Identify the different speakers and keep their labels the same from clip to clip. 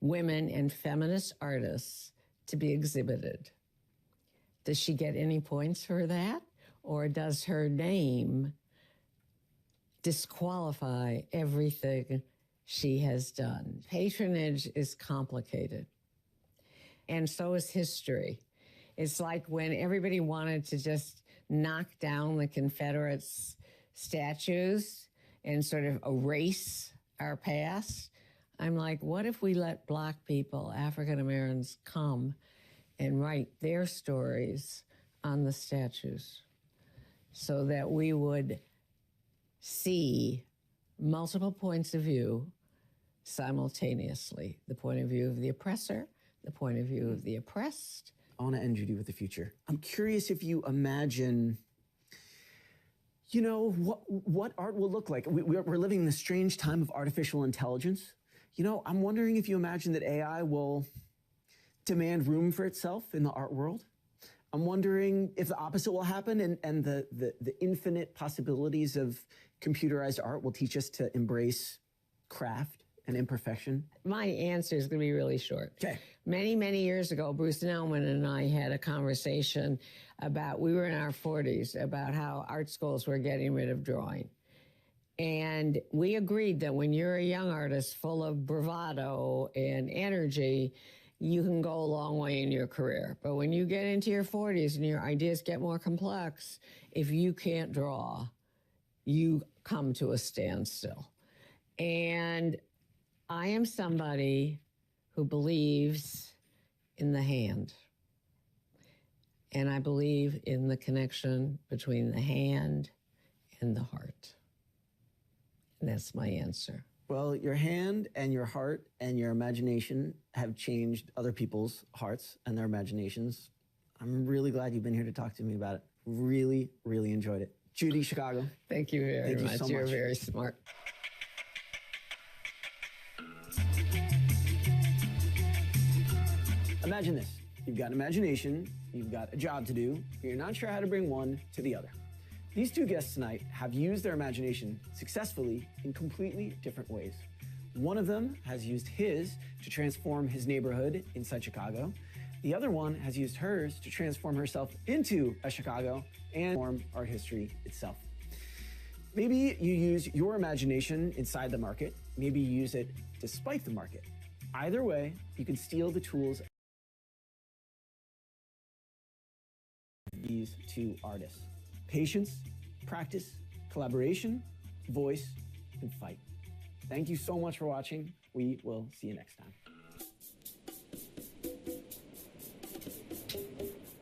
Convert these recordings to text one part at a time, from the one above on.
Speaker 1: women and feminist artists to be exhibited. Does she get any points for that? Or does her name disqualify everything she has done? Patronage is complicated, and so is history. It's like when everybody wanted to just knock down the Confederates' statues and sort of erase our past. I'm like, what if we let Black people, African Americans, come and write their stories on the statues so that we would see multiple points of view simultaneously, the point of view of the oppressor, the point of view of the oppressed.
Speaker 2: I want to end, Judy, with the future. I'm curious if you imagine, you know, what art will look like. We're living in this strange time of artificial intelligence. You know, I'm wondering if you imagine that AI will demand room for itself in the art world. I'm wondering if the opposite will happen and the infinite possibilities of computerized art will teach us to embrace craft and imperfection. My answer is going to be really short. Okay. Many, many years ago, Bruce Nauman and I had a conversation about, we were in our 40s, about how art schools were getting rid of drawing. And we agreed that when you're a young artist full of bravado and energy, you can go a long way in your career. But when you get into your 40s and your ideas get more complex, if you can't draw, you come to a standstill. And I am somebody who believes in the hand. And I believe in the connection between the hand and the heart. And that's my answer. Well, your hand and your heart and your imagination have changed other people's hearts and their imaginations. I'm really glad you've been here to talk to me about it. Really, really enjoyed it. Judy, Chicago. Thank you very much. So You're very smart. Imagine this. You've got imagination, you've got a job to do, but you're not sure how to bring one to the other. These two guests tonight have used their imagination successfully in completely different ways. One of them has used his to transform his neighborhood inside Chicago. The other one has used hers to transform herself into a Chicago and form art history itself. Maybe you use your imagination inside the market. Maybe you use it despite the market. Either way, you can steal the tools of these two artists. Patience, practice, collaboration, voice, and fight. Thank you so much for watching. We will see you next time.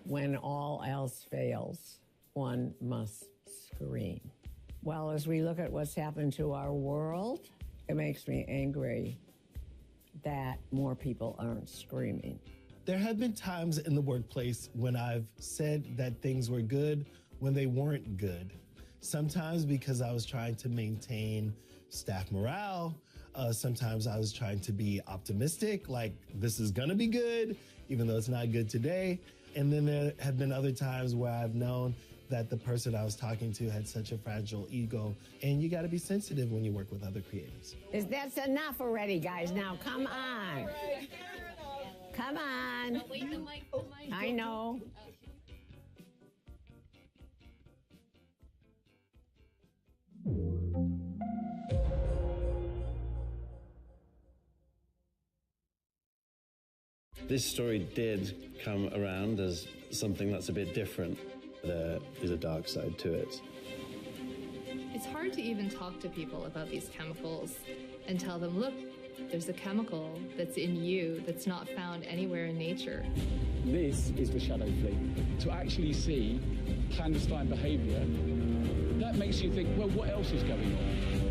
Speaker 2: When all else fails, one must scream. Well, as we look at what's happened to our world, it makes me angry that more people aren't screaming.
Speaker 3: There have been times in the workplace when I've said that things were good when they weren't good. Sometimes because I was trying to maintain staff morale. Sometimes I was trying to be optimistic, like this is gonna be good, even though it's not good today. And then there have been other times where I've known that the person I was talking to had such a fragile ego, and you gotta be sensitive when you work with other creatives.
Speaker 1: That's enough already, guys. Now, come on. Come on.
Speaker 4: Oh, wait, the mic.
Speaker 1: I know.
Speaker 5: This story did come around as something that's a bit different. There is a dark side to it.
Speaker 4: It's hard to even talk to people about these chemicals and tell them, look, there's a chemical that's in you that's not found anywhere in nature.
Speaker 6: This is the shadow fleet. To actually see clandestine behaviour, that makes you think, well, what else is going on?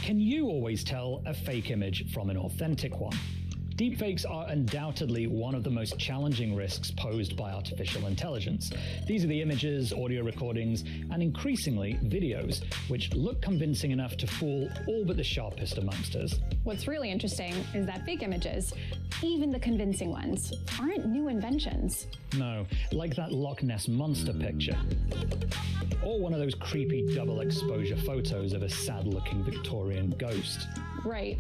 Speaker 7: Can you always tell a fake image from an authentic one? Deepfakes are undoubtedly one of the most challenging risks posed by artificial intelligence. These are the images, audio recordings, and increasingly videos, which look convincing enough to fool all but the sharpest amongst us.
Speaker 8: What's really interesting is that fake images, even the convincing ones, aren't new inventions.
Speaker 7: No, like that Loch Ness Monster picture. Or one of those creepy double exposure photos of a sad-looking Victorian ghost.
Speaker 8: Right,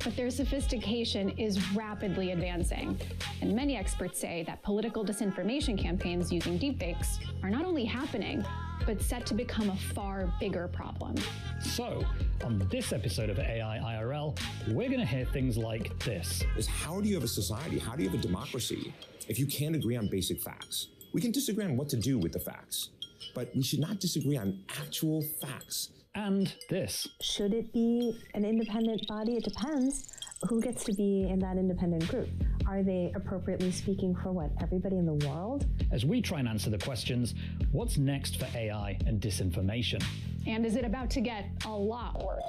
Speaker 8: but their sophistication is rapidly advancing. And many experts say that political disinformation campaigns using deepfakes are not only happening, but set to become a far bigger problem.
Speaker 7: So, on this episode of AI IRL, we're going to hear things like this.
Speaker 9: Is how do you have a society, how do you have a democracy if you can't agree on basic facts? We can disagree on what to do with the facts, but we should not disagree on actual facts.
Speaker 7: And this.
Speaker 10: Should it be an independent body? It depends. Who gets to be in that independent group? Are they appropriately speaking for what, everybody in the world?
Speaker 7: As we try and answer the questions, what's next for AI and disinformation?
Speaker 8: And is it about to get a lot worse?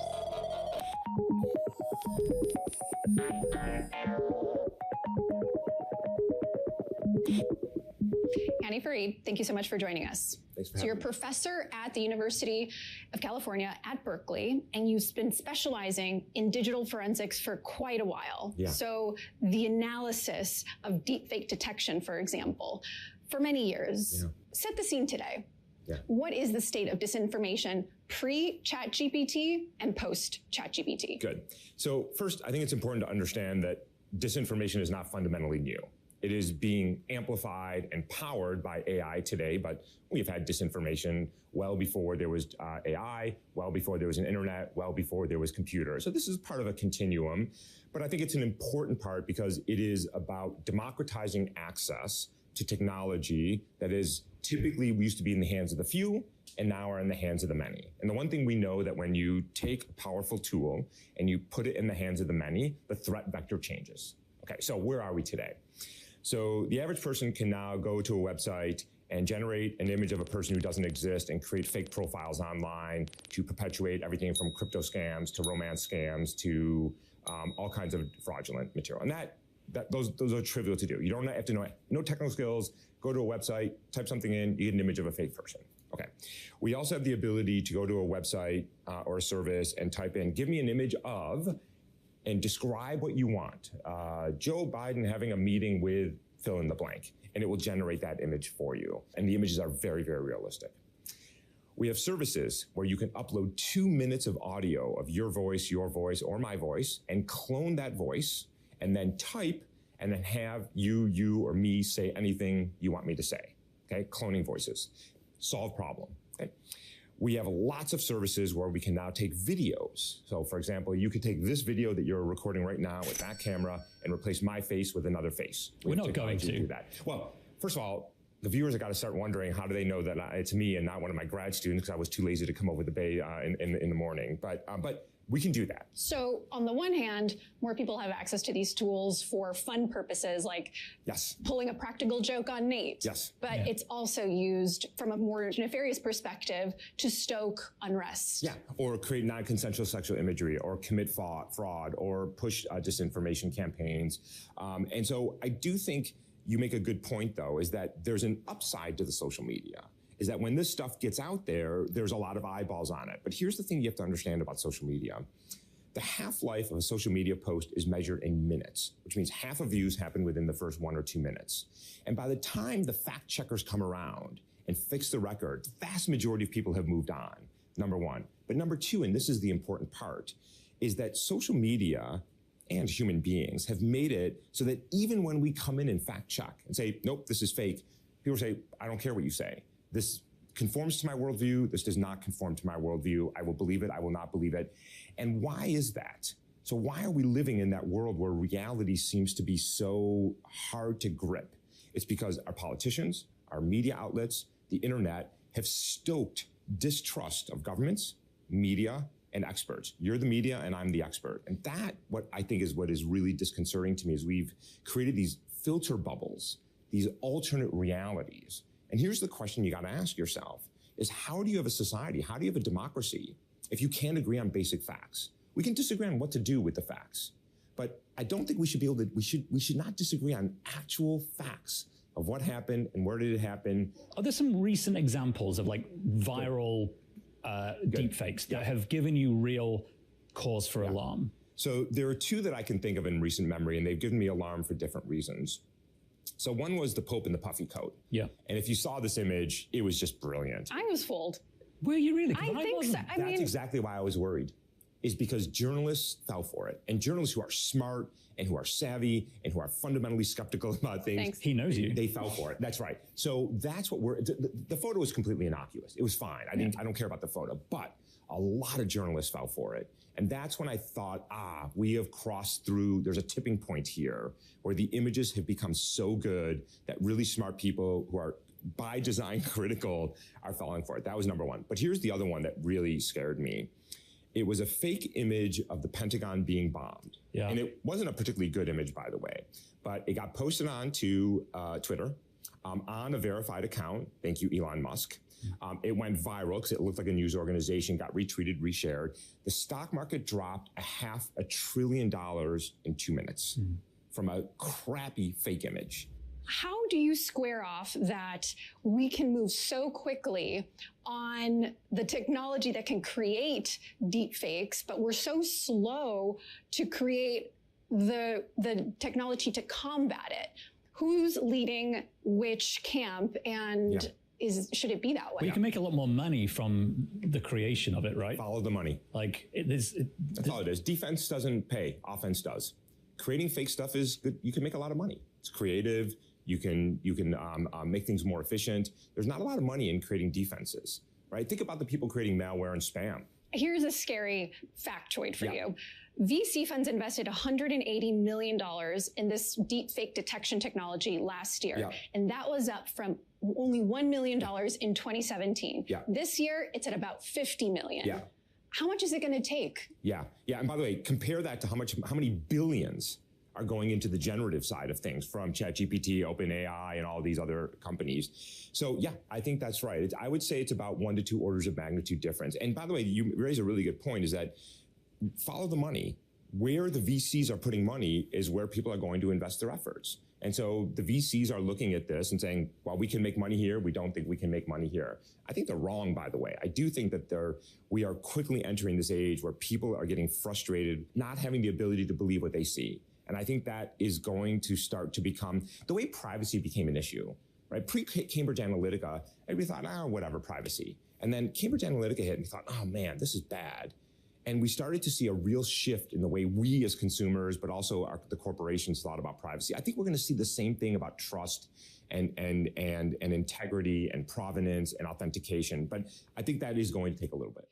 Speaker 8: Annie Farid, thank you so much for joining us.
Speaker 9: Thanks for
Speaker 8: So you're a
Speaker 9: having me.
Speaker 8: professor at the University of California at Berkeley, and you've been specializing in digital forensics for quite a while.
Speaker 9: Yeah.
Speaker 8: So the analysis of deepfake detection, for example, for many years.
Speaker 9: Yeah.
Speaker 8: Set the scene today.
Speaker 9: Yeah.
Speaker 8: What is the state of disinformation pre-ChatGPT and post-ChatGPT?
Speaker 9: Good. So first, I think it's important to understand that disinformation is not fundamentally new. It is being amplified and powered by AI today, but we've had disinformation well before there was AI, well before there was an internet, well before there was computers. So this is part of a continuum, but I think it's an important part because it is about democratizing access to technology that is typically used to be in the hands of the few and now are in the hands of the many. And the one thing we know that when you take a powerful tool and you put it in the hands of the many, the threat vector changes. Okay, so where are we today? So the average person can now go to a website and generate an image of a person who doesn't exist and create fake profiles online to perpetuate everything from crypto scams to romance scams to all kinds of fraudulent material. And those are trivial to do. You don't have to know no technical skills. Go to a website, type something in, you get an image of a fake person. Okay. We also have the ability to go to a website or a service and type in, give me an image of, and describe what you want. Joe Biden having a meeting with fill in the blank, and it will generate that image for you. And the images are very, very realistic. We have services where you can upload 2 minutes of audio of your voice, or my voice, and clone that voice, and then type, and then have you or me say anything you want me to say. Okay, cloning voices. Solve problem. Okay. We have lots of services where we can now take videos. So for example, you could take this video that you're recording right now with that camera and replace my face with another face.
Speaker 7: We're not going to
Speaker 9: do that. Well, first of all, the viewers have got to start wondering, how do they know that it's me and not one of my grad students because I was too lazy to come over the bay in the morning. But we can do that.
Speaker 8: So on the one hand, more people have access to these tools for fun purposes, like
Speaker 9: yes,
Speaker 8: pulling a practical joke on Nate.
Speaker 9: Yes.
Speaker 8: But it's also used from a more nefarious perspective to stoke unrest.
Speaker 9: Yeah, or create non-consensual sexual imagery, or commit fraud, or push disinformation campaigns. And so I do think you make a good point, though, is that there's an upside to the social media. Is that when this stuff gets out there, there's a lot of eyeballs on it. But here's the thing you have to understand about social media. The half-life of a social media post is measured in minutes, which means half of views happen within the first 1 or 2 minutes. And by the time the fact checkers come around and fix the record, the vast majority of people have moved on, number one. But number two, and this is the important part, is that social media and human beings have made it so that even when we come in and fact check and say, nope, this is fake, people say, I don't care what you say. This conforms to my worldview. This does not conform to my worldview. I will believe it. I will not believe it. And why is that? So why are we living in that world where reality seems to be so hard to grip? It's because our politicians, our media outlets, the internet have stoked distrust of governments, media, and experts. You're the media and I'm the expert. And that, what I think is what is really disconcerting to me, is we've created these filter bubbles, these alternate realities. And here's the question you got to ask yourself, is how do you have a society, how do you have a democracy if you can't agree on basic facts? We can disagree on what to do with the facts, but I don't think we should be able to, we should not disagree on actual facts of what happened and where did it happen.
Speaker 7: Are there some recent examples of like viral deepfakes that have given you real cause for alarm?
Speaker 9: So there are two that I can think of in recent memory, and they've given me alarm for different reasons. So one was the Pope in the puffy coat.
Speaker 7: Yeah.
Speaker 9: And if you saw this image, it was just brilliant.
Speaker 8: I was fooled.
Speaker 7: Were you really?
Speaker 8: I think so.
Speaker 9: That's exactly why I was worried, is because journalists fell for it. And journalists who are smart and who are savvy and who are fundamentally skeptical about things.
Speaker 8: Thanks.
Speaker 7: He knows you.
Speaker 9: They fell for it. That's right. So that's what the photo was completely innocuous. It was fine. I don't care about the photo, but a lot of journalists fell for it. And that's when I thought, we have crossed through, there's a tipping point here where the images have become so good that really smart people who are by design critical are falling for it. That was number one. But here's the other one that really scared me. It was a fake image of the Pentagon being bombed.
Speaker 7: Yeah.
Speaker 9: And it wasn't a particularly good image, by the way, but it got posted onto Twitter on a verified account. Thank you, Elon Musk. It went viral because it looked like a news organization, got retweeted, reshared. The stock market dropped $500 billion in 2 minutes from a crappy fake image.
Speaker 8: How do you square off that we can move so quickly on the technology that can create deep fakes, but we're so slow to create the technology to combat it? Who's leading which camp, and should it be that way?
Speaker 7: Well, you can make a lot more money from the creation of it, right?
Speaker 9: Follow the money.
Speaker 7: Like
Speaker 9: that's all it is. Defense doesn't pay. Offense does. Creating fake stuff is good. You can make a lot of money. It's creative. You can make things more efficient. There's not a lot of money in creating defenses, right? Think about the people creating malware and spam.
Speaker 8: Here's a scary factoid for you. VC funds invested $180 million in this deep fake detection technology last year. And that was up from only $1 million in 2017. This year, it's at about $50 million. How much is it going to take? And by the way, compare that to how many billions are going into the generative side of things from ChatGPT, OpenAI, and all these other companies. So I think that's right. I would say it's about 1 to 2 orders of magnitude difference. And by the way, you raise a really good point, is that follow the money. Where the VCs are putting money is where people are going to invest their efforts. And so the VCs are looking at this and saying, well, we can make money here. We don't think we can make money here. I think they're wrong, by the way. I do think that we are quickly entering this age where people are getting frustrated, not having the ability to believe what they see. And I think that is going to start to become the way privacy became an issue, right? Pre-Cambridge Analytica, everybody thought, whatever, privacy. And then Cambridge Analytica hit and we thought, oh man, this is bad. And we started to see a real shift in the way we as consumers, but also the corporations thought about privacy. I think we're going to see the same thing about trust and integrity and provenance and authentication. But I think that is going to take a little bit.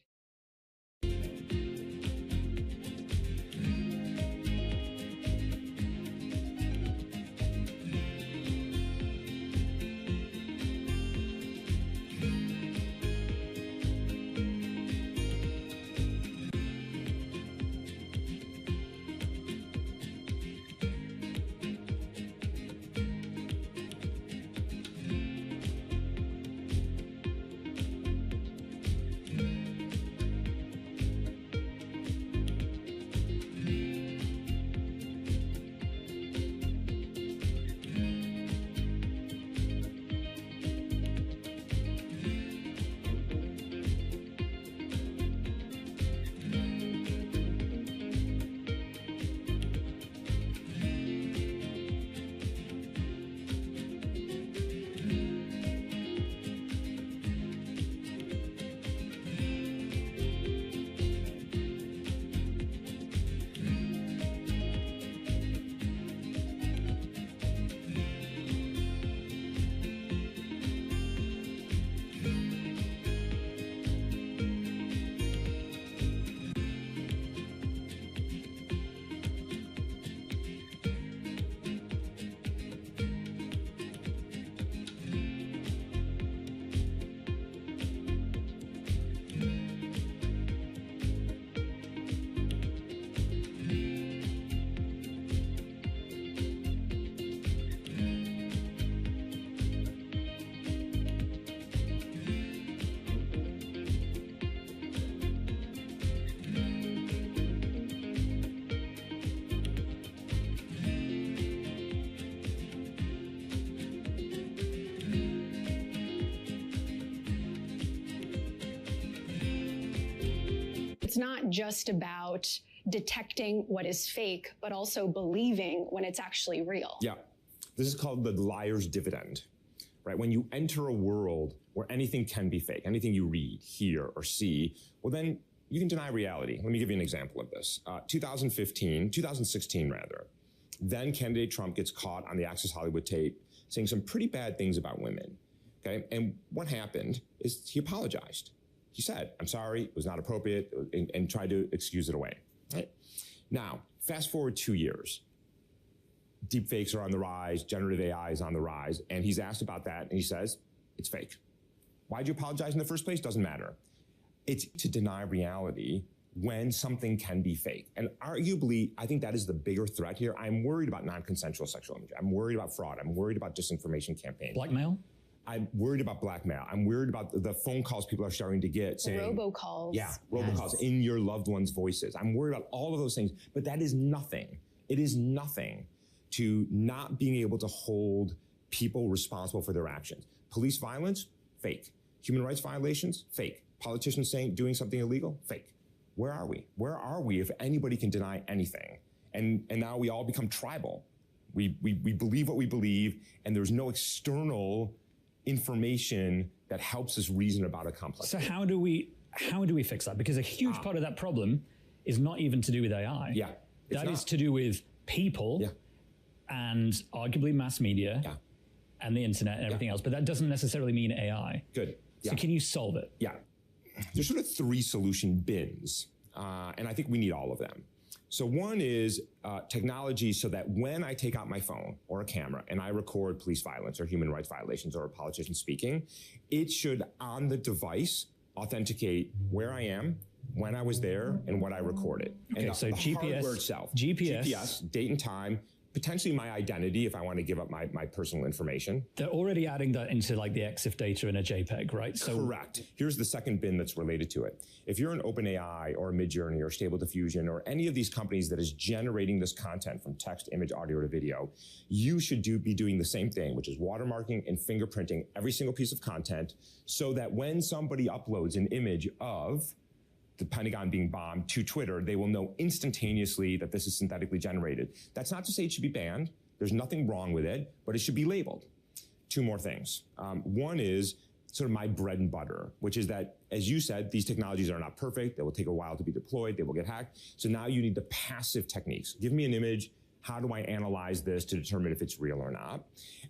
Speaker 8: it's not just about detecting what is fake, but also believing when it's actually real.
Speaker 9: Yeah. This is called the liar's dividend, right? When you enter a world where anything can be fake, anything you read, hear, or see, well, then you can deny reality. Let me give you an example of this. 2016 rather, then candidate Trump gets caught on the Access Hollywood tape saying some pretty bad things about women, okay? And what happened is he apologized. He said, I'm sorry, it was not appropriate, and tried to excuse it away, right? Now, fast forward 2 years. Deepfakes are on the rise, generative AI is on the rise, and he's asked about that, and he says, it's fake. Why'd you apologize in the first place? Doesn't matter. It's to deny reality when something can be fake. And arguably, I think that is the bigger threat here. I'm worried about non-consensual sexual imagery. I'm worried about fraud. I'm worried about disinformation campaigns.
Speaker 7: Blackmail?
Speaker 9: I'm worried about blackmail. I'm worried about the phone calls people are starting to get saying—
Speaker 8: robocalls.
Speaker 9: Yeah, robocalls in your loved ones' voices. I'm worried about all of those things, but that is nothing. It is nothing to not being able to hold people responsible for their actions. Police violence, fake. Human rights violations, fake. Politicians doing something illegal, fake. Where are we? Where are we if anybody can deny anything? And now we all become tribal. We believe what we believe, and there's no external information that helps us reason about a complex.
Speaker 7: So how do we fix that? Because a huge part of that problem is not even to do with AI.
Speaker 9: Yeah.
Speaker 7: That is to do with people and arguably mass media and the internet and everything else. But that doesn't necessarily mean AI.
Speaker 9: Good.
Speaker 7: So can you solve it?
Speaker 9: Yeah. There's sort of 3 solution bins, and I think we need all of them. So one is technology so that when I take out my phone or a camera and I record police violence or human rights violations or a politician speaking, it should, on the device, authenticate where I am, when I was there, and what I recorded.
Speaker 7: Okay,
Speaker 9: and
Speaker 7: so
Speaker 9: the
Speaker 7: GPS,
Speaker 9: hardware itself,
Speaker 7: GPS,
Speaker 9: date and time, potentially my identity if I want to give up my personal information.
Speaker 7: They're already adding that into like the EXIF data in a JPEG, right? So
Speaker 9: correct. Here's the second bin that's related to it. If you're an OpenAI or a Midjourney or Stable Diffusion or any of these companies that is generating this content from text, image, audio, to video, you should be doing the same thing, which is watermarking and fingerprinting every single piece of content so that when somebody uploads an image of the Pentagon being bombed to Twitter, they will know instantaneously that this is synthetically generated. That's not to say it should be banned. There's nothing wrong with it, but it should be labeled. 2 more things. One is sort of my bread and butter, which is that, as you said, these technologies are not perfect. They will take a while to be deployed. They will get hacked. So now you need the passive techniques. Give me an image. How do I analyze this to determine if it's real or not?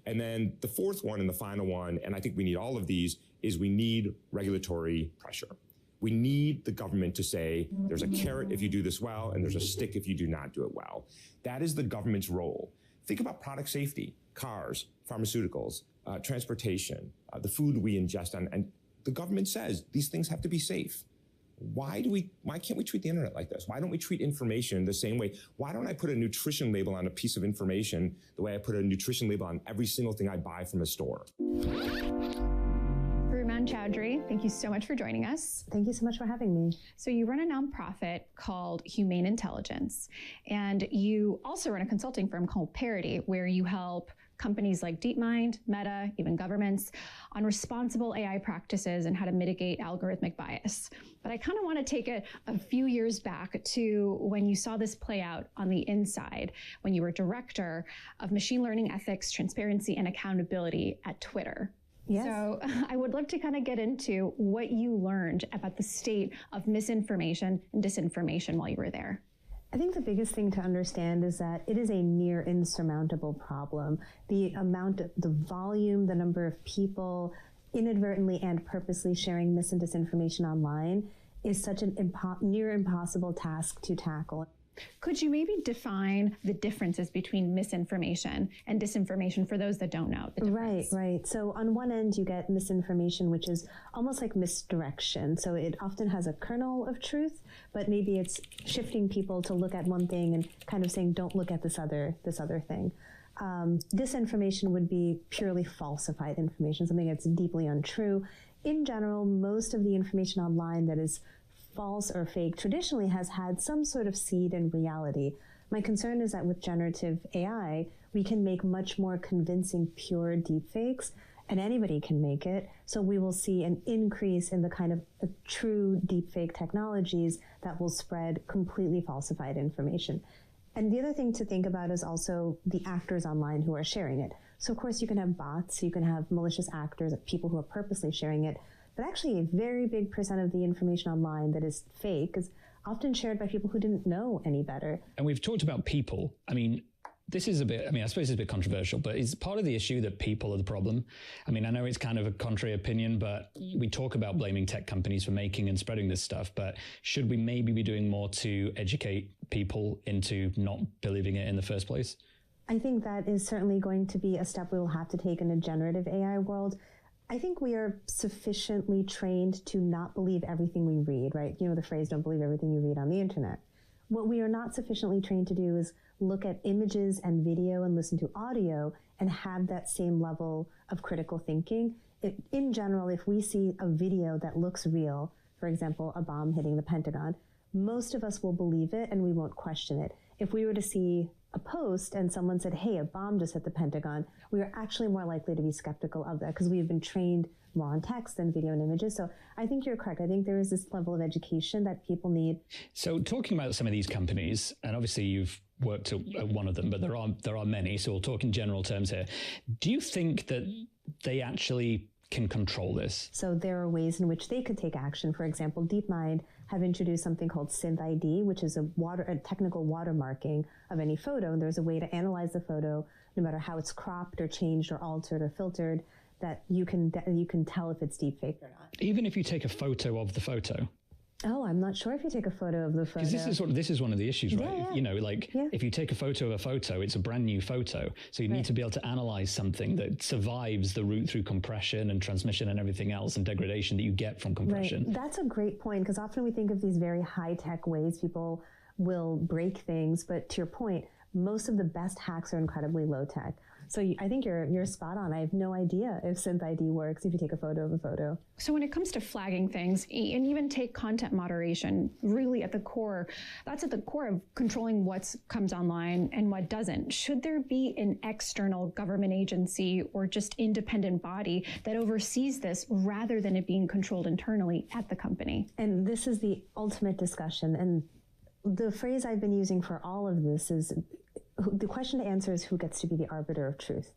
Speaker 9: And then the 4th one and the final one, and I think we need all of these, is we need regulatory pressure. We need the government to say, there's a carrot if you do this well, and there's a stick if you do not do it well. That is the government's role. Think about product safety, cars, pharmaceuticals, transportation, the food we ingest, and the government says these things have to be safe. Why can't we treat the internet like this? Why don't we treat information the same way? Why don't I put a nutrition label on a piece of information the way I put a nutrition label on every single thing I buy from a store?
Speaker 8: Chowdhury, thank you so much for joining us.
Speaker 10: Thank you so much for having me.
Speaker 8: So you run a nonprofit called Humane Intelligence, and you also run a consulting firm called Parity, where you help companies like DeepMind, Meta, even governments on responsible AI practices and how to mitigate algorithmic bias. But I kind of want to take a few years back to when you saw this play out on the inside, when you were director of machine learning ethics, transparency, and accountability at Twitter.
Speaker 10: Yes.
Speaker 8: So I would love to kind of get into what you learned about the state of misinformation and disinformation while you were there.
Speaker 10: I think the biggest thing to understand is that it is a near insurmountable problem. The volume, the number of people inadvertently and purposely sharing mis and disinformation online is such an near impossible task to tackle.
Speaker 8: Could you maybe define the differences between misinformation and disinformation for those that don't know the difference?
Speaker 10: Right. So on one end, you get misinformation, which is almost like misdirection. So it often has a kernel of truth, but maybe it's shifting people to look at one thing and kind of saying, don't look at this other thing. Disinformation would be purely falsified information, something that's deeply untrue. In general, most of the information online that is false or fake traditionally has had some sort of seed in reality. My concern is that with generative AI, we can make much more convincing pure deepfakes, and anybody can make it. So we will see an increase in the kind of true deepfake technologies that will spread completely falsified information. And the other thing to think about is also the actors online who are sharing it. So of course you can have bots, you can have malicious actors, people who are purposely sharing it, but actually a very big percent of the information online that is fake is often shared by people who didn't know any better.
Speaker 7: And we've talked about people. I mean, this is a bit, I suppose it's a bit controversial, but is part of the issue that people are the problem? I mean, I know it's kind of a contrary opinion, but we talk about blaming tech companies for making and spreading this stuff, but should we maybe be doing more to educate people into not believing it in the first place?
Speaker 10: I think that is certainly going to be a step we will have to take in a generative AI world. I think we are sufficiently trained to not believe everything we read, right? You know the phrase, don't believe everything you read on the internet. What we are not sufficiently trained to do is look at images and video and listen to audio and have that same level of critical thinking. In general, if we see a video that looks real, for example, a bomb hitting the Pentagon, most of us will believe it and we won't question it. If we were to see a post and someone said, hey, a bomb just hit the Pentagon, we are actually more likely to be skeptical of that because we have been trained more on text than video and images. So I think you're correct. I think there is this level of education that people need.
Speaker 7: So talking about some of these companies, and obviously you've worked at one of them, but there are many, so we'll talk in general terms here. Do you think that they actually can control this?
Speaker 10: So there are ways in which they could take action. For example, DeepMind have introduced something called SynthID, which is a technical watermarking of any photo. And there's a way to analyze the photo, no matter how it's cropped or changed or altered or filtered, that you can tell if it's deepfake or not.
Speaker 7: Even if you take a photo of the photo?
Speaker 10: Oh, I'm not sure if you take a photo of the photo.
Speaker 7: Because this is one of the issues, right?
Speaker 10: Yeah.
Speaker 7: You know, like if you take a photo of a photo, it's a brand new photo. So you need to be able to analyze something that survives the route through compression and transmission and everything else and degradation that you get from compression.
Speaker 10: Right. That's a great point, because often we think of these very high-tech ways people will break things. But to your point, most of the best hacks are incredibly low-tech. So I think you're spot on. I have no idea if SynthID works if you take a photo of a photo.
Speaker 8: So when it comes to flagging things, and even take content moderation, really at the core, that's at the core of controlling what comes online and what doesn't. Should there be an external government agency or just independent body that oversees this rather than it being controlled internally at the company?
Speaker 10: And this is the ultimate discussion. And the phrase I've been using for all of this is, the question to answer is who gets to be the arbiter of truth.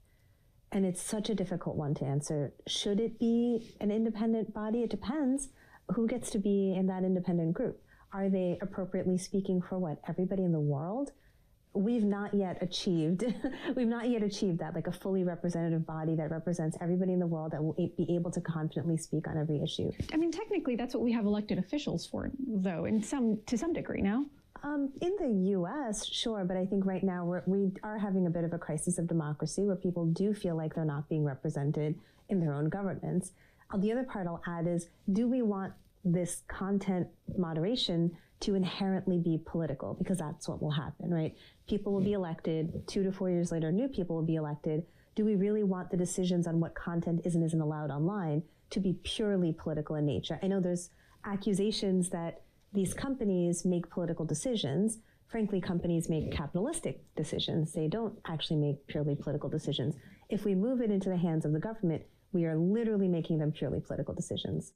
Speaker 10: And it's such a difficult one to answer. Should it be an independent body? It depends. Who gets to be in that independent group? Are they appropriately speaking for everybody in the world? We've not yet achieved that, like a fully representative body that represents everybody in the world that will be able to confidently speak on every issue.
Speaker 8: I mean, technically that's what we have elected officials for, though, to some degree now.
Speaker 10: In the U.S., sure, but I think right now we are having a bit of a crisis of democracy where people do feel like they're not being represented in their own governments. The other part I'll add is, do we want this content moderation to inherently be political? Because that's what will happen, right? People will be elected, 2 to 4 years later, new people will be elected. Do we really want the decisions on what content is and isn't allowed online to be purely political in nature? I know there's accusations that these companies make political decisions. Frankly, companies make capitalistic decisions. They don't actually make purely political decisions. If we move it into the hands of the government, we are literally making them purely political decisions.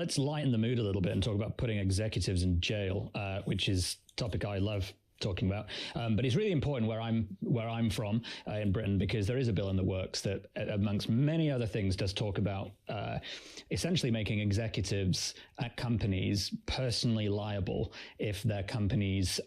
Speaker 7: let's lighten the mood a little bit and talk about putting executives in jail, which is a topic I love talking about. But it's really important where I'm from in Britain, because there is a bill in the works that, amongst many other things, does talk about essentially making executives at companies personally liable if their companies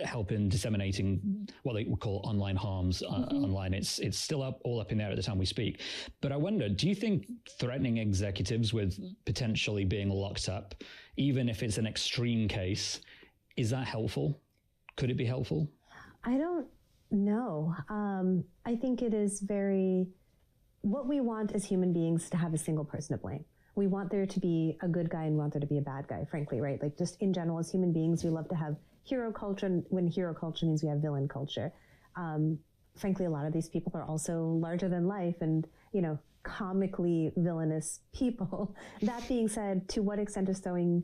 Speaker 7: help in disseminating what they would call online harms online. It's still all up in there at the time we speak. But I wonder, do you think threatening executives with potentially being locked up, even if it's an extreme case, is that helpful? Could it be helpful?
Speaker 10: I don't know. I think it is what we want as human beings to have a single person to blame. We want there to be a good guy and we want there to be a bad guy, frankly, right? Like, just in general, as human beings, we love to have hero culture, and when hero culture means we have villain culture. Frankly, a lot of these people are also larger than life and, comically villainous people. That being said, to what extent is throwing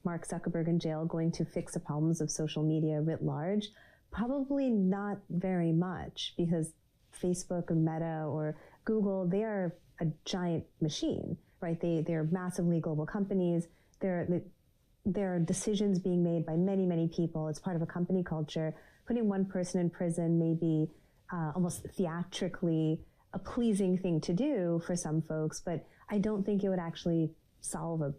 Speaker 10: Mark Zuckerberg in jail going to fix the problems of social media writ large? Probably not very much, because Facebook or Meta or Google, they are a giant machine, right? They're massively global companies. There are decisions being made by many, many people. It's part of a company culture. Putting one person in prison may be almost theatrically a pleasing thing to do for some folks, but I don't think it would actually solve a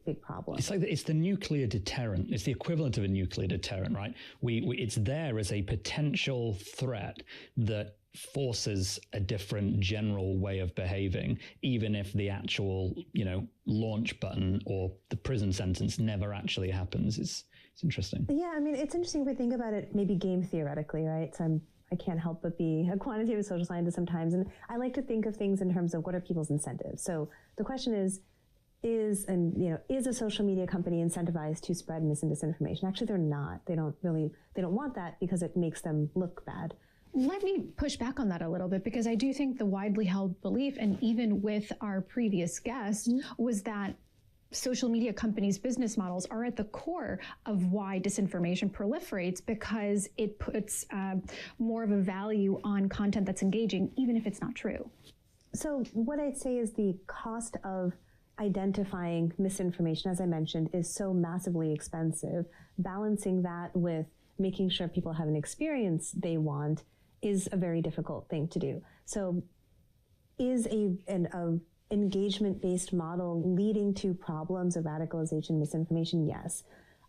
Speaker 10: big problem.
Speaker 7: It's like it's the nuclear deterrent. It's the equivalent of a nuclear deterrent, right? It's there as a potential threat that forces a different general way of behaving, even if the actual, launch button or the prison sentence never actually happens. It's interesting.
Speaker 10: Yeah, I mean, it's interesting if we think about it maybe game theoretically, right? So I can't help but be a quantitative social scientist sometimes, and I like to think of things in terms of what are people's incentives. So the question is a social media company incentivized to spread mis and disinformation? Actually, they're not. They don't want that because it makes them look bad.
Speaker 8: Let me push back on that a little bit, because I do think the widely held belief, and even with our previous guest, was that social media companies' business models are at the core of why disinformation proliferates, because it puts more of a value on content that's engaging, even if it's not true.
Speaker 10: So what I'd say is the cost of identifying misinformation, as I mentioned, is so massively expensive. Balancing that with making sure people have an experience they want is a very difficult thing to do. So is an engagement-based model leading to problems of radicalization, misinformation? Yes.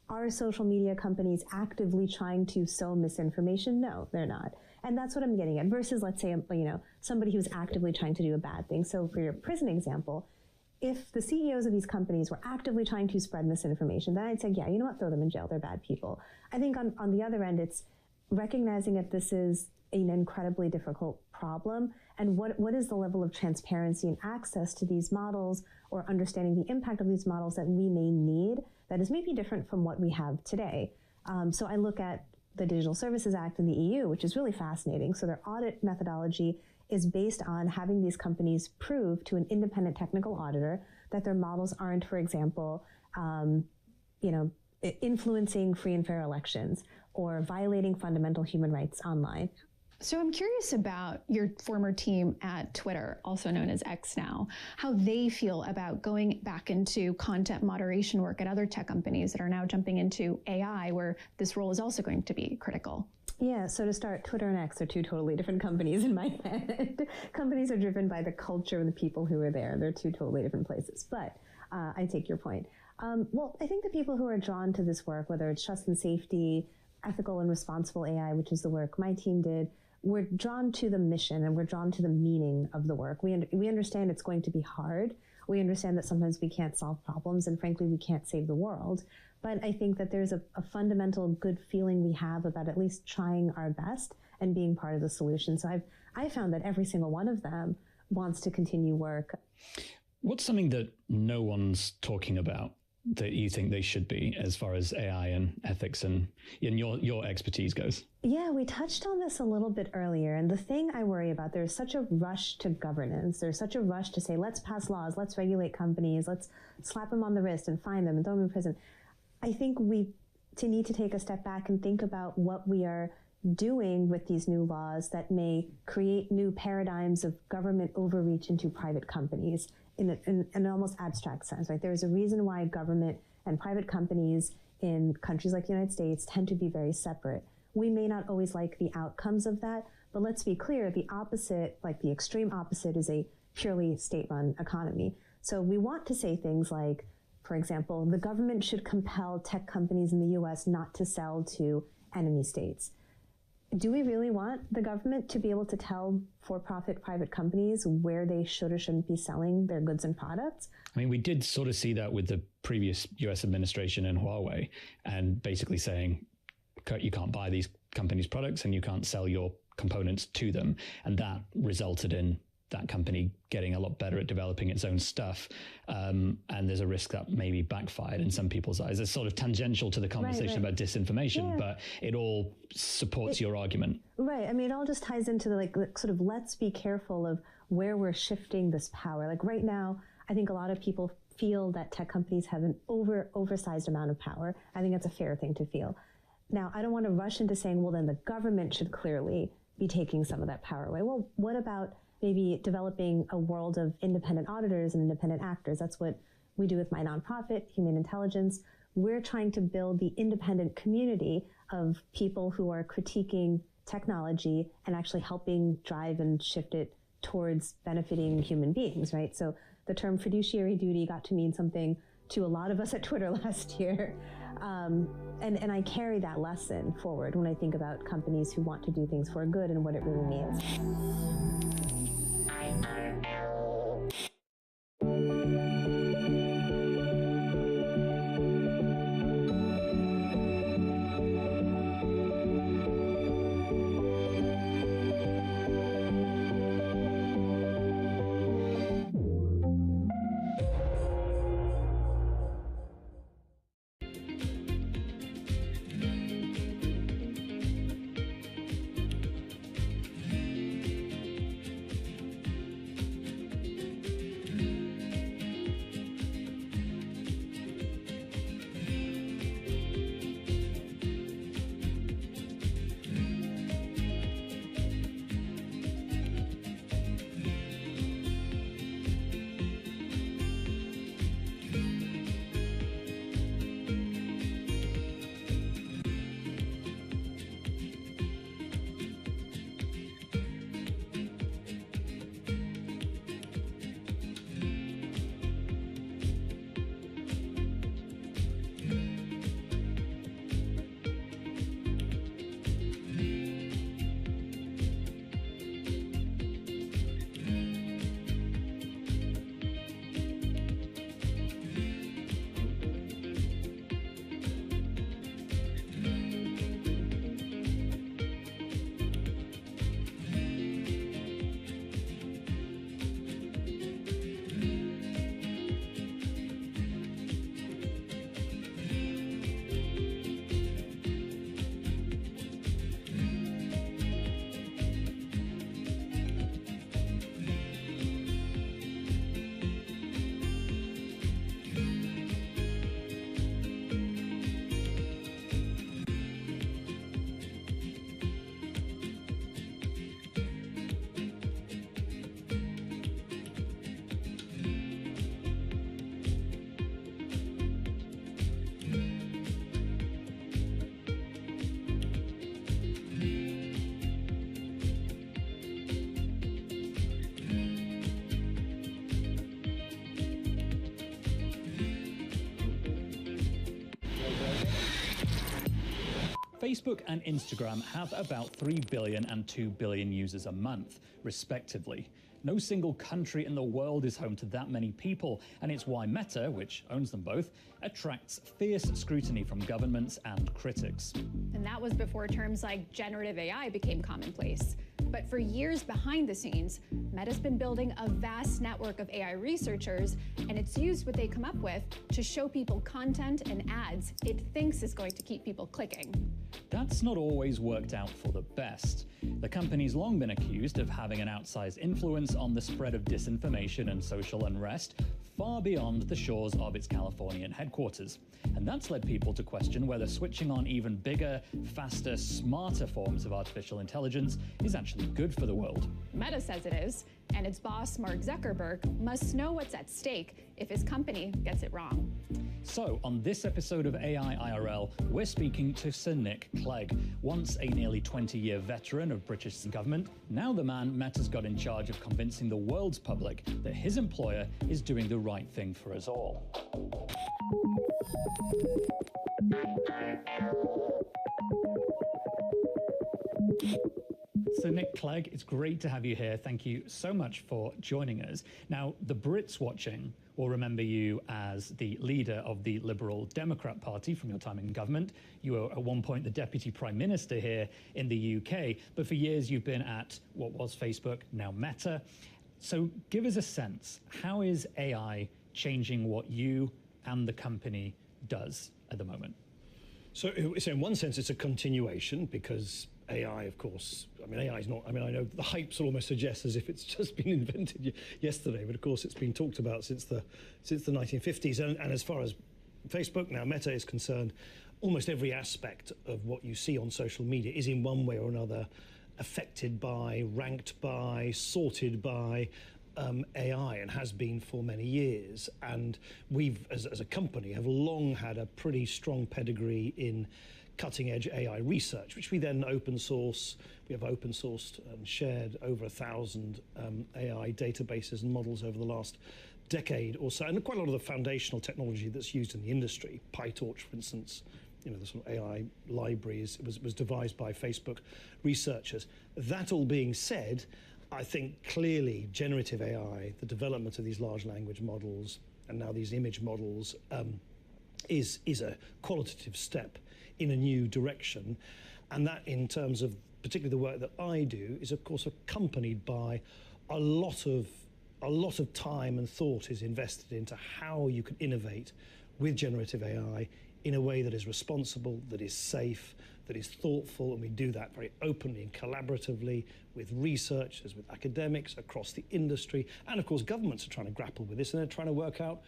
Speaker 10: Are social media companies actively trying to sow misinformation? No, they're not. And that's what I'm getting at, versus, let's say, somebody who's actively trying to do a bad thing. So for your prison example, if the CEOs of these companies were actively trying to spread misinformation, then I'd say, yeah, you know what, throw them in jail, they're bad people. I think on the other end, it's recognizing that this is an incredibly difficult problem, and what is the level of transparency and access to these models, or understanding the impact of these models that we may need that is maybe different from what we have today. So I look at the Digital Services Act in the EU, which is really fascinating. So their audit methodology is based on having these companies prove to an independent technical auditor that their models aren't, for example, influencing free and fair elections or violating fundamental human rights online.
Speaker 8: So I'm curious about your former team at Twitter, also known as X now, how they feel about going back into content moderation work at other tech companies that are now jumping into AI, where this role is also going to be critical.
Speaker 10: Yeah, so to start, Twitter and X are two totally different companies in my head. Companies are driven by the culture and the people who are there. They're two totally different places, but I take your point. Well, I think the people who are drawn to this work, whether it's trust and safety, ethical and responsible AI, which is the work my team did, we're drawn to the mission and we're drawn to the meaning of the work. We understand it's going to be hard. We understand that sometimes we can't solve problems, and frankly, we can't save the world. But I think that there's a fundamental good feeling we have about at least trying our best and being part of the solution. So I found that every single one of them wants to continue work.
Speaker 7: What's something that no one's talking about that you think they should be, as far as AI and ethics and your expertise goes?
Speaker 10: Yeah, we touched on this a little bit earlier. And the thing I worry about, there's such a rush to governance. There's such a rush to say, let's pass laws, let's regulate companies, let's slap them on the wrist and fine them and throw them in prison. I think we need to take a step back and think about what we are doing with these new laws that may create new paradigms of government overreach into private companies in an almost abstract sense, right? There's a reason why government and private companies in countries like the United States tend to be very separate. We may not always like the outcomes of that, but let's be clear, the opposite, like the extreme opposite, is a purely state-run economy. So we want to say things like, for example, the government should compel tech companies in the US not to sell to enemy states. Do we really want the government to be able to tell for-profit private companies where they should or shouldn't be selling their goods and products?
Speaker 7: I mean, we did sort of see that with the previous US administration and Huawei, and basically saying you can't buy these companies' products and you can't sell your components to them. And that resulted in that company getting a lot better at developing its own stuff. And there's a risk that maybe backfired in some people's eyes. It's sort of tangential to the conversation about disinformation, but it all supports your argument.
Speaker 10: Right. I mean, it all just ties into the like sort of let's be careful of where we're shifting this power. Like right now, I think a lot of people feel that tech companies have an oversized amount of power. I think that's a fair thing to feel. Now, I don't want to rush into saying, well, then the government should clearly be taking some of that power away. Well, what about maybe developing a world of independent auditors and independent actors? That's what we do with my nonprofit, Human Intelligence. We're trying to build the independent community of people who are critiquing technology and actually helping drive and shift it towards benefiting human beings, right? So the term fiduciary duty got to mean something to a lot of us at Twitter last year. And I carry that lesson forward when I think about companies who want to do things for good and what it really means.
Speaker 7: Facebook and Instagram have about 3 billion and 2 billion users a month, respectively. No single country in the world is home to that many people, and it's why Meta, which owns them both, attracts fierce scrutiny from governments and critics.
Speaker 8: And that was before terms like generative AI became commonplace. But for years behind the scenes, Meta's been building a vast network of AI researchers, and it's used what they come up with to show people content and ads it thinks is going to keep people clicking.
Speaker 7: That's not always worked out for the best. The company's long been accused of having an outsized influence on the spread of disinformation and social unrest far beyond the shores of its Californian headquarters. And that's led people to question whether switching on even bigger, faster, smarter forms of artificial intelligence is actually good for the world.
Speaker 8: Meta says it is, and its boss, Mark Zuckerberg, must know what's at stake if his company gets it wrong.
Speaker 7: So, on this episode of AI IRL, we're speaking to Sir Nick Clegg, once a nearly 20-year veteran of British government, now the man Meta's got in charge of convincing the world's public that his employer is doing the right thing for us all. So Nick Clegg, it's great to have you here. Thank you so much for joining us. Now, the Brits watching will remember you as the leader of the Liberal Democrat Party from your time in government. You were at one point the Deputy Prime Minister here in the UK, but for years you've been at what was Facebook, now Meta. So give us a sense, how is AI changing what you and the company does at the moment?
Speaker 11: So in one sense, it's a continuation because AI, of course, I mean, AI is not, I mean, I know the hype almost suggests as if it's just been invented yesterday, but of course it's been talked about since the 1950s. And as far as Facebook, now Meta, is concerned, almost every aspect of what you see on social media is in one way or another affected by, ranked by, sorted by AI, and has been for many years. And we've, as a company, have long had a pretty strong pedigree in cutting-edge AI research, which we then open source. We have open sourced and shared over 1,000 AI databases and models over the last decade or so, and quite a lot of the foundational technology that's used in the industry. PyTorch, for instance, you know, the sort of AI libraries was devised by Facebook researchers. That all being said, I think clearly generative AI, the development of these large language models, and now these image models, is a qualitative step in a new direction. And that, in terms of particularly the work that I do, is of course accompanied by a lot of time and thought is invested into how you can innovate with generative AI in a way that is responsible, that is safe, that is thoughtful, and we do that very openly and collaboratively with researchers, with academics across the industry, and of course governments are trying to grapple with this, and they're trying to work out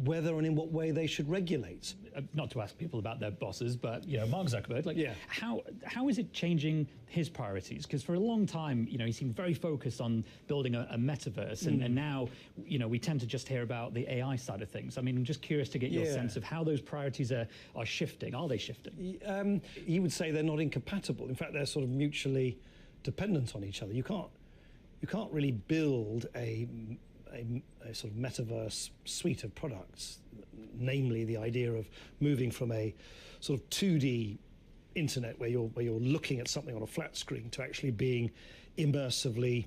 Speaker 11: whether and in what way they should regulate.
Speaker 7: Not to ask people about their bosses, but you know, Mark Zuckerberg, like,
Speaker 11: yeah.
Speaker 7: How is it changing his priorities? Because for a long time, you know, he seemed very focused on building a metaverse, and now, you know, we tend to just hear about the AI side of things. I mean, I'm just curious to get your sense of how those priorities are shifting. Are they shifting?
Speaker 11: He would say they're not incompatible. In fact, they're sort of mutually dependent on each other. You can't really build a sort of metaverse suite of products, namely the idea of moving from a sort of 2D internet where you're looking at something on a flat screen to actually being immersively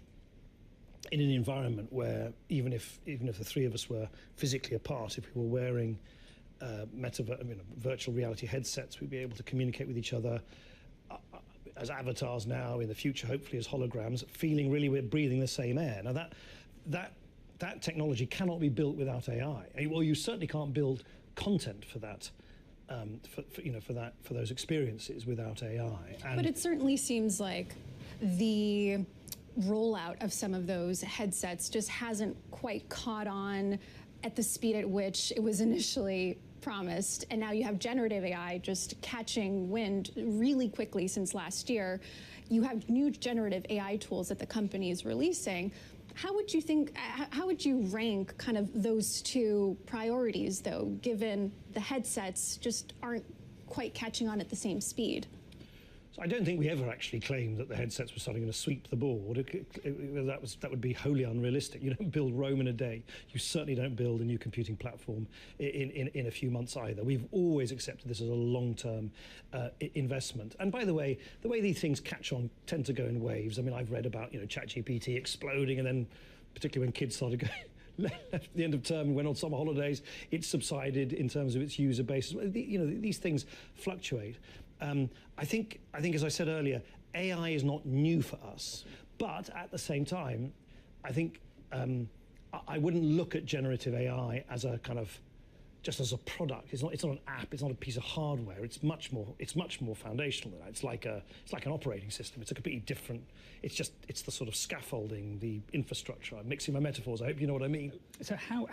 Speaker 11: in an environment where even if the three of us were physically apart, if we were wearing virtual reality headsets, we'd be able to communicate with each other as avatars now, in the future hopefully as holograms, feeling really we're breathing the same air. Now that technology cannot be built without AI. Well, you certainly can't build content for that, for those experiences without AI.
Speaker 8: But it certainly seems like the rollout of some of those headsets just hasn't quite caught on at the speed at which it was initially promised. And now you have generative AI just catching wind really quickly since last year. You have new generative AI tools that the company is releasing. How would you rank kind of those two priorities, though, given the headsets just aren't quite catching on at the same speed?
Speaker 11: So I don't think we ever actually claimed that the headsets were suddenly going to sweep the board. That would be wholly unrealistic. You don't build Rome in a day. You certainly don't build a new computing platform in a few months either. We've always accepted this as a long-term investment. And by the way these things catch on tend to go in waves. I mean, I've read about, you know, ChatGPT exploding, and then particularly when kids started going left the end of term and went on summer holidays, it subsided in terms of its user base. You know, these things fluctuate. I think, as I said earlier, AI is not new for us, but at the same time, I think I wouldn't look at generative AI as a kind of just as a product. It's not an app. It's not a piece of hardware. It's much more foundational than that. It's like an operating system. It's a completely different. It's the sort of scaffolding, the infrastructure. I'm mixing my metaphors. I hope you know what I mean.
Speaker 7: So how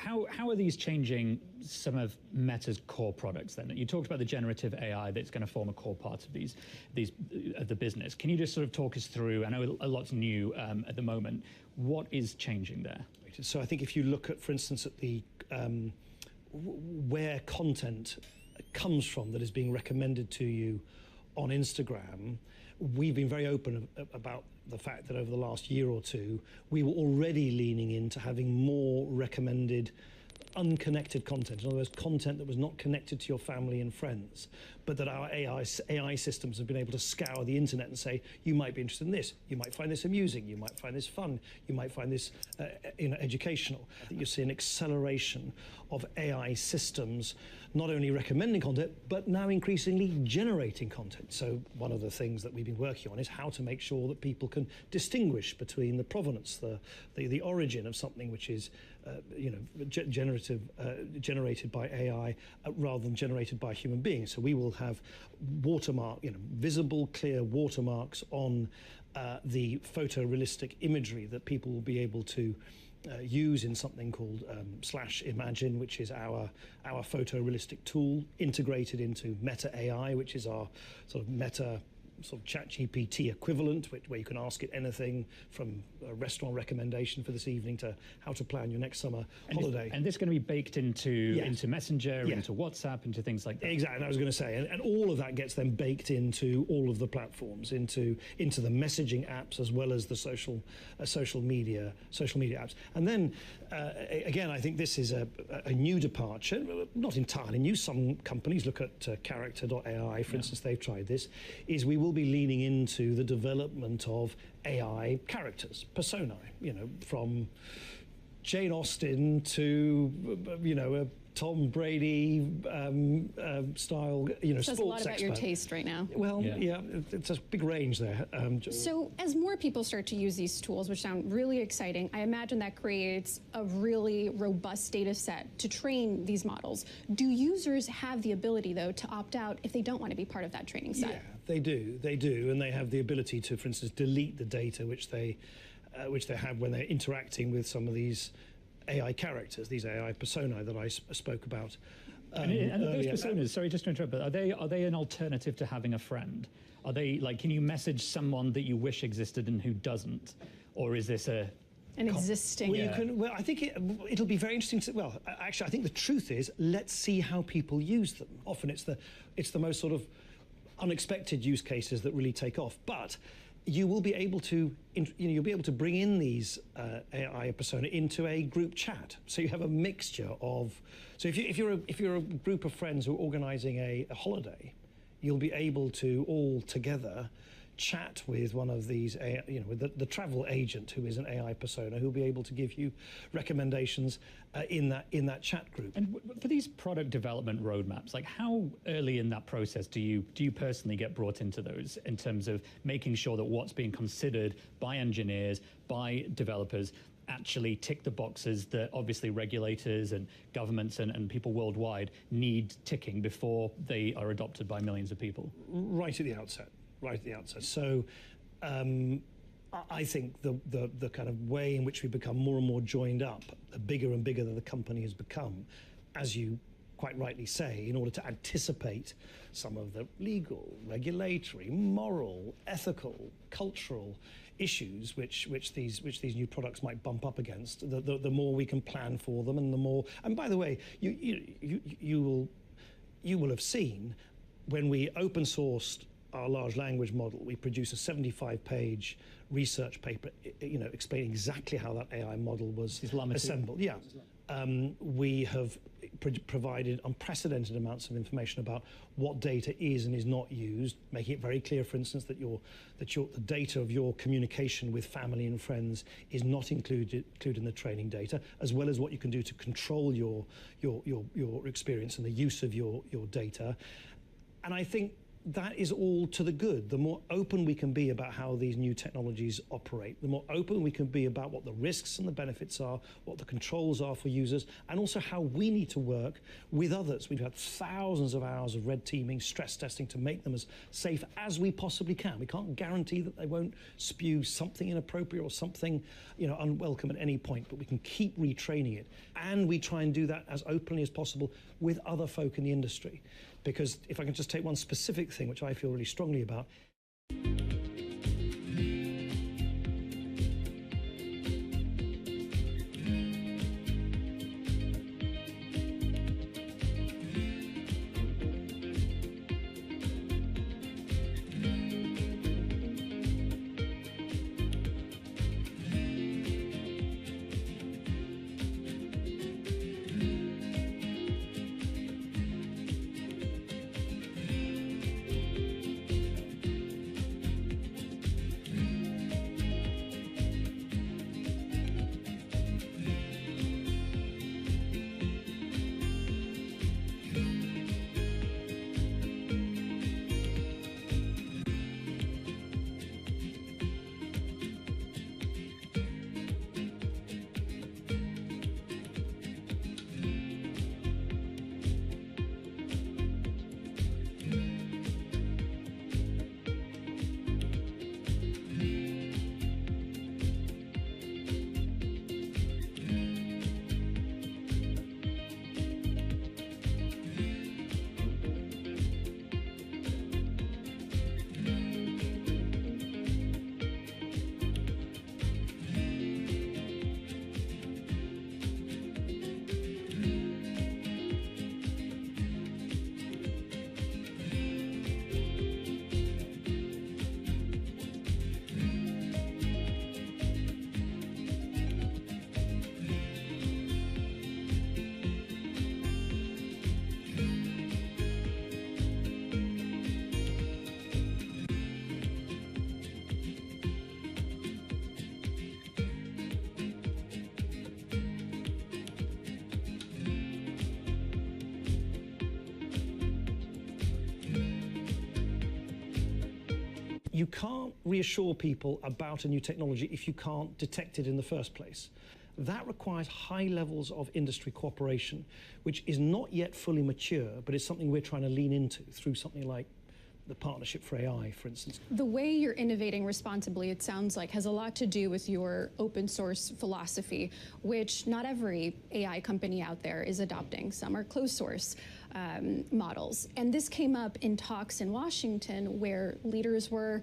Speaker 7: are these changing some of Meta's core products then? You talked about the generative AI that's going to form a core part of the business. Can you just sort of talk us through? I know a lot's new at the moment. What is changing there?
Speaker 11: So I think if you look at, for instance, at the where content comes from that is being recommended to you on Instagram, we've been very open about the fact that over the last year or two, we were already leaning into having more recommended unconnected content. In other words, content that was not connected to your family and friends, but that our AI systems have been able to scour the internet and say, you might be interested in this, you might find this amusing, you might find this fun, you might find this educational. I think you'll see an acceleration of AI systems not only recommending content, but now increasingly generating content. So one of the things that we've been working on is how to make sure that people can distinguish between the provenance, the origin of something which is generated by AI rather than generated by human beings. So we will have visible, clear watermarks on the photorealistic imagery that people will be able to use in something called /Imagine, which is our photorealistic tool integrated into Meta AI, which is our sort of Meta sort of ChatGPT equivalent, where you can ask it anything from a restaurant recommendation for this evening to how to plan your next summer holiday.
Speaker 7: And this is going to be baked into Messenger, into WhatsApp, into things like that.
Speaker 11: Exactly, I was going to say, and all of that gets then baked into all of the platforms, into the messaging apps as well as the social media apps. And then again, I think this is a new departure, not entirely new. Some companies look at character.ai, for instance, they've tried this. We will be leaning into the development of AI characters, personae, from Jane Austen to, a Tom Brady style,
Speaker 8: Says
Speaker 11: sports
Speaker 8: a lot about
Speaker 11: expert.
Speaker 8: your taste right now.
Speaker 11: Well, yeah, it's a big range there.
Speaker 8: So as more people start to use these tools, which sound really exciting, I imagine that creates a really robust data set to train these models. Do users have the ability, though, to opt out if they don't want to be part of that training set?
Speaker 11: Yeah, they do, and they have the ability to, for instance, delete the data which they have when they're interacting with some of these AI characters, these AI personae that I spoke about.
Speaker 7: And those personas, sorry, just to interrupt, but are they an alternative to having a friend? Are they like, can you message someone that you wish existed and who doesn't, or is this an
Speaker 8: existing?
Speaker 11: Well, I think it'll be very interesting to. Well, actually, I think the truth is, let's see how people use them. Often, it's the most sort of unexpected use cases that really take off, but you will be able to, you'll be able to bring in these AI persona into a group chat. So you have a mixture of. So if you're a group of friends who are organising a holiday, you'll be able to all together chat with one of these, with the travel agent who is an AI persona, who'll be able to give you recommendations in that chat group.
Speaker 7: And for these product development roadmaps, like how early in that process do you personally get brought into those in terms of making sure that what's being considered by engineers, by developers, actually tick the boxes that obviously regulators and governments and people worldwide need ticking before they are adopted by millions of people?
Speaker 11: Right at the outset. So I think the kind of way in which we become more and more joined up, the bigger and bigger that the company has become, as you quite rightly say, in order to anticipate some of the legal, regulatory, moral, ethical, cultural issues which these new products might bump up against, the more we can plan for them, and the more. And by the way, you will have seen when we open sourced our large language model, we produce a 75-page research paper, explaining exactly how that AI model was assembled. Yeah, we have provided unprecedented amounts of information about what data is and is not used, making it very clear, for instance, that the data of your communication with family and friends is not included in the training data, as well as what you can do to control your experience and the use of your data. And I think that is all to the good. The more open we can be about how these new technologies operate, the more open we can be about what the risks and the benefits are, what the controls are for users, and also how we need to work with others. We've had thousands of hours of red teaming, stress testing to make them as safe as we possibly can. We can't guarantee that they won't spew something inappropriate or something, unwelcome at any point, but we can keep retraining it. And we try and do that as openly as possible with other folk in the industry. Because if I can just take one specific thing, which I feel really strongly about, you can't reassure people about a new technology if you can't detect it in the first place. That requires high levels of industry cooperation, which is not yet fully mature, but it's something we're trying to lean into through something like the Partnership for AI, for instance.
Speaker 8: The way you're innovating responsibly, it sounds like, has a lot to do with your open source philosophy, which not every AI company out there is adopting. Some are closed source models. And this came up in talks in Washington where leaders were,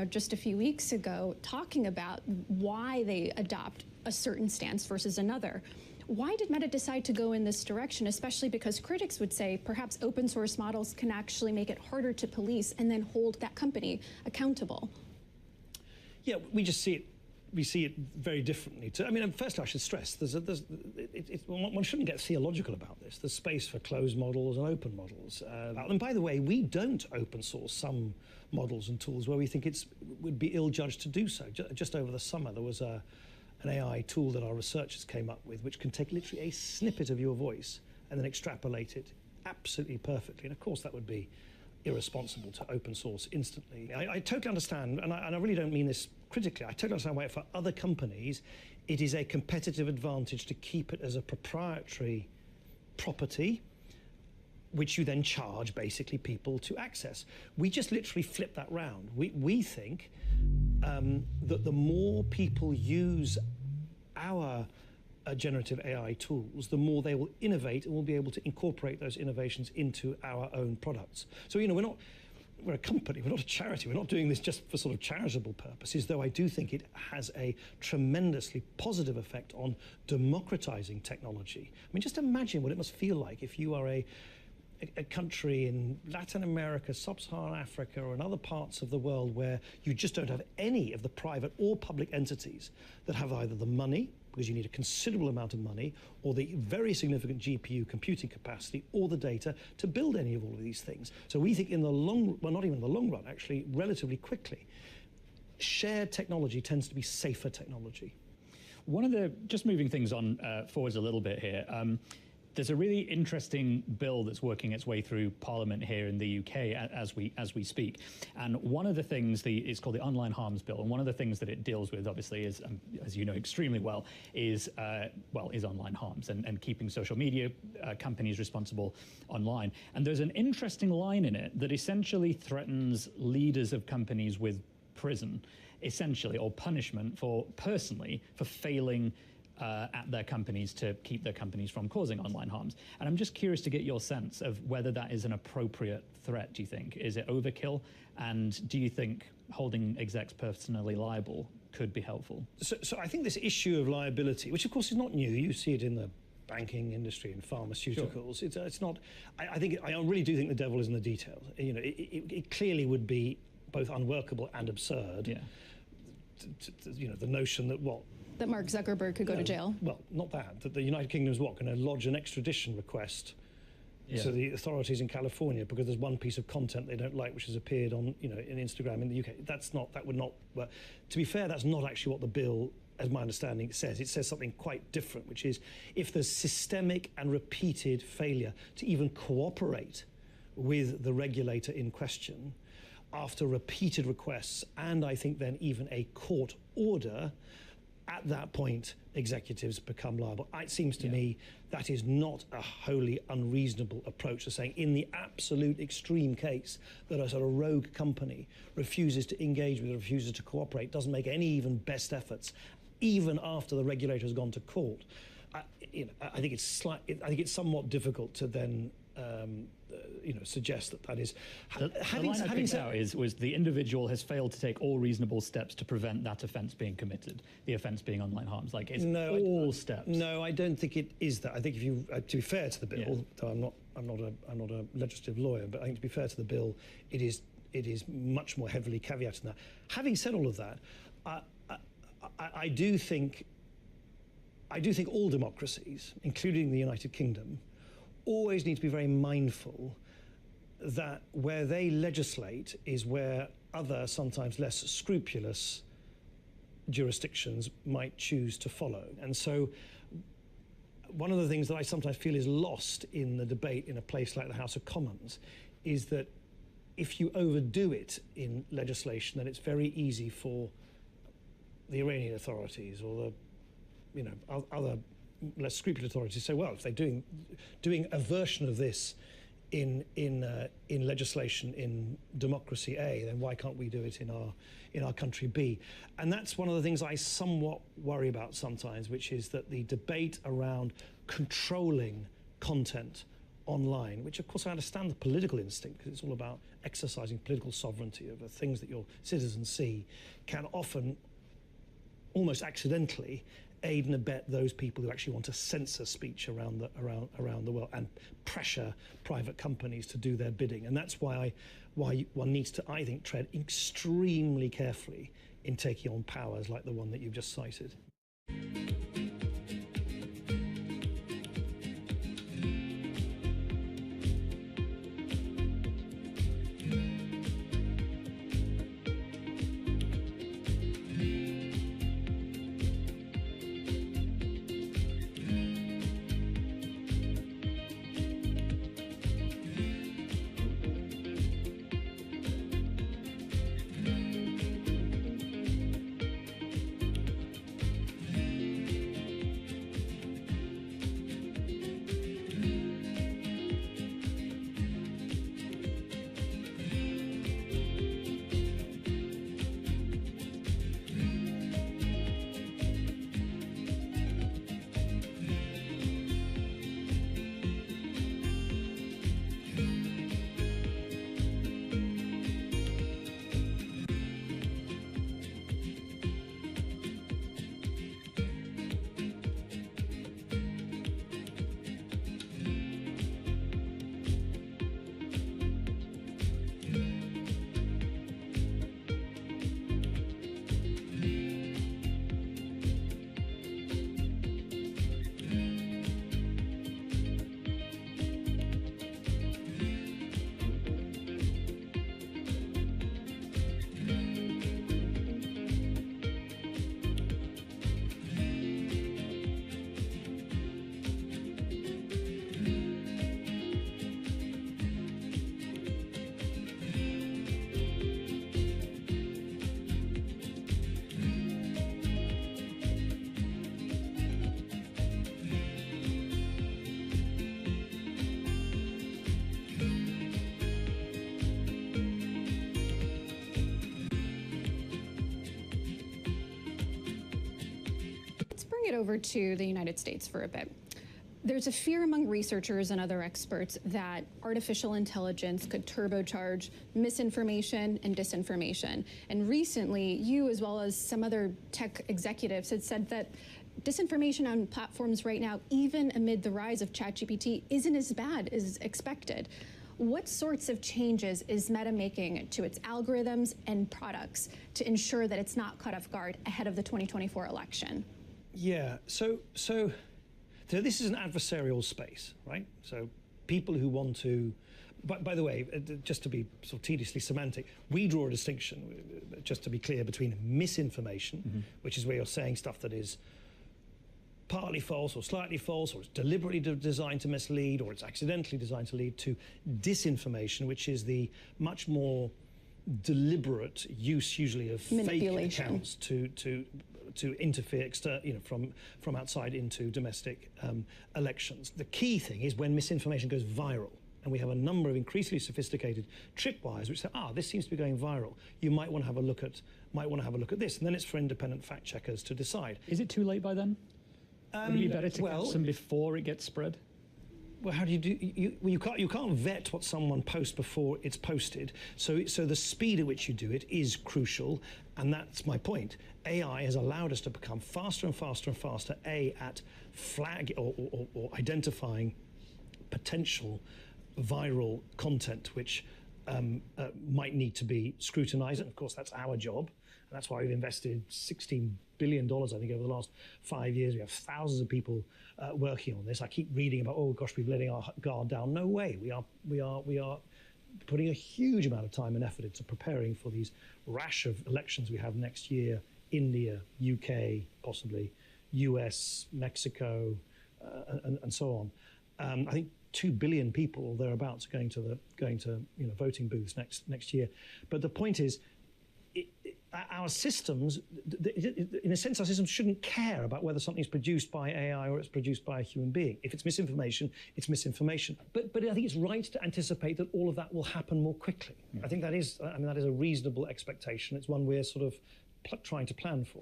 Speaker 8: just a few weeks ago talking about why they adopt a certain stance versus another. Why did Meta decide to go in this direction, especially because critics would say perhaps open source models can actually make it harder to police and then hold that company accountable?
Speaker 11: Yeah, we just see it. We see it very differently. Firstly, I should stress, one shouldn't get theological about this. There's space for closed models and open models. And by the way, we don't open source some models and tools where we think it would be ill-judged to do so. Just over the summer, there was an AI tool that our researchers came up with, which can take literally a snippet of your voice and then extrapolate it absolutely perfectly. And of course, that would be irresponsible to open source instantly. I totally understand, and I really don't mean this critically, I totally understand why for other companies, it is a competitive advantage to keep it as a proprietary property, which you then charge basically people to access. We just literally flip that round. We think that the more people use our generative AI tools, the more they will innovate and we'll be able to incorporate those innovations into our own products. So, we're a company, we're not a charity, we're not doing this just for sort of charitable purposes, though I do think it has a tremendously positive effect on democratizing technology. Just imagine what it must feel like if you are a country in Latin America, Sub-Saharan Africa, or in other parts of the world where you just don't have any of the private or public entities that have either the money, because you need a considerable amount of money, or the very significant GPU computing capacity, or the data to build any of all of these things. So we think in the long, well, not even the long run, actually, relatively quickly, shared technology tends to be safer technology.
Speaker 7: One of the, just moving things on forwards a little bit here, There's a really interesting bill that's working its way through Parliament here in the UK as we speak. And one of the things, it's called the Online Harms Bill, and one of the things that it deals with, obviously, is, as you know extremely well, is online harms and keeping social media companies responsible online. And there's an interesting line in it that essentially threatens leaders of companies with prison, essentially, or punishment for failing at their companies to keep their companies from causing online harms. And I'm just curious to get your sense of whether that is an appropriate threat, do you think? Is it overkill? And do you think holding execs personally liable could be helpful?
Speaker 11: So I think this issue of liability, which of course is not new, you see it in the banking industry and pharmaceuticals. Sure. It's not. I really do think the devil is in the details. You know, it clearly would be both unworkable and absurd. Yeah. You know, the notion that
Speaker 12: that Mark Zuckerberg could go to jail.
Speaker 11: Well, not that. That the United Kingdom is going to lodge an extradition request to the authorities in California because there's one piece of content they don't like which has appeared on, in Instagram in the UK. That would not. Well, to be fair, that's not actually what the bill, as my understanding, says. It says something quite different, which is if there's systemic and repeated failure to even cooperate with the regulator in question after repeated requests and I think then even a court order, at that point, executives become liable. It seems to me that is not a wholly unreasonable approach to saying in the absolute extreme case that a sort of rogue company refuses to engage with, refuses to cooperate, doesn't make any even best efforts, even after the regulator has gone to court. I think it's somewhat difficult to then suggest that is.
Speaker 7: The line I picked out was the individual has failed to take all reasonable steps to prevent that offence being committed. The offence being online harms, like it's all steps.
Speaker 11: No, I don't think it is that. I think if you, to be fair to the bill, though I'm not a legislative lawyer, but I think to be fair to the bill, it is much more heavily caveated than that. Having said all of that, I do think all democracies, including the United Kingdom, always need to be very mindful that where they legislate is where other, sometimes less scrupulous jurisdictions might choose to follow. And so one of the things that I sometimes feel is lost in the debate in a place like the House of Commons is that if you overdo it in legislation, then it's very easy for the Iranian authorities or the other less scrupulous authorities say, well, if they're doing a version of this in legislation in democracy A, then why can't we do it in our country B? And that's one of the things I somewhat worry about sometimes, which is that the debate around controlling content online, which of course I understand the political instinct because it's all about exercising political sovereignty over things that your citizens see, can often almost accidentally aid and abet those people who actually want to censor speech around the world and pressure private companies to do their bidding. And that's why one needs to, I think, tread extremely carefully in taking on powers like the one that you've just cited.
Speaker 8: over to the United States for a bit. There's a fear among researchers and other experts that artificial intelligence could turbocharge misinformation and disinformation. And recently, you as well as some other tech executives had said that disinformation on platforms right now, even amid the rise of ChatGPT, isn't as bad as expected. What sorts of changes is Meta making to its algorithms and products to ensure that it's not caught off guard ahead of the 2024 election?
Speaker 11: Yeah, so this is an adversarial space, right? So people who want to, by the way, just to be sort of tediously semantic, we draw a distinction, just to be clear, between misinformation, which is where you're saying stuff that is partly false or slightly false, or it's deliberately designed to mislead, or it's accidentally designed to lead, to disinformation, which is the much more deliberate use, usually, of fake accounts to interfere from outside into domestic elections. The key thing is when misinformation goes viral, and we have a number of increasingly sophisticated tripwires which say, this seems to be going viral. You might want to have a look at this, and then it's for independent fact checkers to decide.
Speaker 7: Is it too late by then? Would it be better to catch them before it gets spread?
Speaker 11: Well, how do you do? You can't vet what someone posts before it's posted. So the speed at which you do it is crucial, and that's my point. AI has allowed us to become faster and faster and faster. At flag or identifying potential viral content which might need to be scrutinized, and of course that's our job. And that's why we've invested $16 billion, I think, over the last 5 years. We have thousands of people working on this. I keep reading about, oh gosh, we're letting our guard down. No way. We are putting a huge amount of time and effort into preparing for these rash of elections we have next year. India, UK, possibly US, Mexico, and so on. I think 2 billion people or thereabouts are going to voting booths next year. But the point is, our systems, in a sense, our systems shouldn't care about whether something's produced by AI or it's produced by a human being. If it's misinformation, it's misinformation. But I think it's right to anticipate that all of that will happen more quickly. I think that is a reasonable expectation. It's one we're sort of trying to plan for.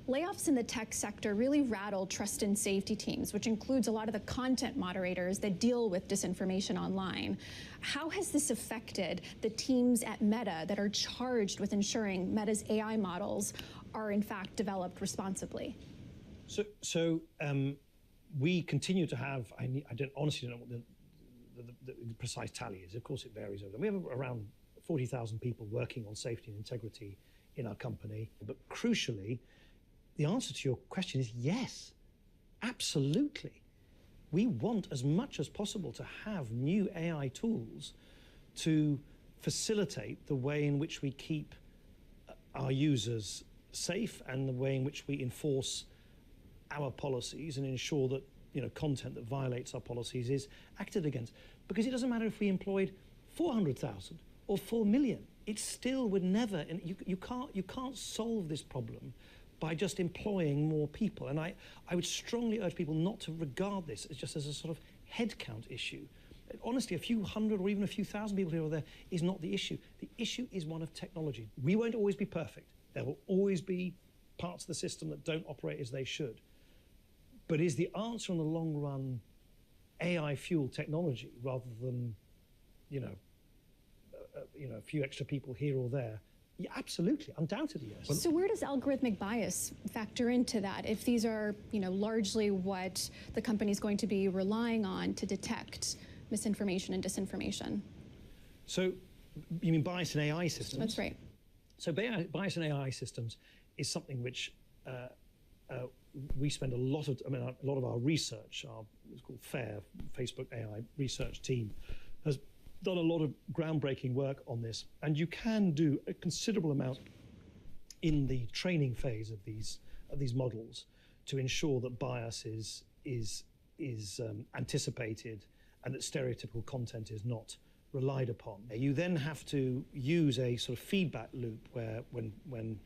Speaker 8: Layoffs in the tech sector really rattled trust and safety teams, which includes a lot of the content moderators that deal with disinformation online. How has this affected the teams at Meta that are charged with ensuring Meta's AI models are in fact developed responsibly?
Speaker 11: So we continue to have, I honestly don't know what the precise tally is. Of course it varies over them. We have around 40,000 people working on safety and integrity in our company. But crucially, the answer to your question is yes, absolutely. We want as much as possible to have new AI tools to facilitate the way in which we keep our users safe and the way in which we enforce our policies and ensure that content that violates our policies is acted against. Because it doesn't matter if we employed 400,000 or 4 million. It still would never, and you can't solve this problem by just employing more people. And I would strongly urge people not to regard this as just as a sort of headcount issue. Honestly, a few hundred or even a few thousand people here or there is not the issue. The issue is one of technology. We won't always be perfect. There will always be parts of the system that don't operate as they should. But is the answer in the long run AI-fueled technology rather than, a few extra people here or there? Yeah, absolutely, undoubtedly, yes.
Speaker 8: So where does algorithmic bias factor into that? If these are, largely what the company's going to be relying on to detect misinformation and disinformation?
Speaker 11: So you mean bias in AI systems?
Speaker 8: That's right.
Speaker 11: So bias in AI systems is something which we spend a lot of our research, it's called FAIR, Facebook AI research team, has done a lot of groundbreaking work on this, and you can do a considerable amount in the training phase of these models to ensure that bias is anticipated and that stereotypical content is not relied upon. You then have to use a sort of feedback loop where when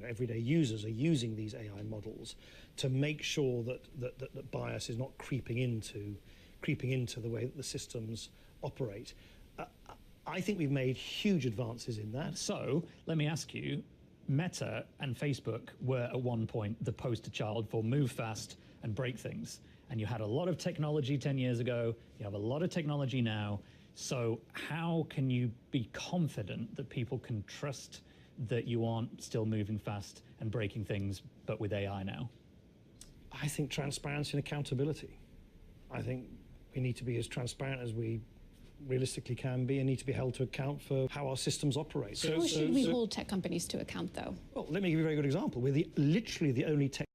Speaker 11: everyday users are using these AI models to make sure that bias is not creeping into the way that the systems operate. I think we've made huge advances in that.
Speaker 7: So let me ask you, Meta and Facebook were at one point the poster child for move fast and break things. And you had a lot of technology 10 years ago, you have a lot of technology now. So how can you be confident that people can trust that you aren't still moving fast and breaking things, but with AI now?
Speaker 11: I think transparency and accountability. I think we need to be as transparent as we realistically can be and need to be held to account for how our systems operate.
Speaker 12: How should we hold tech companies to account, though?
Speaker 11: Well, let me give you a very good example. We're literally the only tech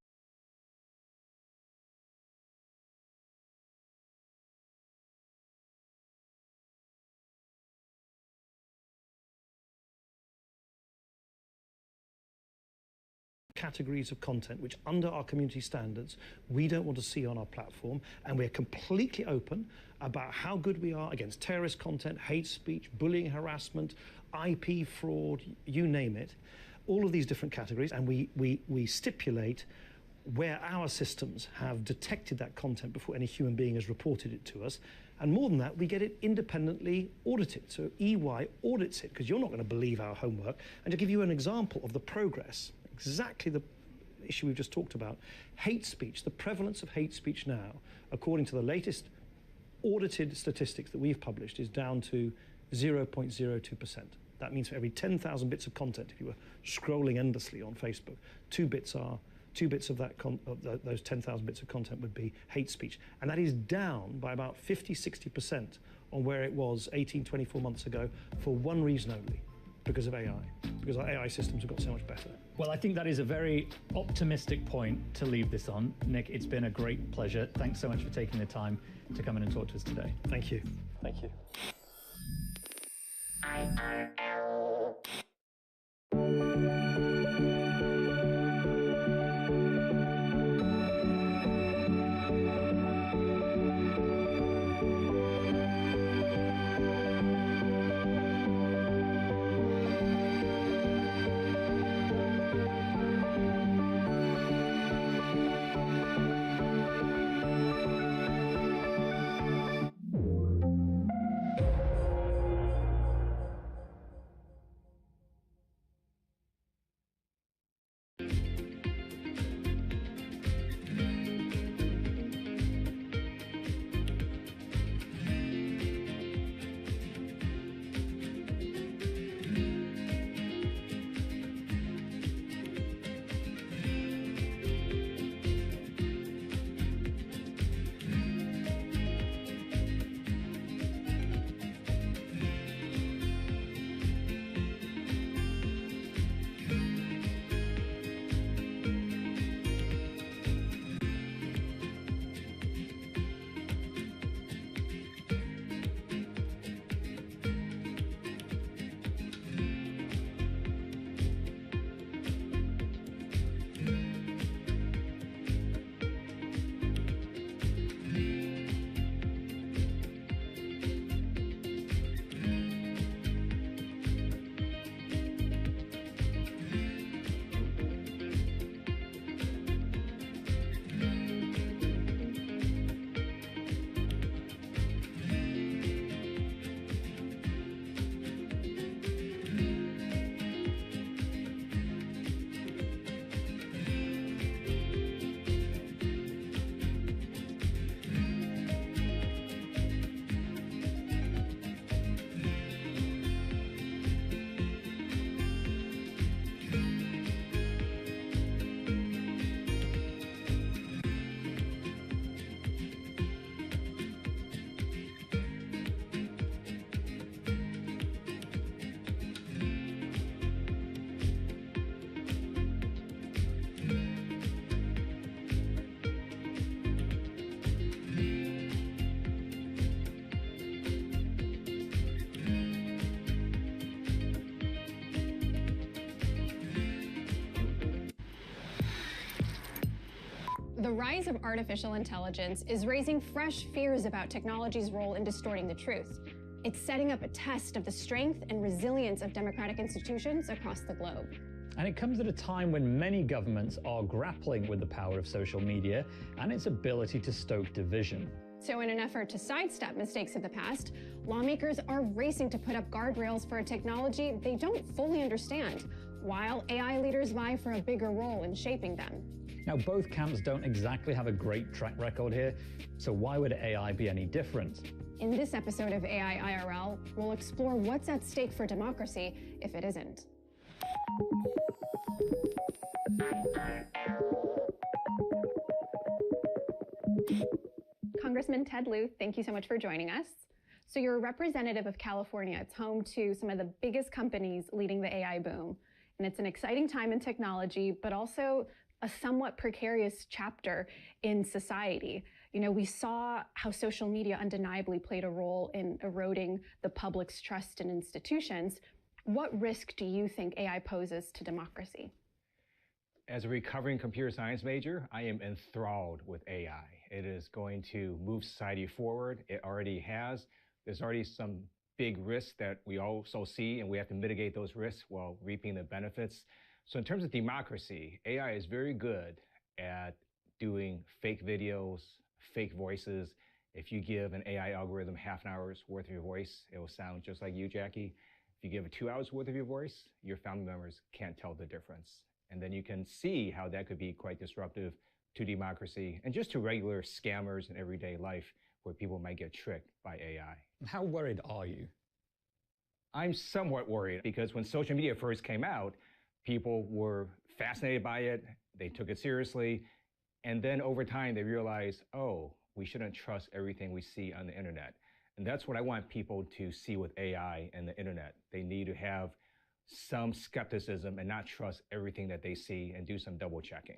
Speaker 11: categories of content which, under our community standards, we don't want to see on our platform, and we're completely open about how good we are against terrorist content, hate speech, bullying, harassment, IP fraud, you name it, all of these different categories, and we stipulate where our systems have detected that content before any human being has reported it to us. And more than that, we get it independently audited. So EY audits it, because you're not going to believe our homework. And to give you an example of the progress, exactly the issue we've just talked about, hate speech, the prevalence of hate speech now, according to the latest audited statistics that we've published, is down to 0.02%. That means for every 10,000 bits of content, if you were scrolling endlessly on Facebook, two bits of that those 10,000 bits of content would be hate speech. And that is down by about 50–60% on where it was 18–24 months ago, for one reason only: because of AI, because our AI systems have got so much better.
Speaker 7: Well, I think that is a very optimistic point to leave this on. Nick, it's been a great pleasure. Thanks so much for taking the time to come in and talk to us today.
Speaker 11: Thank you. Thank you.
Speaker 8: The rise of artificial intelligence is raising fresh fears about technology's role in distorting the truth. It's setting up a test of the strength and resilience of democratic institutions across the globe.
Speaker 7: And it comes at a time when many governments are grappling with the power of social media and its ability to stoke division.
Speaker 8: So in an effort to sidestep mistakes of the past, lawmakers are racing to put up guardrails for a technology they don't fully understand, while AI leaders vie for a bigger role in shaping them.
Speaker 7: Now, both camps don't exactly have a great track record here, so why would AI be any different?
Speaker 8: In this episode of AI IRL, we'll explore what's at stake for democracy if it isn't. Congressman Ted Lieu, thank you so much for joining us. So you're a representative of California. It's home to some of the biggest companies leading the AI boom. And it's an exciting time in technology, but also a somewhat precarious chapter in society. You know, we saw how social media undeniably played a role in eroding the public's trust in institutions. What risk do you think AI poses to democracy?
Speaker 13: As a recovering computer science major, I am enthralled with AI. It is going to move society forward. It already has. There's already some big risks that we also see, and we have to mitigate those risks while reaping the benefits. So in terms of democracy, AI is very good at doing fake videos, fake voices. If you give an AI algorithm half an hour's worth of your voice, it will sound just like you, Jackie. If you give it 2 hours worth of your voice, your family members can't tell the difference. And then you can see how that could be quite disruptive to democracy and just to regular scammers in everyday life where people might get tricked by AI.
Speaker 7: How worried are you?
Speaker 13: I'm somewhat worried because when social media first came out, people were fascinated by it, they took it seriously, and then over time they realized, oh, we shouldn't trust everything we see on the internet. And that's what I want people to see with AI and the internet. They need to have some skepticism and not trust everything that they see and do some double checking.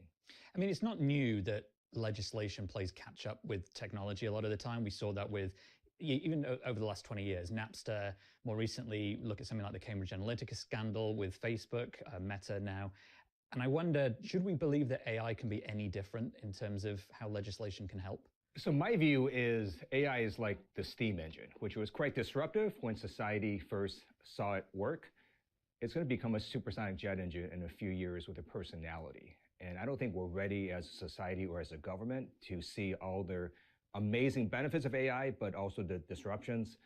Speaker 7: I mean, it's not new that legislation plays catch up with technology a lot of the time. We saw that with, even over the last 20 years, Napster, more recently, look at something like the Cambridge Analytica scandal with Facebook, Meta now. And I wonder, should we believe that AI can be any different in terms of how legislation can help?
Speaker 13: So my view is AI is like the steam engine, which was quite disruptive when society first saw it work. It's going to become a supersonic jet engine in a few years with a personality. And I don't think we're ready as a society or as a government to see all the amazing benefits of AI, but also the disruptions.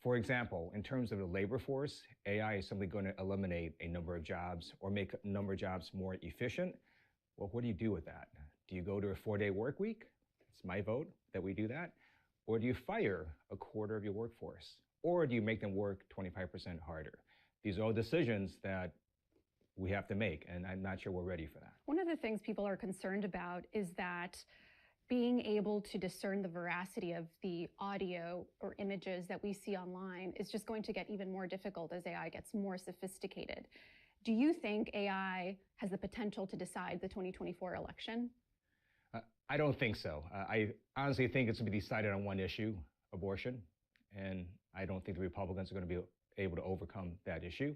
Speaker 13: For example, in terms of the labor force, AI is simply going to eliminate a number of jobs or make a number of jobs more efficient. Well, what do you do with that? Do you go to a 4-day work week? It's my vote that we do that. Or do you fire a quarter of your workforce? Or do you make them work 25% harder? These are all decisions that we have to make, and I'm not sure we're ready for that.
Speaker 8: One of the things people are concerned about is that being able to discern the veracity of the audio or images that we see online is just going to get even more difficult as AI gets more sophisticated. Do you think AI has the potential to decide the 2024 election?
Speaker 13: I don't think so. I honestly think it's going to be decided on one issue, abortion, and I don't think the Republicans are going to be able to overcome that issue.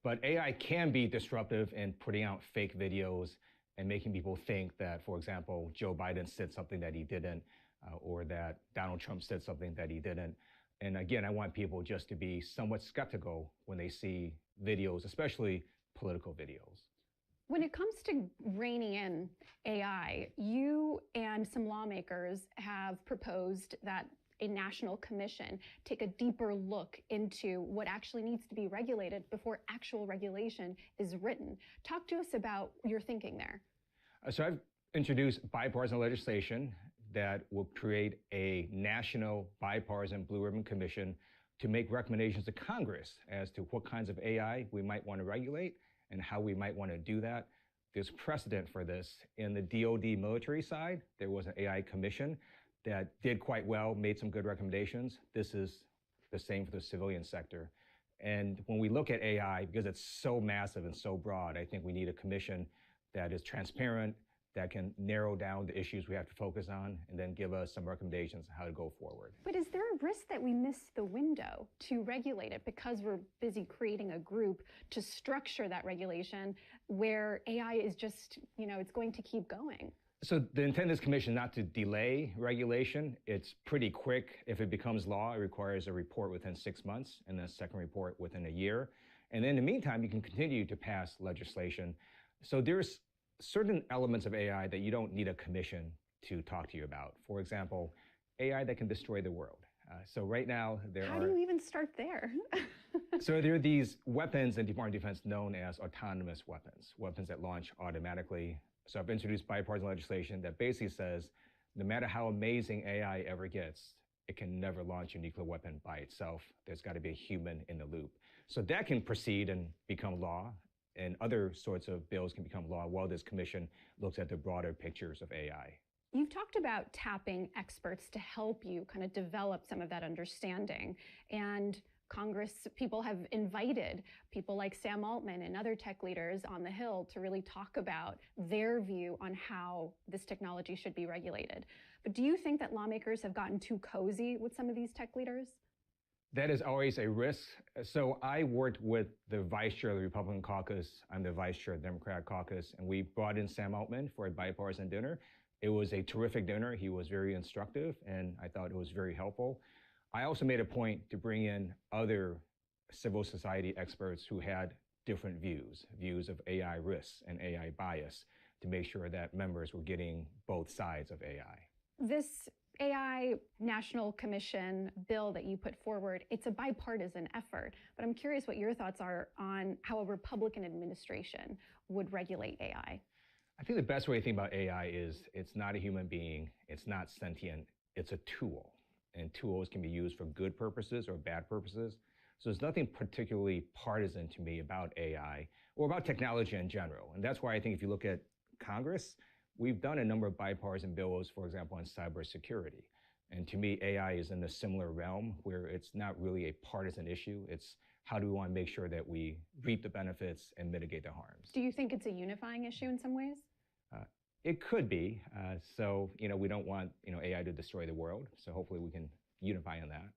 Speaker 13: But AI can be disruptive in putting out fake videos and making people think that, for example, Joe Biden said something that he didn't, or that Donald Trump said something that he didn't. And again, I want people just to be somewhat skeptical when they see videos, especially political videos.
Speaker 8: When it comes to reining in AI, you and some lawmakers have proposed that a national commission take a deeper look into what actually needs to be regulated before actual regulation is written. Talk to us about your thinking there.
Speaker 13: So I've introduced bipartisan legislation that will create a national bipartisan Blue Ribbon Commission to make recommendations to Congress as to what kinds of AI we might want to regulate and how we might want to do that. There's precedent for this. In the DoD military side, there was an AI commission that did quite well, made some good recommendations. This is the same for the civilian sector. And when we look at AI, because it's so massive and so broad, I think we need a commission that is transparent, that can narrow down the issues we have to focus on, and then give us some recommendations on how to go forward.
Speaker 8: But is there a risk that we miss the window to regulate it because we're busy creating a group to structure that regulation where AI is just, it's going to keep going?
Speaker 13: So the intent of this commission is not to delay regulation. It's pretty quick. If it becomes law, it requires a report within 6 months and then a second report within a year. And in the meantime, you can continue to pass legislation. So there's certain elements of AI that you don't need a commission to talk to you about. For example, AI that can destroy the world. So right now,
Speaker 8: How do you even start there?
Speaker 13: So there are these weapons in Department of Defense known as autonomous weapons, weapons that launch automatically. So I've introduced bipartisan legislation that basically says, no matter how amazing AI ever gets, it can never launch a nuclear weapon by itself. There's got to be a human in the loop. So that can proceed and become law, and other sorts of bills can become law while this commission looks at the broader pictures of AI.
Speaker 8: You've talked about tapping experts to help you kind of develop some of that understanding. And Congress people have invited people like Sam Altman and other tech leaders on the Hill to really talk about their view on how this technology should be regulated. But do you think that lawmakers have gotten too cozy with some of these tech leaders?
Speaker 13: That is always a risk. So I worked with the vice chair of the Republican caucus. I'm the vice chair of the Democratic caucus, and we brought in Sam Altman for a bipartisan dinner. It was a terrific dinner. He was very instructive, and I thought it was very helpful. I also made a point to bring in other civil society experts who had different views of AI risks and AI bias, to make sure that members were getting both sides of AI.
Speaker 8: This AI National Commission bill that you put forward, it's a bipartisan effort, but I'm curious what your thoughts are on how a Republican administration would regulate AI.
Speaker 13: I think the best way to think about AI is it's not a human being, it's not sentient, it's a tool. And tools can be used for good purposes or bad purposes. So there's nothing particularly partisan to me about AI or about technology in general. And that's why I think if you look at Congress, we've done a number of bipartisan bills, for example, on cybersecurity. And to me, AI is in a similar realm where it's not really a partisan issue. It's how do we want to make sure that we reap the benefits and mitigate the harms.
Speaker 8: Do you think it's a unifying issue in some ways?
Speaker 13: It could be. So, we don't want, AI to destroy the world. So hopefully we can unify on that.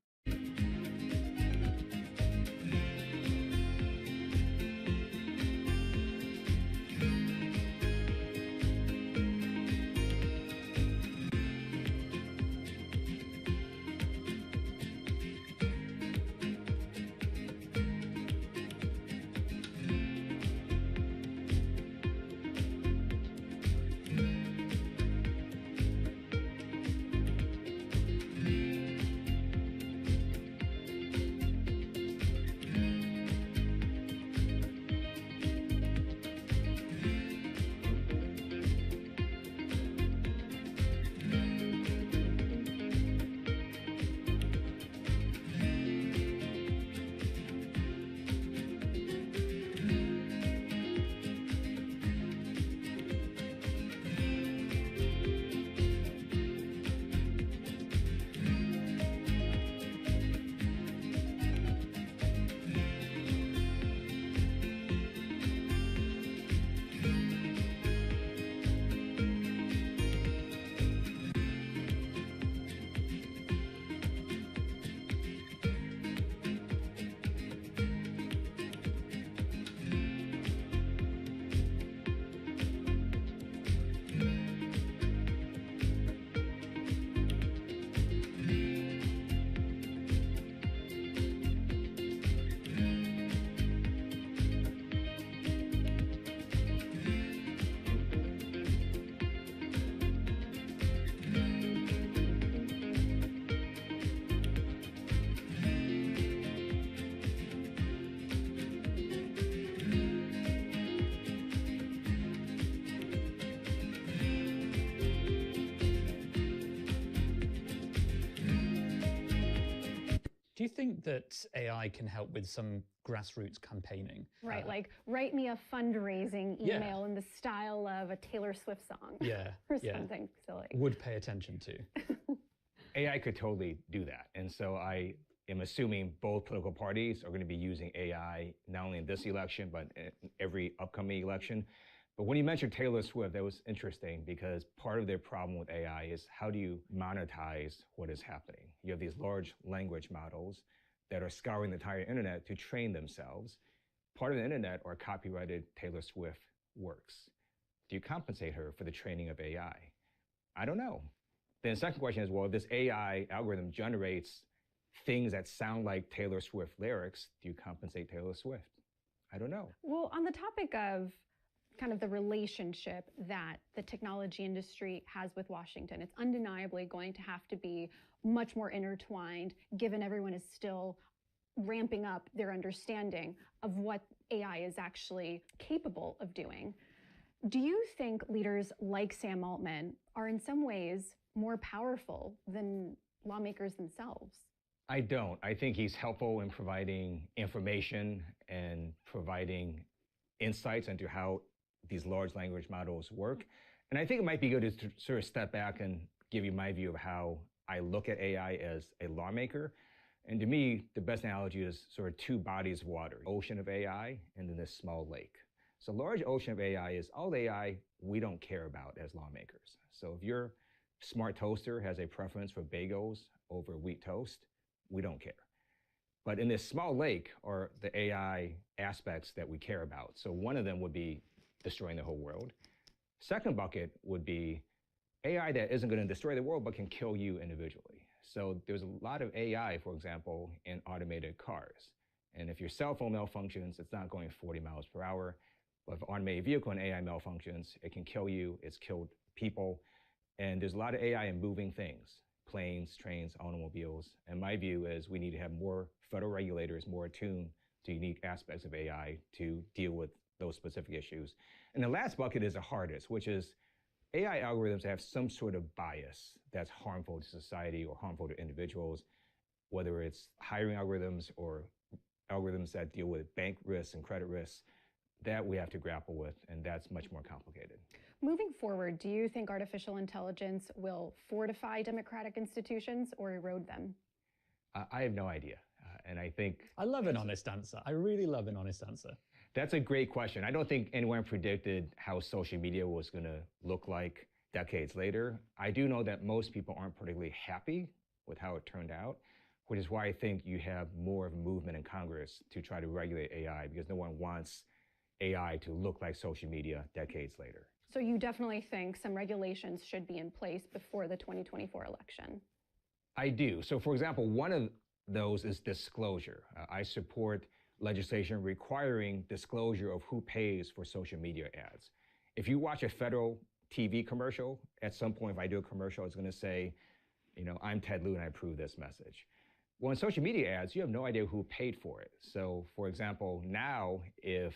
Speaker 7: Do you think that AI can help with some grassroots campaigning?
Speaker 8: Right, like write me a fundraising email in the style of a Taylor Swift song.
Speaker 7: Yeah,
Speaker 8: or something silly.
Speaker 7: Would pay attention to.
Speaker 13: AI could totally do that. And so I am assuming both political parties are going to be using AI, not only in this election, but in every upcoming election. But when you mentioned Taylor Swift, that was interesting because part of their problem with AI is how do you monetize what is happening? You have these large language models that are scouring the entire internet to train themselves. Part of the internet are copyrighted Taylor Swift works. Do you compensate her for the training of AI? I don't know. Then the second question is, well, if this AI algorithm generates things that sound like Taylor Swift lyrics, do you compensate Taylor Swift? I don't know.
Speaker 8: Well, on the topic of kind of the relationship that the technology industry has with Washington, it's undeniably going to have to be much more intertwined, given everyone is still ramping up their understanding of what AI is actually capable of doing. Do you think leaders like Sam Altman are in some ways more powerful than lawmakers themselves?
Speaker 13: I don't. I think he's helpful in providing information and providing insights into how these large language models work. And I think it might be good to sort of step back and give you my view of how I look at AI as a lawmaker. And to me, the best analogy is sort of two bodies of water, ocean of AI and then this small lake. So large ocean of AI is all the AI we don't care about as lawmakers. So if your smart toaster has a preference for bagels over wheat toast, we don't care. But in this small lake are the AI aspects that we care about. So one of them would be destroying the whole world. Second bucket would be AI that isn't going to destroy the world, but can kill you individually. So there's a lot of AI, for example, in automated cars. And if your cell phone malfunctions, it's not going 40 miles per hour. But if an automated vehicle and AI malfunctions, it can kill you. It's killed people. And there's a lot of AI in moving things, planes, trains, automobiles. And my view is we need to have more federal regulators more attuned to unique aspects of AI to deal with those specific issues. And the last bucket is the hardest, which is AI algorithms have some sort of bias that's harmful to society or harmful to individuals, whether it's hiring algorithms or algorithms that deal with bank risks and credit risks. That we have to grapple with, and that's much more complicated.
Speaker 8: Moving forward, do you think artificial intelligence will fortify democratic institutions or erode them?
Speaker 13: I have no idea. And I think...
Speaker 7: I love an honest answer. I really love an honest answer.
Speaker 13: That's a great question. I don't think anyone predicted how social media was going to look like decades later. I do know that most people aren't particularly happy with how it turned out, which is why I think you have more of a movement in Congress to try to regulate AI, because no one wants AI to look like social media decades later.
Speaker 8: So you definitely think some regulations should be in place before the 2024 election?
Speaker 13: I do. So for example, one of those is disclosure. I support legislation requiring disclosure of who pays for social media ads. If you watch a federal TV commercial, at some point if I do a commercial, it's going to say, I'm Ted Lieu and I approve this message. Well, in social media ads, you have no idea who paid for it. So for example, now if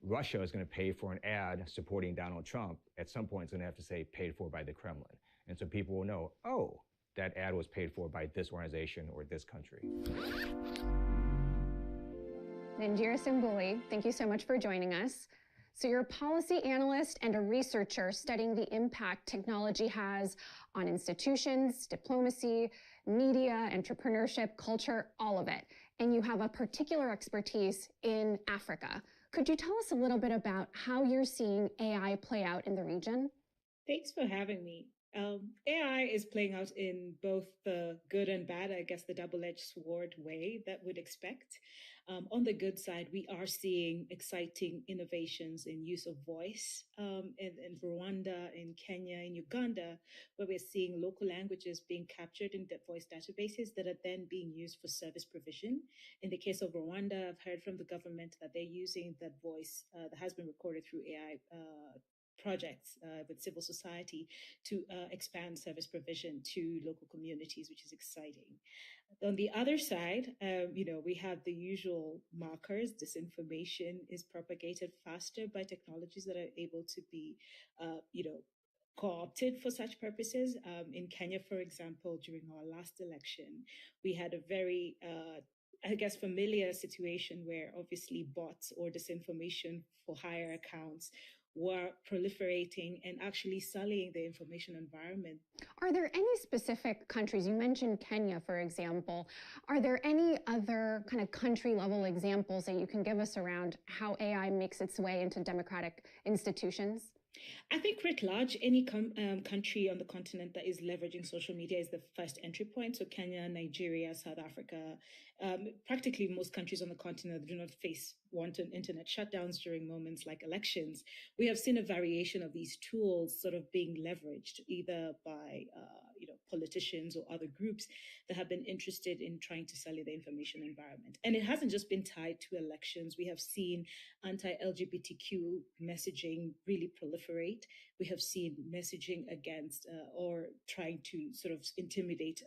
Speaker 13: Russia is going to pay for an ad supporting Donald Trump, at some point it's going to have to say paid for by the Kremlin. And so people will know, oh, that ad was paid for by this organization or this country.
Speaker 8: Nandira Sambuli, thank you so much for joining us. So you're a policy analyst and a researcher studying the impact technology has on institutions, diplomacy, media, entrepreneurship, culture, all of it. And you have a particular expertise in Africa. Could you tell us a little bit about how you're seeing AI play out in the region?
Speaker 14: Thanks for having me. AI is playing out in both the good and bad, I guess the double-edged sword way that we'd expect. On the good side, we are seeing exciting innovations in use of voice in Rwanda, in Kenya, in Uganda, where we're seeing local languages being captured in voice databases that are then being used for service provision. In the case of Rwanda, I've heard from the government that they're using that voice that has been recorded through AI projects with civil society to expand service provision to local communities, which is exciting. On the other side, we have the usual markers. Disinformation is propagated faster by technologies that are able to be, co-opted for such purposes. In Kenya, for example, during our last election, we had a very familiar situation where obviously bots or disinformation for hire accounts were proliferating and actually sullying the information environment.
Speaker 8: Are there any specific countries, you mentioned Kenya, for example, are there any other kind of country level examples that you can give us around how AI makes its way into democratic institutions?
Speaker 14: I think writ large, any country on the continent that is leveraging social media is the first entry point. So Kenya, Nigeria, South Africa, practically most countries on the continent do not face wanton internet shutdowns during moments like elections. We have seen a variation of these tools sort of being leveraged either by politicians or other groups that have been interested in trying to sully the information environment. And it hasn't just been tied to elections. We have seen anti-LGBTQ messaging really proliferate. We have seen messaging against or trying to sort of intimidate,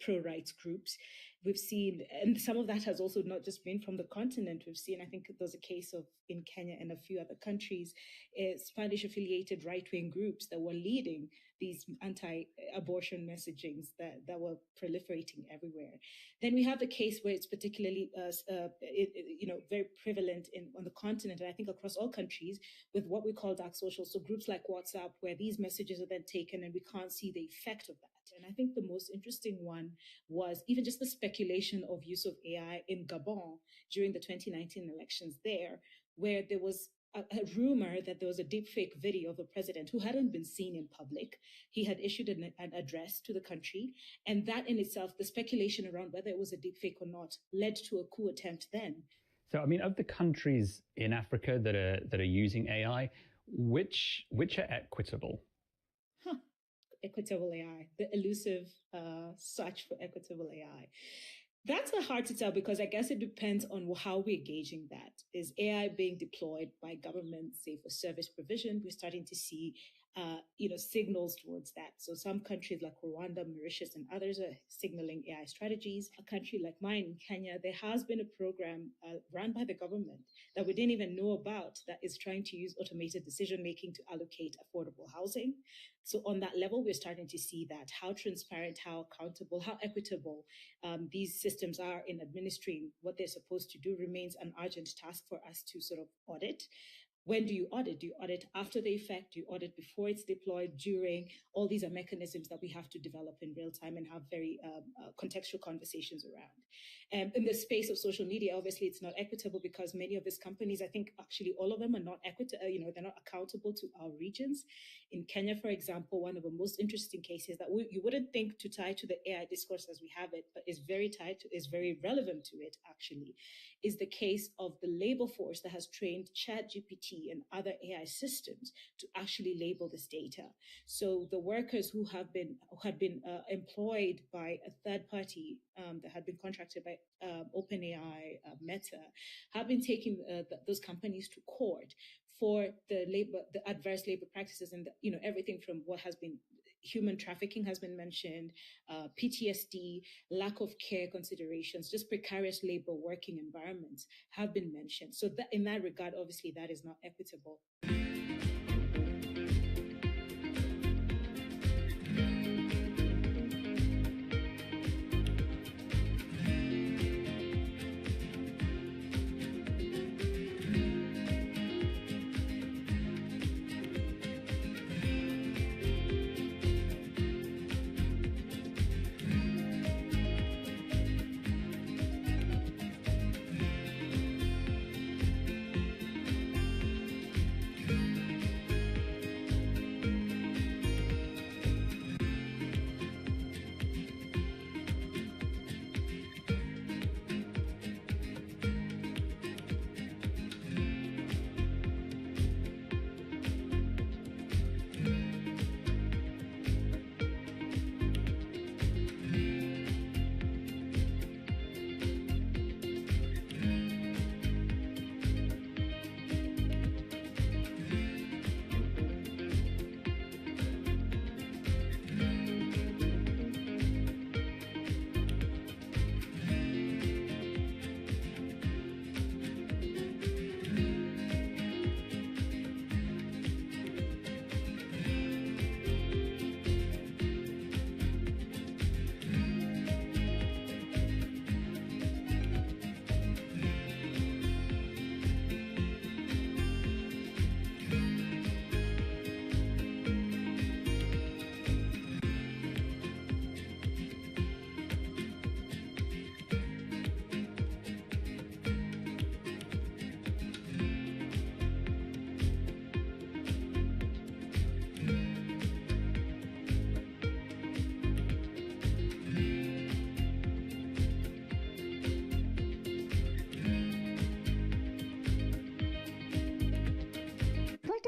Speaker 14: pro-rights groups. We've seen, and some of that has also not just been from the continent. We've seen, I think there's a case of in Kenya and a few other countries, Spanish-affiliated right-wing groups that were leading these anti-abortion messagings that were proliferating everywhere. Then we have the case where it's particularly, very prevalent on the continent, and I think across all countries, with what we call dark social. So groups like WhatsApp, where these messages are then taken and we can't see the effect of that. And I think the most interesting one was even just the speculation of use of AI in Gabon during the 2019 elections there, where there was a rumor that there was a deepfake video of the president who hadn't been seen in public. He had issued an address to the country. And that in itself, the speculation around whether it was a deepfake or not, led to a coup attempt then.
Speaker 7: So, I mean, of the countries in Africa that are using AI, which are equitable?
Speaker 14: Equitable AI, the elusive search for equitable AI. That's hard to tell because I guess it depends on how we're gauging that. Is AI being deployed by governments, say for service provision? We're starting to see signals towards that. So some countries like Rwanda, Mauritius, and others are signaling AI strategies. A country like mine in Kenya, there has been a program run by the government that we didn't even know about that is trying to use automated decision-making to allocate affordable housing. So on that level, we're starting to see that how transparent, how accountable, how equitable these systems are in administering what they're supposed to do remains an urgent task for us to sort of audit. When do you audit? Do you audit after the effect? Do you audit before it's deployed, during? All these are mechanisms that we have to develop in real time and have very contextual conversations around. In the space of social media, obviously, it's not equitable because many of these companies, I think actually all of them are not equitable, they're not accountable to our regions. In Kenya, for example, one of the most interesting cases that you wouldn't think to tie to the AI discourse as we have it, but is very tied to, is very relevant to it actually, is the case of the labor force that has trained ChatGPT and other AI systems to actually label this data. So the workers who had been employed by a third party that had been contracted by OpenAI, Meta, have been taking those companies to court for the adverse labor practices, and everything from what has been human trafficking has been mentioned, PTSD, lack of care considerations, just precarious labor working environments have been mentioned. So that, in that regard, obviously, that is not equitable.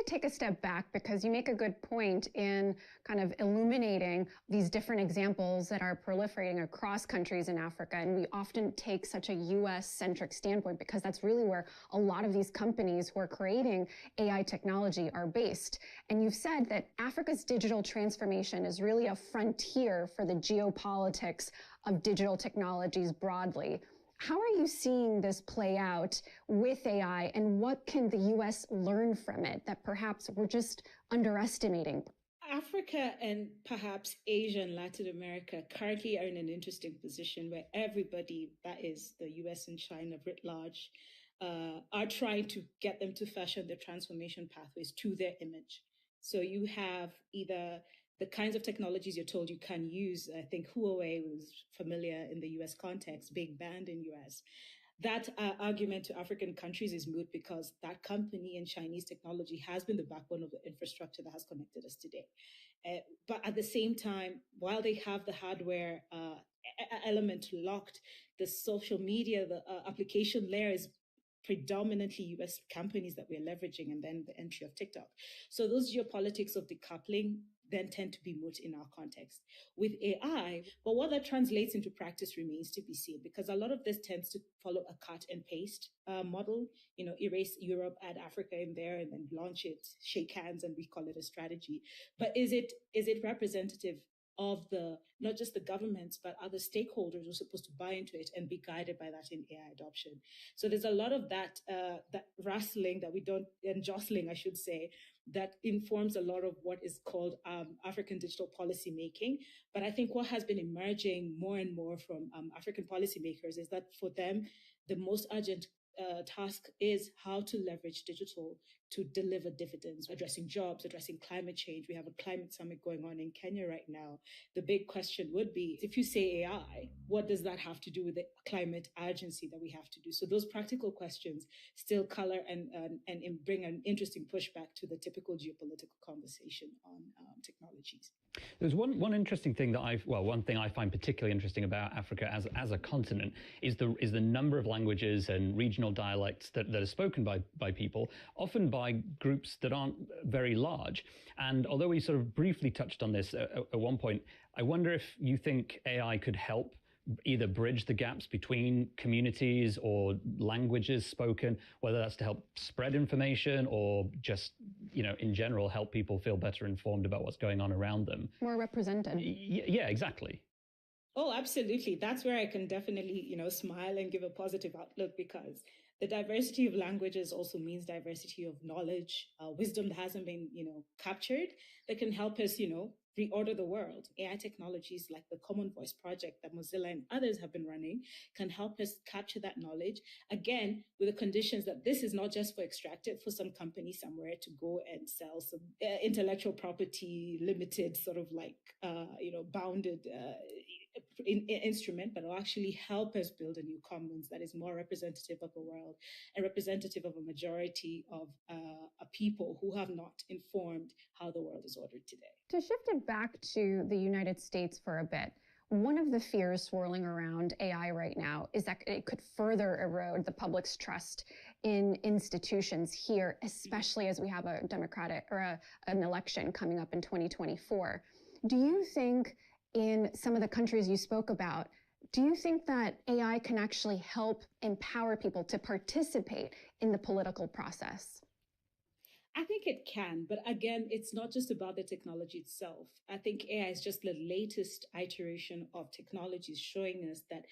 Speaker 8: Take a step back because you make a good point in kind of illuminating these different examples that are proliferating across countries in Africa. And we often take such a US-centric standpoint because that's really where a lot of these companies who are creating AI technology are based. And you've said that Africa's digital transformation is really a frontier for the geopolitics of digital technologies broadly. How are you seeing this play out with AI, and what can the U.S. learn from it that perhaps we're just underestimating?
Speaker 14: Africa and perhaps Asia and Latin America currently are in an interesting position where everybody, that is the US and China writ large, are trying to get them to fashion their transformation pathways to their image. So you have either the kinds of technologies you're told you can use. I think Huawei was familiar in the US context, being banned in US. That argument to African countries is moot because that company and Chinese technology has been the backbone of the infrastructure that has connected us today. But at the same time, while they have the hardware element locked, the social media, the application layer is predominantly US companies that we're leveraging, and then the entry of TikTok. So those geopolitics of decoupling then tend to be moot in our context with AI. But what that translates into practice remains to be seen, because a lot of this tends to follow a cut and paste model, erase Europe, add Africa in there, and then launch it, shake hands, and we call it a strategy. But is it representative of not just the governments, but other stakeholders who are supposed to buy into it and be guided by that in AI adoption? So there's a lot of that wrestling and jostling, I should say, that informs a lot of what is called African digital policy making. But I think what has been emerging more and more from African policymakers is that for them, the most urgent task is how to leverage digital to deliver dividends, addressing jobs, addressing climate change. We have a climate summit going on in Kenya right now. The big question would be, if you say AI, what does that have to do with the climate urgency that we have to do? So those practical questions still color and bring an interesting pushback to the typical geopolitical conversation on technologies.
Speaker 7: There's one interesting thing one thing I find particularly interesting about Africa as a continent is the number of languages and regional dialects that are spoken by people, often by groups that aren't very large. And although we sort of briefly touched on this at one point, I wonder if you think AI could help either bridge the gaps between communities or languages spoken, whether that's to help spread information or just, in general, help people feel better informed about what's going on around them.
Speaker 8: More represented.
Speaker 7: Yeah, exactly.
Speaker 14: Oh, absolutely. That's where I can definitely, smile and give a positive outlook, because the diversity of languages also means diversity of knowledge, wisdom that hasn't been, captured, that can help us, reorder the world. AI technologies like the Common Voice project that Mozilla and others have been running can help us capture that knowledge, again, with the conditions that this is not just for extracted for some company somewhere to go and sell some intellectual property limited sort of like, bounded instrument, but will actually help us build a new commons that is more representative of the world and representative of a majority of a people who have not informed how the world is ordered today.
Speaker 8: To shift it back to the United States for a bit, one of the fears swirling around AI right now is that it could further erode the public's trust in institutions here, especially as we have a democratic or an election coming up in 2024. Do you think in some of the countries you spoke about, do you think that AI can actually help empower people to participate in the political process?
Speaker 14: I think it can, but again, it's not just about the technology itself. I think AI is just the latest iteration of technologies showing us that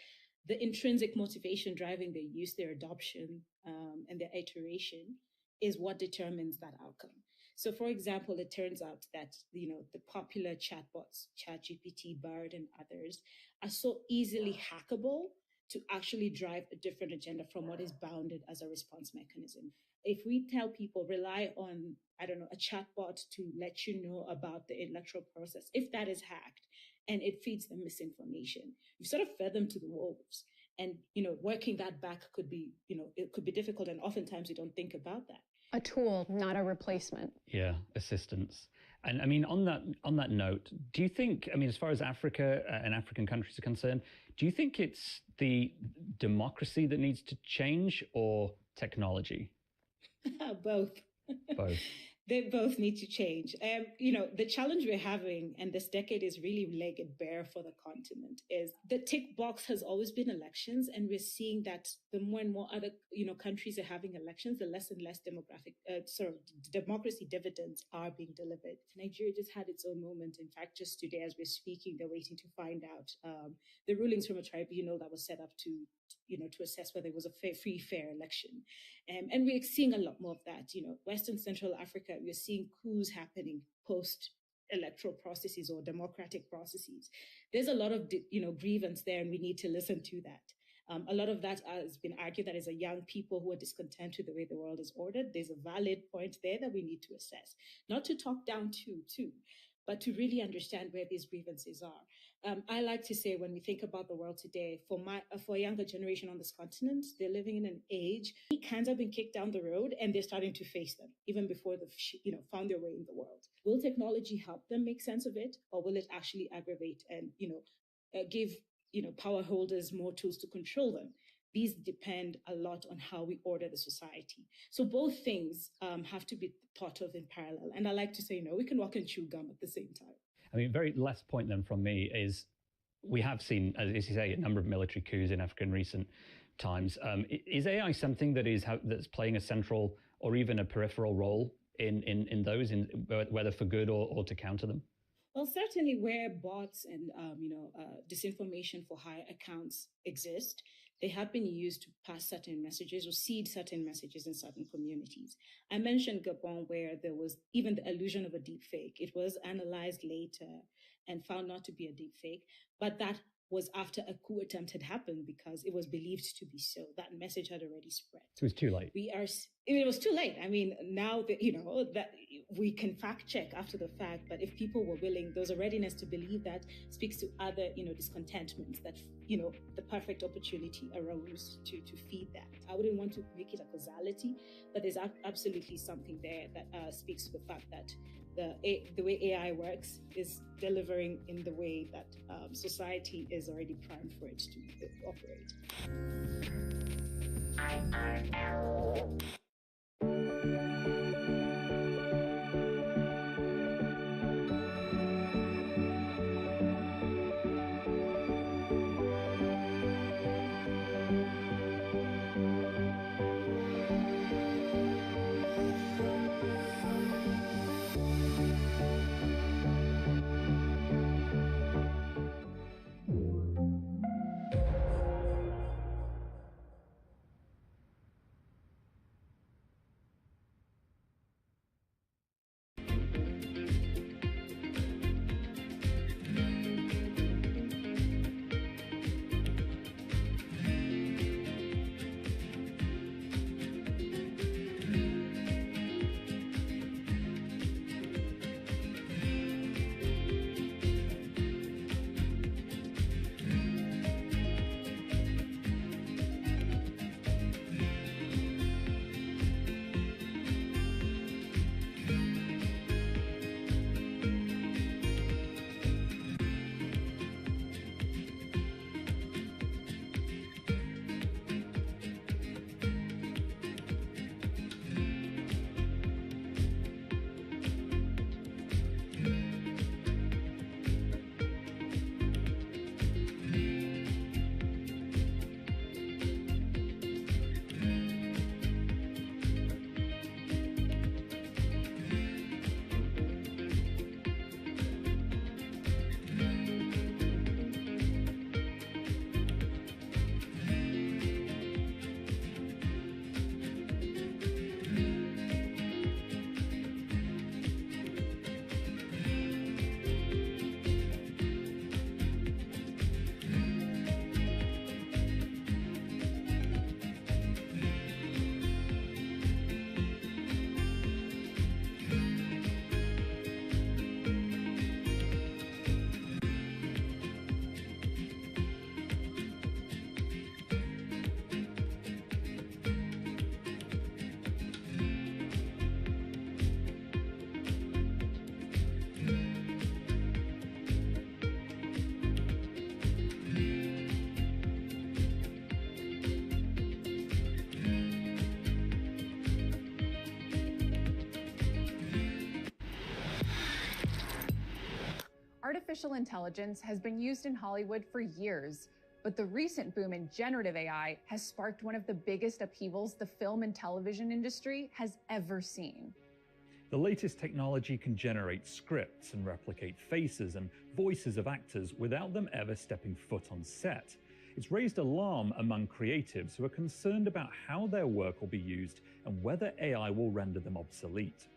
Speaker 14: the intrinsic motivation driving their use, their adoption, and their iteration is what determines that outcome. So, for example, it turns out that, the popular chatbots, ChatGPT, Bard, and others are so easily hackable to actually drive a different agenda from what is bounded as a response mechanism. If we tell people rely on, a chatbot to let you know about the electoral process, if that is hacked and it feeds them misinformation, you've sort of fed them to the wolves. And, working that back could be, it could be difficult. And oftentimes we don't think about that.
Speaker 8: A tool, not a replacement.
Speaker 7: Yeah, assistance. And I mean, on that note, do you think, as far as Africa and African countries are concerned, do you think it's the democracy that needs to change or technology?
Speaker 14: Both.
Speaker 7: Both.
Speaker 14: They both need to change. The challenge we're having, and this decade is really laying it bare for the continent, is the tick box has always been elections, and we're seeing that the more and more other, countries are having elections, the less and less democracy dividends are being delivered. Nigeria just had its own moment. In fact, just today, as we're speaking, they're waiting to find out the rulings from a tribunal that was set up to assess whether it was a free, fair election. And we're seeing a lot more of that. Western Central Africa, we're seeing coups happening post-electoral processes or democratic processes. There's a lot of, grievance there, and we need to listen to that. A lot of that has been argued that as a young people who are discontent with the way the world is ordered, there's a valid point there that we need to assess. Not to talk down to, but to really understand where these grievances are. I like to say, when we think about the world today, for a younger generation on this continent, they're living in an age, cans have been kicked down the road and they're starting to face them even before they've found their way in the world. Will technology help them make sense of it, or will it actually aggravate and give power holders more tools to control them? These depend a lot on how we order the society. So both things have to be thought of in parallel. And I like to say, we can walk and chew gum at the same time.
Speaker 7: I mean, very last point then from me is we have seen, as you say, a number of military coups in Africa in recent times. Is AI something that's playing a central or even a peripheral role in those, whether for good or to counter them?
Speaker 14: Well, certainly where bots and disinformation for hire accounts exist, they have been used to pass certain messages or seed certain messages in certain communities. I mentioned Gabon, where there was even the illusion of a deep fake. It was analyzed later and found not to be a deep fake, but that was after a coup attempt had happened because it was believed to be so. That message had already spread.
Speaker 7: So it was too late.
Speaker 14: It was too late. I mean, now that, that we can fact check after the fact, but if people were willing, there was a readiness to believe that speaks to other, discontentments that, the perfect opportunity arose to feed that. I wouldn't want to make it a causality, but there's absolutely something there that speaks to the fact that the way AI works is delivering in the way that society is already primed for it to operate.
Speaker 8: Artificial intelligence has been used in Hollywood for years, but the recent boom in generative AI has sparked one of the biggest upheavals the film and television industry has ever seen.
Speaker 7: The latest technology can generate scripts and replicate faces and voices of actors without them ever stepping foot on set. It's raised alarm among creatives who are concerned about how their work will be used and whether AI will render them obsolete.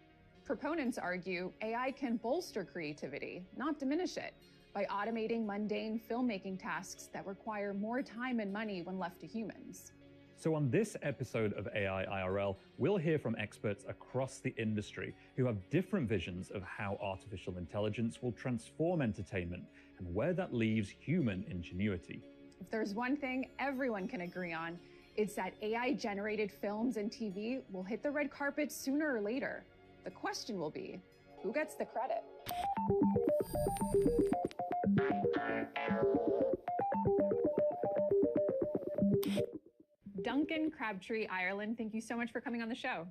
Speaker 8: Proponents argue AI can bolster creativity, not diminish it, by automating mundane filmmaking tasks that require more time and money when left to humans.
Speaker 7: So on this episode of AI IRL, we'll hear from experts across the industry who have different visions of how artificial intelligence will transform entertainment and where that leaves human ingenuity.
Speaker 8: If there's one thing everyone can agree on, it's that AI-generated films and TV will hit the red carpet sooner or later. The question will be, who gets the credit? Duncan Crabtree, Ireland, thank you so much for coming on the show.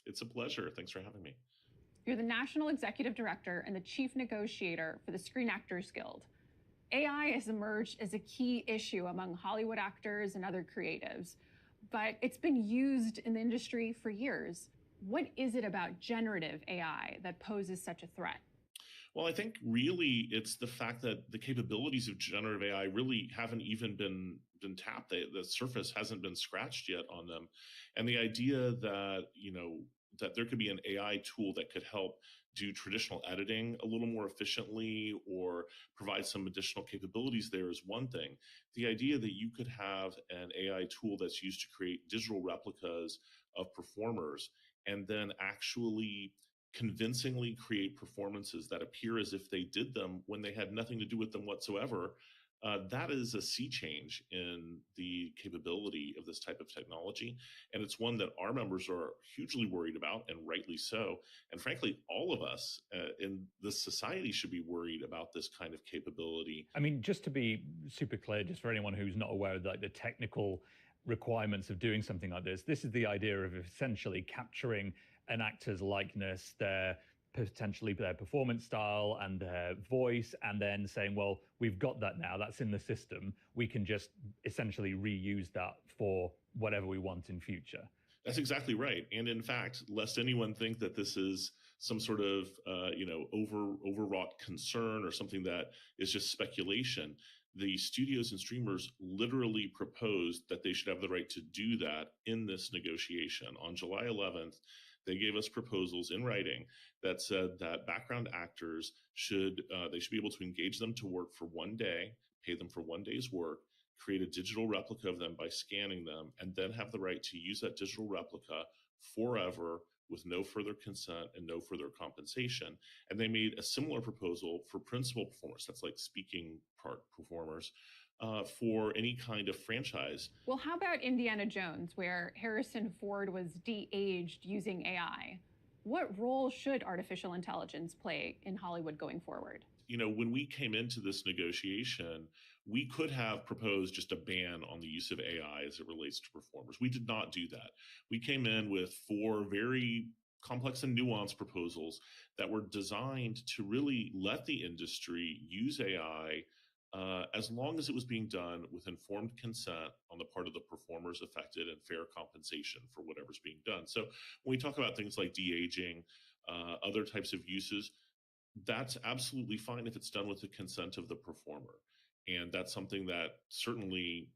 Speaker 15: It's a pleasure. Thanks for having me.
Speaker 8: You're the National Executive Director and the Chief Negotiator for the Screen Actors Guild. AI has emerged as a key issue among Hollywood actors and other creatives, but it's been used in the industry for years. What is it about generative AI that poses such a threat?
Speaker 15: Well, I think really it's the fact that the capabilities of generative AI really haven't even been tapped. The surface hasn't been scratched yet on them. And the idea that, that there could be an AI tool that could help do traditional editing a little more efficiently or provide some additional capabilities there is one thing. The idea that you could have an AI tool that's used to create digital replicas of performers and then actually convincingly create performances that appear as if they did them when they had nothing to do with them whatsoever, that is a sea change in the capability of this type of technology. And it's one that our members are hugely worried about, and rightly so. And frankly, all of us in this society should be worried about this kind of capability.
Speaker 7: I mean, just to be super clear, just for anyone who's not aware of the technical requirements of doing something like this is the idea of essentially capturing an actor's likeness, potentially their performance style and their voice, and then saying, well, we've got that now, that's in the system. We can just essentially reuse that for whatever we want in future.
Speaker 15: That's exactly right. And in fact, lest anyone think that this is some sort of, overwrought concern or something that is just speculation, the studios and streamers literally proposed that they should have the right to do that in this negotiation. On July 11th, they gave us proposals in writing that said that background actors should be able to engage them to work for one day, pay them for one day's work, create a digital replica of them by scanning them, and then have the right to use that digital replica forever with no further consent and no further compensation. And they made a similar proposal for principal performers, that's like speaking part performers, for any kind of franchise.
Speaker 8: Well, how about Indiana Jones, where Harrison Ford was de-aged using AI? What role should artificial intelligence play in Hollywood going forward?
Speaker 15: When we came into this negotiation, we could have proposed just a ban on the use of AI as it relates to performers. We did not do that. We came in with 4 very complex and nuanced proposals that were designed to really let the industry use AI as long as it was being done with informed consent on the part of the performers affected and fair compensation for whatever's being done. So when we talk about things like de-aging, other types of uses, that's absolutely fine if it's done with the consent of the performer. And that's something that certainly,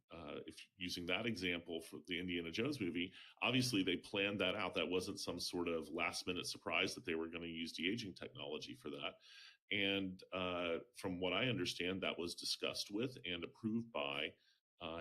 Speaker 15: if using that example for the Indiana Jones movie, obviously they planned that out. That wasn't some sort of last minute surprise that they were going to use de-aging technology for that. And from what I understand, that was discussed with and approved by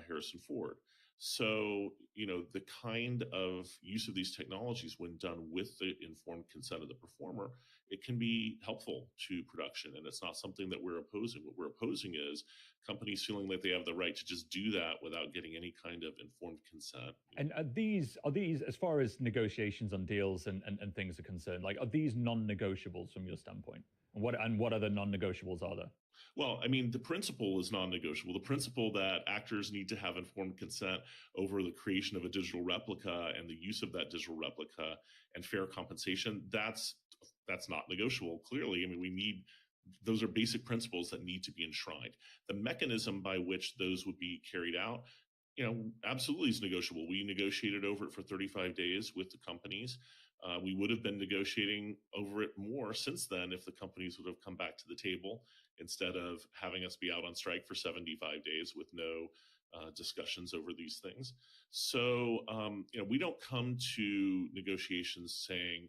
Speaker 15: Harrison Ford. So, the kind of use of these technologies, when done with the informed consent of the performer, it can be helpful to production. And it's not something that we're opposing. What we're opposing is companies feeling like they have the right to just do that without getting any kind of informed consent.
Speaker 7: And are these, as far as negotiations on deals and things are concerned, are these non-negotiables from your standpoint? And what other non-negotiables are there?
Speaker 15: Well, I mean, the principle is non-negotiable. The principle that actors need to have informed consent over the creation of a digital replica and the use of that digital replica and fair compensation, that's not negotiable. Clearly, I mean, we need those are basic principles that need to be enshrined. The mechanism by which those would be carried out, absolutely is negotiable. We negotiated over it for 35 days with the companies. We would have been negotiating over it more since then if the companies would have come back to the table instead of having us be out on strike for 75 days with no discussions over these things. So, we don't come to negotiations saying,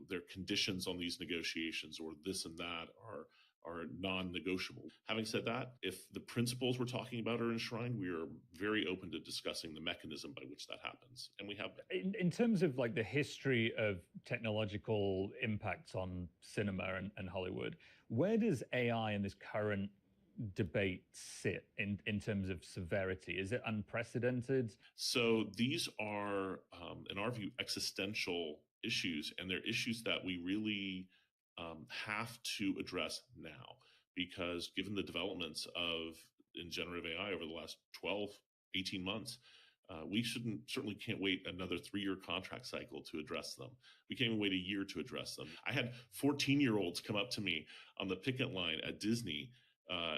Speaker 15: there are conditions on these negotiations or this and that are non-negotiable. Having said that, if the principles we're talking about are enshrined, we are very open to discussing the mechanism by which that happens, and we have been.
Speaker 7: In terms of like the history of technological impacts on cinema and Hollywood, where does AI in this current debate sit in terms of severity? Is it unprecedented?
Speaker 15: So these are, in our view, existential issues, and they're issues that we really have to address now, because given the developments in generative AI over the last 12, 18 months, we certainly can't wait another 3-year contract cycle to address them. We can't even wait a year to address them. I had 14-year-olds come up to me on the picket line at Disney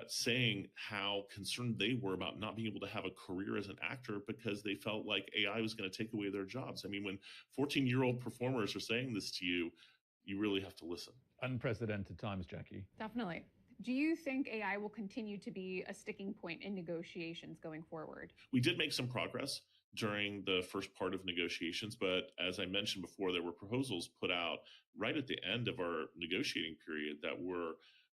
Speaker 15: saying how concerned they were about not being able to have a career as an actor because they felt like AI was going to take away their jobs. I mean, when 14-year-old performers are saying this to you, you really have to listen.
Speaker 7: Unprecedented times, Jackie.
Speaker 12: Definitely. Do you think AI will continue to be a sticking point in negotiations going forward?
Speaker 15: We did make some progress during the first part of negotiations, but as I mentioned before, there were proposals put out right at the end of our negotiating period that were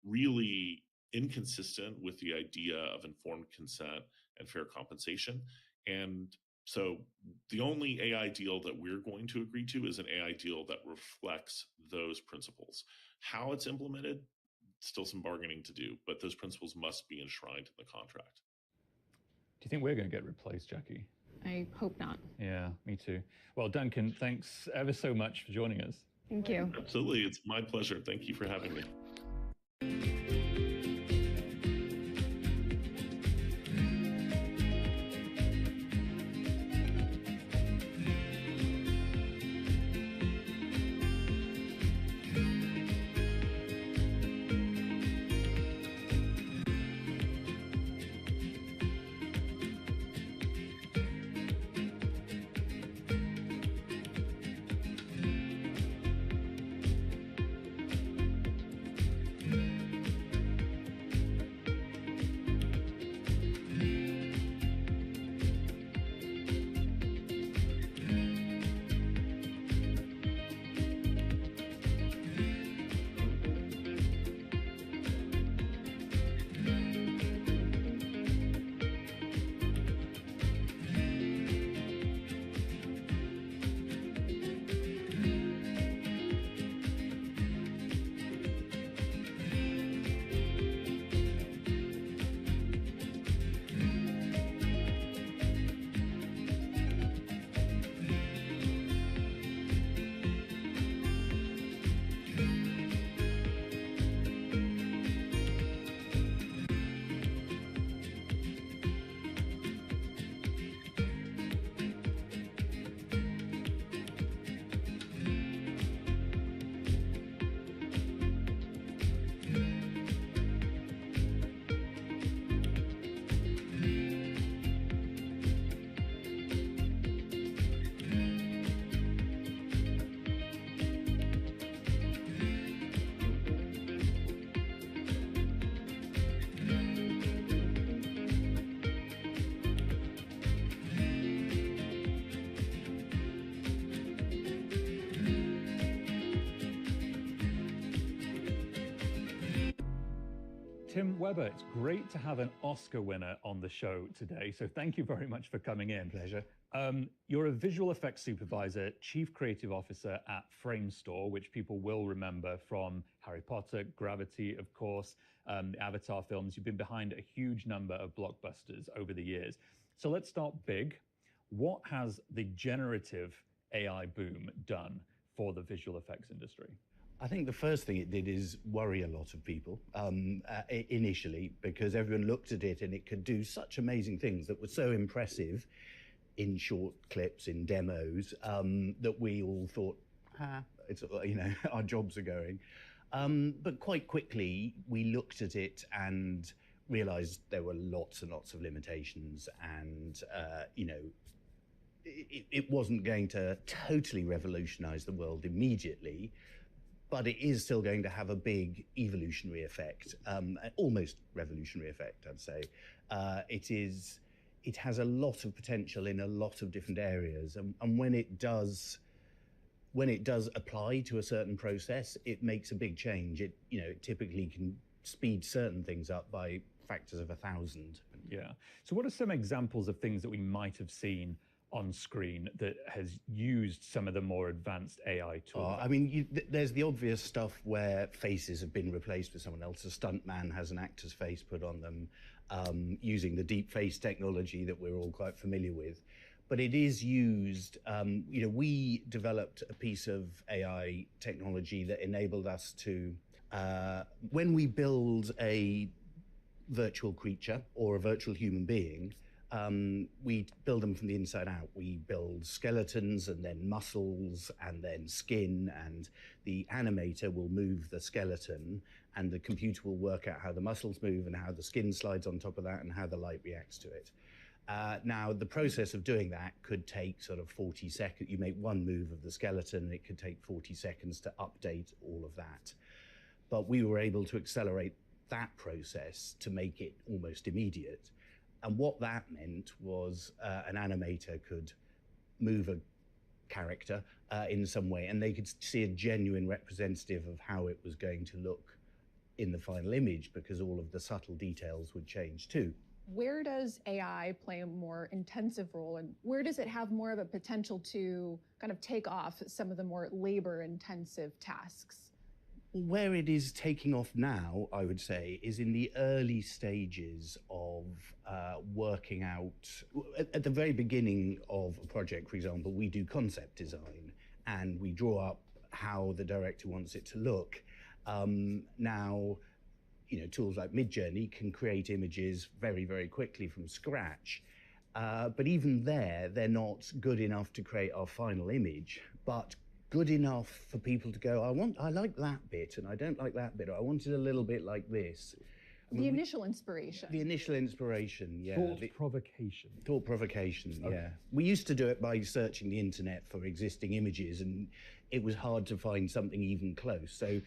Speaker 15: really inconsistent with the idea of informed consent and fair compensation. And so the only AI deal that we're going to agree to is an AI deal that reflects those principles. How it's implemented, still some bargaining to do, but those principles must be enshrined in the contract.
Speaker 7: Do you think we're going to get replaced, Jackie?
Speaker 12: I hope not.
Speaker 7: Yeah, me too. Well, Duncan, thanks ever so much for joining us.
Speaker 12: Thank you.
Speaker 15: Absolutely. It's my pleasure. Thank you for having me.
Speaker 7: Tim Weber, it's great to have an Oscar winner on the show today. So thank you very much for coming in.
Speaker 11: Pleasure.
Speaker 7: You're a visual effects supervisor, chief creative officer at Framestore, which people will remember from Harry Potter, Gravity, of course, the Avatar films. You've been behind a huge number of blockbusters over the years. So let's start big. What has the generative AI boom done for the visual effects industry?
Speaker 16: I think the first thing it did is worry a lot of people initially, because everyone looked at it and it could do such amazing things that were so impressive in short clips, in demos, that we all thought, it's, our jobs are going. But quite quickly, we looked at it and realized there were lots and lots of limitations, and it wasn't going to totally revolutionize the world immediately, but it is still going to have a big evolutionary effect, almost revolutionary effect, I'd say. It has a lot of potential in a lot of different areas, and when it does apply to a certain process, it makes a big change. It typically can speed certain things up by factors of 1,000.
Speaker 7: Yeah. So what are some examples of things that we might have seen on screen that has used some of the more advanced AI tools?
Speaker 16: I mean, there's the obvious stuff where faces have been replaced with someone else. A stuntman has an actor's face put on them, using the deep face technology that we're all quite familiar with. But it is used, we developed a piece of AI technology that enabled us to, when we build a virtual creature or a virtual human being, we build them from the inside out. We build skeletons and then muscles and then skin, and the animator will move the skeleton and the computer will work out how the muscles move and how the skin slides on top of that and how the light reacts to it. Now, the process of doing that could take sort of 40 seconds. You make one move of the skeleton and it could take 40 seconds to update all of that. But we were able to accelerate that process to make it almost immediate. And what that meant was an animator could move a character in some way, and they could see a genuine representative of how it was going to look in the final image, because all of the subtle details would change too.
Speaker 12: Where does AI play a more intensive role, and where does it have more of a potential to kind of take off some of the more labor-intensive tasks?
Speaker 16: Where it is taking off now, I would say, is in the early stages of working out. At the very beginning of a project, for example, we do concept design and we draw up how the director wants it to look. Now, tools like Midjourney can create images very, very quickly from scratch. But even there, they're not good enough to create our final image, but good enough for people to go, I like that bit and I don't like that bit, or I want it a little bit like this.
Speaker 12: The initial inspiration.
Speaker 16: The initial inspiration, yeah.
Speaker 7: Thought
Speaker 16: provocation, yeah. We used to do it by searching the internet for existing images, and it was hard to find something even close. So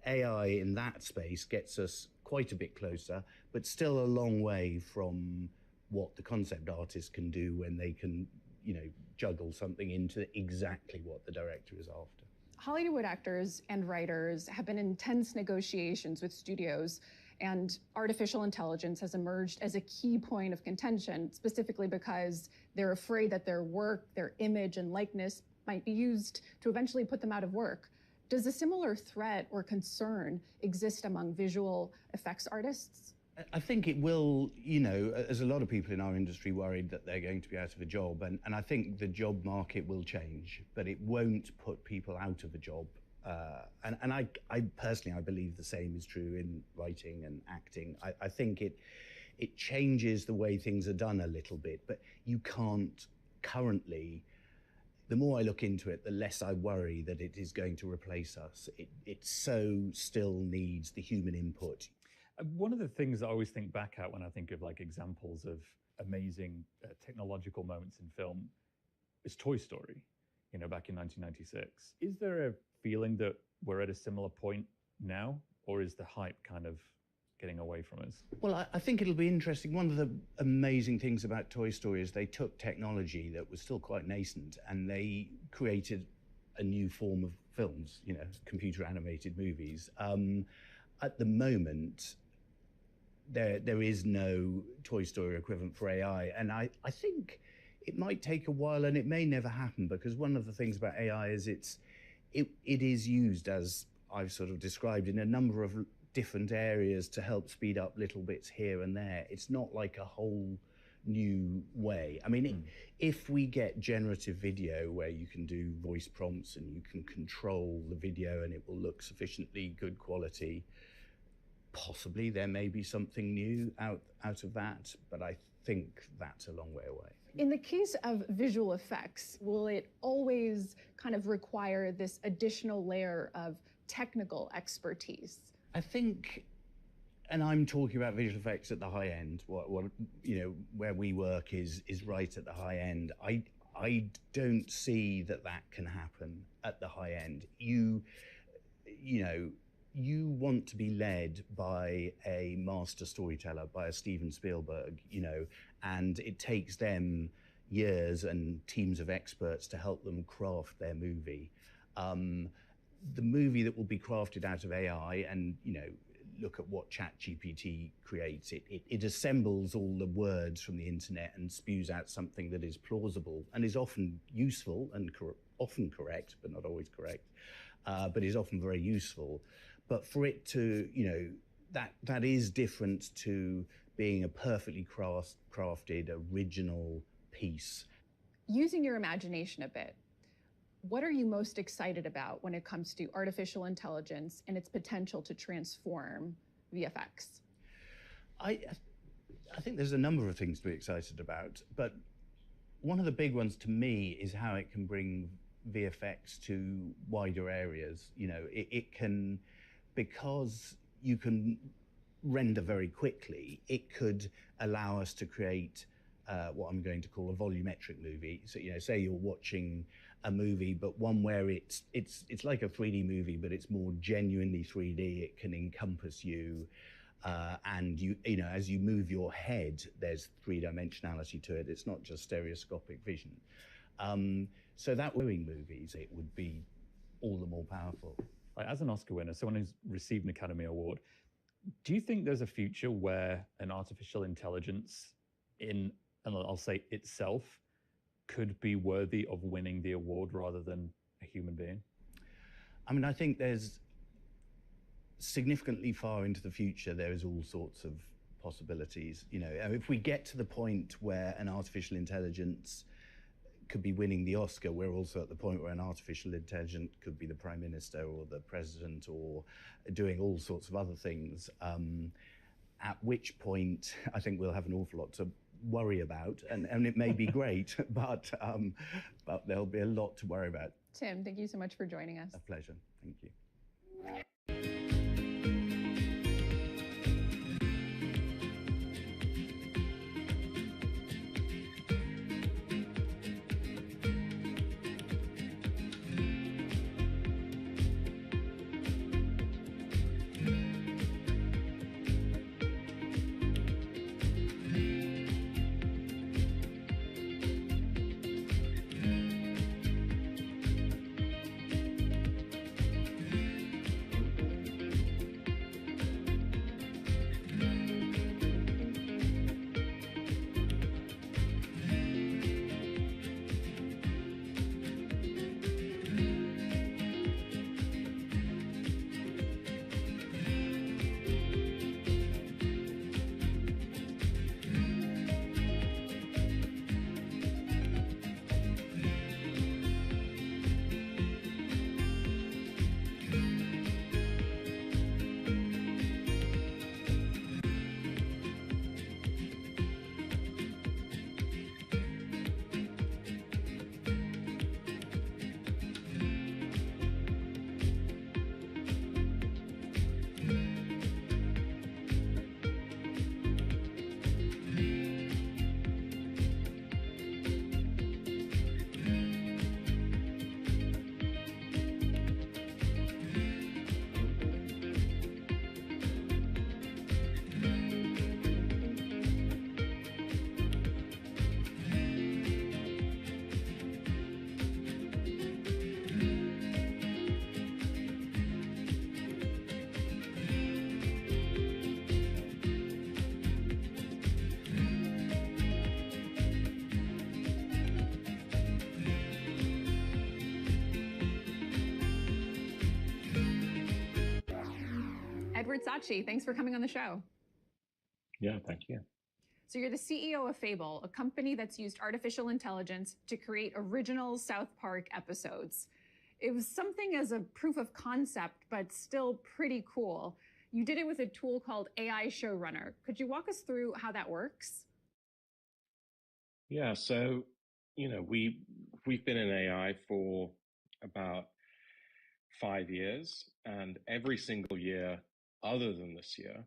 Speaker 16: AI in that space gets us quite a bit closer, but still a long way from what the concept artists can do when they can, juggle something into exactly what the director is after.
Speaker 12: Hollywood actors and writers have been in intense negotiations with studios, and artificial intelligence has emerged as a key point of contention, specifically because they're afraid that their work, their image and likeness might be used to eventually put them out of work. Does a similar threat or concern exist among visual effects artists?
Speaker 16: I think it will, there's a lot of people in our industry worried that they're going to be out of a job, and I think the job market will change, but it won't put people out of a job. And I personally, I believe the same is true in writing and acting. I think it changes the way things are done a little bit, but you can't currently. The more I look into it, the less I worry that it is going to replace us. It so still needs the human input.
Speaker 7: One of the things I always think back at when I think of examples of amazing technological moments in film is Toy Story, back in 1996. Is there a feeling that we're at a similar point now, or is the hype kind of getting away from us?
Speaker 16: Well, I think it'll be interesting. One of the amazing things about Toy Story is they took technology that was still quite nascent and they created a new form of films, computer animated movies. At the moment, there is no Toy Story equivalent for AI, and I think it might take a while, and it may never happen, because one of the things about AI is it is used, as I've sort of described, in a number of different areas to help speed up little bits here and there. It's not like a whole new way. I mean, if we get generative video where you can do voice prompts and you can control the video and it will look sufficiently good quality, possibly there may be something new out of that, but I think that's a long way away.
Speaker 12: In the case of visual effects, will it always kind of require this additional layer of technical expertise?
Speaker 16: I think, and I'm talking about visual effects at the high end. What where we work is right at the high end. I don't see that can happen at the high end. You want to be led by a master storyteller, by a Steven Spielberg, and it takes them years and teams of experts to help them craft their movie. The movie that will be crafted out of AI, and look at what ChatGPT creates. It assembles all the words from the internet and spews out something that is plausible and is often useful and often correct, but not always correct, but is often very useful. But for it to, that is different to being a perfectly crafted, original piece.
Speaker 12: Using your imagination a bit, what are you most excited about when it comes to artificial intelligence and its potential to transform VFX?
Speaker 16: I think there's a number of things to be excited about, but one of the big ones to me is how it can bring VFX to wider areas. It can, because you can render very quickly, it could allow us to create what I'm going to call a volumetric movie. So, say you're watching a movie, but one where it's like a 3D movie, but it's more genuinely 3D. It can encompass you, and as you move your head, there's three-dimensionality to it. It's not just stereoscopic vision. So that doing movies, it would be all the more powerful.
Speaker 17: As an Oscar winner, someone who's received an Academy Award, do you think there's a future where an artificial intelligence and I'll say itself, could be worthy of winning the award rather than a human being?
Speaker 16: I mean, I think there's significantly far into the future, there is all sorts of possibilities. If we get to the point where an artificial intelligence could be winning the Oscar, we're also at the point where an artificial intelligence could be the Prime Minister or the President or doing all sorts of other things, at which point I think we'll have an awful lot to worry about, and it may be great, but there'll be a lot to worry about.
Speaker 12: Tim, thank you so much for joining us.
Speaker 16: A pleasure. Thank you.
Speaker 12: Edward Saatchi, thanks for coming on the show.
Speaker 18: Yeah, thank you.
Speaker 12: So you're the CEO of Fable, a company that's used artificial intelligence to create original South Park episodes. It was something as a proof of concept, but still pretty cool. You did it with a tool called AI Showrunner. Could you walk us through how that works?
Speaker 18: Yeah, so, we've been in AI for about
Speaker 19: 5 years, and every single year other than this year,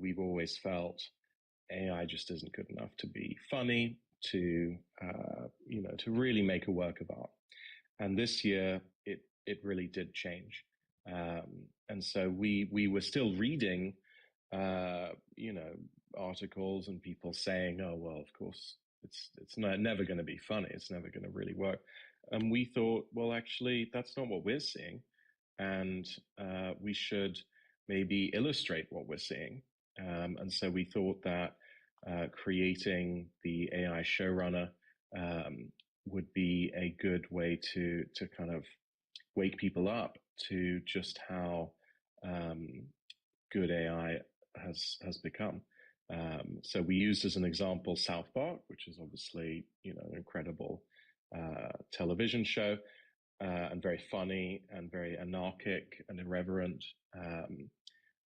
Speaker 19: we've always felt AI just isn't good enough to be funny, to really make a work of art. And this year, it really did change. And so we were still reading, articles and people saying, "Oh well, of course, it's never going to be funny. It's never going to really work." And we thought, well, actually, that's not what we're seeing, and we should maybe illustrate what we're seeing. And so we thought that creating the AI showrunner would be a good way to kind of wake people up to just how good AI has become. So we used as an example South Park, which is obviously an incredible television show, and very funny and very anarchic and irreverent,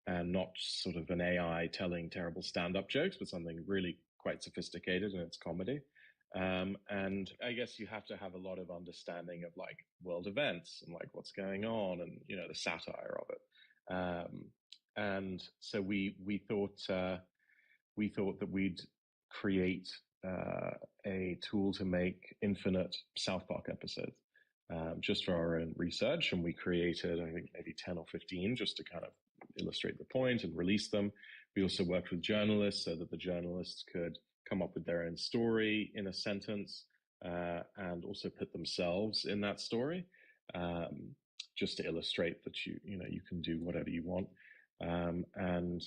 Speaker 19: and not sort of an AI telling terrible stand-up jokes, but something really quite sophisticated in its comedy. And I guess you have to have a lot of understanding of like world events and like what's going on and the satire of it. And so we thought that we'd create a tool to make infinite South Park episodes, just for our own research. And we created, I think, maybe 10 or 15 just to kind of illustrate the point and release them. We also worked with journalists so that the journalists could come up with their own story in a sentence, and also put themselves in that story, just to illustrate that you can do whatever you want. And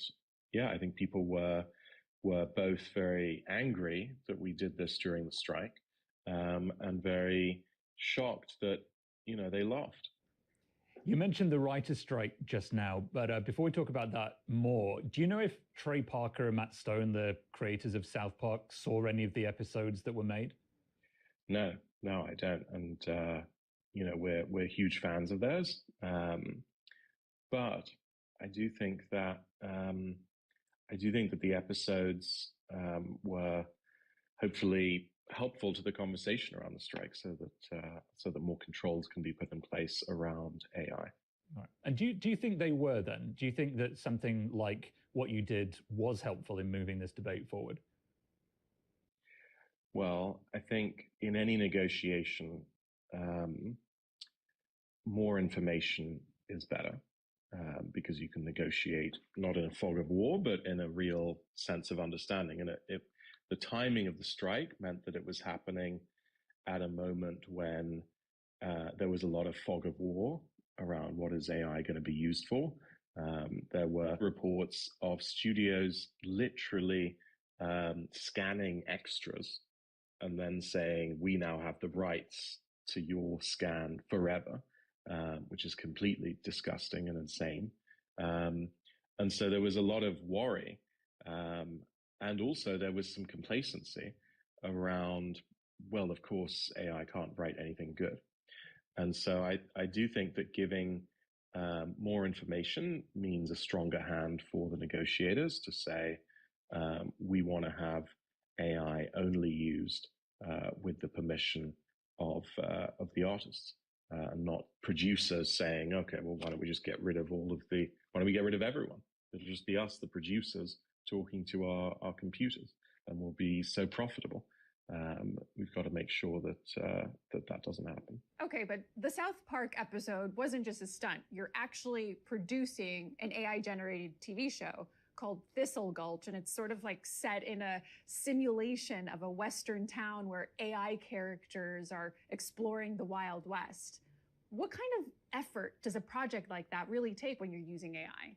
Speaker 19: yeah, I think people were both very angry that we did this during the strike, and very shocked that they laughed.
Speaker 7: You mentioned the writer's strike just now, but before we talk about that more, do you know if Trey Parker and Matt Stone, the creators of South Park, saw any of the episodes that were made?
Speaker 19: No, I don't. And, we're huge fans of theirs. But I do think that, the episodes were hopefully helpful to the conversation around the strike, so that more controls can be put in place around AI.
Speaker 7: Right. And do you think they were then? Do you think that something like what you did was helpful in moving this debate forward?
Speaker 19: Well, I think in any negotiation, more information is better, because you can negotiate not in a fog of war, but in a real sense of understanding. And the timing of the strike meant that it was happening at a moment when there was a lot of fog of war around what is AI going to be used for. There were reports of studios literally scanning extras and then saying, we now have the rights to your scan forever, which is completely disgusting and insane. And so there was a lot of worry. And also there was some complacency around, well, of course, AI can't write anything good. And so I do think that giving more information means a stronger hand for the negotiators to say, we want to have AI only used with the permission of the artists, and not producers saying, okay, well, why don't we get rid of everyone? It'll just be us, the producers, talking to our computers, and we'll be so profitable. We've got to make sure that that doesn't happen.
Speaker 12: Okay, but the South Park episode wasn't just a stunt. You're actually producing an AI-generated TV show called Thistle Gulch, and it's sort of like set in a simulation of a Western town where AI characters are exploring the Wild West. What kind of effort does a project like that really take when you're using AI?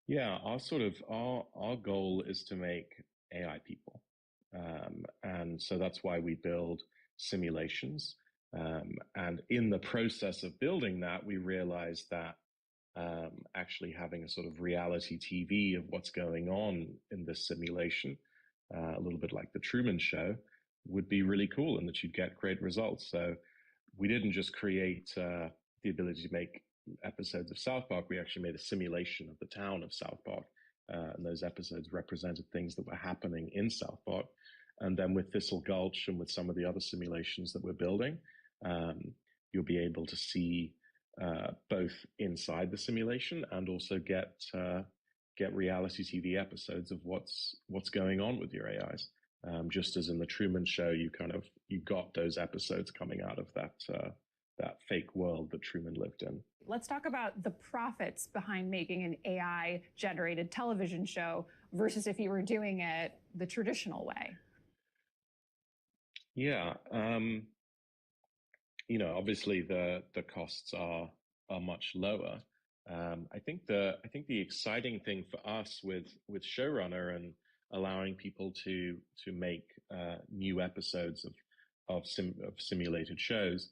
Speaker 19: Yeah, our goal is to make AI people. And so that's why we build simulations. And in the process of building that, we realized that actually having a sort of reality TV of what's going on in this simulation, a little bit like the Truman Show, would be really cool, and that you'd get great results. So we didn't just create the ability to make episodes of South Park. We actually made a simulation of the town of South Park. And those episodes represented things that were happening in South Park. And then with Thistle Gulch and with some of the other simulations that we're building, you'll be able to see both inside the simulation and also get reality TV episodes of what's going on with your AIs. Just as in the Truman Show, you got those episodes coming out of that fake world that Truman lived in.
Speaker 12: Let's talk about the profits behind making an AI-generated television show versus if you were doing it the traditional way.
Speaker 19: Yeah, obviously the costs are much lower. I think the exciting thing for us with Showrunner and allowing people to make new episodes of simulated shows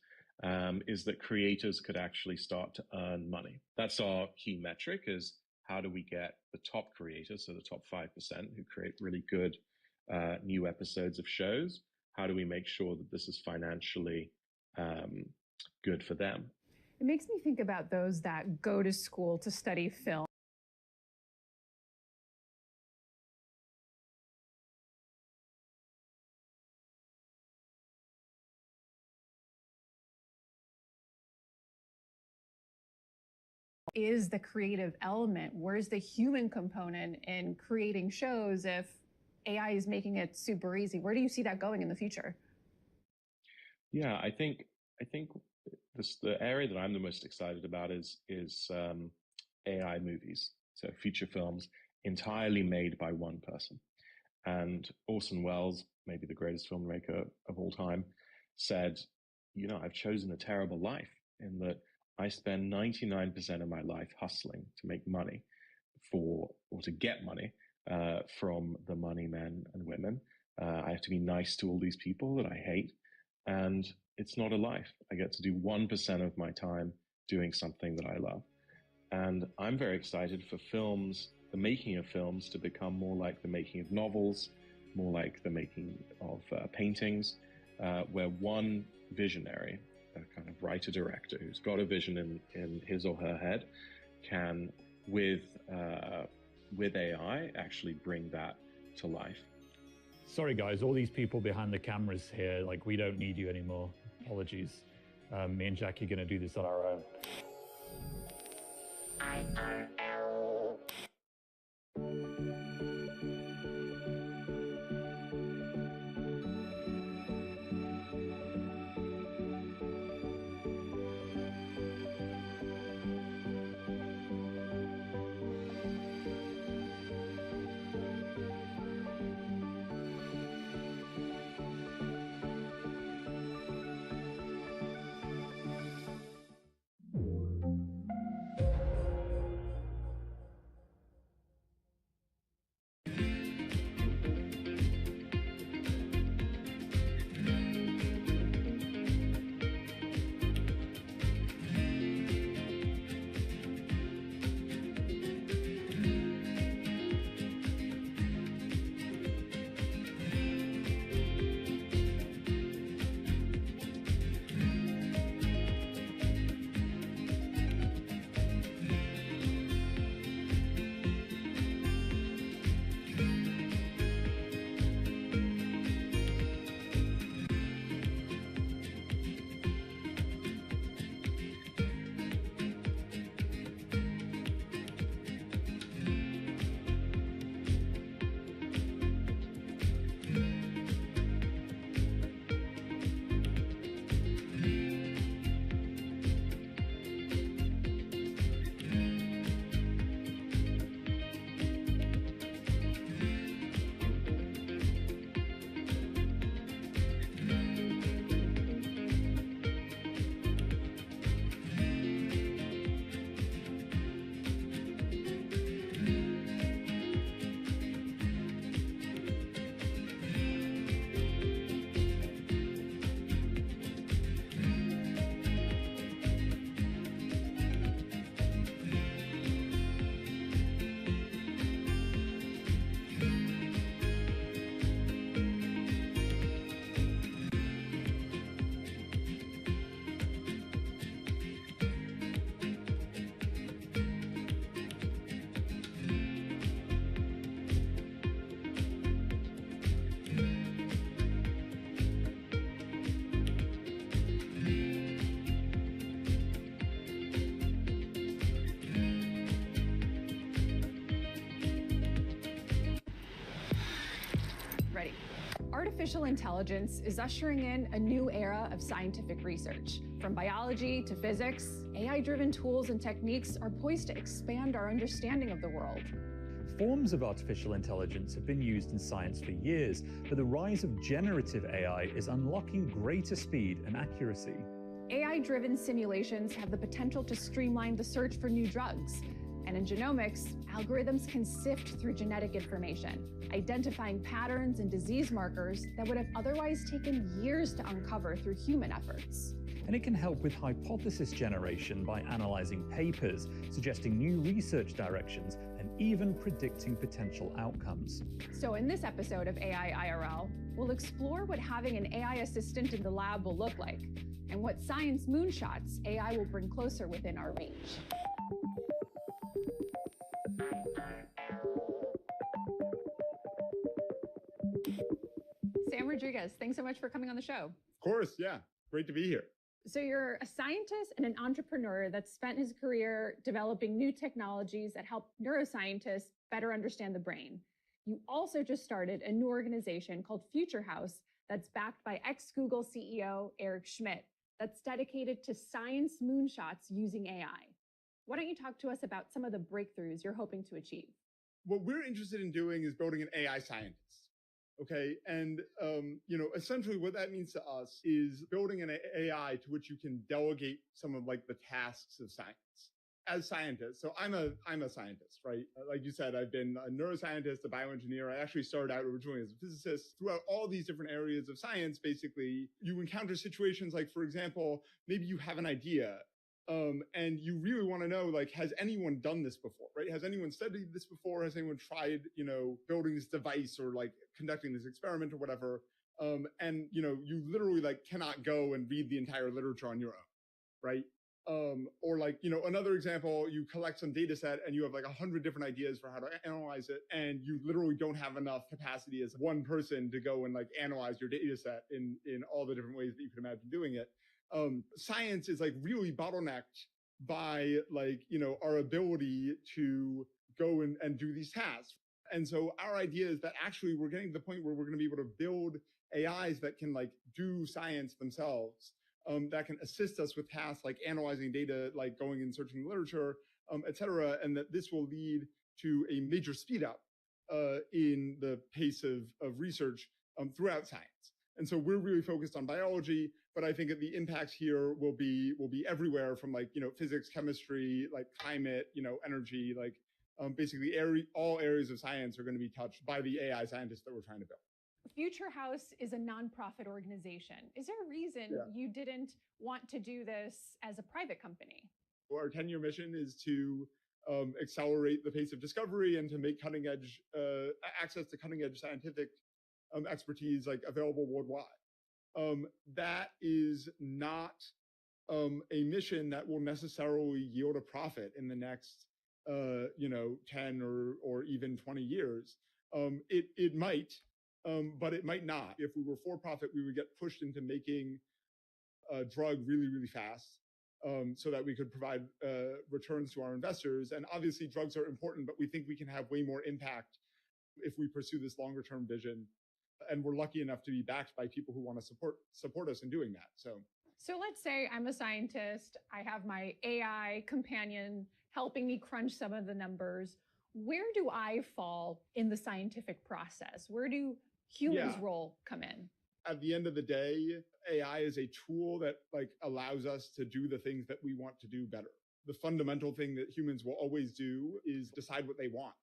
Speaker 19: is that creators could actually start to earn money. That's our key metric: is how do we get the top creators, so the top 5% who create really good new episodes of shows? How do we make sure that this is financially good for them?
Speaker 12: It makes me think about those that go to school to study film. Is the creative element? Where's the human component in creating shows if AI is making it super easy? Where do you see that going in the future?
Speaker 19: Yeah, I think the area that I'm the most excited about is AI movies, so feature films entirely made by one person. And Orson Welles, maybe the greatest filmmaker of all time, said, I've chosen a terrible life in that I spend 99% of my life hustling to make money or to get money from the money men and women. I have to be nice to all these people that I hate. And it's not a life. I get to do 1% of my time doing something that I love. And I'm very excited for films, the making of films, to become more like the making of novels, more like the making of paintings, where one visionary, a kind of writer-director who's got a vision in his or her head, can, with AI, actually bring that to life.
Speaker 17: Sorry, guys, all these people behind the cameras here, like, we don't need you anymore. Apologies. Me and Jackie are going to do this on our own.
Speaker 12: Artificial intelligence is ushering in a new era of scientific research. From biology to physics, AI-driven tools and techniques are poised to expand our understanding of the world.
Speaker 7: Forms of artificial intelligence have been used in science for years, but the rise of generative AI is unlocking greater speed and accuracy.
Speaker 12: AI-driven simulations have the potential to streamline the search for new drugs. And in genomics, algorithms can sift through genetic information, identifying patterns and disease markers that would have otherwise taken years to uncover through human efforts.
Speaker 7: And it can help with hypothesis generation by analyzing papers, suggesting new research directions, and even predicting potential outcomes.
Speaker 12: So in this episode of AI IRL, we'll explore what having an AI assistant in the lab will look like, and what science moonshots AI will bring closer within our reach. Sam Rodriguez, thanks so much for coming on the show.
Speaker 20: Of course, yeah. Great to be here.
Speaker 12: So you're a scientist and an entrepreneur that's spent his career developing new technologies that help neuroscientists better understand the brain. You also just started a new organization called Future House that's backed by ex-Google CEO Eric Schmidt that's dedicated to science moonshots using AI. Why don't you talk to us about some of the breakthroughs you're hoping to achieve?
Speaker 20: What we're interested in doing is building an AI scientist. Okay. And, essentially what that means to us is building an AI to which you can delegate some of like the tasks of science as scientists. So I'm a scientist, right? Like you said, I've been a neuroscientist, a bioengineer. I actually started out originally as a physicist. Throughout all these different areas of science, basically, you encounter situations like, for example, maybe you have an idea, and you really want to know, like, has anyone done this before, right? Has anyone studied this before? Has anyone tried, building this device or like conducting this experiment or whatever? And, you literally like cannot go and read the entire literature on your own, right? Or like, another example, you collect some data set and you have like 100 different ideas for how to analyze it. And you literally don't have enough capacity as one person to go and like analyze your data set in all the different ways that you can imagine doing it. Science is like really bottlenecked by like, our ability to go and do these tasks. And so our idea is that actually we're getting to the point where we're going to be able to build AIs that can like do science themselves, that can assist us with tasks like analyzing data, like going and searching literature, et cetera. And that this will lead to a major speed up in the pace of research throughout science. And so we're really focused on biology, but I think that the impacts here will be everywhere from like, physics, chemistry, like climate, energy, like basically all areas of science are going to be touched by the AI scientists that we're trying to build.
Speaker 12: Future House is a nonprofit organization. Is there a reason you didn't want to do this as a private company?
Speaker 20: Our 10-year mission is to accelerate the pace of discovery and to make cutting edge access to cutting edge scientific expertise like available worldwide. That is not a mission that will necessarily yield a profit in the next 10 or even 20 years. It might, but it might not. If we were for profit, we would get pushed into making a drug really, really fast, so that we could provide returns to our investors. And obviously drugs are important, but we think we can have way more impact if we pursue this longer term vision. And we're lucky enough to be backed by people who want to support us in doing that.
Speaker 12: So let's say I'm a scientist. I have my AI companion helping me crunch some of the numbers. Where do I fall in the scientific process? Where do humans' role come in?
Speaker 20: At the end of the day, AI is a tool that like allows us to do the things that we want to do better. The fundamental thing that humans will always do is decide what they want.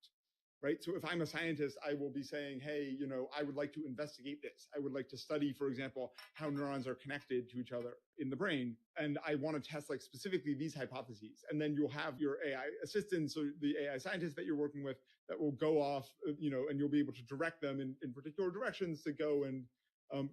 Speaker 20: Right. So if I'm a scientist, I will be saying, hey, I would like to investigate this. I would like to study, for example, how neurons are connected to each other in the brain. And I want to test like specifically these hypotheses. And then you'll have your AI assistants or the AI scientists that you're working with that will go off, and you'll be able to direct them in particular directions to go and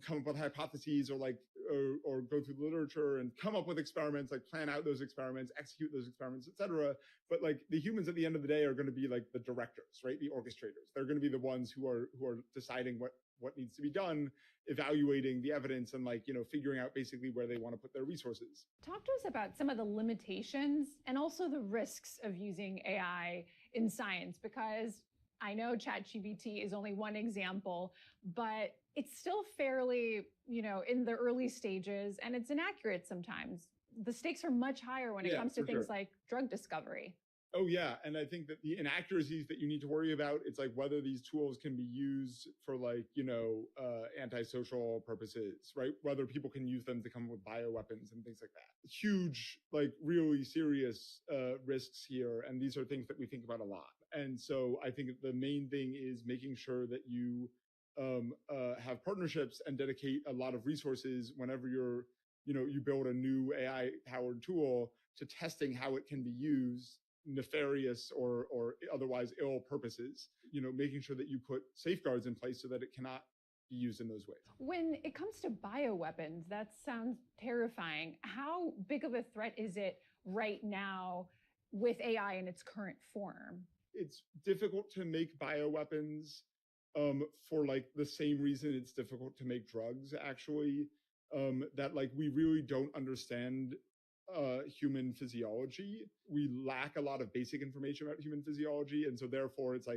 Speaker 20: come up with hypotheses or go through the literature and come up with experiments, like plan out those experiments, execute those experiments, et cetera. But like the humans at the end of the day are going to be like the directors, right? The orchestrators. They're going to be the ones who are deciding what needs to be done, evaluating the evidence and figuring out basically where they want to put their resources.
Speaker 12: Talk to us about some of the limitations and also the risks of using AI in science, because I know ChatGPT is only one example, but it's still fairly, in the early stages, and it's inaccurate sometimes. The stakes are much higher when it comes to things like drug discovery.
Speaker 20: Oh yeah, and I think that the inaccuracies that you need to worry about, it's like whether these tools can be used for antisocial purposes, right? Whether people can use them to come up with bioweapons and things like that. Huge, really serious risks here, and these are things that we think about a lot. And so I think the main thing is making sure that you have partnerships and dedicate a lot of resources whenever you build a new AI-powered tool to testing how it can be used nefarious or otherwise ill purposes, making sure that you put safeguards in place so that it cannot be used in those ways.
Speaker 12: When it comes to bioweapons, that sounds terrifying. How big of a threat is it right now with AI in its current form?
Speaker 20: It's difficult to make bioweapons for the same reason it's difficult to make drugs, actually, that we really don't understand human physiology. We lack a lot of basic information about human physiology. And so therefore it's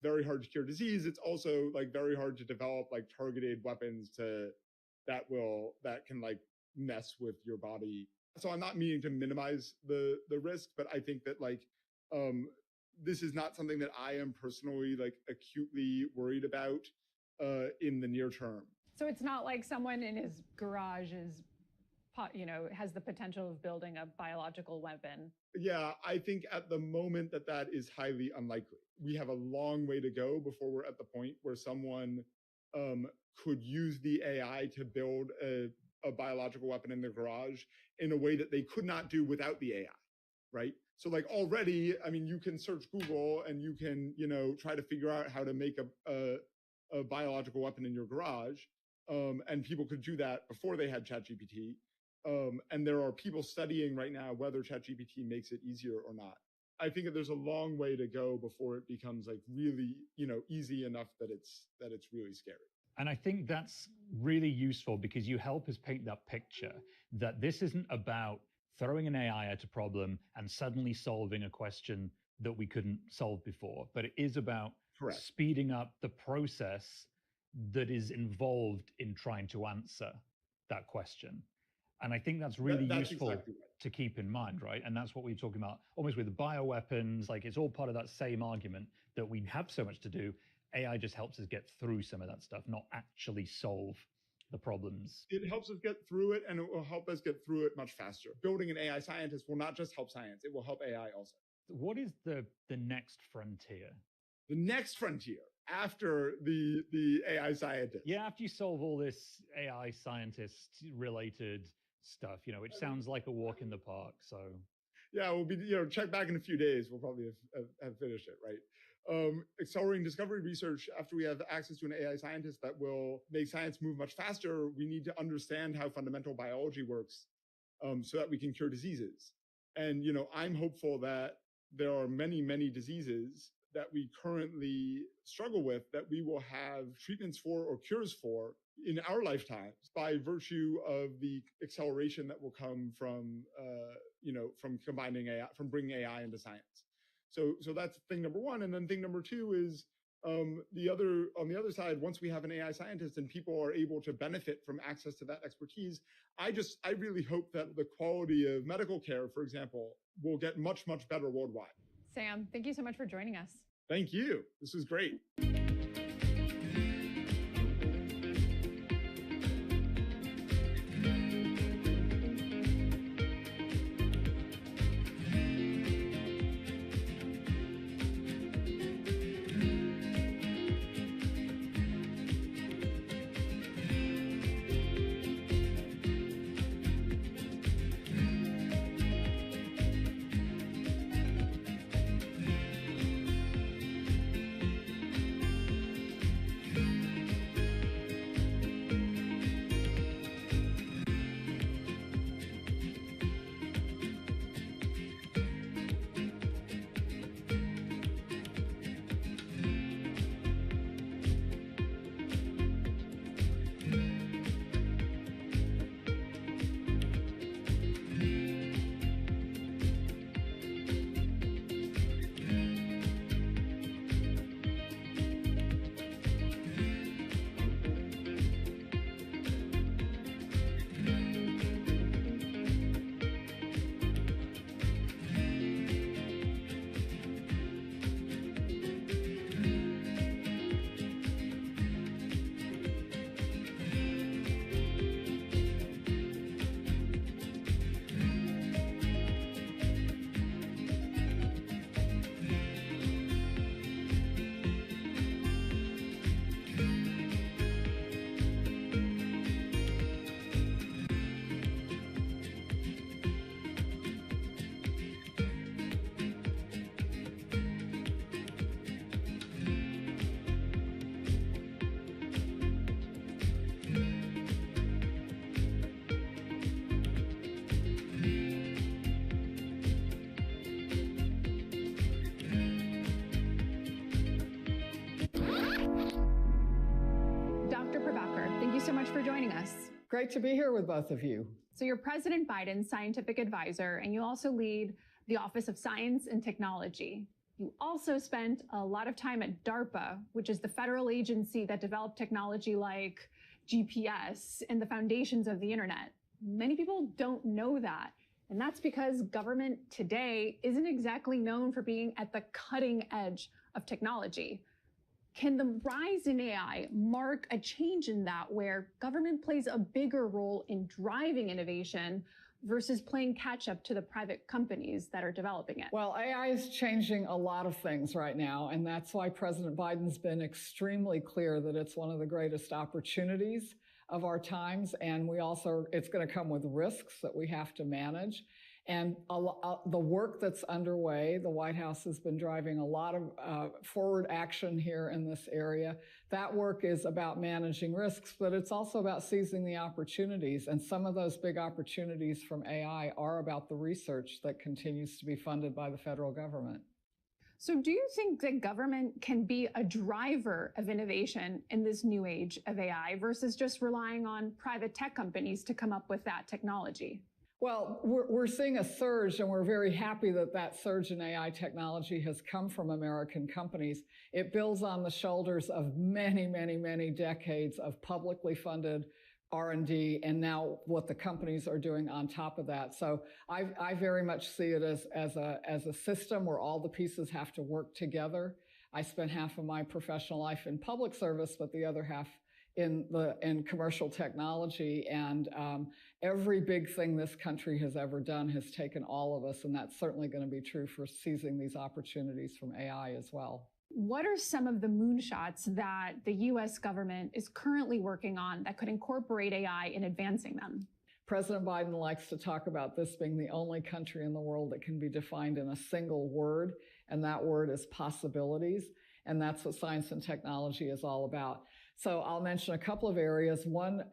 Speaker 20: very hard to cure disease. It's also very hard to develop targeted weapons that can mess with your body. So I'm not meaning to minimize the risk, but I think that this is not something that I am personally acutely worried about in the near term.
Speaker 12: So it's not like someone in his garage has the potential of building a biological weapon.
Speaker 20: Yeah, I think at the moment that is highly unlikely. We have a long way to go before we're at the point where someone could use the AI to build a biological weapon in their garage in a way that they could not do without the AI, right? So already, you can search Google and you can, try to figure out how to make a biological weapon in your garage. And people could do that before they had ChatGPT. And there are people studying right now whether ChatGPT makes it easier or not. I think that there's a long way to go before it becomes really, easy enough that it's really scary.
Speaker 7: And I think that's really useful because you help us paint that picture that this isn't about throwing an AI at a problem and suddenly solving a question that we couldn't solve before, but it is about speeding up the process that is involved in trying to answer that question. And I think that's really useful to keep in mind, right? And that's what we're talking about almost with the bioweapons. It's all part of that same argument that we have so much to do. AI just helps us get through some of that stuff, not actually solve the problems.
Speaker 20: It helps us get through it, and it will help us get through it much faster. Building an AI scientist will not just help science, it will help AI also.
Speaker 7: What is the next frontier?
Speaker 20: The next frontier after the AI scientist.
Speaker 7: Yeah, after you solve all this AI scientist related stuff, which sounds like a walk in the park. So
Speaker 20: yeah, we'll be, check back in a few days. We'll probably have finished it, right? Accelerating discovery research, after we have access to an AI scientist that will make science move much faster, we need to understand how fundamental biology works so that we can cure diseases. And, I'm hopeful that there are many, many diseases that we currently struggle with that we will have treatments for or cures for in our lifetimes by virtue of the acceleration that will come from, from combining AI, from bringing AI into science. So that's thing number one. And then thing number two is on the other side, once we have an AI scientist and people are able to benefit from access to that expertise, I really hope that the quality of medical care, for example, will get much, much better worldwide.
Speaker 12: Sam, thank you so much for joining us.
Speaker 20: Thank you. This was great.
Speaker 12: joining us.
Speaker 19: Great to be here with both of you.
Speaker 12: So you're President Biden's scientific advisor, and you also lead the Office of Science and Technology. You also spent a lot of time at DARPA, which is the federal agency that developed technology like GPS and the foundations of the internet. Many people don't know that. And that's because government today isn't exactly known for being at the cutting edge of technology. Can the rise in AI mark a change in that, where government plays a bigger role in driving innovation versus playing catch up to the private companies that are developing it?
Speaker 19: Well, AI is changing a lot of things right now, and that's why President Biden's been extremely clear that it's one of the greatest opportunities of our times, and it's going to come with risks that we have to manage. And the work that's underway, the White House has been driving a lot of forward action here in this area. That work is about managing risks, but it's also about seizing the opportunities. And some of those big opportunities from AI are about the research that continues to be funded by the federal government.
Speaker 12: So do you think that government can be a driver of innovation in this new age of AI versus just relying on private tech companies to come up with that technology?
Speaker 19: Well, we're seeing a surge, and we're very happy that that surge in AI technology has come from American companies. It builds on the shoulders of many, many, many decades of publicly funded R&D, and now what the companies are doing on top of that. So I very much see it as a system where all the pieces have to work together. I spent half of my professional life in public service, but the other half in commercial technology, and every big thing this country has ever done has taken all of us, and that's certainly going to be true for seizing these opportunities from AI as well.
Speaker 12: What are some of the moonshots that the U.S. government is currently working on that could incorporate AI in advancing them?
Speaker 19: President Biden likes to talk about this being the only country in the world that can be defined in a single word, and that word is possibilities, and that's what science and technology is all about. So I'll mention a couple of areas. One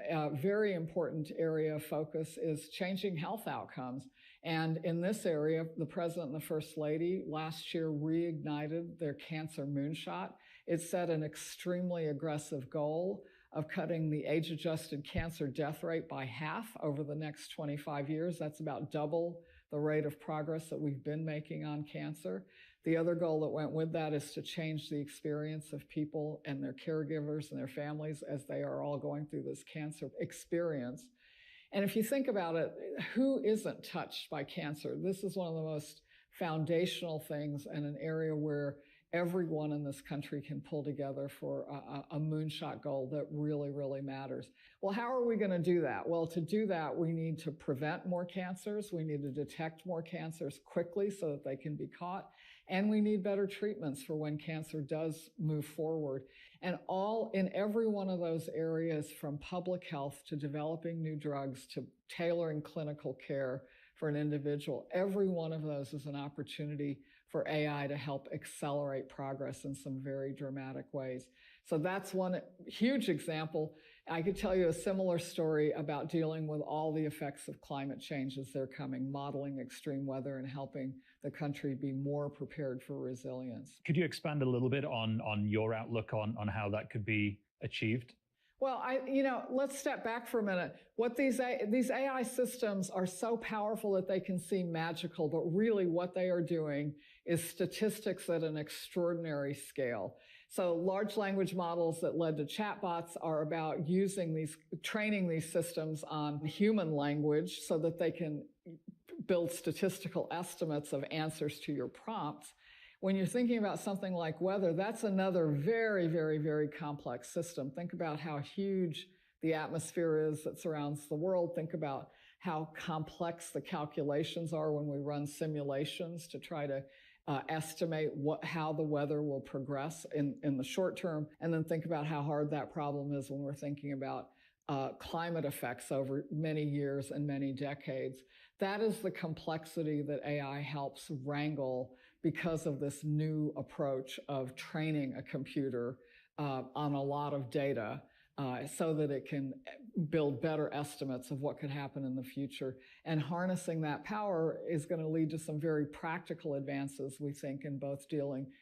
Speaker 19: very important area of focus is changing health outcomes. And in this area, the President and the First Lady last year reignited their cancer moonshot. It set an extremely aggressive goal of cutting the age-adjusted cancer death rate by half over the next 25 years. That's about double the rate of progress that we've been making on cancer. The other goal that went with that is to change the experience of people and their caregivers and their families as they are all going through this cancer experience. And if you think about it, who isn't touched by cancer? This is one of the most foundational things, and an area where everyone in this country can pull together for a moonshot goal that really, really matters. Well, how are we going to do that? Well, to do that, we need to prevent more cancers. We need to detect more cancers quickly so that they can be caught. And we need better treatments for when cancer does move forward. And in every one of those areas, from public health to developing new drugs to tailoring clinical care for an individual, every one of those is an opportunity for AI to help accelerate progress in some very dramatic ways. So that's one huge example. I could tell you a similar story about dealing with all the effects of climate change as they're coming, modeling extreme weather and helping the country be more prepared for resilience.
Speaker 7: Could you expand a little bit on your outlook on how that could be achieved?
Speaker 19: Well, let's step back for a minute. What these AI systems are so powerful that they can seem magical, but really what they are doing is statistics at an extraordinary scale. So large language models that led to chatbots are about training these systems on human language so that they can build statistical estimates of answers to your prompts. When you're thinking about something like weather, that's another very, very, very complex system. Think about how huge the atmosphere is that surrounds the world. Think about how complex the calculations are when we run simulations to try to estimate how the weather will progress in the short term. And then think about how hard that problem is when we're thinking about climate effects over many years and many decades. That is the complexity that AI helps wrangle because of this new approach of training a computer on a lot of data so that it can build better estimates of what could happen in the future. And harnessing that power is going to lead to some very practical advances, we think, in both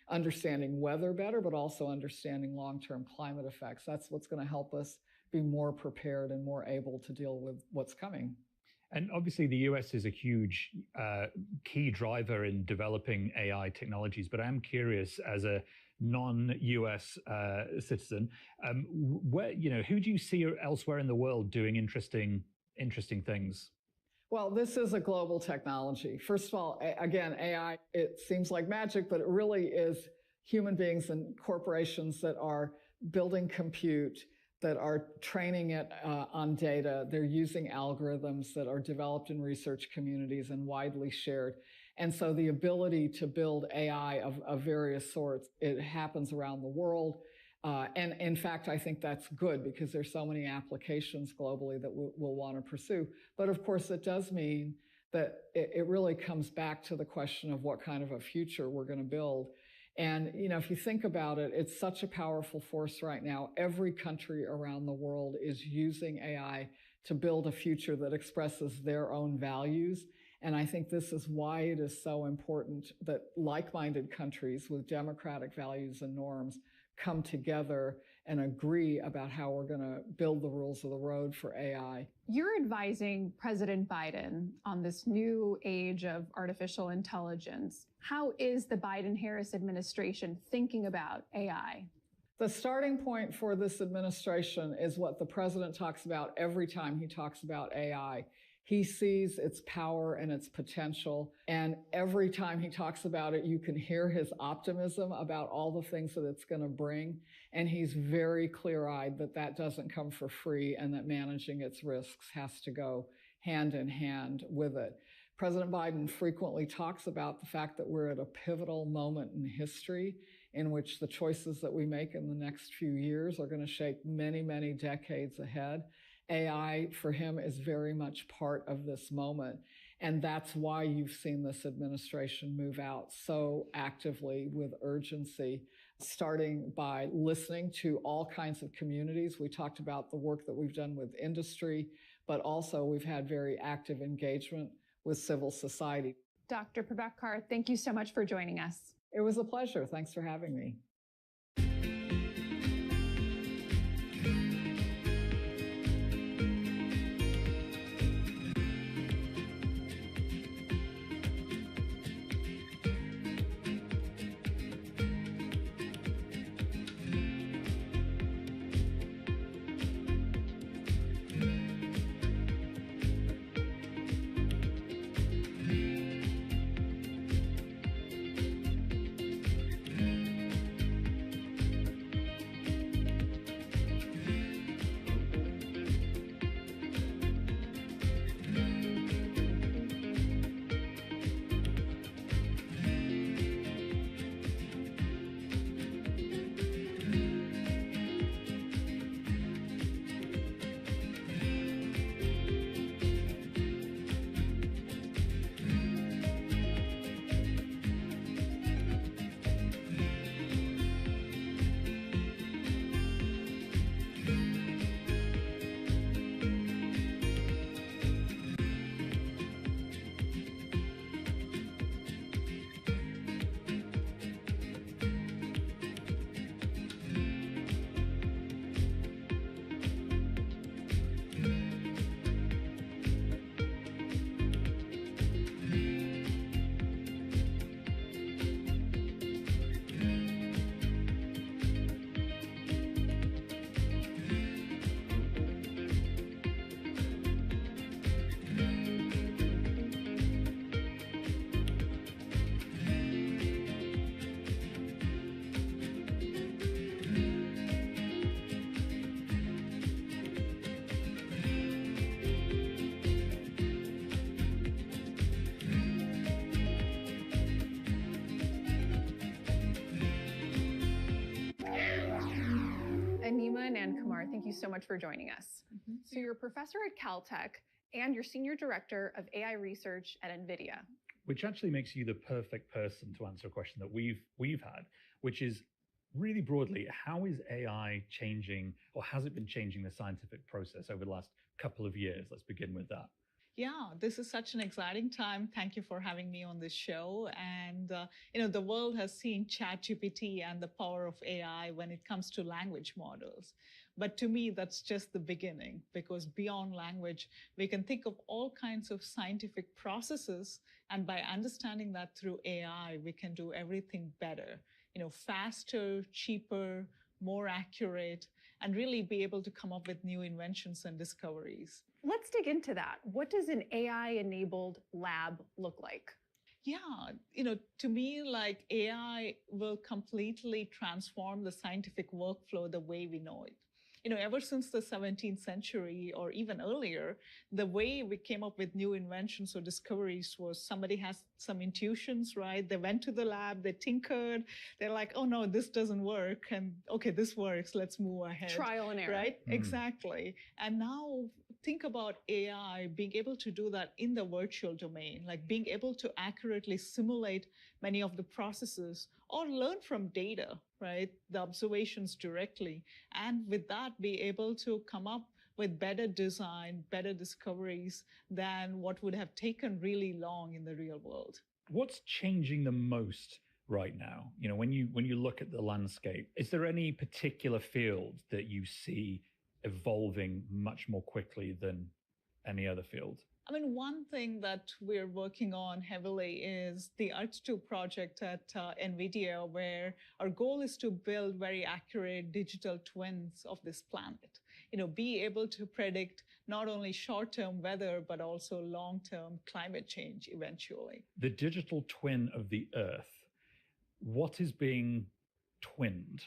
Speaker 19: understanding weather better, but also understanding long-term climate effects. That's what's going to help us be more prepared and more able to deal with what's coming.
Speaker 7: And obviously, the US is a huge key driver in developing AI technologies. But I'm curious, as a non-US citizen, who do you see elsewhere in the world doing interesting things?
Speaker 19: Well, this is a global technology. First of all, again, AI, it seems like magic, but it really is human beings and corporations that are building compute, that are training it on data. They're using algorithms that are developed in research communities and widely shared. And so the ability to build AI of various sorts, it happens around the world. And in fact, I think that's good because there's so many applications globally that we'll want to pursue. But of course, it does mean that it really comes back to the question of what kind of a future we're going to build. And, if you think about it, it's such a powerful force right now. Every country around the world is using AI to build a future that expresses their own values. And I think this is why it is so important that like-minded countries with democratic values and norms come together and agree about how we're going to build the rules of the road for AI.
Speaker 12: You're advising President Biden on this new age of artificial intelligence. How is the Biden-Harris administration thinking about AI?
Speaker 19: The starting point for this administration is what the president talks about every time he talks about AI. He sees its power and its potential. And every time he talks about it, you can hear his optimism about all the things that it's going to bring. And he's very clear-eyed that that doesn't come for free and that managing its risks has to go hand in hand with it. President Biden frequently talks about the fact that we're at a pivotal moment in history in which the choices that we make in the next few years are going to shape many, many decades ahead. AI for him is very much part of this moment. And that's why you've seen this administration move out so actively with urgency, starting by listening to all kinds of communities. We talked about the work that we've done with industry, but also we've had very active engagement with civil society.
Speaker 12: Dr. Prabhakar, thank you so much for joining us.
Speaker 19: It was a pleasure. Thanks for having me.
Speaker 12: And Kumar, thank you so much for joining us. So you're a professor at Caltech and you're senior director of AI research at NVIDIA.
Speaker 7: Which actually makes you the perfect person to answer a question that we've had, which is really broadly, how is AI changing, or has it been changing the scientific process over the last couple of years? Let's begin with that.
Speaker 21: Yeah, this is such an exciting time. Thank you for having me on this show. And, the world has seen ChatGPT and the power of AI when it comes to language models. But to me, that's just the beginning, because beyond language, we can think of all kinds of scientific processes. And by understanding that through AI, we can do everything better, faster, cheaper, more accurate, and really be able to come up with new inventions and discoveries.
Speaker 12: Let's dig into that. What does an AI-enabled lab look like?
Speaker 21: Yeah, to me, like AI will completely transform the scientific workflow the way we know it. Ever since the 17th century or even earlier, the way we came up with new inventions or discoveries was somebody has some intuitions, right? They went to the lab, they tinkered, they're like, oh no, this doesn't work. And okay, this works, let's move ahead.
Speaker 12: Trial and error.
Speaker 21: Right? Exactly. And now think about AI being able to do that in the virtual domain, like being able to accurately simulate many of the processes or learn from data, right? The observations directly. And with that, be able to come up with better design, better discoveries than what would have taken really long in the real world.
Speaker 17: What's changing the most right now? When you look at the landscape, is there any particular field that you see evolving much more quickly than any other field?
Speaker 21: I mean, one thing that we're working on heavily is the ART2 project at NVIDIA, where our goal is to build very accurate digital twins of this planet. Be able to predict not only short-term weather, but also long-term climate change eventually.
Speaker 17: The digital twin of the Earth, what is being twinned?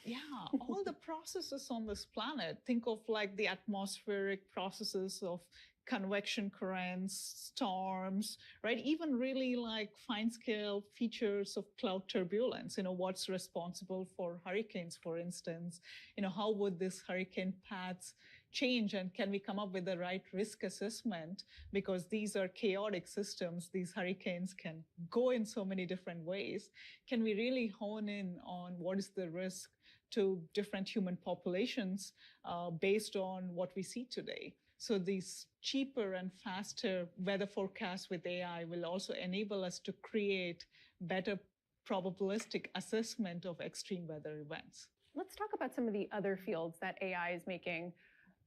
Speaker 21: Yeah, all the processes on this planet. Think of like the atmospheric processes of convection currents, storms, right? Even really like fine scale features of cloud turbulence, what's responsible for hurricanes, for instance, how would this hurricane paths change, and can we come up with the right risk assessment? Because these are chaotic systems. These hurricanes can go in so many different ways. Can we really hone in on what is the risk to different human populations based on what we see today? So these cheaper and faster weather forecasts with AI will also enable us to create better probabilistic assessment of extreme weather events.
Speaker 12: Let's talk about some of the other fields that AI is making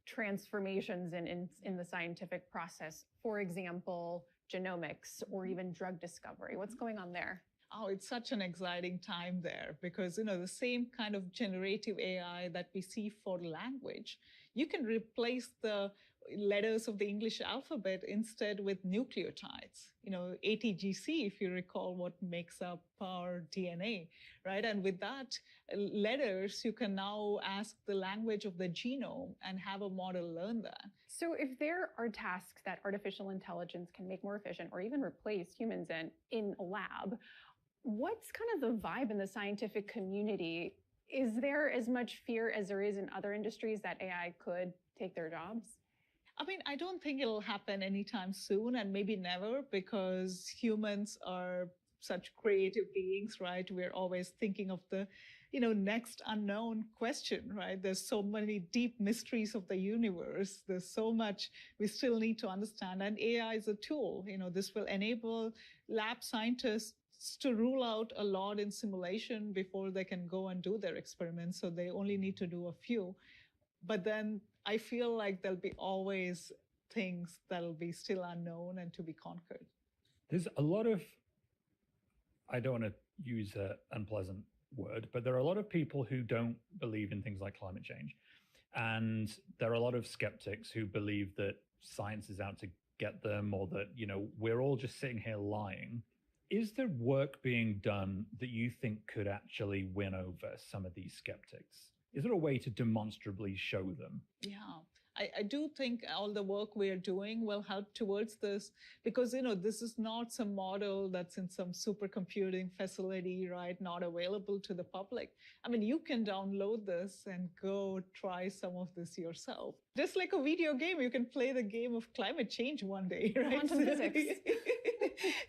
Speaker 12: transformations in the scientific process. For example, genomics or even drug discovery. What's going on there?
Speaker 21: Oh, it's such an exciting time there because, the same kind of generative AI that we see for language, you can replace the letters of the English alphabet instead with nucleotides. ATGC, if you recall what makes up our DNA, right? And with that letters, you can now ask the language of the genome and have a model learn that.
Speaker 12: So if there are tasks that artificial intelligence can make more efficient or even replace humans in a lab, what's kind of the vibe in the scientific community? Is there as much fear as there is in other industries that AI could take their jobs?
Speaker 21: I mean, I don't think it'll happen anytime soon, and maybe never, because humans are such creative beings, right? We're always thinking of the, next unknown question, right? There's so many deep mysteries of the universe. There's so much we still need to understand, and AI is a tool. This will enable lab scientists to rule out a lot in simulation before they can go and do their experiments. So they only need to do a few. But then I feel like there'll be always things that'll be still unknown and to be conquered.
Speaker 17: There's a lot of, I don't want to use an unpleasant word, but there are a lot of people who don't believe in things like climate change. And there are a lot of skeptics who believe that science is out to get them, or that, we're all just sitting here lying. Is there work being done that you think could actually win over some of these skeptics? Is there a way to demonstrably show them?
Speaker 21: Yeah, I do think all the work we're doing will help towards this because, this is not some model that's in some supercomputing facility, right? Not available to the public. I mean, you can download this and go try some of this yourself. Just like a video game, you can play the game of climate change one day, right?
Speaker 12: Quantum physics.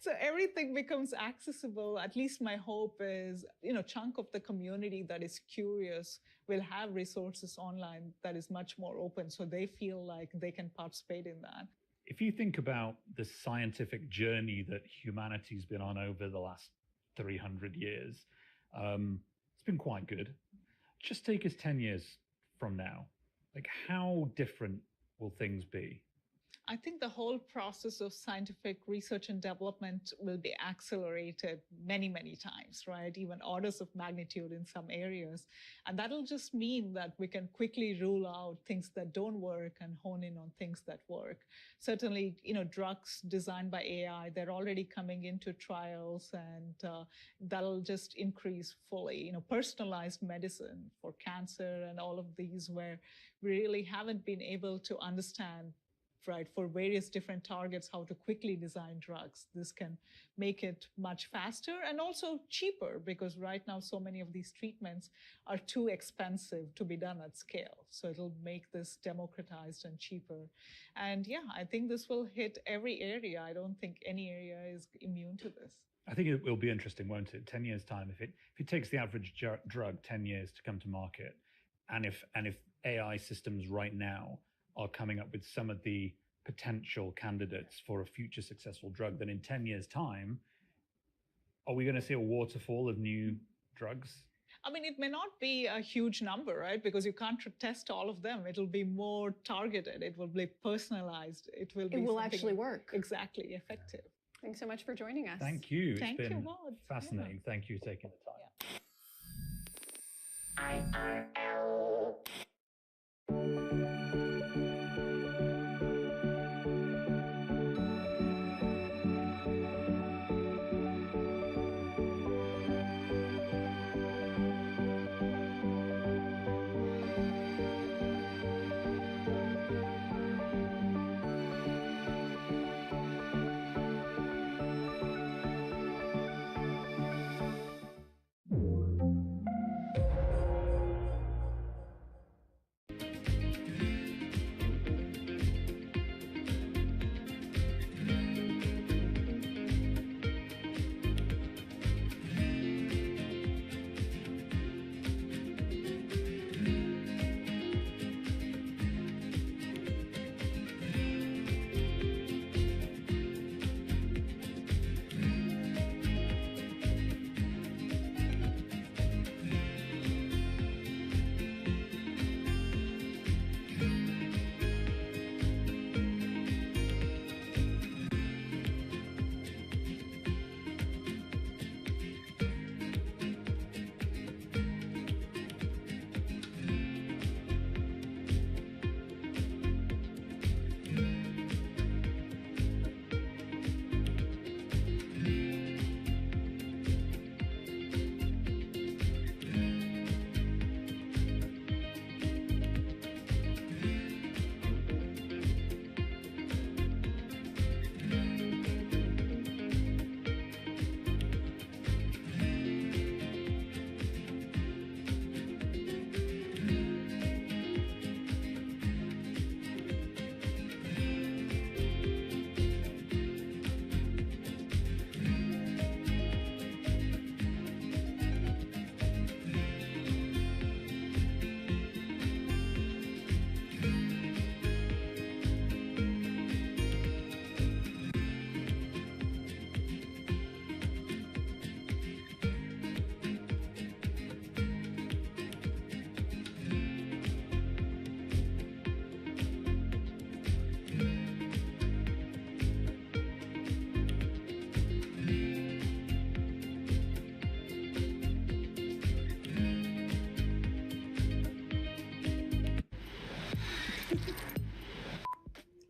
Speaker 21: So everything becomes accessible. At least my hope is, chunk of the community that is curious will have resources online that is much more open, so they feel like they can participate in that.
Speaker 17: If you think about the scientific journey that humanity's been on over the last 300 years, it's been quite good. Just take us 10 years from now. Like, how different will things be?
Speaker 21: I think the whole process of scientific research and development will be accelerated many, many times, right? Even orders of magnitude in some areas. And that'll just mean that we can quickly rule out things that don't work and hone in on things that work. Certainly, drugs designed by AI, they're already coming into trials, and that'll just increase fully. Personalized medicine for cancer and all of these, where we really haven't been able to understand, right, for various different targets, how to quickly design drugs. This can make it much faster and also cheaper, because right now so many of these treatments are too expensive to be done at scale. So it'll make this democratized and cheaper. And yeah, I think this will hit every area. I don't think any area is immune to this.
Speaker 17: I think it will be interesting, won't it? 10 years' time, if it takes the average drug 10 years to come to market, and if AI systems right now are coming up with some of the potential candidates for a future successful drug, then in 10 years' time, are we going to see a waterfall of new drugs?
Speaker 21: I mean, it may not be a huge number, right? Because you can't test all of them. It'll be more targeted. It will be personalized. It will
Speaker 12: actually work.
Speaker 21: Exactly, effective.
Speaker 12: Thanks so much for joining us.
Speaker 17: Thank you. It's
Speaker 21: Thank
Speaker 17: been
Speaker 21: you, Maud.
Speaker 17: fascinating.
Speaker 21: Yeah.
Speaker 17: Thank you for taking the time.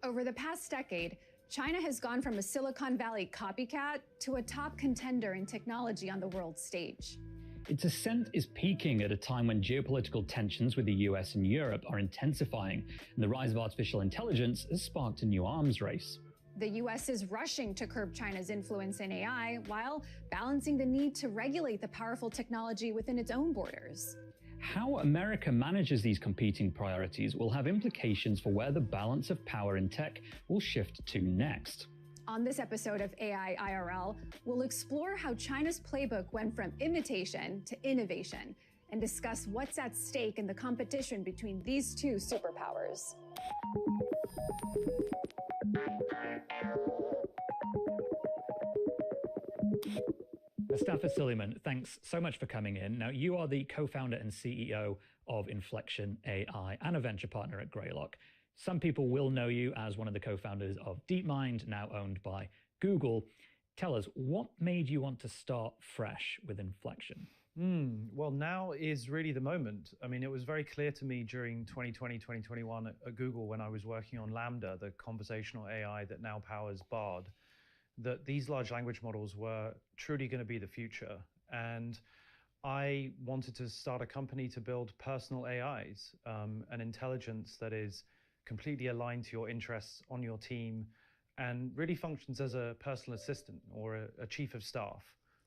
Speaker 8: Over the past decade, China has gone from a Silicon Valley copycat to a top contender in technology on the world stage.
Speaker 7: Its ascent is peaking at a time when geopolitical tensions with the US and Europe are intensifying, and the rise of artificial intelligence has sparked a new arms race.
Speaker 8: The US is rushing to curb China's influence in AI while balancing the need to regulate the powerful technology within its own borders.
Speaker 7: How America manages these competing priorities will have implications for where the balance of power in tech will shift to next.
Speaker 8: On this episode of AI IRL, we'll explore how China's playbook went from imitation to innovation and discuss what's at stake in the competition between these two superpowers.
Speaker 7: Mustafa Suleiman, thanks so much for coming in. Now, you are the co-founder and CEO of Inflection AI and a venture partner at Greylock. Some people will know you as one of the co-founders of DeepMind, now owned by Google. Tell us, what made you want to start fresh with Inflection?
Speaker 2: Well, now is really the moment. I mean, it was very clear to me during 2020, 2021 at Google when I was working on Lambda, the conversational AI that now powers Bard, that these large language models were truly going to be the future. And I wanted to start a company to build personal AIs, an intelligence that is completely aligned to your interests on your team and really functions as a personal assistant or a chief of staff,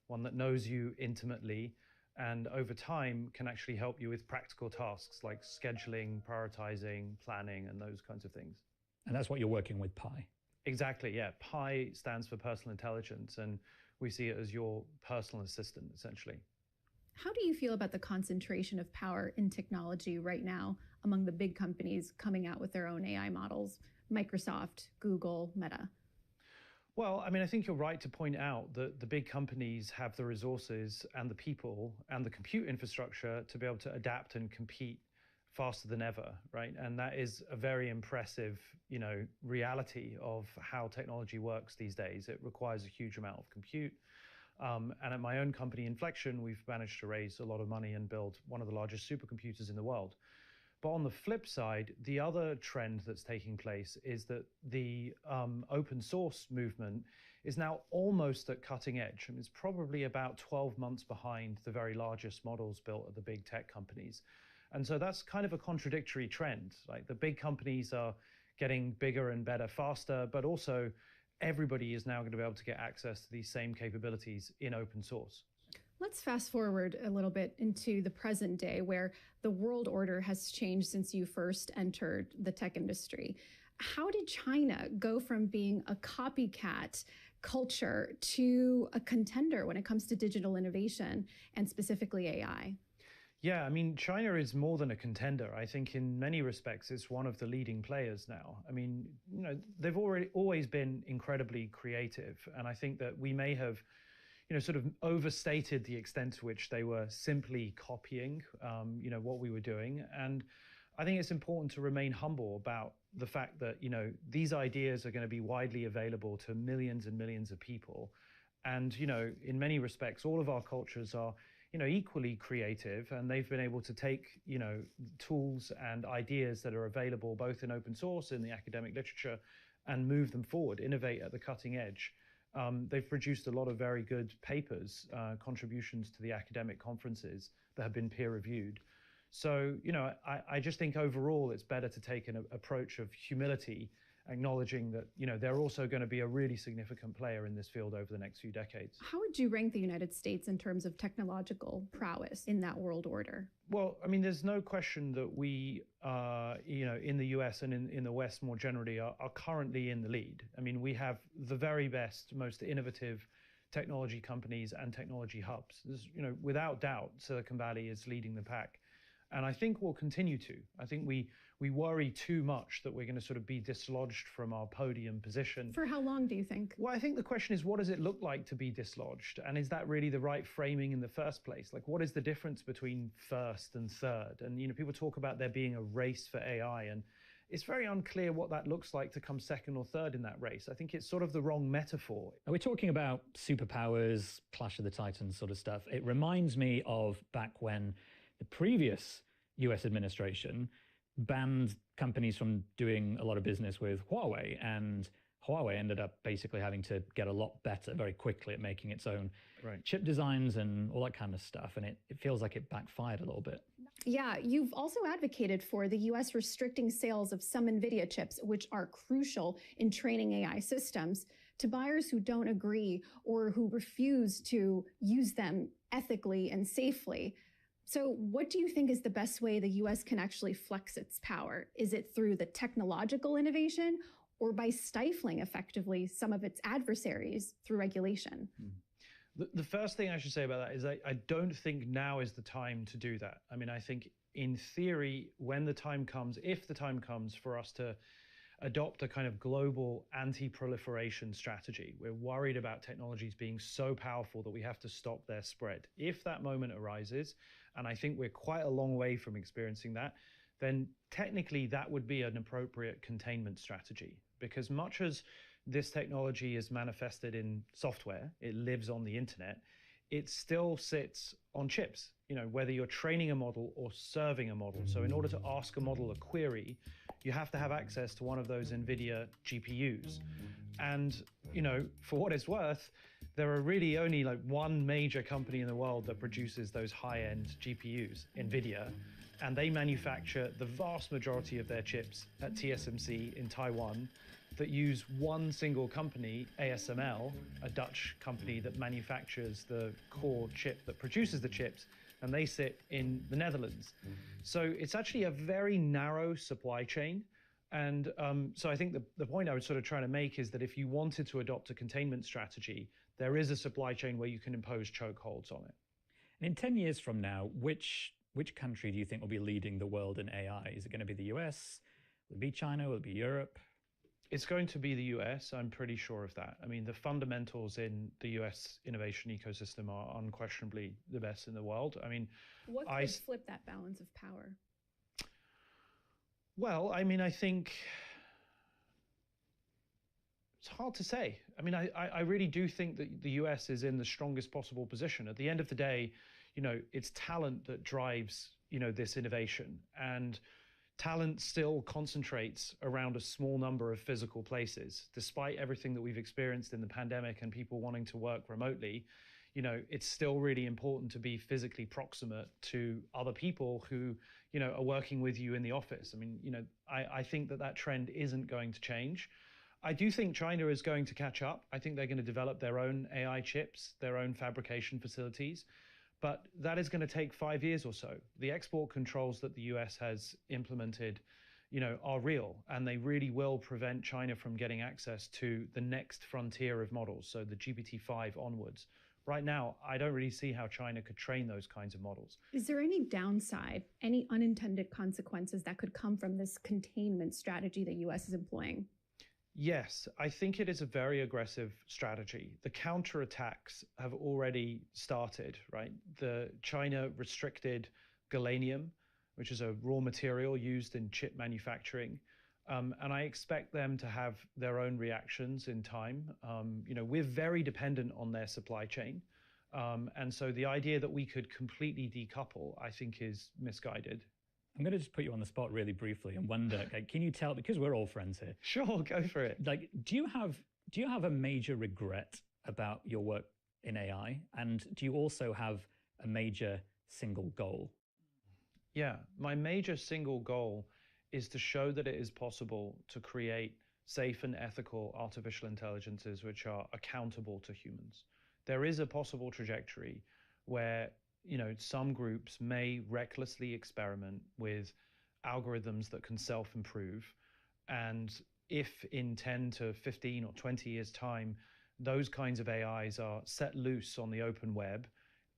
Speaker 2: one that knows you intimately and over time can actually help you with practical tasks like scheduling, prioritizing, planning, and those kinds of things.
Speaker 7: And that's what you're working with Pi.
Speaker 2: Exactly, yeah. Pi stands for personal intelligence, and we see it as your personal assistant, essentially.
Speaker 8: How do you feel about the concentration of power in technology right now among the big companies coming out with their own AI models? Microsoft, Google, Meta.
Speaker 2: Well, I mean, I think you're right to point out that the big companies have the resources and the people and the compute infrastructure to be able to adapt and compete faster than ever, right? And that is a very impressive, reality of how technology works these days. It requires a huge amount of compute. And at my own company, Inflection, we've managed to raise a lot of money and build one of the largest supercomputers in the world. But on the flip side, the other trend that's taking place is that the open source movement is now almost at cutting edge. I mean, it's probably about 12 months behind the very largest models built at the big tech companies. And so that's kind of a contradictory trend. Like the big companies are getting bigger and better faster, but also everybody is now going to be able to get access to these same capabilities in open source.
Speaker 8: Let's fast forward a little bit into the present day where the world order has changed since you first entered the tech industry. How did China go from being a copycat culture to a contender when it comes to digital innovation and specifically AI?
Speaker 2: Yeah, I mean, China is more than a contender. I think in many respects, it's one of the leading players now. I mean, they've always been incredibly creative. And I think that we may have sort of overstated the extent to which they were simply copying, what we were doing. And I think it's important to remain humble about the fact that, these ideas are going to be widely available to millions and millions of people. And, in many respects, all of our cultures are, equally creative, and they've been able to take, tools and ideas that are available both in open source, in the academic literature, and move them forward, innovate at the cutting edge. They've produced a lot of very good papers, contributions to the academic conferences that have been peer reviewed. So, I just think overall it's better to take an approach of humility, acknowledging that, they're also going to be a really significant player in this field over the next few decades.
Speaker 8: How would you rank the United States in terms of technological prowess in that world order?
Speaker 2: Well, I mean, there's no question that we, in the US and in the West more generally are currently in the lead. I mean, we have the very best, most innovative technology companies and technology hubs. There's, without doubt, Silicon Valley is leading the pack. And I think we'll continue to. I think we worry too much that we're going to sort of be dislodged from our podium position.
Speaker 8: For how long do you think?
Speaker 2: Well, I think the question is, what does it look like to be dislodged? And is that really the right framing in the first place? Like, what is the difference between first and third? And, people talk about there being a race for AI, and it's very unclear what that looks like to come second or third in that race. I think it's sort of the wrong metaphor.
Speaker 7: We're talking about superpowers, Clash of the Titans sort of stuff. It reminds me of back when the previous US administration banned companies from doing a lot of business with Huawei, and Huawei ended up basically having to get a lot better very quickly at making its own chip designs and all that kind of stuff. And it feels like it backfired a little bit.
Speaker 8: Yeah, you've also advocated for the US restricting sales of some NVIDIA chips, which are crucial in training AI systems, to buyers who don't agree or who refuse to use them ethically and safely. So what do you think is the best way the US can actually flex its power? Is it through the technological innovation or by stifling effectively some of its adversaries through regulation?
Speaker 2: The first thing I should say about that is I don't think now is the time to do that. I mean, I think in theory, when the time comes, if the time comes for us to adopt a kind of global anti-proliferation strategy. We're worried about technologies being so powerful that we have to stop their spread. If that moment arises, and I think we're quite a long way from experiencing that, then technically that would be an appropriate containment strategy. Because much as this technology is manifested in software, it lives on the internet, it still sits on chips, you know, whether you're training a model or serving a model. So in order to ask a model a query, you have to have access to one of those NVIDIA GPUs. And, you know, for what it's worth, there are really only like one major company in the world that produces those high-end GPUs, NVIDIA, and they manufacture the vast majority of their chips at TSMC in Taiwan that use one single company, ASML, a Dutch company that manufactures the core chip that produces the chips, and they sit in the Netherlands. So it's actually a very narrow supply chain. And so I think the point I was sort of trying to make is that if you wanted to adopt a containment strategy, there is a supply chain where you can impose chokeholds on it.
Speaker 7: And in 10 years from now, which country do you think will be leading the world in AI? Is it going to be the US? Will it be China? Will it be Europe?
Speaker 2: It's going to be the US, I'm pretty sure of that. I mean, the fundamentals in the US innovation ecosystem are unquestionably the best in the world. I mean,
Speaker 8: what could flip that balance of power?
Speaker 2: Well, I mean, I think it's hard to say. I mean, I really do think that the US is in the strongest possible position. At the end of the day, you know, it's talent that drives, you know, this innovation. And talent still concentrates around a small number of physical places. Despite everything that we've experienced in the pandemic and people wanting to work remotely, you know, it's still really important to be physically proximate to other people who, you know, are working with you in the office. I mean, you know, I think that trend isn't going to change. I do think China is going to catch up. I think they're going to develop their own AI chips, their own fabrication facilities. But that is going to take 5 years or so. The export controls that the US has implemented, you know, are real, and they really will prevent China from getting access to the next frontier of models, so the GPT-5 onwards. Right now, I don't really see how China could train those kinds of models.
Speaker 8: Is there any downside, any unintended consequences that could come from this containment strategy the US is employing?
Speaker 2: Yes, I think it is a very aggressive strategy. The counterattacks have already started, right? The China restricted gallium, which is a raw material used in chip manufacturing. And I expect them to have their own reactions in time. You know, we're very dependent on their supply chain. And so the idea that we could completely decouple, I think, is misguided.
Speaker 7: I'm going to just put you on the spot really briefly and wonder, like, can you tell, because we're all friends here.
Speaker 2: Sure, go for it.
Speaker 7: Like, do you have a major regret about your work in AI? And do you also have a major single goal?
Speaker 2: Yeah, my major single goal is to show that it is possible to create safe and ethical artificial intelligences which are accountable to humans. There is a possible trajectory where, you know, some groups may recklessly experiment with algorithms that can self-improve. And if in 10 to 15 or 20 years' time, those kinds of AIs are set loose on the open web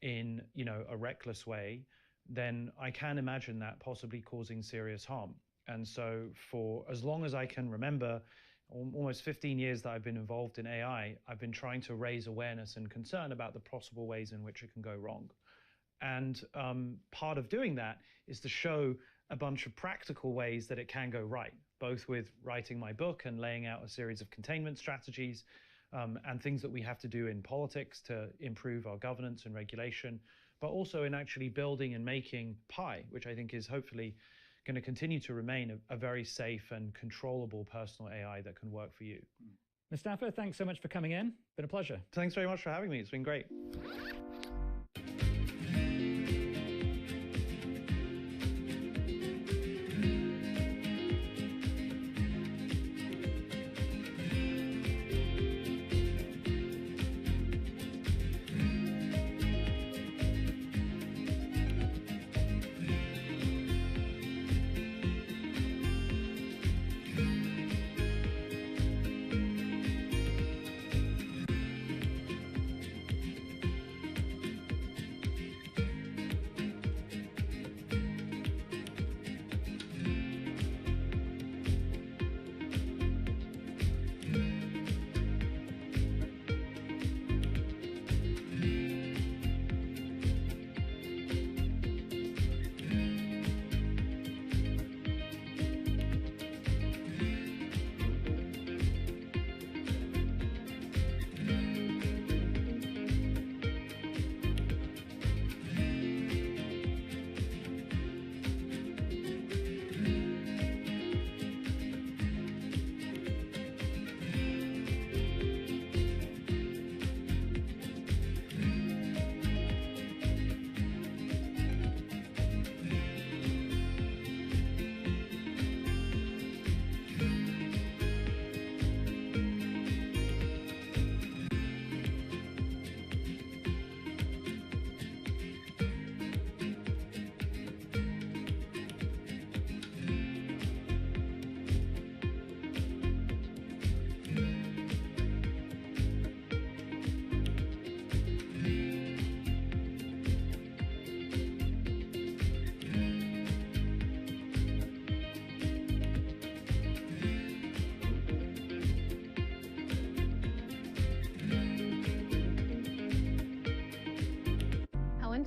Speaker 2: in, you know, a reckless way, then I can imagine that possibly causing serious harm. And so for as long as I can remember, almost 15 years that I've been involved in AI, I've been trying to raise awareness and concern about the possible ways in which it can go wrong. And part of doing that is to show a bunch of practical ways that it can go right, both with writing my book and laying out a series of containment strategies and things that we have to do in politics to improve our governance and regulation, but also in actually building and making Pi, which I think is hopefully going to continue to remain a very safe and controllable personal AI that can work for you.
Speaker 7: Mustafa, thanks so much for coming in. Been a pleasure.
Speaker 2: Thanks very much for having me. It's been great.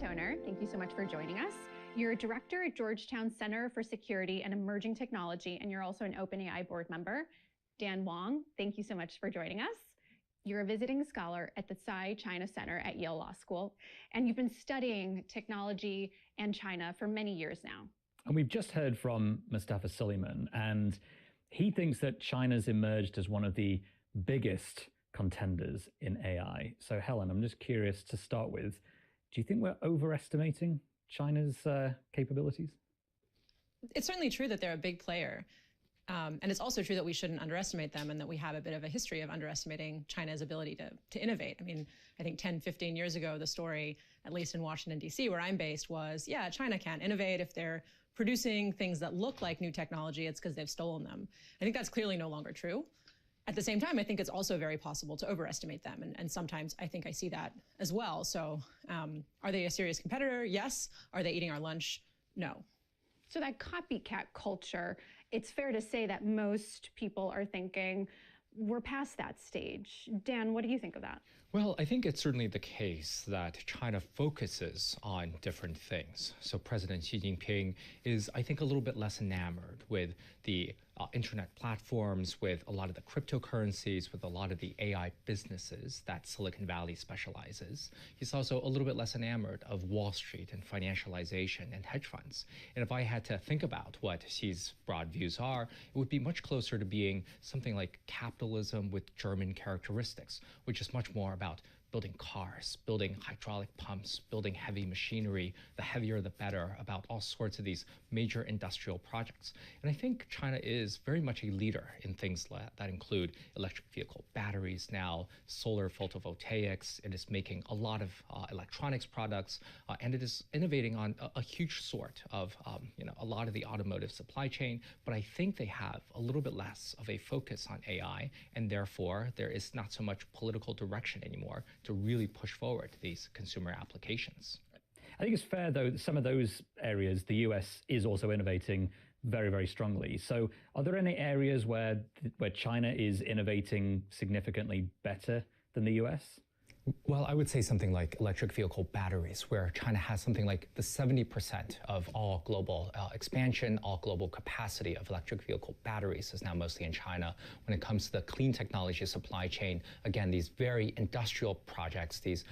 Speaker 8: Toner, thank you so much for joining us. You're a director at Georgetown Center for Security and Emerging Technology, and you're also an OpenAI board member. Dan Wang, thank you so much for joining us. You're a visiting scholar at the Tsai China Center at Yale Law School, and you've been studying technology and China for many years now.
Speaker 7: And we've just heard from Mustafa Suleiman, and he thinks that China's emerged as one of the biggest contenders in AI. So Helen, I'm just curious to start with, do you think we're overestimating China's capabilities?
Speaker 3: It's certainly true that they're a big player. And it's also true that we shouldn't underestimate them and that we have a bit of a history of underestimating China's ability to innovate. I mean, I think 10, 15 years ago, the story, at least in Washington, D.C., where I'm based, was, yeah, China can't innovate. If they're producing things that look like new technology, it's because they've stolen them. I think that's clearly no longer true. At the same time, I think it's also very possible to overestimate them. And sometimes I think I see that as well. So are they a serious competitor? Yes. Are they eating our lunch? No.
Speaker 8: So that copycat culture, it's fair to say that most people are thinking we're past that stage. Dan, what do you think of that?
Speaker 22: Well, I think it's certainly the case that China focuses on different things. So President Xi Jinping is, I think, a little bit less enamored with the internet platforms, with a lot of the cryptocurrencies, with a lot of the AI businesses that Silicon Valley specializes. He's also a little bit less enamored of Wall Street and financialization and hedge funds. And if I had to think about what Xi's broad views are, it would be much closer to being something like capitalism with German characteristics, which is much more about building cars, building hydraulic pumps, building heavy machinery, the heavier the better, about all sorts of these major industrial projects. And I think China is very much a leader in things that include electric vehicle batteries now, solar photovoltaics. It is making a lot of electronics products, and it is innovating on a huge sort of a lot of the automotive supply chain. But I think they have a little bit less of a focus on AI, and therefore there is not so much political direction anymore to really push forward these consumer applications.
Speaker 7: I think it's fair, though, that some of those areas, the US is also innovating very, very strongly. So are there any areas where China is innovating significantly better than the US?
Speaker 22: Well, I would say something like electric vehicle batteries, where China has something like the 70% of all global expansion, all global capacity of electric vehicle batteries is now mostly in China. When it comes to the clean technology supply chain, again, these very industrial projects, these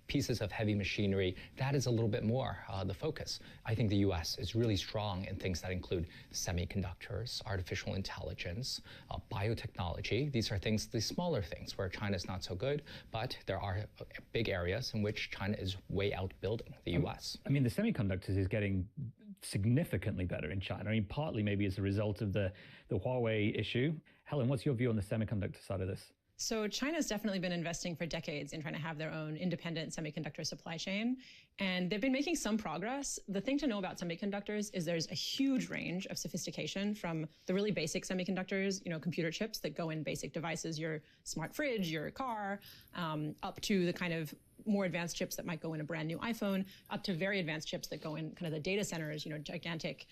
Speaker 22: pieces of heavy machinery, that is a little bit more the focus. I think the US is really strong in things that include semiconductors, artificial intelligence, biotechnology. These are things, these smaller things where China is not so good, but there are big areas in which China is way outbuilding the US.
Speaker 7: I mean, the semiconductors is getting significantly better in China. I mean, partly maybe as a result of the Huawei issue. Helen, what's your view on the semiconductor side of this?
Speaker 3: So China's definitely been investing for decades in trying to have their own independent semiconductor supply chain, and they've been making some progress. The thing to know about semiconductors is there's a huge range of sophistication, from the really basic semiconductors, computer chips that go in basic devices, your smart fridge, your car, up to the kind of more advanced chips that might go in a brand new iPhone, up to very advanced chips that go in kind of the data centers, gigantic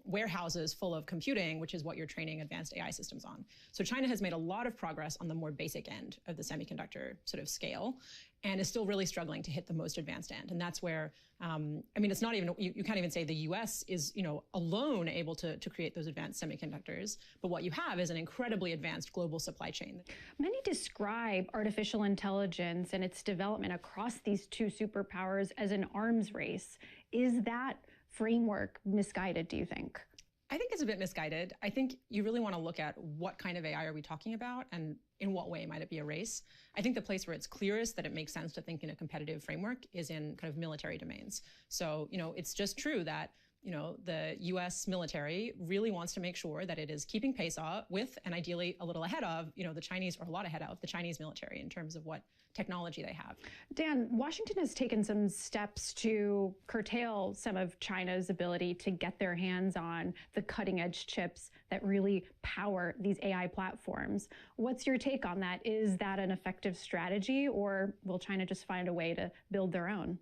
Speaker 3: warehouses full of computing, which is what you're training advanced AI systems on. So China has made a lot of progress on the more basic end of the semiconductor sort of scale, and is still really struggling to hit the most advanced end. And that's where, it's not even, you can't even say the US is, alone able to create those advanced semiconductors, but what you have is an incredibly advanced global supply chain.
Speaker 8: Many describe artificial intelligence and its development across these two superpowers as an arms race. Is that framework misguided, do you think?
Speaker 3: I think it's a bit misguided. I think you really want to look at what kind of AI are we talking about and in what way might it be a race. I think the place where it's clearest that it makes sense to think in a competitive framework is in kind of military domains. So, it's just true that the US military really wants to make sure that it is keeping pace with, and ideally a little ahead of, the Chinese, or a lot ahead of the Chinese military in terms of what technology they have.
Speaker 8: Dan, Washington has taken some steps to curtail some of China's ability to get their hands on the cutting edge chips that really power these AI platforms. What's your take on that? Is that an effective strategy, or will China just find a way to build their own?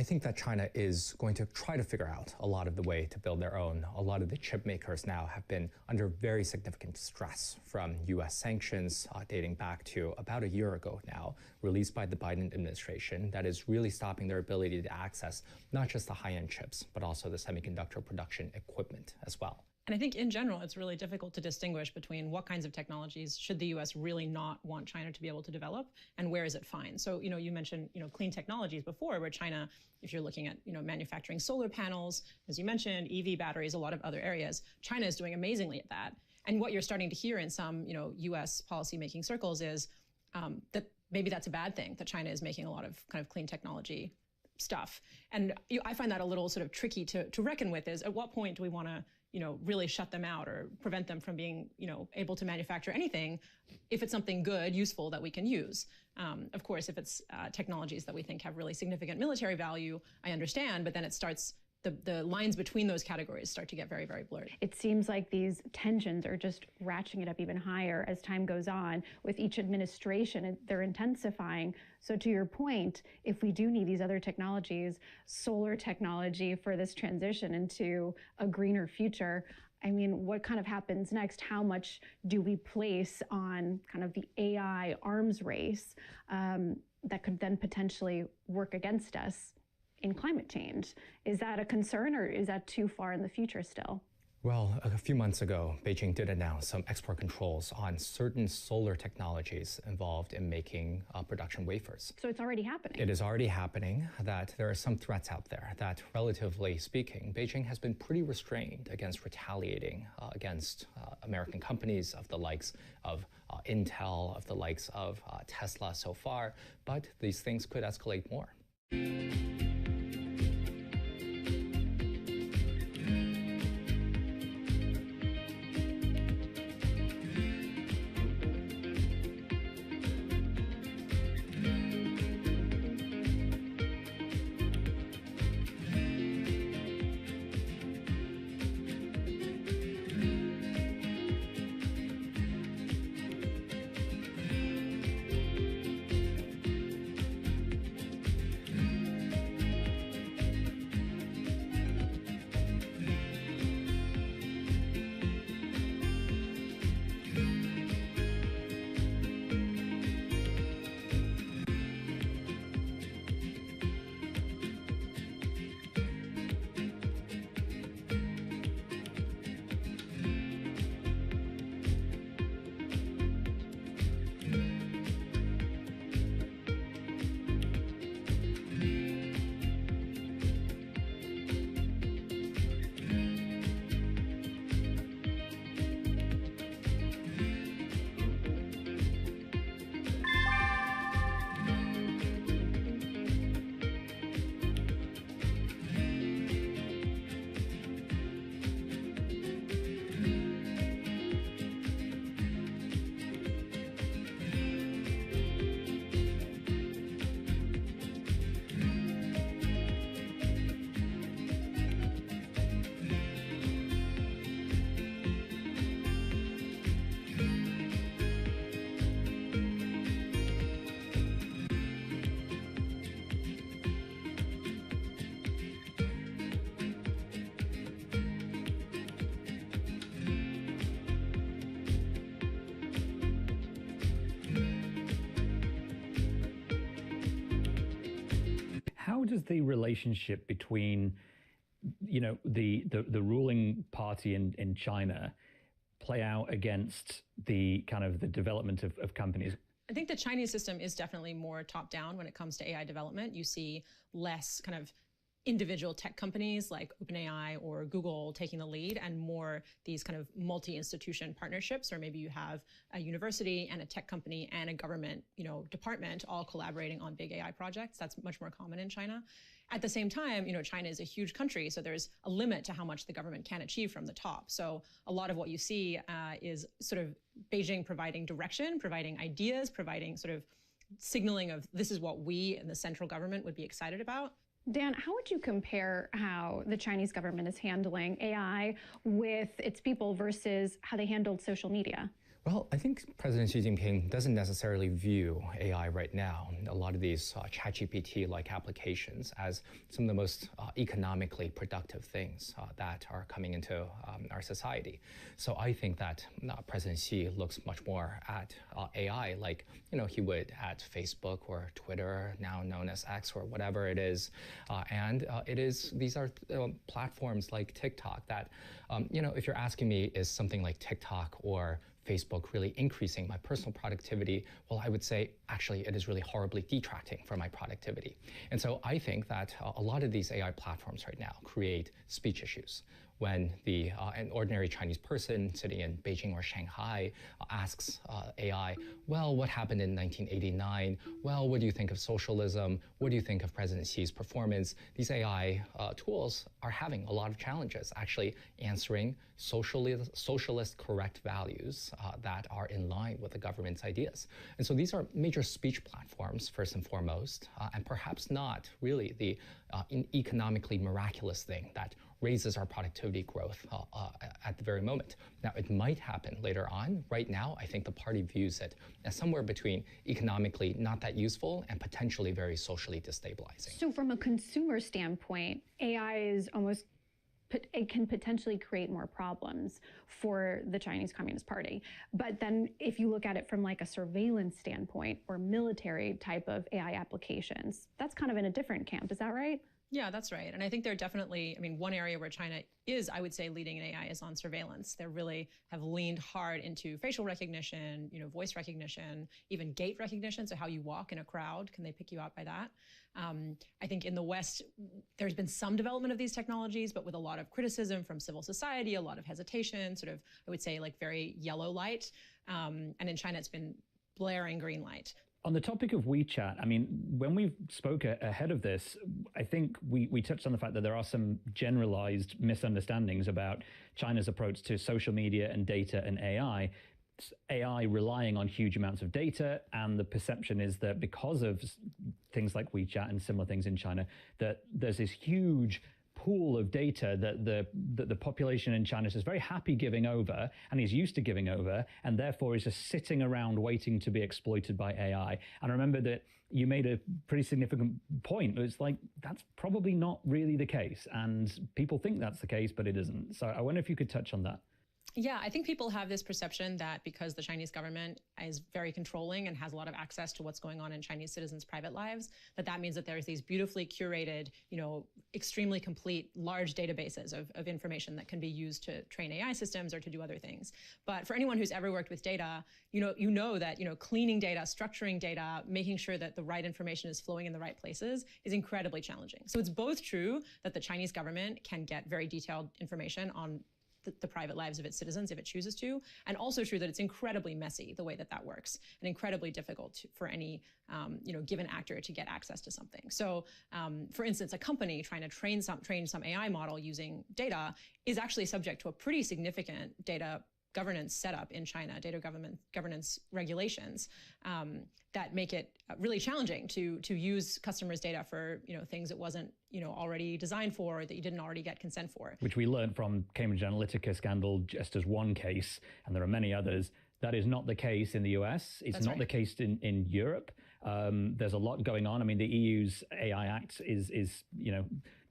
Speaker 22: I think that China is going to try to figure out a lot of the way to build their own. A lot of the chip makers now have been under very significant stress from U.S. sanctions dating back to about a year ago now, released by the Biden administration, that is really stopping their ability to access not just the high-end chips, but also the semiconductor production equipment as well.
Speaker 3: And I think in general, it's really difficult to distinguish between what kinds of technologies should the U.S. really not want China to be able to develop, and where is it fine. So, you mentioned, clean technologies before, where China, if you're looking at, manufacturing solar panels, as you mentioned, EV batteries, a lot of other areas, China is doing amazingly at that. And what you're starting to hear in some, U.S. policymaking circles is that maybe that's a bad thing, that China is making a lot of kind of clean technology stuff. And I find that a little sort of tricky to reckon with, is at what point do we want to really shut them out or prevent them from being, able to manufacture anything if it's something good, useful that we can use. Of course, if it's technologies that we think have really significant military value, I understand, but then it starts, the lines between those categories start to get very, very blurred.
Speaker 8: It seems like these tensions are just ratcheting it up even higher as time goes on. With each administration, they're intensifying. So to your point, if we do need these other technologies, solar technology for this transition into a greener future, I mean, what kind of happens next? How much do we place on kind of the AI arms race that could then potentially work against us in climate change? Is that a concern, or is that too far in the future still?
Speaker 22: Well, a few months ago, Beijing did announce some export controls on certain solar technologies involved in making production wafers.
Speaker 8: So it's already happening.
Speaker 22: It is already happening, that there are some threats out there that, relatively speaking, Beijing has been pretty restrained against retaliating against American companies of the likes of Intel, of the likes of Tesla so far, but these things could escalate more.
Speaker 7: How does the relationship between, the ruling party in China play out against the kind of the development of companies?
Speaker 3: I think the Chinese system is definitely more top-down when it comes to AI development. You see less kind of individual tech companies like OpenAI or Google taking the lead, and more these kind of multi-institution partnerships, or maybe you have a university and a tech company and a government, department all collaborating on big AI projects. That's much more common in China. At the same time, China is a huge country, so there's a limit to how much the government can achieve from the top. So a lot of what you see is sort of Beijing providing direction, providing ideas, providing sort of signaling of this is what we in the central government would be excited about.
Speaker 8: Dan, how would you compare how the Chinese government is handling AI with its people versus how they handled social media?
Speaker 22: Well, I think President Xi Jinping doesn't necessarily view AI right now, a lot of these ChatGPT-like applications, as some of the most economically productive things that are coming into our society. So I think that President Xi looks much more at AI like he would at Facebook or Twitter, now known as X or whatever it is. These are platforms like TikTok that, if you're asking me, is something like TikTok or Facebook really increasing my personal productivity? Well, I would say actually it is really horribly detracting from my productivity. And so I think that a lot of these AI platforms right now create speech issues. When an ordinary Chinese person sitting in Beijing or Shanghai asks AI, well, what happened in 1989? Well, what do you think of socialism? What do you think of President Xi's performance? These AI tools are having a lot of challenges actually answering socialist correct values that are in line with the government's ideas. And so these are major speech platforms, first and foremost, and perhaps not really the economically miraculous thing that raises our productivity growth at the very moment. Now, it might happen later on. Right now, I think the party views it as somewhere between economically not that useful and potentially very socially destabilizing.
Speaker 8: So from a consumer standpoint, AI is almost, it can potentially create more problems for the Chinese Communist Party. But then if you look at it from like a surveillance standpoint or military type of AI applications, that's kind of in a different camp. Is that right?
Speaker 3: Yeah, that's right. And I think they're definitely, one area where China is, I would say, leading in AI is on surveillance. They really have leaned hard into facial recognition, voice recognition, even gait recognition. So how you walk in a crowd, can they pick you out by that? I think in the West, there's been some development of these technologies, but with a lot of criticism from civil society, a lot of hesitation, sort of, I would say, like very yellow light. And in China, it's been blaring green light.
Speaker 7: On the topic of WeChat, when we spoke ahead of this, I think we touched on the fact that there are some generalized misunderstandings about China's approach to social media and data and AI. AI relying on huge amounts of data, and the perception is that because of things like WeChat and similar things in China, that there's this huge pool of data that the population in China is very happy giving over and is used to giving over, and therefore is just sitting around waiting to be exploited by AI. And I remember that you made a pretty significant point. It's like, that's probably not really the case. And people think that's the case, but it isn't. So I wonder if you could touch on that.
Speaker 3: Yeah, I think people have this perception that because the Chinese government is very controlling and has a lot of access to what's going on in Chinese citizens' private lives, that means that there's these beautifully curated, extremely complete, large databases of information that can be used to train AI systems or to do other things. But for anyone who's ever worked with data, you know that, cleaning data, structuring data, making sure that the right information is flowing in the right places is incredibly challenging. So it's both true that the Chinese government can get very detailed information on the private lives of its citizens if it chooses to, and also true that it's incredibly messy the way that works, and incredibly difficult for any given actor to get access to something. So for instance, a company trying to train some AI model using data is actually subject to a pretty significant data governance setup in China, data governance regulations that make it really challenging to use customers' data for things it wasn't already designed for, or that you didn't already get consent for.
Speaker 7: Which we learned from Cambridge Analytica scandal just as one case, and there are many others. That is not the case in the US. It's not the case in Europe. There's a lot going on. The EU's AI Act is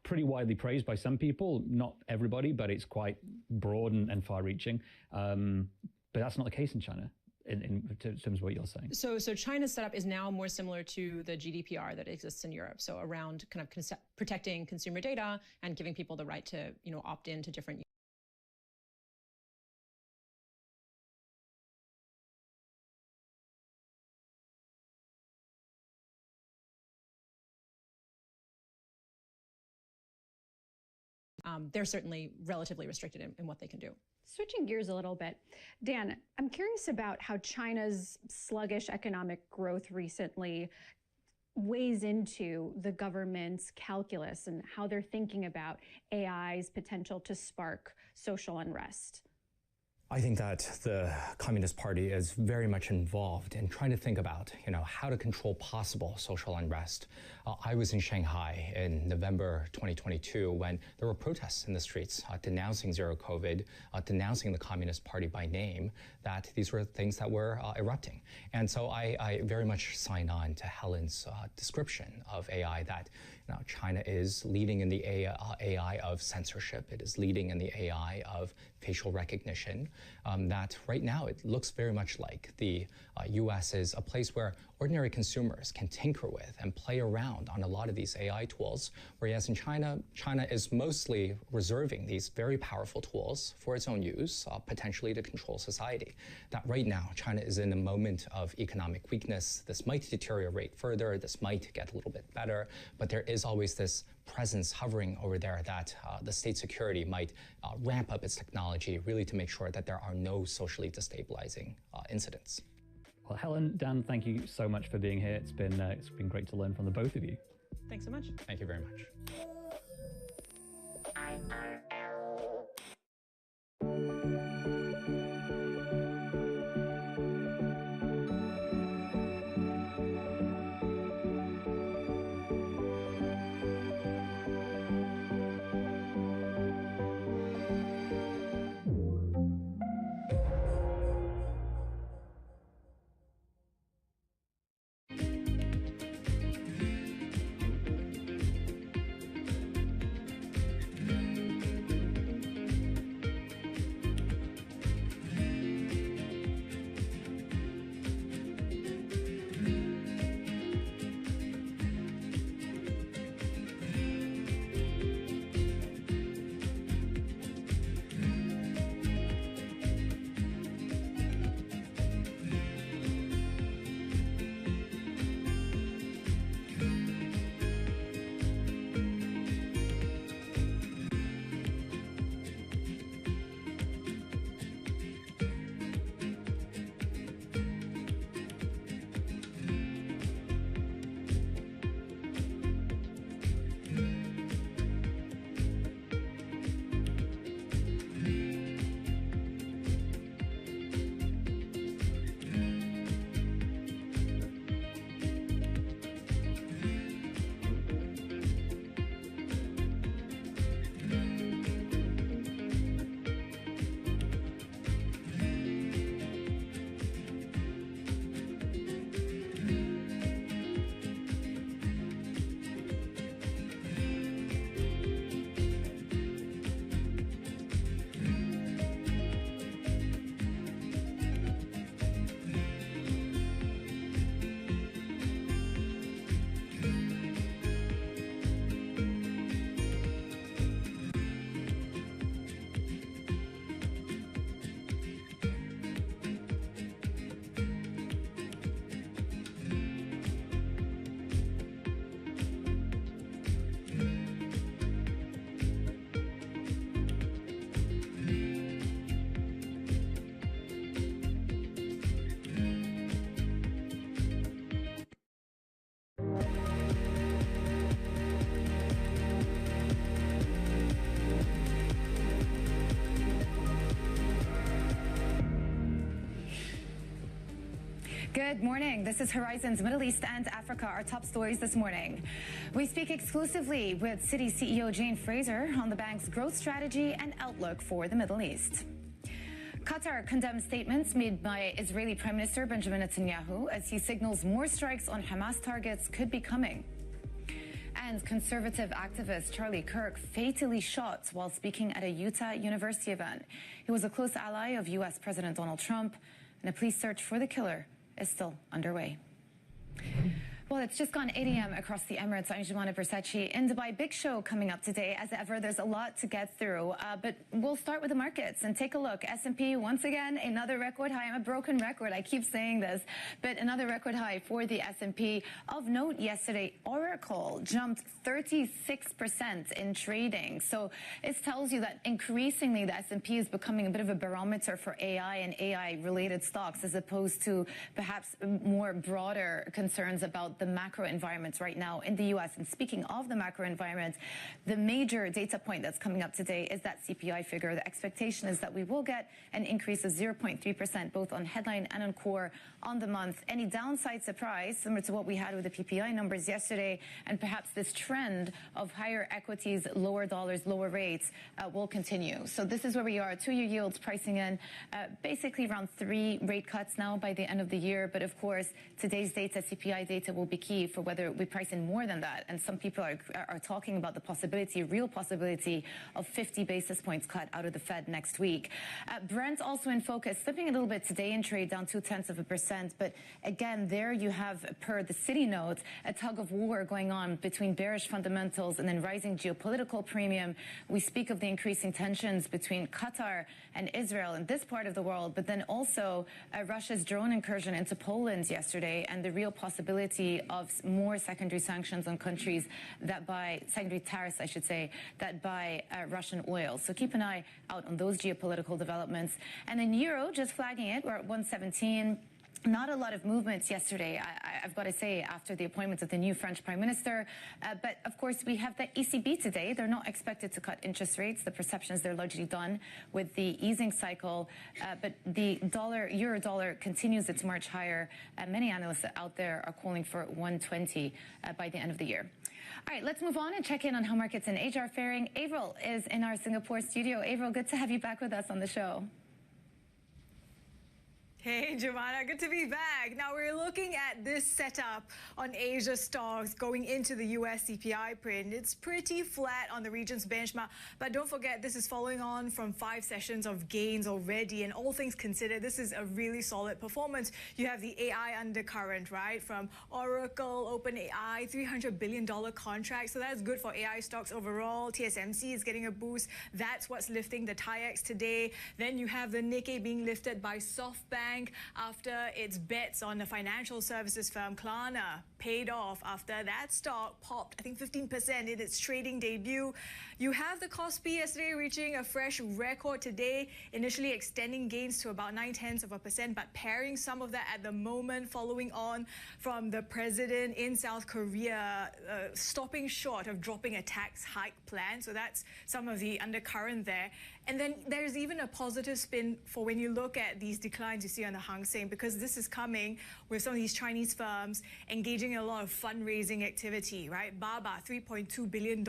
Speaker 7: pretty widely praised by some people, not everybody, but it's quite broad and far-reaching. But that's not the case in China, in terms of what you're saying.
Speaker 3: So China's setup is now more similar to the GDPR that exists in Europe. So around kind of protecting consumer data and giving people the right to opt in to different. They're certainly relatively restricted in what they can do.
Speaker 8: Switching gears a little bit, Dan, I'm curious about how China's sluggish economic growth recently weighs into the government's calculus and how they're thinking about AI's potential to spark social unrest.
Speaker 1: I think that the Communist Party is very much involved in trying to think about, how to control possible social unrest. I was in Shanghai in November 2022 when there were protests in the streets denouncing zero COVID, denouncing the Communist Party by name, that these were things that were erupting. And so I very much sign on to Helen's description of AI, that China is leading in the AI of censorship. It is leading in the AI of facial recognition. That right now it looks very much like the US is a place where ordinary consumers can tinker with and play around on a lot of these AI tools, whereas in China is mostly reserving these very powerful tools for its own use, potentially to control society. That right now, China is in a moment of economic weakness. This might deteriorate further, this might get a little bit better, but there is always this presence hovering over there that the state security might ramp up its technology, really to make sure that there are no socially destabilizing incidents.
Speaker 7: Well, Helen, Dan, thank you so much for being here. It's been great to learn from the both of you.
Speaker 3: Thanks so much.
Speaker 1: Thank you very much.
Speaker 5: Good morning. This is Horizon's Middle East and Africa, our top stories this morning. We speak exclusively with Citi CEO Jane Fraser on the bank's growth strategy and outlook for the Middle East. Qatar condemns statements made by Israeli Prime Minister Benjamin Netanyahu as he signals more strikes on Hamas targets could be coming. And conservative activist Charlie Kirk fatally shot while speaking at a Utah University event. He was a close ally of U.S. President Donald Trump, and a police search for the killer is still underway. Well, it's just gone 8 a.m. across the Emirates. I'm Jumana Versace in Dubai. Big show coming up today. As ever, there's a lot to get through, but we'll start with the markets and take a look. S&P, once again, another record high. I'm a broken record. I keep saying this, but another record high for the S&P. Of note yesterday, Oracle jumped 36% in trading. So it tells you that increasingly the S&P is becoming a bit of a barometer for AI and AI-related stocks, as opposed to perhaps more broader concerns about about the macro environment right now in the U.S. And speaking of the macro environment, the major data point that's coming up today is that CPI figure. The expectation is that we will get an increase of 0.3%, both on headline and on core on the month. Any downside surprise, similar to what we had with the PPI numbers yesterday, and perhaps this trend of higher equities, lower dollars, lower rates will continue. So this is where we are. 2-year yields pricing in basically around 3 rate cuts now by the end of the year. But of course, today's data, CPI data, will be key for whether we price in more than that. And some people are talking about the possibility, real possibility, of 50 basis points cut out of the Fed next week. Brent also in focus, slipping a little bit today in trade, down 0.2%. But again, there you have, per the Citi note, a tug of war going on between bearish fundamentals and then rising geopolitical premium. We speak of the increasing tensions between Qatar and Israel in this part of the world, but then also Russia's drone incursion into Poland yesterday and the real possibility of more secondary sanctions on countries that buy, secondary tariffs, I should say, that buy Russian oil. So keep an eye out on those geopolitical developments. And then euro, just flagging it, we're at 117. Not a lot of movements yesterday, I've got to say, after the appointment of the new French Prime Minister. But of course, we have the ECB today. They're not expected to cut interest rates. The perception is they're largely done with the easing cycle. But the euro dollar continues its march higher. Many analysts out there are calling for 120 by the end of the year. All right, let's move on and check in on how markets in Asia are faring. Avril is in our Singapore studio. Avril, good to have you back with us on the show.
Speaker 4: Hey, Giovanna, good to be back. Now, we're looking at this setup on Asia stocks going into the US CPI print. It's pretty flat on the region's benchmark, but don't forget, this is following on from 5 sessions of gains already, and all things considered, this is a really solid performance. You have the AI undercurrent, right, from Oracle, OpenAI, $300 billion contract, so that's good for AI stocks overall. TSMC is getting a boost. That's what's lifting the TAIEX today. Then you have the Nikkei being lifted by SoftBank after its bets on the financial services firm Klarna paid off after that stock popped, I think 15% in its trading debut. You have the Kospi yesterday reaching a fresh record today, initially extending gains to about 0.9%, but paring some of that at the moment, following on from the president in South Korea stopping short of dropping a tax hike plan. So that's some of the undercurrent there. And then there's even a positive spin for when you look at these declines you see on the Hang Seng, because this is coming with some of these Chinese firms engaging in a lot of fundraising activity, right? Baba, $3.2 billion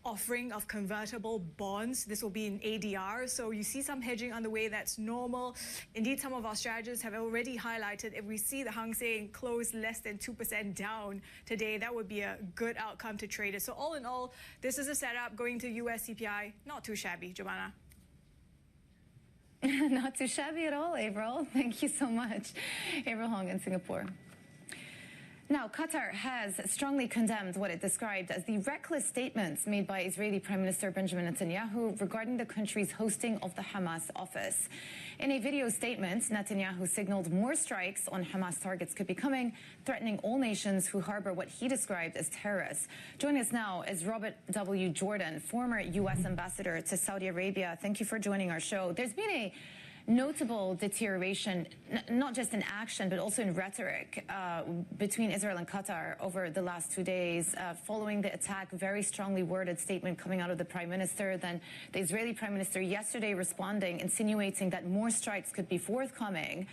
Speaker 4: offering of convertible bonds. This will be in ADR. So you see some hedging on the way. That's normal. Indeed, some of our strategists have already highlighted if we see the Hang Seng close less than 2% down today, that would be a good outcome to traders. So all in all, this is a setup going to US CPI. Not too shabby, Giovanna.
Speaker 5: Not too shabby at all, Avril. Thank you so much. Avril Hong in Singapore. Now, Qatar has strongly condemned what it described as the reckless statements made by Israeli Prime Minister Benjamin Netanyahu regarding the country's hosting of the Hamas office. In a video statement, Netanyahu signaled more strikes on Hamas targets could be coming, threatening all nations who harbor what he described as terrorists. Joining us now is Robert W. Jordan, former U.S. ambassador to Saudi Arabia. Thank you for joining our show. There's been a notable deterioration, not just in action, but also in rhetoric between Israel and Qatar over the last 2 days, following the attack, very strongly worded statement coming out of the Prime Minister. Then the Israeli Prime Minister yesterday responding, insinuating that more strikes could be forthcoming.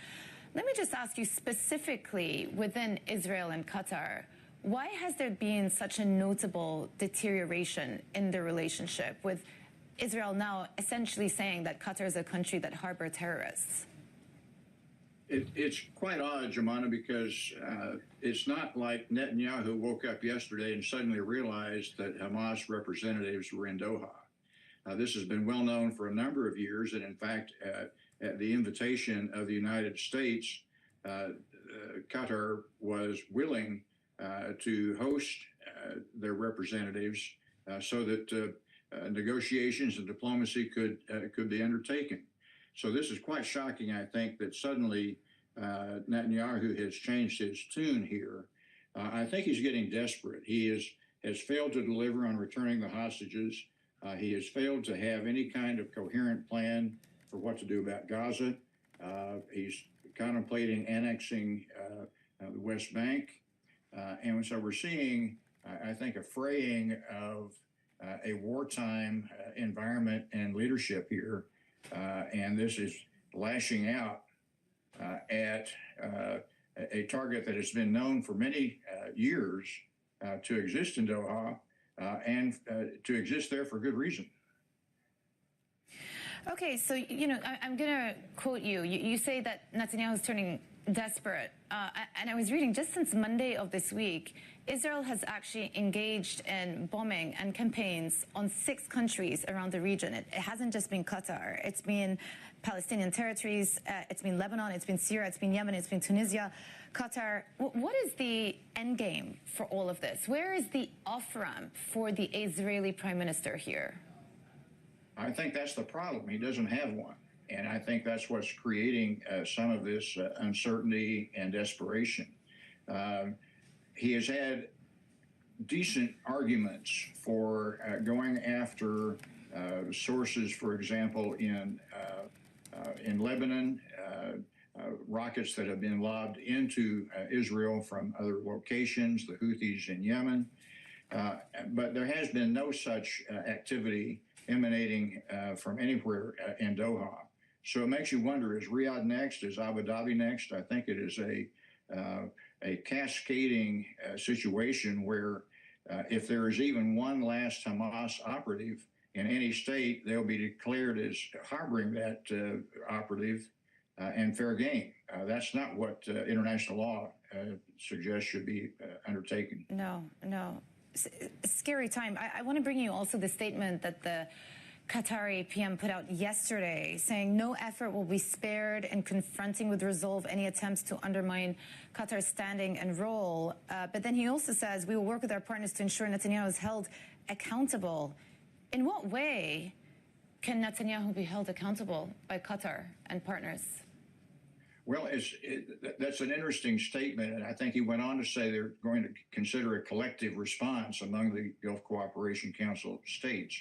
Speaker 5: Let me just ask you specifically within Israel and Qatar, why has there been such a notable deterioration in the relationship, with Israel now essentially saying that Qatar is a country that harbors terrorists?
Speaker 6: It's quite odd, Jemana, because it's not like Netanyahu woke up yesterday and suddenly realized that Hamas representatives were in Doha. This has been well known for a number of years, and in fact, at the invitation of the United States, Qatar was willing to host their representatives so that negotiations and diplomacy could be undertaken. So this is quite shocking, I think, that suddenly Netanyahu has changed his tune here. I think he's getting desperate. He has failed to deliver on returning the hostages. He has failed to have any kind of coherent plan for what to do about Gaza. He's contemplating annexing the West Bank. And so we're seeing, I think, a fraying of a wartime environment and leadership here. And this is lashing out at a target that has been known for many years to exist in Doha and to exist there for good reason.
Speaker 5: Okay, so, I'm going to quote you. You say that Netanyahu is turning desperate. And I was reading just since Monday of this week, Israel has actually engaged in bombing and campaigns on 6 countries around the region. It hasn't just been Qatar. It's been Palestinian territories. It's been Lebanon. It's been Syria. It's been Yemen. It's been Tunisia, Qatar. What is the end game for all of this? Where is the off-ramp for the Israeli prime minister here?
Speaker 6: I think that's the problem. He doesn't have one. And I think that's what's creating some of this uncertainty and desperation. He has had decent arguments for going after sources, for example, in Lebanon, rockets that have been lobbed into Israel from other locations, the Houthis in Yemen. But there has been no such activity emanating from anywhere in Doha. So it makes you wonder, is Riyadh next? Is Abu Dhabi next? I think it is a cascading situation where if there is even one last Hamas operative in any state, they'll be declared as harboring that operative and fair game. That's not what international law suggests should be undertaken.
Speaker 5: No. Scary time. I want to bring you also the statement that the Qatari PM put out yesterday, saying no effort will be spared in confronting with resolve any attempts to undermine Qatar's standing and role. But then he also says we will work with our partners to ensure Netanyahu is held accountable. In what way can Netanyahu be held accountable by Qatar and partners?
Speaker 6: Well, that's an interesting statement, and I think he went on to say they're going to consider a collective response among the Gulf Cooperation Council states.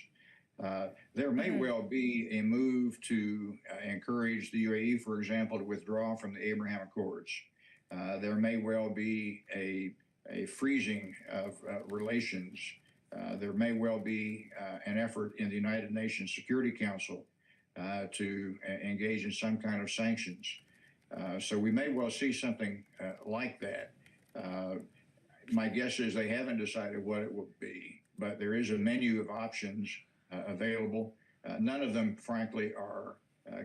Speaker 6: There may well be a move to encourage the UAE, for example, to withdraw from the Abraham Accords. There may well be a freezing of relations. There may well be an effort in the United Nations Security Council to engage in some kind of sanctions. So we may well see something like that. My guess is they haven't decided what it will be, but there is a menu of options available. None of them, frankly, are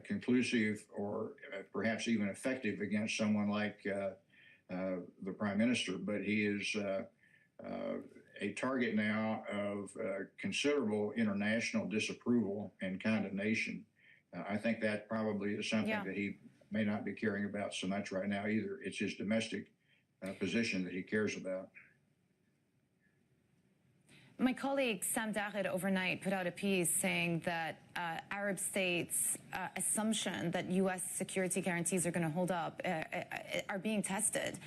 Speaker 6: conclusive or perhaps even effective against someone like the Prime Minister, but he is a target now of considerable international disapproval and condemnation. I think that probably is something that he may not be caring about so much right now either. It's his domestic position that he cares about.
Speaker 5: My colleague Sam Dahed overnight put out a piece saying that Arab states' assumption that U.S. security guarantees are going to hold up are being tested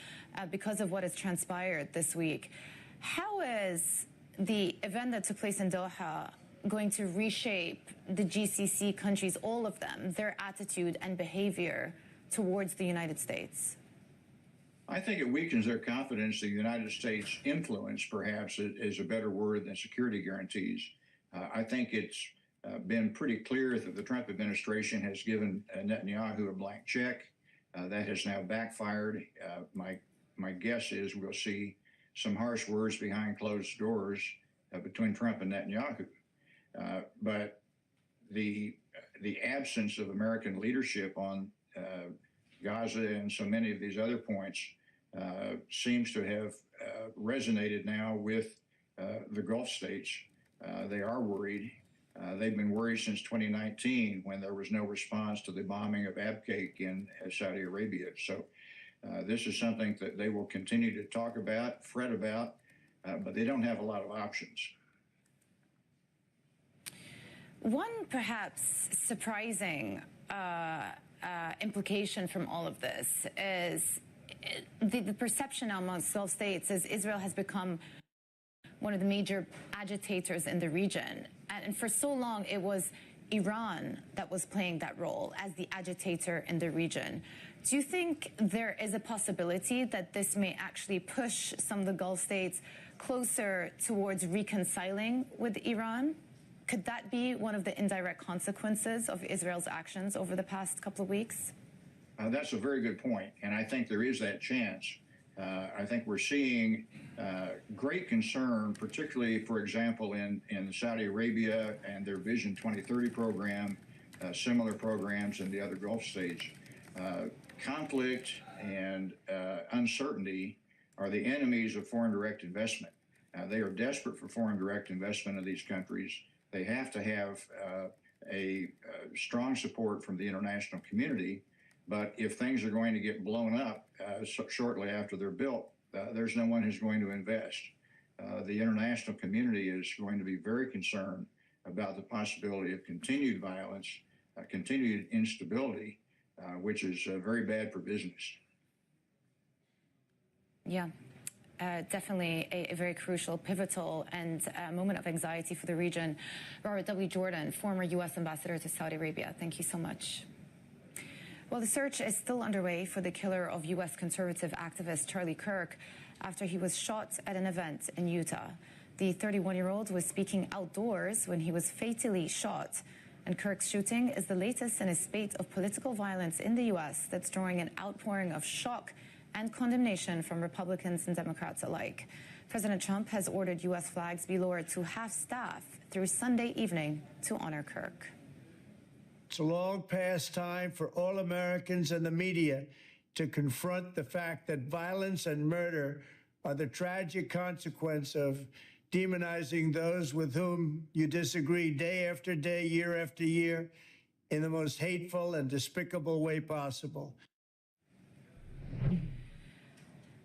Speaker 5: because of what has transpired this week. How is the event that took place in Doha going to reshape the GCC countries, all of them, their attitude and behavior towards the United States?
Speaker 6: I think it weakens their confidence. The United States influence, perhaps, is a better word than security guarantees. I think it's been pretty clear that the Trump administration has given Netanyahu a blank check. That has now backfired. My guess is we'll see some harsh words behind closed doors between Trump and Netanyahu. But the absence of American leadership on Gaza and so many of these other points seems to have resonated now with the Gulf states. They are worried. They've been worried since 2019 when there was no response to the bombing of Abqaiq in Saudi Arabia. So this is something that they will continue to talk about, fret about, but they don't have a lot of options.
Speaker 5: One perhaps surprising implication from all of this is the perception amongst Gulf states is Israel has become one of the major agitators in the region. And for so long, it was Iran that was playing that role as the agitator in the region. Do you think there is a possibility that this may actually push some of the Gulf states closer towards reconciling with Iran? Could that be one of the indirect consequences of Israel's actions over the past couple of weeks?
Speaker 6: That's a very good point, and I think there is that chance. I think we're seeing great concern, particularly, for example, in Saudi Arabia and their Vision 2030 program, similar programs in the other Gulf states. Conflict and uncertainty are the enemies of foreign direct investment. They are desperate for foreign direct investment in these countries. They have to have a strong support from the international community. But if things are going to get blown up shortly after they're built, there's no one who's going to invest. The international community is going to be very concerned about the possibility of continued violence, continued instability, which is very bad for business.
Speaker 5: Yeah. Definitely a very crucial, pivotal, and moment of anxiety for the region. Robert W. Jordan, former U.S. ambassador to Saudi Arabia, thank you so much. Well, the search is still underway for the killer of U.S. conservative activist Charlie Kirk after he was shot at an event in Utah. The 31-year-old was speaking outdoors when he was fatally shot. And Kirk's shooting is the latest in a spate of political violence in the U.S. that's drawing an outpouring of shock and condemnation from Republicans and Democrats alike. President Trump has ordered U.S. flags be lowered to half-staff through Sunday evening to honor Kirk.
Speaker 9: It's a long past time for all Americans and the media to confront the fact that violence and murder are the tragic consequence of demonizing those with whom you disagree day after day, year after year, in the most hateful and despicable way possible.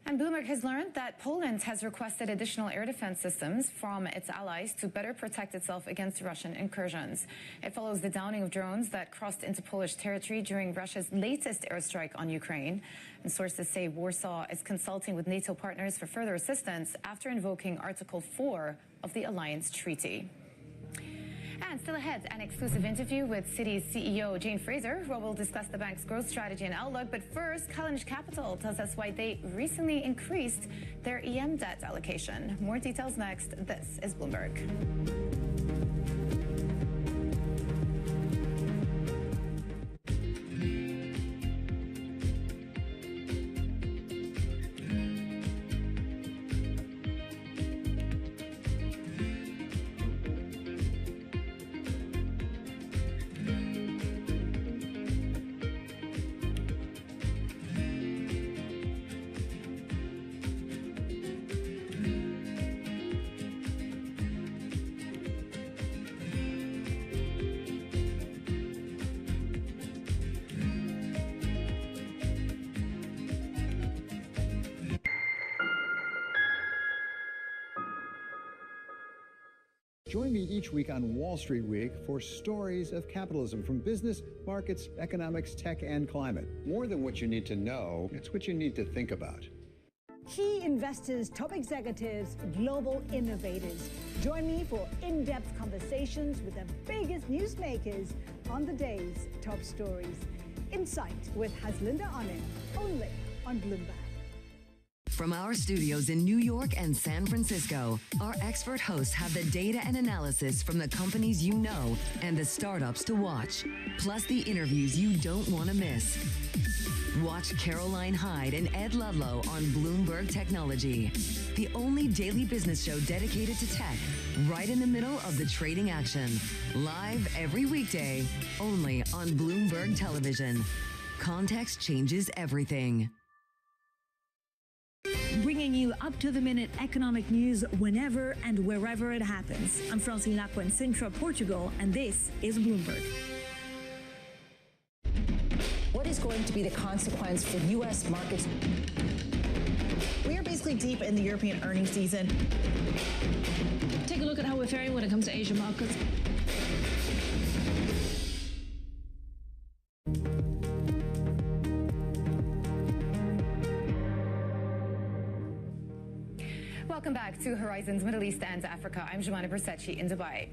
Speaker 5: And Bloomberg has learned that Poland has requested additional air defense systems from its allies to better protect itself against Russian incursions. It follows the downing of drones that crossed into Polish territory during Russia's latest airstrike on Ukraine. And sources say Warsaw is consulting with NATO partners for further assistance after invoking Article 4 of the alliance treaty. And still ahead, an exclusive interview with Citi's CEO Jane Fraser, where we'll discuss the bank's growth strategy and outlook. But first, Challenge Capital tells us why they recently increased their EM debt allocation. More details next. This is Bloomberg.
Speaker 10: Join me each week on Wall Street Week for stories of capitalism from business, markets, economics, tech, and climate. More than what you need to know, it's what you need to think about.
Speaker 23: Key investors, top executives, global innovators. Join me for in-depth conversations with the biggest newsmakers on the day's top stories. Insight with Haslinda Anand, only on Bloomberg.
Speaker 24: From our studios in New York and San Francisco, our expert hosts have the data and analysis from the companies you know and the startups to watch, plus the interviews you don't want to miss. Watch Caroline Hyde and Ed Ludlow on Bloomberg Technology, the only daily business show dedicated to tech, right in the middle of the trading action. Live every weekday, only on Bloomberg Television. Context changes everything.
Speaker 23: Bringing you up-to-the-minute economic news whenever and wherever it happens. I'm Francine Lacqua in Sintra, Portugal, and this is Bloomberg.
Speaker 25: What is going to be the consequence for U.S. markets?
Speaker 26: We are basically deep in the European earnings season.
Speaker 3: Take a look at how we're faring when it comes to Asian markets.
Speaker 5: Welcome back to Horizons Middle East and Africa. I'm Jumana Bersetchi in Dubai.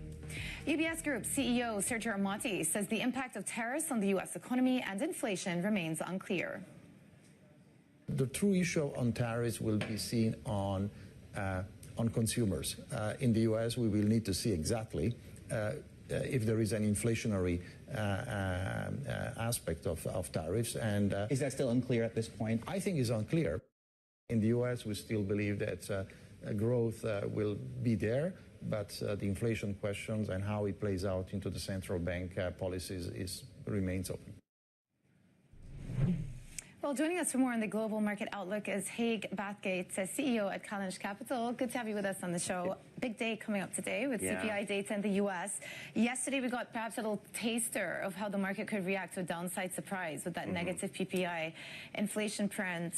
Speaker 5: UBS Group CEO Sergio Armati says the impact of tariffs on the U.S. economy and inflation remains unclear.
Speaker 11: The true issue on tariffs will be seen on consumers. In the U.S., we will need to see exactly if there is an inflationary aspect of tariffs. And
Speaker 13: is that still unclear at this point?
Speaker 11: I think it's unclear. In the U.S., we still believe that growth will be there, but the inflation questions and how it plays out into the central bank policies remains open.
Speaker 5: Well, joining us for more on the global market outlook is Haig Bathgate, CEO at Challenge Capital. Good to have you with us on the show. Big day coming up today with CPI data in the U.S. Yesterday, we got perhaps a little taster of how the market could react to a downside surprise with that negative PPI inflation print.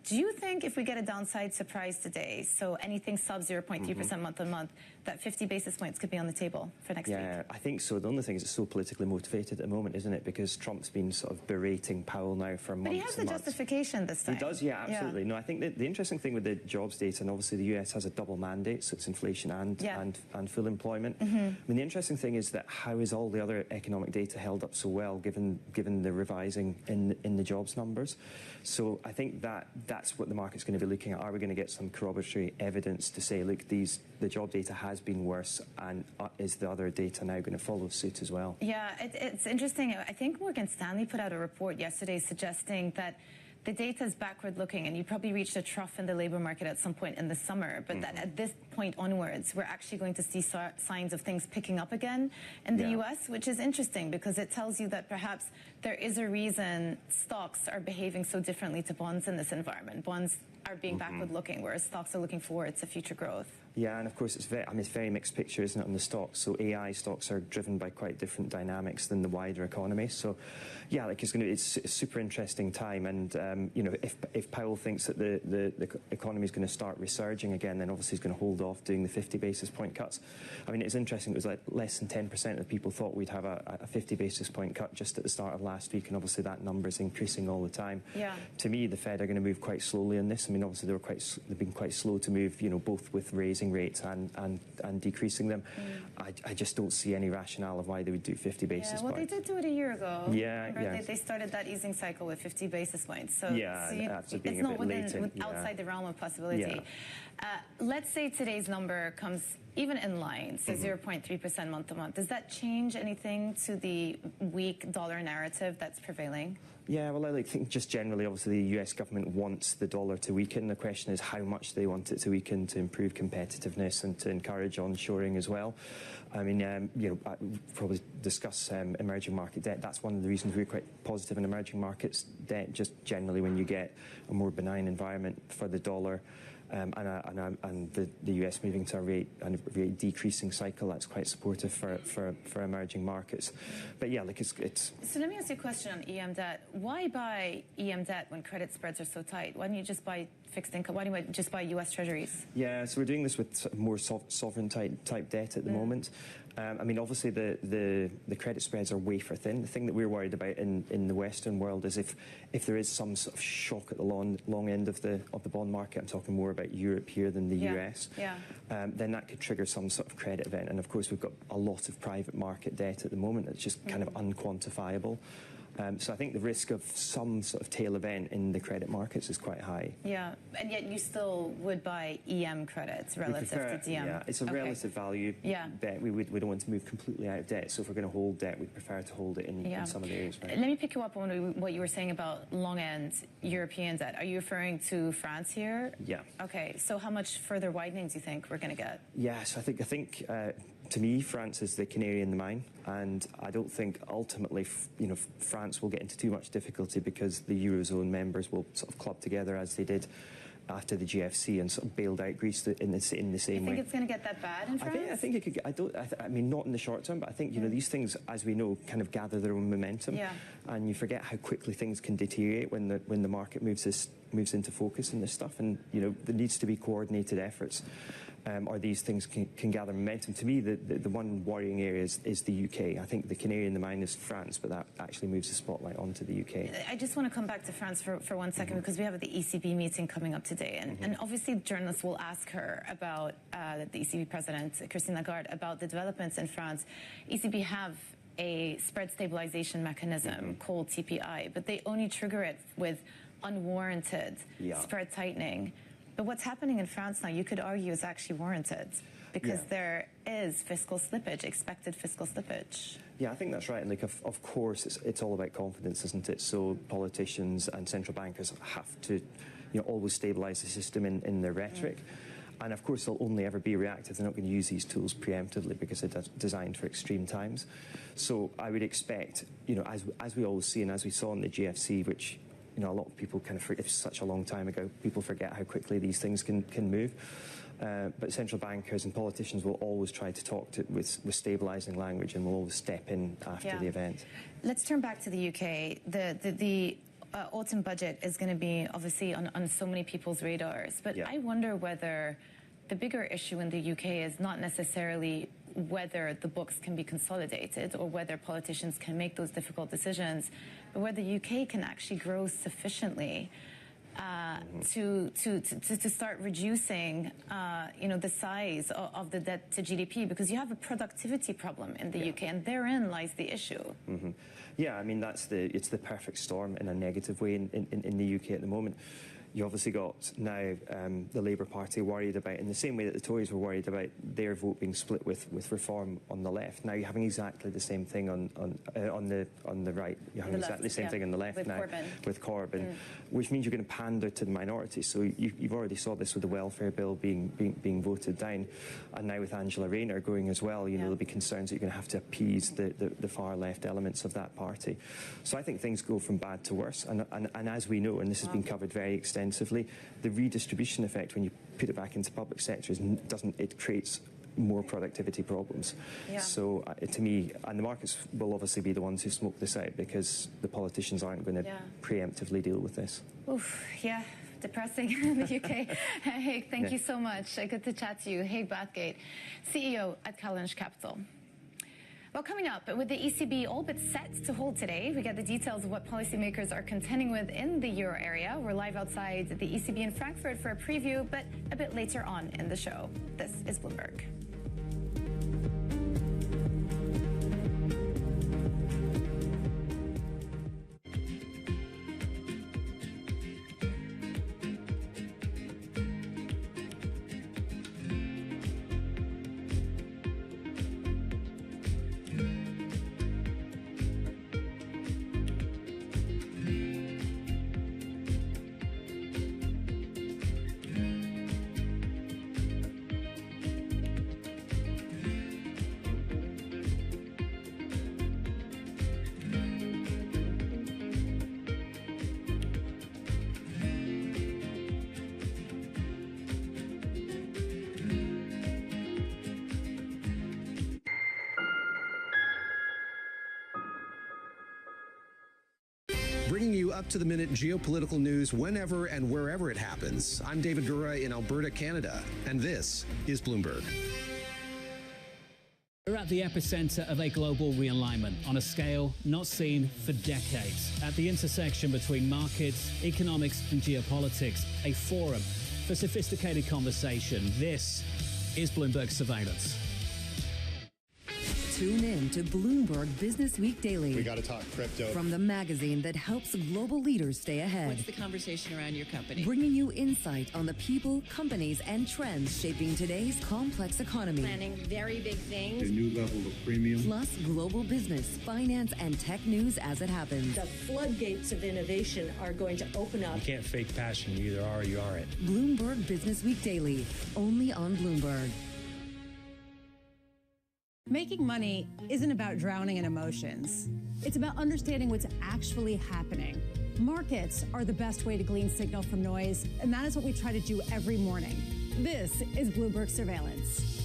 Speaker 5: Do you think if we get a downside surprise today, so anything sub 0.3% month on month, that 50 basis points could be on the table for next week?
Speaker 14: Yeah, I think so. The only thing is it's so politically motivated at the moment, isn't it? Because Trump's been sort of berating Powell now for months.
Speaker 5: But he has the justification this time.
Speaker 14: He does, yeah, absolutely. No, I think the interesting thing with the jobs data, and obviously the US has a double mandate, so it's inflation and full employment. I mean, the interesting thing is that how is all the other economic data held up so well given the revising in the jobs numbers? So I think that's what the market's going to be looking at. Are we going to get some corroboratory evidence to say, look, the job data has been worse, and is the other data now going to follow suit as well?
Speaker 5: Yeah, it's interesting. I think Morgan Stanley put out a report yesterday suggesting that the data is backward-looking, and you probably reached a trough in the labor market at some point in the summer, but that at this point onwards, we're actually going to see signs of things picking up again in the U.S., which is interesting because it tells you that perhaps there is a reason stocks are behaving so differently to bonds in this environment. Bonds are being backward-looking, whereas stocks are looking forward to future growth.
Speaker 14: Yeah, and of course it's very mixed picture, isn't it, on the stocks? So AI stocks are driven by quite different dynamics than the wider economy. So, yeah, like it's a super interesting time, and you know, if Powell thinks that the economy is going to start resurging again, then obviously he's going to hold off doing the 50 basis point cuts. I mean, it's interesting. It was like less than 10% of people thought we'd have a 50 basis point cut just at the start of last week, and obviously that number is increasing all the time.
Speaker 5: Yeah.
Speaker 14: To me, the Fed are going to move quite slowly on this. I mean, obviously they've been quite slow to move, you know, both with raising rates and decreasing them. I just don't see any rationale of why they would do 50 basis points.
Speaker 5: Well, they did do it a year ago.
Speaker 14: Yeah,
Speaker 5: right? They started that easing cycle with 50 basis points. So,
Speaker 14: it's
Speaker 5: not outside the realm of possibility. Let's say today's number comes even in line, so 0.3% month to month. Does that change anything to the weak dollar narrative that's prevailing?
Speaker 14: Yeah, well, I think just generally, obviously, the US government wants the dollar to weaken. The question is how much they want it to weaken to improve competitiveness and to encourage onshoring as well. I mean, you know, probably discuss emerging market debt. That's one of the reasons we're quite positive in emerging markets debt, just generally when you get a more benign environment for the dollar. And the US moving to a rate decreasing cycle, that's quite supportive for emerging markets. But yeah, like it's.
Speaker 5: So let me ask you a question on EM debt. Why buy EM debt when credit spreads are so tight? Why don't you just buy fixed income? Why don't you just buy US Treasuries?
Speaker 14: Yeah, so we're doing this with more sovereign type debt at the moment. I mean, obviously the credit spreads are wafer thin. The thing that we're worried about in the Western world is if there is some sort of shock at the long end of the bond market. I'm talking more about Europe here than the US. Then that could trigger some sort of credit event. And of course, we've got a lot of private market debt at the moment that's just kind of unquantifiable. So I think the risk of some sort of tail event in the credit markets is quite high.
Speaker 5: Yeah, and yet you still would buy EM credits relative to DM.
Speaker 14: Yeah, it's a relative value bet. We don't want to move completely out of debt. So if we're going to hold debt, we'd prefer to hold it in some of the areas. Right?
Speaker 5: Let me pick you up on what you were saying about long-end European debt. Are you referring to France here?
Speaker 14: Yeah.
Speaker 5: Okay, so how much further widening do you think we're going to get?
Speaker 14: Yes, I think to me, France is the canary in the mine, and I don't think ultimately, you know, France will get into too much difficulty because the Eurozone members will sort of club together as they did after the GFC and sort of bailed out Greece in the same way.
Speaker 5: You think it's going to get that bad in France?
Speaker 14: I think it could. I mean, not in the short term, but I think, you know, these things, as we know, kind of gather their own momentum. Yeah. And you forget how quickly things can deteriorate when the market moves into focus in this stuff. And, you know, there needs to be coordinated efforts. Or these things can gather momentum. To me, the one worrying area is the UK. I think the canary in the mine is France, but that actually moves the spotlight onto the UK.
Speaker 5: I just want to come back to France for 1 second because we have the ECB meeting coming up today. And obviously journalists will ask her about the ECB president, Christine Lagarde, about the developments in France. ECB have a spread stabilization mechanism called TPI, but they only trigger it with unwarranted spread tightening. But what's happening in France now, you could argue, is actually warranted because there is fiscal slippage, expected fiscal slippage.
Speaker 14: Yeah, I think that's right. And like, of course, it's all about confidence, isn't it? So politicians and central bankers have to, always stabilise the system in their rhetoric. And of course, they'll only ever be reactive. They're not going to use these tools preemptively because they're designed for extreme times. So I would expect, as we always see and as we saw in the GFC, which a lot of people kind of forget, it's such a long time ago, people forget how quickly these things can move. But central bankers and politicians will always try to talk with stabilising language and will always step in after the event.
Speaker 5: Let's turn back to the UK. The autumn budget is going to be obviously on so many people's radars. But I wonder whether the bigger issue in the UK is not necessarily whether the books can be consolidated or whether politicians can make those difficult decisions, but whether the UK can actually grow sufficiently to start reducing, the size of the debt to GDP, because you have a productivity problem in the UK, and therein lies the issue.
Speaker 14: Yeah, I mean it's the perfect storm in a negative way in the UK at the moment. You obviously got now the Labour Party worried about, in the same way that the Tories were worried about their vote being split with reform on the left. Now you're having exactly the same thing on the right. You're having exactly the same thing on the left now with Corbyn, which means you're going to pander to the minority. So you've already saw this with the welfare bill being voted down, and now with Angela Rayner going as well. There'll be concerns that you're going to have to appease the far left elements of that party. So I think things go from bad to worse, and as we know, and this has been covered very extensively, the redistribution effect when you put it back into public sectors it creates more productivity problems. So to me, and the markets will obviously be the ones who smoke this out because the politicians aren't going to preemptively deal with this.
Speaker 5: Oof, yeah. Depressing in the UK. Hey, thank you so much. Good to chat to you. Hey, Bathgate, CEO at Challenge Capital. Well, coming up, with the ECB all but set to hold today, we get the details of what policymakers are contending with in the euro area. We're live outside the ECB in Frankfurt for a preview, but a bit later on in the show. This is Bloomberg.
Speaker 12: Bringing you up-to-the-minute geopolitical news whenever and wherever it happens. I'm David Gura in Alberta, Canada, and this is Bloomberg.
Speaker 15: We're at the epicenter of a global realignment on a scale not seen for decades. At the intersection between markets, economics, and geopolitics, a forum for sophisticated conversation. This is Bloomberg Surveillance.
Speaker 24: Tune in to Bloomberg Business Week Daily.
Speaker 16: We got to talk crypto.
Speaker 24: From the magazine that helps global leaders stay ahead.
Speaker 18: What's the conversation around your company?
Speaker 24: Bringing you insight on the people, companies, and trends shaping today's complex economy.
Speaker 18: Planning very big things.
Speaker 16: A new level of premium.
Speaker 24: Plus global business, finance, and tech news as it happens.
Speaker 18: The floodgates of innovation are going to open up.
Speaker 19: You can't fake passion. You either are or you aren't.
Speaker 24: Bloomberg Business Week Daily, only on Bloomberg.
Speaker 20: Making money isn't about drowning in emotions. It's about understanding what's actually happening. Markets are the best way to glean signal from noise, and that is what we try to do every morning. This is Bloomberg Surveillance.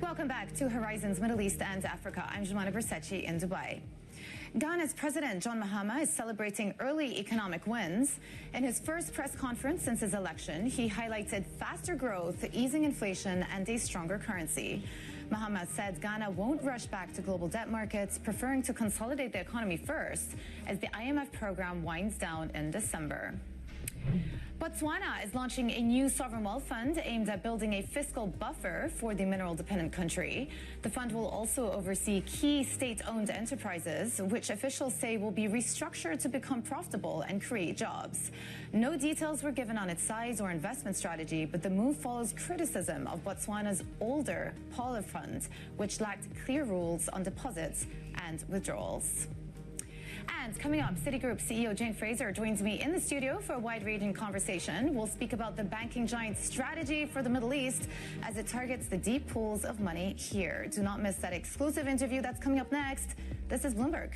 Speaker 5: Welcome back to Horizons Middle East and Africa. I'm Jumana Bersachi in Dubai. Ghana's President John Mahama is celebrating early economic wins. In his first press conference since his election, he highlighted faster growth, easing inflation, and a stronger currency. Mahama said Ghana won't rush back to global debt markets, preferring to consolidate the economy first as the IMF program winds down in December. Botswana is launching a new sovereign wealth fund aimed at building a fiscal buffer for the mineral-dependent country. The fund will also oversee key state-owned enterprises, which officials say will be restructured to become profitable and create jobs. No details were given on its size or investment strategy, but the move follows criticism of Botswana's older Polar Fund, which lacked clear rules on deposits and withdrawals. And coming up, Citigroup CEO Jane Fraser joins me in the studio for a wide-ranging conversation. We'll speak about the banking giant's strategy for the Middle East as it targets the deep pools of money here. Do not miss that exclusive interview that's coming up next. This is Bloomberg.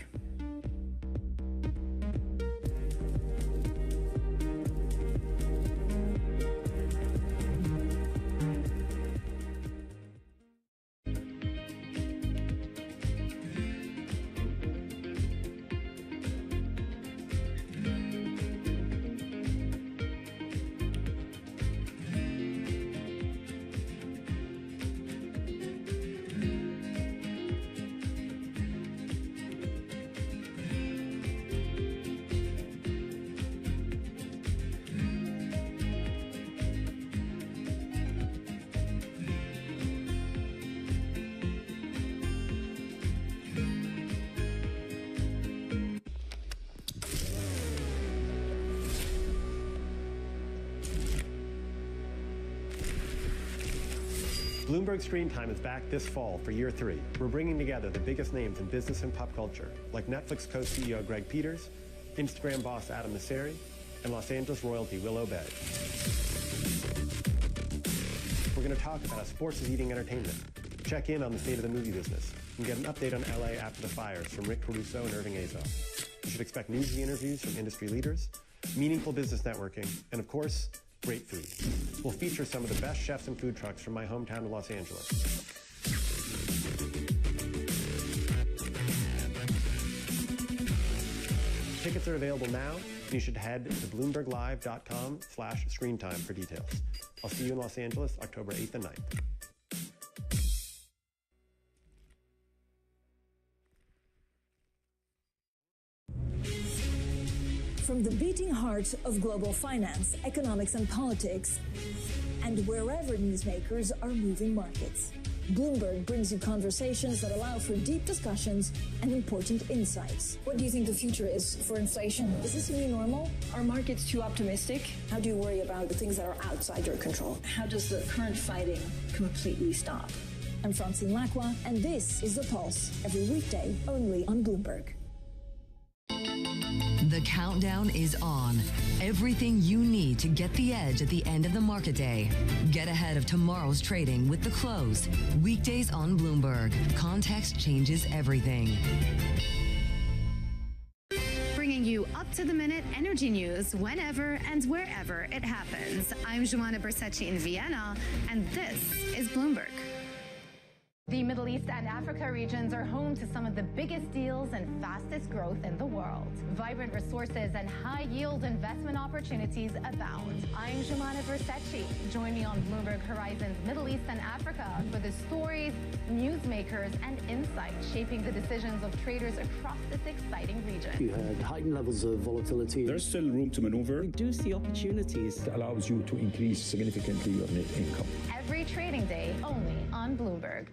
Speaker 2: Bloomberg Screen Time is back this fall for year 3. We're bringing together the biggest names in business and pop culture, like Netflix co-CEO Greg Peters, Instagram boss Adam Nasseri, and Los Angeles royalty Will Obey. We're going to talk about how sports is eating entertainment, check in on the state of the movie business, and get an update on LA after the fires from Rick Caruso and Irving Azoff. You should expect newsy interviews from industry leaders, meaningful business networking, and of course, great food. We'll feature some of the best chefs and food trucks from my hometown of Los Angeles. Tickets are available now, and you should head to bloomberglive.com/screentime for details. I'll see you in Los Angeles, October 8th and 9th.
Speaker 23: From the beating heart of global finance, economics, and politics, and wherever newsmakers are moving markets, Bloomberg brings you conversations that allow for deep discussions and important insights. What do you think the future is for inflation? Is this a new normal? Are markets too optimistic? How do you worry about the things that are outside your control? How does the current fighting completely stop? I'm Francine Lacroix, and this is The Pulse, every weekday only on Bloomberg.
Speaker 24: The countdown is on. Everything you need to get the edge at the end of the market day. Get ahead of tomorrow's trading with The Close. Weekdays on Bloomberg. Context changes everything.
Speaker 5: Bringing you up-to-the-minute energy news whenever and wherever it happens. I'm Jumana Bersachi in Vienna, and this is Bloomberg. The Middle East and Africa regions are home to some of the biggest deals and fastest growth in the world. Vibrant resources and high-yield investment opportunities abound. I'm Jumana Bersachi. Join me on Bloomberg Horizon's Middle East and Africa for the stories, newsmakers, and insights shaping the decisions of traders across this exciting region.
Speaker 7: You had heightened levels of volatility.
Speaker 8: There's still room to maneuver.
Speaker 7: We do see opportunities.
Speaker 8: It allows you to increase significantly your net income.
Speaker 5: Every trading day, only on Bloomberg.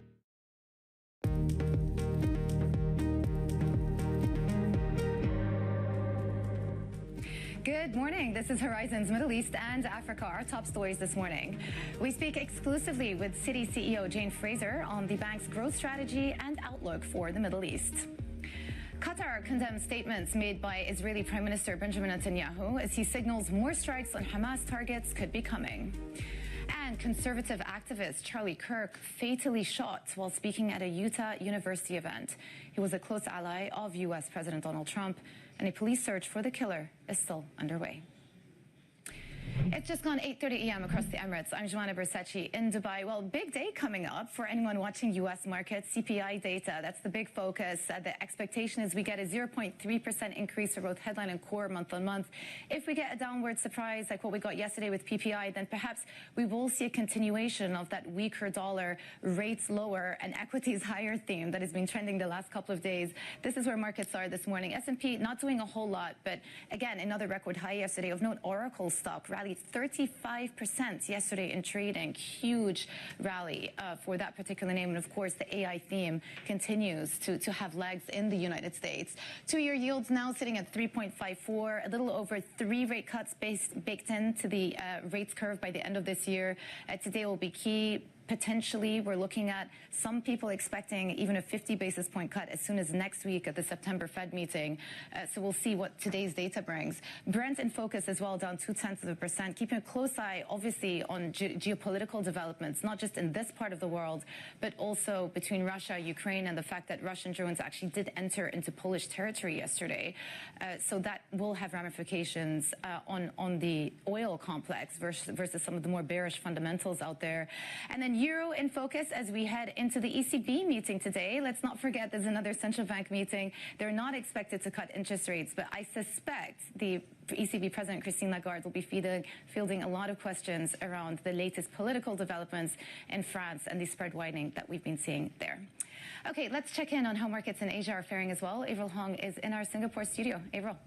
Speaker 5: Good morning. This is Horizon's Middle East and Africa, our top stories this morning. We speak exclusively with Citi CEO Jane Fraser on the bank's growth strategy and outlook for the Middle East. Qatar condemns statements made by Israeli Prime Minister Benjamin Netanyahu as he signals more strikes on Hamas targets could be coming. And conservative activist Charlie Kirk fatally shot while speaking at a Utah University event. He was a close ally of U.S. President Donald Trump, and a police search for the killer is still underway. It's just gone 8:30 a.m. across the Emirates. I'm Joanna Bersecci in Dubai. Well, big day coming up for anyone watching U.S. markets. CPI data, that's the big focus. The expectation is we get a 0.3% increase for both headline and core month on month. If we get a downward surprise like what we got yesterday with PPI, then perhaps we will see a continuation of that weaker dollar, rates lower, and equities higher theme that has been trending the last couple of days. This is where markets are this morning. S&P not doing a whole lot, but again, another record high yesterday. Of note, Oracle stock rallied 35% yesterday in trading. Huge rally for that particular name. And of course, the AI theme continues to have legs in the United States. Two-year yields now sitting at 3.54, a little over 3 rate cuts baked into the rates curve by the end of this year. Today will be key. Potentially, we're looking at some people expecting even a 50 basis point cut as soon as next week at the September Fed meeting. So we'll see what today's data brings. Brent in focus as well, down 0.2%. Keeping a close eye, obviously, on geopolitical developments, not just in this part of the world, but also between Russia, Ukraine, and the fact that Russian drones actually did enter into Polish territory yesterday. So that will have ramifications on the oil complex versus some of the more bearish fundamentals out there. And then Euro in focus as we head into the ECB meeting today. Let's not forget there's another central bank meeting. They're not expected to cut interest rates, but I suspect the ECB President Christine Lagarde will be fielding a lot of questions around the latest political developments in France and the spread widening that we've been seeing there. Okay, let's check in on how markets in Asia are faring as well. Avril Hong is in our Singapore studio. Avril.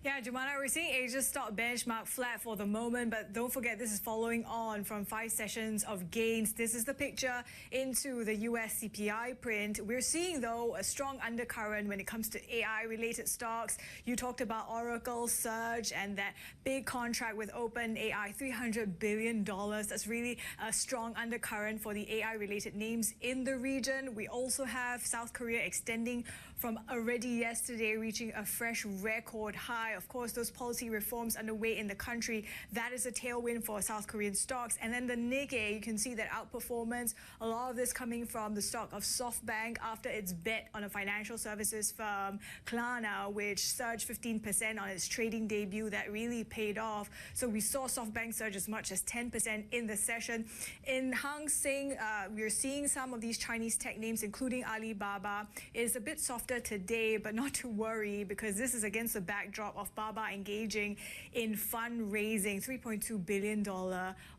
Speaker 1: Yeah, Jumana, we're seeing Asia's stock benchmark flat for the moment, but don't forget this is following on from 5 sessions of gains. This is the picture into the US CPI print. We're seeing, though, a strong undercurrent when it comes to AI-related stocks. You talked about Oracle, Surge, and that big contract with OpenAI, $300 billion. That's really a strong undercurrent for the AI-related names in the region. We also have South Korea extending from already yesterday, reaching a fresh record high. Of course, those policy reforms underway in the country, that is a tailwind for South Korean stocks. And then the Nikkei, you can see that outperformance, a lot of this coming from the stock of SoftBank after its bet on a financial services firm, Klarna, which surged 15% on its trading debut. That really paid off. So we saw SoftBank surge as much as 10% in the session. In Hang Seng, we're seeing some of these Chinese tech names, including Alibaba. It is a bit softer today, but not to worry because this is against the backdrop of Baba engaging in fundraising, $3.2 billion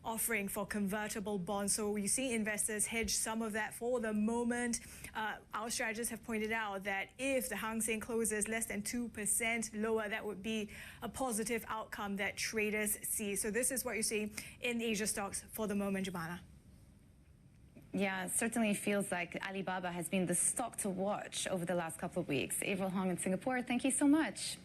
Speaker 1: offering for convertible bonds. So you see investors hedge some of that for the moment. Our strategists have pointed out that if the Hang Seng closes less than 2% lower, that would be a positive outcome that traders see. So this is what you're seeing in Asia stocks for the moment, Jumana.
Speaker 5: Yeah, it certainly feels like Alibaba has been the stock to watch over the last couple of weeks. Avril Hong in Singapore, thank you so much.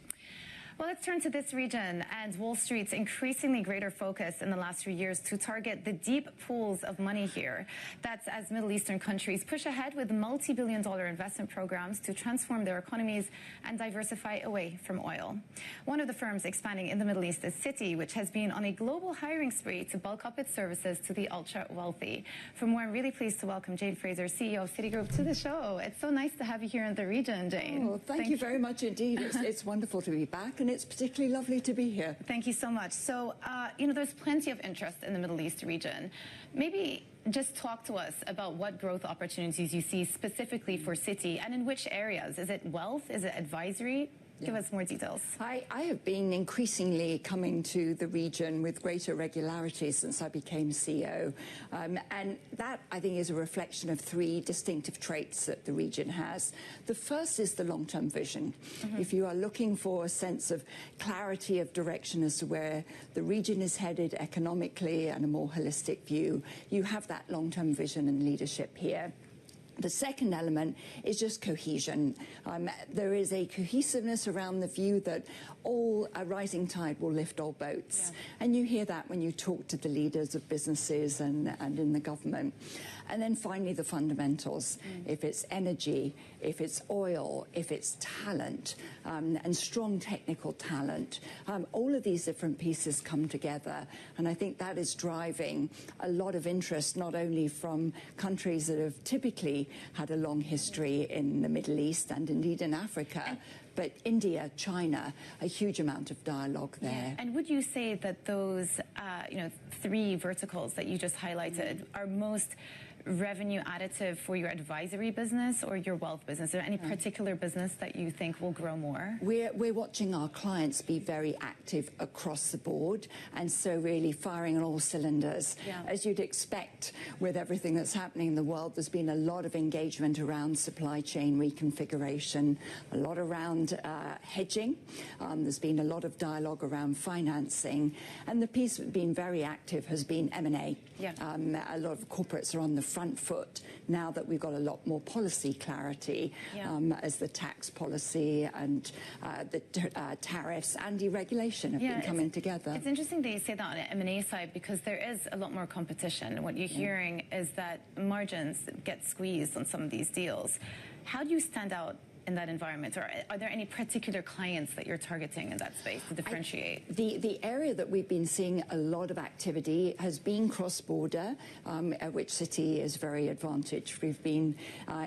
Speaker 5: Well, let's turn to this region and Wall Street's increasingly greater focus in the last few years to target the deep pools of money here. That's as Middle Eastern countries push ahead with multi-billion-dollar investment programs to transform their economies and diversify away from oil. One of the firms expanding in the Middle East is Citi, which has been on a global hiring spree to bulk up its services to the ultra-wealthy. For more, I'm really pleased to welcome Jane Fraser, CEO of Citigroup, to the show. It's so nice to have you here in the region, Jane.
Speaker 4: Oh, thank you very much indeed. It's wonderful to be back. And it's particularly lovely to be here.
Speaker 5: Thank you so much. So, there's plenty of interest in the Middle East region. Maybe just talk to us about what growth opportunities you see specifically for Citi and in which areas. Is it wealth? Is it advisory? Give us more details.
Speaker 4: I have been increasingly coming to the region with greater regularity since I became CEO. And that, I think, is a reflection of 3 distinctive traits that the region has. The first is the long-term vision. If you are looking for a sense of clarity of direction as to where the region is headed economically and a more holistic view, you have that long-term vision and leadership here. The second element is just cohesion. There is a cohesiveness around the view that a rising tide will lift all boats. Yeah. And you hear that when you talk to the leaders of businesses and in the government. And then finally, the fundamentals. If it's energy, if it's oil, if it's talent, and strong technical talent, all of these different pieces come together. And I think that is driving a lot of interest, not only from countries that have typically had a long history in the Middle East and indeed in Africa, But India, China, a huge amount of dialogue there.
Speaker 5: Yeah. And would you say that those, three verticals that you just highlighted are most revenue additive for your advisory business or your wealth business? Is there any particular business that you think will grow more?
Speaker 4: We're watching our clients be very active across the board, and so really firing on all cylinders.
Speaker 5: Yeah.
Speaker 4: As you'd expect with everything that's happening in the world, there's been a lot of engagement around supply chain reconfiguration, a lot around hedging. There's been a lot of dialogue around financing, and the piece that's been very active has been M&A.
Speaker 5: Yeah.
Speaker 4: A lot of corporates are on the front foot now that we've got a lot more policy clarity, as the tax policy and the tariffs and deregulation have been coming together.
Speaker 5: It's interesting that you say that on the M&A side, because there is a lot more competition. What you're hearing is that margins get squeezed on some of these deals. How do you stand out in that environment, or are there any particular clients that you're targeting in that space to differentiate?
Speaker 4: The area that we've been seeing a lot of activity has been cross-border, at which Citi is very advantaged. We've been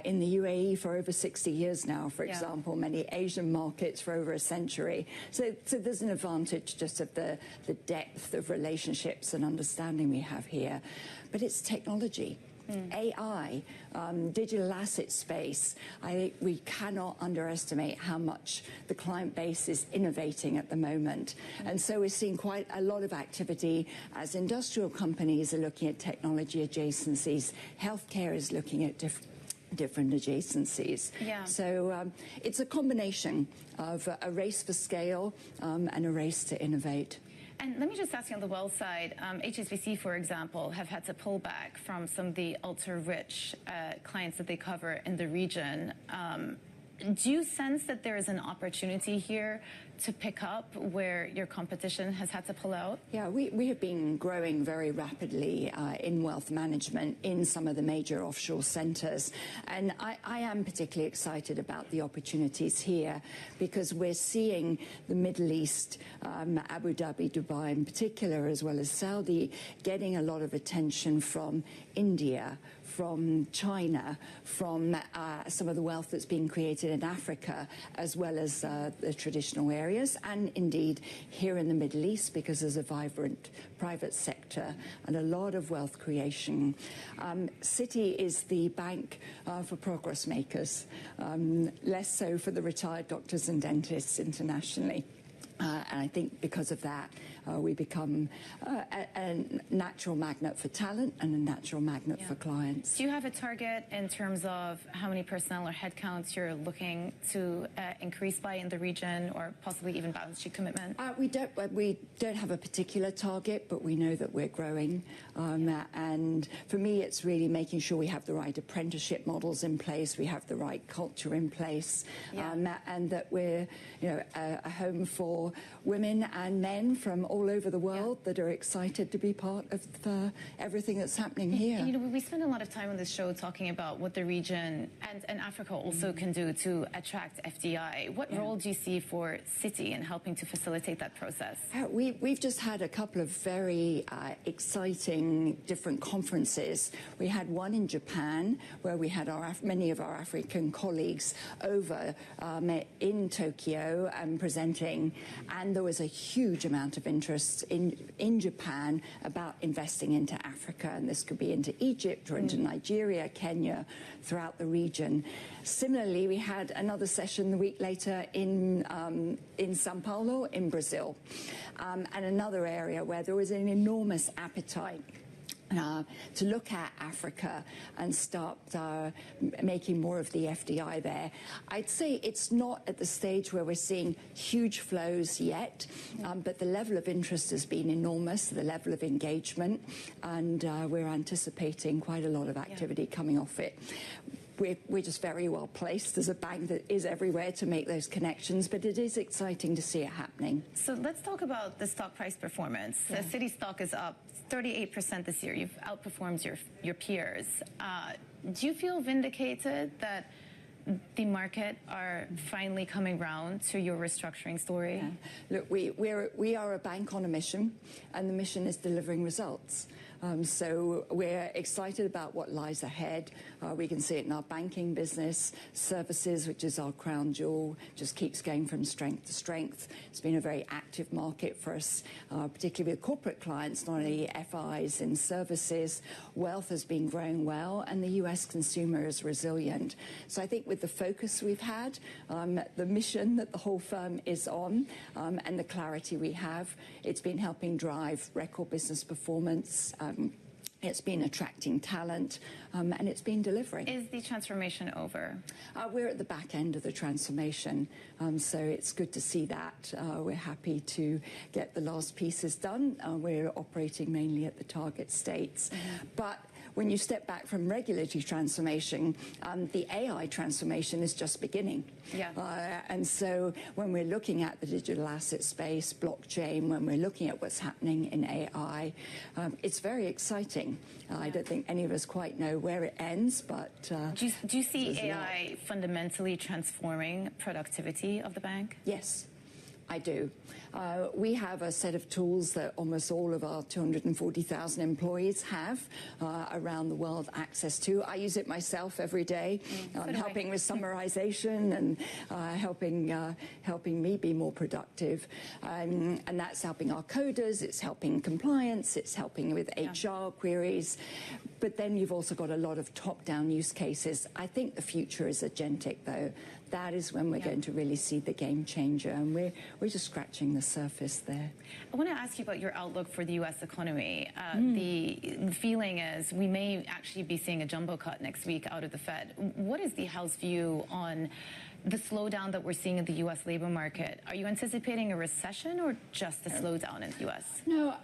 Speaker 4: in the UAE for over 60 years now, for example, many Asian markets for over a century. So there's an advantage just of the depth of relationships and understanding we have here. But it's technology. AI, digital asset space. We cannot underestimate how much the client base is innovating at the moment. And so we're seeing quite a lot of activity as industrial companies are looking at technology adjacencies. Healthcare is looking at different adjacencies.
Speaker 5: Yeah.
Speaker 4: So it's a combination of a race for scale and a race to innovate.
Speaker 5: And let me just ask you on the wealth side, HSBC, for example, have had to pull back from some of the ultra-rich clients that they cover in the region. Do you sense that there is an opportunity here to pick up where your competition has had to pull out?
Speaker 4: Yeah, we have been growing very rapidly in wealth management in some of the major offshore centres. And I am particularly excited about the opportunities here because we're seeing the Middle East, Abu Dhabi, Dubai in particular, as well as Saudi, getting a lot of attention from India, from China, from some of the wealth that's being created in Africa, as well as the traditional areas, and indeed here in the Middle East, because there's a vibrant private sector and a lot of wealth creation. Citi is the bank for progress makers, less so for the retired doctors and dentists internationally. And I think because of that, we become a natural magnet for talent and a natural magnet for clients.
Speaker 5: Do you have a target in terms of how many personnel or headcounts you're looking to increase by in the region, or possibly even balance sheet commitment?
Speaker 4: We don't have a particular target, but we know that we're growing. And for me, it's really making sure we have the right apprenticeship models in place, we have the right culture in place, and that we're a home for women and men from all over the world that are excited to be part of everything that's happening here.
Speaker 5: We spend a lot of time on this show talking about what the region and Africa also can do to attract FDI. What role do you see for Citi in helping to facilitate that process?
Speaker 4: We've just had a couple of very exciting different conferences. We had one in Japan where we had many of our African colleagues over in Tokyo and presenting, and there was a huge amount of interest in Japan about investing into Africa, and this could be into Egypt or into Nigeria, Kenya, throughout the region. Similarly, we had another session the week later in São Paulo in Brazil, and another area where there was an enormous appetite to look at Africa and start making more of the FDI there. I'd say it's not at the stage where we're seeing huge flows yet, but the level of interest has been enormous, the level of engagement, and we're anticipating quite a lot of activity coming off it. We're just very well placed as a bank that is everywhere to make those connections, but it is exciting to see it happening.
Speaker 5: So let's talk about the stock price performance. The Citi stock is up 38% this year. You've outperformed your peers. Do you feel vindicated that the market are finally coming round to your restructuring story?
Speaker 4: Look, we are a bank on a mission, and the mission is delivering results. So we're excited about what lies ahead. We can see it in our banking business. Services, which is our crown jewel, just keeps going from strength to strength. It's been a very active market for us, particularly with corporate clients, not only FIs in services. Wealth has been growing well, and the US consumer is resilient. So I think with the focus we've had, the mission that the whole firm is on, and the clarity we have, it's been helping drive record business performance. It's been attracting talent, and it's been delivering.
Speaker 5: Is the transformation over?
Speaker 4: We're at the back end of the transformation, so it's good to see that. We're happy to get the last pieces done. We're operating mainly at the target states. But when you step back from regulatory transformation, the AI transformation is just beginning. And so when we're looking at the digital asset space, blockchain, when we're looking at what's happening in AI, it's very exciting. I don't think any of us quite know where it ends, but...
Speaker 5: Do you see AI fundamentally transforming productivity of the bank?
Speaker 4: Yes, I do. We have a set of tools that almost all of our 240,000 employees have around the world access to. I use it myself every day, helping with summarization and helping me be more productive. And that's helping our coders, it's helping compliance, it's helping with HR queries. But then you've also got a lot of top-down use cases. I think the future is agentic, though. That is when we're going to really see the game changer, and we're just scratching the surface there.
Speaker 5: I want to ask you about your outlook for the U.S. economy. The feeling is we may actually be seeing a jumbo cut next week out of the Fed. What is the House view on the slowdown that we're seeing in the U.S. labor market? Are you anticipating a recession or just a slowdown in the U.S.?
Speaker 4: No,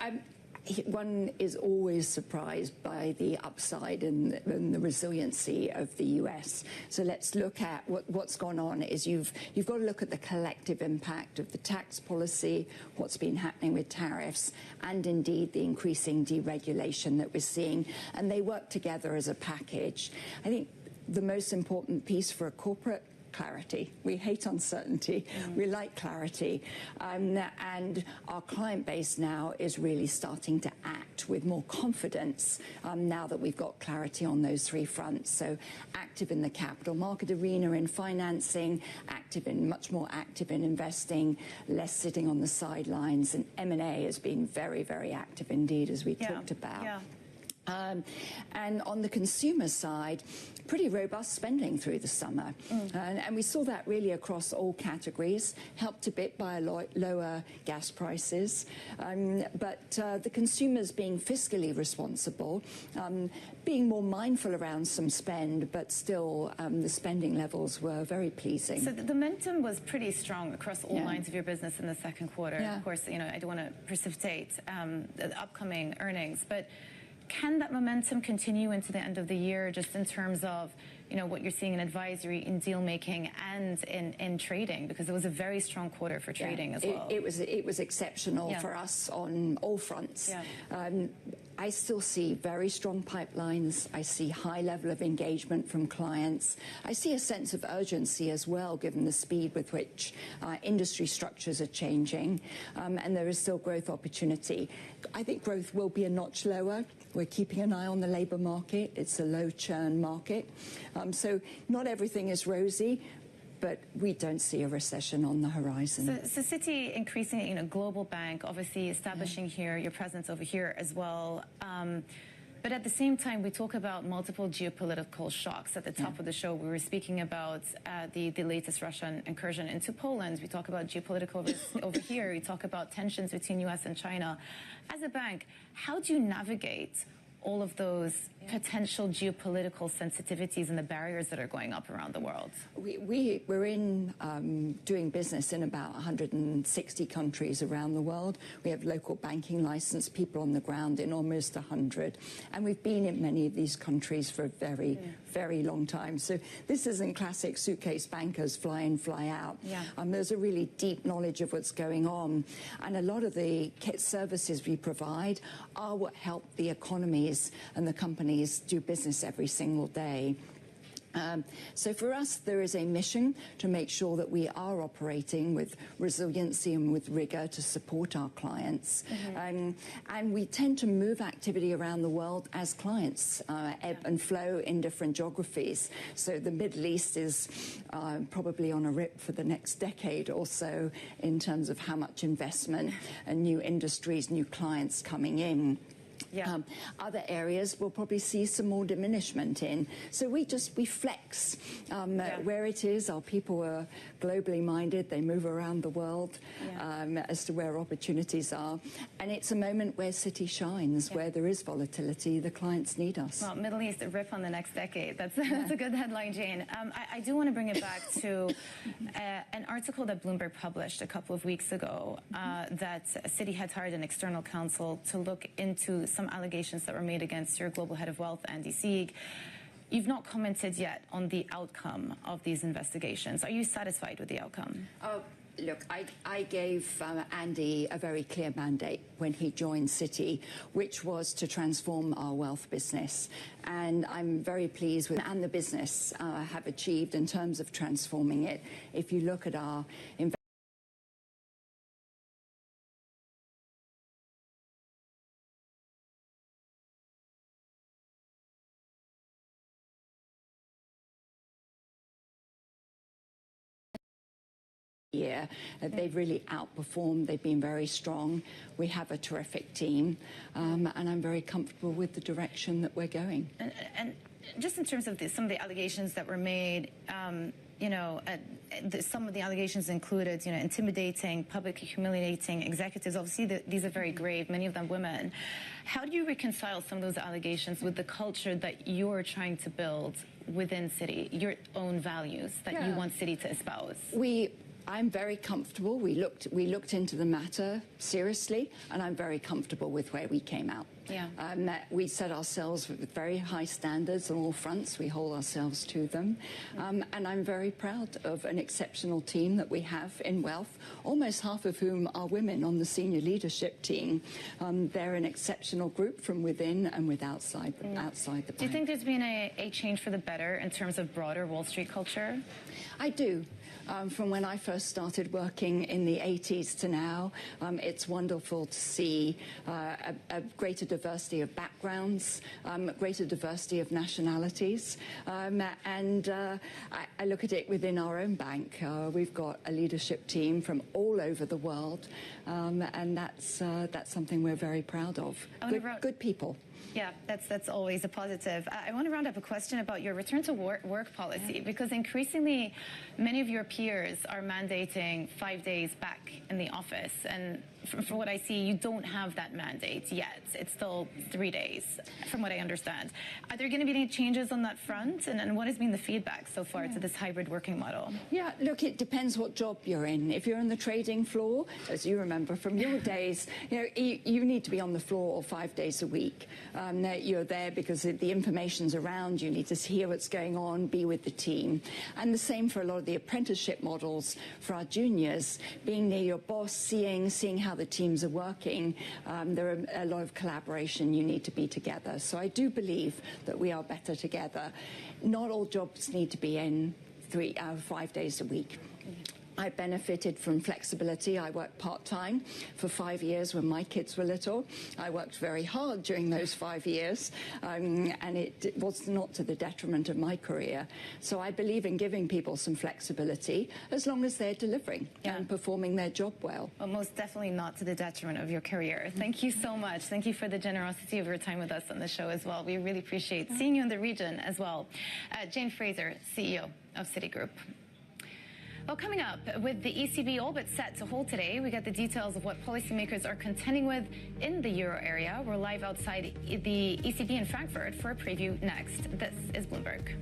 Speaker 4: one is always surprised by the upside and the resiliency of the US. So let's look at what's gone on. Is you've got to look at the collective impact of the tax policy, what's been happening with tariffs, and indeed the increasing deregulation that we're seeing. And they work together as a package. I think the most important piece for a corporate: clarity. We hate uncertainty. We like clarity. And our client base now is really starting to act with more confidence now that we've got clarity on those three fronts. So active in the capital market arena, in financing, much more active in investing, less sitting on the sidelines. And M&A has been very, very active indeed, as we talked about. And on the consumer side, pretty robust spending through the summer. And we saw that really across all categories, helped a bit by lower gas prices. But the consumers being fiscally responsible, being more mindful around some spend, but still the spending levels were very pleasing.
Speaker 5: So the momentum was pretty strong across all lines of your business in the second quarter. Of course, I don't want to precipitate the upcoming earnings, but can that momentum continue into the end of the year, just in terms of what you're seeing in advisory, in deal making, and in trading? Because it was a very strong quarter for trading as well.
Speaker 4: It was exceptional for us on all fronts. I still see very strong pipelines. I see high level of engagement from clients. I see a sense of urgency as well, given the speed with which industry structures are changing, and there is still growth opportunity. I think growth will be a notch lower. We're keeping an eye on the labour market. It's a low churn market. So not everything is rosy, but we don't see a recession on the horizon.
Speaker 5: So Citi increasing, global bank, obviously establishing here, your presence over here as well. But at the same time, we talk about multiple geopolitical shocks. At the top of the show, we were speaking about the latest Russian incursion into Poland. We talk about geopolitical risk over here. We talk about tensions between U.S. and China. As a bank, how do you navigate all of those potential geopolitical sensitivities and the barriers that are going up around the world?
Speaker 4: We're in doing business in about 160 countries around the world. We have local banking license, people on the ground in almost 100. And we've been in many of these countries for a very, very long time. So this isn't classic suitcase bankers fly in, fly out. There's a really deep knowledge of what's going on. And a lot of the services we provide are what help the economies and the companies do business every single day. So for us, there is a mission to make sure that we are operating with resiliency and with rigor to support our clients. And we tend to move activity around the world as clients ebb and flow in different geographies. So the Middle East is probably on a rip for the next decade or so in terms of how much investment and new industries, new clients coming in. Other areas we'll probably see some more diminishment in. So we flex where it is. Our people are globally minded. They move around the world as to where opportunities are. And it's a moment where Citi shines, where there is volatility. The clients need us.
Speaker 5: Well, Middle East, a rip on the next decade. That's a good headline, Jane. I do want to bring it back to an article that Bloomberg published a couple of weeks ago that Citi had hired an external counsel to look into some allegations that were made against your global head of wealth, Andy Sieg. You've not commented yet on the outcome of these investigations. Are you satisfied with the outcome?
Speaker 4: Look, I gave Andy a very clear mandate when he joined Citi, which was to transform our wealth business. And I'm very pleased with and the business have achieved in terms of transforming it. If you look at our year, they've really outperformed. They've been very strong. We have a terrific team, and I'm very comfortable with the direction that we're going.
Speaker 5: And just in terms of some of the allegations that were made, you know, some of the allegations included, you know, intimidating, publicly humiliating executives. Obviously, these are very grave, many of them women. How do you reconcile some of those allegations with the culture that you're trying to build within Citi, your own values that you want Citi to espouse?
Speaker 4: I'm very comfortable. We looked into the matter seriously, and I'm very comfortable with where we came out. We set ourselves with very high standards on all fronts. We hold ourselves to them. And I'm very proud of an exceptional team that we have in wealth, almost half of whom are women on the senior leadership team. They're an exceptional group from within and with outside the bank.
Speaker 5: Do you think there's been a change for the better in terms of broader Wall Street culture?
Speaker 4: I do. From when I first started working in the 80s to now, it's wonderful to see a greater diversity of backgrounds, greater diversity of nationalities. And I look at it within our own bank. We've got a leadership team from all over the world, and that's something we're very proud of. Good people.
Speaker 5: Yeah, that's always a positive. I want to round up a question about your return to work policy, because increasingly many of your peers are mandating 5 days back in the office. And from what I see, you don't have that mandate yet. It's still 3 days, from what I understand. Are there going to be any changes on that front? And what has been the feedback so far to this hybrid working model?
Speaker 4: Yeah, look, it depends what job you're in. If you're on the trading floor, as you remember from your days, you need to be on the floor 5 days a week. You're there because the information's around. You need to hear what's going on, be with the team. And the same for a lot of the apprenticeship models for our juniors, being near your boss, seeing how the teams are working. There are a lot of collaboration. You need to be together. So I do believe that we are better together. Not all jobs need to be in 5 days a week. I benefited from flexibility. I worked part-time for 5 years when my kids were little. I worked very hard during those 5 years, and it was not to the detriment of my career. So I believe in giving people some flexibility as long as they're delivering and performing their job well.
Speaker 5: Well, most definitely not to the detriment of your career. Thank you so much. Thank you for the generosity of your time with us on the show as well. We really appreciate seeing you in the region as well. Jane Fraser, CEO of Citigroup. Well, coming up, with the ECB all but set to hold today, we get the details of what policymakers are contending with in the euro area. We're live outside the ECB in Frankfurt for a preview next. This is Bloomberg.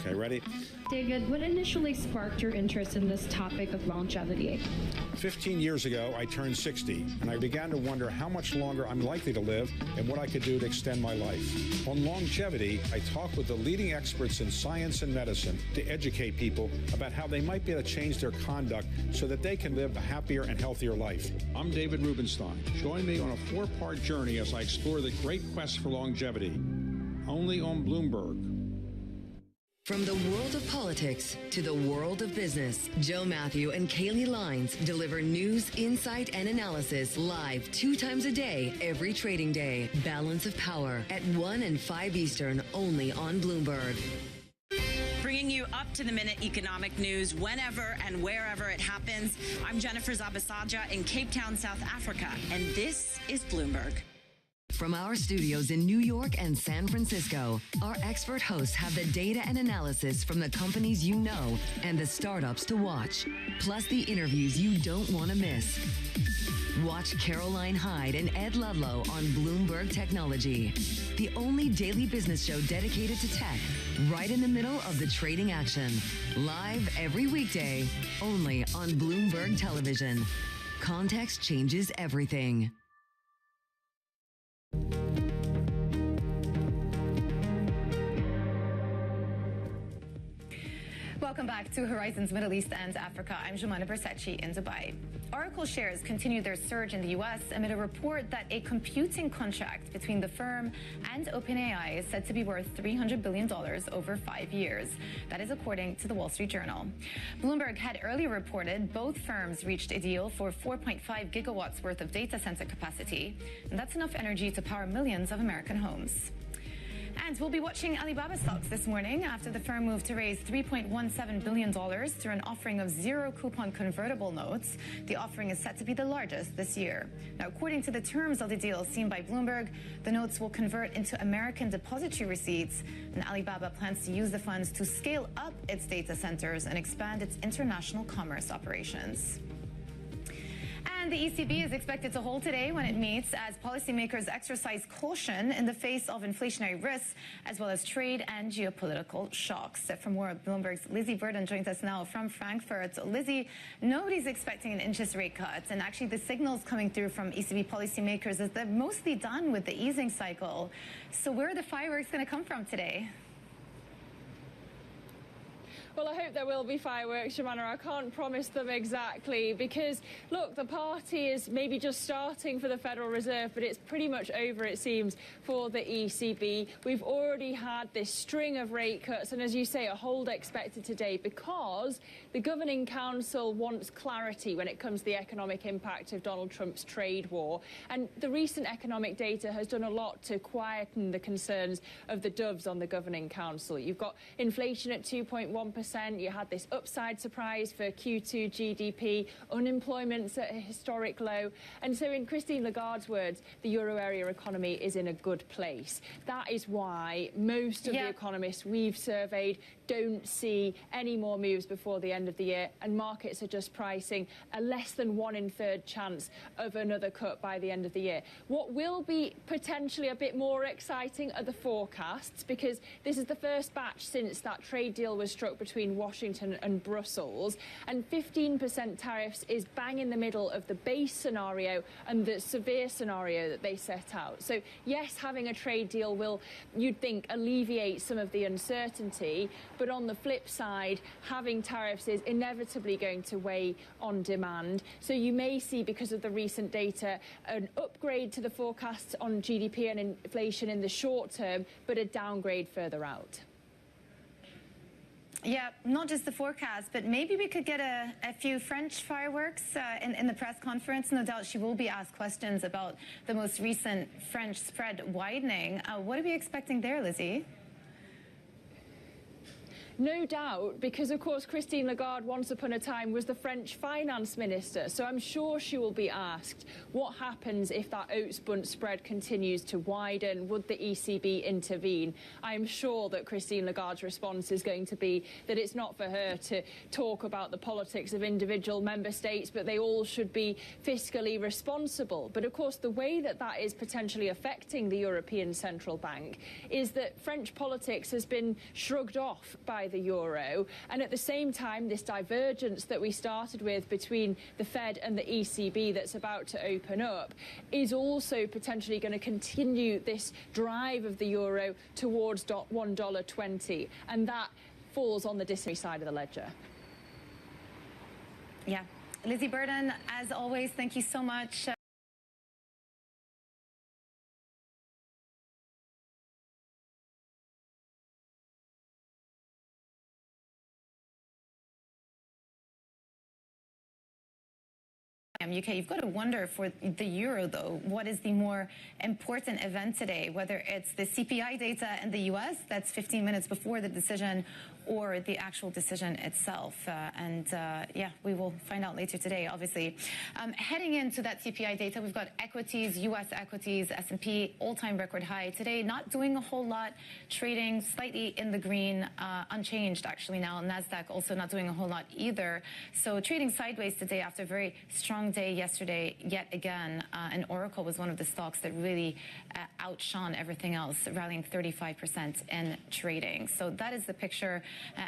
Speaker 6: Okay, ready?
Speaker 9: David, what initially sparked your interest in this topic of longevity?
Speaker 6: 15 years ago, I turned 60, and I began to wonder how much longer I'm likely to live and what I could do to extend my life. On longevity, I talk with the leading experts in science and medicine to educate people about how they might be able to change their conduct so that they can live a happier and healthier life. I'm David Rubenstein. Join me on a 4-part journey as I explore the great quest for longevity. Only on Bloomberg.
Speaker 24: From the world of politics to the world of business, Joe Matthew and Kaylee Lines deliver news, insight, and analysis live 2 times a day, every trading day. Balance of Power at 1 and 5 Eastern, only on Bloomberg.
Speaker 10: Bringing you up-to-the-minute economic news whenever and wherever it happens. I'm Jennifer Zabasaja in Cape Town, South Africa, and this is Bloomberg.
Speaker 24: From our studios in New York and San Francisco, our expert hosts have the data and analysis from the companies you know and the startups to watch, plus the interviews you don't want to miss. Watch Caroline Hyde and Ed Ludlow on Bloomberg Technology, the only daily business show dedicated to tech, right in the middle of the trading action. Live every weekday, only on Bloomberg Television. Context changes everything.
Speaker 5: Welcome back to Horizons Middle East and Africa. I'm Jumana Bersachi in Dubai. Oracle shares continue their surge in the U.S. amid a report that a computing contract between the firm and OpenAI is said to be worth $300 billion over 5 years. That is according to the Wall Street Journal. Bloomberg had earlier reported both firms reached a deal for 4.5 gigawatts worth of data center capacity, and that's enough energy to power millions of American homes. And we'll be watching Alibaba stocks this morning after the firm moved to raise $3.17 billion through an offering of zero-coupon convertible notes. The offering is set to be the largest this year. Now, according to the terms of the deal seen by Bloomberg, the notes will convert into American depository receipts, and Alibaba plans to use the funds to scale up its data centers and expand its international commerce operations. And the ECB is expected to hold today when it meets as policymakers exercise caution in the face of inflationary risks, as well as trade and geopolitical shocks. For more, Bloomberg's Lizzie Burden joins us now from Frankfurt. Lizzie, nobody's expecting an interest rate cut, and actually the signals coming through from ECB policymakers is they're mostly done with the easing cycle. So where are the fireworks going to come from today?
Speaker 3: Well, I hope there will be fireworks, Jemana. I can't promise them exactly because, look, the party is maybe just starting for the Federal Reserve, but it's pretty much over, it seems, for the ECB. We've already had this string of rate cuts, and as you say, a hold expected today because the Governing Council wants clarity when it comes to the economic impact of Donald Trump's trade war. And the recent economic data has done a lot to quieten the concerns of the doves on the Governing Council. You've got inflation at 2.1%. You had this upside surprise for Q2 GDP, unemployment's at a historic low. And so in Christine Lagarde's words, the euro area economy is in a good place. That is why most of the economists we've surveyed don't see any more moves before the end of the year, and markets are just pricing a less than 1 in 3 chance of another cut by the end of the year. What will be potentially a bit more exciting are the forecasts, because this is the first batch since that trade deal was struck between Washington and Brussels, and 15% tariffs is bang in the middle of the base scenario and the severe scenario that they set out. So yes, having a trade deal will, you'd think, alleviate some of the uncertainty, but on the flip side, having tariffs is inevitably going to weigh on demand. So you may see, because of the recent data, an upgrade to the forecasts on GDP and inflation in the short term, but a downgrade further out.
Speaker 5: Yeah, not just the forecast, but maybe we could get a few French fireworks in the press conference. No doubt she will be asked questions about the most recent French spread widening. What are we expecting there, Lizzie?
Speaker 3: No doubt, because of course Christine Lagarde once upon a time was the French finance minister, so I'm sure she will be asked what happens if that oats bundt spread continues to widen. Would the ECB intervene? I'm sure that Christine Lagarde's response is going to be that it's not for her to talk about the politics of individual member states, but they all should be fiscally responsible. But of course the way that that is potentially affecting the European Central Bank is that French politics has been shrugged off by
Speaker 13: by the euro. And at the same time, this divergence that we started with between the Fed and the ECB that's about to open up is also potentially going to continue this drive of the euro towards $1.20. And that falls on the disinflationary side of the ledger.
Speaker 5: Yeah. Lizzie Burden, as always, thank you so much. UK, you've got to wonder for the euro, though, what is the more important event today, whether it's the CPI data in the US, that's 15 minutes before the decision, or the actual decision itself. Yeah, we will find out later today, obviously. Heading into that CPI data, we've got equities, US equities, S&P, all-time record high today, not doing a whole lot, trading slightly in the green, unchanged actually now. NASDAQ also not doing a whole lot either. So trading sideways today after a very strong day yesterday, yet again. And Oracle was one of the stocks that really outshone everything else, rallying 35% in trading. So that is the picture.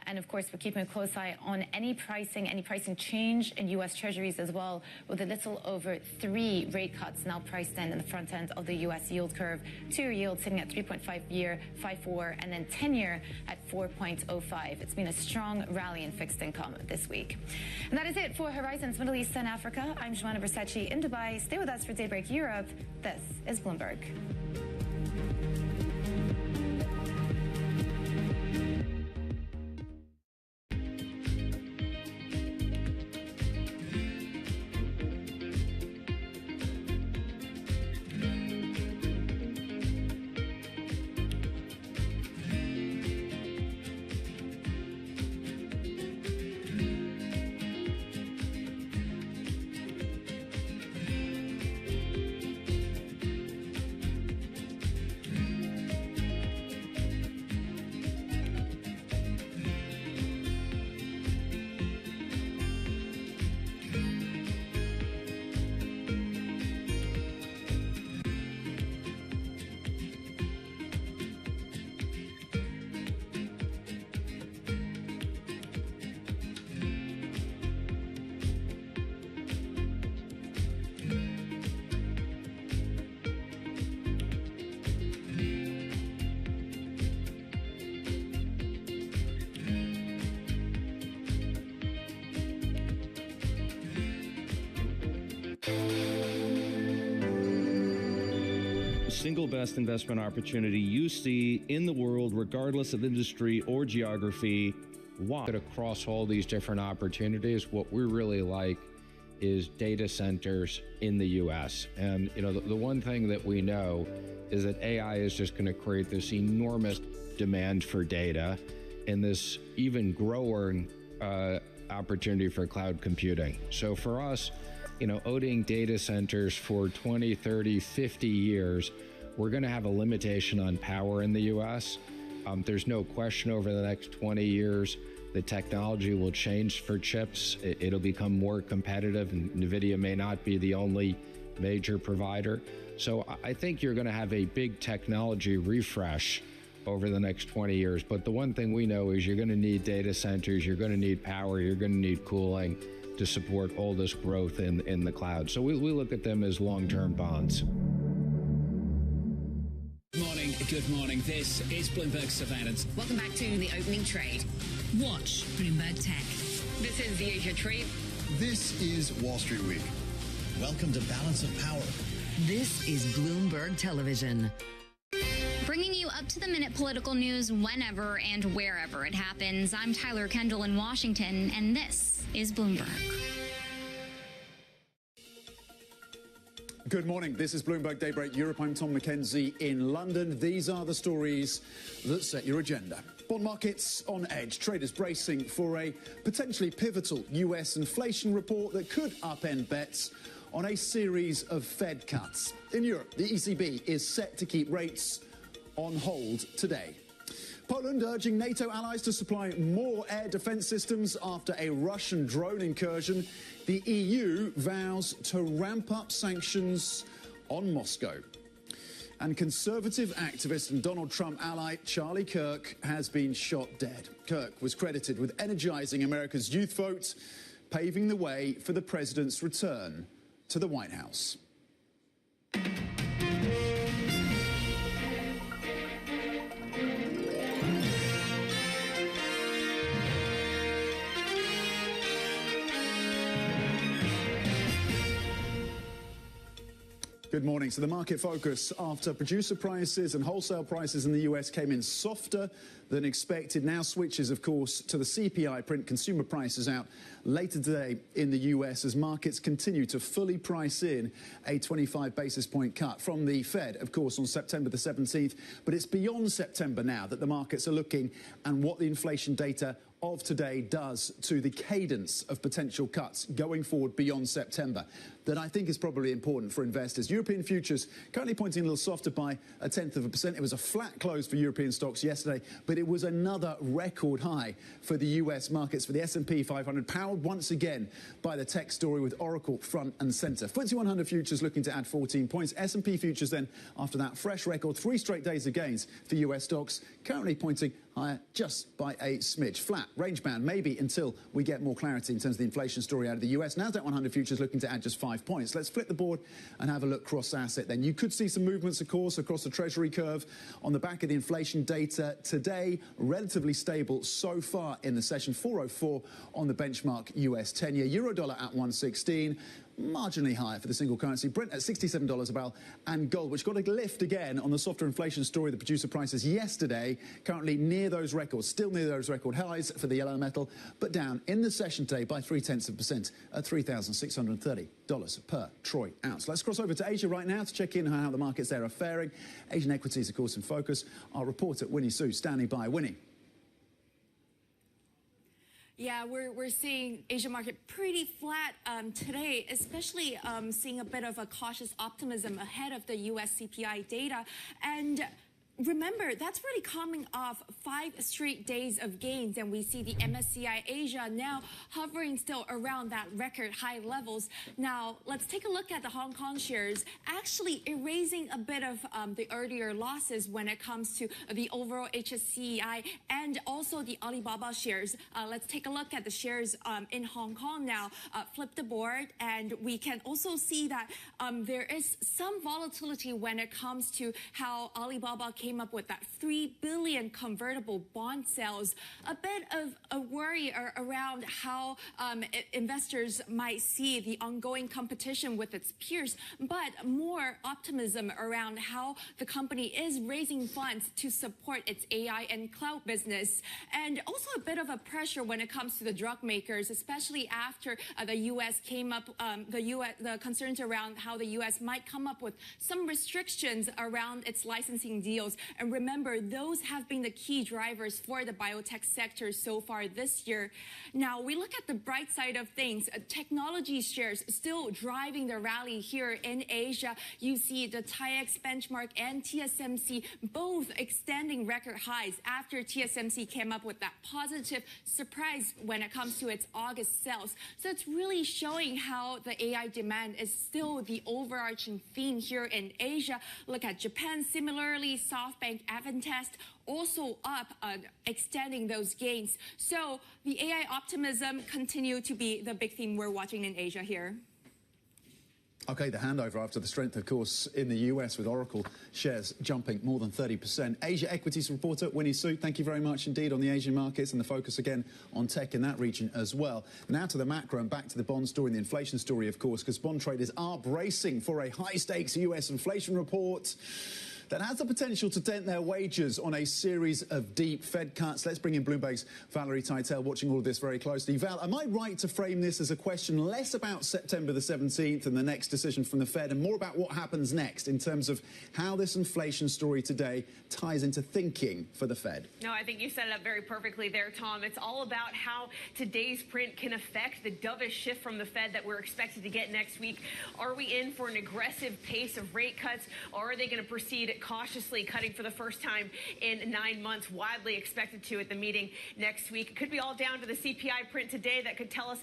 Speaker 5: And of course, we're keeping a close eye on any pricing change in U.S. Treasuries as well, with a little over 3 rate cuts now priced in the front end of the U.S. yield curve. 2-year yield sitting at 3.5-year, 5.4, and then 10-year at 4.05. It's been a strong rally in fixed income this week. And that is it for Horizons Middle East and Africa. I'm Joanna Versace in Dubai. Stay with us for Daybreak Europe. This is Bloomberg.
Speaker 17: Single best investment opportunity you see in the world, regardless of industry or geography. Why?
Speaker 21: Across all these different opportunities, what we really like is data centers in the U.S. And the one thing that we know is that AI is just going to create this enormous demand for data and this even growing opportunity for cloud computing. So for us, owning data centers for 20, 30, 50 years, we're going to have a limitation on power in the U.S. There's no question over the next 20 years, the technology will change for chips. It'll become more competitive, and NVIDIA may not be the only major provider. So I think you're going to have a big technology refresh over the next 20 years. But the one thing we know is you're going to need data centers, you're going to need power, you're going to need cooling to support all this growth in the cloud. So we look at them as long-term bonds.
Speaker 15: Good morning. This is Bloomberg Surveillance.
Speaker 22: Welcome back to the opening trade.
Speaker 24: Watch Bloomberg Tech.
Speaker 22: This is the Asia Trade.
Speaker 25: This is Wall Street Week. Welcome to Balance of Power.
Speaker 24: This is Bloomberg Television.
Speaker 26: Bringing you up-to-the-minute political news whenever and wherever it happens. I'm Tyler Kendall in Washington, and this is Bloomberg.
Speaker 25: Good morning. This is Bloomberg Daybreak Europe. I'm Tom McKenzie in London. These are the stories that set your agenda. Bond markets on edge. Traders bracing for a potentially pivotal US inflation report that could upend bets on a series of Fed cuts. In Europe, the ECB is set to keep rates on hold today. Poland urging NATO allies to supply more air defense systems after a Russian drone incursion. The EU vows to ramp up sanctions on Moscow. And conservative activist and Donald Trump ally Charlie Kirk has been shot dead. Kirk was credited with energizing America's youth vote, paving the way for the president's return to the White House. Good morning. So the market focus after producer prices and wholesale prices in the US came in softer than expected now switches, of course, to the CPI print consumer prices out later today in the US as markets continue to fully price in a 25 basis point cut from the Fed, of course, on September the 17th. But it's beyond September now that the markets are looking and what the inflation data of today does to the cadence of potential cuts going forward beyond September. That I think is probably important for investors. European futures currently pointing a little softer by 0.1%. It was a flat close for European stocks yesterday, but it was another record high for the US markets, for the S&P 500, powered once again by the tech story with Oracle front and center. FTSE 100 futures looking to add 14 points. S&P futures then, after that fresh record, 3 straight days of gains for US stocks, currently pointing higher just by a smidge. Flat, range bound, maybe until we get more clarity in terms of the inflation story out of the US. NASDAQ 100 futures looking to add just 5 points. Let's flip the board and have a look cross-asset then. You could see some movements, of course, across the Treasury curve on the back of the inflation data today. Relatively stable so far in the session. 404 on the benchmark US 10-year. Euro-dollar at 116. Marginally higher for the single currency. Brent at $67 a barrel, and gold, which got a lift again on the softer inflation story, the producer prices yesterday, currently near those records, still near those record highs for the yellow metal, but down in the session today by 0.3% at $3,630 per troy ounce. Let's cross over to Asia right now to check in on how the markets there are faring. Asian equities, of course, in focus. Our reporter, Winnie Su, standing by. Winnie.
Speaker 11: Yeah, we're seeing Asia market pretty flat today, especially seeing a bit of a cautious optimism ahead of the US CPI data. And remember, that's really coming off 5 straight days of gains, and we see the MSCI Asia now hovering still around that record high levels. Now, let's take a look at the Hong Kong shares, actually erasing a bit of the earlier losses when it comes to the overall HSCEI and also the Alibaba shares. Let's take a look at the shares in Hong Kong now. Flip the board, and we can also see that there is some volatility when it comes to how Alibaba came up with that 3 billion convertible bond sales. A bit of a worry around how investors might see the ongoing competition with its peers, but more optimism around how the company is raising funds to support its AI and cloud business. And also a bit of a pressure when it comes to the drug makers, especially after the U.S. came up, the concerns around how the U.S. might come up with some restrictions around its licensing deals. And remember, those have been the key drivers for the biotech sector so far this year. Now, we look at the bright side of things. Technology shares still driving the rally here in Asia. You see the TAIEX benchmark and TSMC both extending record highs after TSMC came up with that positive surprise when it comes to its August sales. So it's really showing how the AI demand is still the overarching theme here in Asia. Look at Japan, similarly, SoftBank, Advantest also up, extending those gains. So the AI optimism continue to be the big theme we're watching in Asia here.
Speaker 25: Okay, the handover after the strength, of course, in the US with Oracle shares jumping more than 30%. Asia equities reporter Winnie Su, thank you very much indeed on the Asian markets and the focus again on tech in that region as well. Now to the macro and back to the bond story and the inflation story, of course, because bond traders are bracing for a high-stakes US inflation report that has the potential to dent their wagers on a series of deep Fed cuts. Let's bring in Bloomberg's Valerie Teitel, watching all of this very closely. Val, am I right to frame this as a question less about September the 17th and the next decision from the Fed and more about what happens next in terms of how this inflation story today ties into thinking for the Fed?
Speaker 12: No, I think you set it up very perfectly there, Tom. It's all about how today's print can affect the dovish shift from the Fed that we're expected to get next week. Are we in for an aggressive pace of rate cuts, or are they going to proceed cautiously cutting for the first time in 9 months, widely expected to at the meeting next week. It could be all down to the CPI print today that could tell us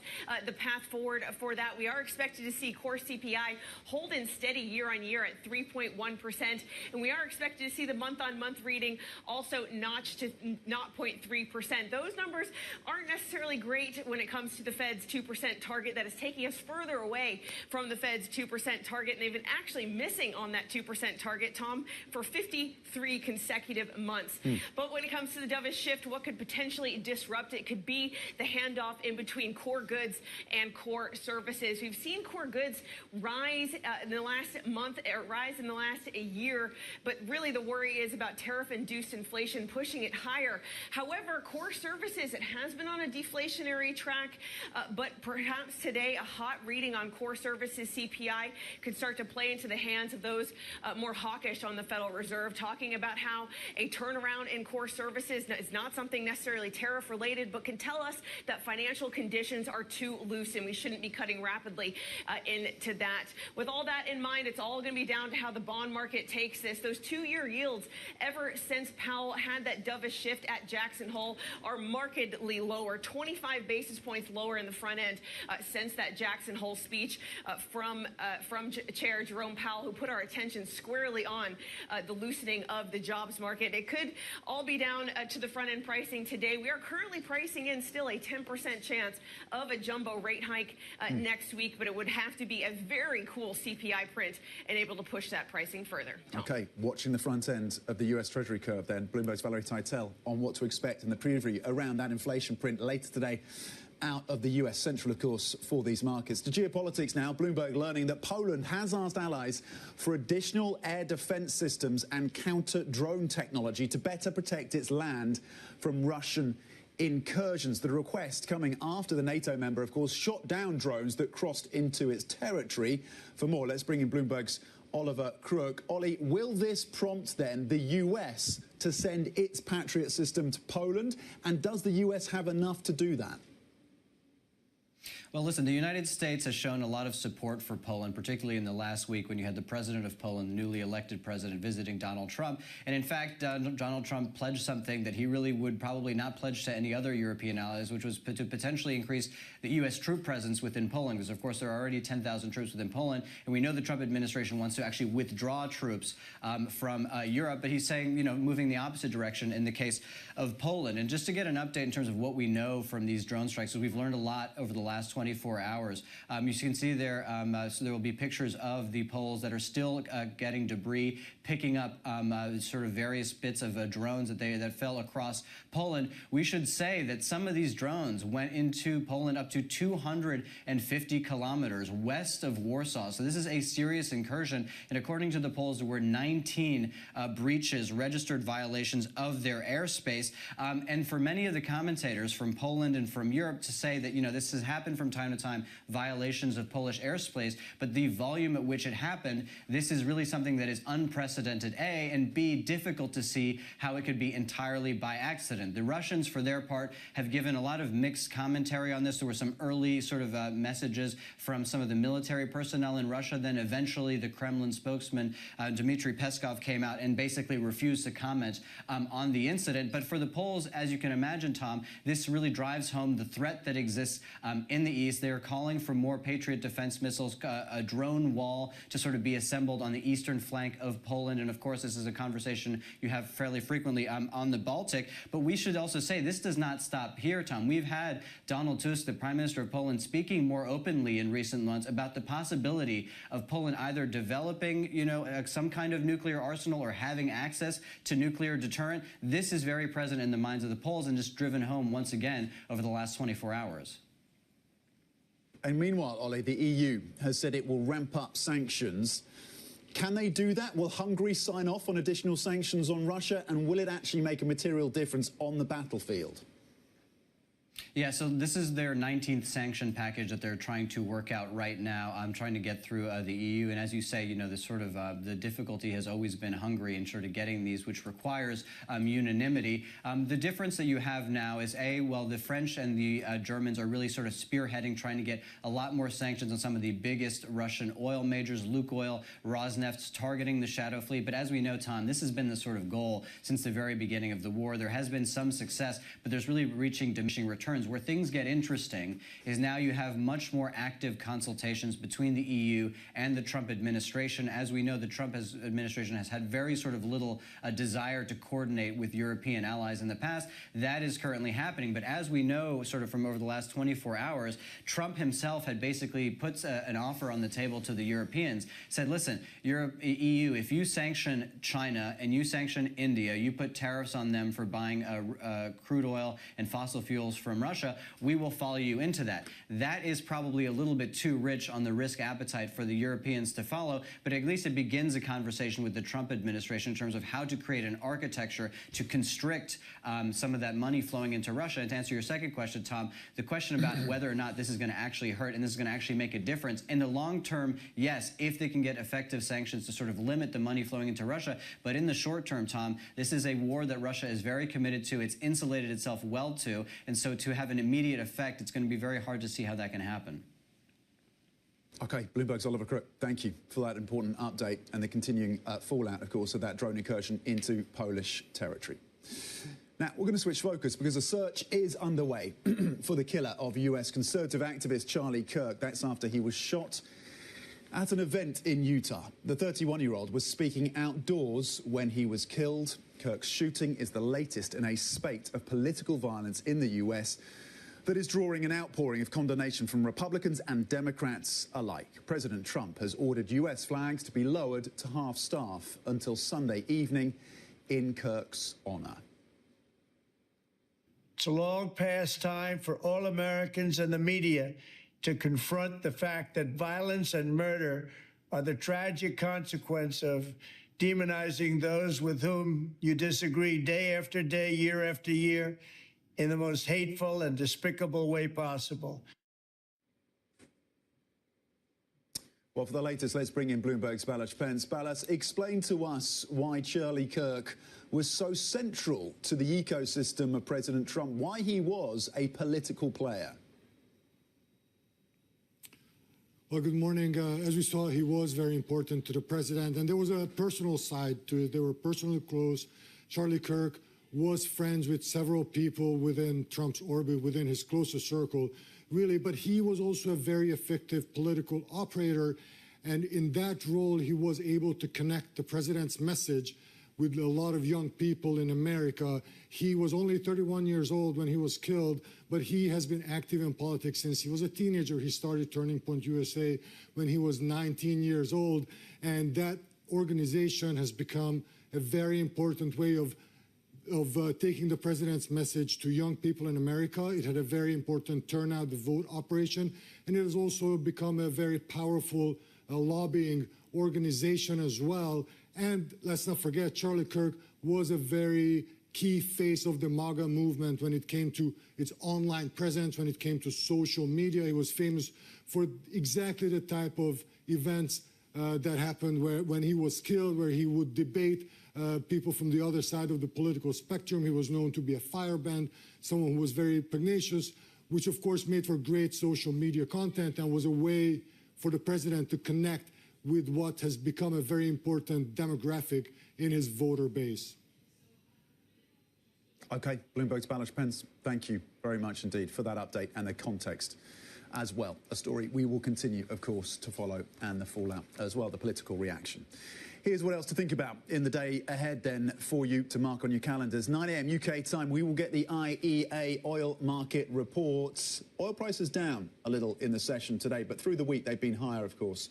Speaker 12: the path forward for that. We are expected to see core CPI hold in steady year on year at 3.1%, and we are expected to see the month-on-month reading also notch to 0.3%. Those numbers aren't necessarily great when it comes to the Fed's 2% target. That is taking us further away from the Fed's 2% target, and they've been actually missing on that 2% target, Tom, for 53 consecutive months. But when it comes to the dovish shift, what could potentially disrupt it could be the handoff in between core goods and core services. We've seen core goods rise in the last month, or rise in the last year, but really the worry is about tariff-induced inflation pushing it higher. However, core services, it has been on a deflationary track, but perhaps today a hot reading on core services CPI could start to play into the hands of those more hawkish on the Federal Reserve, talking about how a turnaround in core services is not something necessarily tariff-related, but can tell us that financial conditions are too loose and we shouldn't be cutting rapidly into that. With all that in mind, it's all going to be down to how the bond market takes this. Those two-year yields, ever since Powell had that dovish shift at Jackson Hole, are markedly lower, 25 basis points lower in the front end since that Jackson Hole speech from Chair Jerome Powell, who put our attention squarely on the loosening of the jobs market. It could all be down to the front end pricing today. We are currently pricing in still a 10% chance of a jumbo rate hike next week, but it would have to be a very cool CPI print and able to push that pricing further. Tom.
Speaker 25: Okay, watching the front end of the US Treasury curve then, Bloomberg's Valerie Teitel on what to expect in the preview around that inflation print later today out of the US, central, of course, for these markets. To geopolitics now, Bloomberg learning that Poland has asked allies for additional air defense systems and counter-drone technology to better protect its land from Russian incursions. The request coming after the NATO member, of course, shot down drones that crossed into its territory. For more, let's bring in Bloomberg's Oliver Crook. Ollie, will this prompt then the US to send its Patriot system to Poland? And does the US have enough to do that?
Speaker 2: Well, listen, the United States has shown a lot of support for Poland, particularly in the last week when you had the president of Poland, the newly elected president, visiting Donald Trump. And in fact, Donald Trump pledged something that he really would probably not pledge to any other European allies, which was to potentially increase the U.S. troop presence within Poland, because, of course, there are already 10,000 troops within Poland. And we know the Trump administration wants to actually withdraw troops from Europe. But he's saying, you know, moving the opposite direction in the case of Poland. And just to get an update in terms of what we know from these drone strikes, so we've learned a lot over the last 24 hours. You can see there, so there will be pictures of the poles that are still getting debris, picking up sort of various bits of drones that fell across Poland. We should say that some of these drones went into Poland up to 250 kilometers west of Warsaw. So this is a serious incursion. And according to the polls, there were 19 breaches, registered violations of their airspace. And for many of the commentators from Poland and from Europe to say that, you know, this has happened from time to time, violations of Polish airspace, but the volume at which it happened, this is really something that is unprecedented, A, and B, difficult to see how it could be entirely by accident. The Russians, for their part, have given a lot of mixed commentary on this. There were some early sort of messages from some of the military personnel in Russia. Then eventually the Kremlin spokesman, Dmitry Peskov, came out and basically refused to comment on the incident. But for the Poles, as you can imagine, Tom, this really drives home the threat that exists in the east. They're calling for more Patriot defense missiles, a drone wall to sort of be assembled on the eastern flank of Poland. And of course, this is a conversation you have fairly frequently on the Baltic. But we should also say this does not stop here, Tom. We've had Donald Tusk, the Prime Minister of Poland, speaking more openly in recent months about the possibility of Poland either developing, you know, some kind of nuclear arsenal or having access to nuclear deterrent. This is very present in the minds of the Poles and just driven home once again over the last 24 hours.
Speaker 25: And meanwhile, Ollie, the EU has said it will ramp up sanctions. Can they do that? Will Hungary sign off on additional sanctions on Russia? And will it actually make a material difference on the battlefield?
Speaker 2: Yeah, so this is their 19th sanction package that they're trying to work out right now. I'm trying to get through the EU, and as you say, you know, the sort of the difficulty has always been Hungary in sort of getting these, which requires unanimity. The difference that you have now is well, the French and the Germans are really sort of spearheading, trying to get a lot more sanctions on some of the biggest Russian oil majors, Lukoil, Rosneft, targeting the shadow fleet. But as we know, Tom, this has been the sort of goal since the very beginning of the war. There has been some success, but there's really reaching diminishing returns. Where things get interesting is now you have much more active consultations between the EU and the Trump administration. As we know, the Trump administration has had very sort of little desire to coordinate with European allies in the past. That is currently happening. But as we know, sort of from over the last 24 hours, Trump himself had basically put an offer on the table to the Europeans, said, listen, EU, if you sanction China and you sanction India, you put tariffs on them for buying crude oil and fossil fuels from Russia, we will follow you into that. That is probably a little bit too rich on the risk appetite for the Europeans to follow, but at least it begins a conversation with the Trump administration in terms of how to create an architecture to constrict some of that money flowing into Russia. And to answer your second question, Tom, the question about whether or not this is going to actually hurt and this is going to actually make a difference, in the long term, yes, if they can get effective sanctions to sort of limit the money flowing into Russia, but in the short term, Tom, this is a war that Russia is very committed to. It's insulated itself well to, and so to have an immediate effect, it's going to be very hard to see how that can happen.
Speaker 25: Okay, Bloomberg's Oliver Crook, thank you for that important update and the continuing fallout, of course, of that drone incursion into Polish territory. Now, we're going to switch focus because a search is underway for the killer of US conservative activist Charlie Kirk. That's after he was shot at an event in Utah. The 31-year-old was speaking outdoors when he was killed. Kirk's shooting is the latest in a spate of political violence in the US that is drawing an outpouring of condemnation from Republicans and Democrats alike. President Trump has ordered US flags to be lowered to half-staff until Sunday evening in Kirk's honor.
Speaker 14: It's a long past time for all Americans and the media to confront the fact that violence and murder are the tragic consequence of demonizing those with whom you disagree day after day, year after year, in the most hateful and despicable way possible.
Speaker 25: Well, for the latest, let's bring in Bloomberg's Balazs Pence. Balazs, explain to us why Charlie Kirk was so central to the ecosystem of President Trump, why he was a political player.
Speaker 16: Well, good morning. As we saw, he was very important to the president, and there was a personal side to it. They were personally close. Charlie Kirk was friends with several people within Trump's orbit, within his closest circle, really, but he was also a very effective political operator, and in that role, he was able to connect the president's message with a lot of young people in America. He was only 31 years old when he was killed, but he has been active in politics since he was a teenager. He started Turning Point USA when he was 19 years old, and that organization has become a very important way of taking the president's message to young people in America. It had a very important turnout, the vote operation, and it has also become a very powerful lobbying organization as well. And let's not forget, Charlie Kirk was a very key face of the MAGA movement when it came to its online presence, when it came to social media. He was famous for exactly the type of events that happened when he was killed, where he would debate people from the other side of the political spectrum. He was known to be a firebrand, someone who was very pugnacious, which of course made for great social media content and was a way for the president to connect with what has become a very important demographic in his voter base.
Speaker 25: Okay, Bloomberg's Balazs Pence, thank you very much indeed for that update and the context as well. A story we will continue, of course, to follow, and the fallout as well, the political reaction. Here's what else to think about in the day ahead then for you to mark on your calendars. 9 a.m. UK time, we will get the IEA oil market reports. Oil prices down a little in the session today, but through the week they've been higher, of course,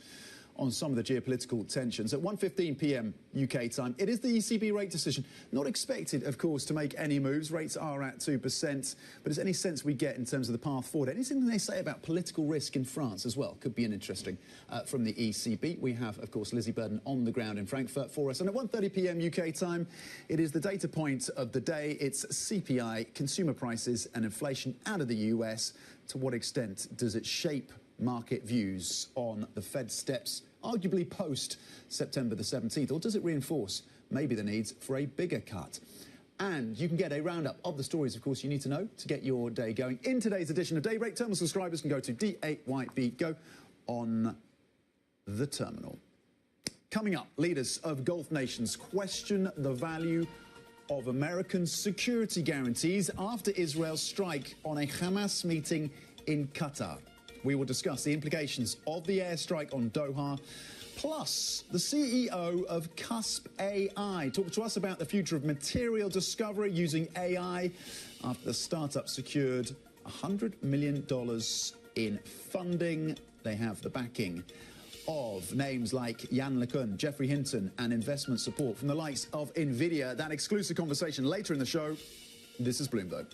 Speaker 25: on some of the geopolitical tensions. At 1:15 p.m. UK time, it is the ECB rate decision. Not expected, of course, to make any moves. Rates are at 2%. But is any sense we get in terms of the path forward? Anything they say about political risk in France as well? Could be an interesting from the ECB. We have, of course, Lizzie Burden on the ground in Frankfurt for us. And at 1:30 p.m. UK time, it is the data point of the day. It's CPI, consumer prices and inflation out of the US. To what extent does it shape market views on the Fed steps, arguably post September the 17th, or does it reinforce maybe the needs for a bigger cut? And you can get a roundup of the stories, of course, you need to know to get your day going. In today's edition of Daybreak, terminal subscribers can go to D8YB Go on the terminal. Coming up, leaders of Gulf nations question the value of American security guarantees after Israel's strike on a Hamas meeting in Qatar. We will discuss the implications of the airstrike on Doha, plus the CEO of Cusp AI talked to us about the future of material discovery using AI after the startup secured $100 million in funding. They have the backing of names like Jan LeCun, Jeffrey Hinton, and investment support from the likes of NVIDIA. That exclusive conversation later in the show. This is Bloomberg.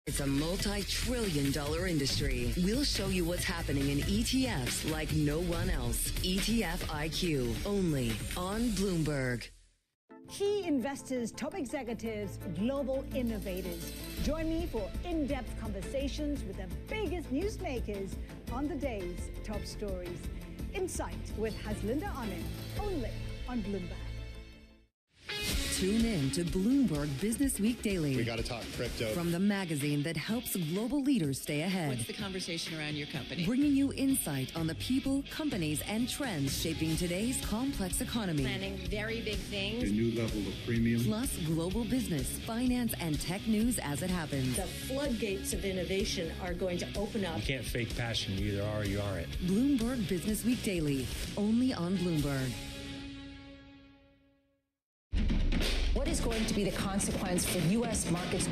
Speaker 24: It's a multi-trillion-dollar industry. We'll show you what's happening in ETFs like no one else. ETF IQ, only on Bloomberg.
Speaker 7: Key investors, top executives, global innovators. Join me for in-depth conversations with the biggest newsmakers on the day's top stories. Insight with Haslinda Anand, only on Bloomberg.
Speaker 24: Tune in to Bloomberg Business Week Daily.
Speaker 8: We got to talk crypto.
Speaker 24: From the magazine that helps global leaders stay ahead.
Speaker 18: What's the conversation around your company?
Speaker 24: Bringing you insight on the people, companies, and trends shaping today's complex economy.
Speaker 18: Planning very big things.
Speaker 8: A new level of premium.
Speaker 24: Plus global business, finance, and tech news as it happens.
Speaker 18: The floodgates of innovation are going to open up.
Speaker 8: You can't fake passion. You either are or you aren't.
Speaker 24: Bloomberg Business Week Daily, only on Bloomberg.
Speaker 19: What is going to be the consequence for U.S. markets?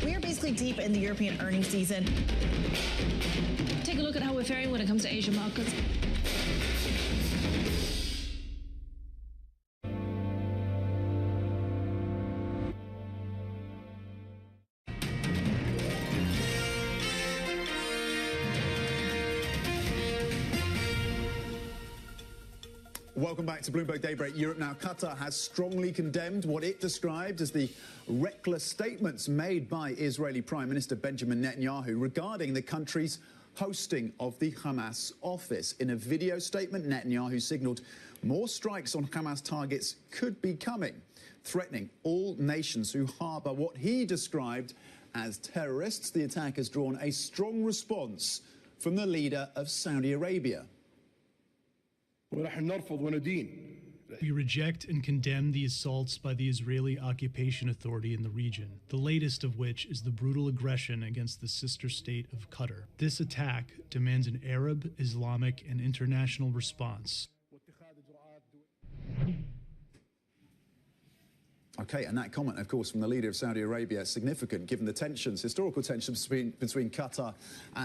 Speaker 20: We are basically deep in the European earnings season.
Speaker 9: Take a look at how we're faring when it comes to Asian markets.
Speaker 25: Welcome back to Bloomberg Daybreak Europe. Now, Qatar has strongly condemned what it described as the reckless statements made by Israeli Prime Minister Benjamin Netanyahu regarding the country's hosting of the Hamas office. In a video statement, Netanyahu signaled more strikes on Hamas targets could be coming, threatening all nations who harbour what he described as terrorists. The attack has drawn a strong response from the leader of Saudi Arabia.
Speaker 23: We reject and condemn the assaults by the Israeli occupation authority in the region, the latest of which is the brutal aggression against the sister state of Qatar. This attack demands an Arab, Islamic, and international response.
Speaker 25: Okay, and that comment, of course, from the leader of Saudi Arabia, significant given the tensions, historical tensions between Qatar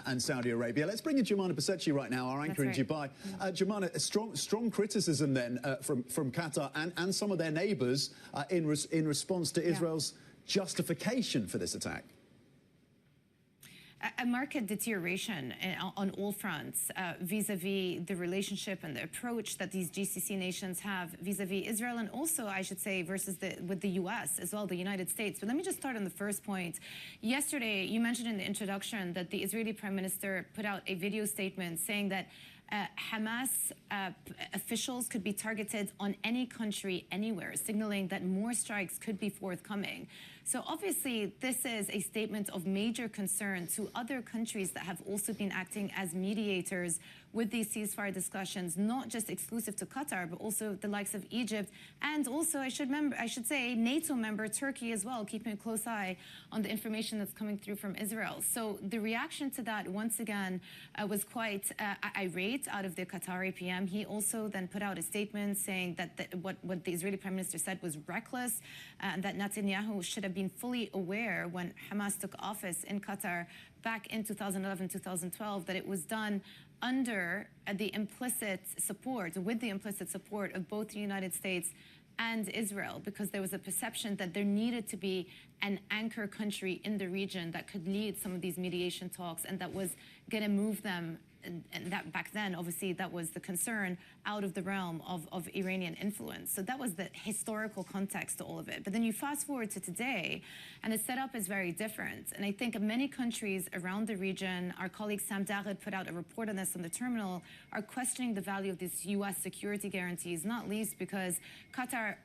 Speaker 25: and Saudi Arabia. Let's bring in Jumana Basetchi right now, our anchor in Dubai. Jumana, a strong criticism then from Qatar and some of their neighbours in response to Israel's justification for this attack.
Speaker 5: a market deterioration on all fronts vis-a-vis the relationship and the approach that these GCC nations have vis-a-vis Israel, and also, I should say, with the U.S. as well, the United States. But let me just start on the first point. Yesterday, you mentioned in the introduction that the Israeli Prime Minister put out a video statement saying that Hamas officials could be targeted on any country, anywhere, signaling that more strikes could be forthcoming. So obviously, this is a statement of major concern to other countries that have also been acting as mediators with these ceasefire discussions, not just exclusive to Qatar, but also the likes of Egypt, and also, I should say, NATO member Turkey as well, keeping a close eye on the information that's coming through from Israel. So the reaction to that, once again, was quite irate out of the Qatari PM. He also then put out a statement saying that what the Israeli Prime Minister said was reckless, and that Netanyahu should have been fully aware when Hamas took office in Qatar back in 2011, 2012, that it was done under the implicit support, with the implicit support of both the United States and Israel, because there was a perception that there needed to be an anchor country in the region that could lead some of these mediation talks and that was going to move them, and that back then, obviously, that was the concern, out of the realm of Iranian influence. So that was the historical context to all of it. But then you fast forward to today, and the setup is very different. And I think many countries around the region, our colleague Sam Dared put out a report on this on the terminal, are questioning the value of these U.S. security guarantees, not least because Qatar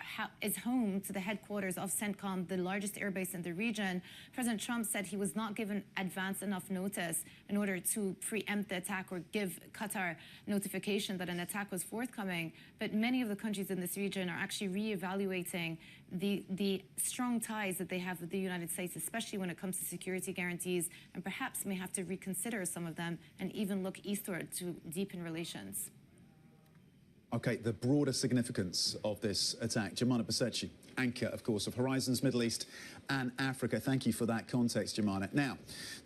Speaker 5: is home to the headquarters of CENTCOM, the largest airbase in the region. President Trump said he was not given advance enough notice in order to preempt the attack or give Qatar notification that an attack was forthcoming. But many of the countries in this region are actually reevaluating the strong ties that they have with the United States, especially when it comes to security guarantees, and perhaps may have to reconsider some of them and even look eastward to deepen relations.
Speaker 25: Okay, the broader significance of this attack. Jemana Besetchi, anchor, of course, of Horizons Middle East and Africa. Thank you for that context, Jemana. Now,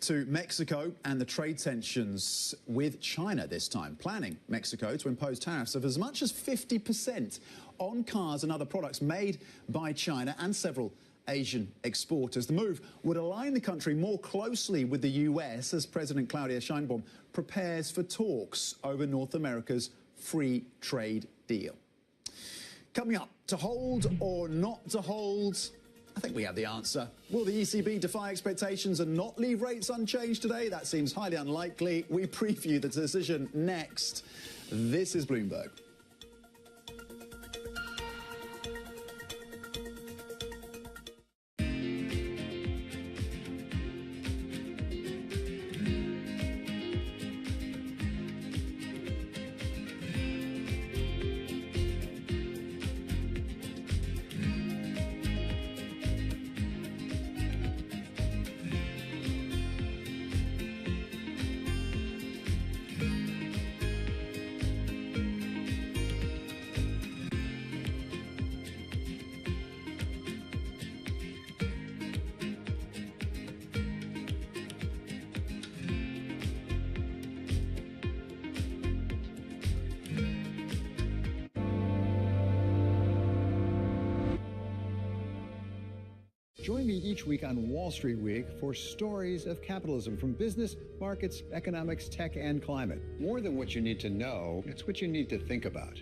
Speaker 25: to Mexico and the trade tensions with China this time, planning Mexico to impose tariffs of as much as 50% on cars and other products made by China and several Asian exporters. The move would align the country more closely with the US as President Claudia Sheinbaum prepares for talks over North America's free trade deal. Coming up, to hold or not to hold? I think we have the answer. Will the ECB defy expectations and not leave rates unchanged today? That seems highly unlikely. We preview the decision next. This is Bloomberg.
Speaker 1: Join me each week on Wall Street Week for stories of capitalism from business, markets, economics, tech, and climate. More than what you need to know, it's what you need to think about.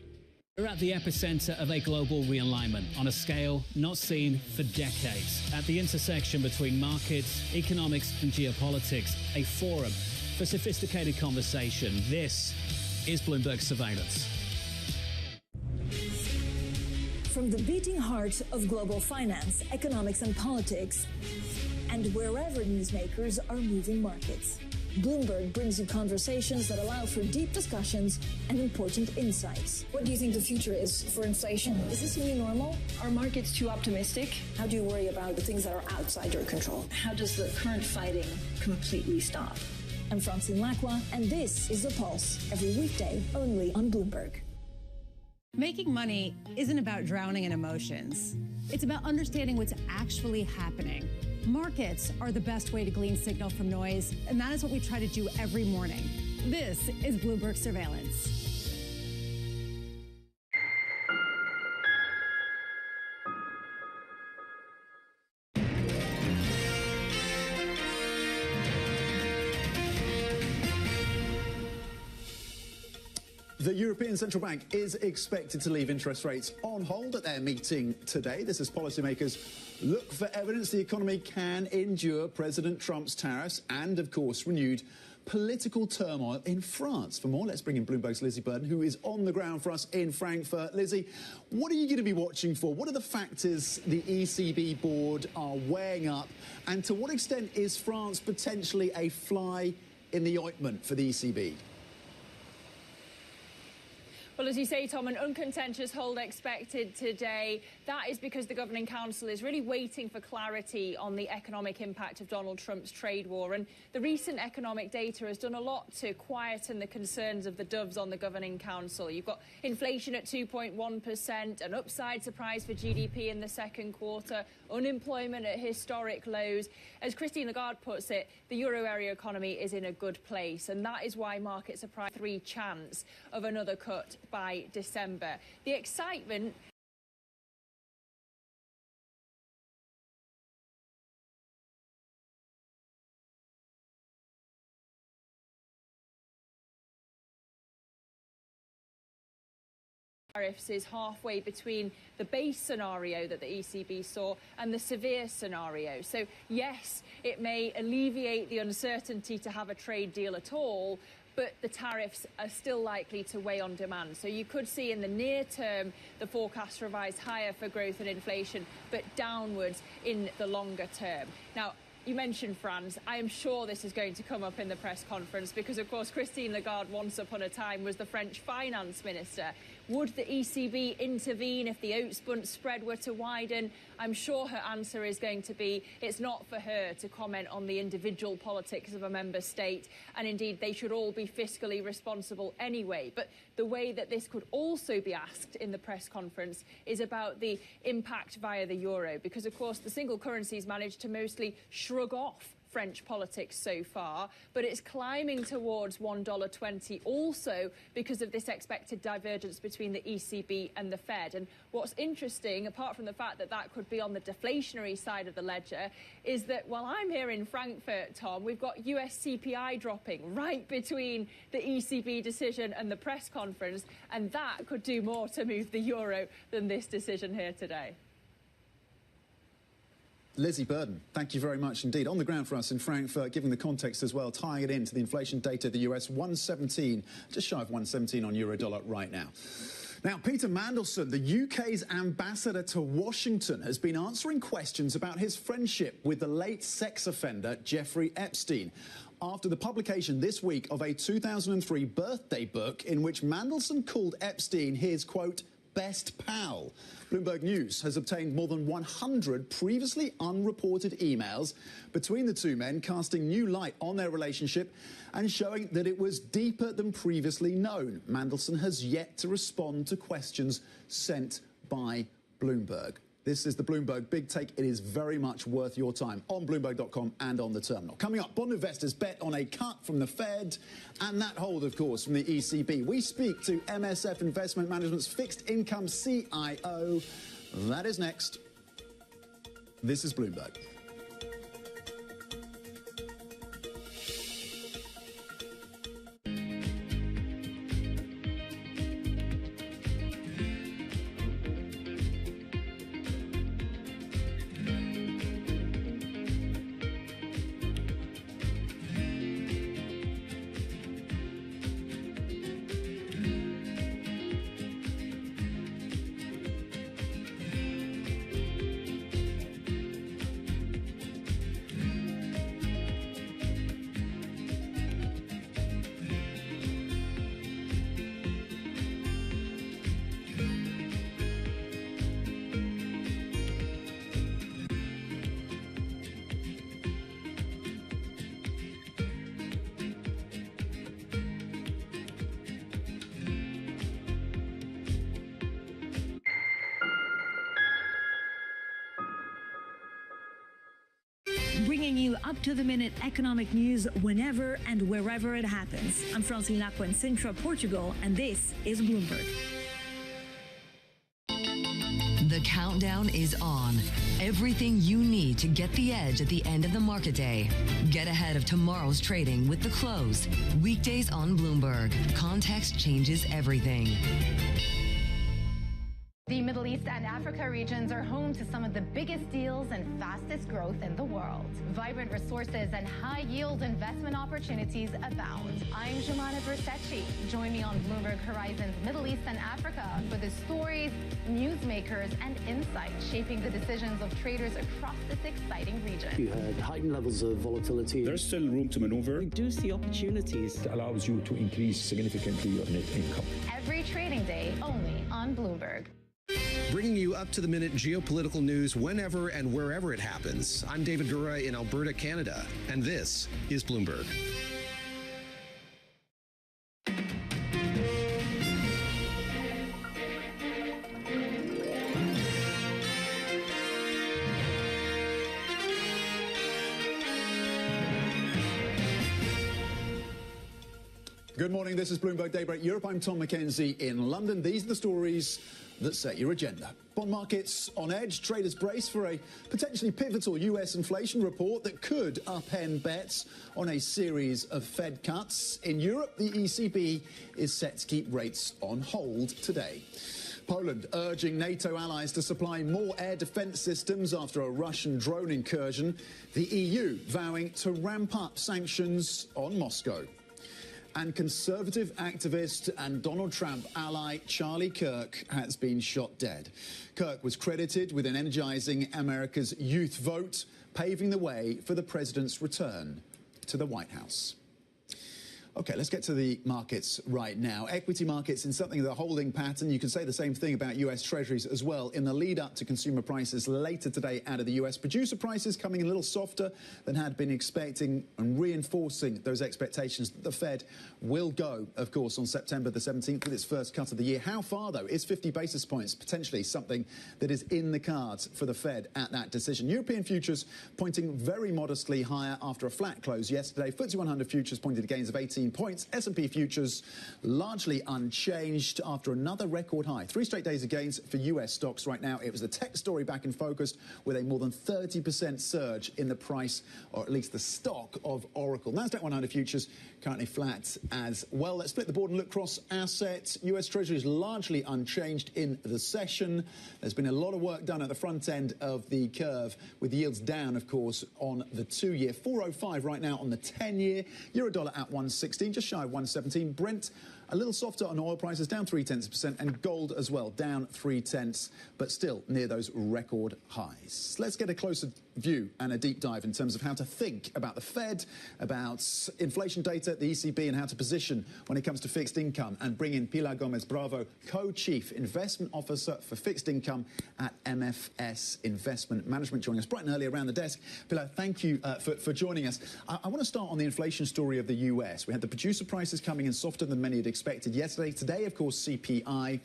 Speaker 15: We're at the epicenter of a global realignment on a scale not seen for decades. At the intersection between markets, economics, and geopolitics, a forum for sophisticated conversation. This is Bloomberg Surveillance.
Speaker 3: From the beating heart of global finance, economics, and politics, and wherever newsmakers are moving markets, Bloomberg brings you conversations that allow for deep discussions and important insights. What do you think the future is for inflation? Is this a new normal? Are markets too optimistic? How do you worry about the things that are outside your control? How does the current fighting completely stop? I'm Francine Lacroix, and this is The Pulse, every weekday only on Bloomberg.
Speaker 4: Making money isn't about drowning in emotions. It's about understanding what's actually happening. Markets are the best way to glean signal from noise, and that is what we try to do every morning. This is Bloomberg Surveillance.
Speaker 25: The European Central Bank is expected to leave interest rates on hold at their meeting today. This as policymakers look for evidence the economy can endure President Trump's tariffs and, of course, renewed political turmoil in France. For more, let's bring in Bloomberg's Lizzie Burden, who is on the ground for us in Frankfurt. Lizzie, what are you going to be watching for? What are the factors the ECB board are weighing up? And to what extent is France potentially a fly in the ointment for the ECB?
Speaker 6: Well, as you say, Tom, an uncontentious hold expected today. That is because the Governing Council is really waiting for clarity on the economic impact of Donald Trump's trade war. And the recent economic data has done a lot to quieten the concerns of the doves on the Governing Council. You've got inflation at 2.1%, an upside surprise for GDP in the second quarter, unemployment at historic lows. As Christine Lagarde puts it, the euro area economy is in a good place. And that is why markets are priced 3 chance of another cut by December. The excitement tariffs is halfway between the base scenario that the ECB saw and the severe scenario. So yes, it may alleviate the uncertainty to have a trade deal at all, but the tariffs are still likely to weigh on demand. So you could see in the near term the forecast revised higher for growth and inflation, but downwards in the longer term. Now, you mentioned France. I am sure this is going to come up in the press conference because, of course, Christine Lagarde once upon a time was the French finance minister. Would the ECB intervene if the oats bunch spread were to widen? I'm sure her answer is going to be it's not for her to comment on the individual politics of a member state, and indeed they should all be fiscally responsible anyway. But the way that this could also be asked in the press conference is about the impact via the euro, because of course the single currency's managed to mostly shrug off French politics so far, but it's climbing towards $1.20 also because of this expected divergence between the ECB and the Fed. And what's interesting, apart from the fact that that could be on the deflationary side of the ledger, is that while I'm here in Frankfurt, Tom, we've got US CPI dropping right between the ECB decision and the press conference, and that could do more to move the euro than this decision here today.
Speaker 25: Lizzie Burden, thank you very much indeed. On the ground for us in Frankfurt, giving the context as well, tying it into the inflation data of the US, 117, just shy of 117 on euro dollar right now. Now, Peter Mandelson, the UK's ambassador to Washington, has been answering questions about his friendship with the late sex offender Jeffrey Epstein after the publication this week of a 2003 birthday book in which Mandelson called Epstein his, quote, best pal. Bloomberg News has obtained more than 100 previously unreported emails between the two men, casting new light on their relationship and showing that it was deeper than previously known. Mandelson has yet to respond to questions sent by Bloomberg. This is the Bloomberg Big Take. It is very much worth your time on Bloomberg.com and on the terminal. Coming up, bond investors bet on a cut from the Fed and that hold, of course, from the ECB. We speak to MSF Investment Management's fixed income CIO. That is next. This is Bloomberg.
Speaker 3: Bringing you up-to-the-minute economic news whenever and wherever it happens. I'm Francine Lacqua in Sintra, Portugal, and this is Bloomberg.
Speaker 24: The countdown is on. Everything you need to get the edge at the end of the market day. Get ahead of tomorrow's trading with The Close. Weekdays on Bloomberg. Context changes everything.
Speaker 5: The Middle East and Africa regions are home to some of the biggest deals and fastest growth in the world. Vibrant resources and high-yield investment opportunities abound. I'm Jumana Versace. Join me on Bloomberg Horizon's Middle East and Africa for the stories, newsmakers, and insights shaping the decisions of traders across this exciting region.
Speaker 10: You had heightened levels of volatility.
Speaker 13: There's still room to maneuver.
Speaker 10: We do see opportunities.
Speaker 13: It allows you to increase significantly your net income.
Speaker 5: Every trading day, only on Bloomberg.
Speaker 17: Bringing you up-to-the-minute geopolitical news whenever and wherever it happens. I'm David Gura in Alberta, Canada, and this is Bloomberg.
Speaker 25: Good morning, this is Bloomberg Daybreak Europe. I'm Tom McKenzie in London. These are the stories that set your agenda. Bond markets on edge, traders brace for a potentially pivotal US inflation report that could upend bets on a series of Fed cuts. In Europe, the ECB is set to keep rates on hold today. Poland urging NATO allies to supply more air defence systems after a Russian drone incursion. The EU vowing to ramp up sanctions on Moscow. And conservative activist and Donald Trump ally Charlie Kirk has been shot dead. Kirk was credited with energizing America's youth vote, paving the way for the president's return to the White House. Okay, let's get to the markets right now. Equity markets in something of a holding pattern. You can say the same thing about US Treasuries as well. In the lead up to consumer prices later today out of the US, producer prices coming in a little softer than had been expecting and reinforcing those expectations that the Fed will go, of course, on September the 17th with its first cut of the year. How far, though? Is 50 basis points potentially something that is in the cards for the Fed at that decision? European futures pointing very modestly higher after a flat close yesterday. FTSE 100 futures pointed to gains of 18 points. S&P futures largely unchanged after another record high. 3 straight days of gains for US stocks right now. It was the tech story back in focus with a more than 30% surge in the price, or at least the stock, of Oracle. Nasdaq 100 futures currently flat as well. Let's split the board and look across assets. US Treasuries largely unchanged in the session. There's been a lot of work done at the front end of the curve with yields down, of course, on the 2-year. 405 right now on the 10-year. Euro-dollar at 116, just shy of 117. Brent a little softer on oil prices, down 0.3%, and gold as well, down 0.3%, but still near those record highs. Let's get a closer view and a deep dive in terms of how to think about the Fed, about inflation data, the ECB, and how to position when it comes to fixed income, and bring in Pilar Gomez-Bravo, Co-Chief Investment Officer for Fixed Income at MFS Investment Management, joining us bright and early around the desk. Pilar, thank you for joining us. I want to start on the inflation story of the US. We had the producer prices coming in softer than many had expected yesterday. Today, of course, CPI.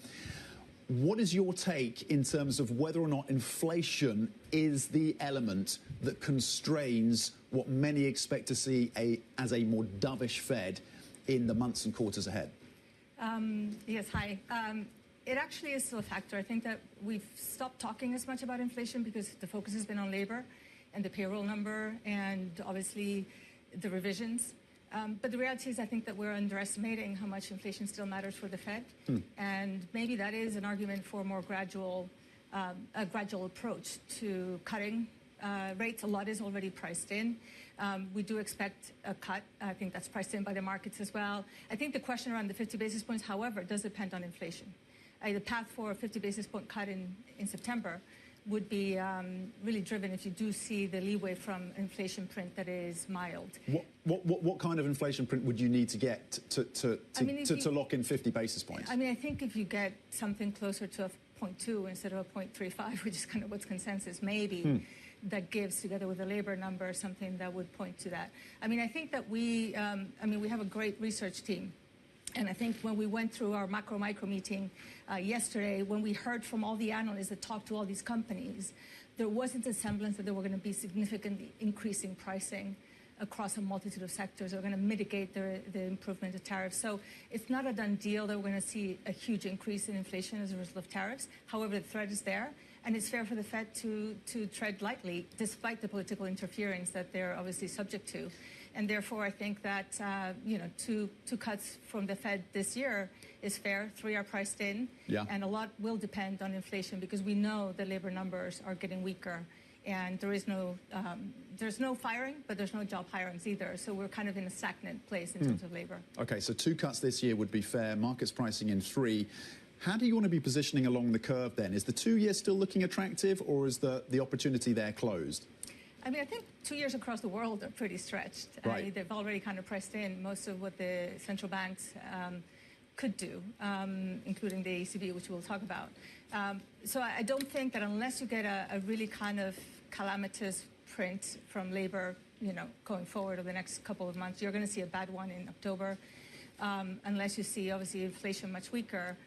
Speaker 25: What is your take in terms of whether or not inflation is the element that constrains what many expect to see as a more dovish Fed in the months and quarters ahead?
Speaker 21: Yes, hi. It actually is still a factor. I think that we've stopped talking as much about inflation because the focus has been on labor and the payroll number and obviously the revisions. But the reality is I think that we're underestimating how much inflation still matters for the Fed. And maybe that is an argument for a more gradual approach to cutting rates. A lot is already priced in. We do expect a cut. I think that's priced in by the markets as well. I think the question around the 50 basis points, however, does depend on inflation. The path for a 50 basis point cut in September would be really driven if you do see the leeway from inflation print that is mild.
Speaker 25: What kind of inflation print would you need to get to lock in 50 basis points?
Speaker 21: I mean, I think if you get something closer to a 0.2 instead of a 0.35, which is kind of what's consensus, maybe that gives, together with the labor number, something that would point to that. I mean, I think that we have a great research team. And I think when we went through our macro-micro meeting yesterday, when we heard from all the analysts that talked to all these companies, there wasn't a semblance that they were going to be significantly increasing pricing across a multitude of sectors are going to mitigate the improvement of tariffs. So it's not a done deal that we're going to see a huge increase in inflation as a result of tariffs. However, the threat is there, and it's fair for the Fed to tread lightly, despite the political interference that they're obviously subject to. And therefore, I think that two cuts from the Fed this year is fair. 3 are priced in, and a lot will depend on inflation because we know the labor numbers are getting weaker, and there's no firing, but there's no job hirings either. So we're kind of in a stagnant place in terms of labor.
Speaker 25: Okay, so 2 cuts this year would be fair. Markets pricing in 3. How do you want to be positioning along the curve then? Is the 2 year still looking attractive, or is the opportunity there closed?
Speaker 21: I mean, I think 2 years across the world are pretty stretched.
Speaker 25: Right.
Speaker 21: They've already kind of priced in most of what the central banks could do, including the ECB, which we'll talk about. So I don't think that unless you get a really kind of calamitous print from labor, going forward over the next couple of months, you're going to see a bad one in October. Unless you see, obviously, inflation much weaker,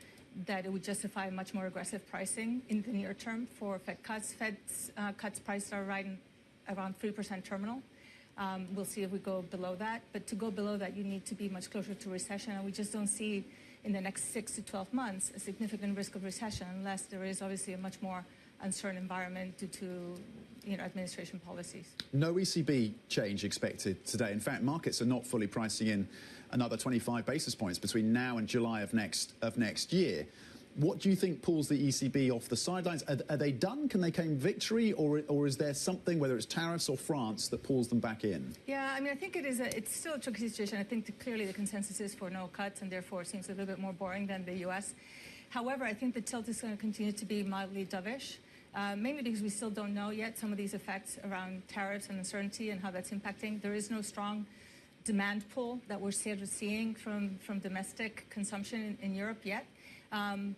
Speaker 21: that it would justify much more aggressive pricing in the near term for Fed cuts. Fed's cuts priced are around 3% terminal. We'll see if we go below that. But to go below that, you need to be much closer to recession. And we just don't see in the next 6 to 12 months a significant risk of recession unless there is obviously a much more uncertain environment due to administration policies.
Speaker 25: No ECB change expected today. In fact, markets are not fully pricing in another 25 basis points between now and July of next year. What do you think pulls the ECB off the sidelines? Are they done? Can they claim victory, or is there something, whether it's tariffs or France, that pulls them back in?
Speaker 21: Yeah, I mean, I think it's still a tricky situation. I think clearly the consensus is for no cuts, and therefore it seems a little bit more boring than the U.S. However, I think the tilt is going to continue to be mildly dovish, mainly because we still don't know yet some of these effects around tariffs and uncertainty and how that's impacting. There is no strong demand pull that we're sort of seeing from domestic consumption in Europe yet.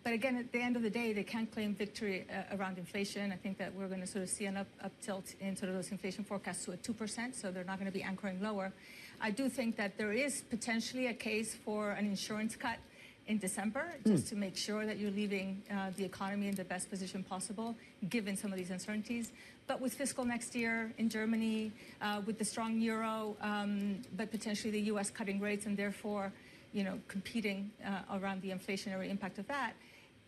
Speaker 21: But again, at the end of the day, they can't claim victory around inflation. I think that we're going to sort of see an up tilt in sort of those inflation forecasts to a 2%, so they're not going to be anchoring lower. I do think that there is potentially a case for an insurance cut in December, just to make sure that you're leaving the economy in the best position possible, given some of these uncertainties. But with fiscal next year in Germany, with the strong euro, but potentially the U.S. cutting rates and therefore competing around the inflationary impact of that,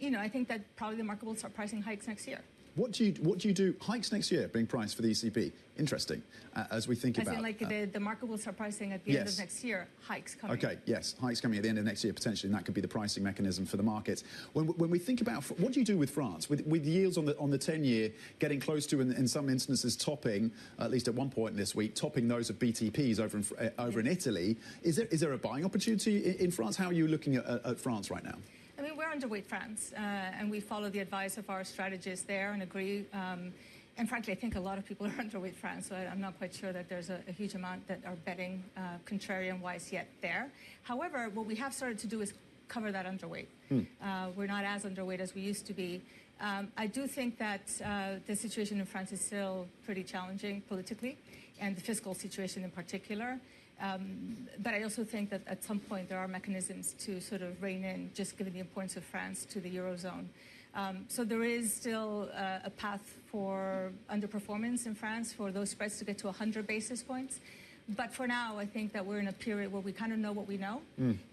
Speaker 21: I think that probably the market will start pricing hikes next year.
Speaker 25: What do you do? Hikes next year being priced for the ECB. Interesting. As we think about.
Speaker 21: As in, like the market will start pricing at the end of next year. Hikes coming.
Speaker 25: Okay. Yes, hikes coming at the end of next year potentially, and that could be the pricing mechanism for the markets. When we think about what do you do with France, with yields on the 10-year getting close to, in some instances, topping, at least at one point this week, topping those of BTPs over in Italy. Is there a buying opportunity in France? How are you looking at France right now?
Speaker 21: I mean, we're underweight France, and we follow the advice of our strategists there and agree. And frankly, I think a lot of people are underweight France, so I'm not quite sure that there's a huge amount that are betting contrarian-wise yet there. However, what we have started to do is cover that underweight. We're not as underweight as we used to be. I do think that the situation in France is still pretty challenging politically, and the fiscal situation in particular. But I also think that at some point there are mechanisms to sort of rein in, just given the importance of France to the Eurozone. So there is still a path for underperformance in France for those spreads to get to 100 basis points. But for now, I think that we're in a period where we kind of know what we know.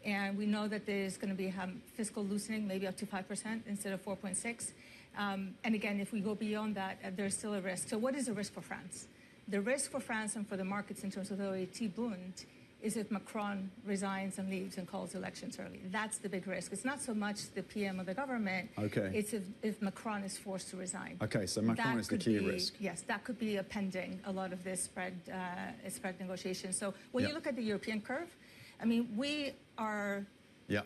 Speaker 21: And we know that there's going to be fiscal loosening, maybe up to 5% instead of 4.6%. And again, if we go beyond that, there's still a risk. So what is the risk for France? The risk for France and for the markets in terms of the OAT Bund is if Macron resigns and leaves and calls elections early. That's the big risk. It's not so much the PM of the government.
Speaker 25: Okay.
Speaker 21: It's if Macron is forced to resign.
Speaker 25: Okay, so Macron is the key risk.
Speaker 21: Yes, that could be pending a lot of this spread negotiations. So when you look at the European curve, I mean, we are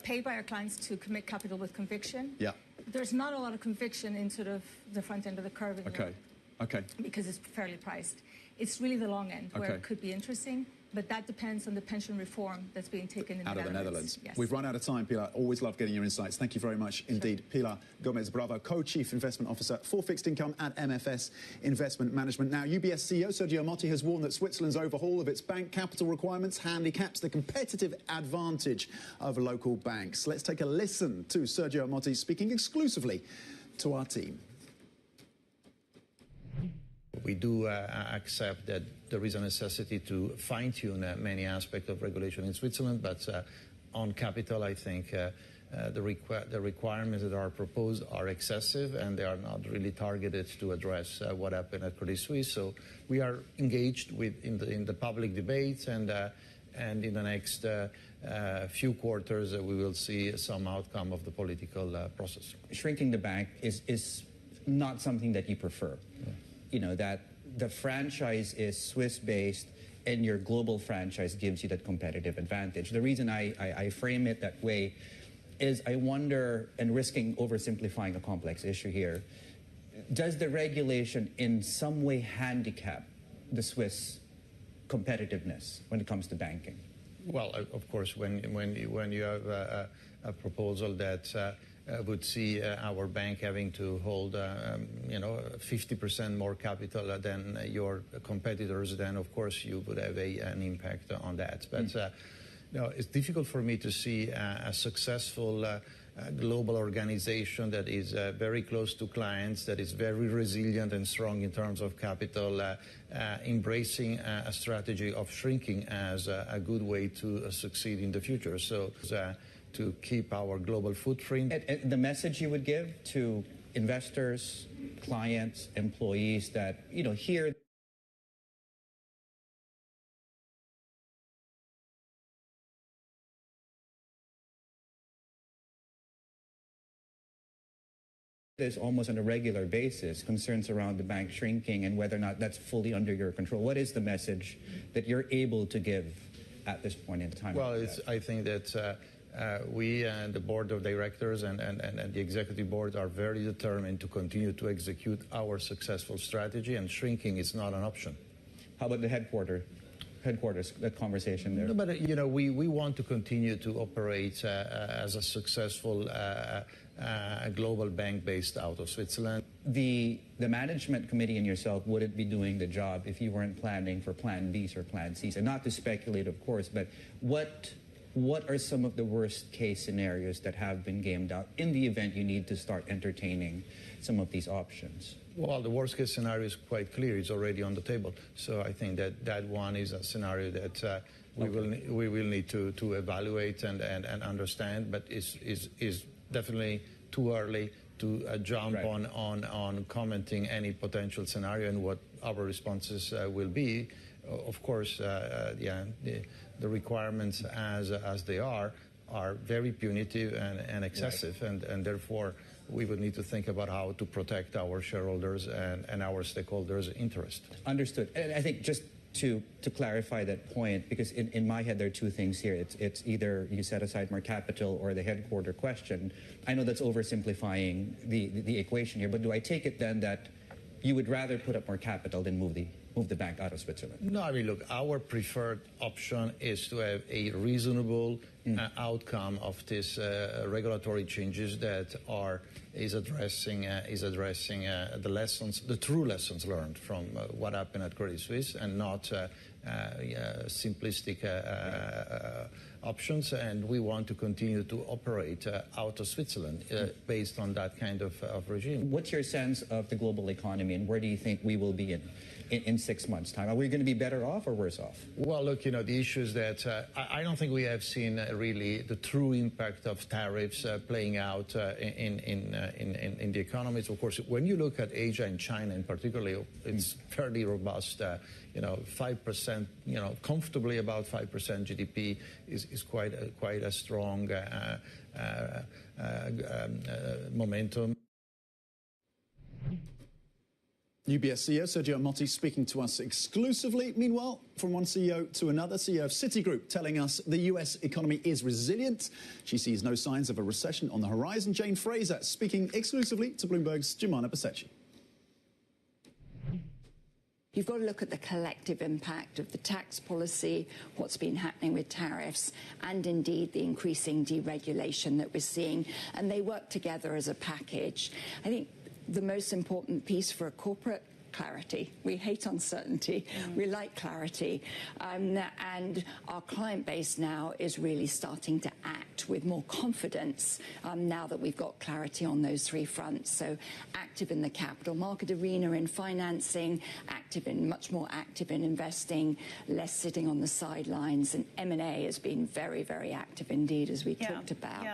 Speaker 21: paid by our clients to commit capital with conviction. Yeah. There's not a lot of conviction in sort of the front end of the curve in Europe. Okay. Because it's fairly priced. It's really the long end where it could be interesting, but that depends on the pension reform that's being taken out of the Netherlands.
Speaker 25: Yes. We've run out of time, Pilar. Always love getting your insights. Thank you very much indeed. Pilar Gomez-Bravo, Co-Chief Investment Officer for Fixed Income at MFS Investment Management. Now, UBS CEO Sergio Motti has warned that Switzerland's overhaul of its bank capital requirements handicaps the competitive advantage of local banks. Let's take a listen to Sergio Motti speaking exclusively to our team.
Speaker 2: we do accept that there is a necessity to fine-tune many aspects of regulation in Switzerland, but on capital, I think the requirements that are proposed are excessive, and they are not really targeted to address what happened at Credit Suisse. So we are engaged in the public debate, and in the next few quarters, we will see some outcome of the political process.
Speaker 11: Shrinking the bank is not something that you prefer. Yeah. You know, that the franchise is Swiss-based and your global franchise gives you that competitive advantage. The reason I frame it that way is I wonder, and risking oversimplifying a complex issue here, does the regulation in some way handicap the Swiss competitiveness when it comes to banking? Well,
Speaker 2: of course, when you have a proposal that would see our bank having to hold, 50% more capital than your competitors, then of course you would have an impact on that. But it's difficult for me to see a successful global organization that is very close to clients, that is very resilient and strong in terms of capital, embracing a strategy of shrinking as a good way to succeed in the future. So to keep our global footprint.
Speaker 11: And the message you would give to investors, clients, employees that, here there's almost on a regular basis concerns around the bank shrinking and whether or not that's fully under your control. What is the message that you're able to give at this point in time?
Speaker 2: Well, I think that we and the board of directors and the executive board are very determined to continue to execute our successful strategy, and shrinking is not an option.
Speaker 11: How about the headquarters, that conversation there?
Speaker 2: No, but we want to continue to operate as a successful global bank based out of Switzerland.
Speaker 11: The management committee and yourself wouldn't be doing the job if you weren't planning for Plan Bs or Plan Cs. And not to speculate, of course, but what are some of the worst case scenarios that have been gamed out in the event you need to start entertaining some of these options?
Speaker 2: Well, the worst case scenario is quite clear. It's already on the table. So I think that one is a scenario that we will need to evaluate and understand, but is definitely too early to jump on commenting any potential scenario and what our responses will be. Of course, the requirements as they are very punitive and excessive, and therefore we would need to think about how to protect our shareholders and our stakeholders' interest.
Speaker 11: Understood. And I think just to clarify that point, because in my head there are two things here. It's either you set aside more capital or the headquarter question. I know that's oversimplifying the equation here, but do I take it then that you would rather put up more capital than move the bank out of Switzerland?
Speaker 2: No, I mean, look, our preferred option is to have a reasonable outcome of this regulatory changes that is addressing the true lessons learned from what happened at Credit Suisse, and not simplistic options. And we want to continue to operate out of Switzerland based on that kind of regime.
Speaker 11: What's your sense of the global economy, and where do you think we will be in 6 months' time? Are we going to be better off or worse off?
Speaker 2: Well, look, the issue is that I don't think we have seen really the true impact of tariffs playing out in the economies. Of course, when you look at Asia and China in particular, it's fairly robust. 5%, comfortably about 5% GDP is quite a strong momentum.
Speaker 25: UBS CEO Sergio Motti speaking to us exclusively. Meanwhile, from one CEO to another, CEO of Citigroup telling us the US economy is resilient. She sees no signs of a recession on the horizon. Jane Fraser speaking exclusively to Bloomberg's Jumana Pasechi.
Speaker 12: You've got to look at the collective impact of the tax policy, what's been happening with tariffs, and indeed the increasing deregulation that we're seeing. And they work together as a package. I think the most important piece for a corporate clarity. We hate uncertainty. We like clarity. And our client base now is really starting to act with more confidence now that we've got clarity on those three fronts. So active in the capital market arena, in financing, much more active in investing, less sitting on the sidelines. And M&A has been very, very active indeed, as we talked about.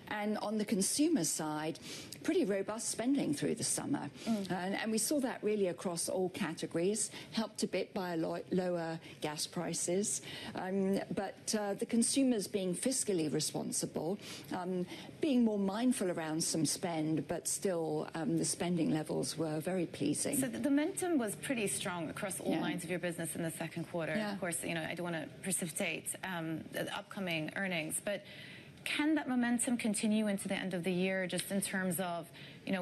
Speaker 12: And on the consumer side, pretty robust spending through the summer. And we saw that really across all categories, helped a bit by lower gas prices. But the consumers being fiscally responsible, being more mindful around some spend, but still the spending levels were very pleasing.
Speaker 5: So the momentum was pretty strong across all lines of your business in the second quarter. Of course, I don't want to precipitate the upcoming earnings, but can that momentum continue into the end of the year, just in terms of,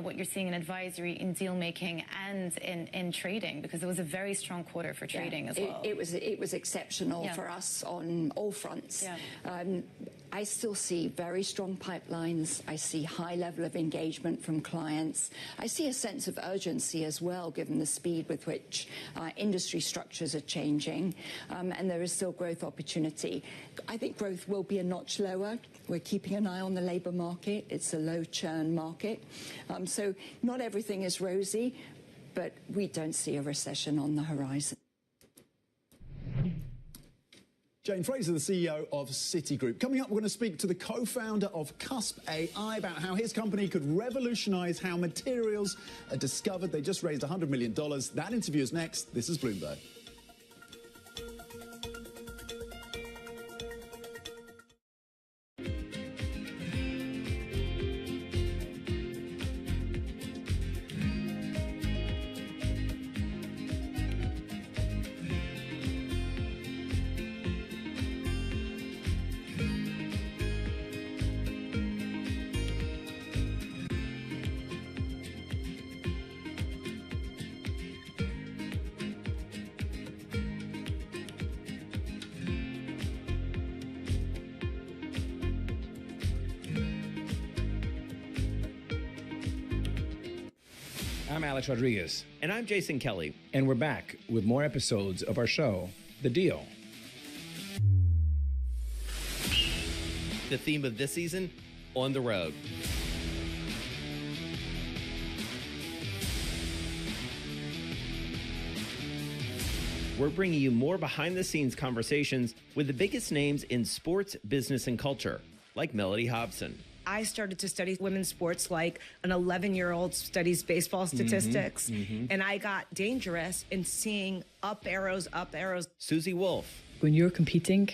Speaker 5: what you're seeing in advisory, in deal making, and in trading? Because it was a very strong quarter for trading as well.
Speaker 12: It was exceptional for us on all fronts. I still see very strong pipelines. I see high level of engagement from clients. I see a sense of urgency as well, given the speed with which industry structures are changing, and there is still growth opportunity. I think growth will be a notch lower. We're keeping an eye on the labour market. It's a low churn market. So not everything is rosy, but we don't see a recession on the horizon.
Speaker 25: Jane Fraser, the CEO of Citigroup. Coming up, we're going to speak to the co-founder of Cusp AI about how his company could revolutionise how materials are discovered. They just raised $100 million. That interview is next. This is Bloomberg.
Speaker 7: I'm Alex Rodriguez.
Speaker 14: And I'm Jason Kelly.
Speaker 7: And we're back with more episodes of our show, The Deal.
Speaker 14: The theme of this season, On the Road. We're bringing you more behind-the-scenes conversations with the biggest names in sports, business, and culture, like Melody Hobson.
Speaker 16: I started to study women's sports like an 11-year-old studies baseball statistics, and I got dangerous in seeing up arrows.
Speaker 14: Susie Wolf.
Speaker 18: When you're competing,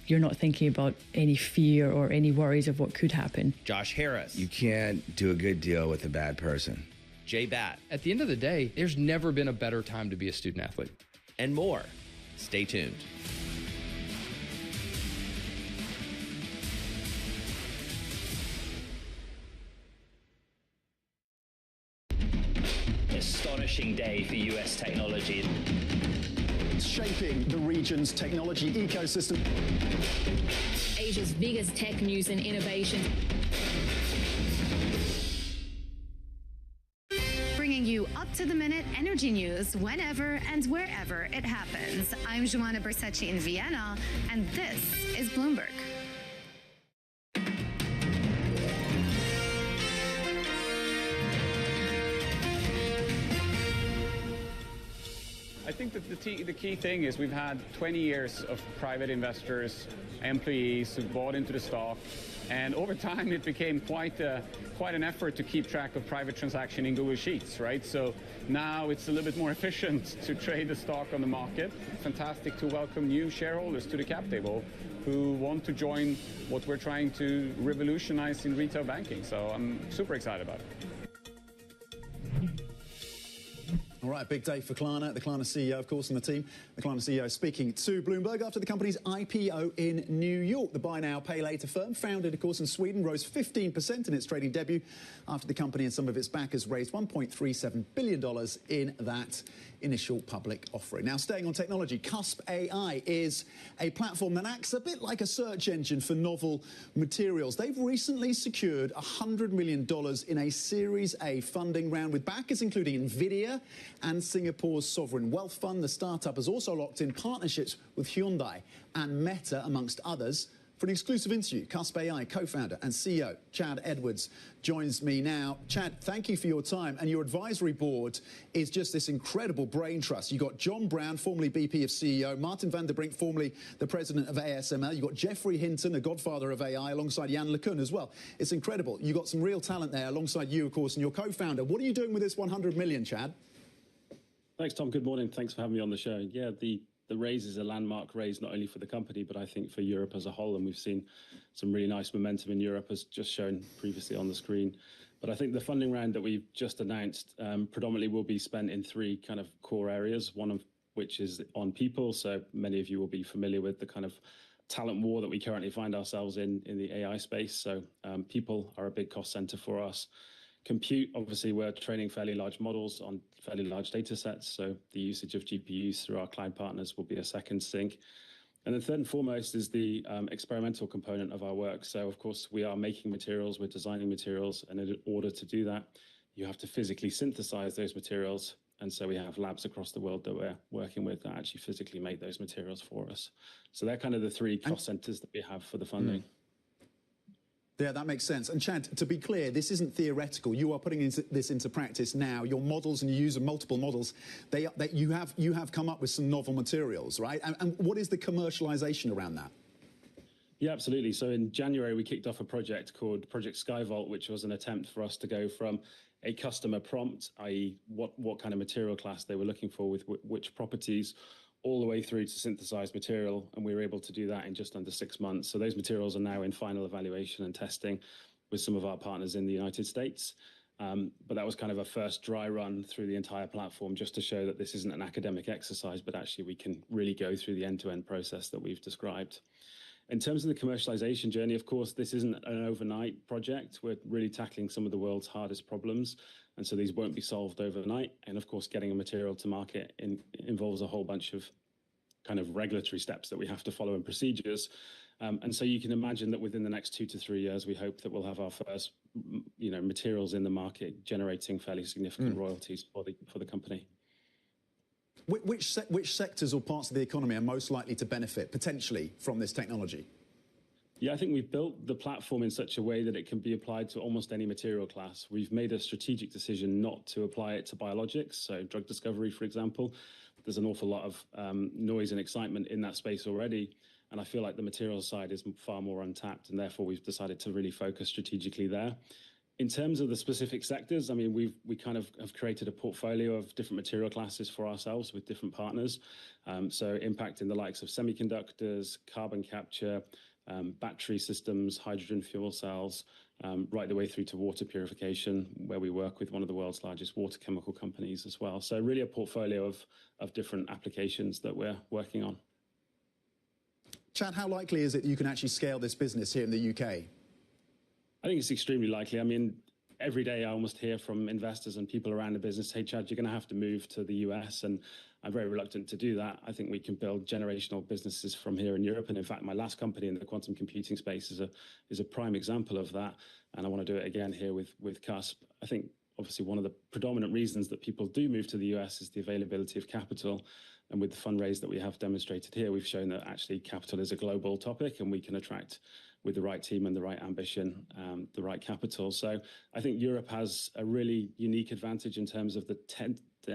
Speaker 18: you're not thinking about any fear or any worries of what could happen.
Speaker 14: Josh Harris.
Speaker 22: You can't do a good deal with a bad person.
Speaker 14: Jay Batt.
Speaker 26: At the end of the day, there's never been a better time to be a student athlete.
Speaker 14: And more. Stay tuned.
Speaker 27: Astonishing day for US technology.
Speaker 25: It's shaping the region's technology ecosystem.
Speaker 9: Asia's biggest tech news and innovation.
Speaker 28: Bringing you up-to-the-minute energy news whenever and wherever it happens. I'm Joanna Bersecci in Vienna, and this is Bloomberg.
Speaker 29: I think that the key thing is we've had 20 years of private investors, employees who bought into the stock, and over time it became quite an effort to keep track of private transaction in Google Sheets, right? So now it's a little bit more efficient to trade the stock on the market. Fantastic to welcome new shareholders to the cap table who want to join what we're trying to revolutionize in retail banking. So I'm super excited about it.
Speaker 25: All right, big day for Klarna. The Klarna CEO, of course, and the team. The Klarna CEO speaking to Bloomberg after the company's IPO in New York. The buy now, pay later firm, founded, of course, in Sweden, rose 15% in its trading debut after the company and some of its backers raised $1.37 billion in that initial public offering. Now, staying on technology, Cusp AI is a platform that acts a bit like a search engine for novel materials. They've recently secured $100 million in a Series A funding round with backers including NVIDIA and Singapore's sovereign wealth fund. The startup has also locked in partnerships with Hyundai and Meta, amongst others. For an exclusive interview, Cusp AI co-founder and CEO Chad Edwards joins me now. Chad, thank you for your time. And your advisory board is just this incredible brain trust. You've got John Brown, formerly BP of CEO, Martin van der Brink, formerly the president of ASML. You've got Jeffrey Hinton, the godfather of AI, alongside Jan LeCun as well. It's incredible. You've got some real talent there alongside you, of course, and your co-founder. What are you doing with this 100 million, Chad?
Speaker 1: Thanks, Tom. Good morning. Thanks for having me on the show. Yeah, the raise is a landmark raise, not only for the company, but I think for Europe as a whole. And we've seen some really nice momentum in Europe, as just shown previously on the screen. But I think the funding round that we've just announced predominantly will be spent in three kind of core areas, one of which is on people. So many of you will be familiar with the kind of talent war that we currently find ourselves in the AI space. So people are a big cost center for us. Compute, obviously, we're training fairly large models on fairly large data sets, so the usage of GPUs through our cloud partners will be a second sink. And then third and foremost is the experimental component of our work. So, of course, we are making materials, we're designing materials, and in order to do that, you have to physically synthesize those materials. And so we have labs across the world that we're working with that actually physically make those materials for us. So they're kind of the three cost centers that we have for the funding.
Speaker 25: Yeah, that makes sense. And Chad, to be clear, this isn't theoretical. You are putting this into practice now. Your models, and you use multiple models, you have come up with some novel materials, right? And what is the commercialization around that?
Speaker 1: Yeah, absolutely. So in January, we kicked off a project called Project Skyvault, which was an attempt for us to go from a customer prompt, i.e. what kind of material class they were looking for with which properties, all the way through to synthesized material, and we were able to do that in just under 6 months. So those materials are now in final evaluation and testing with some of our partners in the United States. But that was kind of a first dry run through the entire platform, just to show that this isn't an academic exercise, but actually we can really go through the end-to-end process that we've described. In terms of the commercialization journey, of course, this isn't an overnight project. We're really tackling some of the world's hardest problems, and so these won't be solved overnight. And of course, getting a material to market involves a whole bunch of kind of regulatory steps that we have to follow and procedures. And so you can imagine that within the next 2 to 3 years, we hope that we'll have our first, materials in the market generating fairly significant royalties for the company.
Speaker 25: Which sectors or parts of the economy are most likely to benefit potentially from this technology?
Speaker 1: Yeah, I think we've built the platform in such a way that it can be applied to almost any material class. We've made a strategic decision not to apply it to biologics, so drug discovery, for example. There's an awful lot of noise and excitement in that space already, and I feel like the materials side is far more untapped, and therefore we've decided to really focus strategically there. In terms of the specific sectors, I mean, we kind of have created a portfolio of different material classes for ourselves with different partners. So impacting the likes of semiconductors, carbon capture, battery systems, hydrogen fuel cells, right the way through to water purification, where we work with one of the world's largest water chemical companies as well. So really a portfolio of different applications that we're working on.
Speaker 25: Chad, how likely is it you can actually scale this business here in the UK?
Speaker 1: I think it's extremely likely. I mean, every day I almost hear from investors and people around the business, hey, Chad, you're going to have to move to the US. And I'm very reluctant to do that. I think we can build generational businesses from here in Europe. And in fact, my last company in the quantum computing space is a prime example of that. And I want to do it again here with Cusp. I think obviously one of the predominant reasons that people do move to the US is the availability of capital. And with the fundraise that we have demonstrated here, we've shown that actually capital is a global topic and we can attract, with the right team and the right ambition, the right capital. So I think Europe has a really unique advantage in terms of the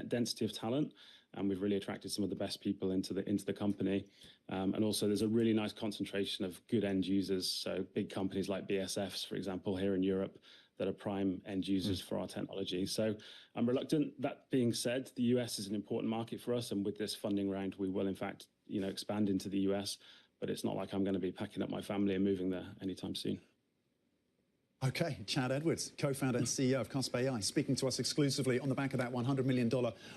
Speaker 1: density of talent. And we've really attracted some of the best people into the company. And also there's a really nice concentration of good end users. So big companies like BASF's, for example, here in Europe, that are prime end users for our technology. So I'm reluctant. That being said, the US is an important market for us. And with this funding round, we will in fact, expand into the US. But it's not like I'm going to be packing up my family and moving there anytime soon.
Speaker 25: Okay, Chad Edwards, co-founder and CEO of Cusp AI, speaking to us exclusively on the back of that $100 million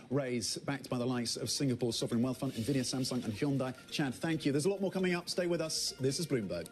Speaker 25: raise backed by the likes of Singapore's sovereign wealth fund, Nvidia, Samsung and Hyundai. Chad, thank you. There's a lot more coming up. Stay with us. This is Bloomberg.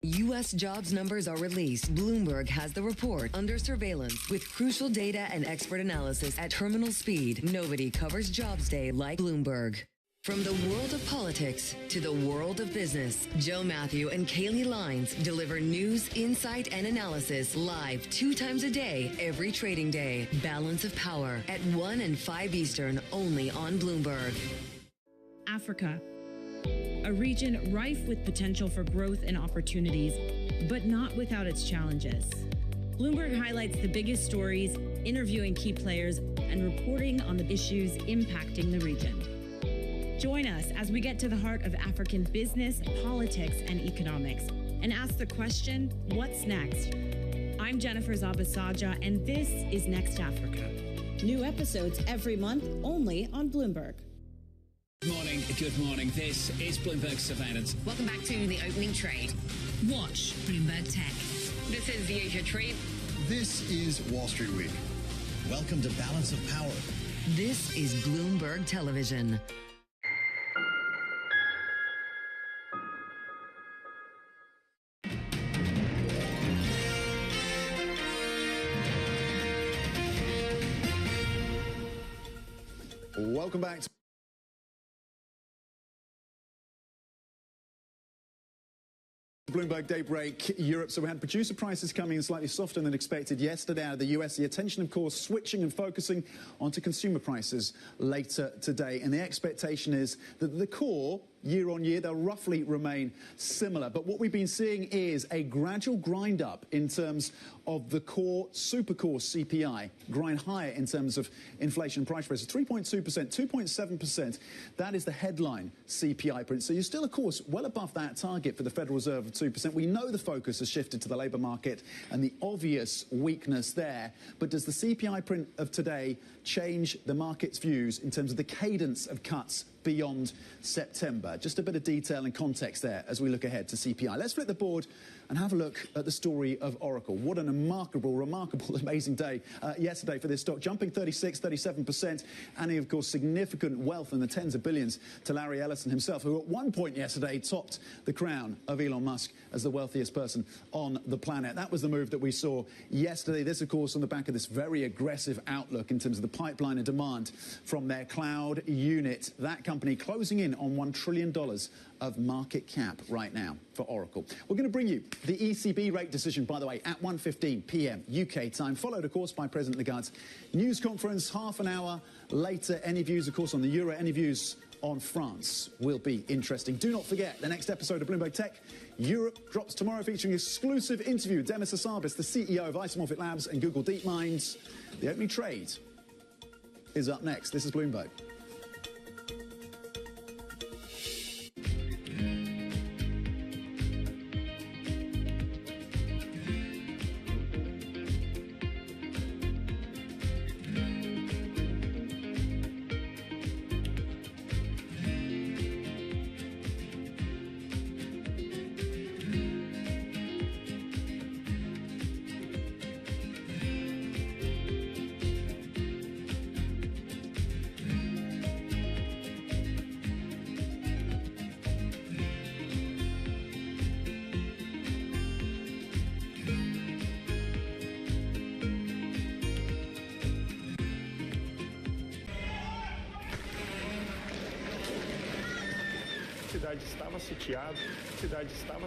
Speaker 3: U.S. jobs numbers are released. Bloomberg has the report under surveillance with crucial data and expert analysis at terminal speed. Nobody covers Jobs Day like Bloomberg. From the world of politics to the world of business, Joe Matthew and Kaylee Lines deliver news, insight, and analysis live 2 times a day, every trading day. Balance of Power at 1 and 5 Eastern, only on Bloomberg.
Speaker 4: Africa, a region rife with potential for growth and opportunities, but not without its challenges. Bloomberg highlights the biggest stories, interviewing key players, and reporting on the issues impacting the region. Join us as we get to the heart of African business, politics, and economics, and ask the question, what's next? I'm Jennifer Zabasaja, and this is Next Africa.
Speaker 6: New episodes every month, only on Bloomberg.
Speaker 8: Good morning. This is Bloomberg Surveillance.
Speaker 28: Welcome back to the opening trade. Watch Bloomberg Tech. This is the Asia Trade.
Speaker 15: This is Wall Street Week. Welcome to Balance of Power.
Speaker 3: This is Bloomberg Television.
Speaker 25: Welcome back to Bloomberg Daybreak Europe. So we had producer prices coming in slightly softer than expected yesterday out of the US. The attention, of course, switching and focusing onto consumer prices later today. And the expectation is that the core year on year, they'll roughly remain similar. But what we've been seeing is a gradual grind up in terms of the core, super core CPI, grind higher in terms of inflation price pressure. 3.2%, 2.7%. That is the headline CPI print. So you're still, of course, well above that target for the Federal Reserve of 2%. We know the focus has shifted to the labour market and the obvious weakness there. But does the CPI print of today change the market's views in terms of the cadence of cuts beyond September? Just a bit of detail and context there as we look ahead to CPI. Let's flip the board and have a look at the story of Oracle. What an remarkable, amazing day yesterday for this stock, jumping 36, 37%, and of course significant wealth in the tens of billions to Larry Ellison himself, who at one point yesterday topped the crown of Elon Musk as the wealthiest person on the planet. That was the move that we saw yesterday. This, of course, on the back of this very aggressive outlook in terms of the pipeline of demand from their cloud unit. That company closing in on $1 trillion of market cap right now for Oracle. We're going to bring you the ECB rate decision, by the way, at 1:15 p.m. UK time, followed, of course, by President Lagarde's news conference half an hour later. Any views, of course, on the euro, any views on France will be interesting. Do not forget, the next episode of Bloomberg Tech Europe drops tomorrow, featuring exclusive interview with Demis Hassabis, the CEO of Isomorphic Labs and Google DeepMind. The opening trade is up next. This is Bloomberg.
Speaker 10: cidade estava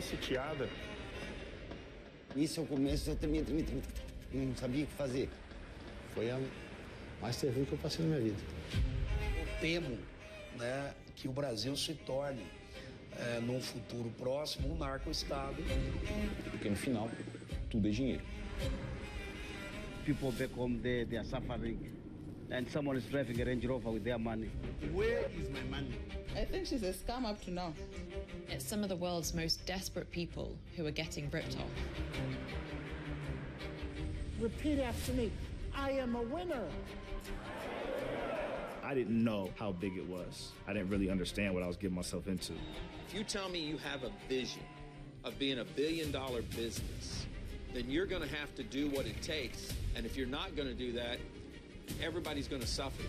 Speaker 10: sitiada,
Speaker 11: Isso é o começo, eu tremia, não sabia o que fazer. Foi a mais terrível que eu passei na minha vida.
Speaker 13: Eu temo, né, que o Brasil se torne, num futuro próximo, um narco-estado.
Speaker 11: Porque no final, tudo é dinheiro.
Speaker 17: People back home there, they are suffering. And someone is driving a Range Rover with their money.
Speaker 11: Where is my money?
Speaker 19: I think she's a scam up to now.
Speaker 20: It's some of the world's most desperate people who are getting ripped off.
Speaker 17: Repeat after me. I am a winner.
Speaker 21: I didn't know how big it was. I didn't really understand what I was getting myself into.
Speaker 23: If you tell me you have a vision of being $1 billion business, then you're going to have to do what it takes. And if you're not going to do that, everybody's going to suffer.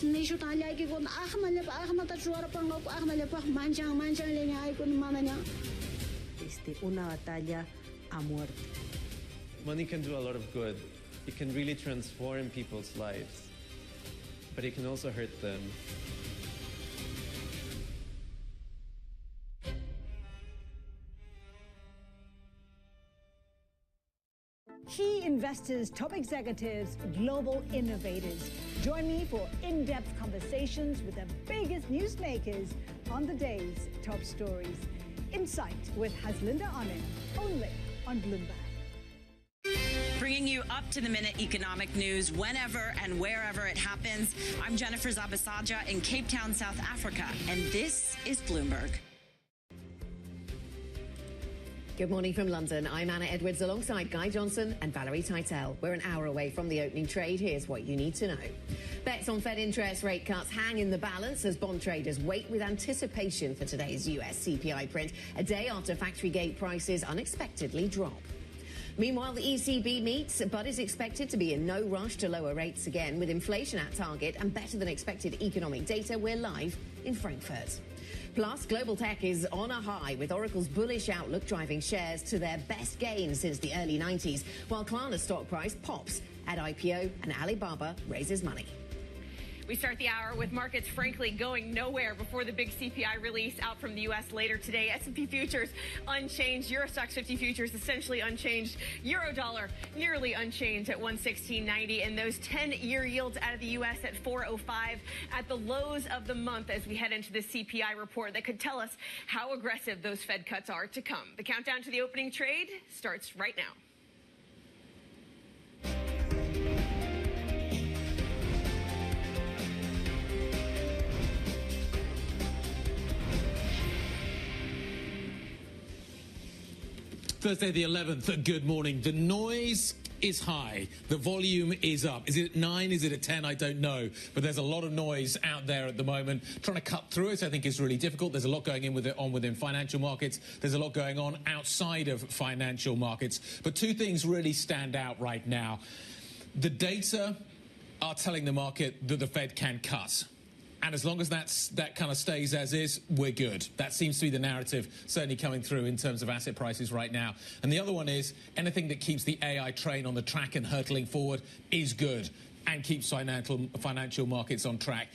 Speaker 19: Nisho talya ki kon ahma ta chuara pango ahma le pak manchang le nya kon mamanya.
Speaker 24: Una batalla a muerte.
Speaker 30: Money can do a lot of good. It can really transform people's lives, but it can also hurt them.
Speaker 31: Key investors, top executives, global innovators. Join me for in-depth conversations with the biggest newsmakers on the day's top stories. Insight with Haslinda Onen, only on Bloomberg.
Speaker 32: Bringing you up-to-the-minute economic news whenever and wherever it happens. I'm Jennifer Zabasaja in Cape Town, South Africa, and this is Bloomberg.
Speaker 33: Good morning from London. I'm Anna Edwards alongside Guy Johnson and Valerie Teitel. We're an hour away from the opening trade. Here's what you need to know. Bets on Fed interest rate cuts hang in the balance as bond traders wait with anticipation for today's US CPI print, a day after factory gate prices unexpectedly drop. Meanwhile, the ECB meets, but is expected to be in no rush to lower rates again. With inflation at target and better than expected economic data, we're live in Frankfurt. Plus, global tech is on a high, with Oracle's bullish outlook driving shares to their best gains since the early 90s, while Klarna's stock price pops at IPO and Alibaba raises money.
Speaker 34: We start the hour with markets, frankly, going nowhere before the big CPI release out from the U.S. later today. S&P futures unchanged. Eurostoxx 50 futures essentially unchanged. Euro-dollar nearly unchanged at 116.90. And those 10-year yields out of the U.S. at 4.05 at the lows of the month as we head into the CPI report that could tell us how aggressive those Fed cuts are to come. The countdown to the opening trade starts right now.
Speaker 35: Thursday the 11th, good morning. The noise is high. The volume is up. Is it at 9? Is it at 10? I don't know. But there's a lot of noise out there at the moment. Trying to cut through it, I think, is really difficult. There's a lot going on within financial markets. There's a lot going on outside of financial markets. But two things really stand out right now. The data are telling the market that the Fed can cut. And as long as that kind of stays as is, we're good. That seems to be the narrative certainly coming through in terms of asset prices right now. And the other one is anything that keeps the AI train on the track and hurtling forward is good and keeps financial markets on track.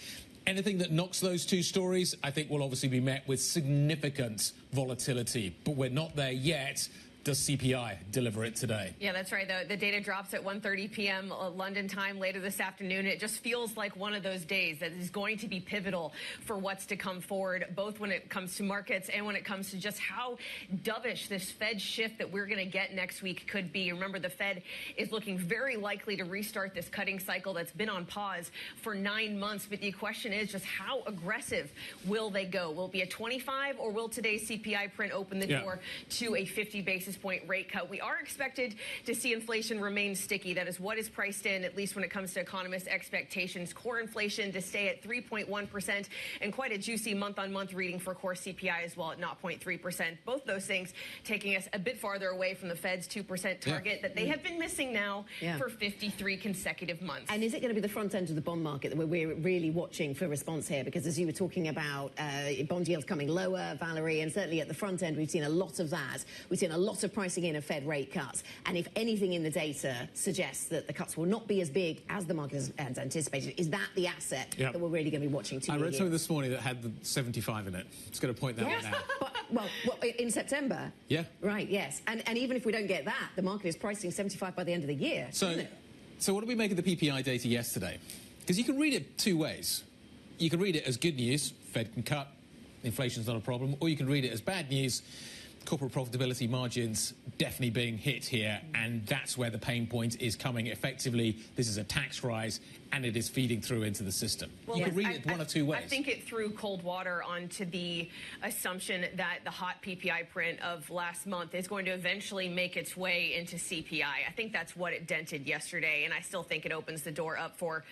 Speaker 35: Anything that knocks those two stories, I think, will obviously be met with significant volatility. But we're not there yet. Does CPI deliver it today?
Speaker 34: Yeah, that's right. The data drops at 1:30 p.m. London time later this afternoon. It just feels like one of those days that is going to be pivotal for what's to come forward, both when it comes to markets and when it comes to just how dovish this Fed shift that we're going to get next week could be. Remember, the Fed is looking very likely to restart this cutting cycle that's been on pause for 9 months. But the question is just how aggressive will they go? Will it be a 25 or will today's CPI print open the door to a 50 basis point rate cut? We are expected to see inflation remain sticky. That is what is priced in, at least when it comes to economists' expectations. Core inflation to stay at 3.1% and quite a juicy month-on-month reading for core CPI as well at 0.3%. Both those things taking us a bit farther away from the Fed's 2% target that they have been missing now for 53 consecutive months.
Speaker 33: And is it going to be the front end of the bond market that we're really watching for response here? Because as you were talking about bond yields coming lower, Valerie, and certainly at the front end, we've seen a lot of that. We've seen a lot lot of pricing in of Fed rate cuts. And if anything in the data suggests that the cuts will not be as big as the market has anticipated, is that the asset that we're really going to be watching to?
Speaker 35: I read something this morning that had the 75 in it. It's going to point that one out.
Speaker 33: But, well, in September?
Speaker 35: Yeah.
Speaker 33: Right, yes. And even if we don't get that, the market is pricing 75 by the end of the year.
Speaker 35: So what do we make of the PPI data yesterday? Because you can read it two ways. You can read it as good news, Fed can cut, inflation's not a problem, or you can read it as bad news, corporate profitability margins definitely being hit here, and that's where the pain point is coming. Effectively, this is a tax rise, and it is feeding through into the system.
Speaker 34: Well,
Speaker 35: you can read it one or two ways.
Speaker 34: I think it threw cold water onto the assumption that the hot PPI print of last month is going to eventually make its way into CPI. I think that's what it dented yesterday, and I still think it opens the door up for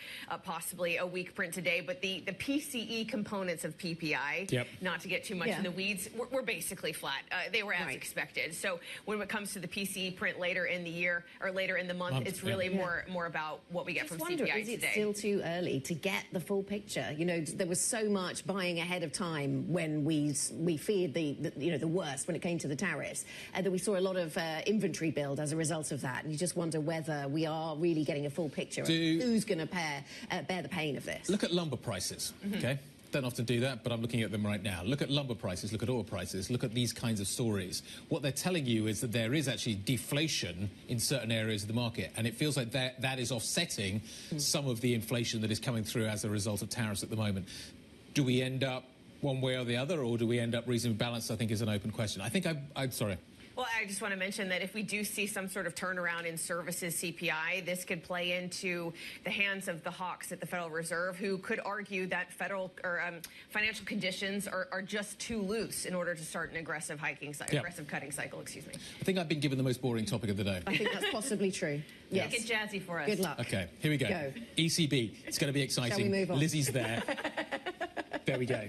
Speaker 34: possibly a weak print today. But the PCE components of PPI, not to get too much in the weeds, were basically flat. They were as expected. So when it comes to the PCE print later in the year or later in the month, it's really more about what we get from CPI today.
Speaker 33: Still too early to get the full picture. You know, there was so much buying ahead of time when we feared the worst when it came to the tariffs, and that we saw a lot of inventory build as a result of that. And you just wonder whether we are really getting a full picture of who's going to bear the pain of this.
Speaker 35: Look at lumber prices, okay? Don't often do that, but I'm looking at them right now. Look at lumber prices, look at oil prices, look at these kinds of stories. What they're telling you is that there is actually deflation in certain areas of the market, and it feels like that is offsetting some of the inflation that is coming through as a result of tariffs at the moment. Do we end up one way or the other, or do we end up reasonably balanced? I think is an open question. I think I'm sorry.
Speaker 34: Well, I just want to mention that if we do see some sort of turnaround in services CPI, this could play into the hands of the hawks at the Federal Reserve, who could argue that federal or financial conditions are just too loose in order to start an aggressive aggressive cutting cycle. Excuse me.
Speaker 35: I think I've been given the most boring topic of the day.
Speaker 33: I think that's possibly true. Yes.
Speaker 34: Make it jazzy for us.
Speaker 33: Good luck.
Speaker 35: Okay, here we go. ECB. It's going to be exciting.
Speaker 33: Shall we move on?
Speaker 35: Lizzie's there. There we go.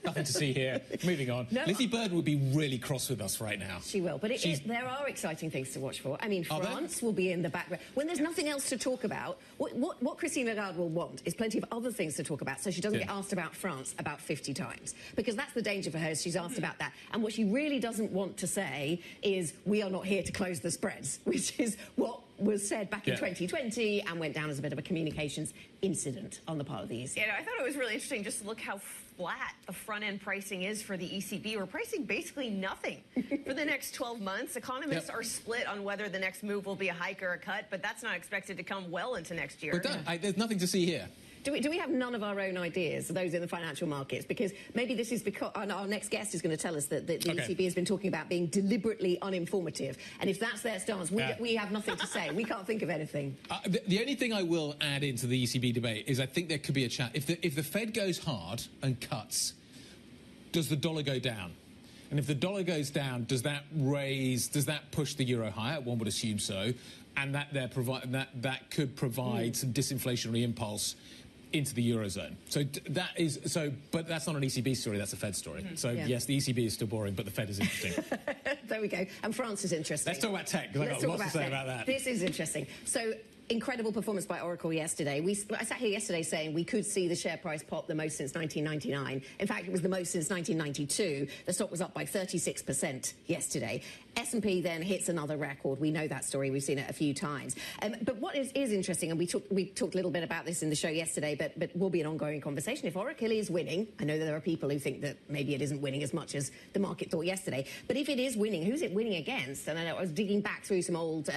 Speaker 35: Nothing to see here. Moving on.
Speaker 33: No,
Speaker 35: Lizzie Bird would be really cross with us right now.
Speaker 33: She will, but there are exciting things to watch for. I mean, France will be in the background. When there's nothing else to talk about, what Christine Lagarde will want is plenty of other things to talk about, so she doesn't get asked about France about 50 times. Because that's the danger for her, she's asked about that. And what she really doesn't want to say is, we are not here to close the spreads, which is what was said back in 2020 and went down as a bit of a communications incident on the part of the ECB.
Speaker 34: Yeah, I thought it was really interesting just to look how flat the front-end pricing is for the ECB. We're pricing basically nothing for the next 12 months. Economists are split on whether the next move will be a hike or a cut, but that's not expected to come well into next year.
Speaker 35: But there's nothing to see here.
Speaker 33: Do we have none of our own ideas, those in the financial markets? Because maybe this is because our next guest is going to tell us that the ECB has been talking about being deliberately uninformative. And if that's their stance, we have nothing to say. We can't think of anything.
Speaker 35: The only thing I will add into the ECB debate is I think there could be a chat. If the Fed goes hard and cuts, does the dollar go down? And if the dollar goes down, does that push the euro higher? One would assume so. And that could provide some disinflationary impulse into the Eurozone. But that's not an ECB story, that's a Fed story. Yes, the ECB is still boring, but the Fed is interesting.
Speaker 33: There we go. And France is interesting.
Speaker 35: Let's talk about tech, because I've got lots to say about that.
Speaker 33: This is interesting. So, incredible performance by Oracle yesterday. I sat here yesterday saying we could see the share price pop the most since 1999. In fact, it was the most since 1992. The stock was up by 36% yesterday. S&P then hits another record. We know that story. We've seen it a few times. But what is interesting, and we talked a little bit about this in the show yesterday, but will be an ongoing conversation. If Oracle is winning, I know that there are people who think that maybe it isn't winning as much as the market thought yesterday, but if it is winning, who's it winning against? And I know I was digging back through some old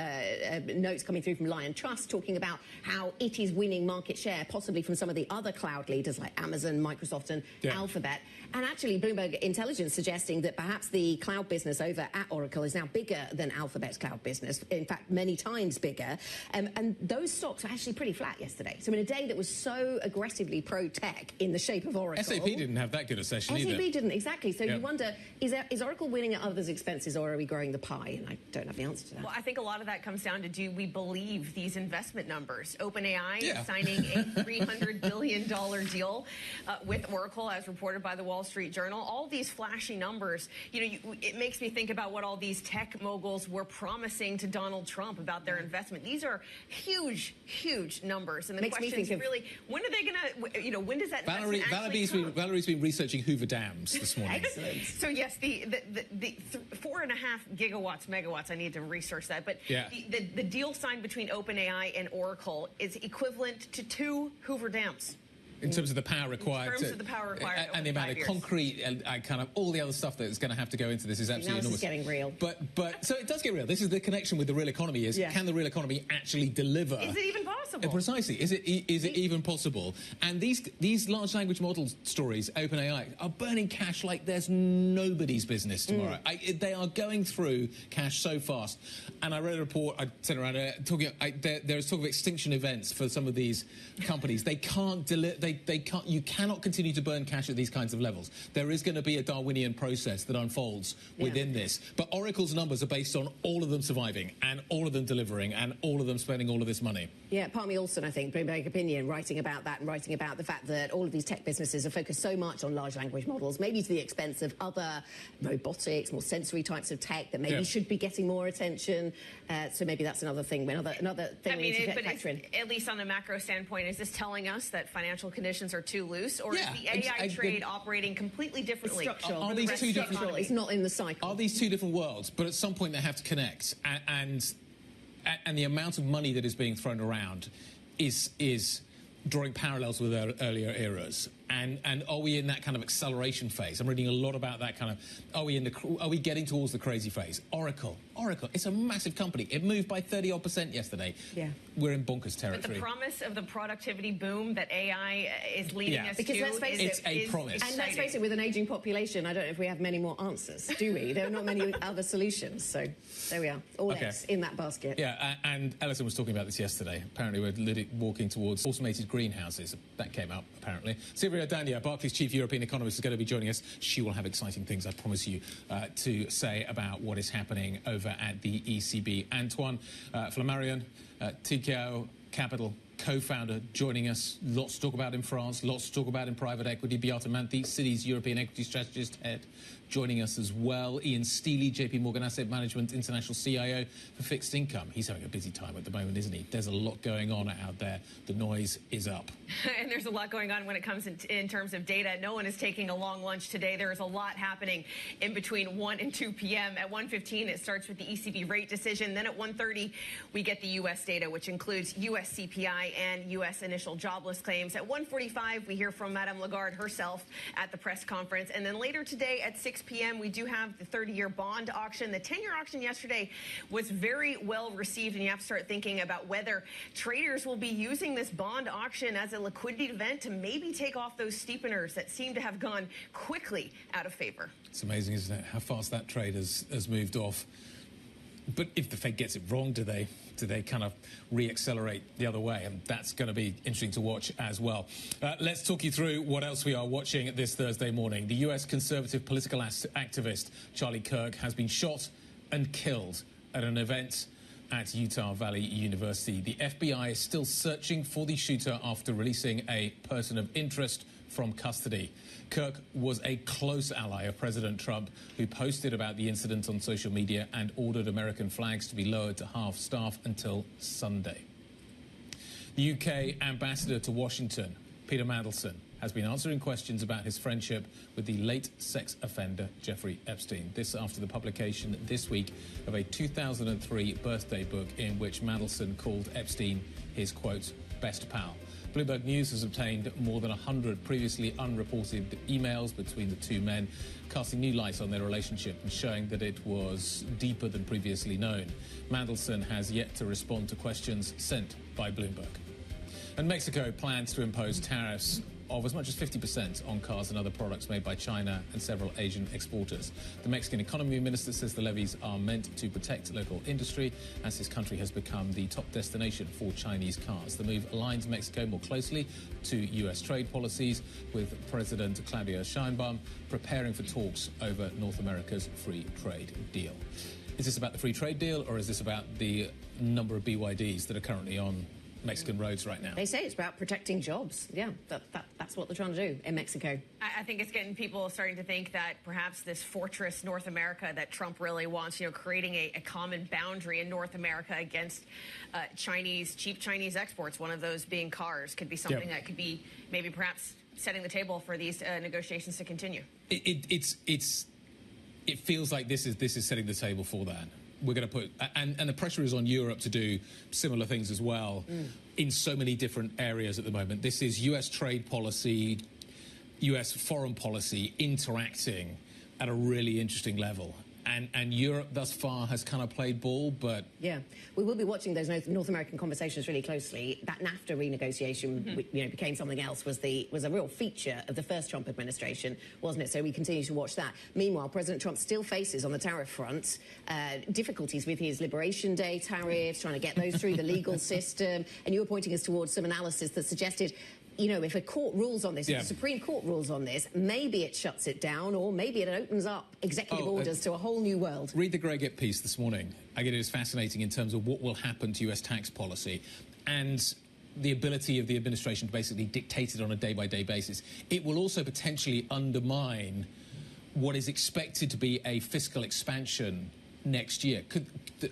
Speaker 33: notes coming through from Lion Trust talking about how it is winning market share, possibly from some of the other cloud leaders like Amazon, Microsoft and Alphabet. And actually, Bloomberg Intelligence suggesting that perhaps the cloud business over at Oracle is now bigger than Alphabet's cloud business, in fact, many times bigger. And those stocks are actually pretty flat yesterday. So in a day that was so aggressively pro-tech in the shape of Oracle...
Speaker 35: SAP didn't have that good a session either.
Speaker 33: SAP didn't, exactly. So you wonder, is Oracle winning at others' expenses, or are we growing the pie? And I don't have the answer to that.
Speaker 34: Well, I think a lot of that comes down to, do we believe these investment numbers? OpenAI signing a $300 billion deal with Oracle, as reported by the Wall Street Journal. All these flashy numbers, it makes me think about what all these these tech moguls were promising to Donald Trump about their investment. These are huge, huge numbers. And the question is really, when are they going to, you know, when does that investment actually come?
Speaker 35: Valerie been researching Hoover Dams this morning.
Speaker 34: Excellent. So yes, the 4.5 megawatts, I need to research that. But
Speaker 35: yeah.
Speaker 34: the deal signed between OpenAI and Oracle is equivalent to 2 Hoover Dams.
Speaker 35: In terms of the power required.
Speaker 34: In terms of the power required.
Speaker 35: And the amount of concrete and kind of all the other stuff that's going to have to go into this is absolutely enormous.
Speaker 33: This is getting real.
Speaker 35: But so it does get real. This is the connection with the real economy is, can the real economy actually deliver?
Speaker 34: Is it even possible?
Speaker 35: Precisely. Is it even possible? And these large language model stories, OpenAI, are burning cash like there's nobody's business tomorrow. They are going through cash so fast. And I read a report, I sent around, there is talk of extinction events for some of these companies. They can't deliver. You cannot continue to burn cash at these kinds of levels. There is going to be a Darwinian process that unfolds within this. But Oracle's numbers are based on all of them surviving and all of them delivering and all of them spending all of this money.
Speaker 33: Yeah, Palmy Olson, I think, Bloomberg Opinion, writing about that and writing about the fact that all of these tech businesses are focused so much on large language models, maybe to the expense of other robotics, more sensory types of tech that maybe should be getting more attention. So maybe that's another thing, another thing we need to factor in.
Speaker 34: At least on a macro standpoint, is this telling us that financial conditions are too loose, or is the AI trade operating completely differently?
Speaker 35: Are these two different?
Speaker 33: It's not in the cycle.
Speaker 35: Are these two different worlds? But at some point they have to connect, and the amount of money that is being thrown around is drawing parallels with earlier eras. And are we in that kind of acceleration phase? I'm reading a lot about that kind of. Are we getting towards the crazy phase? Oracle, it's a massive company. It moved by 30-odd% yesterday. Yeah, we're in bonkers territory.
Speaker 34: But the promise of the productivity boom that AI is leading us
Speaker 33: because
Speaker 34: to,
Speaker 33: let's face
Speaker 35: it's a promise.
Speaker 33: And let's face it, with an aging population, I don't know if we have many more answers, do we? There are not many other solutions. So there we are, all eggs in that basket.
Speaker 35: Yeah, and Ellison was talking about this yesterday. Apparently, we're walking towards automated greenhouses. That came up apparently. Silvia Dania, Barclays chief European economist, is going to be joining us. She will have exciting things, I promise you, to say about what is happening over at the ECB. Antoine Flammarion, Tikehau Capital co-founder, joining us. Lots to talk about in France, lots to talk about in private equity. Beata Manthi, Citi's European equity strategist head, joining us as well. Ian Steely, JP Morgan Asset Management International CIO for fixed income. He's having a busy time at the moment, isn't he? There's a lot going on out there. The noise is up.
Speaker 34: And there's a lot going on when it comes in terms of data. No one is taking a long lunch today. There is a lot happening in between 1 and 2 p.m. At 1:15, it starts with the ECB rate decision. Then at 1:30, we get the U.S. data, which includes U.S. CPI and U.S. initial jobless claims. At 1:45, we hear from Madame Lagarde herself at the press conference. And then later today at 6 p.m., we do have the 30-year bond auction. The 10-year auction yesterday was very well received, and you have to start thinking about whether traders will be using this bond auction as a liquidity event to maybe take off those steepeners that seem to have gone quickly out of favor.
Speaker 35: It's amazing, isn't it, how fast that trade has moved off. But if the Fed gets it wrong, do they kind of re-accelerate the other way? And that's going to be interesting to watch as well. Let's talk you through what else we are watching this Thursday morning. The US conservative political activist Charlie Kirk has been shot and killed at an event at Utah Valley University. The FBI is still searching for the shooter after releasing a person of interest from custody. Kirk was a close ally of President Trump, who posted about the incident on social media and ordered American flags to be lowered to half staff until Sunday. The UK ambassador to Washington, Peter Mandelson, has been answering questions about his friendship with the late sex offender Jeffrey Epstein. This after the publication this week of a 2003 birthday book in which Mandelson called Epstein his, quote, best pal. Bloomberg News has obtained more than 100 previously unreported emails between the two men, casting new light on their relationship and showing that it was deeper than previously known. Mandelson has yet to respond to questions sent by Bloomberg. And Mexico plans to impose tariffs of as much as 50% on cars and other products made by China and several Asian exporters. The Mexican economy minister says the levies are meant to protect local industry as his country has become the top destination for Chinese cars. The move aligns Mexico more closely to US trade policies, with President Claudia Sheinbaum preparing for talks over North America's free trade deal. Is this about the free trade deal, or is this about the number of BYDs that are currently on Mexican roads right now.
Speaker 33: They say it's about protecting jobs. Yeah, that's what they're trying to do in Mexico.
Speaker 34: I think it's getting people starting to think that perhaps this fortress North America that Trump really wants, creating a common boundary in North America against cheap Chinese exports, one of those being cars, could be something that could be maybe perhaps setting the table for these negotiations to continue.
Speaker 35: It feels like this is setting the table for that. We're going to put, and the pressure is on Europe to do similar things as well in so many different areas at the moment. This is US trade policy, US foreign policy interacting at a really interesting level. And Europe thus far has kind of played ball, but...
Speaker 33: Yeah, we will be watching those North American conversations really closely. That NAFTA renegotiation, became something else, was a real feature of the first Trump administration, wasn't it? So we continue to watch that. Meanwhile, President Trump still faces, on the tariff front, difficulties with his Liberation Day tariffs, trying to get those through the legal system. And you were pointing us towards some analysis that suggested, if a court rules on this, if the Supreme Court rules on this, maybe it shuts it down, or maybe it opens up executive orders to a whole new world.
Speaker 35: Read the Gregg piece this morning. I get it is fascinating in terms of what will happen to US tax policy and the ability of the administration to basically dictate it on a day-by-day basis. It will also potentially undermine what is expected to be a fiscal expansion next year.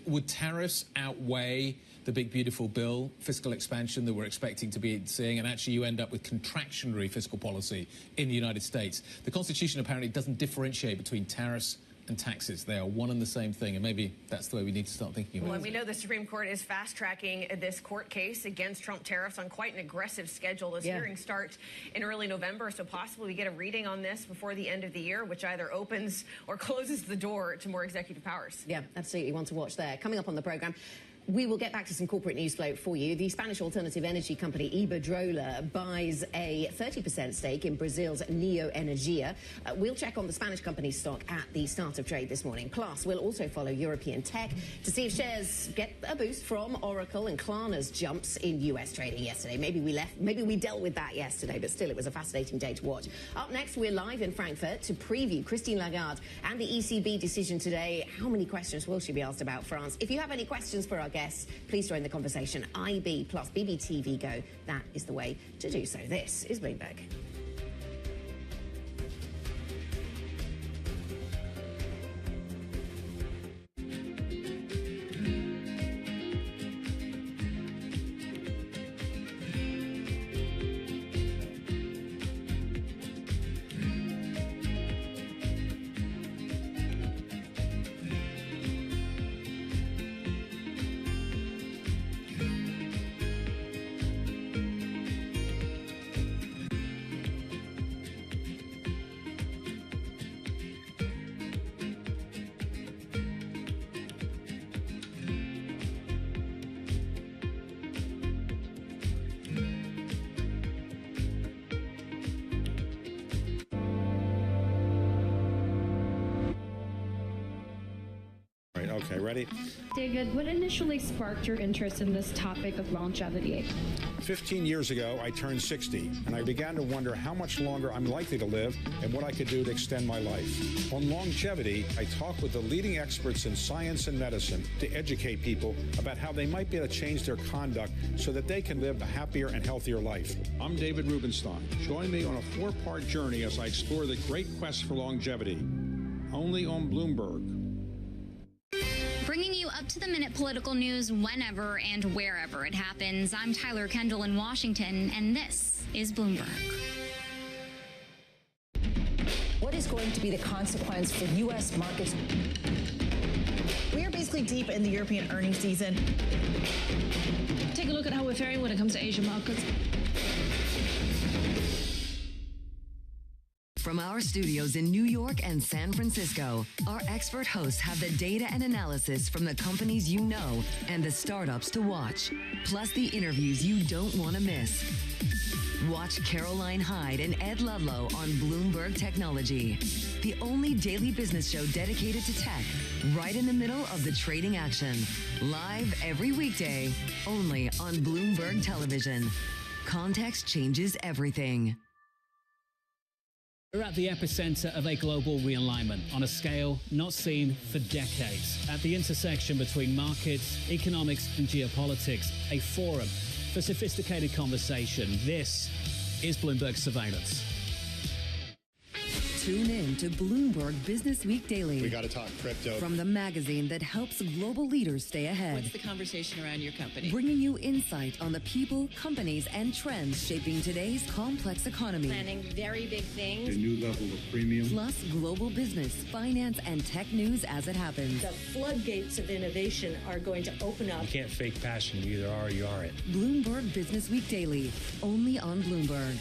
Speaker 35: Would tariffs outweigh the big, beautiful bill, fiscal expansion that we're expecting to be seeing, and actually you end up with contractionary fiscal policy in the United States? The Constitution apparently doesn't differentiate between tariffs and taxes. They are one and the same thing, and maybe that's the way we need to start thinking about it.
Speaker 34: Well, we know the Supreme Court is fast-tracking this court case against Trump tariffs on quite an aggressive schedule. Those hearings start in early November, so possibly we get a reading on this before the end of the year, which either opens or closes the door to more executive powers.
Speaker 33: Yeah, absolutely. One to watch there. Coming up on the programme, we will get back to some corporate news flow for you. The Spanish alternative energy company Iberdrola buys a 30% stake in Brazil's Neoenergia. We'll check on the Spanish company's stock at the start of trade this morning. Plus, we'll also follow European tech to see if shares get a boost from Oracle and Klarna's jumps in US trading yesterday. Maybe we dealt with that yesterday, but still it was a fascinating day to watch. Up next, we're live in Frankfurt to preview Christine Lagarde and the ECB decision today. How many questions will she be asked about France? If you have any questions for our guests, please join the conversation. IB plus BBTV Go. That is the way to do so. This is Bloomberg.
Speaker 1: Okay, ready?
Speaker 2: David, what initially sparked your interest in this topic of longevity?
Speaker 1: 15 years ago, I turned 60, and I began to wonder how much longer I'm likely to live and what I could do to extend my life. On longevity, I talk with the leading experts in science and medicine to educate people about how they might be able to change their conduct so that they can live a happier and healthier life. I'm David Rubenstein. Join me on a 4-part journey as I explore the great quest for longevity. Only on Bloomberg.
Speaker 4: Bringing you up-to-the-minute political news whenever and wherever it happens. I'm Tyler Kendall in Washington, and this is Bloomberg.
Speaker 5: What is going to be the consequence for U.S. markets?
Speaker 7: We are basically deep in the European earnings season.
Speaker 2: Take a look at how we're faring when it comes to Asian markets.
Speaker 3: From our studios in New York and San Francisco, our expert hosts have the data and analysis from the companies you know and the startups to watch, plus the interviews you don't want to miss. Watch Caroline Hyde and Ed Ludlow on Bloomberg Technology, the only daily business show dedicated to tech, right in the middle of the trading action. Live every weekday, only on Bloomberg Television. Context changes everything.
Speaker 8: We're at the epicenter of a global realignment on a scale not seen for decades. At the intersection between markets, economics, and geopolitics, a forum For sophisticated conversation, this is Bloomberg Surveillance.
Speaker 3: Tune in to Bloomberg Business Week Daily.
Speaker 6: We got to talk crypto.
Speaker 3: From the magazine that helps global leaders stay ahead.
Speaker 20: What's the conversation around your company?
Speaker 3: Bringing you insight on the people, companies, and trends shaping today's complex economy.
Speaker 9: Planning very big things.
Speaker 6: A new level of premium.
Speaker 3: Plus global business, finance, and tech news as it happens.
Speaker 9: The floodgates of innovation are going to open up.
Speaker 10: You can't fake passion. You either are or you aren't.
Speaker 3: Bloomberg Business Week Daily, only on Bloomberg.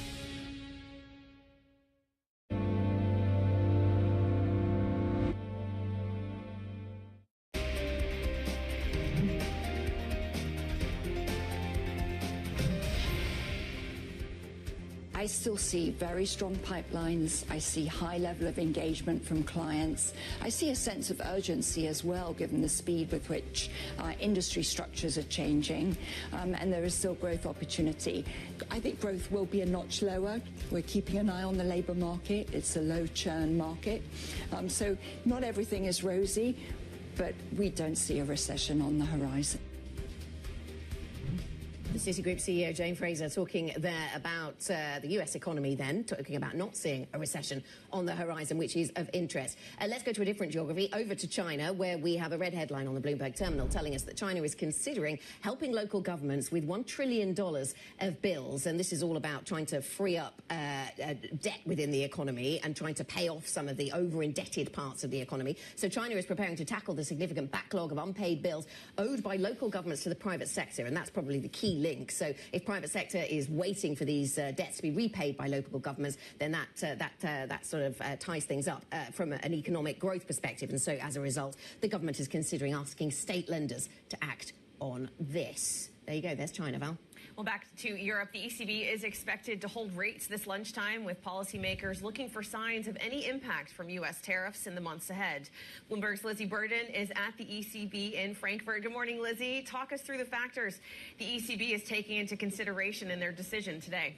Speaker 12: I still see very strong pipelines. I see high level of engagement from clients. I see a sense of urgency as well, given the speed with which industry structures are changing, and there is still growth opportunity. I think growth will be a notch lower. We're keeping an eye on the labour market. It's a low churn market. So not everything is rosy, but we don't see a recession on the horizon.
Speaker 33: The Citigroup CEO, Jane Fraser, talking there about the US economy then, talking about not seeing a recession on the horizon, which is of interest. Let's go to a different geography, over to China, where we have a red headline on the Bloomberg terminal telling us that China is considering helping local governments with $1 trillion of bills. And this is all about trying to free up debt within the economy and trying to pay off some of the over-indebted parts of the economy. So China is preparing to tackle the significant backlog of unpaid bills owed by local governments to the private sector. And that's probably the key link. So if private sector is waiting for these debts to be repaid by local governments, then that sort of ties things up from an economic growth perspective. And so as a result, the government is considering asking state lenders to act on this. There you go. There's China, Val.
Speaker 34: Well, back to Europe, the ECB is expected to hold rates this lunchtime, with policymakers looking for signs of any impact from U.S. tariffs in the months ahead. Bloomberg's Lizzie Burden is at the ECB in Frankfurt. Good morning, Lizzie. Talk us through the factors the ECB is taking into consideration in their decision today.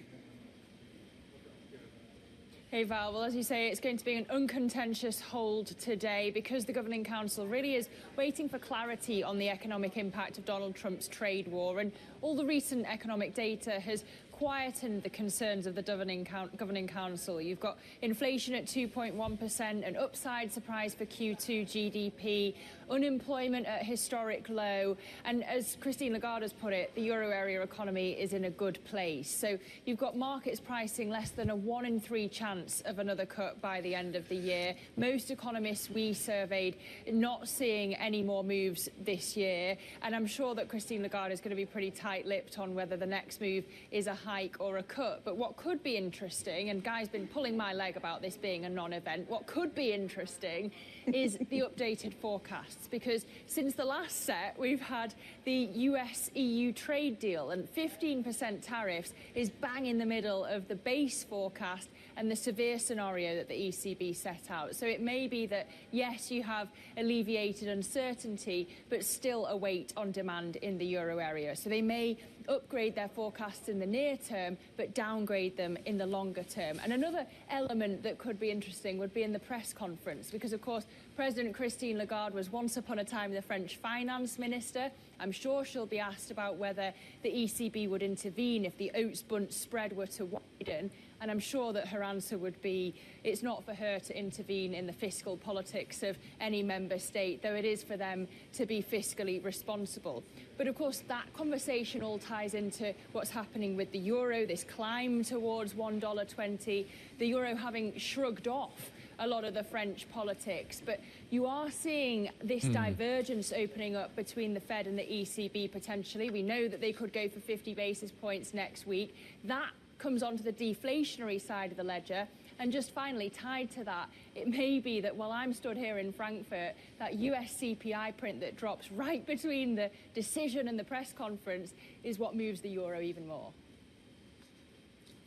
Speaker 13: Hey Val, well as you say, it's going to be an uncontentious hold today because the Governing Council really is waiting for clarity on the economic impact of Donald Trump's trade war, and all the recent economic data has quietened the concerns of the Governing Council. You've got inflation at 2.1%, an upside surprise for Q2 GDP, unemployment at historic low, and as Christine Lagarde has put it, the euro area economy is in a good place. So you've got markets pricing less than a 1 in 3 chance of another cut by the end of the year. Most economists we surveyed not seeing any more moves this year, and I'm sure that Christine Lagarde is going to be pretty tight-lipped on whether the next move is a hike or a cut. But what could be interesting, and Guy's been pulling my leg about this being a non-event, what could be interesting is the updated forecasts, because since the last set we've had the US-EU trade deal, and 15% tariffs is bang in the middle of the base forecast and the severe scenario that the ECB set out. So it may be that, yes, you have alleviated uncertainty, but still a weight on demand in the euro area. So they may upgrade their forecasts in the near term, but downgrade them in the longer term. And another element that could be interesting would be in the press conference, because, of course, President Christine Lagarde was once upon a time the French finance minister. I'm sure she'll be asked about whether the ECB would intervene if the oats-bundt spread were to widen. And I'm sure that her answer would be it's not for her to intervene in the fiscal politics of any member state, though it is for them to be fiscally responsible. But of course, that conversation all ties into what's happening with the euro, this climb towards $1.20, the euro having shrugged off a lot of the French politics. But you are seeing this divergence opening up between the Fed and the ECB potentially. We know that they could go for 50 basis points next week. That comes onto the deflationary side of the ledger. And just finally, tied to that, it may be that while I'm stood here in Frankfurt, that US CPI print that drops right between the decision and the press conference is what moves the euro even more.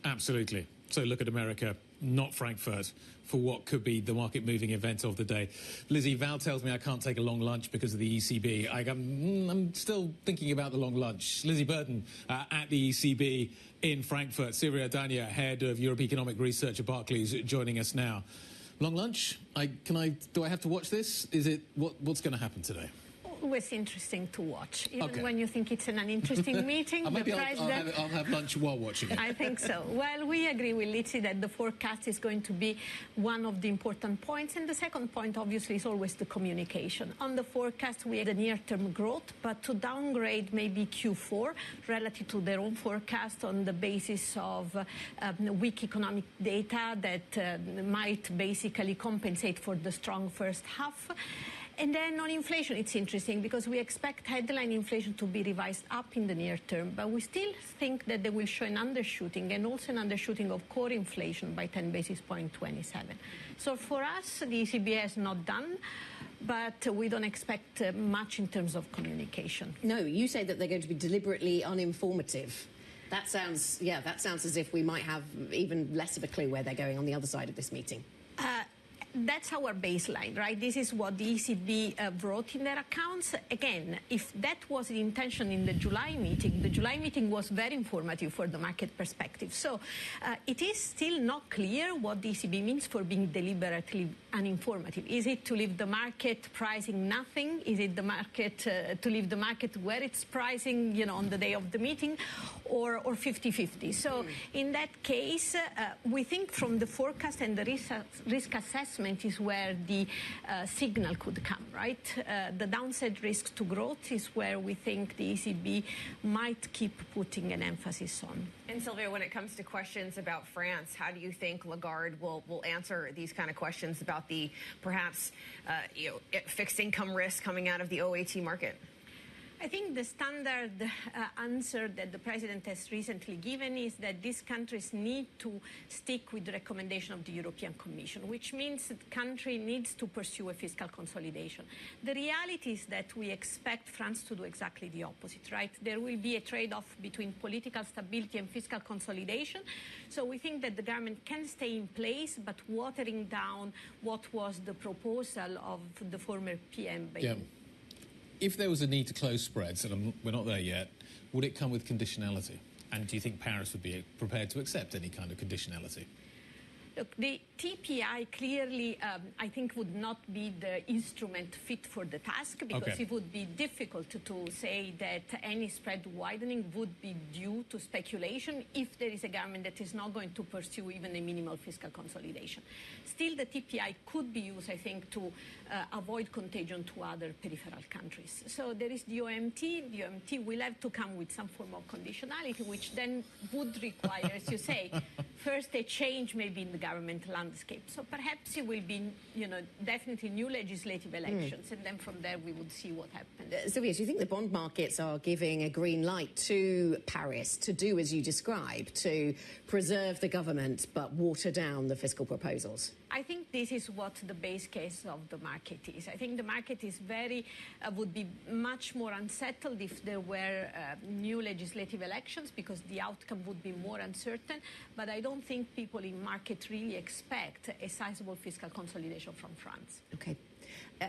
Speaker 35: Absolutely. So look at America, not Frankfurt, for what could be the market-moving event of the day. Lizzie, Val tells me I can't take a long lunch because of the ECB. I'm still thinking about the long lunch. Lizzie Burden at the ECB in Frankfurt. Syria Dania, head of Europe Economic Research at Barclays, joining us now. Long lunch? Do I have to watch this? Is it what's going to happen today?
Speaker 11: always interesting to watch, even when you think it's an uninteresting meeting.
Speaker 35: Maybe I'll have lunch while watching it.
Speaker 11: I think so. Well, we agree with Lizzie that the forecast is going to be one of the important points. And the second point, obviously, is always the communication. On the forecast, we have the near-term growth, but to downgrade maybe Q4 relative to their own forecast on the basis of weak economic data that might basically compensate for the strong first half. And then on inflation, it's interesting because we expect headline inflation to be revised up in the near term, but we still think that they will show an undershooting and also an undershooting of core inflation by 10 basis point 27. So for us, the ECB has not done, but we don't expect much in terms of communication.
Speaker 33: No, you say that they're going to be deliberately uninformative. That sounds as if we might have even less of a clue where they're going on the other side of this meeting.
Speaker 11: That's our baseline, right? This is what the ECB wrote in their accounts. Again, if that was the intention in the July meeting was very informative for the market perspective. So it is still not clear what the ECB means for being deliberately uninformative. Is it to leave the market pricing nothing? Is it the market to leave the market where it's pricing, on the day of the meeting, or 50-50? So in that case, we think from the forecast and the risk assessment is where the signal could come, right? The downside risk to growth is where we think the ECB might keep putting an emphasis on.
Speaker 34: And Sylvia, when it comes to questions about France, how do you think Lagarde will answer these kind of questions about the perhaps fixed income risk coming out of the OAT market?
Speaker 11: I think the standard answer that the president has recently given is that these countries need to stick with the recommendation of the European Commission, which means that the country needs to pursue a fiscal consolidation. The reality is that we expect France to do exactly the opposite, right? There will be a trade-off between political stability and fiscal consolidation. So we think that the government can stay in place, but watering down what was the proposal of the former PM.
Speaker 35: If there was a need to close spreads, and we're not there yet, would it come with conditionality? And do you think Paris would be prepared to accept any kind of conditionality?
Speaker 11: Look, the TPI clearly, I think, would not be the instrument fit for the task because it would be difficult to say that any spread widening would be due to speculation if there is a government that is not going to pursue even a minimal fiscal consolidation. Still, the TPI could be used, I think, to avoid contagion to other peripheral countries. So there is the OMT. The OMT will have to come with some form of conditionality, which then would require, as you say, first a change maybe in the government landscape. So perhaps it will be, definitely new legislative elections, and then from there we would see what happens.
Speaker 33: Sylvia, do you think the bond markets are giving a green light to Paris to do as you described, to preserve the government but water down the fiscal proposals?
Speaker 11: I think this is what the base case of the market is. I think the market is would be much more unsettled if there were new legislative elections because the outcome would be more uncertain. But I don't think people in market really expect a sizable fiscal consolidation from France.
Speaker 33: Okay.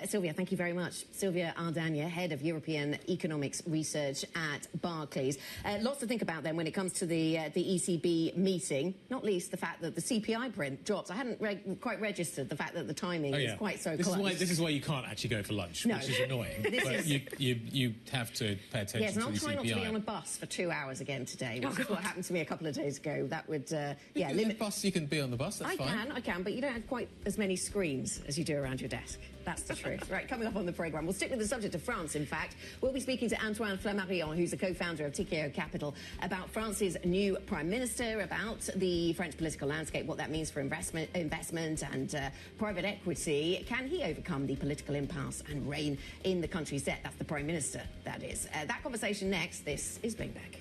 Speaker 33: Sylvia, thank you very much. Sylvia Ardagna, Head of European Economics Research at Barclays. Lots to think about then when it comes to the ECB meeting, not least the fact that the CPI print drops. I hadn't quite registered the fact that the timing is quite so close.
Speaker 35: This is why you can't actually go for lunch, which is annoying. But you have to pay attention to the CPI.
Speaker 33: Yes, and I'll try not to be on a bus for 2 hours again today, which is what happened to me a couple of days ago. That would,
Speaker 35: limit. Bus, you can be on the bus, that's fine.
Speaker 33: I can, but you don't have quite as many screens as you do around your desk. That's the truth. Right, coming up on the programme, we'll stick with the subject of France, in fact. We'll be speaking to Antoine Flammarion, who's the co-founder of Tickmill Capital, about France's new Prime Minister, about the French political landscape, what that means for investment and private equity. Can he overcome the political impasse and rein in the country's debt? That's the Prime Minister, that is. That conversation next. This is Bloomberg.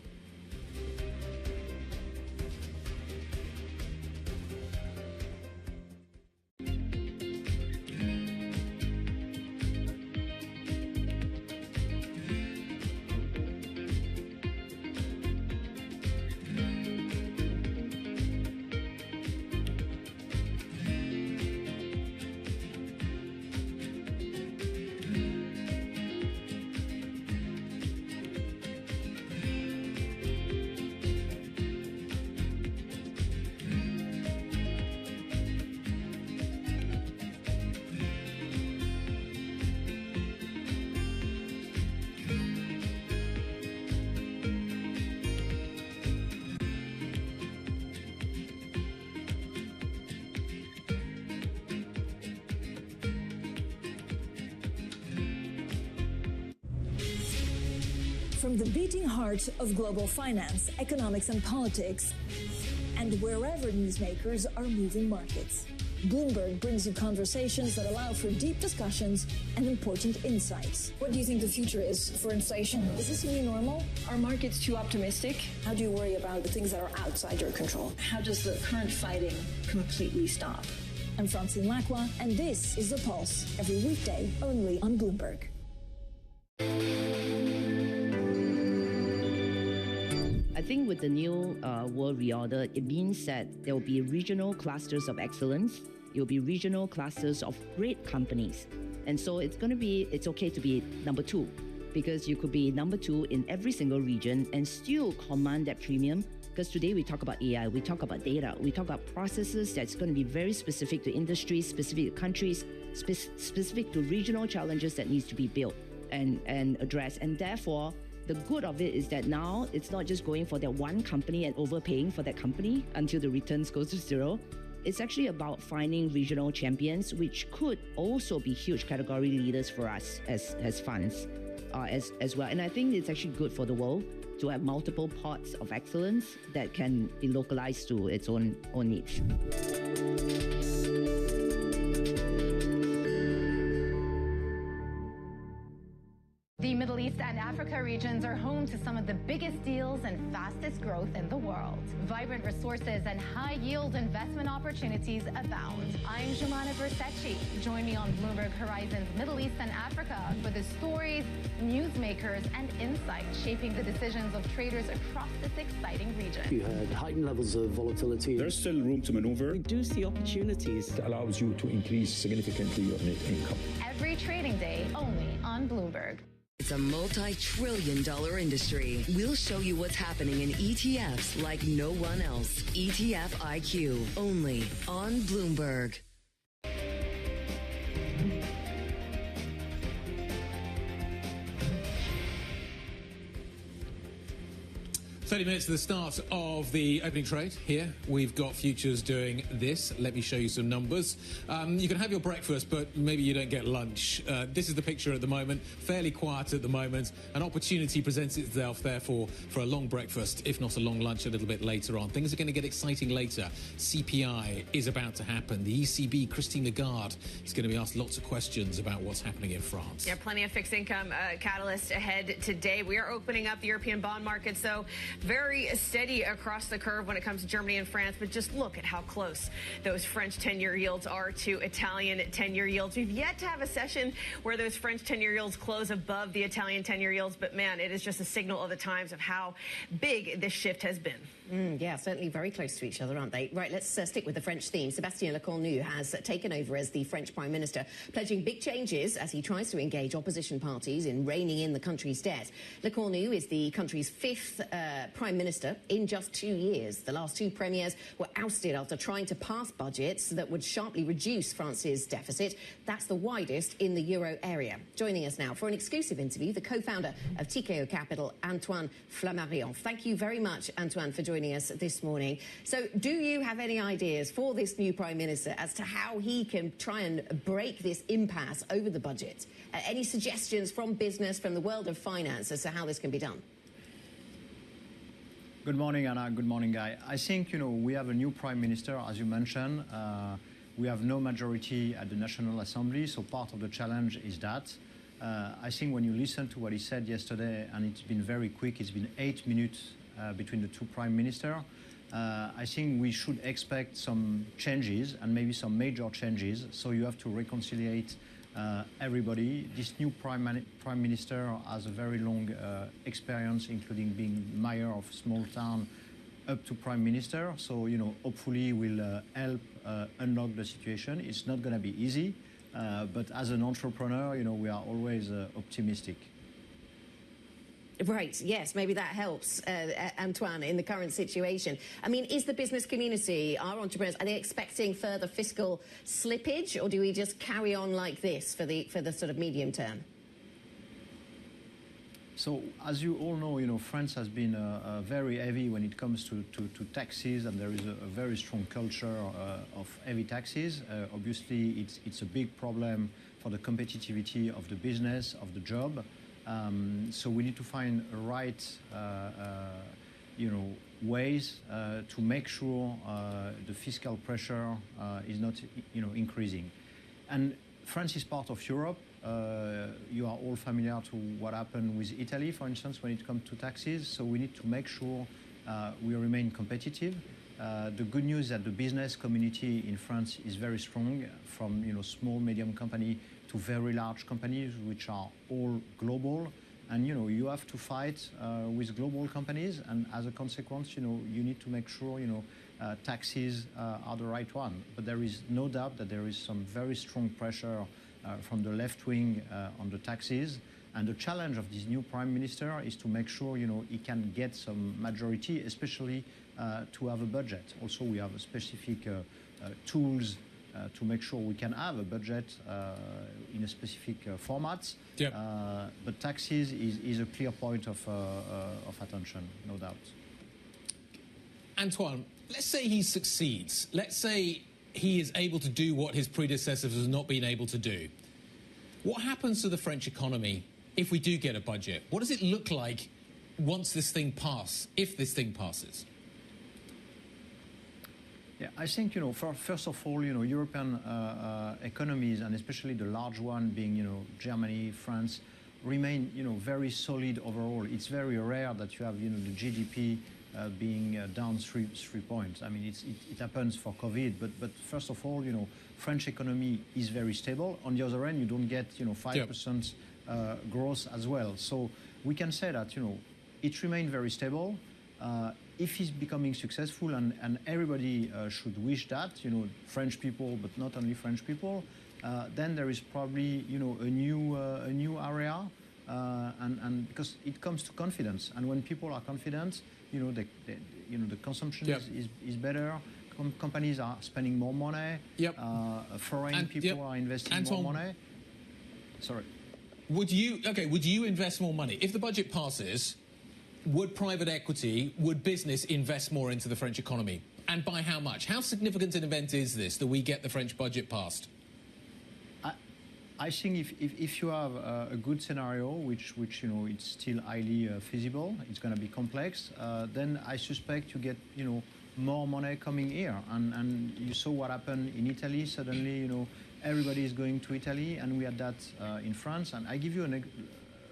Speaker 31: From the beating heart of global finance, economics and politics, and wherever newsmakers are moving markets, Bloomberg brings you conversations that allow for deep discussions and important insights. What do you think the future is for inflation? Is this a new normal? Are markets too optimistic? How do you worry about the things that are outside your control? How does the current fighting completely stop? I'm Francine Lacroix, and this is The Pulse, every weekday only on Bloomberg.
Speaker 14: I think with the new world reorder, it means that there will be regional clusters of excellence. It will be regional clusters of great companies. And so it's okay to be number two, because you could be number two in every single region and still command that premium. Because today we talk about AI, we talk about data, we talk about processes that's going to be very specific to industries, specific to countries, specific to regional challenges that needs to be built and addressed. And therefore, the good of it is that now it's not just going for that one company and overpaying for that company until the returns go to zero. It's actually about finding regional champions, which could also be huge category leaders for us as funds as well. And I think it's actually good for the world to have multiple pots of excellence that can be localized to its own needs.
Speaker 15: The Middle East and Africa regions are home to some of the biggest deals and fastest growth in the world. Vibrant resources and high-yield investment opportunities abound. I'm Jumana Bersetchi. Join me on Bloomberg Horizon's Middle East and Africa for the stories, newsmakers, and insights shaping the decisions of traders across this exciting region.
Speaker 16: You had heightened levels of volatility.
Speaker 6: There's still room to maneuver.
Speaker 16: We do see opportunities.
Speaker 6: It allows you to increase significantly your net income.
Speaker 15: Every trading day, only on Bloomberg.
Speaker 3: It's a multi-trillion-dollar industry. We'll show you what's happening in ETFs like no one else. ETF IQ, only on Bloomberg.
Speaker 35: 30 minutes to the start of the opening trade here. We've got futures doing this. Let me show you some numbers. You can have your breakfast, but maybe you don't get lunch. This is the picture at the moment. Fairly quiet at the moment. An opportunity presents itself, therefore, for a long breakfast, if not a long lunch a little bit later on. Things are going to get exciting later. CPI is about to happen. The ECB, Christine Lagarde, is going to be asked lots of questions about what's happening in France.
Speaker 34: Yeah, plenty of fixed income catalyst ahead today. We are opening up the European bond market, so very steady across the curve when it comes to Germany and France, but just look at how close those French 10-year yields are to Italian 10-year yields. We've yet to have a session where those French 10-year yields close above the Italian 10-year yields, but man, it is just a signal of the times of how big this shift has been.
Speaker 33: Yeah, certainly very close to each other, aren't they? Right, let's stick with the French theme. Sébastien Lecornu has taken over as the French Prime Minister, pledging big changes as he tries to engage opposition parties in reining in the country's debt. Lecornu is the country's fifth Prime Minister in just 2 years. The last two premiers were ousted after trying to pass budgets that would sharply reduce France's deficit. That's the widest in the euro area. Joining us now for an exclusive interview, the co-founder of Tickmill Capital, Antoine Flammarion. Thank you very much, Antoine, for joining us this morning. So do you have any ideas for this new Prime Minister as to how he can try and break this impasse over the budget? Any suggestions from business, from the world of finance, as to how this can be done?
Speaker 17: Good morning, Anna. Good morning, Guy. I think, we have a new Prime Minister, as you mentioned. We have no majority at the National Assembly, so part of the challenge is that. I think when you listen to what he said yesterday, and it's been very quick, it's been 8 minutes between the two prime ministers. I think we should expect some changes and maybe some major changes. So you have to reconcile everybody. This new prime minister has a very long experience, including being mayor of small town up to prime minister. So hopefully will help unlock the situation. It's not going to be easy, but as an entrepreneur, we are always optimistic.
Speaker 33: Right, yes, maybe that helps, Antoine, in the current situation. I mean, is the business community, our entrepreneurs, are they expecting further fiscal slippage, or do we just carry on like this for the sort of medium term?
Speaker 17: So, as you all know, France has been very heavy when it comes to taxes, and there is a very strong culture of heavy taxes. Obviously, it's a big problem for the competitivity of the business, of the job. So we need to find a right, ways to make sure the fiscal pressure is not, increasing. And France is part of Europe. You are all familiar to what happened with Italy, for instance, when it comes to taxes. So we need to make sure we remain competitive. The good news is that the business community in France is very strong, from small, medium company to very large companies, which are all global. And you have to fight with global companies, and as a consequence, you need to make sure taxes are the right one. But there is no doubt that there is some very strong pressure from the left wing on the taxes. And the challenge of this new prime minister is to make sure he can get some majority, especially to have a budget. Also, we have a specific tools to make sure we can have a budget in a specific format.
Speaker 35: Yep.
Speaker 17: But taxes is a clear point of attention, no doubt.
Speaker 35: Antoine, let's say he succeeds. Let's say he is able to do what his predecessors have not been able to do. What happens to the French economy if we do get a budget? What does it look like once this thing passes, if this thing passes?
Speaker 17: Yeah, I think, first of all, European economies, and especially the large one being, Germany, France, remain, very solid overall. It's very rare that you have, the GDP being down three points. I mean, it happens for COVID, but first of all, French economy is very stable. On the other end, you don't get, 5% growth as well. So we can say that, it remained very stable. If he's becoming successful, and everybody should wish that, French people, but not only French people, then there is probably, a new area, and because it comes to confidence, and when people are confident, the consumption is better. Companies are spending more money.
Speaker 35: Yep.
Speaker 17: Foreign people are investing more money. Sorry.
Speaker 35: Would you invest more money if the budget passes? Would private equity, would business invest more into the French economy? And by how much? How significant an event is this that we get the French budget passed?
Speaker 17: I think if you have a good scenario, which it's still highly feasible, it's going to be complex, then I suspect you get, more money coming here. And you saw what happened in Italy. Suddenly, everybody is going to Italy, and we had that in France. And I give you a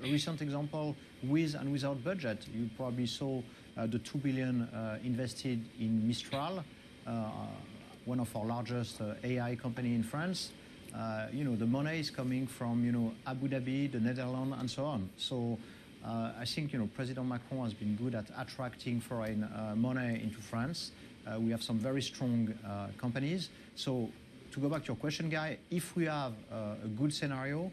Speaker 17: recent example with and without budget. You probably saw the 2 billion invested in Mistral, one of our largest AI company in France. The money is coming from, Abu Dhabi, the Netherlands, and so on. So I think, President Macron has been good at attracting foreign money into France. We have some very strong companies. So to go back to your question, Guy, if we have a good scenario,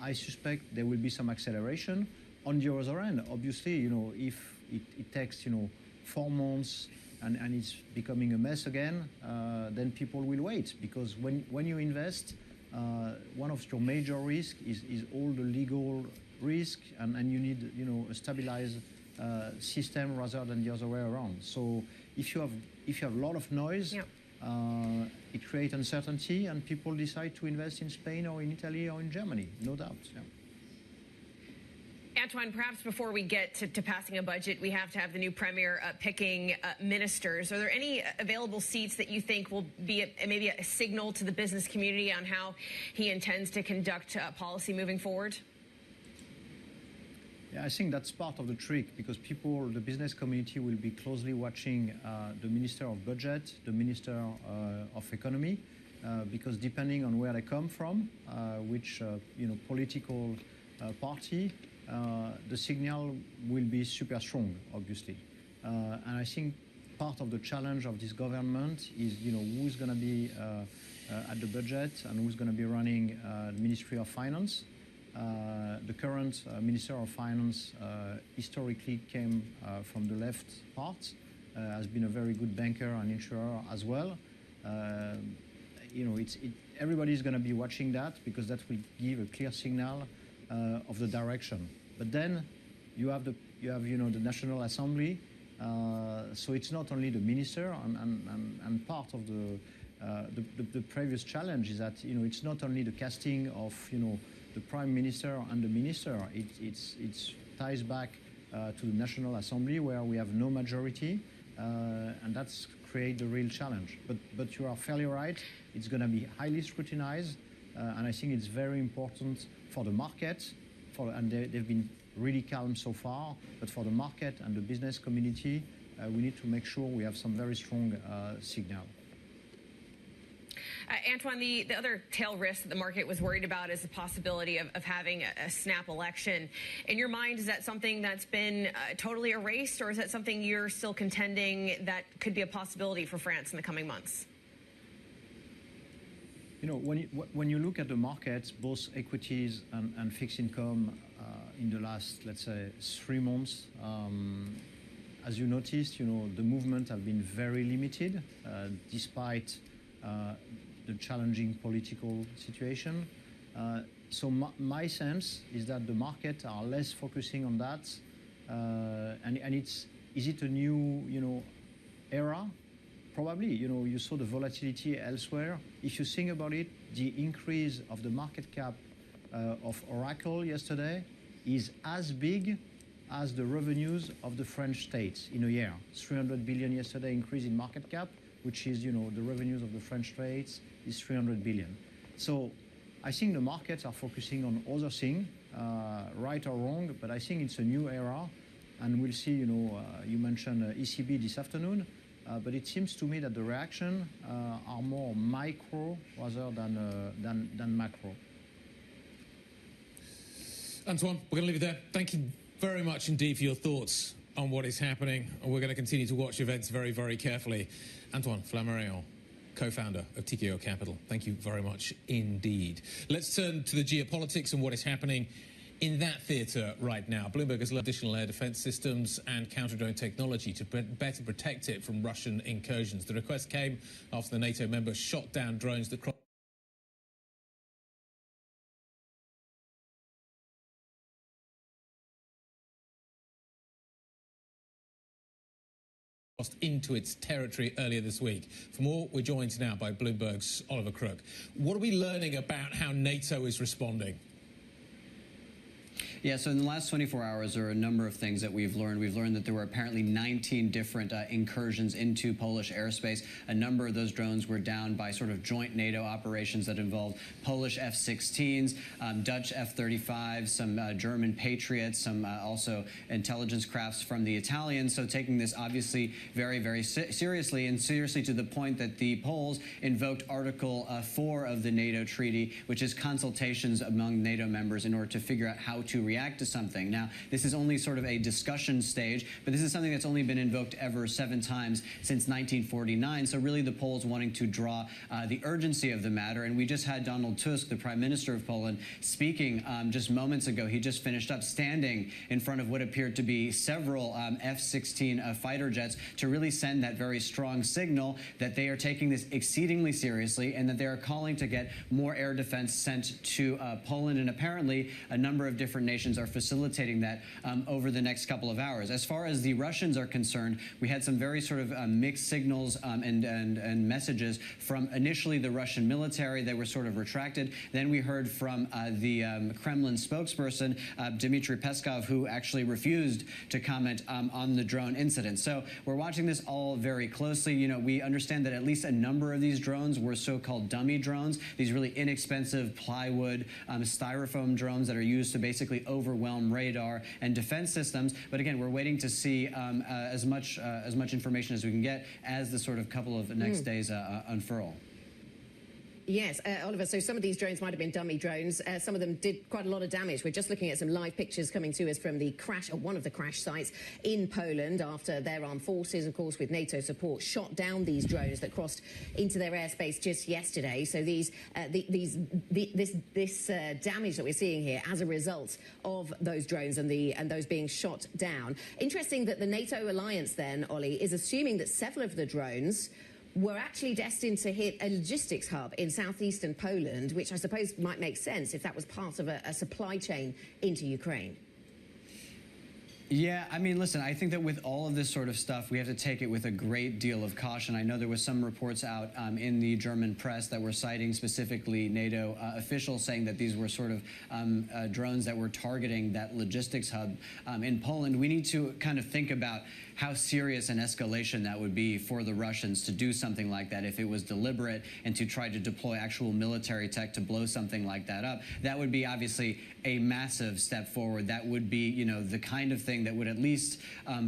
Speaker 17: I suspect there will be some acceleration. On the other end, obviously, if it takes, 4 months and it's becoming a mess again, then people will wait. Because when you invest, one of your major risks is all the legal risk, and you need, a stabilized system rather than the other way around. So if you have a lot of noise, it creates uncertainty, and people decide to invest in Spain or in Italy or in Germany, no doubt. Yeah.
Speaker 34: Antoine, perhaps before we get to passing a budget, we have to have the new premier picking ministers. Are there any available seats that you think will be maybe a signal to the business community on how he intends to conduct policy moving forward?
Speaker 17: Yeah, I think that's part of the trick, because the business community will be closely watching the Minister of Budget, the Minister of Economy, because depending on where they come from, which political party, the signal will be super strong, obviously. And I think part of the challenge of this government is, who's going to be at the budget and who's going to be running the Ministry of Finance. The current Minister of Finance historically came from the left part, has been a very good banker and insurer as well. Everybody's going to be watching that, because that will give a clear signal of the direction. But then you have the National Assembly, so it's not only the minister, and part of the previous challenge is that it's not only the casting of the Prime Minister and the Minister. It ties back to the National Assembly where we have no majority, and that's create the real challenge. But you are fairly right. It's going to be highly scrutinized, and I think it's very important for the market, and they've been really calm so far, but for the market and the business community, we need to make sure we have some very strong signal.
Speaker 34: Antoine, the other tail risk that the market was worried about is the possibility of having a snap election. In your mind, is that something that's been totally erased, or is that something you're still contending that could be a possibility for France in the coming months?
Speaker 17: You know, when you look at the markets, both equities and fixed income in the last, let's say, 3 months, as you noticed, you know, the movement have been very limited, despite the challenging political situation. So my sense is that the market are less focusing on that, and is it a new, you know, era? Probably. You know, you saw the volatility elsewhere. If you think about it, the increase of the market cap of Oracle yesterday is as big as the revenues of the French state in a year. 300 billion yesterday increase in market cap, which is, you know, the revenues of the French states is 300 billion. So I think the markets are focusing on other things, right or wrong, but I think it's a new era, and we'll see, you know, you mentioned ECB this afternoon, but it seems to me that the reaction are more micro rather than macro.
Speaker 35: Antoine, we're going to leave it there. Thank you very much indeed for your thoughts on what is happening, and we're going to continue to watch events very, very carefully. Antoine Flammarion, co-founder of Tickmill Capital, thank you very much indeed. Let's turn to the geopolitics and what is happening in that theatre right now. Bloomberg has additional air defence systems and counter-drone technology to better protect it from Russian incursions. The request came after the NATO members shot down drones that crossed into its territory earlier this week. For more, we're joined now by Bloomberg's Oliver Crook. What are we learning about how NATO is responding?
Speaker 1: Yeah, so in the last 24 hours, there are a number of things that we've learned. We've learned that there were apparently 19 different incursions into Polish airspace. A number of those drones were down by sort of joint NATO operations that involved Polish F-16s, Dutch F-35s, some German Patriots, some also intelligence crafts from the Italians. So taking this obviously very, very seriously, and seriously to the point that the Poles invoked Article 4 of the NATO treaty, which is consultations among NATO members in order to figure out how to react to something. Now, this is only sort of a discussion stage, but this is something that's only been invoked ever 7 times since 1949. So really the Poles wanting to draw the urgency of the matter. And we just had Donald Tusk, the Prime Minister of Poland, speaking just moments ago. He just finished up standing in front of what appeared to be several F-16 fighter jets to really send that very strong signal that they are taking this exceedingly seriously and that they are calling to get more air defense sent to Poland. And apparently a number of different nations are facilitating that over the next couple of hours. As far as the Russians are concerned, we had some very sort of mixed signals and messages from initially the Russian military. They were sort of retracted. Then we heard from the Kremlin spokesperson, Dmitry Peskov, who actually refused to comment on the drone incident. So we're watching this all very closely. You know, we understand that at least a number of these drones were so-called dummy drones, these really inexpensive plywood, styrofoam drones that are used to basically overwhelm radar and defense systems. But again, we're waiting to see as much information as we can get as the sort of couple of next days unfurl.
Speaker 33: Yes, Oliver, so some of these drones might have been dummy drones. Some of them did quite a lot of damage. We're just looking at some live pictures coming to us from the crash, or one of the crash sites in Poland, after their armed forces, of course, with NATO support, shot down these drones that crossed into their airspace just yesterday. So this damage that we're seeing here as a result of those drones and those being shot down. Interesting that the NATO alliance then, Ollie, is assuming that several of the drones were actually destined to hit a logistics hub in southeastern Poland, which I suppose might make sense if that was part of a supply chain into Ukraine.
Speaker 1: Yeah, I mean, listen, I think that with all of this sort of stuff, we have to take it with a great deal of caution. I know there was some reports out in the German press that were citing specifically NATO officials saying that these were sort of drones that were targeting that logistics hub in Poland. We need to kind of think about how serious an escalation that would be for the Russians to do something like that if it was deliberate and to try to deploy actual military tech to blow something like that up. That would be obviously a massive step forward. That would be, you know, the kind of thing that would at least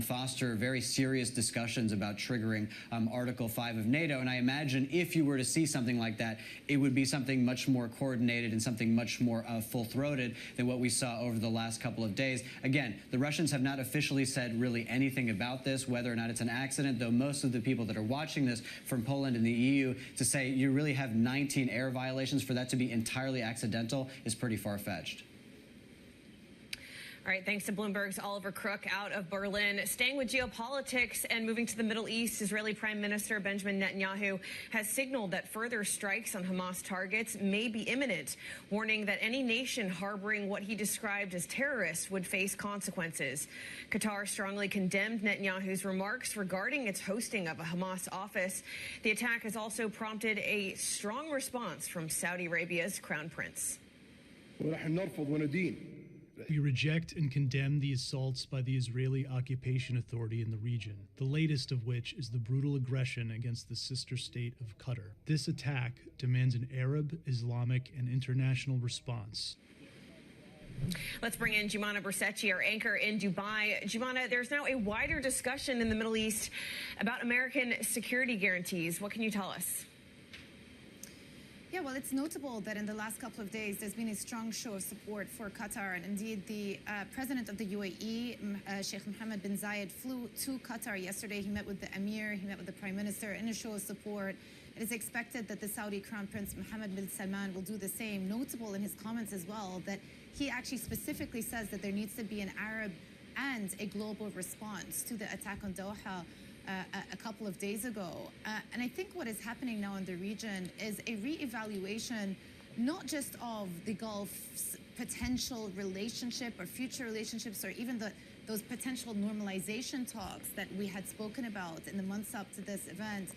Speaker 1: foster very serious discussions about triggering Article 5 of NATO. And I imagine if you were to see something like that, it would be something much more coordinated and something much more full-throated than what we saw over the last couple of days. Again, the Russians have not officially said really anything about this, whether or not it's an accident, though most of the people that are watching this from Poland and the EU to say you really have 19 air violations for that to be entirely accidental is pretty far-fetched.
Speaker 34: All right, thanks to Bloomberg's Oliver Crook out of Berlin. Staying with geopolitics and moving to the Middle East, Israeli Prime Minister Benjamin Netanyahu has signaled that further strikes on Hamas targets may be imminent, warning that any nation harboring what he described as terrorists would face consequences. Qatar strongly condemned Netanyahu's remarks regarding its hosting of a Hamas office. The attack has also prompted a strong response from Saudi Arabia's Crown Prince.
Speaker 4: We reject and condemn the assaults by the Israeli occupation authority in the region, the latest of which is the brutal aggression against the sister state of Qatar. This attack demands an Arab, Islamic, and international response.
Speaker 34: Let's bring in Jumana Bersetchi, our anchor in Dubai. Jumana, there's now a wider discussion in the Middle East about American security guarantees. What can you tell us?
Speaker 5: Yeah, well, it's notable that in the last couple of days, there's been a strong show of support for Qatar. And indeed, the president of the UAE, Sheikh Mohammed bin Zayed, flew to Qatar yesterday. He met with the emir, he met with the prime minister in a show of support. It is expected that the Saudi Crown Prince Mohammed bin Salman will do the same. Notable in his comments as well that he actually specifically says that there needs to be an Arab and a global response to the attack on Doha a couple of days ago. And I think what is happening now in the region is a re-evaluation, not just of the Gulf's potential relationship or future relationships or even those potential normalization talks that we had spoken about in the months up to this event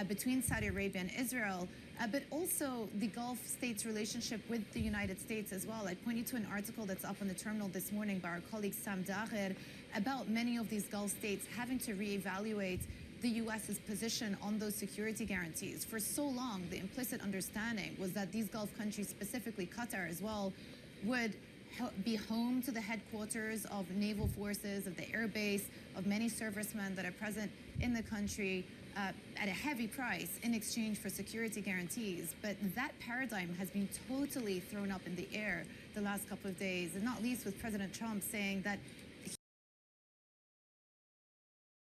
Speaker 5: between Saudi Arabia and Israel, but also the Gulf states' relationship with the United States as well. I point you to an article that's up on the terminal this morning by our colleague Sam Daher about many of these Gulf states having to reevaluate the U.S.'s position on those security guarantees. For so long, the implicit understanding was that these Gulf countries, specifically Qatar as well, would be home to the headquarters of naval forces, of the air base, of many servicemen that are present in the country at a heavy price in exchange for security guarantees. But that paradigm has been totally thrown up in the air the last couple of days, and not least with President Trump saying that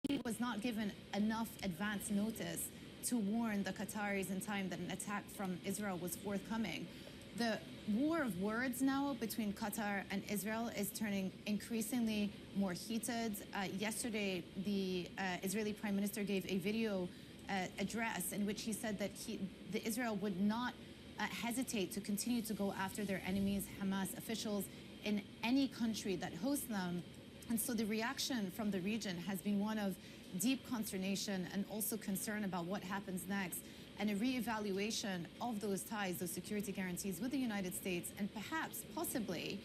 Speaker 5: he was not given enough advance notice to warn the Qataris in time that an attack from Israel was forthcoming. The war of words now between Qatar and Israel is turning increasingly more heated. Yesterday, the Israeli Prime Minister gave a video address in which he said that Israel would not hesitate to continue to go after their enemies, Hamas officials, in any country that hosts them. And so the reaction from the region has been one of deep consternation and also concern about what happens next, and a reevaluation of those ties, those security guarantees with the United States, and perhaps, possibly,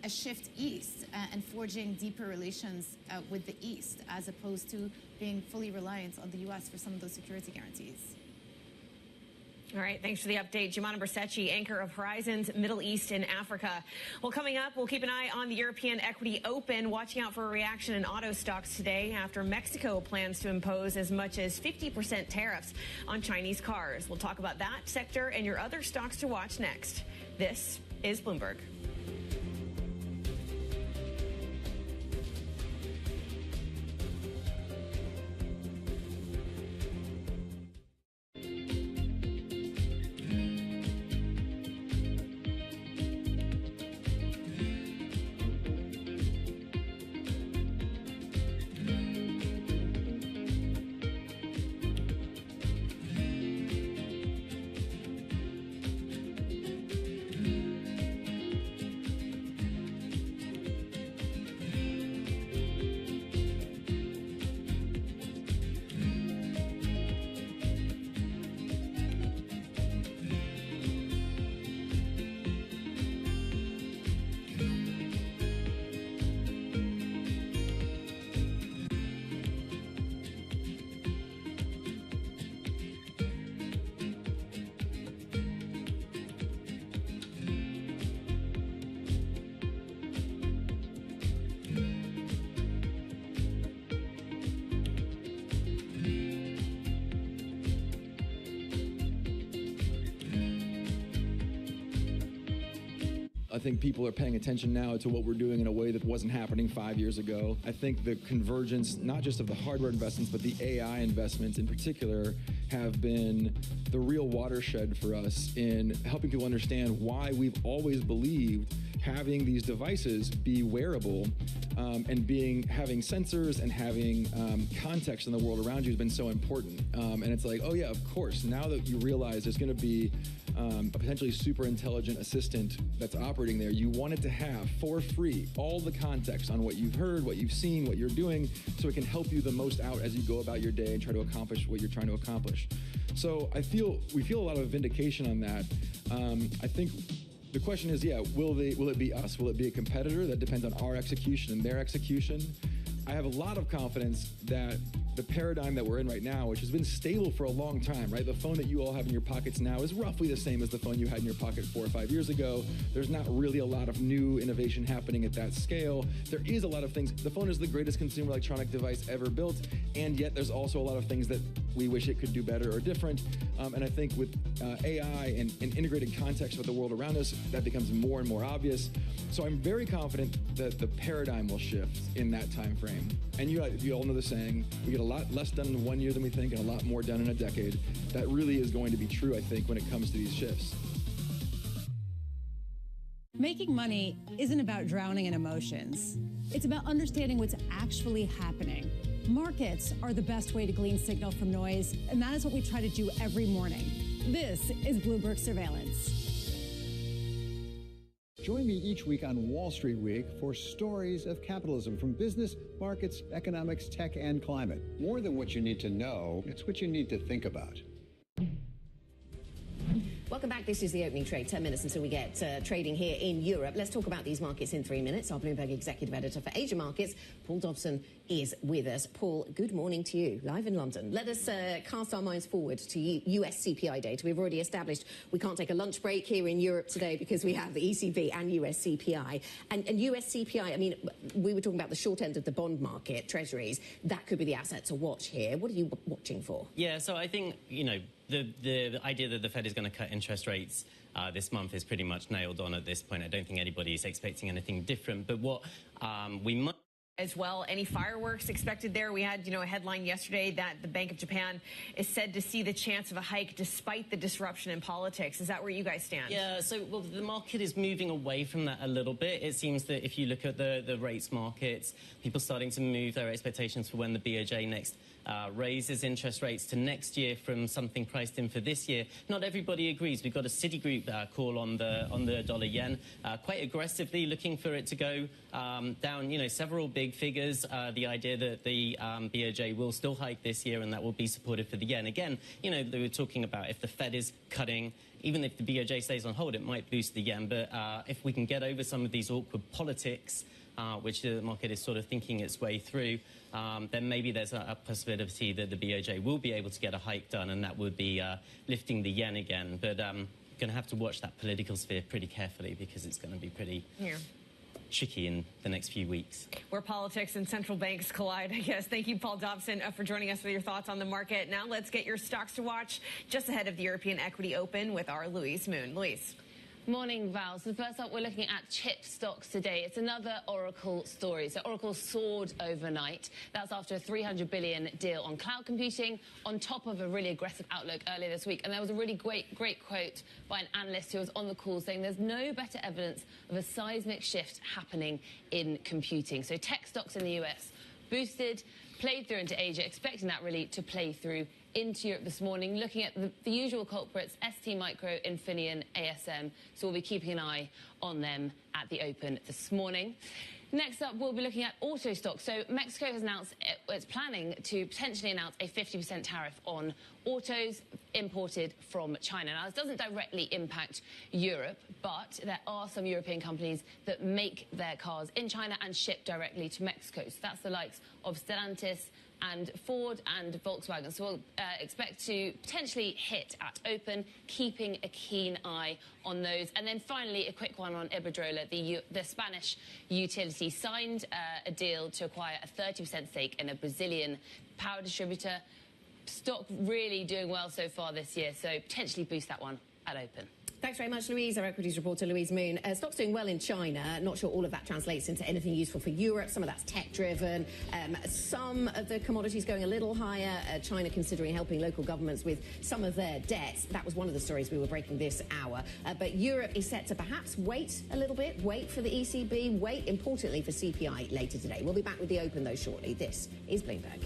Speaker 5: a shift east and forging deeper relations with the East, as opposed to being fully reliant on the U.S. for some of those security guarantees.
Speaker 34: All right, thanks for the update. Jumana Bersetchi, anchor of Horizons Middle East and Africa. Well, coming up, we'll keep an eye on the European Equity Open, watching out for a reaction in auto stocks today after Mexico plans to impose as much as 50% tariffs on Chinese cars. We'll talk about that sector and your other stocks to watch next. This is Bloomberg.
Speaker 2: I think people are paying attention now to what we're doing in a way that wasn't happening 5 years ago. I think the convergence, not just of the hardware investments, but the AI investments in particular, have been the real watershed for us in helping people understand why we've always believed having these devices be wearable and having sensors and having context in the world around you has been so important. And it's like, oh yeah, of course, now that you realize there's going to be a potentially super intelligent assistant that's operating there, you want it to have, for free, all the context on what you've heard, what you've seen, what you're doing, so it can help you the most out as you go about your day and try to accomplish what you're trying to accomplish. So we feel a lot of vindication on that. I think the question is, yeah, will it be us? Will it be a competitor? That depends on our execution and their execution. I have a lot of confidence that the paradigm that we're in right now, which has been stable for a long time, right? The phone that you all have in your pockets now is roughly the same as the phone you had in your pocket 4 or 5 years ago. There's not really a lot of new innovation happening at that scale. There is a lot of things. The phone is the greatest consumer electronic device ever built, and yet there's also a lot of things that we wish it could do better or different. And I think with AI and integrated context with the world around us, that becomes more and more obvious. So I'm very confident that the paradigm will shift in that time frame. And you all know the saying, we get a lot less done in 1 year than we think and a lot more done in a decade. That really is going to be true, I think, when it comes to these shifts.
Speaker 7: Making money isn't about drowning in emotions. It's about understanding what's actually happening. Markets are the best way to glean signal from noise, and that is what we try to do every morning. This is Bloomberg Surveillance.
Speaker 18: Join me each week on Wall Street Week for stories of capitalism from business, markets, economics, tech, and climate.
Speaker 19: More than what you need to know, it's what you need to think about.
Speaker 33: Welcome back. This is the opening trade. 10 minutes until we get trading here in Europe. Let's talk about these markets in 3 minutes. Our Bloomberg Executive Editor for Asia Markets, Paul Dobson, is with us. Paul, good morning to you, live in London. Let us cast our minds forward to US CPI data. We've already established we can't take a lunch break here in Europe today because we have the ECB and US CPI. And US CPI, I mean, we were talking about the short end of the bond market, treasuries. That could be the asset to watch here. What are you watching for?
Speaker 21: Yeah, so I think, you know, the idea that the Fed is going to cut interest rates this month is pretty much nailed on at this point. I don't think anybody is expecting anything different. But what we must...
Speaker 34: As well, any fireworks expected there? We had, a headline yesterday that the Bank of Japan is said to see the chance of a hike despite the disruption in politics. Is that where you guys stand?
Speaker 21: Yeah, so well, the market is moving away from that a little bit. It seems that if you look at the rates markets, people starting to move their expectations for when the BOJ next raises interest rates to next year from something priced in for this year. Not everybody agrees. We've got a Citigroup call on the dollar yen, quite aggressively looking for it to go down, several big figures. The idea that the BOJ will still hike this year and that will be supportive for the yen. Again, they were talking about if the Fed is cutting, even if the BOJ stays on hold, it might boost the yen. But if we can get over some of these awkward politics, which the market is sort of thinking its way through, then maybe there's a possibility that the BOJ will be able to get a hike done, and that would be lifting the yen again. But going to have to watch that political sphere pretty carefully because it's going to be pretty tricky in the next few weeks.
Speaker 34: Where politics and central banks collide, I guess. Thank you, Paul Dobson, for joining us with your thoughts on the market. Now let's get your stocks to watch just ahead of the European Equity Open with our Louise Moon. Louise.
Speaker 22: Morning, Val. So first up, we're looking at chip stocks today. It's another Oracle story. So Oracle soared overnight. That's after a $300 billion deal on cloud computing, on top of a really aggressive outlook earlier this week. And there was a really great quote by an analyst who was on the call saying there's no better evidence of a seismic shift happening in computing. So tech stocks in the US boosted, played through into Asia, expecting that really to play through into Europe this morning, looking at the usual culprits, ST Micro, Infineon, ASM. So we'll be keeping an eye on them at the open this morning. Next up, we'll be looking at auto stocks. So Mexico has announced it's planning to potentially announce a 50% tariff on autos imported from China. Now, this doesn't directly impact Europe, but there are some European companies that make their cars in China and ship directly to Mexico. So that's the likes of Stellantis and Ford and Volkswagen. So we'll expect to potentially hit at open, keeping a keen eye on those. And then finally, a quick one on Iberdrola. The Spanish utility signed a deal to acquire a 30% stake in a Brazilian power distributor. Stock really doing well so far this year, so potentially boost that one at open.
Speaker 33: Thanks very much, Louise. Our equities reporter, Louise Moon. Stocks doing well in China. Not sure all of that translates into anything useful for Europe. Some of that's tech-driven. Some of the commodities going a little higher. China considering helping local governments with some of their debts. That was one of the stories we were breaking this hour. But Europe is set to perhaps wait a little bit, wait for the ECB, wait, importantly, for CPI later today. We'll be back with the open, though, shortly. This is Bloomberg.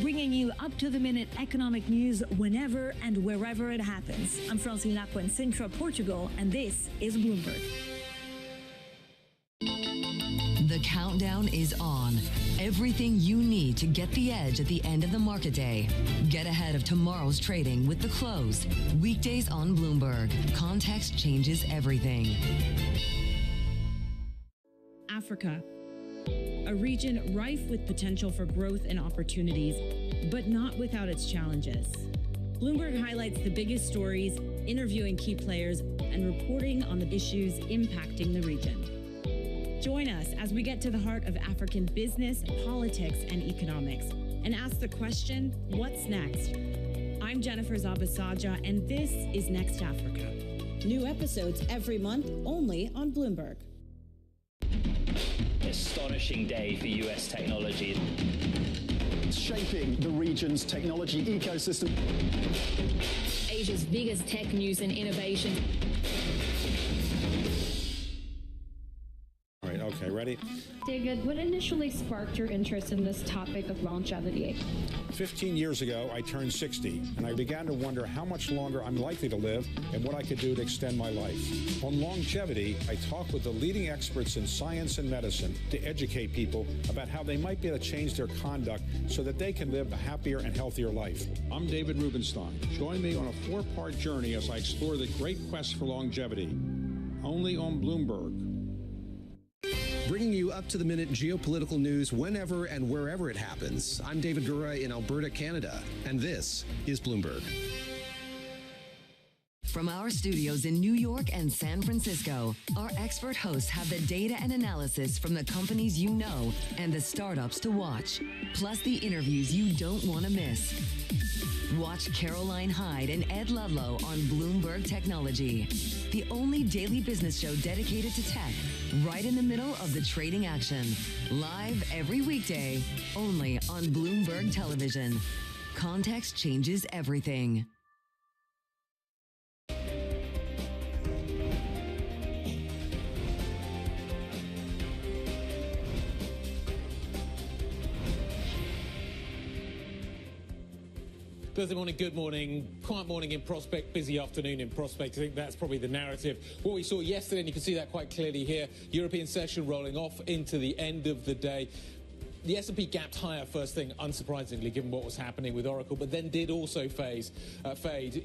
Speaker 8: Bringing you up-to-the-minute economic news whenever and wherever it happens. I'm Francine Lacqua in Sintra, Portugal, and this is Bloomberg.
Speaker 3: The countdown is on. Everything you need to get the edge at the end of the market day. Get ahead of tomorrow's trading with The Close. Weekdays on Bloomberg. Context changes everything.
Speaker 9: Africa, a region rife with potential for growth and opportunities, but not without its challenges. Bloomberg highlights the biggest stories, interviewing key players, and reporting on the issues impacting the region. Join us as we get to the heart of African business, politics, and economics, and ask the question, what's next? I'm Jennifer Zabasaja, and this is Next Africa.
Speaker 7: New episodes every month, only on Bloomberg.
Speaker 10: Astonishing day for US technology.
Speaker 16: Shaping the region's technology ecosystem.
Speaker 12: Asia's biggest tech news and innovation.
Speaker 13: All right, okay, ready?
Speaker 20: David, what initially sparked your interest in this topic of longevity?
Speaker 13: 15 years ago, I turned 60, and I began to wonder how much longer I'm likely to live and what I could do to extend my life. On longevity, I talk with the leading experts in science and medicine to educate people about how they might be able to change their conduct so that they can live a happier and healthier life. I'm David Rubenstein. Join me on a 4-part journey as I explore the great quest for longevity. Only on Bloomberg.
Speaker 23: Bringing you up-to-the-minute geopolitical news whenever and wherever it happens. I'm David Gura in Alberta, Canada, and this is Bloomberg.
Speaker 3: From our studios in New York and San Francisco, our expert hosts have the data and analysis from the companies you know and the startups to watch, plus the interviews you don't want to miss. Watch Caroline Hyde and Ed Ludlow on Bloomberg Technology, the only daily business show dedicated to tech, right in the middle of the trading action. Live every weekday, only on Bloomberg Television. Context changes everything.
Speaker 35: Thursday morning, good morning. Quiet morning in Prospect, busy afternoon in Prospect. I think that's probably the narrative. What we saw yesterday, and you can see that quite clearly here, European session rolling off into the end of the day. The S&P gapped higher first thing, unsurprisingly, given what was happening with Oracle, but then did also fade.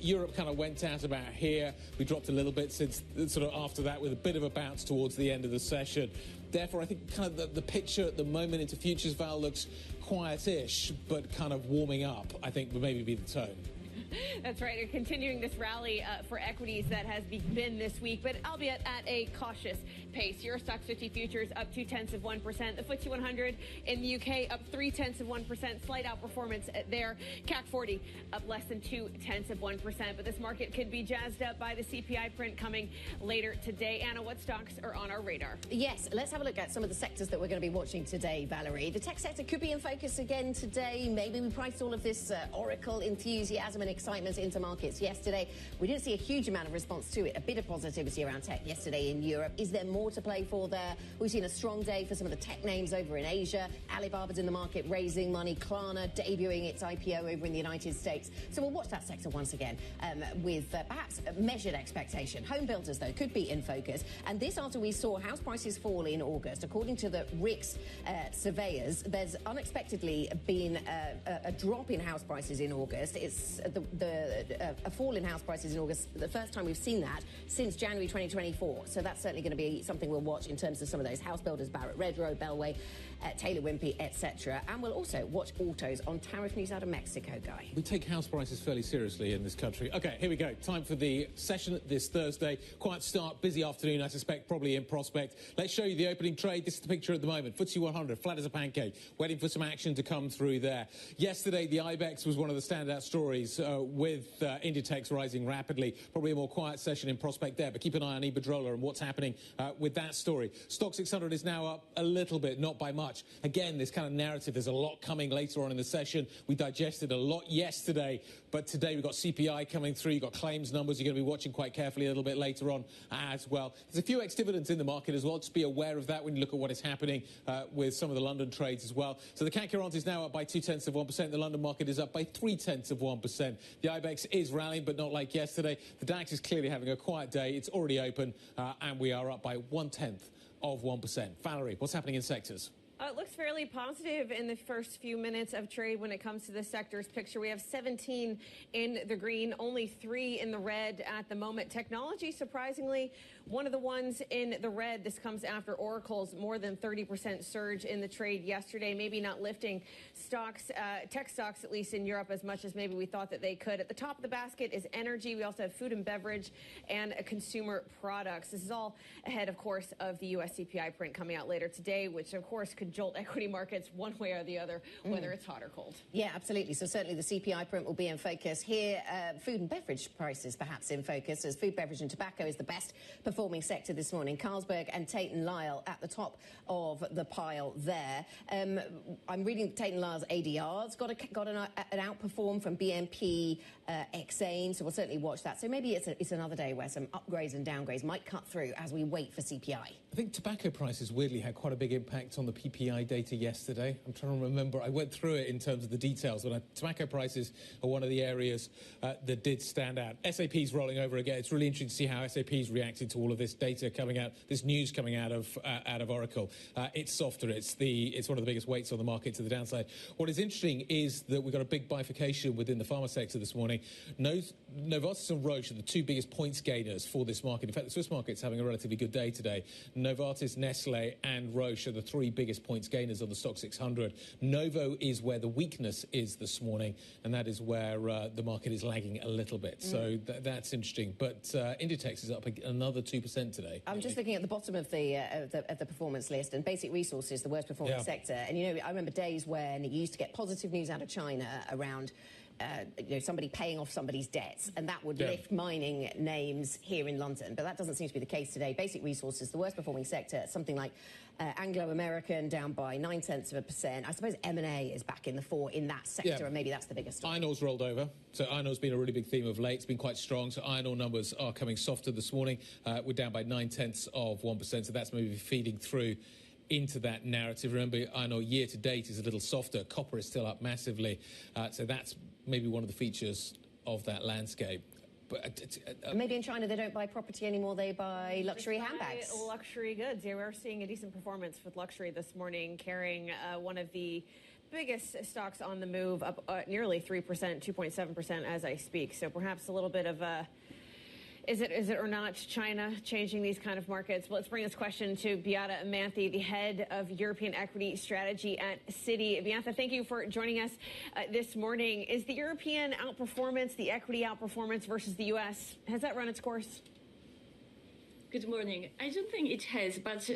Speaker 35: Europe kind of went out about here. We dropped a little bit since sort of after that with a bit of a bounce towards the end of the session. Therefore, I think kind of the picture at the moment into futures, Val, looks quietish, but kind of warming up, I think would maybe be the tone.
Speaker 34: That's right. We're continuing this rally for equities that has been this week, but albeit at a cautious pace. Euro Stoxx 50 futures up 0.2%. The FTSE 100 in the UK up 0.3%. Slight outperformance there. CAC 40 up less than 0.2%. But this market could be jazzed up by the CPI print coming later today. Anna, what stocks are on our radar?
Speaker 33: Yes, let's have a look at some of the sectors that we're going to be watching today, Valerie. The tech sector could be in focus again today. Maybe we priced all of this Oracle enthusiasm and excitement into markets yesterday. We didn't see a huge amount of response to it. A bit of positivity around tech yesterday in Europe. Is there more to play for there? We've seen a strong day for some of the tech names over in Asia. Alibaba's in the market raising money. Klarna debuting its IPO over in the United States. So we'll watch that sector once again with perhaps a measured expectation. Home builders, though, could be in focus. And this after we saw house prices fall in August. According to the RICS surveyors, there's unexpectedly been a drop in house prices in August. It's a fall in house prices in August, the first time we've seen that since January 2024. So that's certainly going to be something we'll watch in terms of some of those house builders, Barrett Redrow, Bellway, Taylor Wimpey, etc. And we'll also watch autos on tariff news out of Mexico, Guy.
Speaker 35: We take house prices fairly seriously in this country. OK, here we go. Time for the session this Thursday. Quiet start, busy afternoon, I suspect, probably in prospect. Let's show you the opening trade. This is the picture at the moment. FTSE 100, flat as a pancake, waiting for some action to come through there. Yesterday, the IBEX was one of the standout stories with Inditex rising rapidly. Probably a more quiet session in prospect there, but keep an eye on Iberdrola and what's happening with that story. Stock 600 is now up a little bit, not by much. Again, this kind of narrative, there's a lot coming later on in the session. We digested a lot yesterday, but today we've got CPI coming through. You've got claims numbers you're going to be watching quite carefully a little bit later on as well. There's a few ex-dividends in the market as well. Just be aware of that when you look at what is happening with some of the London trades as well. So the CAC 40 is now up by 0.2%. The London market is up by 0.3%. The IBEX is rallying, but not like yesterday. The DAX is clearly having a quiet day. It's already open, and we are up by 0.1%. Valerie, what's happening in sectors?
Speaker 34: It looks fairly positive in the first few minutes of trade when it comes to the sectors picture. We have 17 in the green, only 3 in the red at the moment. Technology, surprisingly, one of the ones in the red. This comes after Oracle's more than 30% surge in the trade yesterday, maybe not lifting stocks, tech stocks, at least in Europe, as much as maybe we thought that they could. At the top of the basket is energy. We also have food and beverage and consumer products. This is all ahead, of course, of the U.S. CPI print coming out later today, which, of course, could jolt equity markets one way or the other, whether it's hot or cold. Yeah, absolutely. So certainly the CPI print will be in focus here. Food and beverage prices perhaps in focus, as food, beverage and tobacco is the best performing sector this morning. Carlsberg and Tate & Lyle at the top of the pile there. I'm reading Tate & Lyle's ADR's got an outperform from BNP Exane, so we'll certainly watch that. So maybe it's another day where some upgrades and downgrades might cut through as we wait for CPI.
Speaker 35: I think tobacco prices weirdly had quite a big impact on the PPI data yesterday. I'm trying to remember. I went through it in terms of the details, but tobacco prices are one of the areas that did stand out. SAP's rolling over again. It's really interesting to see how SAP's reacted to all of this data coming out, this news coming out of Oracle. It's softer. It's one of the biggest weights on the market to the downside. What is interesting is that we've got a big bifurcation within the pharma sector this morning. Novartis and Roche are the 2 biggest points gainers for this market. In fact, the Swiss market's having a relatively good day today. Novartis, Nestle and Roche are the 3 biggest points gainers on the stock 600. Novo is where the weakness is this morning, and that is where the market is lagging a little bit. So that's interesting. But Inditex is up another 2% today.
Speaker 33: I'm just looking at the bottom of the performance list, and basic resources, the worst performing sector. And, you know, I remember days when you used to get positive news out of China around somebody paying off somebody's debts, and that would lift mining names here in London. But that doesn't seem to be the case today. Basic resources, the worst performing sector, something like Anglo-American down by 0.9%. I suppose M&A is back in the 4 in that sector, and maybe that's the biggest story.
Speaker 35: Iron ore's rolled over. So iron ore's been a really big theme of late. It's been quite strong. So iron ore numbers are coming softer this morning. We're down by 0.9%. So that's maybe feeding through into that narrative. Remember, iron ore year to date is a little softer. Copper is still up massively. So that's maybe one of the features of that landscape. But
Speaker 33: maybe in China they don't buy property anymore, they buy luxury handbags.
Speaker 34: Luxury goods. Yeah, we're seeing a decent performance with luxury this morning, carrying one of the biggest stocks on the move, up nearly 3%, 2.7% as I speak. So perhaps a little bit of a... Is it or not China changing these kind of markets? Well, let's bring this question to Beata Manthi, the head of European equity strategy at Citi. Beata, thank you for joining us this morning. Is the European outperformance, the equity outperformance versus the U.S., has that run its course?
Speaker 1: Good morning. I don't think it has, but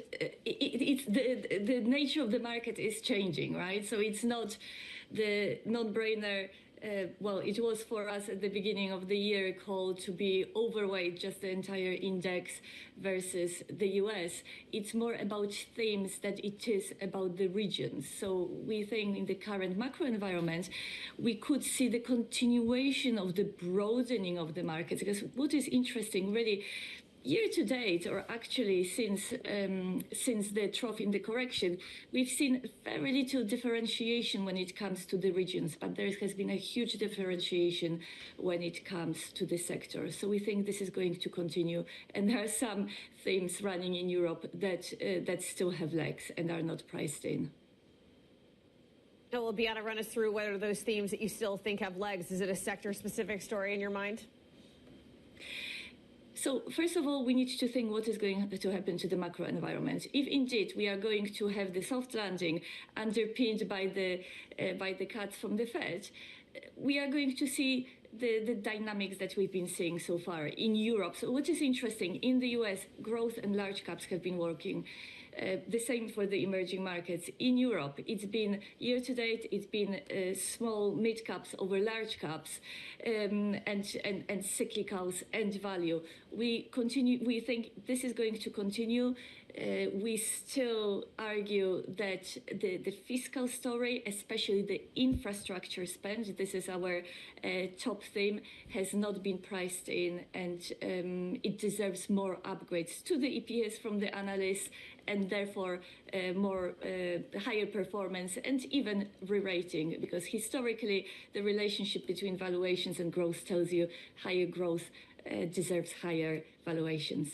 Speaker 1: it's the nature of the market is changing, right? So it's not the non-brainer well, it was for us at the beginning of the year called to be overweight just the entire index versus the US. It's more about themes than it is about the regions. So we think in the current macro environment, we could see the continuation of the broadening of the markets. Because what is interesting, really, year to date, or actually since the trough in the correction, we've seen very little differentiation when it comes to the regions, but there has been a huge differentiation when it comes to the sector. So we think this is going to continue, and there are some themes running in Europe that still have legs and are not priced in.
Speaker 34: Well, Beata, run us through what are those themes that you still think have legs. Is it a sector-specific story in your mind?
Speaker 1: So first of all, we need to think what is going to happen to the macro environment. If indeed we are going to have the soft landing underpinned by the cuts from the Fed, we are going to see the dynamics that we've been seeing so far in Europe. So what is interesting, in the US, growth and large caps have been working. The same for the emerging markets. In Europe, it's been year to date, it's been small mid caps over large caps, and cyclicals and value. We think this is going to continue. We still argue that the fiscal story, especially the infrastructure spend, this is our top theme, has not been priced in, and it deserves more upgrades to the EPS from the analysts, and therefore higher performance and even re-rating, because historically the relationship between valuations and growth tells you higher growth deserves higher valuations.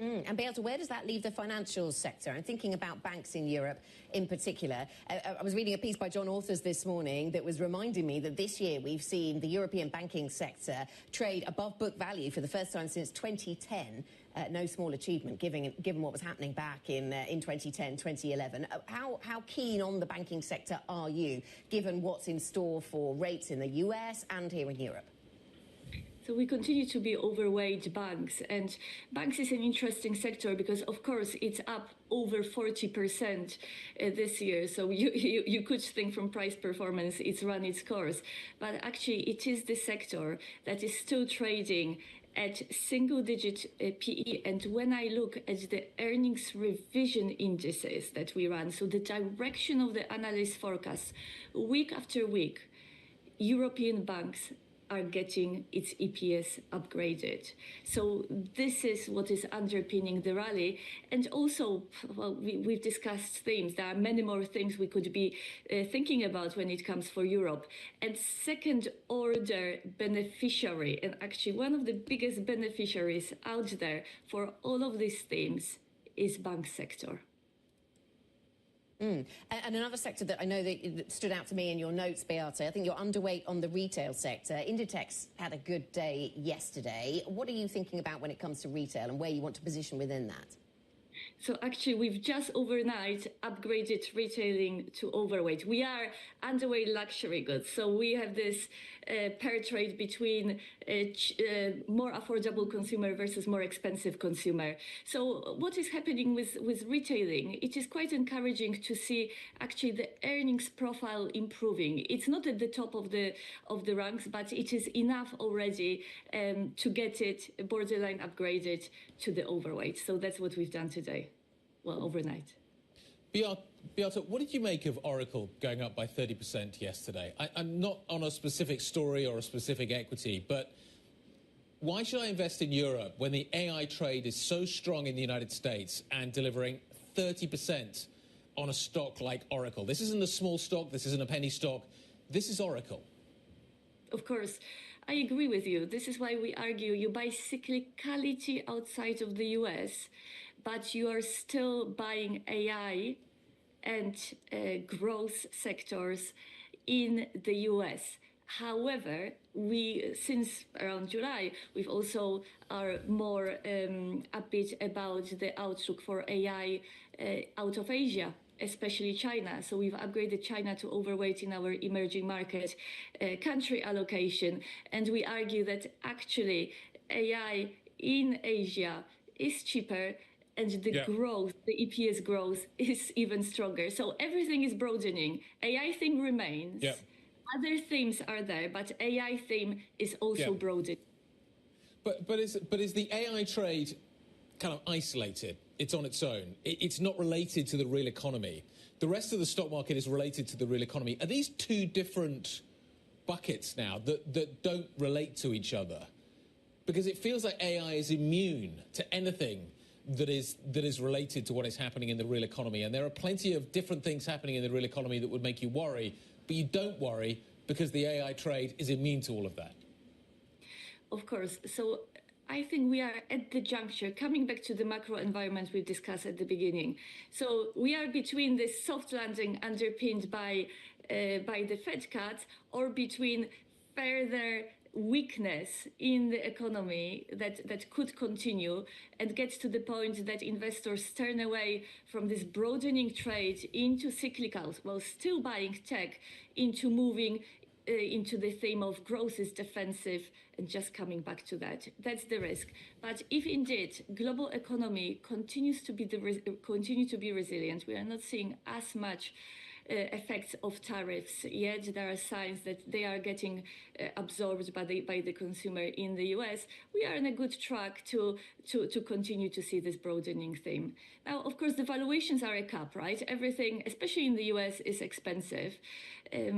Speaker 33: And Beata, where does that leave the financial sector? I'm thinking about banks in Europe in particular. I was reading a piece by John Authers this morning that was reminding me that this year we've seen the European banking sector trade above book value for the first time since 2010. No small achievement, given what was happening back in 2010, 2011. How keen on the banking sector are you, given what's in store for rates in the US and here in Europe?
Speaker 1: So we continue to be overweight banks, and banks is an interesting sector because, of course, it's up over 40% this year. So you could think from price performance, it's run its course. But actually, it is the sector that is still trading at single-digit PE. And when I look at the earnings revision indices that we run, so the direction of the analyst forecasts, week after week, European banks are getting its EPS upgraded. So this is what is underpinning the rally. And also, well, we've discussed themes. There are many more things we could be thinking about when it comes for Europe. And second order beneficiary, and actually one of the biggest beneficiaries out there for all of these themes is bank sector.
Speaker 33: And another sector that I know that stood out to me in your notes, Beata, I think you're underweight on the retail sector. Inditex had a good day yesterday. What are you thinking about when it comes to retail and where you want to position within that?
Speaker 1: So actually, we've just overnight upgraded retailing to overweight. We are underweight luxury goods. So we have this pair trade between more affordable consumer versus more expensive consumer. So what is happening with retailing? It is quite encouraging to see actually the earnings profile improving. It's not at the top of the ranks, but it is enough already to get it borderline upgraded to the overweight. So that's what we've done today. Well, overnight.
Speaker 35: Beata, what did you make of Oracle going up by 30% yesterday? I'm not on a specific story or a specific equity, but why should I invest in Europe when the AI trade is so strong in the United States and delivering 30% on a stock like Oracle? This isn't a small stock. This isn't a penny stock. This is Oracle.
Speaker 1: Of course. I agree with you. This is why we argue you buy cyclicality outside of the US, but you are still buying AI and growth sectors in the US. However, since around July, we've also are more upbeat about the outlook for AI out of Asia, especially China. So we've upgraded China to overweight in our emerging market country allocation. And we argue that actually AI in Asia is cheaper, and the growth, the EPS growth is even stronger. So everything is broadening. AI thing remains. other themes are there, but AI theme is also broadened.
Speaker 35: But is the AI trade kind of isolated? It's on its own. It's not related to the real economy. The rest of the stock market is related to the real economy. Are these two different buckets now that don't relate to each other? Because it feels like AI is immune to anything that is related to what is happening in the real economy. And there are plenty of different things happening in the real economy that would make you worry, but you don't worry because the AI trade is immune to all of that.
Speaker 1: Of course. So I think we are at the juncture, coming back to the macro environment we discussed at the beginning. So we are between this soft landing underpinned by the Fed cuts, or between further weakness in the economy that could continue and get to the point that investors turn away from this broadening trade into cyclicals, while still buying tech, into moving into the theme of growth is defensive and just coming back to that. That's the risk. But if indeed global economy continues to be resilient, we are not seeing as much effects of tariffs yet. There are signs that they are getting absorbed by the consumer in the US. We are on a good track to continue to see this broadening theme. Now, of course, the valuations are a cap, right? Everything, especially in the US, is expensive.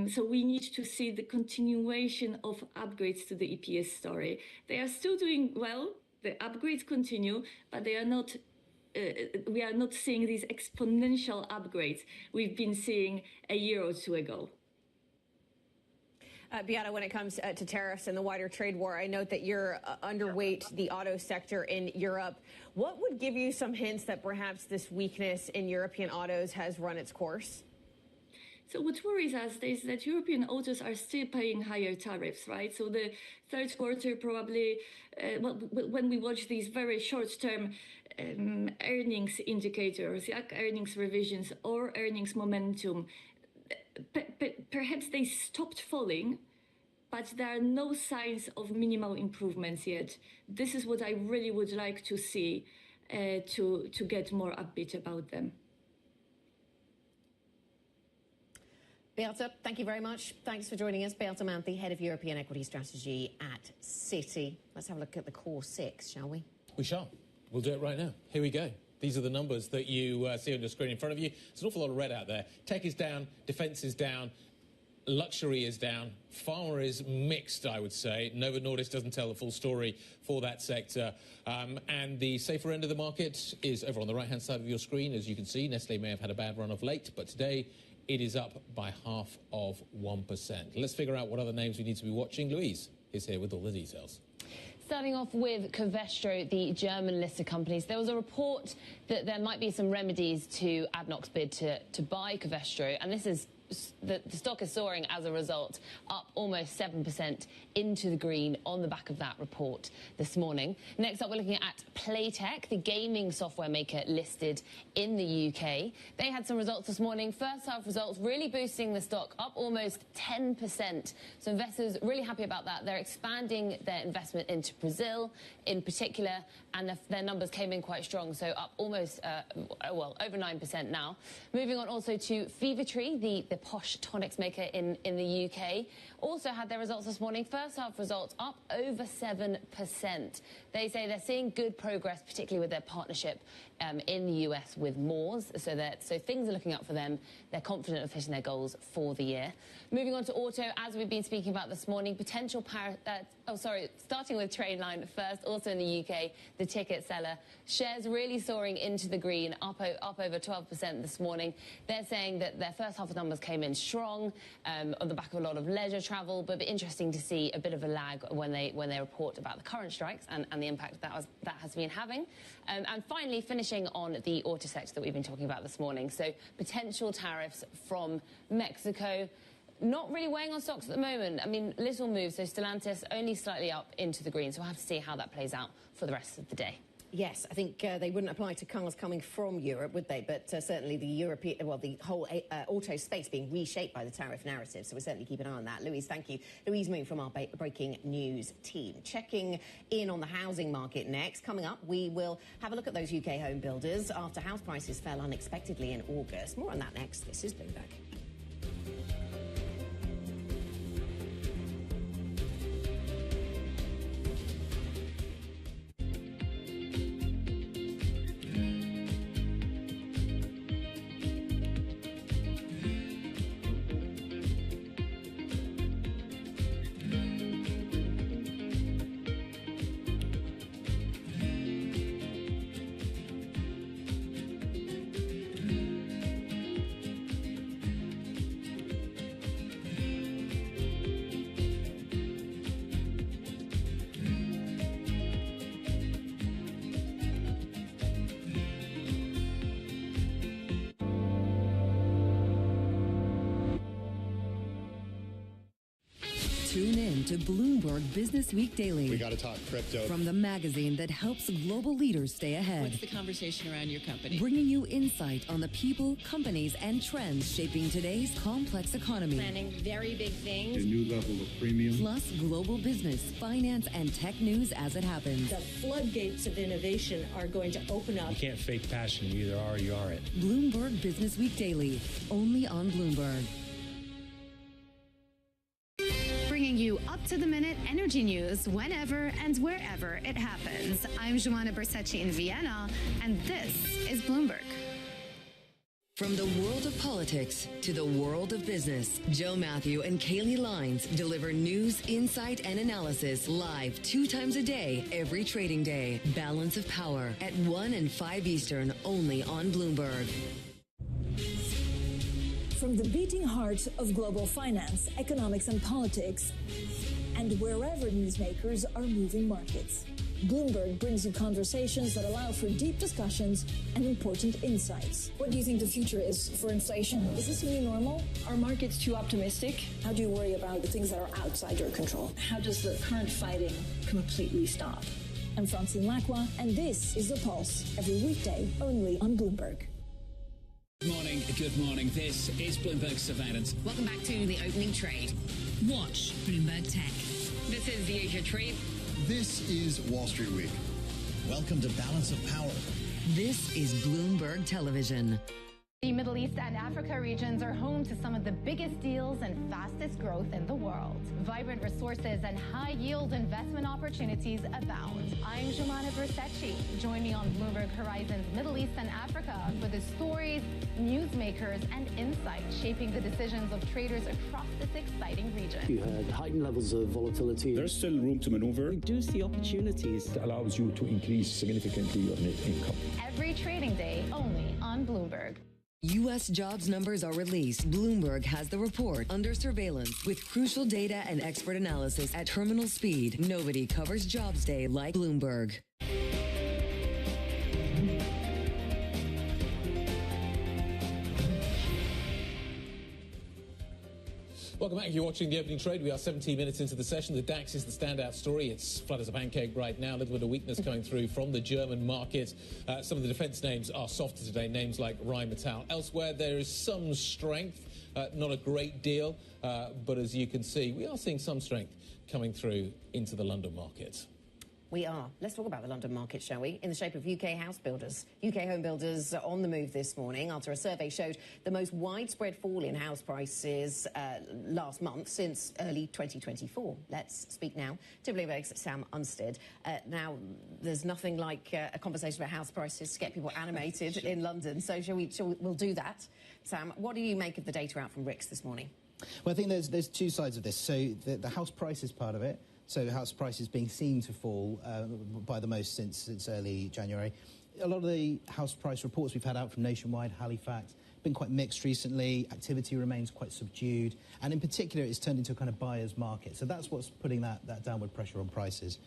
Speaker 1: So we need to see the continuation of upgrades to the EPS story. They are still doing well. The upgrades continue, but they are not. We are not seeing these exponential upgrades we've been seeing a year or two ago.
Speaker 34: Beata, when it comes to tariffs and the wider trade war, I note that you're underweight the auto sector in Europe. What would give you some hints that perhaps this weakness in European autos has run its course?
Speaker 1: So what worries us is that European autos are still paying higher tariffs, right? So the third quarter probably, when we watch these very short-term earnings indicators, like earnings revisions or earnings momentum, perhaps they stopped falling, but there are no signs of minimal improvements yet. This is what I really would like to see to get more upbeat about them.
Speaker 33: Beata, thank you very much. Thanks for joining us. Beata Manthe, Head of European Equity Strategy at Citi. Let's have a look at the core six, shall we?
Speaker 35: We shall. We'll do it right now. Here we go. These are the numbers that you see on your screen in front of you. There's an awful lot of red out there. Tech is down, defence is down, luxury is down, pharma is mixed, I would say. Novo Nordisk doesn't tell the full story for that sector. And the safer end of the market is over on the right-hand side of your screen. As you can see, Nestle may have had a bad run of late, but today it is up by 0.5%. Let's figure out what other names we need to be watching. Louise is here with all the details.
Speaker 22: Starting off with Covestro, the German listed companies. There was a report that there might be some remedies to ADNOC's bid to buy Covestro, and this is the stock is soaring as a result, up almost 7% into the green on the back of that report this morning. Next up, we're looking at Playtech, the gaming software maker listed in the UK. They had some results this morning. First half results really boosting the stock, up almost 10%. So investors really happy about that. They're expanding their investment into Brazil in particular, and their numbers came in quite strong, so up almost, over 9% now. Moving on also to Fevertree, the posh tonics maker in the UK, also had their results this morning. First half results up over 7%. They say they're seeing good progress, particularly with their partnership in the US with Moores, so things are looking up for them. They're confident of hitting their goals for the year. Moving on to auto, as we've been speaking about this morning, starting with Trainline first, also in the UK, the ticket seller. Shares really soaring into the green, up over 12% this morning. They're saying that their first half of numbers came in strong on the back of a lot of leisure travel, but it'll be interesting to see a bit of a lag when they report about the current strikes and the impact that has been having. And finally, finishing on the auto sector that we've been talking about this morning. So potential tariffs from Mexico. Not really weighing on stocks at the moment. I mean, little moves. So Stellantis only slightly up into the green. So we'll have to see how that plays out for the rest of the day.
Speaker 33: Yes, I think they wouldn't apply to cars coming from Europe, would they? But certainly the whole auto space being reshaped by the tariff narrative. So we'll certainly keep an eye on that. Louise, thank you. Louise Moon from our breaking news team. Checking in on the housing market next. Coming up, we will have a look at those UK home builders after house prices fell unexpectedly in August. More on that next. This is Bloomberg.
Speaker 3: Tune in to Bloomberg Business Week Daily.
Speaker 16: We got to talk crypto.
Speaker 3: From the magazine that helps global leaders stay ahead.
Speaker 4: What's the conversation around your company?
Speaker 3: Bringing you insight on the people, companies, and trends shaping today's complex economy.
Speaker 4: Planning very big things.
Speaker 16: A new level of premium.
Speaker 3: Plus global business, finance, and tech news as it happens.
Speaker 6: The floodgates of innovation are going to open up.
Speaker 11: You can't fake passion. You either are or you aren't.
Speaker 3: Bloomberg Business Week Daily, only on Bloomberg.
Speaker 5: Bringing you up-to-the-minute energy news whenever and wherever it happens. I'm Joanna Bersace in Vienna, and this is Bloomberg.
Speaker 3: From the world of politics to the world of business, Joe Matthew and Kaylee Lines deliver news, insight, and analysis live 2 times a day, every trading day. Balance of Power at 1 and 5 Eastern, only on Bloomberg.
Speaker 8: From the beating heart of global finance, economics, and politics, and wherever newsmakers are moving markets, Bloomberg brings you conversations that allow for deep discussions and important insights. What do you think the future is for inflation? Is this a new normal? Are markets too optimistic? How do you worry about the things that are outside your control? How does the current fighting completely stop? I'm Francine Lacqua, and this is The Pulse, every weekday only on Bloomberg.
Speaker 14: Good morning. This is Bloomberg Surveillance.
Speaker 33: Welcome back to the opening trade.
Speaker 14: Watch Bloomberg Tech.
Speaker 34: This is the Asia Trade.
Speaker 16: This is Wall Street Week.
Speaker 15: Welcome to Balance of Power.
Speaker 3: This is Bloomberg Television.
Speaker 5: The Middle East and Africa regions are home to some of the biggest deals and fastest growth in the world. Vibrant resources and high-yield investment opportunities abound. I'm Joanna Bersace. Join me on Bloomberg Horizon's Middle East and Africa for the stories, newsmakers, and insights shaping the decisions of traders across this exciting region.
Speaker 17: You had heightened levels of volatility.
Speaker 24: There's still room to maneuver.
Speaker 25: We do see opportunities.
Speaker 24: That allows you to increase significantly your net income.
Speaker 5: Every trading day, only on Bloomberg.
Speaker 3: U.S. jobs numbers are released. Bloomberg has the report under surveillance with crucial data and expert analysis at terminal speed. Nobody covers jobs day like Bloomberg.
Speaker 35: Welcome back. You're watching the opening trade. We are 17 minutes into the session. The DAX is the standout story. It's flat as a pancake right now. A little bit of weakness coming through from the German market. Some of the defense names are softer today, names like Rheinmetall. Elsewhere, there is some strength, not a great deal, but as you can see, we are seeing some strength coming through into the London market.
Speaker 33: We are. Let's talk about the London market, shall we? In the shape of UK house builders. UK home builders are on the move this morning after a survey showed the most widespread fall in house prices last month since early 2024. Let's speak now to Bloomberg's Sam Unstead. Now, there's nothing like a conversation about house prices to get people animated in London. So we'll do that. Sam, what do you make of the data out from RICS this morning?
Speaker 26: Well, I think there's 2 sides of this. So the house price is part of it. So house prices being seen to fall by the most since early January. A lot of the house price reports we've had out from Nationwide, Halifax, been quite mixed recently. Activity remains quite subdued. And in particular, it's turned into a kind of buyer's market. So that's what's putting that downward pressure on prices.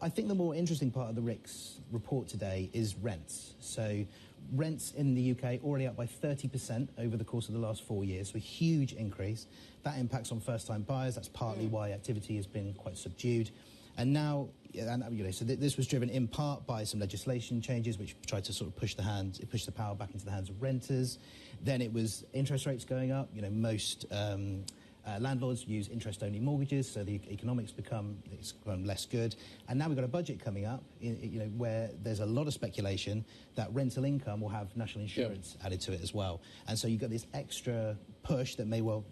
Speaker 26: I think the more interesting part of the RICS report today is rents. So rents in the UK already up by 30% over the course of the last 4 years, so a huge increase. That impacts on first-time buyers. That's partly why activity has been quite subdued. And now, so this was driven in part by some legislation changes which tried to sort of push the power back into the hands of renters. Then it was interest rates going up. Most landlords use interest-only mortgages, so the economics become less good. And now we've got a budget coming up, where there's a lot of speculation that rental income will have national insurance added to it as well. And so you've got this extra push that may well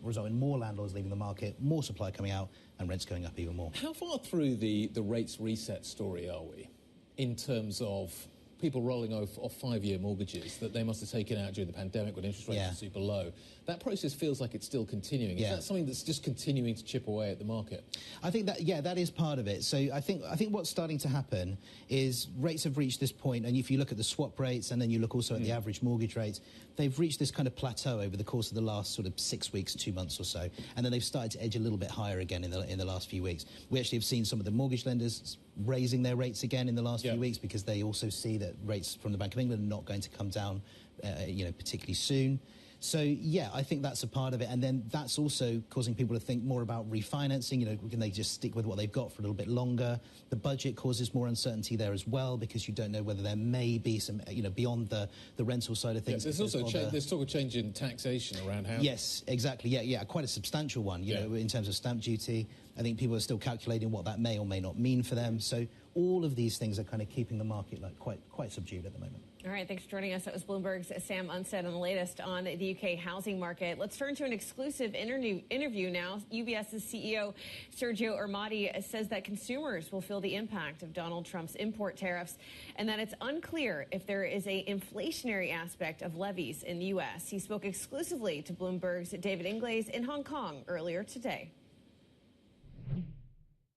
Speaker 26: result in more landlords leaving the market, more supply coming out, and rents going up even more.
Speaker 35: How far through the rates reset story are we in terms of people rolling off 5-year mortgages that they must have taken out during the pandemic when interest rates were super low? That process feels like it's still continuing. Is that something that's just continuing to chip away at the market?
Speaker 26: I think that, that is part of it. So I think what's starting to happen is rates have reached this point, and if you look at the swap rates and then you look also at the average mortgage rates, they've reached this kind of plateau over the course of the last sort of 6 weeks, 2 months or so, and then they've started to edge a little bit higher again in the last few weeks. We actually have seen some of the mortgage lenders raising their rates again in the last few weeks because they also see that rates from the Bank of England are not going to come down, particularly soon. So, yeah, I think that's a part of it. And then that's also causing people to think more about refinancing. You know, can they just stick with what they've got for a little bit longer? The budget causes more uncertainty there as well, because you don't know whether there may be some, you know, beyond the rental side of things.
Speaker 2: Yeah, there's also there's talk of change in taxation around housing.
Speaker 26: Yes, exactly. Yeah, quite a substantial one, you know, in terms of stamp duty. I think people are still calculating what that may or may not mean for them. So all of these things are kind of keeping the market like quite subdued at the moment.
Speaker 34: All right, thanks for joining us. That was Bloomberg's Sam Unstead on the latest on the UK housing market. Let's turn to an exclusive interview now. UBS's CEO Sergio Ermotti says that consumers will feel the impact of Donald Trump's import tariffs and that it's unclear if there is an inflationary aspect of levies in the U.S. He spoke exclusively to Bloomberg's David Ingles in Hong Kong earlier today.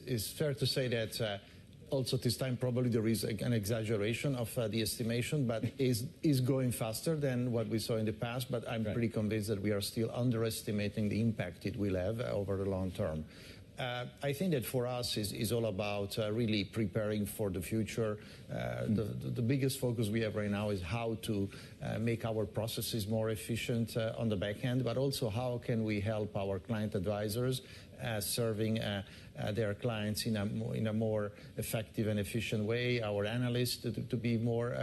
Speaker 35: It's fair to say that also this time probably there is an exaggeration of the estimation, but is going faster than what we saw in the past. But I'm pretty convinced that we are still underestimating the impact it will have over the long term. I think that for us is all about really preparing for the future. The biggest focus we have right now is how to make our processes more efficient on the back end, but also how can we help our client advisors serving their clients in a more effective and efficient way, our analysts to be more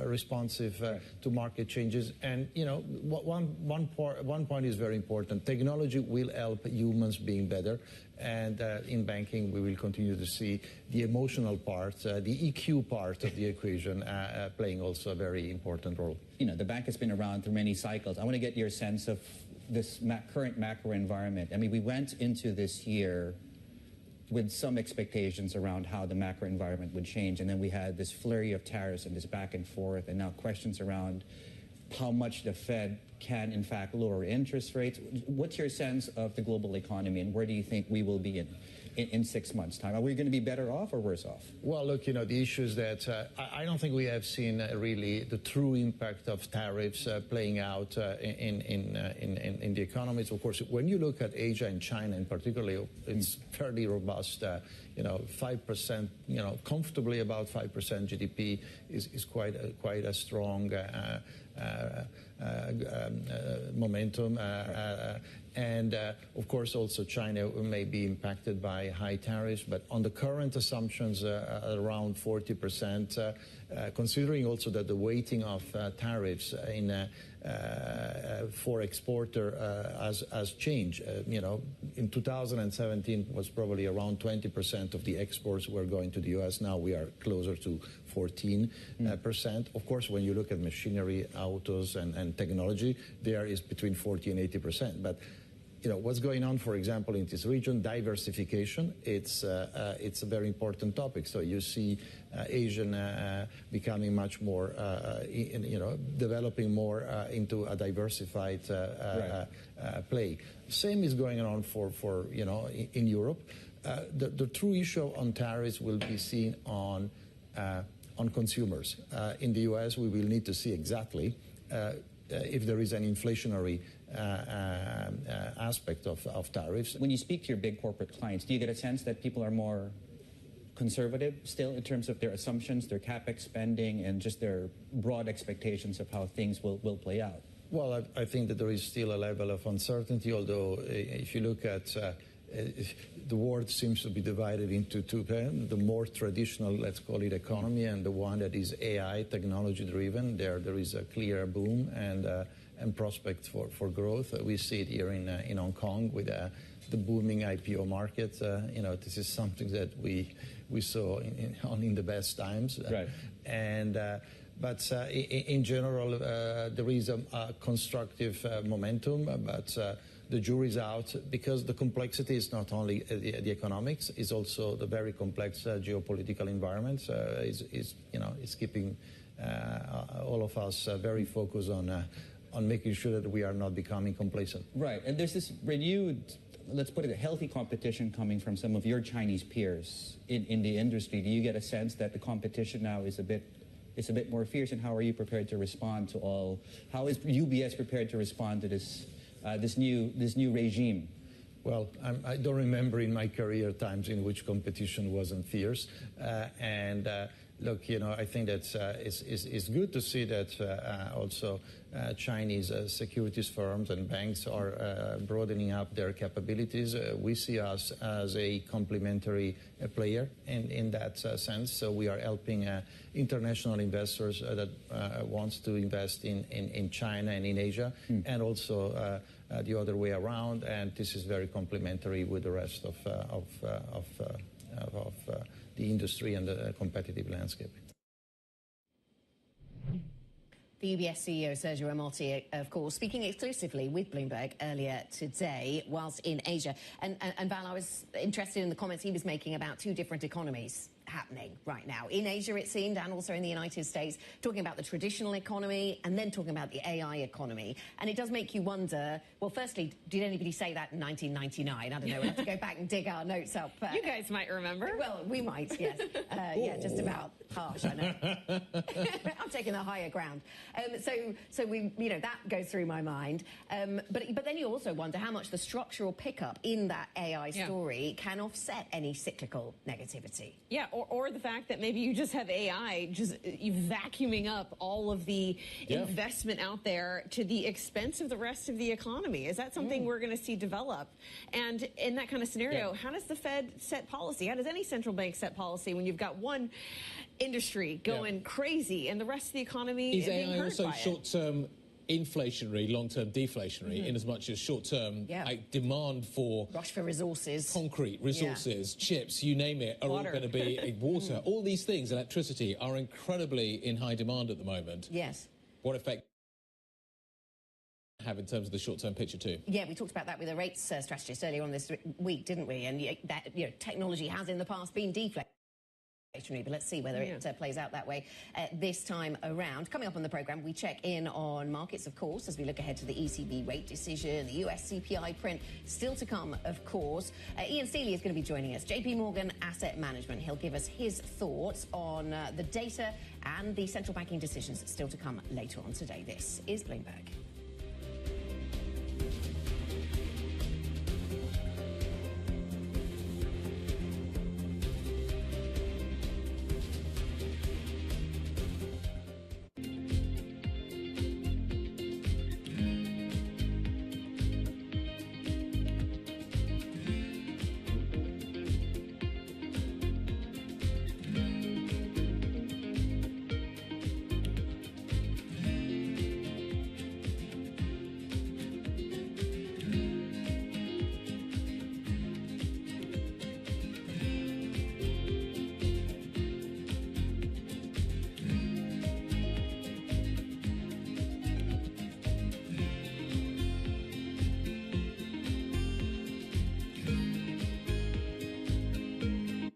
Speaker 35: responsive to market changes. And, you know, one point is very important. Technology will help humans being better. And in banking, we will continue to see the emotional part, the EQ part of the equation playing also a very important role.
Speaker 7: You know, the bank has been around through many cycles. I want to get your sense of this current macro environment. I mean, we went into this year with some expectations around how the macro environment would change, and then we had this flurry of tariffs and this back and forth, and now questions around how much the Fed can, in fact, lower interest rates. What's your sense of the global economy, and where do you think we will be in 6 months' time? Are we going to be better off or worse off?
Speaker 35: Well, look, you know, the issue is that I don't think we have seen really the true impact of tariffs playing out in the economies. Of course, when you look at Asia and China in particular, it's fairly robust. You know, 5%, you know, comfortably about 5% GDP is quite a strong momentum. And, of course, also China may be impacted by high tariffs. But on the current assumptions, around 40%, considering also that the weighting of tariffs for exporter has changed. You know, in 2017 was probably around 20% of the exports were going to the U.S. Now we are closer to 14%. Of course, when you look at machinery, autos, and technology, there is between 40 and 80%. But you know, what's going on, for example, in this region, diversification, it's a very important topic. So you see Asian becoming much more, you know, developing more into a diversified play. Same is going on for you know, in Europe. The true issue on tariffs will be seen on consumers. In the U.S., we will need to see exactly if there is an inflationary aspect of tariffs.
Speaker 7: When you speak to your big corporate clients, do you get a sense that people are more conservative still in terms of their assumptions, their capex spending, and just their broad expectations of how things will play out?
Speaker 35: Well, I think that there is still a level of uncertainty, although if you look at the world seems to be divided into two, the more traditional, let's call it, economy, and the one that is AI, technology-driven. There is a clear boom and prospect for growth. We see it here in Hong Kong with the booming IPO market. You know, this is something that we saw in the best times.
Speaker 7: Right.
Speaker 35: And but in general, there is a constructive momentum, but the jury's out, because the complexity is not only the economics, is also the very complex geopolitical environment. Is keeping all of us very focused on making sure that we are not becoming complacent.
Speaker 7: Right, and there's this renewed, let's put it, a healthy competition coming from some of your Chinese peers in the industry. Do you get a sense that the competition now is a bit more fierce, and how are you prepared to respond to all? How is UBS prepared to respond to this new regime?
Speaker 35: Well, I don't remember in my career times in which competition wasn't fierce, and
Speaker 9: Look, I think that it's good to see that also Chinese securities firms and banks are broadening up their capabilities. We see us as a complementary player in that sense. So we are helping international investors that wants to invest in China and in Asia, and also the other way around. And this is very complementary with the rest of the industry and the competitive landscape.
Speaker 33: The UBS CEO, Sergio Ermotti, of course, speaking exclusively with Bloomberg earlier today whilst in Asia. And Val, I was interested in the comments he was making about two different economies happening right now. In Asia, it seemed, and also in the United States, talking about the traditional economy and then talking about the AI economy. And it does make you wonder, well, firstly, did anybody say that in 1999? I don't know. We'll have to go back and dig our notes up.
Speaker 34: You guys might remember.
Speaker 33: Well, we might, yes. Yeah, just about harsh, I know. I'm taking the higher ground. So we, that goes through my mind. But then you also wonder how much the structural pickup in that AI story can offset any cyclical negativity.
Speaker 34: Yeah, or the fact that maybe you just have AI you vacuuming up all of the investment out there to the expense of the rest of the economy. Is that something we're going to see develop? And in that kind of scenario, how does the Fed set policy? How does any central bank set policy when you've got one industry going crazy and the rest of the economy
Speaker 2: is
Speaker 34: being
Speaker 2: AI
Speaker 34: hurt
Speaker 2: also
Speaker 34: by
Speaker 2: short-term inflationary, long-term deflationary, in as much as short-term demand for
Speaker 33: rush for resources,
Speaker 2: concrete resources, chips, you name it, are all going to be water. All these things, electricity, are incredibly in high demand at the moment.
Speaker 33: Yes.
Speaker 2: What effect have in terms of the short-term picture too?
Speaker 33: Yeah, we talked about that with a rates strategist earlier on this week, didn't we? And that technology has in the past been deflationary. But let's see whether it plays out that way this time around. Coming up on the programme, we check in on markets, of course, as we look ahead to the ECB rate decision, the US CPI print still to come, of course. Ian Steely is going to be joining us, JP Morgan Asset Management. He'll give us his thoughts on the data and the central banking decisions still to come later on today. This is Bloomberg.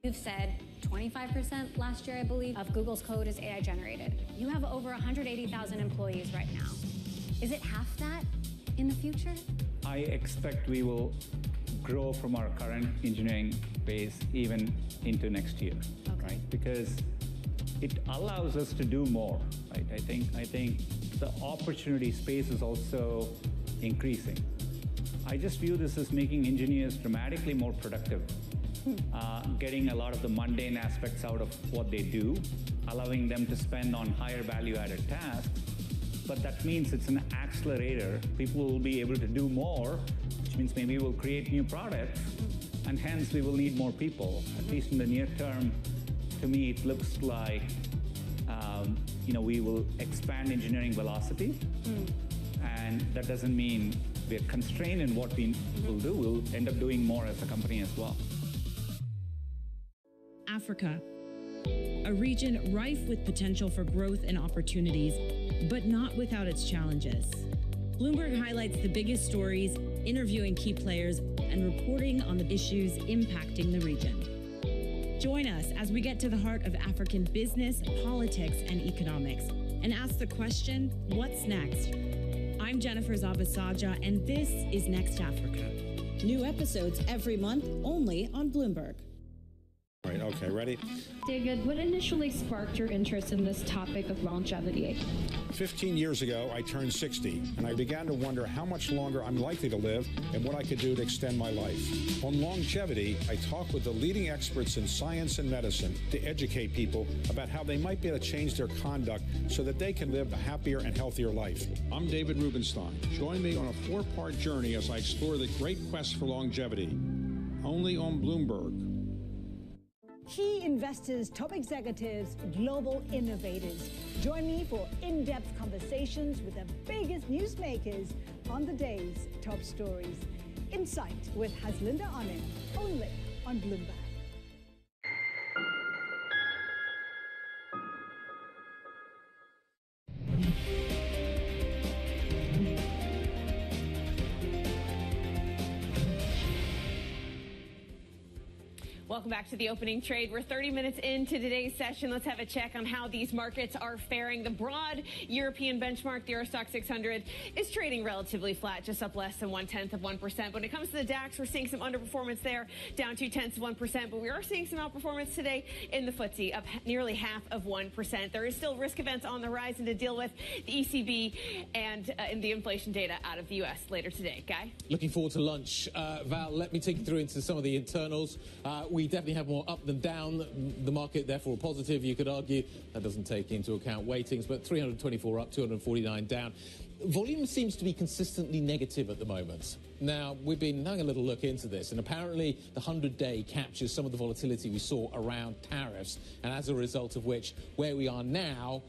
Speaker 10: You've said 25% last year, I believe, of Google's code is AI generated. You have over 180,000 employees right now. Is it half that in the future?
Speaker 12: I expect we will grow from our current engineering base even into next year, right? Because it allows us to do more, right? I think the opportunity space is also increasing. I just view this as making engineers dramatically more productive. Getting a lot of the mundane aspects out of what they do, allowing them to spend on higher value-added tasks. But that means it's an accelerator. People will be able to do more, which means maybe we'll create new products, and hence we will need more people. At least in the near term, to me, it looks like we will expand engineering velocity, and that doesn't mean we're constrained in what we will do. We'll end up doing more as a company as well.
Speaker 13: Africa, a region rife with potential for growth and opportunities, but not without its challenges. Bloomberg highlights the biggest stories, interviewing key players, and reporting on the issues impacting the region. Join us as we get to the heart of African business, politics, and economics, and ask the question, what's next? I'm Jennifer Zabasaja, and this is Next Africa.
Speaker 8: New episodes every month, only on Bloomberg.
Speaker 1: right, okay, ready?
Speaker 4: David, what initially sparked your interest in this topic of longevity?
Speaker 1: 15 years ago, I turned 60, and I began to wonder how much longer I'm likely to live and what I could do to extend my life. On longevity, I talk with the leading experts in science and medicine to educate people about how they might be able to change their conduct so that they can live a happier and healthier life. I'm David Rubenstein. Join me on a 4-part journey as I explore the great quest for longevity, only on Bloomberg.
Speaker 8: Key investors, top executives, global innovators. Join me for in-depth conversations with the biggest newsmakers on the day's top stories. Insight with Haslinda on it, only on Bloomberg.
Speaker 34: Welcome back to the opening trade. We're 30 minutes into today's session. Let's have a check on how these markets are faring. The broad European benchmark, the Euro Stoxx 600, is trading relatively flat, just up less than 0.1%. When it comes to the DAX, we're seeing some underperformance there, down 0.2%. But we are seeing some outperformance today in the FTSE, up nearly 0.5%. There is still risk events on the horizon to deal with, the ECB and the inflation data out of the U.S. later today. Guy?
Speaker 2: Looking forward to lunch. Val, let me take you through into some of the internals. We definitely have more up than down. The market, therefore, positive, you could argue. That doesn't take into account weightings, but 324 up, 249 down. Volume seems to be consistently negative at the moment. Now, we've been having a little look into this, and apparently the 100-day captures some of the volatility we saw around tariffs, and as a result of which, where we are now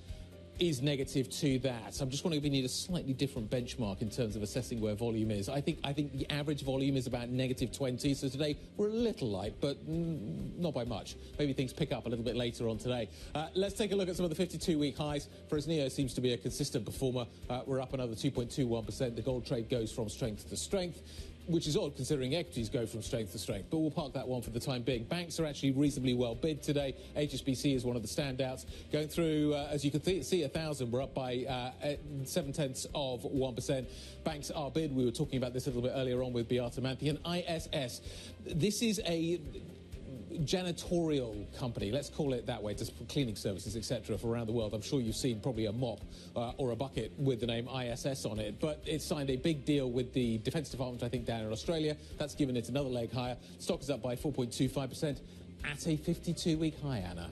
Speaker 2: is negative to that. So I'm just wondering if we need a slightly different benchmark in terms of assessing where volume is. I think the average volume is about -20, so today we're a little light, but not by much. Maybe things pick up a little bit later on today. Let's take a look at some of the 52-week highs. Fresnillo seems to be a consistent performer. We're up another 2.21%. The gold trade goes from strength to strength, which is odd considering equities go from strength to strength, but we'll park that one for the time being. Banks are actually reasonably well bid today. HSBC is one of the standouts. Going through, as you can see, 1,000, we're up by 0.7%. Banks are bid. We were talking about this a little bit earlier on with Beata Manthian. ISS, this is a janitorial company, let's call it that way, just for cleaning services, etc., for around the world. I'm sure you've seen probably a mop or a bucket with the name ISS on it, but it signed a big deal with the Defence Department, I think, down in Australia. That's given it another leg higher. Stock is up by 4.25% at a 52-week high, Anna.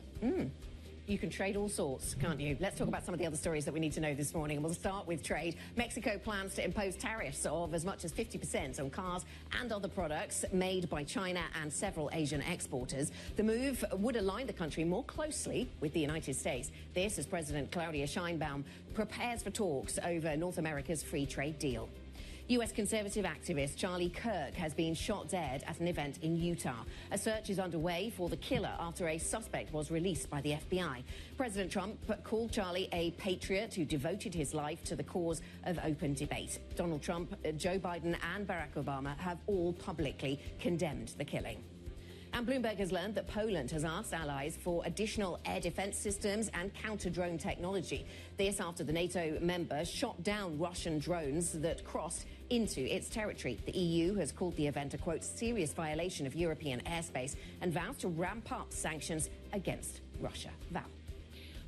Speaker 33: You can trade all sorts, can't you? Let's talk about some of the other stories that we need to know this morning. And we'll start with trade. Mexico plans to impose tariffs of as much as 50% on cars and other products made by China and several Asian exporters. The move would align the country more closely with the United States. This as President Claudia Sheinbaum prepares for talks over North America's free trade deal. U.S. conservative activist Charlie Kirk has been shot dead at an event in Utah. A search is underway for the killer after a suspect was released by the FBI. President Trump called Charlie a patriot who devoted his life to the cause of open debate. Donald Trump, Joe Biden and Barack Obama have all publicly condemned the killing. And Bloomberg has learned that Poland has asked allies for additional air defense systems and counter-drone technology. This after the NATO member shot down Russian drones that crossed into its territory. The EU has called the event a, quote, serious violation of European airspace and vows to ramp up sanctions against Russia. Val.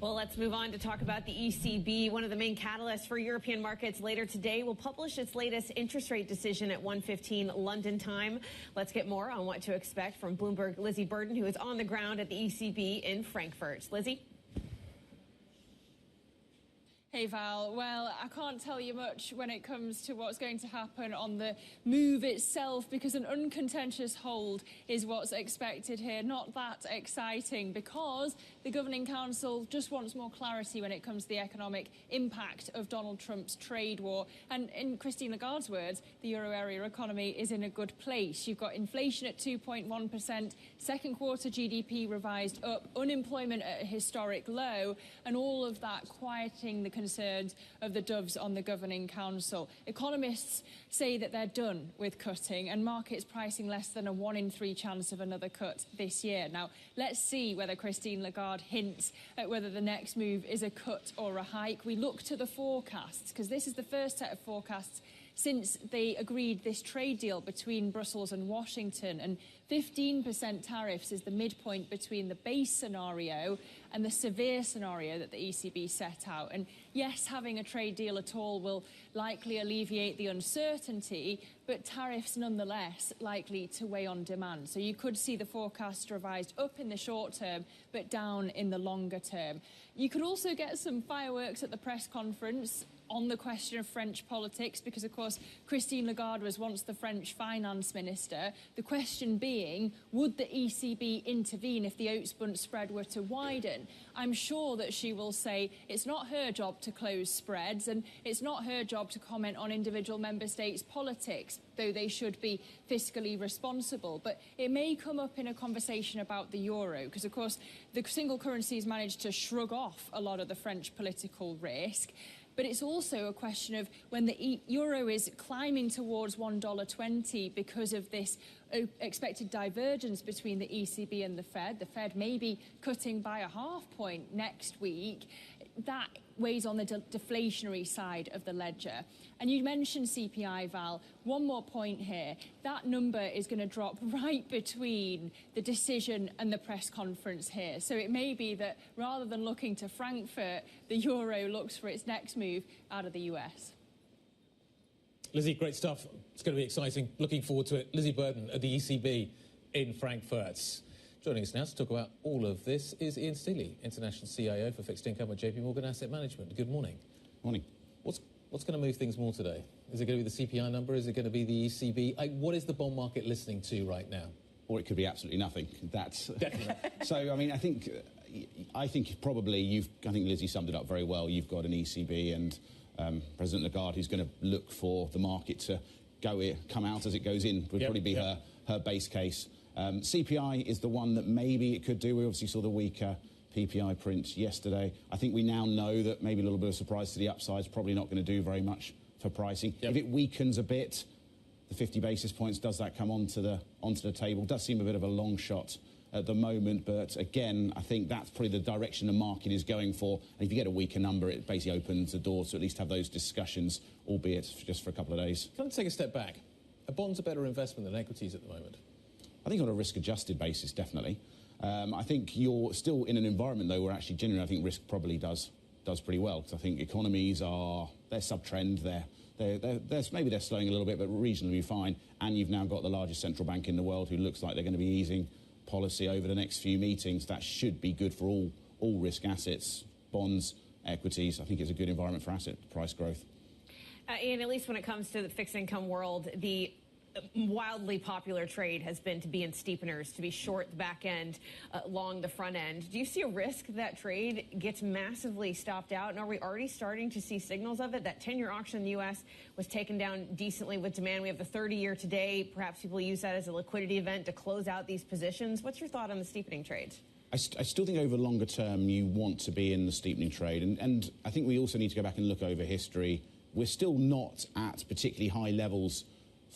Speaker 34: Well, let's move on to talk about the ECB. One of the main catalysts for European markets later today will publish its latest interest rate decision at 1:15 London time. Let's get more on what to expect from Bloomberg Lizzie Burden, who is on the ground at the ECB in Frankfurt. Lizzie?
Speaker 18: Hey, Val. Well, I can't tell you much when it comes to what's going to happen on the move itself, because an uncontentious hold is what's expected here. Not that exciting, because the Governing Council just wants more clarity when it comes to the economic impact of Donald Trump's trade war. And in Christine Lagarde's words, the euro area economy is in a good place. You've got inflation at 2.1%, second quarter GDP revised up, unemployment at a historic low, and all of that quieting the concerns of the doves on the Governing Council. Economists say that they're done with cutting, and markets pricing less than a 1 in 3 chance of another cut this year. Now, let's see whether Christine Lagarde hints at whether the next move is a cut or a hike. We look to the forecasts, because this is the first set of forecasts since they agreed this trade deal between Brussels and Washington, and 15% tariffs is the midpoint between the base scenario and the severe scenario that the ECB set out. And yes, having a trade deal at all will likely alleviate the uncertainty, but tariffs nonetheless likely to weigh on demand. So you could see the forecast revised up in the short term, but down in the longer term. You could also get some fireworks at the press conference on the question of French politics, because, of course, Christine Lagarde was once the French finance minister. The question being, would the ECB intervene if the oats-bundt spread were to widen? I'm sure that she will say it's not her job to close spreads and it's not her job to comment on individual member states' politics, though they should be fiscally responsible. But it may come up in a conversation about the euro, because, of course, the single currency has managed to shrug off a lot of the French political risk. But it's also a question of when the euro is climbing towards $1.20 because of this expected divergence between the ECB and the Fed may be cutting by a half point next week. That weighs on the deflationary side of the ledger. And you mentioned CPI, Val. One more point here. That number is going to drop right between the decision and the press conference here. So it may be that rather than looking to Frankfurt, the euro looks for its next move out of the US.
Speaker 2: Lizzie, great stuff. It's going to be exciting. Looking forward to it. Lizzie Burden at the ECB in Frankfurt. Joining us now to talk about all of this is Ian Steely, International CIO for Fixed Income at JP Morgan Asset Management. Good morning.
Speaker 6: Morning.
Speaker 2: What's going to move things more today? Is it going to be the CPI number? Is it going to be the ECB? What is the bond market listening to right now?
Speaker 6: Or it could be absolutely nothing. That's
Speaker 2: definitely.
Speaker 6: So, I mean, I think probably I think Lizzie summed it up very well. You've got an ECB and President Lagarde who's going to look for the market to come out as it goes in. Would probably be her base case. CPI is the one that maybe it could do. We obviously saw the weaker PPI print yesterday. I think we now know that maybe a little bit of surprise to the upside is probably not going to do very much for pricing. If it weakens a bit, the 50 basis points, does that come onto the table? Does seem a bit of a long shot at the moment, but again, I think that's probably the direction the market is going for. And if you get a weaker number, it basically opens the door to at least have those discussions, albeit just for a couple of days.
Speaker 2: Can I take a step back? Are bonds a better investment than equities at the moment?
Speaker 6: I think on a risk-adjusted basis, definitely. I think you're still in an environment, though, where actually generally I think risk probably does pretty well, because I think economies they're sub-trend, maybe they're slowing a little bit, but reasonably fine. And you've now got the largest central bank in the world who looks like they're going to be easing policy over the next few meetings. That should be good for all risk assets, bonds, equities. I think it's a good environment for asset price growth.
Speaker 34: Ian, at least when it comes to the fixed income world, the wildly popular trade has been to be in steepeners, to be short the back end, long the front end. Do you see a risk that trade gets massively stopped out? And are we already starting to see signals of it? That 10-year auction in the U.S. was taken down decently with demand. We have the 30-year today. Perhaps people use that as a liquidity event to close out these positions. What's your thought on the steepening trades?
Speaker 6: I still think over longer term you want to be in the steepening trade. And I think we also need to go back and look over history. We're still not at particularly high levels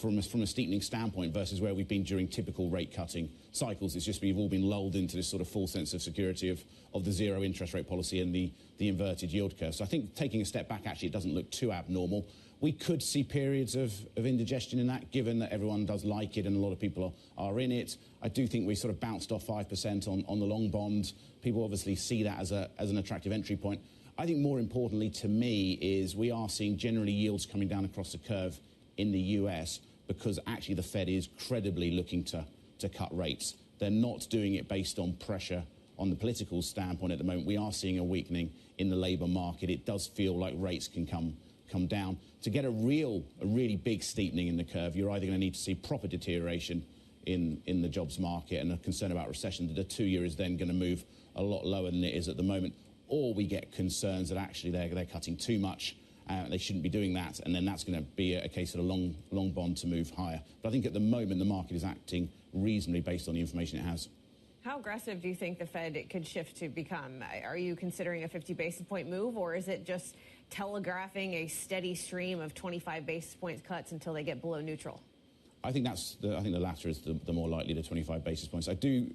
Speaker 6: from a steepening standpoint versus where we've been during typical rate cutting cycles. It's just we've all been lulled into this sort of false sense of security of the zero interest rate policy and the inverted yield curve. So I think taking a step back, actually, it doesn't look too abnormal. We could see periods of indigestion in that, given that everyone does like it and a lot of people are in it. I do think we sort of bounced off 5% on the long bond. People obviously see that as an attractive entry point. I think more importantly to me is we are seeing generally yields coming down across the curve in the US, because actually the Fed is credibly looking to cut rates. They're not doing it based on pressure on the political standpoint at the moment. We are seeing a weakening in the labour market. It does feel like rates can come down. To get a really big steepening in the curve, you're either going to need to see proper deterioration in the jobs market and a concern about recession, that the 2-year is then going to move a lot lower than it is at the moment, or we get concerns that actually they're cutting too much. They shouldn't be doing that, and then that's going to be a case of a long bond to move higher. But I think at the moment the market is acting reasonably based on the information it has.
Speaker 34: How aggressive do you think the Fed could shift to become? Are you considering a 50 basis point move, or is it just telegraphing a steady stream of 25 basis points cuts until they get below neutral?
Speaker 6: I think the latter is the more likely, the 25 basis points. I do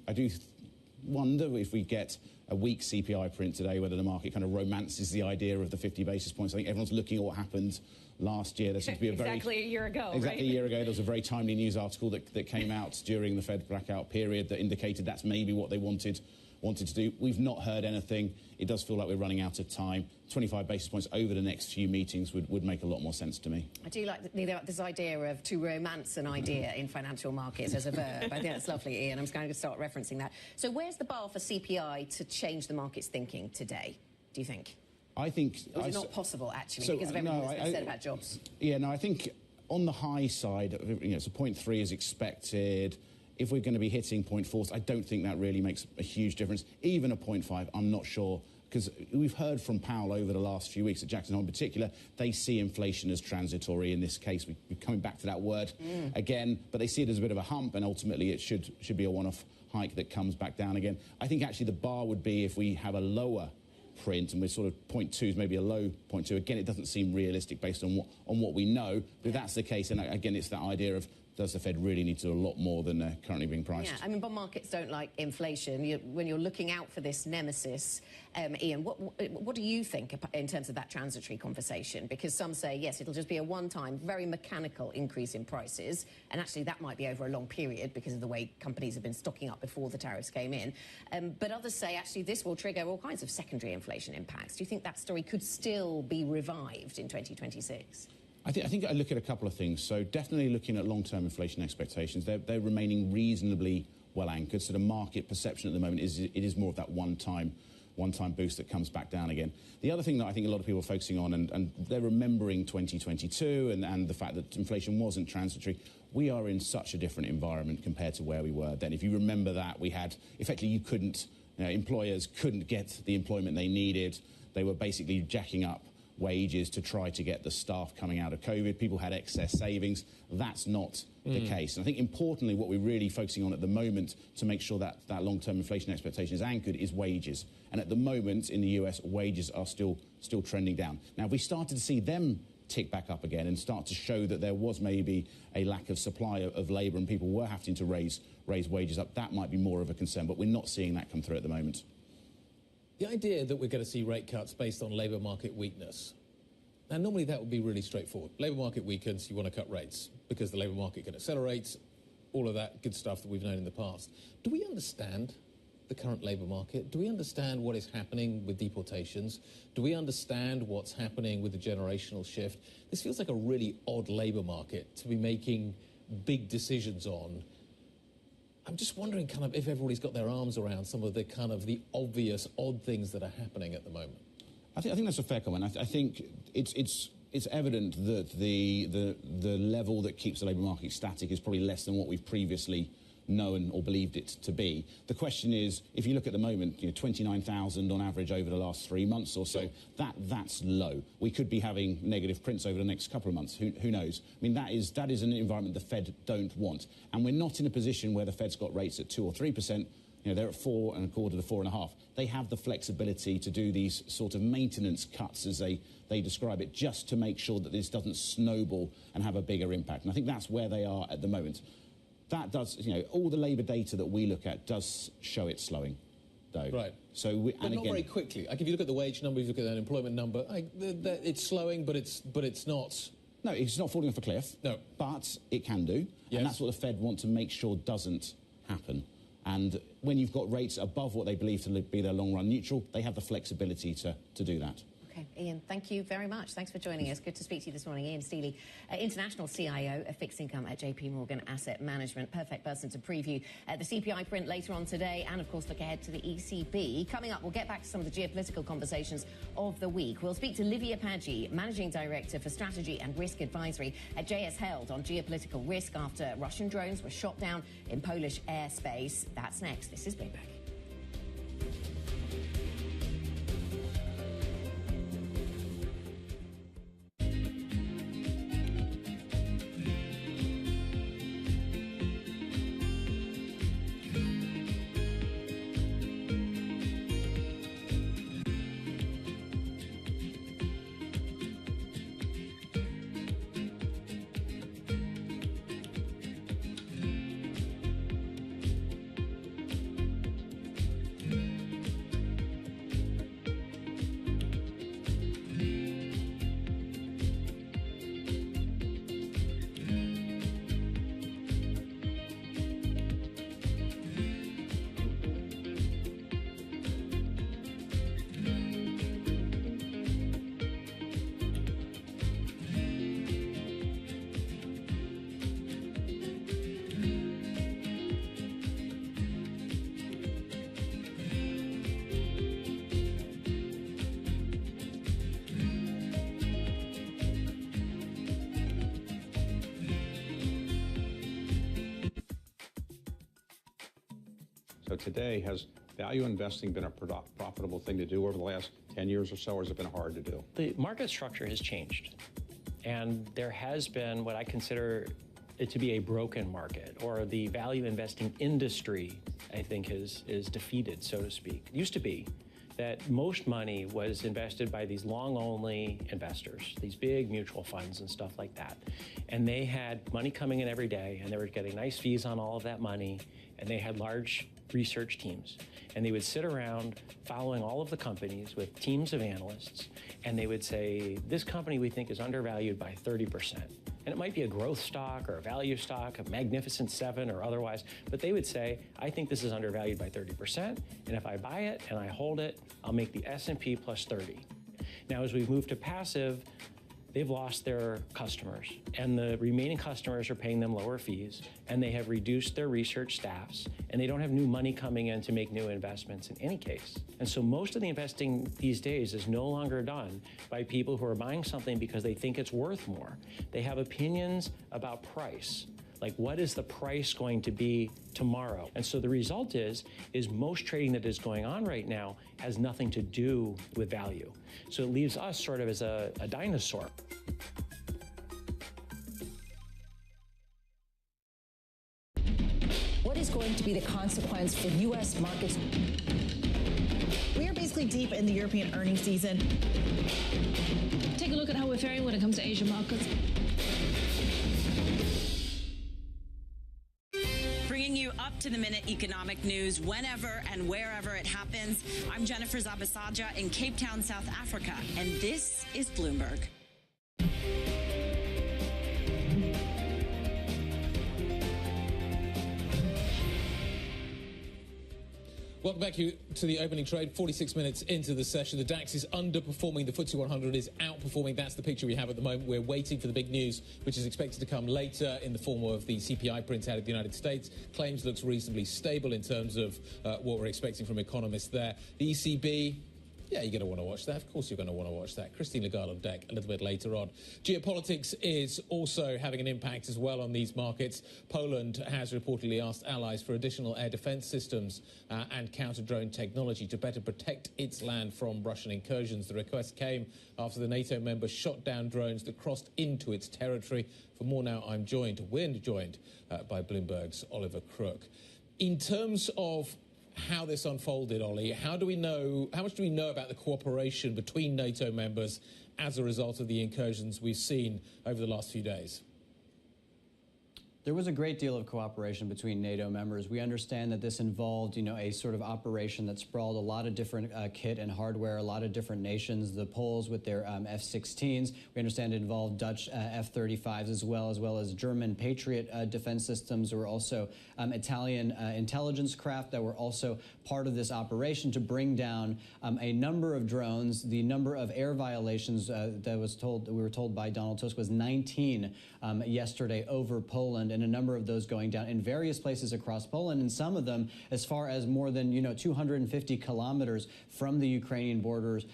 Speaker 6: wonder if we get a weak CPI print today, whether the market kind of romances the idea of the 50 basis points. I think everyone's looking at what happened last year. There seems to be
Speaker 34: exactly a year ago,
Speaker 6: exactly
Speaker 34: right?
Speaker 6: a year ago. There was a very timely news article that came out during the Fed blackout period that indicated that's maybe what they wanted to do. We've not heard anything. It does feel like we're running out of time. 25 basis points over the next few meetings would make a lot more sense to me.
Speaker 33: I do like this idea of to romance an idea in financial markets as a verb. I think that's lovely, Ian. I'm just going to start referencing that. So where's the bar for CPI to change the market's thinking today, do you think?
Speaker 6: I think...
Speaker 33: Or is it not possible, actually, because of everything that's been said about jobs?
Speaker 6: Yeah, no, I think on the high side, so 0.3 is expected. If we're going to be hitting 0.4, I don't think that really makes a huge difference. Even a 0.5, I'm not sure, because we've heard from Powell over the last few weeks, at Jackson Hole in particular, they see inflation as transitory in this case. We're coming back to that word again, but they see it as a bit of a hump, and ultimately it should be a one-off hike that comes back down again. I think actually the bar would be if we have a lower print, and we're sort of 0.2 is maybe a low 0.2. Again, it doesn't seem realistic based on what we know, but if that's the case, and again, it's that idea of does the Fed really need to do a lot more than currently being priced?
Speaker 33: Yeah, I mean, bond markets don't like inflation. When you're looking out for this nemesis, Ian, what do you think in terms of that transitory conversation? Because some say, yes, it'll just be a one-time, very mechanical increase in prices, and actually that might be over a long period because of the way companies have been stocking up before the tariffs came in. But others say, actually, this will trigger all kinds of secondary inflation impacts. Do you think that story could still be revived in 2026?
Speaker 6: I think I look at a couple of things. So definitely looking at long-term inflation expectations, they're remaining reasonably well anchored. So the market perception at the moment is more of that one-time boost that comes back down again. The other thing that I think a lot of people are focusing on, and they're remembering 2022 and the fact that inflation wasn't transitory. We are in such a different environment compared to where we were then. If you remember that, we had effectively employers couldn't get the employment they needed. They were basically jacking up wages to try to get the staff coming out of COVID. People had excess savings. That's not the case. And I think importantly, what we're really focusing on at the moment to make sure that that long-term inflation expectation is anchored is wages. And at the moment in the US, wages are still trending down. Now, if we started to see them tick back up again and start to show that there was maybe a lack of supply of labour and people were having to raise wages up, that might be more of a concern. But we're not seeing that come through at the moment.
Speaker 2: The idea that we're going to see rate cuts based on labour market weakness, now normally that would be really straightforward. Labour market weakens, you want to cut rates because the labour market can accelerate, all of that good stuff that we've known in the past. Do we understand the current labour market? Do we understand what is happening with deportations? Do we understand what's happening with the generational shift? This feels like a really odd labour market to be making big decisions on. I'm just wondering kind of if everybody's got their arms around some of the kind of the obvious odd things that are happening at the moment.
Speaker 6: I think that's a fair comment. I think it's evident that the level that keeps the labour market static is probably less than what we've previously known or believed it to be. The question is, if you look at the moment, 29,000 on average over the last 3 months or so, that's low. We could be having negative prints over the next couple of months. Who knows? I mean, that is an environment the Fed don't want. And we're not in a position where the Fed's got rates at 2 or 3%. They're at 4.25 to 4.5. They have the flexibility to do these sort of maintenance cuts, as they describe it, just to make sure that this doesn't snowball and have a bigger impact. And I think that's where they are at the moment. That does, all the labour data that we look at does show it slowing, though.
Speaker 2: Right.
Speaker 6: So,
Speaker 2: but not very quickly. Like if you look at the wage number, you look at the unemployment number, it's slowing, but it's not.
Speaker 6: No, it's not falling off a cliff. No. But it can do. Yes. And that's what the Fed want to make sure doesn't happen. And when you've got rates above what they believe to be their long-run neutral, they have the flexibility to do that.
Speaker 33: Okay, Ian, thank you very much. Thanks for joining us. Good to speak to you this morning. Ian Steely, International CIO of Fixed Income at JP Morgan Asset Management. Perfect person to preview the CPI print later on today and, of course, look ahead to the ECB. Coming up, we'll get back to some of the geopolitical conversations of the week. We'll speak to Livia Paggi, Managing Director for Strategy and Risk Advisory at JS Held on geopolitical risk after Russian drones were shot down in Polish airspace. That's next. This is Bloomberg.
Speaker 1: NATO today, has value investing been a profitable thing to do over the last 10 years or so, or has it been hard to do?
Speaker 11: The market structure has changed, and there has been what I consider it to be a broken market, or the value investing industry, I think, is defeated, so to speak. It used to be that most money was invested by these long-only investors, these big mutual funds and stuff like that. And they had money coming in every day, and they were getting nice fees on all of that money, and they had large research teams. And they would sit around following all of the companies with teams of analysts, and they would say, this company we think is undervalued by 30%. And it might be a growth stock or a value stock, a Magnificent Seven or otherwise, but they would say, I think this is undervalued by 30%, and if I buy it and I hold it, I'll make the S&P plus 30. Now, as we've moved to passive, they've lost their customers, and the remaining customers are paying them lower fees, and they have reduced their research staffs, and they don't have new money coming in to make new investments in any case. And so most of the investing these days is no longer done by people who are buying something because they think it's worth more. They have opinions about price. Like, what is the price going to be tomorrow? And so the result is most trading that is going on right now has nothing to do with value. So it leaves us sort of as a dinosaur.
Speaker 14: What is going to be the consequence for U.S. markets?
Speaker 16: We are basically deep in the European earnings season.
Speaker 8: Take a look at how we're faring when it comes to Asian markets.
Speaker 19: Bringing you up-to-the-minute economic news whenever and wherever it happens. I'm Jennifer Zabasaja in Cape Town, South Africa, and this is Bloomberg.
Speaker 2: Welcome back to the opening trade. 46 minutes into the session. The DAX is underperforming. The FTSE 100 is outperforming. That's the picture we have at the moment. We're waiting for the big news, which is expected to come later in the form of the CPI print out of the United States. Claims looks reasonably stable in terms of what we're expecting from economists there. The ECB... yeah, you're going to want to watch that. Of course you're going to want to watch that. Christine Lagarde on deck a little bit later on. Geopolitics is also having an impact as well on these markets. Poland has reportedly asked allies for additional air defense systems and counter-drone technology to better protect its land from Russian incursions. The request came after the NATO member shot down drones that crossed into its territory. For more now, we're joined by Bloomberg's Oliver Crook. In terms of how this unfolded, Ollie, how much do we know about the cooperation between NATO members as a result of the incursions we've seen over the last few days?
Speaker 20: There was a great deal of cooperation between NATO members. We understand that this involved, a sort of operation that sprawled a lot of different kit and hardware, a lot of different nations. The Poles with their F-16s. We understand it involved Dutch F-35s as well as German Patriot defense systems. There were also Italian intelligence craft that were also part of this operation to bring down a number of drones. The number of air violations we were told by Donald Tusk was 19 yesterday over Poland, and a number of those going down in various places across Poland, and some of them as far as more than 250 kilometers from the Ukrainian borders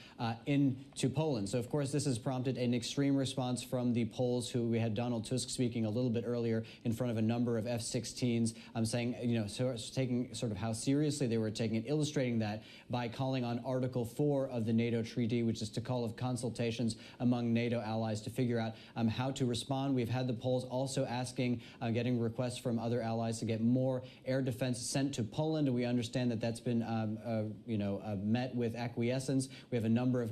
Speaker 20: into Poland. So of course this has prompted an extreme response from the Poles, who we had Donald Tusk speaking a little bit earlier in front of a number of F-16s, saying taking sort of how seriously they were taking it, illustrating that by calling on Article 4 of the NATO treaty, which is to call of consultations among NATO allies to figure out how to respond. We've had the Poles also asking, getting requests from other allies to get more air defense sent to Poland. We understand that that's been, met with acquiescence. We have a number of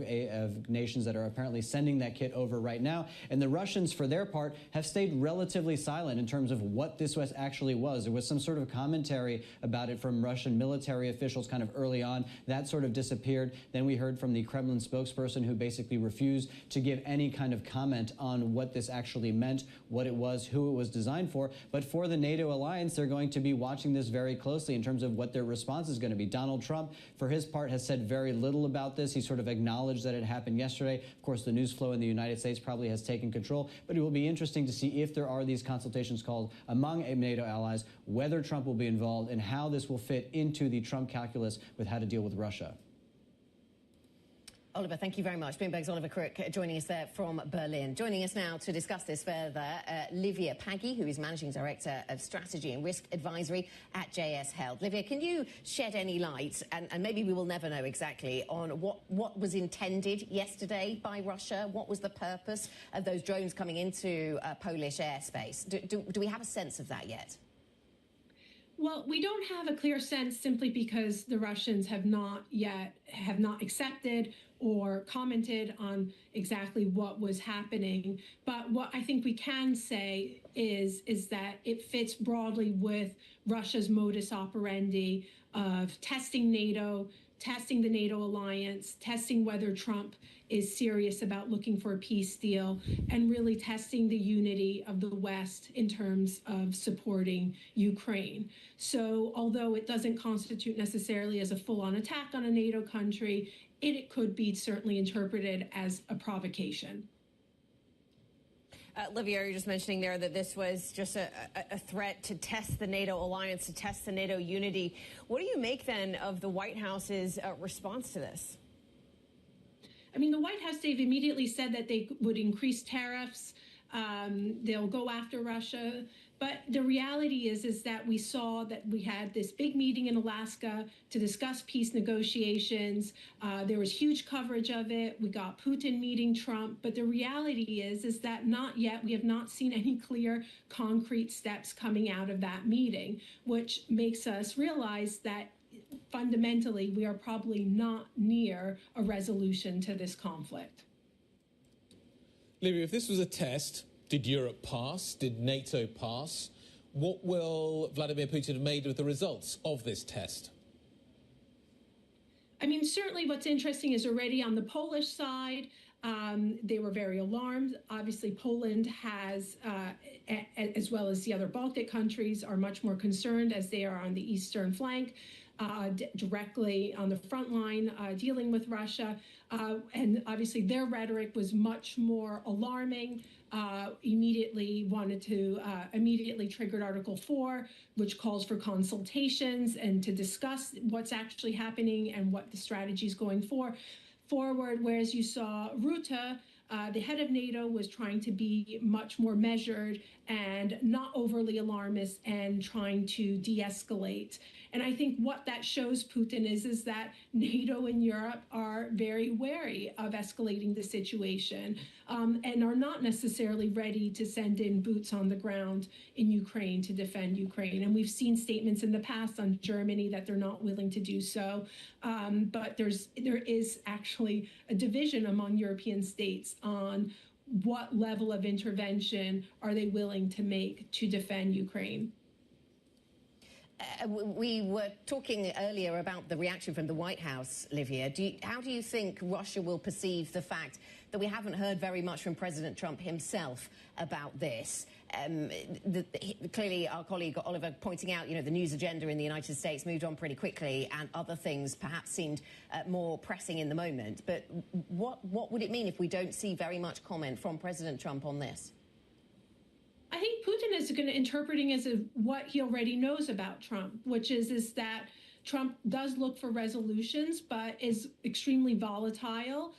Speaker 20: nations that are apparently sending that kit over right now. And the Russians, for their part, have stayed relatively silent in terms of what this actually was. There was some sort of commentary about it from Russian military officials kind of early on. That sort of disappeared. Then we heard from the Kremlin spokesperson, who basically refused to give any kind of comment on what this actually meant, what it was, who it was designed for. But for the NATO alliance, they're going to be watching this very closely in terms of what their response is going to be. Donald Trump, for his part, has said very little about this. He sort of acknowledged that it happened yesterday. Of course, the news flow in the United States probably has taken control, but it will be interesting to see if there are these consultations called among NATO allies, whether Trump will be involved, and how this will fit into the Trump calculus with how to deal with Russia.
Speaker 33: Oliver, thank you very much. Bloomberg's Oliver Crook joining us there from Berlin. Joining us now to discuss this further, Livia Paggi, who is Managing Director of Strategy and Risk Advisory at JS Health. Livia, can you shed any light, and maybe we will never know exactly, on what was intended yesterday by Russia? What was the purpose of those drones coming into Polish airspace? Do we have a sense of that yet?
Speaker 3: Well, we don't have a clear sense simply because the Russians have not accepted or commented on exactly what was happening. But what I think we can say is that it fits broadly with Russia's modus operandi of testing NATO, testing the NATO alliance, testing whether Trump is serious about looking for a peace deal, and really testing the unity of the West in terms of supporting Ukraine. So although it doesn't constitute necessarily as a full-on attack on a NATO country, it could be certainly interpreted as a provocation.
Speaker 34: Livia, you're just mentioning there that this was just a threat to test the NATO alliance, to test the NATO unity. What do you make then of the White House's response to this?
Speaker 3: I mean, the White House, they've immediately said that they would increase tariffs. They'll go after Russia. But the reality is that we saw that we had this big meeting in Alaska to discuss peace negotiations. There was huge coverage of it. We got Putin meeting Trump. But the reality is that not yet, we have not seen any clear, concrete steps coming out of that meeting, which makes us realize that fundamentally we are probably not near a resolution to this conflict.
Speaker 2: Libya, if this was a test, did Europe pass? Did NATO pass? What will Vladimir Putin have made of the results of this test?
Speaker 3: I mean, certainly what's interesting is already on the Polish side, they were very alarmed. Obviously, Poland has, as well as the other Baltic countries, are much more concerned as they are on the eastern flank, directly on the front line dealing with Russia. And obviously their rhetoric was much more alarming, immediately triggered Article 4, which calls for consultations and to discuss what's actually happening and what the strategy is going forward. Whereas you saw Rutte, the head of NATO, was trying to be much more measured and not overly alarmist and trying to de-escalate. And I think what that shows Putin is that NATO and Europe are very wary of escalating the situation and are not necessarily ready to send in boots on the ground in Ukraine to defend Ukraine. And we've seen statements in the past on Germany that they're not willing to do so. But there is actually a division among European states on what level of intervention are they willing to make to defend Ukraine.
Speaker 33: We were talking earlier about the reaction from the White House, Livia. How do you think Russia will perceive the fact that we haven't heard very much from President Trump himself about this? Clearly, our colleague Oliver pointing out, the news agenda in the United States moved on pretty quickly, and other things perhaps seemed more pressing in the moment. But what would it mean if we don't see very much comment from President Trump on this?
Speaker 3: I think Putin is going to interpreting as what he already knows about Trump, which is that Trump does look for resolutions, but is extremely volatile,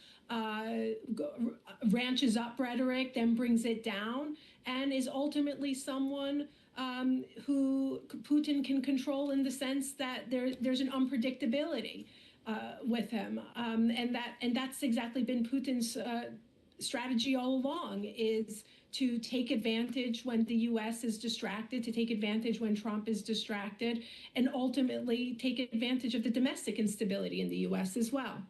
Speaker 3: ranches up rhetoric, then brings it down, and is ultimately someone who Putin can control in the sense that there's an unpredictability with him, and that's exactly been Putin's strategy all along, is to take advantage when the U.S. is distracted, to take advantage when Trump is distracted, and ultimately take advantage of the domestic instability in the U.S. as well.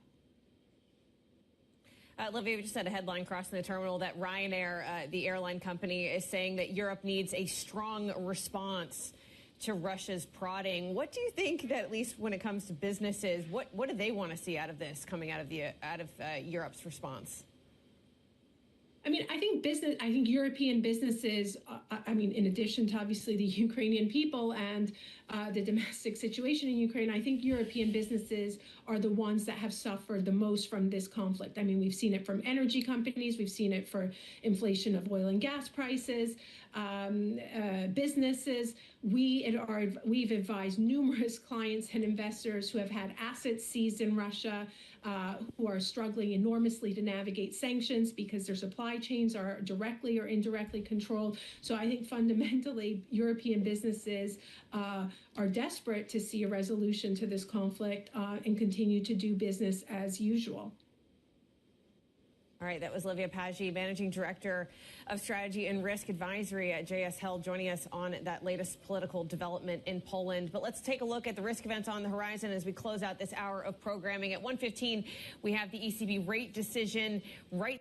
Speaker 34: Livia, we just had a headline crossing the terminal that Ryanair, the airline company, is saying that Europe needs a strong response to Russia's prodding. What do you think that, at least when it comes to businesses, what do they want to see out of this, coming out of Europe's response?
Speaker 3: I mean, I think European businesses, in addition to obviously the Ukrainian people and the domestic situation in Ukraine, I think European businesses are the ones that have suffered the most from this conflict. I mean, we've seen it from energy companies, we've seen it for inflation of oil and gas prices, businesses. We've advised numerous clients and investors who have had assets seized in Russia who are struggling enormously to navigate sanctions because their supply chains are directly or indirectly controlled. So I think fundamentally European businesses are desperate to see a resolution to this conflict and continue to do business as usual.
Speaker 34: All right, that was Livia Paggi, Managing Director of Strategy and Risk Advisory at JS Held, joining us on that latest political development in Poland. But let's take a look at the risk events on the horizon as we close out this hour of programming. At 1:15, we have the ECB rate decision right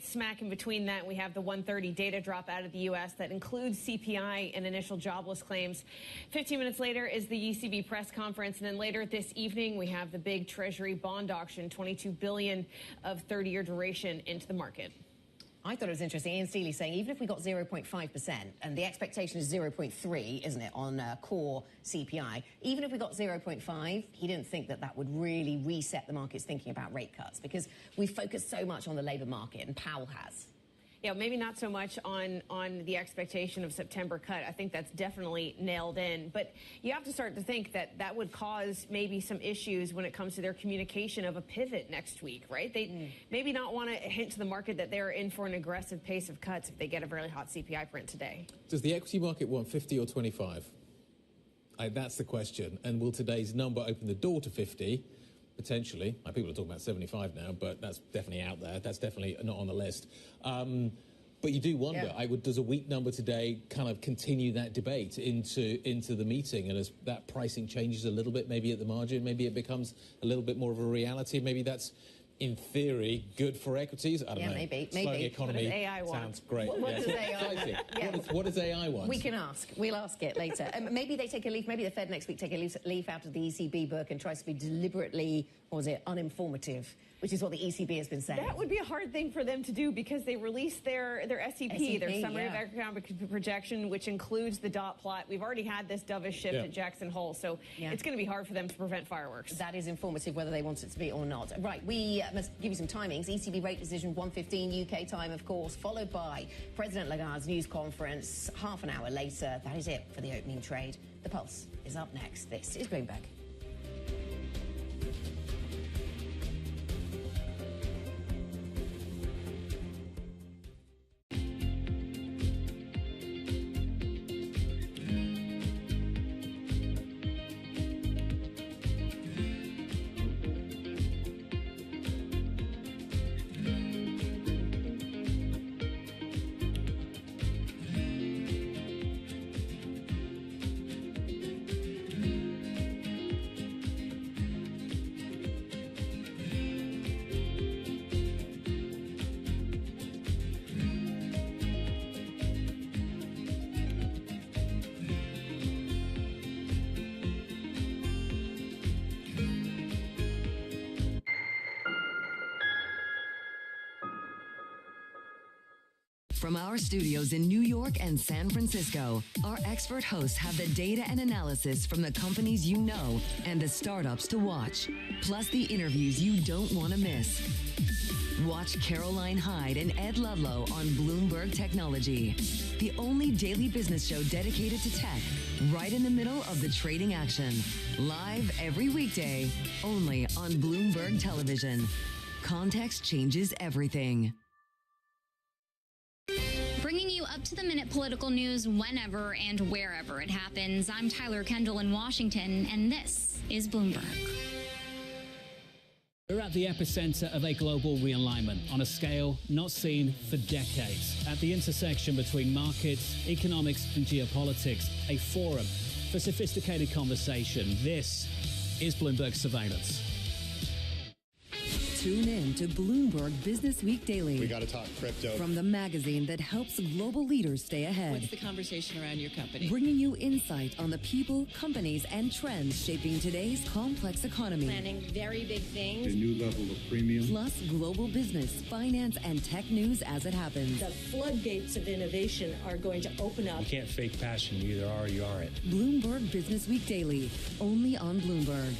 Speaker 34: smack in between that. We have the 1:30 data drop out of the U.S. that includes CPI and initial jobless claims. 15 minutes later is the ECB press conference, and then later this evening we have the big Treasury bond auction, $22 billion of 30-year duration into the market.
Speaker 5: I thought it was interesting. Ian Steely saying even if we got 0.5%, and the expectation is 0.3, isn't it, on core CPI, even if we got 0.5, he didn't think that that would really reset the markets thinking about rate cuts because we focused so much on the labour market, and Powell has.
Speaker 34: Yeah, maybe not so much on the expectation of September cut. I think that's definitely nailed in. But you have to start to think that that would cause maybe some issues when it comes to their communication of a pivot next week, right? They maybe not want to hint to the market that they're in for an aggressive pace of cuts if they get a very hot CPI print today.
Speaker 2: Does the equity market want 50 or 25? That's the question. And will today's number open the door to 50? Potentially. People are talking about 75 now, but that's definitely out there. That's definitely not on the list. But you do wonder, does a weak number today kind of continue that debate into the meeting? And as that pricing changes a little bit, maybe at the margin, maybe it becomes a little bit more of a reality. Maybe that's, in theory, good for equities. I don't know.
Speaker 5: Maybe.
Speaker 2: Slowing economy
Speaker 5: What does AI want?
Speaker 2: sounds great.
Speaker 5: What does AI want?
Speaker 2: What does AI want?
Speaker 5: We can ask. We'll ask it later. Maybe they take a leaf. Maybe the Fed next week take a leaf out of the ECB book and tries to be deliberately, uninformative, which is what the ECB has been saying.
Speaker 34: That would be a hard thing for them to do because they released their SEP, their Summary of Economic Projection, which includes the dot plot. We've already had this dovish shift at Jackson Hole, so it's going to be hard for them to prevent fireworks.
Speaker 5: That is informative, whether they want it to be or not. Right, we must give you some timings. ECB rate decision 1:15 UK time, of course, followed by President Lagarde's news conference half an hour later. That is it for the opening trade. The Pulse is up next. This is Bloomberg.
Speaker 15: From our studios in New York and San Francisco, our expert hosts have the data and analysis from the companies you know and the startups to watch, plus the interviews you don't want to miss. Watch Caroline Hyde and Ed Ludlow on Bloomberg Technology, the only daily business show dedicated to tech, right in the middle of the trading action. Live every weekday, only on Bloomberg Television. Context changes everything.
Speaker 10: Bringing you up-to-the-minute political news whenever and wherever it happens. I'm Tyler Kendall in Washington, and this is Bloomberg.
Speaker 17: We're at the epicenter of a global realignment on a scale not seen for decades. At the intersection between markets, economics, and geopolitics, a forum for sophisticated conversation. This is Bloomberg Surveillance.
Speaker 15: Tune in to Bloomberg Business Week Daily.
Speaker 21: We got to talk crypto.
Speaker 15: From the magazine that helps global leaders stay ahead.
Speaker 22: What's the conversation around your company?
Speaker 15: Bringing you insight on the people, companies, and trends shaping today's complex economy.
Speaker 22: Planning very big things.
Speaker 21: A new level of premium.
Speaker 15: Plus global business, finance, and tech news as it happens.
Speaker 22: The floodgates of innovation are going to open up.
Speaker 21: You can't fake passion. You either are or you aren't.
Speaker 15: Bloomberg Business Week Daily, only on Bloomberg.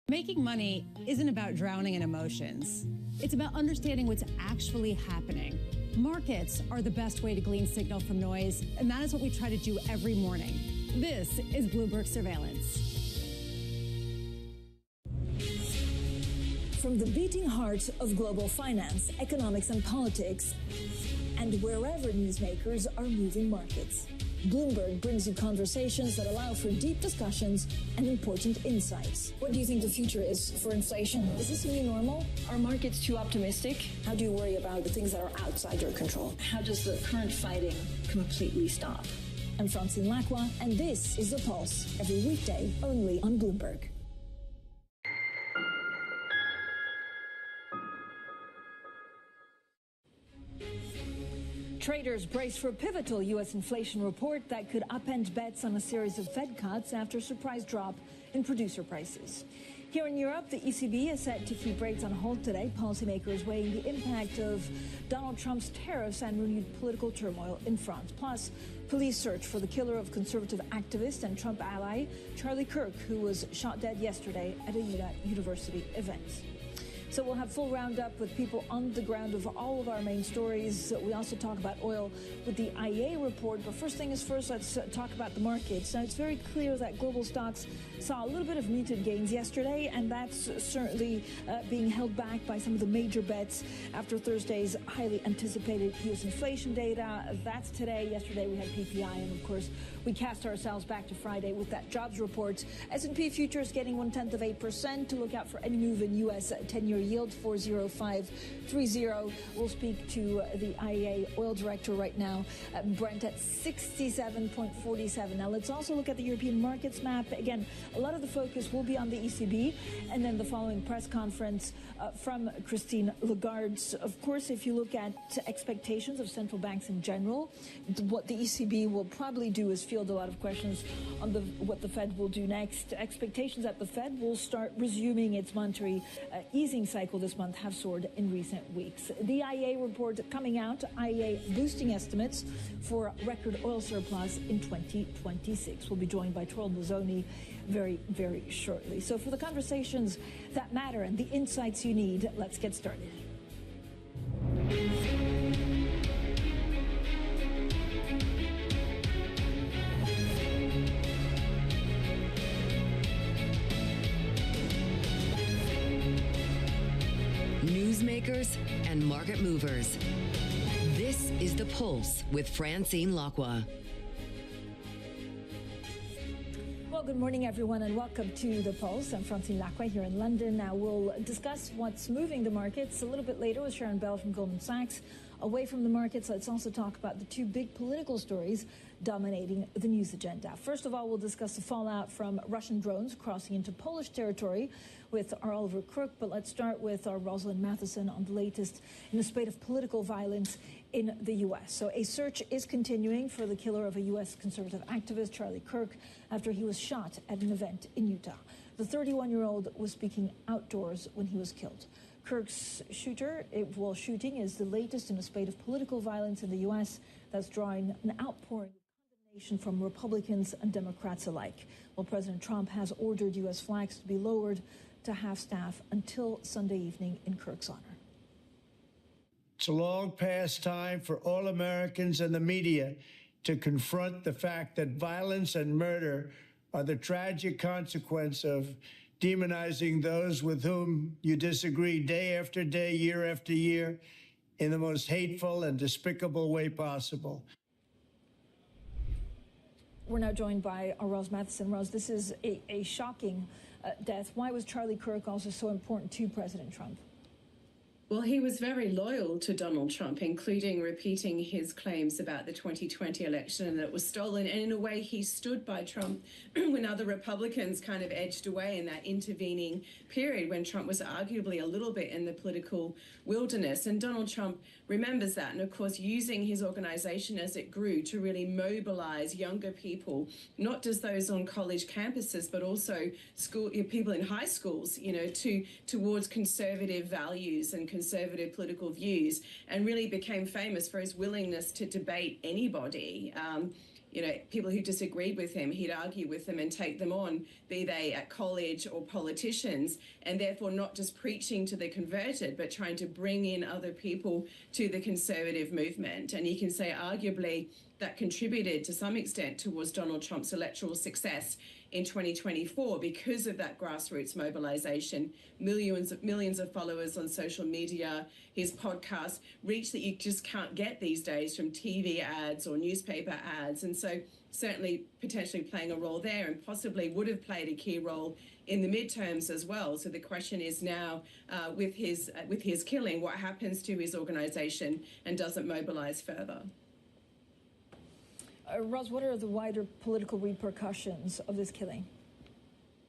Speaker 23: Making money isn't about drowning in emotions. It's about understanding what's actually happening.
Speaker 7: Markets are the best way to glean signal from noise, and that is what we try to do every morning. This is Bloomberg Surveillance.
Speaker 8: From the beating heart of global finance, economics and politics, and wherever newsmakers are moving markets, Bloomberg brings you conversations that allow for deep discussions and important insights. What do you think the future is for inflation? Is this a new normal? Are markets too optimistic? How do you worry about the things that are outside your control? How does the current fighting completely stop? I'm Francine Lacroix, and this is The Pulse, every weekday only on Bloomberg. Traders brace for a pivotal U.S. inflation report that could upend bets on a series of Fed cuts after a surprise drop in producer prices. Here in Europe, the ECB is set to keep rates on hold today, policymakers weighing the impact of Donald Trump's tariffs and renewed political turmoil in France. Plus, police search for the killer of conservative activist and Trump ally Charlie Kirk, who was shot dead yesterday at a Utah University event. So we'll have full roundup with people on the ground of all of our main stories. We also talk about oil with the IEA report. But first thing is first, let's talk about the markets. Now, it's very clear that global stocks saw a little bit of muted gains yesterday, and that's certainly being held back by some of the major bets after Thursday's highly anticipated U.S. inflation data. That's today. Yesterday we had PPI, and of course, we cast ourselves back to Friday with that jobs report. S&P futures getting 0.1%. To look out for any move in U.S. 10-year yield, 40530. We'll speak to the IEA oil director right now, Brent at 67.47. Now let's also look at the European markets map. Again, a lot of the focus will be on the ECB and then the following press conference from Christine Lagarde. Of course, if you look at expectations of central banks in general, what the ECB will probably do is field a lot of questions on what the Fed will do next. Expectations that the Fed will start resuming its monetary easing cycle this month have soared in recent weeks. The IEA report coming out, IEA boosting estimates for record oil surplus in 2026. We'll be joined by Troy Mazzoni very, very shortly. So for the conversations that matter and the insights you need, let's get started.
Speaker 15: Newsmakers and market movers. This is The Pulse with Francine Lacroix.
Speaker 8: Well, good morning, everyone, and welcome to The Pulse. I'm Francine Lacroix here in London. Now, we'll discuss what's moving the markets a little bit later with Sharon Bell from Goldman Sachs. Away from the markets, let's also talk about the two big political stories dominating the news agenda. First of all, we'll discuss the fallout from Russian drones crossing into Polish territory with our Oliver Crook. But let's start with our Rosalind Matheson on the latest in the spate of political violence in the U.S. So a search is continuing for the killer of a U.S. conservative activist, Charlie Kirk, after he was shot at an event in Utah. The 31-year-old was speaking outdoors when he was killed. Kirk's shooting is the latest in a spate of political violence in the U.S. that's drawing an outpouring of condemnation from Republicans and Democrats alike. Well, President Trump has ordered U.S. flags to be lowered to half-staff until Sunday evening in Kirk's honor.
Speaker 9: It's a long past time for all Americans and the media to confront the fact that violence and murder are the tragic consequence of demonizing those with whom you disagree day after day, year after year, in the most hateful and despicable way possible.
Speaker 8: We're now joined by Ros Matheson. Ros, this is a shocking death. Why was Charlie Kirk also so important to President Trump?
Speaker 12: Well, he was very loyal to Donald Trump, including repeating his claims about the 2020 election and that it was stolen. And in a way, he stood by Trump when other Republicans kind of edged away in that intervening period when Trump was arguably a little bit in the political wilderness. And Donald Trump remembers that. And of course, using his organization as it grew to really mobilize younger people, not just those on college campuses, but also people in high schools, towards conservative values and conservative political views, and really became famous for his willingness to debate anybody. people who disagreed with him, he'd argue with them and take them on, be they at college or politicians, and therefore not just preaching to the converted, but trying to bring in other people to the conservative movement. And you can say arguably that contributed to some extent towards Donald Trump's electoral success in 2024 because of that grassroots mobilization, millions of followers on social media, his podcast, reach that you just can't get these days from TV ads or newspaper ads. And so certainly potentially playing a role there, and possibly would have played a key role in the midterms as well. So the question is now, with his killing, what happens to his organization, and does it mobilize further?
Speaker 8: Roz, what are the wider political repercussions of this killing?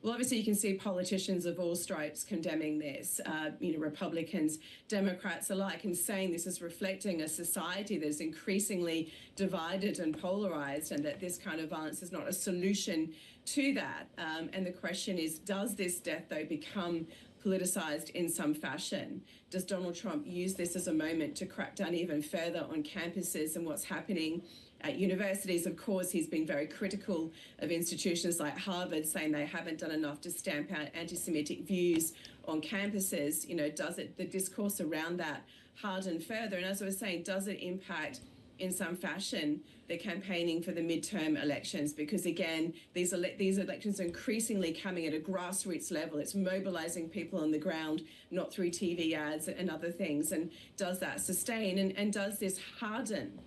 Speaker 12: Well, obviously, you can see politicians of all stripes condemning this, Republicans, Democrats alike, and saying this is reflecting a society that is increasingly divided and polarized, and that this kind of violence is not a solution to that. And the question is, does this death, though, become politicized in some fashion? Does Donald Trump use this as a moment to crack down even further on campuses and what's happening at universities? Of course, he's been very critical of institutions like Harvard, saying they haven't done enough to stamp out anti-Semitic views on campuses. Does the discourse around that harden further? And as I was saying, does it impact in some fashion the campaigning for the midterm elections? Because again, these elections are increasingly coming at a grassroots level. It's mobilizing people on the ground, not through TV ads and other things. And does that sustain? And does this harden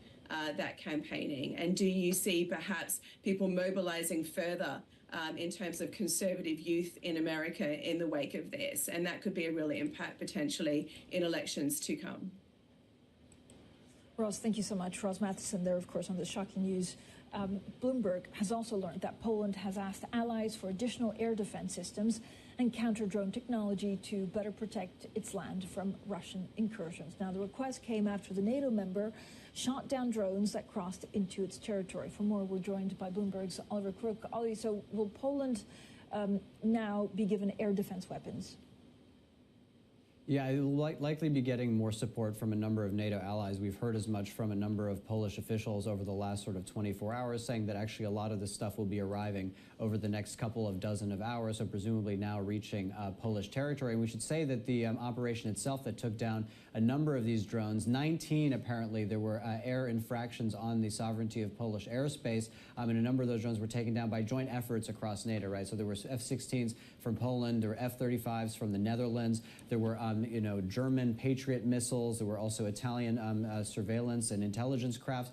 Speaker 12: that campaigning? And do you see perhaps people mobilizing further in terms of conservative youth in America in the wake of this? And that could be a real impact potentially in elections to come.
Speaker 8: Roz, thank you so much. Roz Matheson there, of course, on the shocking news. Bloomberg has also learned that Poland has asked allies for additional air defense systems and counter-drone technology to better protect its land from Russian incursions. Now, the request came after the NATO member shot down drones that crossed into its territory. For more, we're joined by Bloomberg's Oliver Crook. Ollie, so will Poland now be given air defense weapons?
Speaker 20: Yeah, it will likely be getting more support from a number of NATO allies. We've heard as much from a number of Polish officials over the last sort of 24 hours, saying that actually a lot of this stuff will be arriving over the next couple of dozen of hours, so presumably now reaching Polish territory. And we should say that the operation itself that took down a number of these drones, 19 apparently, there were air infractions on the sovereignty of Polish airspace, and a number of those drones were taken down by joint efforts across NATO, right? So there were F-16s from Poland, there were F-35s from the Netherlands, there were German Patriot missiles. There were also Italian surveillance and intelligence crafts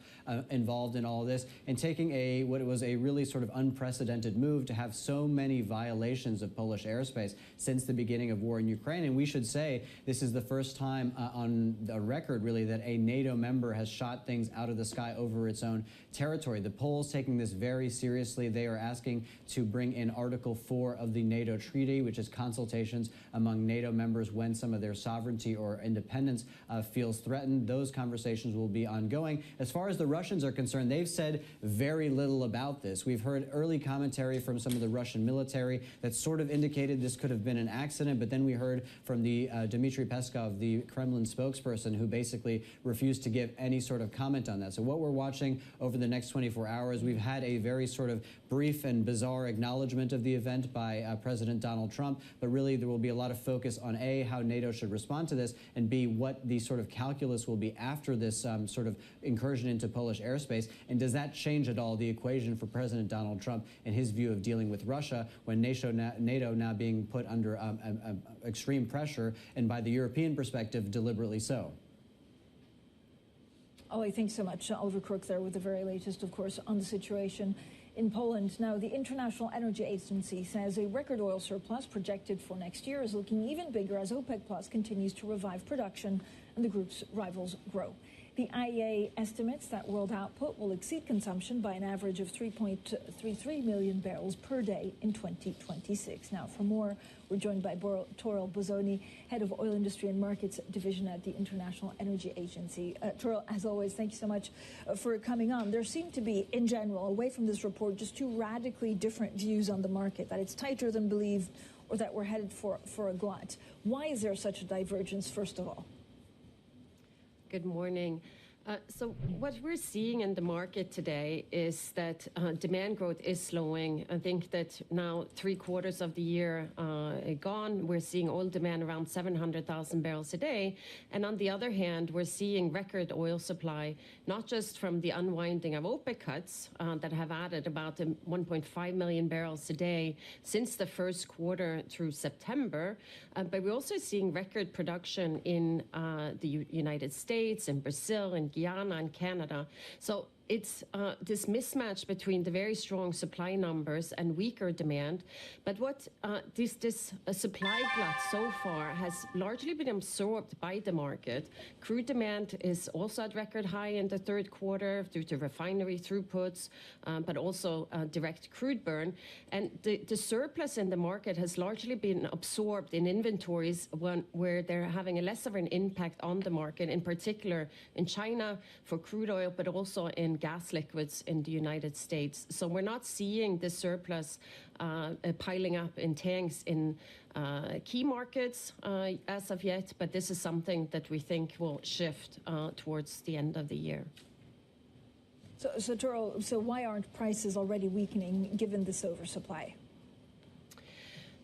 Speaker 20: involved in all of this, and taking what was a really sort of unprecedented move to have so many violations of Polish airspace since the beginning of war in Ukraine. And we should say this is the first time on the record, really, that a NATO member has shot things out of the sky over its own territory. The Poles taking this very seriously. They are asking to bring in Article 4 of the NATO Treaty, which is consultations among NATO members when some of their sovereignty or independence feels threatened. Those conversations will be ongoing. As far as the Russians are concerned, they've said very little about this. We've heard early commentary from some of the Russian military that sort of indicated this could have been an accident, but then we heard from the Dmitry Peskov, the Kremlin spokesperson, who basically refused to give any sort of comment on that. So what we're watching over the next 24 hours, we've had a very sort of brief and bizarre acknowledgement of the event by President Donald Trump, but really there will be a lot of focus on A, how NATO should respond to this, and B, what the sort of calculus will be after this sort of incursion into Polish airspace, and does that change at all the equation for President Donald Trump and his view of dealing with Russia when NATO now being put under extreme pressure, and by the European perspective, deliberately so?
Speaker 8: Ollie, thanks so much. Oliver Crook there with the very latest, of course, on the situation in Poland. Now, the International Energy Agency says a record oil surplus projected for next year is looking even bigger as OPEC Plus continues to revive production and the group's rivals grow. The IEA estimates that world output will exceed consumption by an average of 3.33 million barrels per day in 2026. Now, for more, we're joined by Toril Bozzoni, head of Oil Industry and Markets Division at the International Energy Agency. Toril, as always, thank you so much for coming on. There seem to be, in general, away from this report, just two radically different views on the market, that it's tighter than believed or that we're headed for a glut. Why is there such a divergence, first of all?
Speaker 4: Good morning. So what we're seeing in the market today is that demand growth is slowing. I think that now 3/4 of the year gone, we're seeing oil demand around 700,000 barrels a day. And on the other hand, we're seeing record oil supply, not just from the unwinding of OPEC cuts that have added about 1.5 million barrels a day since the first quarter through September, but we're also seeing record production in the United States and Brazil and Guyana and Canada. So it's this mismatch between the very strong supply numbers and weaker demand. But what this supply glut so far has largely been absorbed by the market. Crude demand is also at record high in the third quarter due to refinery throughputs, but also direct crude burn. And the surplus in the market has largely been absorbed in inventories where they're having a less of an impact on the market, in particular in China for crude oil, but also in gas liquids in the United States. So we're not seeing the surplus piling up in tanks in key markets as of yet, but this is something that we think will shift towards the end of the year.
Speaker 8: So Torill, so why aren't prices already weakening given this oversupply?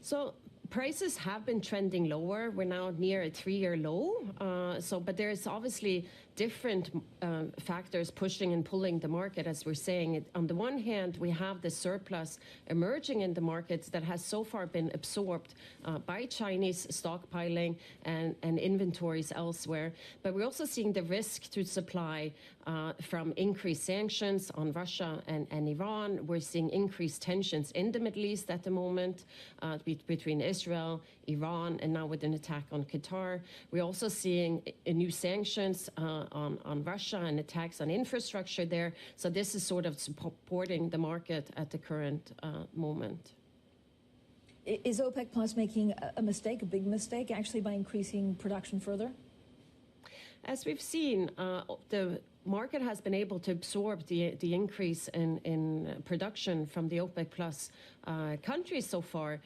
Speaker 4: So prices have been trending lower. We're now near a 3-year low. But there's obviously different factors pushing and pulling the market, as we're saying. On the one hand, we have the surplus emerging in the markets that has so far been absorbed by Chinese stockpiling and inventories elsewhere. But we're also seeing the risk to supply from increased sanctions on Russia and Iran. We're seeing increased tensions in the Middle East at the moment between Israel, Iran, and now with an attack on Qatar. We're also seeing new sanctions on Russia and attacks on infrastructure there. So this is sort of supporting the market at the current moment.
Speaker 8: Is OPEC Plus making a mistake, a big mistake, actually, by increasing production further?
Speaker 4: As we've seen, the market has been able to absorb the increase in production from the OPEC Plus countries so far.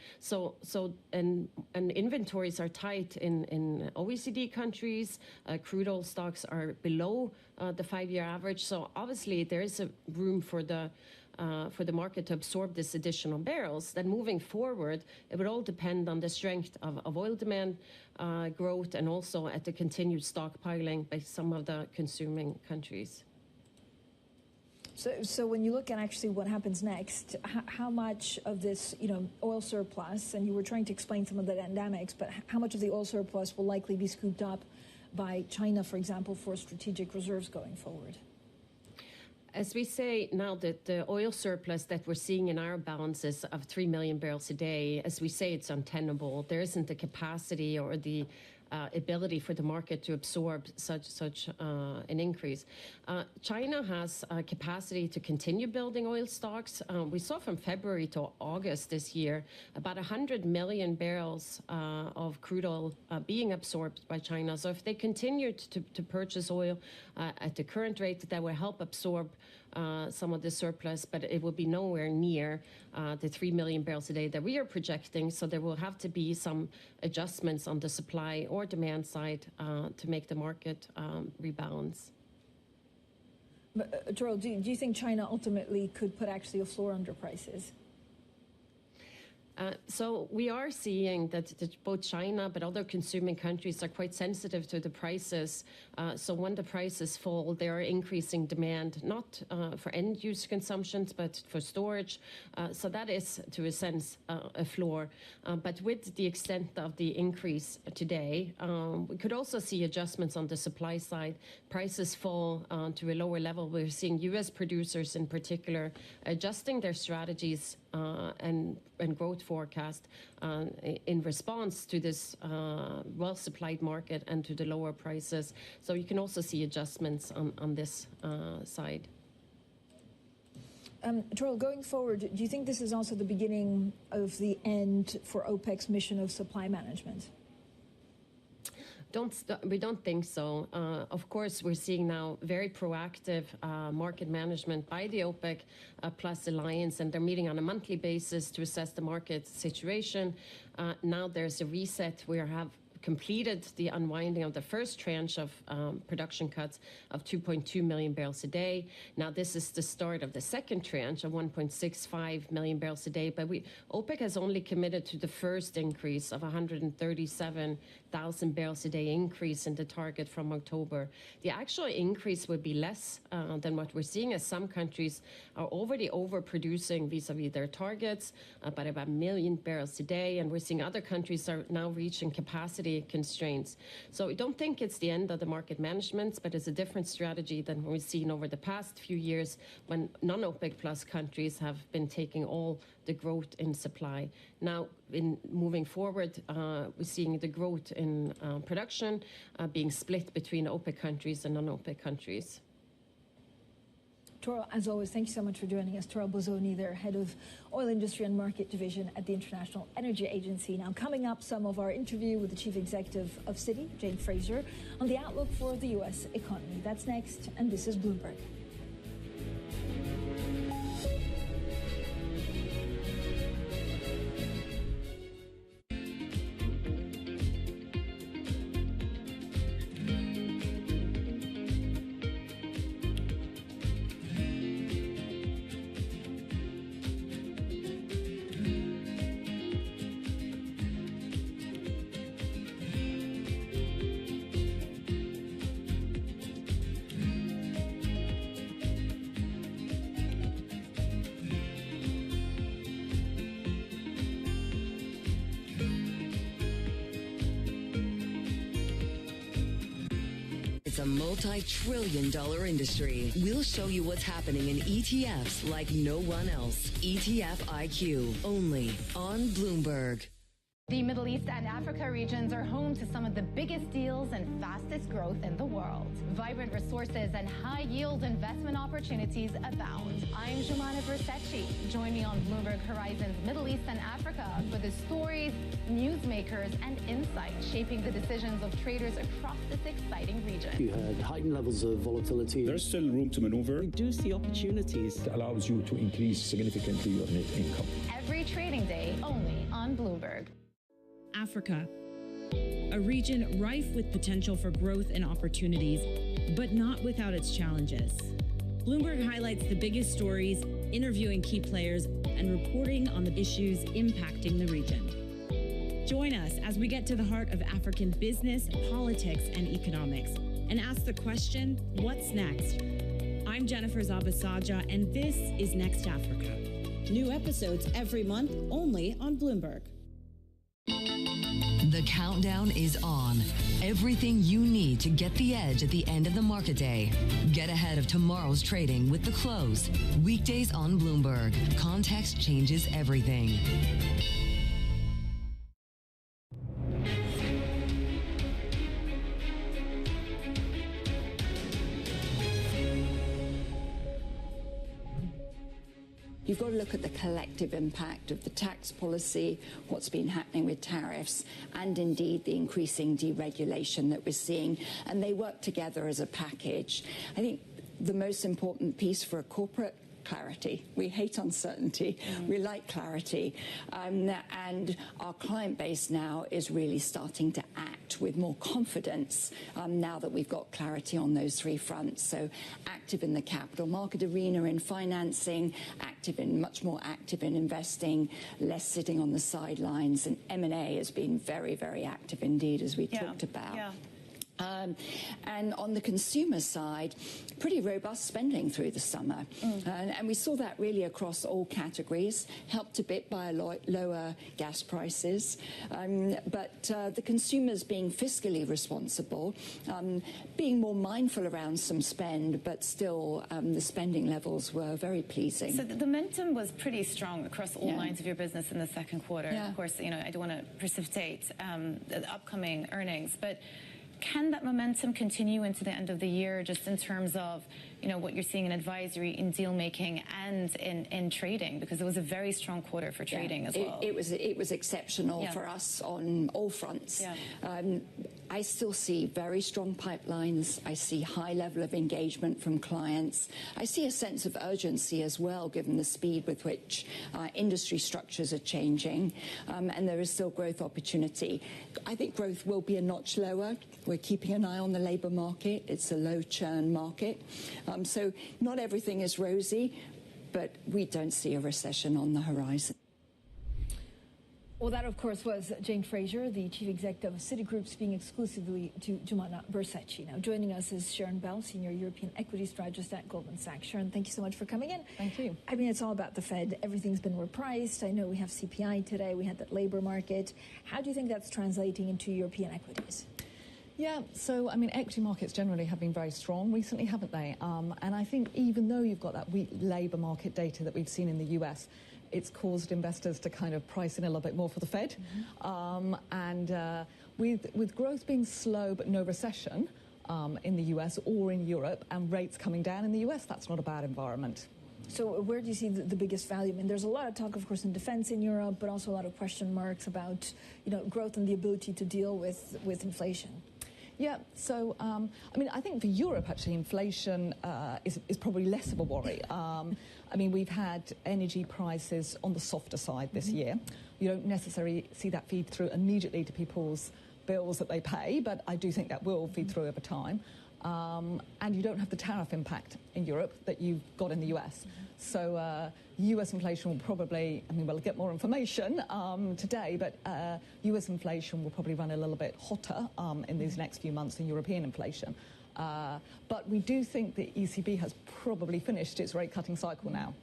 Speaker 4: And inventories are tight in OECD countries. Crude oil stocks are below the 5-year average. So obviously there is a room for the market to absorb this additional barrels. Then moving forward, it would all depend on the strength of oil demand growth and also at the continued stockpiling by some of the consuming countries.
Speaker 8: So when you look at actually what happens next, how much of this, oil surplus, and you were trying to explain some of the dynamics, but how much of the oil surplus will likely be scooped up by China, for example, for strategic reserves going forward?
Speaker 4: As we say now, that the oil surplus that we're seeing in our balances of 3 million barrels a day, as we say, it's untenable. There isn't the capacity or the ability for the market to absorb such an increase. China has capacity to continue building oil stocks. We saw from February to August this year about 100 million barrels of crude oil being absorbed by China. So if they continue to purchase oil at the current rate, that will help absorb some of the surplus, but it will be nowhere near the 3 million barrels a day that we are projecting. So there will have to be some adjustments on the supply or demand side to make the market rebalance.
Speaker 8: But, Torill, do you think China ultimately could put actually a floor under prices?
Speaker 4: So we are seeing that both China but other consuming countries are quite sensitive to the prices. So when the prices fall, they are increasing demand, not for end-use consumptions, but for storage. So that is, to a sense, a floor. But with the extent of the increase today, we could also see adjustments on the supply side. Prices fall to a lower level. We're seeing U.S. producers in particular adjusting their strategies and growth forecast in response to this well-supplied market and to the lower prices. So you can also see adjustments on this side.
Speaker 8: Torill, going forward, do you think this is also the beginning of the end for OPEC's mission of supply management?
Speaker 4: We don't think so. Of course, we're seeing now very proactive market management by the OPEC Plus Alliance, and they're meeting on a monthly basis to assess the market situation. Now there's a reset. We have completed the unwinding of the first tranche of production cuts of 2.2 million barrels a day. Now this is the start of the second tranche of 1.65 million barrels a day, but OPEC has only committed to the first increase of 137,000 barrels a day increase in the target from October. The actual increase would be less than what we're seeing, as some countries are already overproducing vis-a-vis their targets by about 1 million barrels a day, and we're seeing other countries are now reaching capacity constraints. So we don't think it's the end of the market management, but it's a different strategy than we've seen over the past few years when non-OPEC plus countries have been taking all the growth in supply. Now, in moving forward, we're seeing the growth in production being split between OPEC countries and non-OPEC countries.
Speaker 8: Toro, as always, thank you so much for joining us. Toro Bozzoni, their head of Oil Industry and Market Division at the International Energy Agency. Now, coming up, some of our interview with the Chief Executive of Citi, Jane Fraser, on the outlook for the U.S. economy. That's next, and this is Bloomberg.
Speaker 15: It's a multi-trillion-dollar industry. We'll show you what's happening in ETFs like no one else. ETF IQ, only on Bloomberg.
Speaker 1: The Middle East and Africa regions are home to some of the biggest deals and fastest growth in the world. Vibrant resources and high-yield investment opportunities abound. I'm Jumana Versace. Join me on Bloomberg Horizon's Middle East and Africa for the stories, newsmakers, and insights shaping the decisions of traders across this exciting region.
Speaker 6: You had heightened levels of volatility.
Speaker 13: There's still room to maneuver.
Speaker 6: Reduce the opportunities.
Speaker 13: It allows you to increase significantly your net income.
Speaker 1: Every trading day, only on Bloomberg.
Speaker 18: Africa, a region rife with potential for growth and opportunities, but not without its challenges. Bloomberg highlights the biggest stories, interviewing key players, and reporting on the issues impacting the region. Join us as we get to the heart of African business, politics, and economics, and ask the question, what's next? I'm Jennifer Zabasaja, and this is Next Africa. New episodes every month, only on Bloomberg.
Speaker 15: The countdown is on. Everything you need to get the edge at the end of the market day. Get ahead of tomorrow's trading with The Close. Weekdays on Bloomberg. Context changes everything.
Speaker 23: You've got to look at the collective impact of the tax policy, what's been happening with tariffs, and indeed the increasing deregulation that we're seeing, and they work together as a package. I think the most important piece for a corporate, clarity. We hate uncertainty. We like clarity. And our client base now is really starting to act with more confidence now that we've got clarity on those three fronts. So active in the capital market arena, in financing, much more active in investing, less sitting on the sidelines. And M&A has been very, very active indeed, as we talked about. Yeah. And on the consumer side, pretty robust spending through the summer. And we saw that really across all categories, helped a bit by lower gas prices. But the consumers being fiscally responsible, being more mindful around some spend, but still the spending levels were very pleasing.
Speaker 1: So the momentum was pretty strong across all lines of your business in the second quarter. Of course, I don't want to precipitate the upcoming earnings, but can that momentum continue into the end of the year, just in terms of, what you're seeing in advisory, in deal making, and in trading? Because it was a very strong quarter for trading as well.
Speaker 23: It was exceptional for us on all fronts. I still see very strong pipelines. I see high level of engagement from clients. I see a sense of urgency as well, given the speed with which industry structures are changing, and there is still growth opportunity. I think growth will be a notch lower. We're keeping an eye on the labour market. It's a low churn market. So not everything is rosy, but we don't see a recession on the horizon.
Speaker 8: Well, that, of course, was Jane Fraser, the chief executive of Citigroup, speaking exclusively to Jumana Bersachi. Now, joining us is Sharon Bell, senior European equity strategist at Goldman Sachs. Sharon, thank you so much for coming in.
Speaker 11: Thank you.
Speaker 8: I mean, it's all about the Fed. Everything's been repriced. I know we have CPI today. We had that labor market. How do you think that's translating into European equities?
Speaker 11: Yeah, so, I mean, equity markets generally have been very strong recently, haven't they? And I think even though you've got that weak labour market data that we've seen in the US, it's caused investors to kind of price in a little bit more for the Fed. With growth being slow but no recession in the US or in Europe, and rates coming down in the US, that's not a bad environment.
Speaker 8: So where do you see the biggest value? I mean, there's a lot of talk, of course, in defense in Europe, but also a lot of question marks about, you know, growth and the ability to deal with inflation.
Speaker 11: Yeah, so, I mean, I think for Europe, actually, inflation is probably less of a worry. I mean, we've had energy prices on the softer side this year. You don't necessarily see that feed through immediately to people's bills that they pay, but I do think that will feed through over time. And you don't have the tariff impact in Europe that you've got in the US. So US inflation will probably, I mean, we'll get more information today, but US inflation will probably run a little bit hotter in these next few months than European inflation. But we do think the ECB has probably finished its rate cutting cycle now,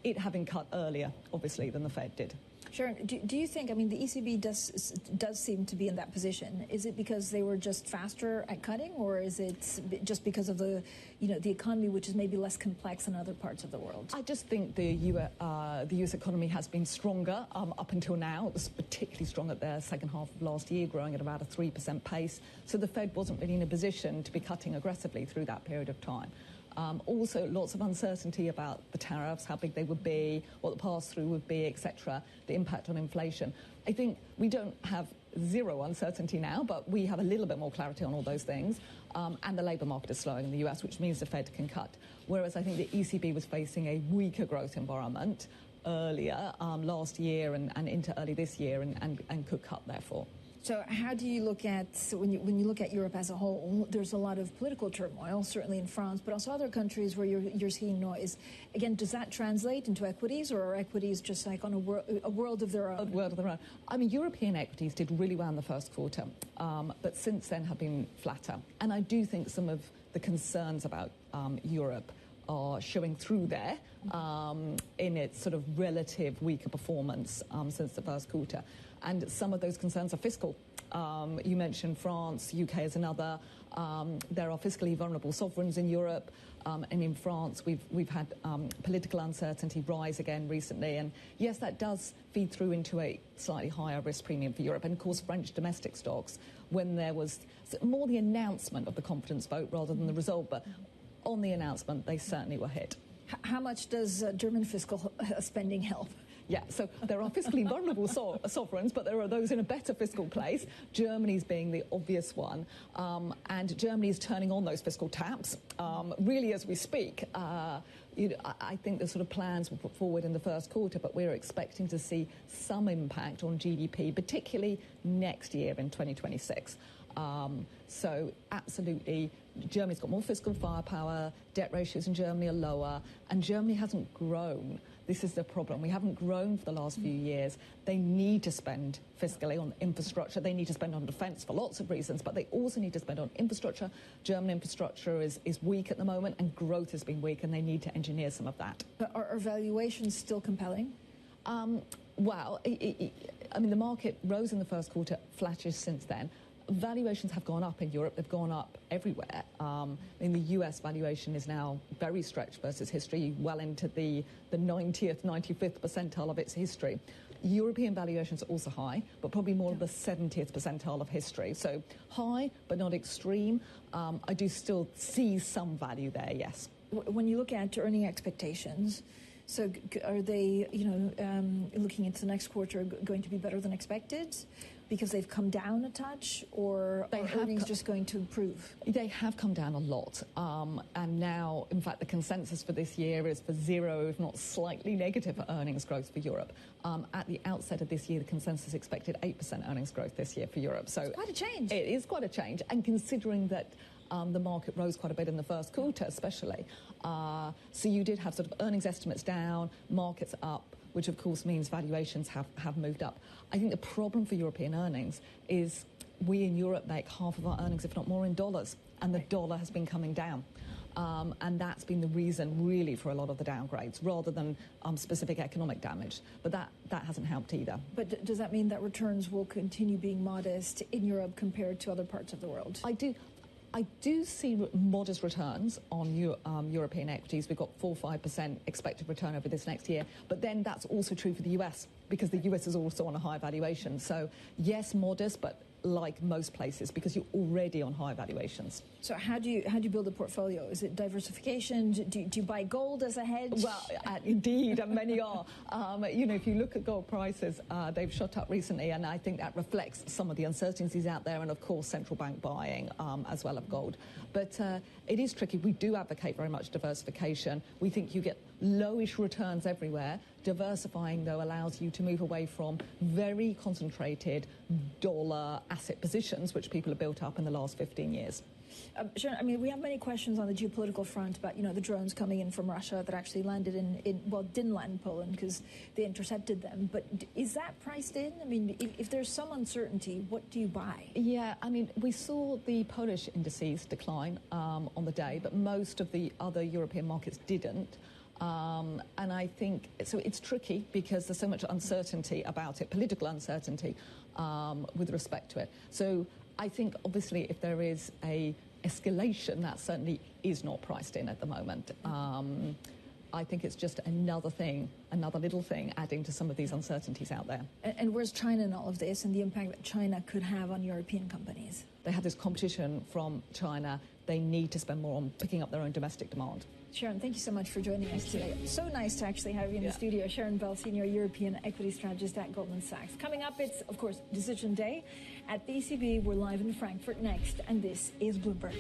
Speaker 11: it having cut earlier, obviously, than the Fed did.
Speaker 8: Sharon, do you think, I mean, the ECB does seem to be in that position. Is it because they were just faster at cutting, or is it just because of the, you know, the economy, which is maybe less complex in other parts of the world?
Speaker 11: I just think the US economy has been stronger up until now. It was particularly strong at the second half of last year, growing at about a 3% pace. So the Fed wasn't really in a position to be cutting aggressively through that period of time. Also, lots of uncertainty about the tariffs, how big they would be, what the pass-through would be, etc., the impact on inflation. I think we don't have zero uncertainty now, but we have a little bit more clarity on all those things. And the labour market is slowing in the US, which means the Fed can cut. Whereas I think the ECB was facing a weaker growth environment earlier last year and into early this year and could cut, therefore.
Speaker 8: So how do you look at, when you look at Europe as a whole, there's a lot of political turmoil, certainly in France, but also other countries where you're seeing noise. Again, does that translate into equities, or are equities just like on a world of their own?
Speaker 11: A world of their own. I mean, European equities did really well in the first quarter, but since then have been flatter. And I do think some of the concerns about Europe are showing through there in its sort of relative weaker performance since the first quarter. And some of those concerns are fiscal. You mentioned France, UK is another. There are fiscally vulnerable sovereigns in Europe. And in France, we've had political uncertainty rise again recently. And yes, that does feed through into a slightly higher risk premium for Europe. And of course, French domestic stocks, when there was more the announcement of the confidence vote rather than the result, but on the announcement, they certainly were hit.
Speaker 8: How much does German fiscal spending help?
Speaker 11: Yeah, so there are fiscally vulnerable sovereigns, but there are those in a better fiscal place, Germany's being the obvious one. And Germany is turning on those fiscal taps, really as we speak. You know, I think the sort of plans were put forward in the first quarter, but we're expecting to see some impact on GDP, particularly next year in 2026. So absolutely, Germany's got more fiscal firepower, debt ratios in Germany are lower, and Germany hasn't grown. This is the problem. We haven't grown for the last few years. They need to spend fiscally on infrastructure. They need to spend on defence for lots of reasons, but they also need to spend on infrastructure. German infrastructure is weak at the moment, and growth has been weak, and they need to engineer some of that.
Speaker 8: But are valuations still compelling?
Speaker 11: Well, I mean, the market rose in the first quarter, flattish since then. Valuations have gone up in Europe. They've gone up everywhere. In the US, valuation is now very stretched versus history, well into the 90th, 95th percentile of its history. European valuations are also high, but probably more of the 70th percentile of history. So high, but not extreme. I do still see some value there, yes.
Speaker 8: When you look at earning expectations, So are they, looking into the next quarter, going to be better than expected because they've come down a touch, or are earnings just going to improve?
Speaker 11: They have come down a lot, and now, in fact, the consensus for this year is for 0, if not slightly negative, earnings growth for Europe. At the outset of this year, the consensus expected 8% earnings growth this year for Europe. So
Speaker 8: it's quite a change.
Speaker 11: It is quite a change, and considering that the market rose quite a bit in the first quarter, especially. So you did have sort of earnings estimates down, markets up, which of course means valuations have moved up. I think the problem for European earnings is we in Europe make half of our earnings, if not more, in dollars, and the dollar has been coming down. And that's been the reason, really, for a lot of the downgrades, rather than specific economic damage. But that hasn't helped either.
Speaker 8: But does that mean that returns will continue being modest in Europe compared to other parts of the world?
Speaker 11: I do see modest returns on European equities. We've got 4-5% expected return over this next year. But then that's also true for the US, because the US is also on a high valuation. So, yes, modest, but like most places, because you're already on high valuations.
Speaker 8: So how do you build a portfolio? Is it diversification? Do you buy gold as a hedge?
Speaker 11: Well, indeed, and many are. If you look at gold prices, they've shot up recently, and I think that reflects some of the uncertainties out there, and of course central bank buying as well of gold. But it is tricky. We do advocate very much diversification. We think you get lowish returns everywhere. Diversifying, though, allows you to move away from very concentrated dollar asset positions, which people have built up in the last 15 years.
Speaker 8: Sharon, I mean, we have many questions on the geopolitical front about, the drones coming in from Russia that actually landed didn't land in Poland because they intercepted them. But is that priced in? I mean, if there's some uncertainty, what do you buy?
Speaker 11: Yeah, I mean, we saw the Polish indices decline on the day, but most of the other European markets didn't. And I think, so it's tricky because there's so much uncertainty about it, political uncertainty with respect to it. So I think, obviously, if there is a escalation, that certainly is not priced in at the moment. I think it's just another little thing adding to some of these uncertainties out there.
Speaker 8: And where's China in all of this and the impact that China could have on European companies?
Speaker 11: They have this competition from China. They need to spend more on picking up their own domestic demand.
Speaker 8: Sharon, thank you so much for joining us today. So nice to actually have you in the studio. Sharon Bell, Senior European Equity Strategist at Goldman Sachs. Coming up, it's, of course, Decision Day. At the ECB, we're live in Frankfurt next, and this is Bloomberg.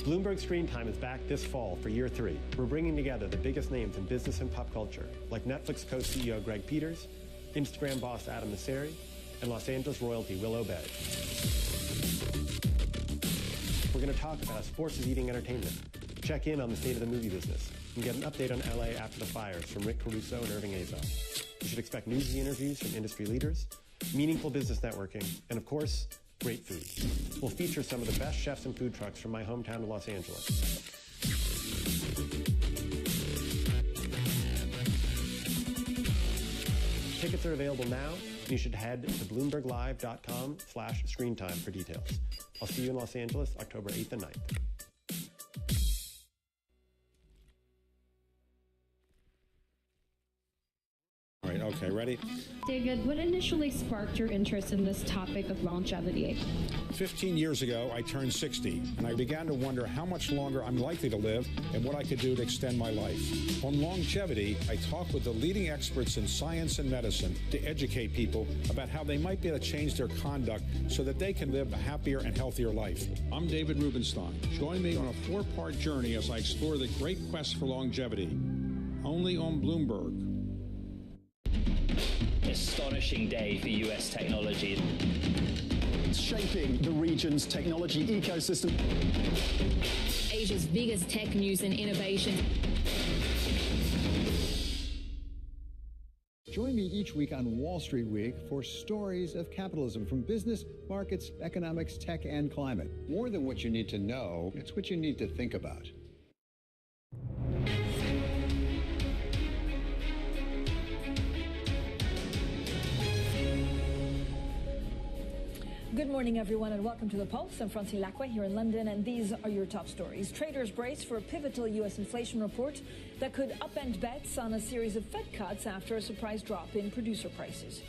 Speaker 3: Bloomberg Screen Time is back this fall for year 3. We're bringing together the biggest names in business and pop culture, like Netflix co-CEO Greg Peters, Instagram boss Adam Mosseri, and Los Angeles royalty Will Obey. We're going to talk about how sports is eating entertainment, check in on the state of the movie business, and get an update on LA after the fires from Rick Caruso and Irving Azoff. You should expect newsy interviews from industry leaders, meaningful business networking, and of course, great food. We'll feature some of the best chefs and food trucks from my hometown of Los Angeles. Tickets are available now, and you should head to bloomberglive.com/screentime for details. I'll see you in Los Angeles, October 8th and 9th.
Speaker 21: All right,
Speaker 2: Okay, ready?
Speaker 14: David, what initially sparked your interest in this topic of longevity?
Speaker 21: 15 years ago, I turned 60, and I began to wonder how much longer I'm likely to live and what I could do to extend my life. On longevity, I talk with the leading experts in science and medicine to educate people about how they might be able to change their conduct so that they can live a happier and healthier life. I'm David Rubenstein. Join me on a 4-part journey as I explore the great quest for longevity. Only on Bloomberg.
Speaker 16: Astonishing day for U.S. technology.
Speaker 6: It's shaping the region's technology ecosystem.
Speaker 10: Asia's biggest tech news and innovation.
Speaker 19: Join me each week on Wall Street Week for stories of capitalism from business, markets, economics, tech, and climate. More than what you need to know, it's what you need to think about.
Speaker 8: Good morning, everyone, and welcome to The Pulse. I'm Francine Lacqua here in London, and these are your top stories. Traders brace for a pivotal U.S. inflation report that could upend bets on a series of Fed cuts after a surprise drop in producer prices.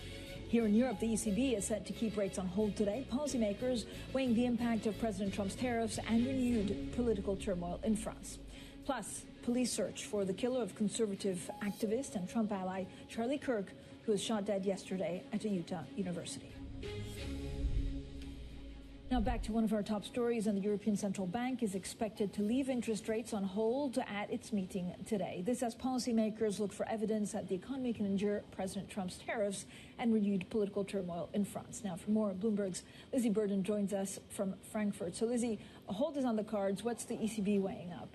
Speaker 8: Here in Europe, the ECB is set to keep rates on hold today. Policymakers weighing the impact of President Trump's tariffs and renewed political turmoil in France. Plus, police search for the killer of conservative activist and Trump ally Charlie Kirk, who was shot dead yesterday at a Utah university. Now back to one of our top stories, and the European Central Bank is expected to leave interest rates on hold at its meeting today. This as policymakers look for evidence that the economy can endure President Trump's tariffs and renewed political turmoil in France. Now for more, Bloomberg's Lizzie Burden joins us from Frankfurt. So Lizzie, a hold is on the cards. What's the ECB weighing up?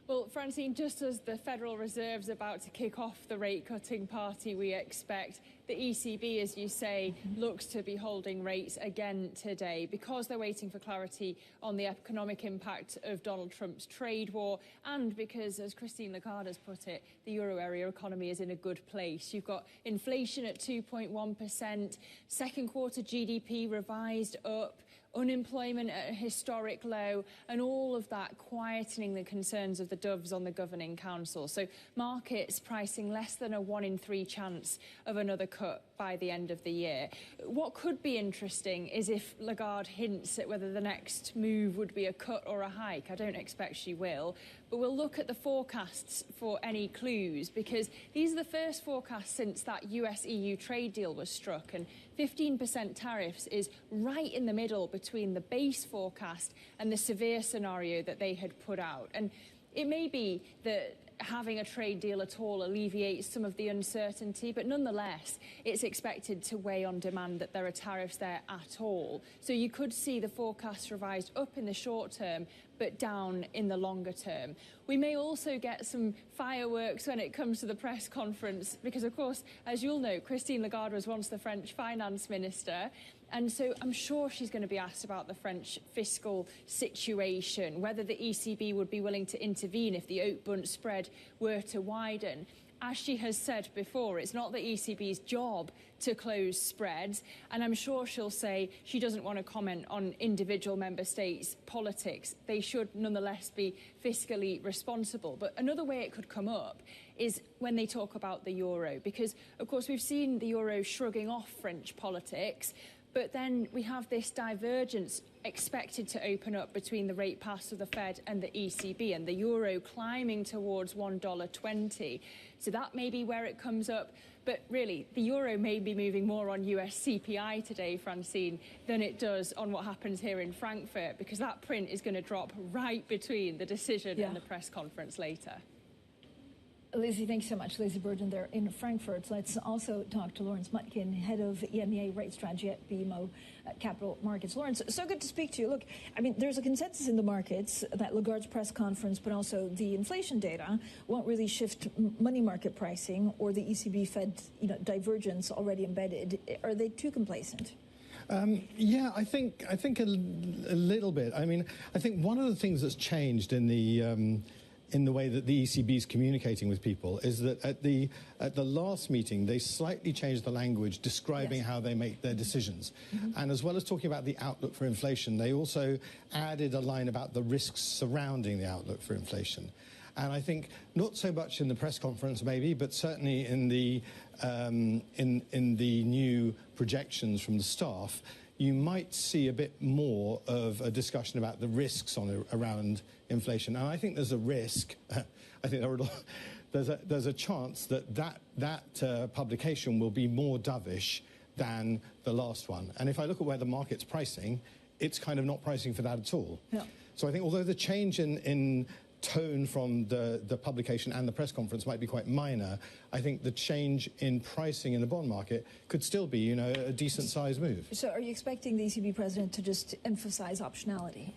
Speaker 24: Well, Francine, just as the Federal Reserve's about to kick off the rate-cutting party, we expect the ECB, as you say, looks to be holding rates again today because they're waiting for clarity on the economic impact of Donald Trump's trade war and because, as Christine Lagarde has put it, the euro area economy is in a good place. You've got inflation at 2.1%, second quarter GDP revised up, unemployment at a historic low, and all of that quietening the concerns of the doves on the governing council. So markets pricing less than a 1 in 3 chance of another cut by the end of the year. What could be interesting is if Lagarde hints at whether the next move would be a cut or a hike. I don't expect she will, but we'll look at the forecasts for any clues because these are the first forecasts since that US-EU trade deal was struck, and 15% tariffs is right in the middle between the base forecast and the severe scenario that they had put out. And it may be that having a trade deal at all alleviates some of the uncertainty, but nonetheless, it's expected to weigh on demand that there are tariffs there at all. So you could see the forecast revised up in the short term, but down in the longer term. We may also get some fireworks when it comes to the press conference, because of course, as you'll know, Christine Lagarde was once the French finance minister. And so I'm sure she's going to be asked about the French fiscal situation, whether the ECB would be willing to intervene if the oat-bunt spread were to widen. As she has said before, it's not the ECB's job to close spreads, and I'm sure she'll say she doesn't want to comment on individual member states' politics. They should nonetheless be fiscally responsible. But another way it could come up is when they talk about the euro, because, of course, we've seen the euro shrugging off French politics, but then we have this divergence expected to open up between the rate paths of the Fed and the ECB, and the euro climbing towards $1.20. So that may be where it comes up. But really, the euro may be moving more on US CPI today, Francine, than it does on what happens here in Frankfurt, because that print is going to drop right between the decision and the press conference later.
Speaker 8: Lizzie, thanks so much. Lizzie Burden there in Frankfurt. Let's also talk to Lawrence Mutkin, head of EMEA rate strategy at BMO Capital Markets. Lawrence, so good to speak to you. Look, I mean, there's a consensus in the markets that Lagarde's press conference, but also the inflation data, won't really shift money market pricing or the ECB Fed divergence already embedded. Are they too complacent?
Speaker 25: Yeah, I think a little bit. I mean, I think one of the things that's changed in the way that the ECB is communicating with people is that at the last meeting, they slightly changed the language describing how they make their decisions. And as well as talking about the outlook for inflation, they also added a line about the risks surrounding the outlook for inflation. And I think not so much in the press conference maybe, but certainly in the new projections from the staff, you might see a bit more of a discussion about the risks around inflation. And I think there's a risk, I think there's a chance that publication will be more dovish than the last one. And if I look at where the market's pricing, it's kind of not pricing for that at all.
Speaker 11: No.
Speaker 25: So I think although the change in tone from the publication and the press conference might be quite minor, I think the change in pricing in the bond market could still be, you know, a decent-sized move.
Speaker 8: So are you expecting the ECB president to just emphasize optionality?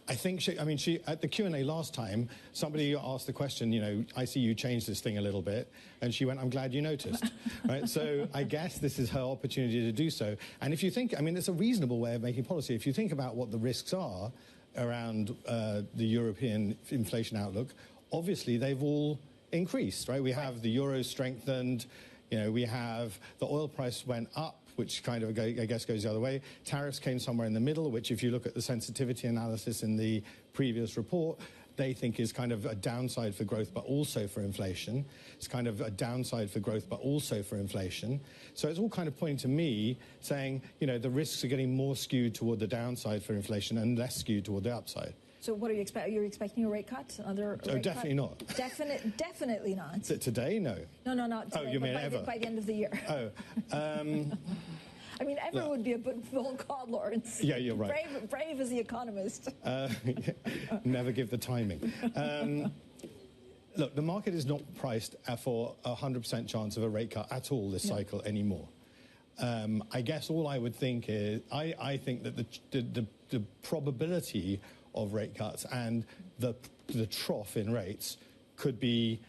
Speaker 25: I think she at the Q&A last time, somebody asked the question, you know, I see you changed this thing a little bit, and she went, I'm glad you noticed, right? So I guess this is her opportunity to do so. And if you think, I mean, it's a reasonable way of making policy. If you think about what the risks are around the European inflation outlook, obviously they've all increased, right? We have the euro strengthened, you know, we have the oil price went up, which kind of, I guess, goes the other way. Tariffs came somewhere in the middle, which if you look at the sensitivity analysis in the previous report, they think is kind of a downside for growth, but also for inflation. It's kind of a downside for growth, but also for inflation. So it's all kind of pointing to me saying, you know, the risks are getting more skewed toward the downside for inflation and less skewed toward the upside.
Speaker 8: So what are you expecting? You're expecting a rate cut?
Speaker 25: Definitely not.
Speaker 8: Definitely not.
Speaker 25: Today, no.
Speaker 8: No, not today,
Speaker 25: you mean
Speaker 8: but
Speaker 25: ever?
Speaker 8: By the end of the year. I mean, ever would be a bold call, Lawrence.
Speaker 25: Yeah, you're right.
Speaker 8: Brave as the economist.
Speaker 25: Never give the timing. Look, the market is not priced for a 100% chance of a rate cut at all this cycle anymore. I guess all I would think is, I think that the probability of rate cuts and the trough in rates could be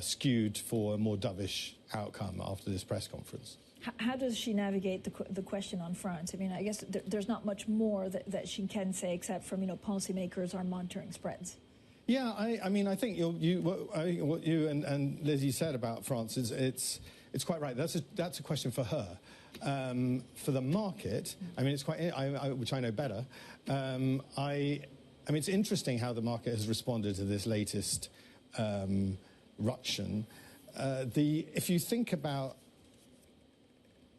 Speaker 25: skewed for a more dovish outcome after this press conference.
Speaker 8: How does she navigate the question on France? I mean, I guess there's not much more that she can say except from, you know, policymakers are monitoring spreads.
Speaker 25: Yeah, I mean, I think what you and Lizzie said about France is it's quite right. That's a question for her. For the market, I mean, it's quite which I know better. I mean, it's interesting how the market has responded to this latest ruction.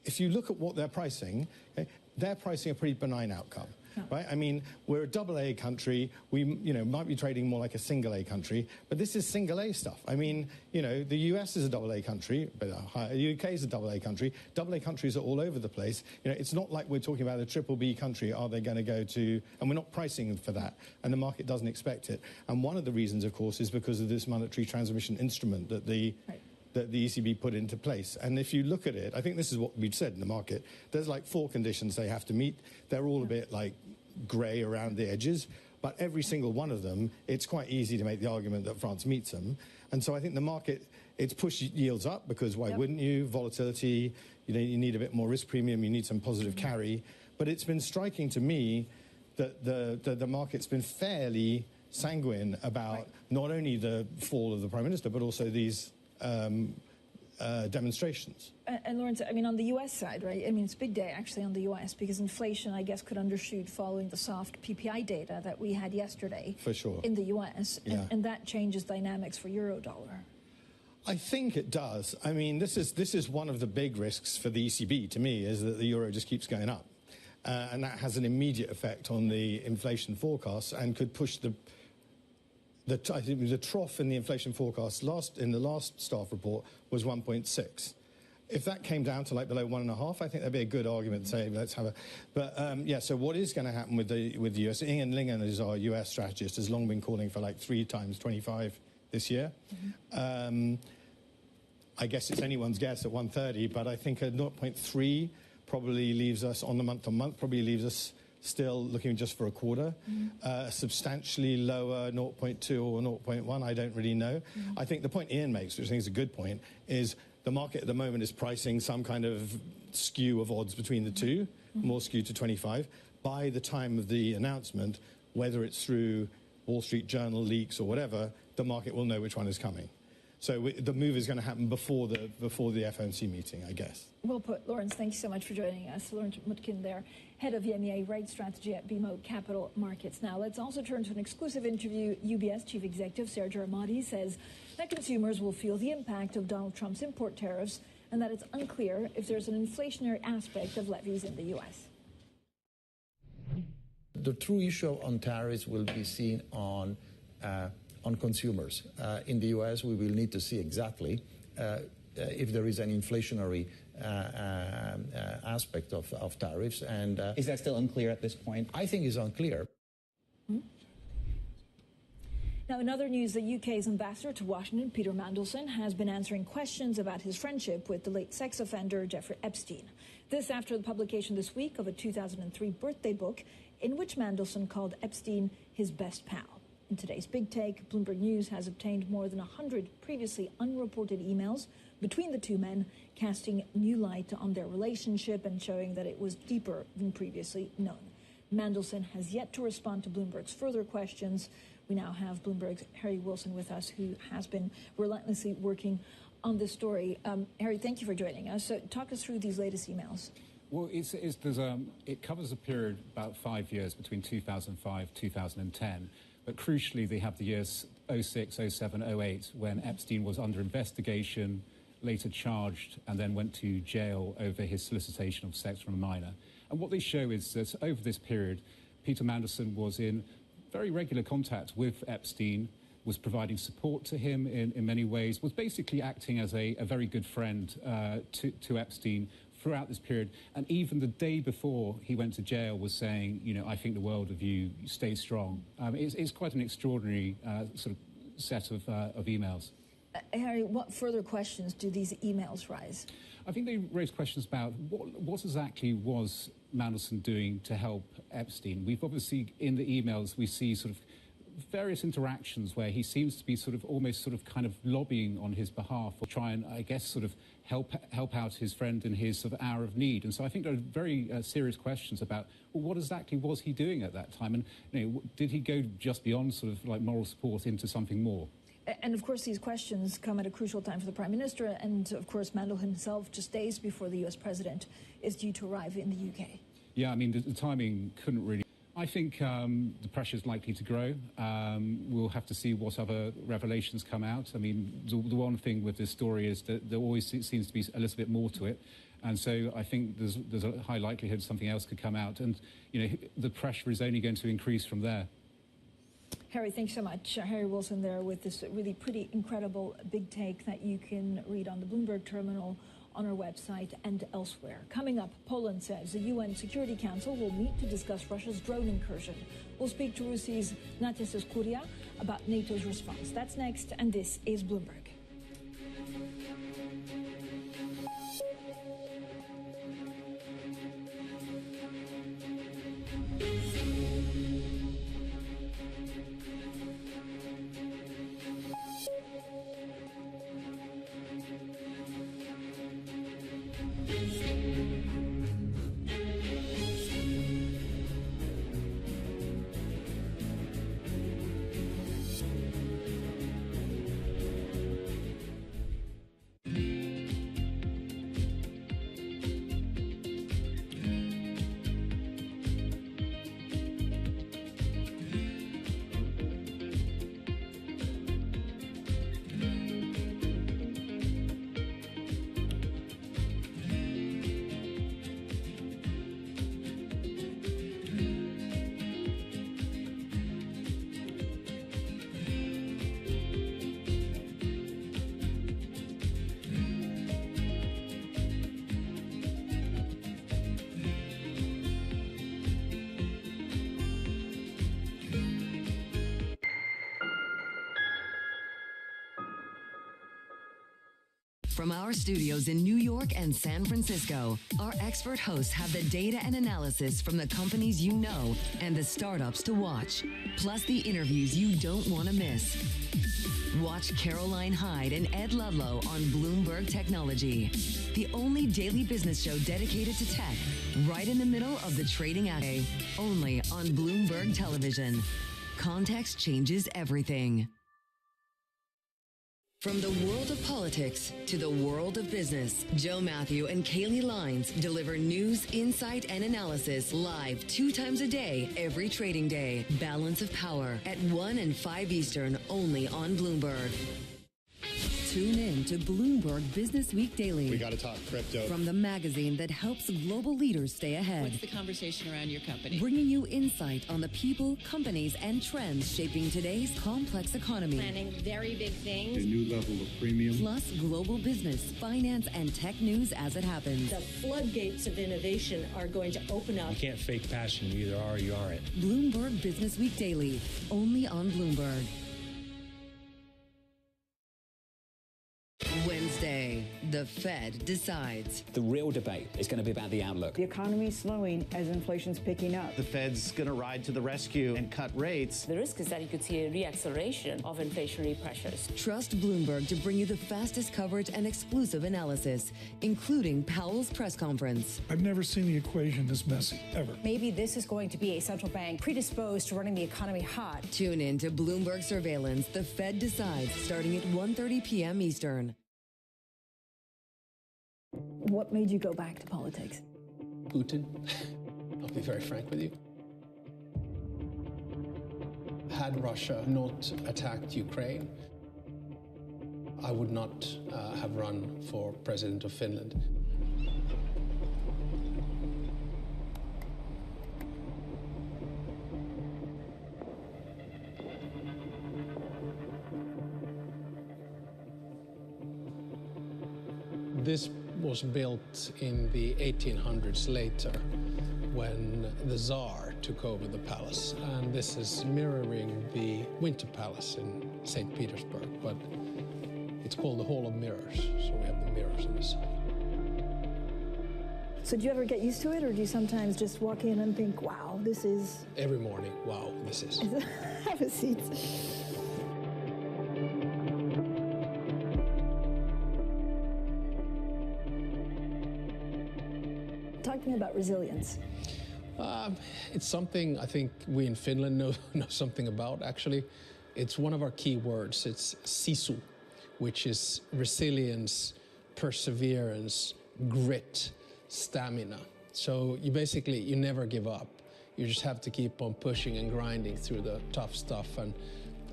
Speaker 25: If you look at what they're pricing, okay, they're pricing a pretty benign outcome, right? I mean, we're a AA country. We, you know, might be trading more like a single A country, but this is single A stuff. I mean, you know, the US is a AA country, but the UK is a AA country. AA countries are all over the place. You know, it's not like we're talking about a triple B country. Are they going to go to? And we're not pricing for that, and the market doesn't expect it. And one of the reasons, of course, is because of this monetary transmission instrument that the ECB put into place. And if you look at it, I think this is what we've said in the market. There's like 4 conditions they have to meet. They're all a bit like grey around the edges, but every single one of them, it's quite easy to make the argument that France meets them. And so I think the market, it's pushed yields up because why wouldn't you? Volatility, you know, you need a bit more risk premium, you need some positive carry. But it's been striking to me that the market's been fairly sanguine about not only the fall of the Prime Minister, but also these demonstrations.
Speaker 8: And Lawrence, I mean, on the U.S. side, right? I mean, it's a big day, actually, on the U.S. because inflation, I guess, could undershoot following the soft PPI data that we had yesterday.
Speaker 25: For sure.
Speaker 8: In the U.S.
Speaker 25: Yeah.
Speaker 8: And that changes dynamics for euro-dollar.
Speaker 25: I think it does. I mean, this is one of the big risks for the ECB, to me, is that the euro just keeps going up. And that has an immediate effect on the inflation forecasts and could push I think the trough in the inflation forecast in the last staff report was 1.6. If that came down to like below 1.5, I think that'd be a good argument to say let's have a. But yeah, so what is going to happen with the US? Ian Lingen is our US strategist. Has long been calling for like 3 times 25 this year. I guess it's anyone's guess at 130, but I think a 0.3 probably leaves us on the month-on-month. Probably leaves us still looking just for a quarter. Substantially lower 0.2 or 0.1, I don't really know. I think the point Ian makes, which I think is a good point, is the market at the moment is pricing some kind of skew of odds between the two, more skewed to 25. By the time of the announcement, whether it's through Wall Street Journal leaks or whatever, the market will know which one is coming. So the move is going to happen before the FOMC meeting, I guess.
Speaker 8: Well put, Lawrence. Thank you so much for joining us. Lawrence Mutkin there, head of EMEA rate strategy at BMO Capital Markets. Now, let's also turn to an exclusive interview. UBS Chief Executive Sergio Armati says that consumers will feel the impact of Donald Trump's import tariffs and that it's unclear if there's an inflationary aspect of levies in the U.S.
Speaker 2: The true issue on tariffs will be seen on consumers. In the U.S., we will need to see exactly if there is an inflationary aspect of tariffs. And
Speaker 5: is that still unclear at this point?
Speaker 2: I think it's unclear.
Speaker 8: Now, in other news, the UK's ambassador to Washington, Peter Mandelson, has been answering questions about his friendship with the late sex offender Jeffrey Epstein. This after the publication this week of a 2003 birthday book in which Mandelson called Epstein his best pal. In today's Big Take, Bloomberg News has obtained more than 100 previously unreported emails between the two men, casting new light on their relationship and showing that it was deeper than previously known. Mandelson has yet to respond to Bloomberg's further questions. We now have Bloomberg's Harry Wilson with us, who has been relentlessly working on this story. Harry, thank you for joining us. So talk us through these latest emails.
Speaker 7: Well, it covers a period about 5 years between 2005 2010. But crucially, they have the years 06, 07, 08, when Epstein was under investigation, later charged, and then went to jail over his solicitation of sex from a minor. And what they show is that over this period, Peter Mandelson was in very regular contact with Epstein, was providing support to him in many ways, was basically acting as a very good friend to Epstein throughout this period. And even the day before he went to jail was saying, you know, I think the world of you, stay strong. It's quite an extraordinary sort of set of emails.
Speaker 8: Harry, what further questions do these emails raise?
Speaker 7: I think they raise questions about what exactly was Mandelson doing to help Epstein. We've obviously, in the emails, we see sort of various interactions where he seems to be sort of almost sort of kind of lobbying on his behalf or try and, I guess, sort of help out his friend in his sort of hour of need. And so I think there are very serious questions about, well, what exactly was he doing at that time? And, you know, did he go just beyond sort of like moral support into something more?
Speaker 8: And, of course, these questions come at a crucial time for the Prime Minister. And, of course, Mandel himself, just days before the U.S. President is due to arrive in the UK.
Speaker 7: Yeah, I mean, the timing couldn't really... I think the pressure is likely to grow. We'll have to see what other revelations come out. I mean, the one thing with this story is that there always seems to be a little bit more to it. And so I think there's a high likelihood something else could come out. And, you know, the pressure is only going to increase from there.
Speaker 8: Harry, thanks so much. Harry Wilson there with this really pretty incredible big take that you can read on the Bloomberg terminal, on our website and elsewhere. Coming up, Poland says the UN Security Council will meet to discuss Russia's drone incursion. We'll speak to Russia's Natasha Skuria about NATO's response. That's next, and this is Bloomberg.
Speaker 15: From our studios in New York and San Francisco, our expert hosts have the data and analysis from the companies you know and the startups to watch, plus the interviews you don't want to miss. Watch Caroline Hyde and Ed Ludlow on Bloomberg Technology, the only daily business show dedicated to tech, right in the middle of the trading day, only on Bloomberg Television. Context changes everything. From the world of politics to the world of business, Joe Matthew and Kaylee Lines deliver news, insight, and analysis live 2 times a day, every trading day. Balance of Power at 1 and 5 Eastern, only on Bloomberg. Tune in to Bloomberg Business Week Daily.
Speaker 9: We got to talk crypto.
Speaker 15: From the magazine that helps global leaders stay ahead.
Speaker 12: What's the conversation around your company?
Speaker 15: Bringing you insight on the people, companies, and trends shaping today's complex economy.
Speaker 12: Planning very big things.
Speaker 9: A new level of premium.
Speaker 15: Plus global business, finance, and tech news as it happens.
Speaker 12: The floodgates of innovation are going to open up.
Speaker 17: You can't fake passion. You either are or you aren't.
Speaker 15: Bloomberg Business Week Daily, only on Bloomberg. Wednesday, the Fed decides.
Speaker 20: The real debate is going to be about the outlook.
Speaker 22: The economy is slowing as inflation's picking up.
Speaker 26: The Fed's going to ride to the rescue and cut rates.
Speaker 27: The risk is that you could see a reacceleration of inflationary pressures.
Speaker 15: Trust Bloomberg to bring you the fastest coverage and exclusive analysis, including Powell's press conference.
Speaker 28: I've never seen the equation this messy, ever.
Speaker 29: Maybe this is going to be a central bank predisposed to running the economy hot.
Speaker 15: Tune in to Bloomberg Surveillance, The Fed Decides, starting at 1:30 p.m. Eastern.
Speaker 8: What made you go back to politics?
Speaker 30: Putin. I'll be very frank with you. Had Russia not attacked Ukraine, I would not have run for president of Finland. This was built in the 1800s later when the Tsar took over the palace. And this is mirroring the Winter Palace in St. Petersburg, but it's called the Hall of Mirrors, so we have the mirrors on the side.
Speaker 8: So do you ever get used to it, or do you sometimes just walk in and think, wow, this is...
Speaker 30: Every morning, wow, this is.
Speaker 8: Have a seat. Talk to me about resilience.
Speaker 30: It's something I think we in Finland know something about, actually. It's one of our key words. It's sisu, which is resilience, perseverance, grit, stamina. So you never give up. You just have to keep on pushing and grinding through the tough stuff. And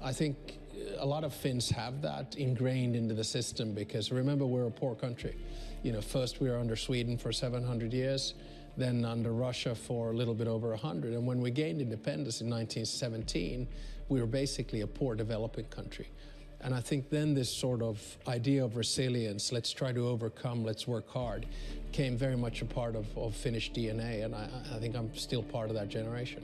Speaker 30: I think a lot of Finns have that ingrained into the system because remember, we're a poor country. You know, first we were under Sweden for 700 years, then under Russia for a little bit over 100. And when we gained independence in 1917, we were basically a poor developing country. And I think then this sort of idea of resilience, let's try to overcome, let's work hard, came very much a part of Finnish DNA. And I think I'm still part of that generation.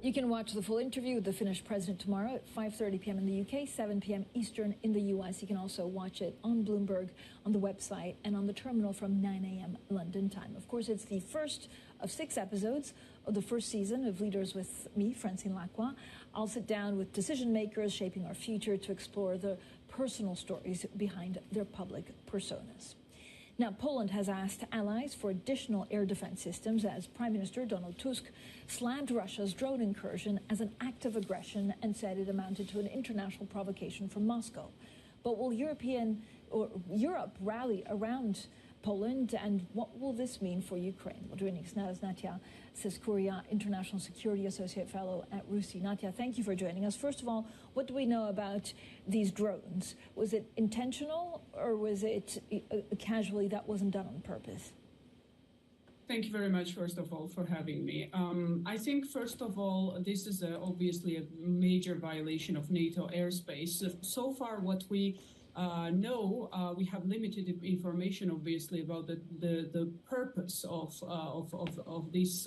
Speaker 8: You can watch the full interview with the Finnish president tomorrow at 5:30 p.m. in the UK, 7 p.m. Eastern in the US. You can also watch it on Bloomberg, on the website, and on the terminal from 9 a.m. London time. Of course, it's the first of 6 episodes of the first season of Leaders with me, Francine Lacroix. I'll sit down with decision makers shaping our future to explore the personal stories behind their public personas. Now, Poland has asked allies for additional air defense systems as Prime Minister Donald Tusk slammed Russia's drone incursion as an act of aggression and said it amounted to an international provocation from Moscow. But will Europe rally around Poland, and what will this mean for Ukraine? Well, joining us now is Natya Seskuria, International Security Associate Fellow at RUSI. Natya, thank you for joining us. First of all, what do we know about these drones? Was it intentional, or was it casually that wasn't done on purpose?
Speaker 31: Thank you very much, first of all, for having me. I think, first of all, this is obviously a major violation of NATO airspace. So far, what we we have limited information, obviously, about the purpose of this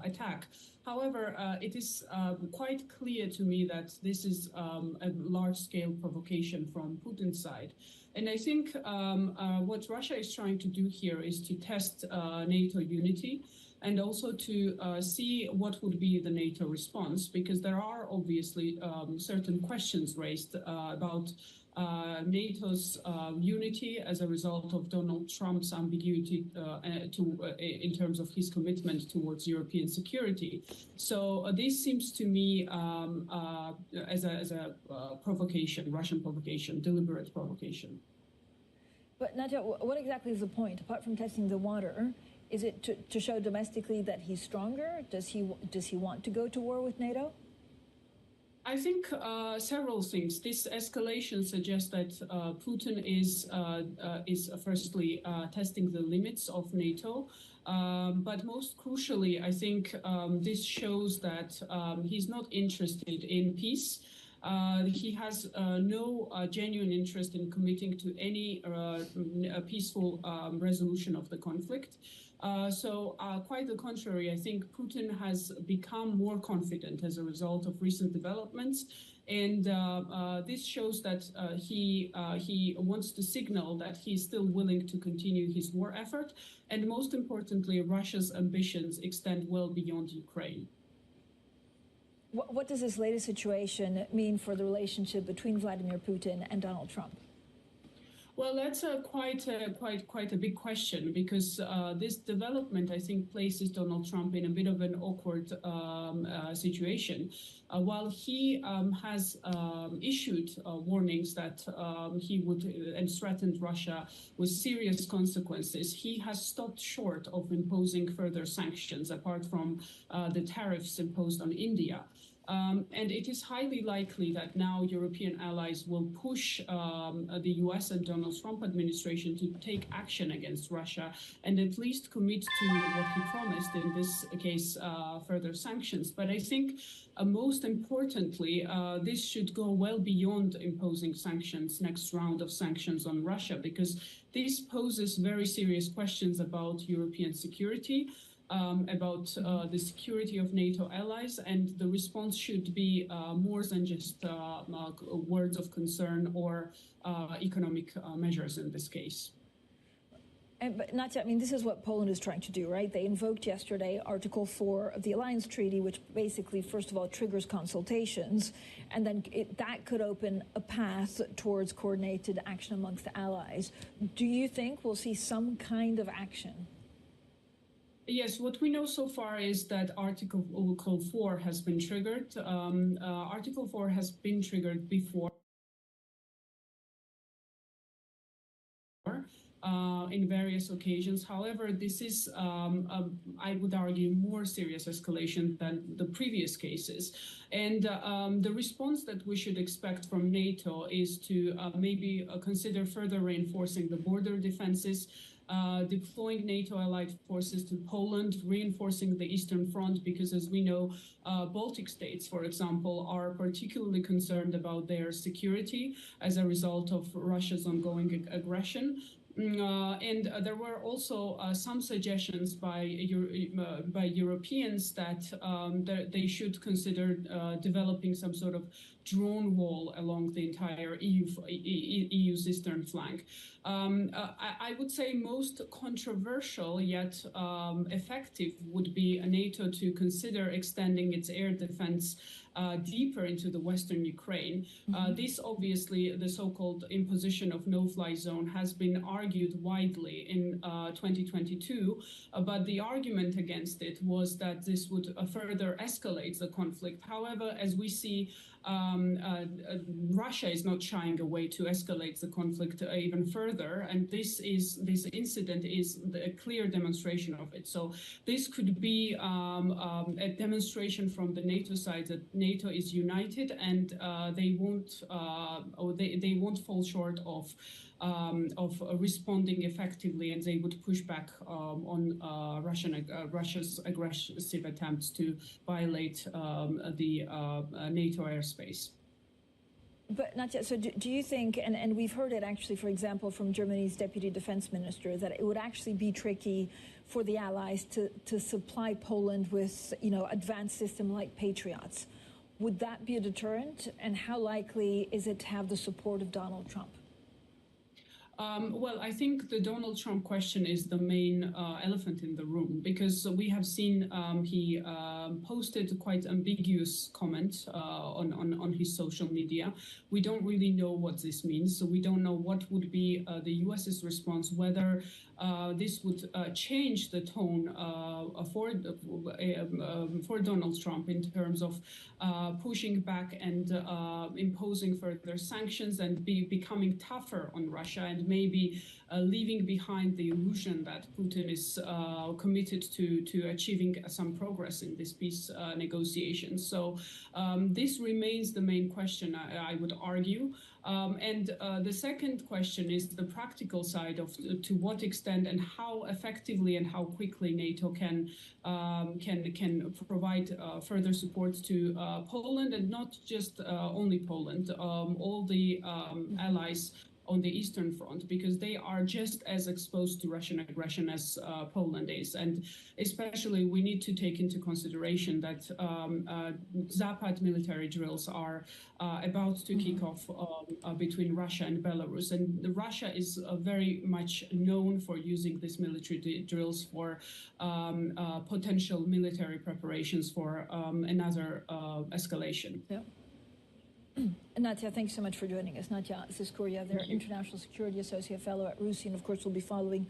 Speaker 31: attack. However, it is quite clear to me that this is a large-scale provocation from Putin's side. And I think what Russia is trying to do here is to test NATO unity and also to see what would be the NATO response, because there are obviously certain questions raised about NATO's unity as a result of Donald Trump's ambiguity in terms of his commitment towards European security. So this seems to me as a provocation, Russian provocation, deliberate provocation.
Speaker 8: But Nadja, what exactly is the point? Apart from testing the water, is it to show domestically that he's stronger? Does he want to go to war with NATO?
Speaker 31: I think several things. This escalation suggests that Putin is firstly testing the limits of NATO, but most crucially, I think this shows that he's not interested in peace. He has no genuine interest in committing to any peaceful resolution of the conflict. So quite the contrary, I think Putin has become more confident as a result of recent developments. And this shows that he wants to signal that he's still willing to continue his war effort. And most importantly, Russia's ambitions extend well beyond Ukraine.
Speaker 8: What does this latest situation mean for the relationship between Vladimir Putin and Donald Trump?
Speaker 31: Well, that's quite a big question, because this development, I think, places Donald Trump in a bit of an awkward situation. While he has issued warnings that he would and threatened Russia with serious consequences, he has stopped short of imposing further sanctions, apart from the tariffs imposed on India. And it is highly likely that now European allies will push the US and Donald Trump administration to take action against Russia and at least commit to what he promised, in this case, further sanctions. But I think most importantly, this should go well beyond imposing sanctions, next round of sanctions on Russia, because this poses very serious questions about European security, about the security of NATO allies, and the response should be more than just words of concern or economic measures in this case.
Speaker 8: But Nadja, I mean, this is what Poland is trying to do, right? They invoked yesterday Article 4 of the Alliance Treaty, which basically, first of all, triggers consultations, and then that could open a path towards coordinated action amongst the allies. Do you think we'll see some kind of action?
Speaker 31: Yes, what we know so far is that Article 4 has been triggered. Article 4 has been triggered before in various occasions. However, this is, I would argue, more serious escalation than the previous cases. And the response that we should expect from NATO is to maybe consider further reinforcing the border defenses, deploying NATO allied forces to Poland, reinforcing the Eastern Front, because as we know, Baltic states, for example, are particularly concerned about their security as a result of Russia's ongoing aggression. And there were also some suggestions by Europeans that they should consider developing some sort of drone wall along the entire EU's eastern flank. I would say most controversial yet effective would be NATO to consider extending its air defense deeper into the western Ukraine. This obviously, the so-called imposition of no-fly zone, has been argued widely in 2022, but the argument against it was that this would further escalate the conflict. However, as we see, Russia is not shying away to escalate the conflict even further, and this incident is a clear demonstration of it. So this could be a demonstration from the NATO side that NATO is united, and they won't fall short of responding effectively, and they would push back on Russia's aggressive attempts to violate the NATO airspace.
Speaker 8: But Nadja, so do you think, and we've heard it actually, for example, from Germany's deputy defense minister, that it would actually be tricky for the allies to supply Poland with, advanced system like Patriots? Would that be a deterrent? And how likely is it to have the support of Donald Trump?
Speaker 31: Well, I think the Donald Trump question is the main elephant in the room, because we have seen he posted quite ambiguous comment on his social media. We don't really know what this means, so we don't know what would be the US's response, whether this would change the tone for Donald Trump in terms of pushing back and imposing further sanctions and becoming tougher on Russia, and maybe leaving behind the illusion that Putin is committed to achieving some progress in this peace negotiations. So this remains the main question, I would argue. And the second question is the practical side of to what extent and how effectively and how quickly NATO can provide further support to Poland, and not just only Poland, all the allies on the Eastern Front, because they are just as exposed to Russian aggression as Poland is. And especially we need to take into consideration that Zapad military drills are about to kick off between Russia and Belarus. And Russia is very much known for using these military drills for potential military preparations for another escalation.
Speaker 8: Yeah. Natia, thanks so much for joining us. Natia Siskoria, their International Security Associate Fellow at RUSI, and of course we'll be following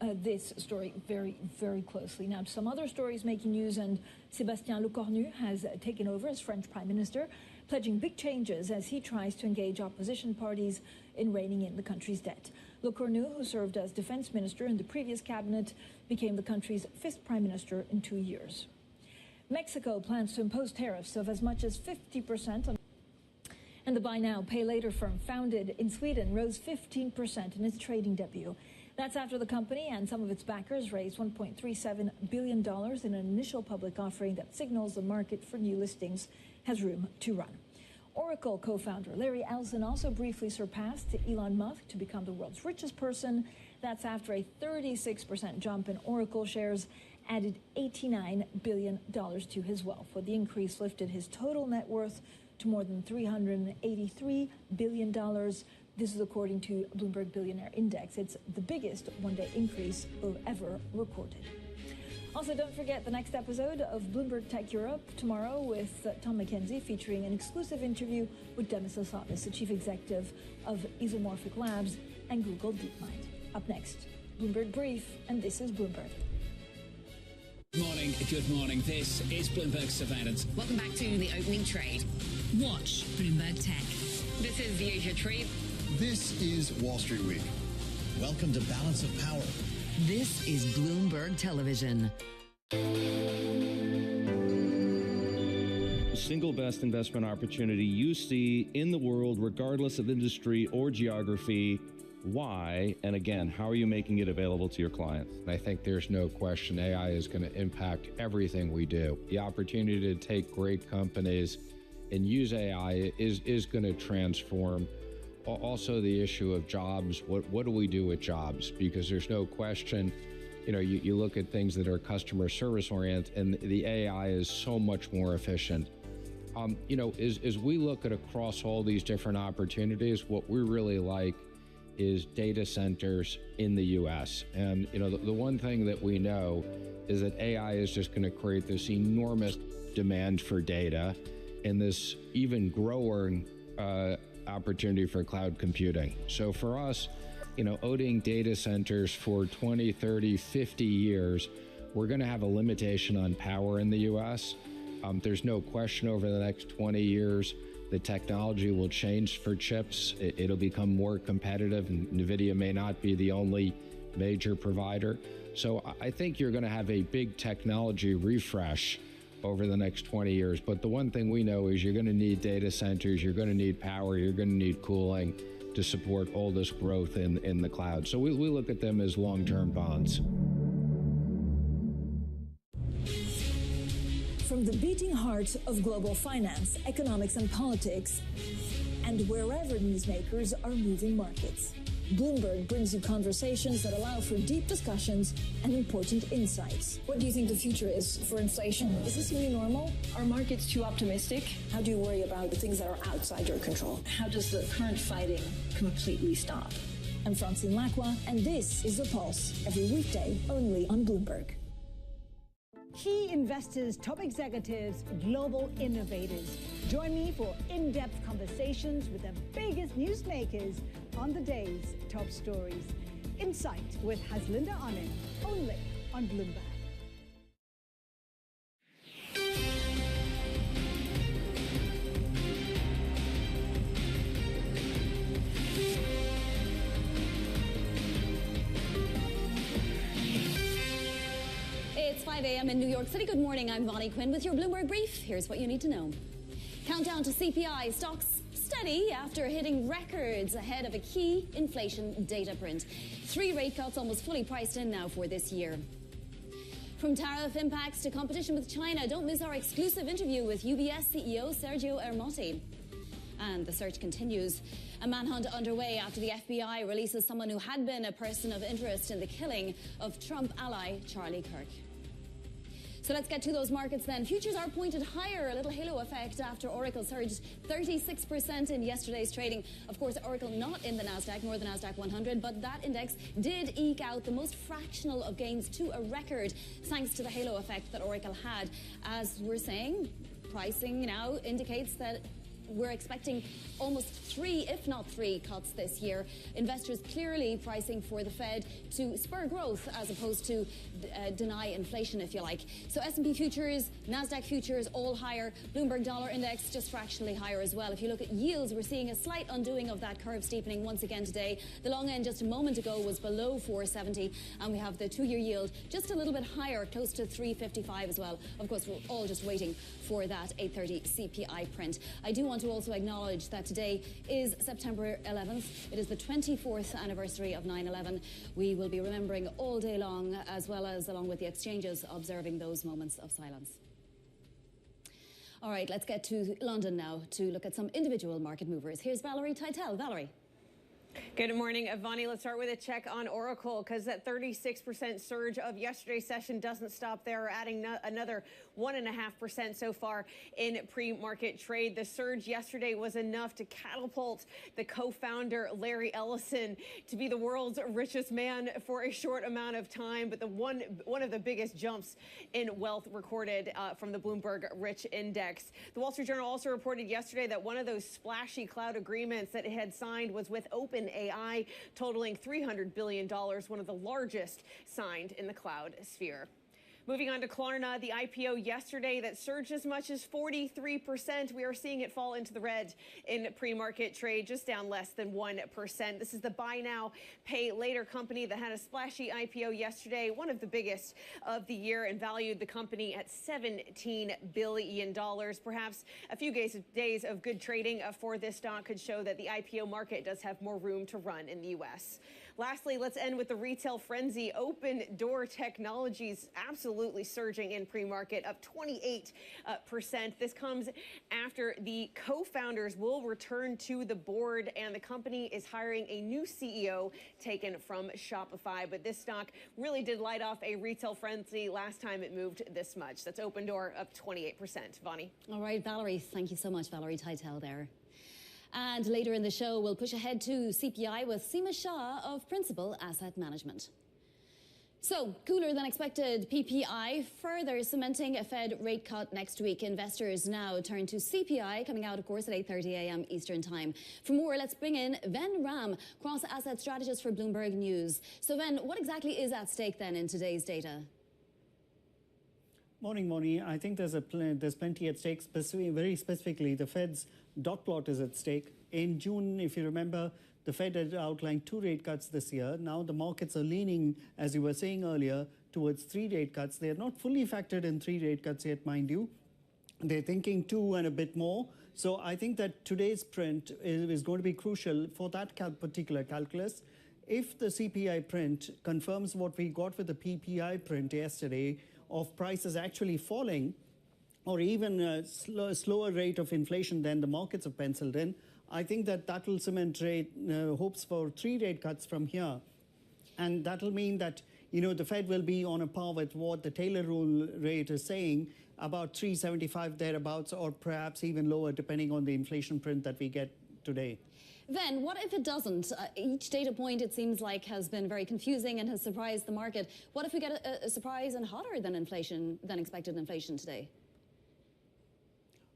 Speaker 8: this story very, very closely. Now, some other stories making news, and Sébastien Lecornu has taken over as French Prime Minister, pledging big changes as he tries to engage opposition parties in reining in the country's debt. Lecornu, who served as Defense Minister in the previous cabinet, became the country's 5th Prime Minister in 2 years. Mexico plans to impose tariffs of as much as 50% on. And the buy now, pay later firm founded in Sweden rose 15% in its trading debut. That's after the company and some of its backers raised $1.37 billion in an initial public offering that signals the market for new listings has room to run. Oracle co-founder Larry Ellison also briefly surpassed Elon Musk to become the world's richest person. That's after a 36% jump in Oracle shares added $89 billion to his wealth. With the increase lifted his total net worth to more than $383 billion. This is according to Bloomberg Billionaire Index. It's the biggest one-day increase ever recorded. Also, don't forget the next episode of Bloomberg Tech Europe tomorrow with Tom McKenzie, featuring an exclusive interview with Demis Lassavas, the chief executive of Isomorphic Labs and Google DeepMind. Up next, Bloomberg Brief, and this is Bloomberg.
Speaker 1: Good morning. This is Bloomberg Surveillance.
Speaker 3: Welcome back to the opening trade.
Speaker 1: Watch Bloomberg Tech.
Speaker 3: This is the Asia trade.
Speaker 4: This is Wall Street Week. Welcome to Balance of Power.
Speaker 15: This is Bloomberg Television.
Speaker 6: The single best investment opportunity you see in the world, regardless of industry or geography. Why? And again, how are you making it available to your clients?
Speaker 10: I think there's no question AI is going to impact everything we do. The opportunity to take great companies and use AI is going to transform. Also, the issue of jobs. What do we do with jobs? Because there's no question, you look at things that are customer service oriented, and the AI is so much more efficient. As we look at across all these different opportunities, what we really like is data centers in the U.S. And, the one thing that we know is that AI is just going to create this enormous demand for data and this even growing opportunity for cloud computing. So for us, owning data centers for 20, 30, 50 years, we're going to have a limitation on power in the U.S. There's no question over the next 20 years, the technology will change for chips. It'll become more competitive, and NVIDIA may not be the only major provider. So I think you're going to have a big technology refresh over the next 20 years. But the one thing we know is you're going to need data centers, you're going to need power, you're going to need cooling to support all this growth in the cloud. So we look at them as long-term bonds.
Speaker 8: From the beating heart of global finance, economics and politics, and wherever newsmakers are moving markets, Bloomberg brings you conversations that allow for deep discussions and important insights. What do you think the future is for inflation? Is this new normal? Are markets too optimistic? How do you worry about the things that are outside your control? How does the current fighting completely stop? I'm Francine Lacqua, and this is The Pulse, every weekday only on Bloomberg.
Speaker 22: Key investors, top executives, global innovators. Join me for in-depth conversations with the biggest newsmakers on the day's top stories. Insight with Haslinda Anand, only on Bloomberg.
Speaker 5: It's 5 a.m. in New York City. Good morning. I'm Vonnie Quinn with your Bloomberg Brief. Here's what you need to know. Countdown to CPI. Stocks steady after hitting records ahead of a key inflation data print. 3 rate cuts almost fully priced in now for this year. From tariff impacts to competition with China, don't miss our exclusive interview with UBS CEO Sergio Ermotti. And the search continues. A manhunt underway after the FBI releases someone who had been a person of interest in the killing of Trump ally Charlie Kirk. So let's get to those markets then. Futures are pointed higher, a little halo effect after Oracle surged 36% in yesterday's trading. Of course, Oracle not in the Nasdaq nor the Nasdaq 100, but that index did eke out the most fractional of gains to a record thanks to the halo effect that Oracle had. As we're saying, pricing now indicates that we're expecting almost 3, if not 3, cuts this year. Investors clearly pricing for the Fed to spur growth as opposed to deny inflation, if you like. So S&P futures, NASDAQ futures, all higher. Bloomberg dollar index just fractionally higher as well. If you look at yields, we're seeing a slight undoing of that curve steepening once again today. The long end just a moment ago was below 470, and we have the 2-year yield just a little bit higher, close to 355 as well. Of course, we're all just waiting for that 8:30 CPI print. I do want to also acknowledge that today is September 11th. It is the 24th anniversary of 9/11. We will be remembering all day long, as well as along with the exchanges, observing those moments of silence. All right, let's get to London now to look at some individual market movers. Here's Valerie Teitel. Valerie.
Speaker 11: Good morning, Vonnie. Let's start with a check on Oracle, because that 36% surge of yesterday's session doesn't stop there, adding another 1.5% so far in pre-market trade. The surge yesterday was enough to catapult the co-founder Larry Ellison to be the world's richest man for a short amount of time, but one of the biggest jumps in wealth recorded from the Bloomberg Rich Index. The Wall Street Journal also reported yesterday that one of those splashy cloud agreements that it had signed was with OpenAI, totaling $300 billion, one of the largest signed in the cloud sphere. Moving on to Klarna, the IPO yesterday that surged as much as 43%. We are seeing it fall into the red in pre-market trade, just down less than 1%. This is the buy now, pay later company that had a splashy IPO yesterday, one of the biggest of the year, and valued the company at $17 billion. Perhaps a few days of good trading for this stock could show that the IPO market does have more room to run in the U.S. Lastly, let's end with the retail frenzy. Open Door Technologies absolutely surging in pre-market, up 28%. This comes after the co-founders will return to the board, and the company is hiring a new CEO taken from Shopify. But this stock really did light off a retail frenzy last time it moved this much. That's Open Door up 28%. Vonnie.
Speaker 5: All right, Valerie. Thank you so much, Valerie Teitel there. And later in the show, we'll push ahead to CPI with Seema Shah of Principal Asset Management. So, cooler than expected PPI, further cementing a Fed rate cut next week. Investors now turn to CPI, coming out, of course, at 8:30 a.m. Eastern Time. For more, let's bring in Ven Ram, cross-asset strategist for Bloomberg News. So, Ven, what exactly is at stake then in today's data?
Speaker 13: Morning, Moni. I think there's plenty at stake. Very specifically, the Fed's dot plot is at stake. In June, if you remember, the Fed had outlined 2 rate cuts this year. Now the markets are leaning, as you were saying earlier, towards 3 rate cuts. They are not fully factored in 3 rate cuts yet, mind you. They're thinking 2 and a bit more. So I think that today's print is going to be crucial for that particular calculus. If the CPI print confirms what we got with the PPI print yesterday, of prices actually falling, or even a slower rate of inflation than the markets have penciled in, I think that will cement hopes for 3 rate cuts from here. And that'll mean that, the Fed will be on a par with what the Taylor rule rate is saying, about 375 thereabouts, or perhaps even lower, depending on the inflation print that we get today.
Speaker 5: Then, what if it doesn't? Each data point, it seems like, has been very confusing and has surprised the market. What if we get a surprise and hotter than expected inflation today?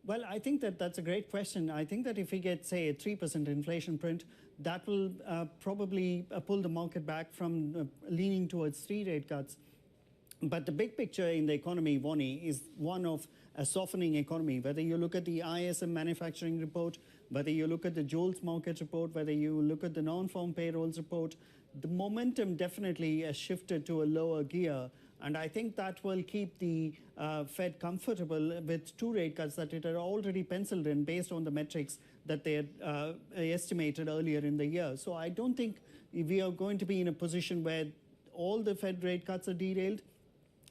Speaker 13: Well, I think that that's a great question. I think that if we get, say, a 3% inflation print, that will probably pull the market back from leaning towards 3 rate cuts. But the big picture in the economy, Vonnie, is one of a softening economy. Whether you look at the ISM manufacturing report, whether you look at the Jolts market report, whether you look at the non-farm payrolls report, the momentum definitely has shifted to a lower gear. And I think that will keep the Fed comfortable with 2 rate cuts that it had already penciled in based on the metrics that they had estimated earlier in the year. So I don't think we are going to be in a position where all the Fed rate cuts are derailed.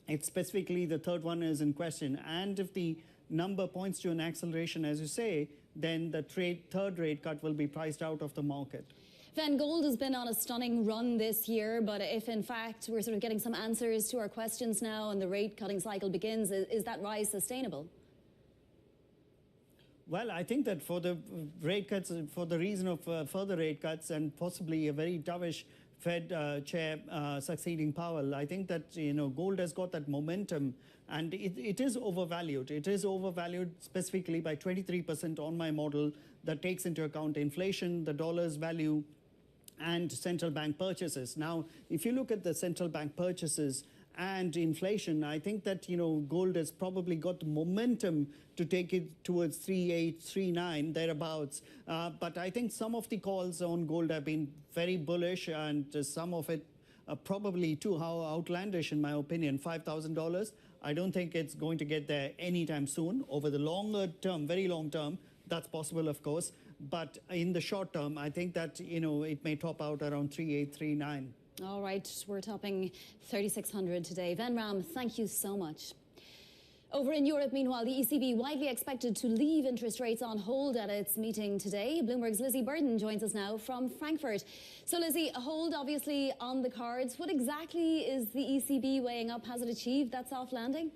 Speaker 13: It's specifically the third one is in question. And if the number points to an acceleration, as you say, then the third rate cut will be priced out of the market.
Speaker 5: Then gold has been on a stunning run this year, but if in fact we're sort of getting some answers to our questions now and the rate cutting cycle begins, is that rise sustainable?
Speaker 13: Well, I think that for the rate cuts, for the reason of further rate cuts and possibly a very dovish Fed chair succeeding Powell, I think that gold has got that momentum, and it is overvalued. It is overvalued specifically by 23% on my model that takes into account inflation, the dollar's value, and central bank purchases. Now, if you look at the central bank purchases and inflation, I think that gold has probably got the momentum to take it towards 3.8, 3.9 thereabouts. But I think some of the calls on gold have been very bullish, and some of it probably too outlandish in my opinion. $5,000. I don't think it's going to get there anytime soon. Over the longer term, very long term, that's possible, of course. But in the short term, I think that it may top out around 3.8, 3.9.
Speaker 5: All right, we're topping 3,600 today. Van Ram, thank you so much. Over in Europe, meanwhile, the ECB widely expected to leave interest rates on hold at its meeting today. Bloomberg's Lizzie Burden joins us now from Frankfurt. So, Lizzie, a hold obviously on the cards. What exactly is the ECB weighing up? Has it achieved that soft landing?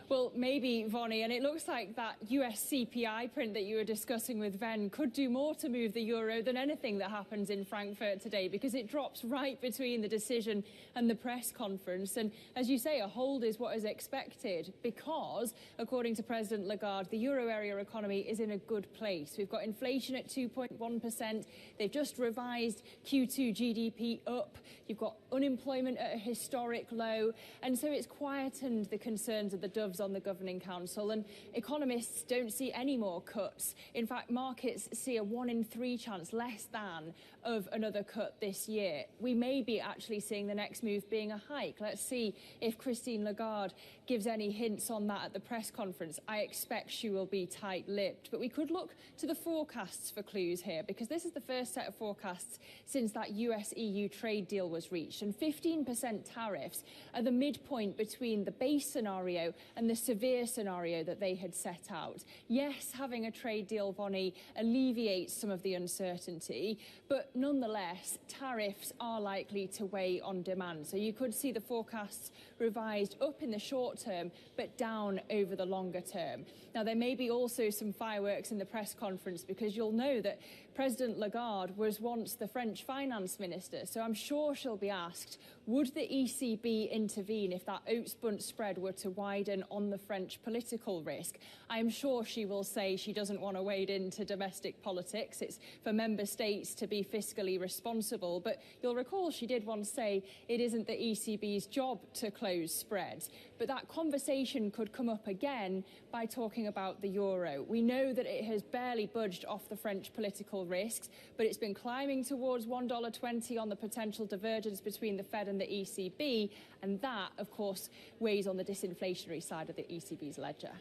Speaker 2: Well, maybe, Vonnie, and it looks like that US CPI print that you were discussing with Ven could do more to move the euro than anything that happens in Frankfurt today, because it drops right between the decision and the press conference. And as you say, a hold is what is expected because, according to President Lagarde, the euro area economy is in a good place. We've got inflation at 2.1%. They've just revised Q2 GDP up. You've got unemployment at a historic low. And so it's quietened the concerns of the doves on the Governing Council, and economists don't see any more cuts. In fact, markets see a 1 in 3 chance, less than, of another cut this year. We may be actually seeing the next move being a hike. Let's see if Christine Lagarde gives any hints on that at the press conference. I expect she will be tight-lipped. But we could look to the forecasts for clues here, because this is the first set of forecasts since that US-EU trade deal was reached. And 15% tariffs are the midpoint between the base scenario and the severe scenario that they had set out. Yes, having a trade deal, Vonnie, alleviates some of the uncertainty, but nonetheless, tariffs are likely to weigh on demand. So you could see the forecasts revised up in the short term, but down over the longer term. Now, there may be also some fireworks in the press conference, because you'll know that President Lagarde was once the French finance minister, so I'm sure she'll be asked, would the ECB intervene if that oats-bundt spread were to widen on the French political risk? I'm sure she will say she doesn't want to wade into domestic politics. It's for member states to be fiscally responsible. But you'll recall she did once say it isn't the ECB's job to close spreads. But that conversation could come up again by talking about the euro. We know that it has barely budged off the French political risks, but it's been climbing towards $1.20 on the potential divergence between the Fed and the ECB, and that, of course, weighs on the disinflationary side of the ECB's ledger.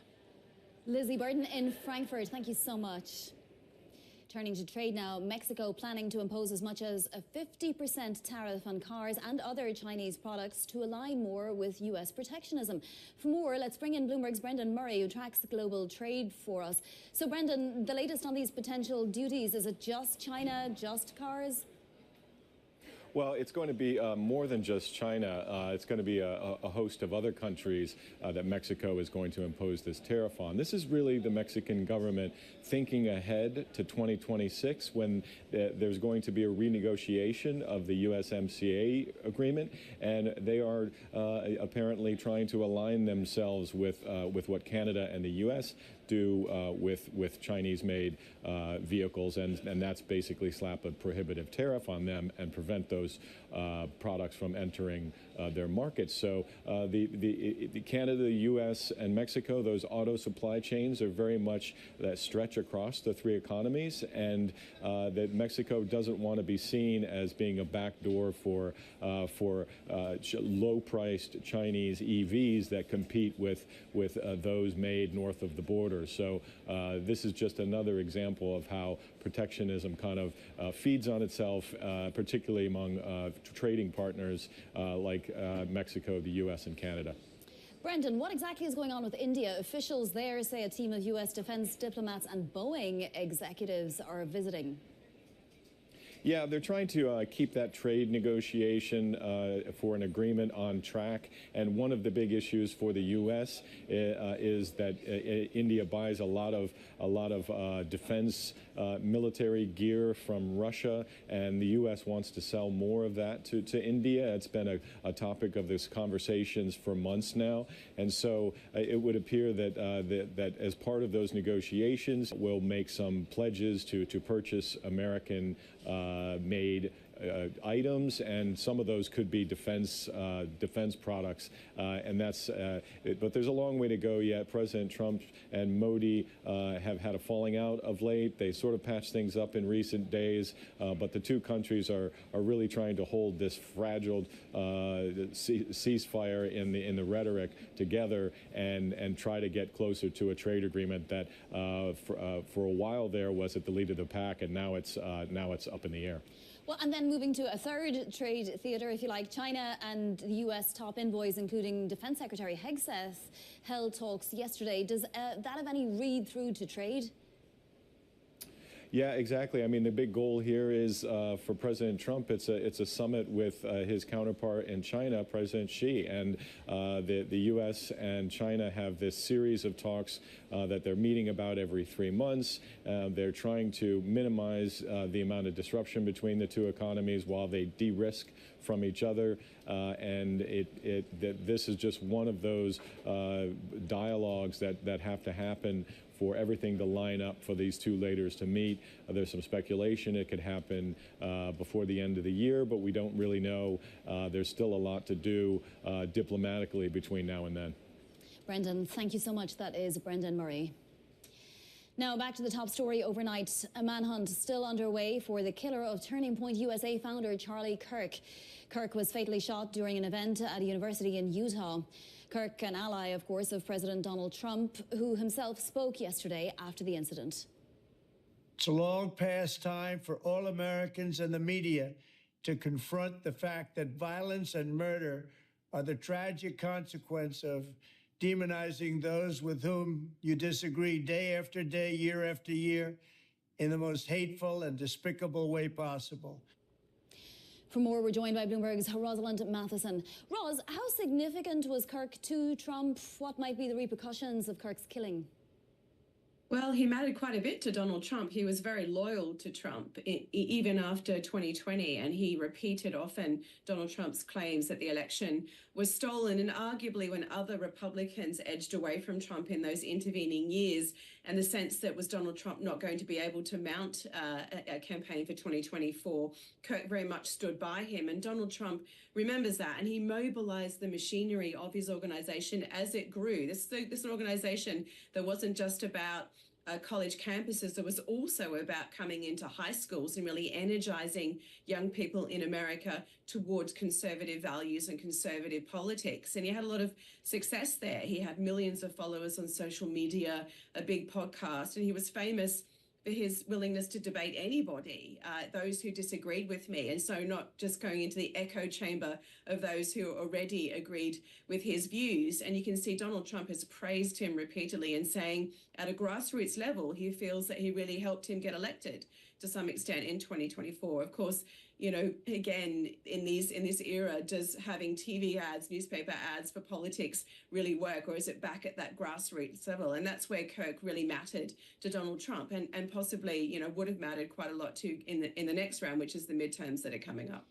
Speaker 5: Lizzie Burden in Frankfurt, thank you so much. Turning to trade now, Mexico planning to impose as much as a 50% tariff on cars and other Chinese products to align more with US protectionism. For more, let's bring in Bloomberg's Brendan Murray, who tracks global trade for us. So, Brendan, the latest on these potential duties, is it just China, just cars?
Speaker 7: Well, it's going to be more than just China. It's going to be a host of other countries that Mexico is going to impose this tariff on. This is really the Mexican government thinking ahead to 2026 when there's going to be a renegotiation of the USMCA agreement, and they are apparently trying to align themselves with what Canada and the U.S. do with Chinese-made vehicles, and that's basically slap a prohibitive tariff on them and prevent those products from entering their markets. So the Canada, the U.S., and Mexico, those auto supply chains are very much that stretch across the three economies, and that Mexico doesn't want to be seen as being a backdoor for low-priced Chinese EVs that compete with those made north of the border. So this is just another example of how protectionism kind of feeds on itself, particularly among trading partners like Mexico, the U.S., and Canada.
Speaker 5: Brendan, what exactly is going on with India? Officials there say a team of U.S. defense diplomats and Boeing executives are visiting.
Speaker 7: Yeah, they're trying to keep that trade negotiation for an agreement on track. And one of the big issues for the U.S. is that India buys a lot of defense military gear from Russia, and the U.S. wants to sell more of that to India. It's been a topic of this conversations for months now, and so it would appear that as part of those negotiations, we'll make some pledges to purchase American made items, and some of those could be defense products, and that's. But there's a long way to go yet. President Trump and Modi have had a falling out of late. They sort of patched things up in recent days, but the two countries are really trying to hold this fragile ceasefire in the rhetoric together and try to get closer to a trade agreement that for a while there was at the lead of the pack, and now it's up in the air.
Speaker 5: Well, and then moving to a third trade theatre, if you like, China and the U.S. top envoys, including Defense Secretary Hegseth, held talks yesterday. Does that have any read-through to trade?
Speaker 7: Yeah, exactly. I mean, the big goal here is for President Trump. It's a summit with his counterpart in China, President Xi, and the U.S. and China have this series of talks that they're meeting about every 3 months. They're trying to minimize the amount of disruption between the two economies while they de-risk from each other, and this is just one of those dialogues that have to happen for everything to line up for these two leaders to meet. There's some speculation it could happen before the end of the year, but we don't really know. There's still a lot to do diplomatically between now and then.
Speaker 5: Brendan, thank you so much. That is Brendan Murray. Now back to the top story overnight. A manhunt still underway for the killer of Turning Point USA founder Charlie Kirk. Kirk was fatally shot during an event at a university in Utah. Kirk, an ally, of course, of President Donald Trump, who himself spoke yesterday after the incident.
Speaker 9: It's a long past time for all Americans and the media to confront the fact that violence and murder are the tragic consequence of demonizing those with whom you disagree day after day, year after year, in the most hateful and despicable way possible.
Speaker 5: For more, we're joined by Bloomberg's Rosalind Matheson. Ros, how significant was Kirk to Trump? What might be the repercussions of Kirk's killing?
Speaker 12: Well, he mattered quite a bit to Donald Trump. He was very loyal to Trump, even after 2020, and he repeated often Donald Trump's claims that the election was stolen. And arguably, when other Republicans edged away from Trump in those intervening years, and the sense that was Donald Trump not going to be able to mount a campaign for 2024, Kirk very much stood by him. And Donald Trump remembers that, and he mobilized the machinery of his organization as it grew. This is an organization that wasn't just about college campuses. It was also about coming into high schools and really energizing young people in America towards conservative values and conservative politics. And he had a lot of success there. He had millions of followers on social media, a big podcast, and he was famous for his willingness to debate anybody, those who disagreed with me. And so not just going into the echo chamber of those who already agreed with his views. And you can see Donald Trump has praised him repeatedly and saying at a grassroots level, he feels that he really helped him get elected to some extent in 2024. Of course, you know, again, in this era, does having TV ads, newspaper ads for politics really work, or is it back at that grassroots level? And that's where Kirk really mattered to Donald Trump, and possibly, you know, would have mattered quite a lot too in the next round, which is the midterms that are coming up.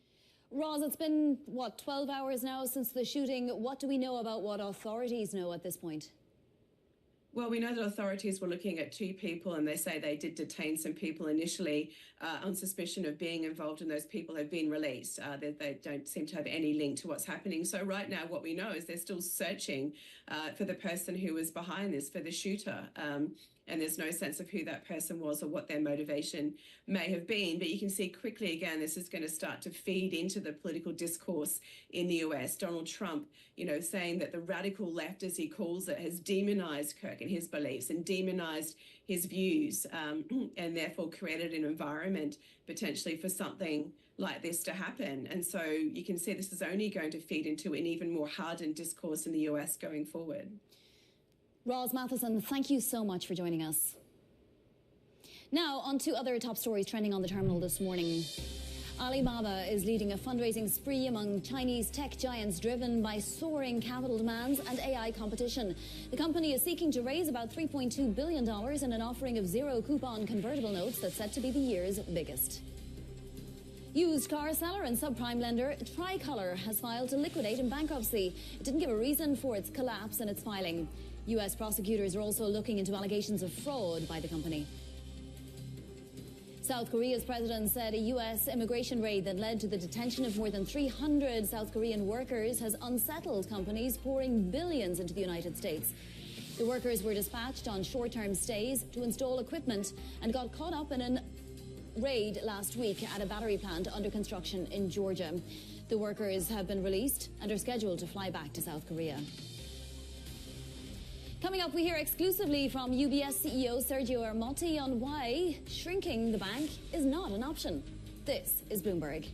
Speaker 5: Roz, it's been, what, 12 hours now since the shooting. What do we know about what authorities know at this point?
Speaker 12: Well, we know that authorities were looking at 2 people, and they say they did detain some people initially on suspicion of being involved, and those people have been released. They don't seem to have any link to what's happening. So right now what we know is they're still searching for the person who was behind this, for the shooter. And there's no sense of who that person was or what their motivation may have been. But you can see quickly, again, this is going to start to feed into the political discourse in the US. Donald Trump, you know, saying that the radical left, as he calls it, has demonized Kirk and his beliefs and demonized his views, and therefore created an environment potentially for something like this to happen. And so you can see this is only going to feed into an even more hardened discourse in the US going forward.
Speaker 5: Roz Matheson, thank you so much for joining us. Now, on to other top stories trending on the terminal this morning. Alibaba is leading a fundraising spree among Chinese tech giants driven by soaring capital demands and AI competition. The company is seeking to raise about $3.2 billion in an offering of zero-coupon convertible notes that's set to be the year's biggest. Used car seller and subprime lender Tricolor has filed to liquidate in bankruptcy. It didn't give a reason for its collapse in its filing. U.S. prosecutors are also looking into allegations of fraud by the company. South Korea's president said a U.S. immigration raid that led to the detention of more than 300 South Korean workers has unsettled companies pouring billions into the United States. The workers were dispatched on short-term stays to install equipment and got caught up in a raid last week at a battery plant under construction in Georgia. The workers have been released and are scheduled to fly back to South Korea. Coming up, we hear exclusively from UBS CEO Sergio Ermotti on why shrinking the bank is not an option. This is Bloomberg.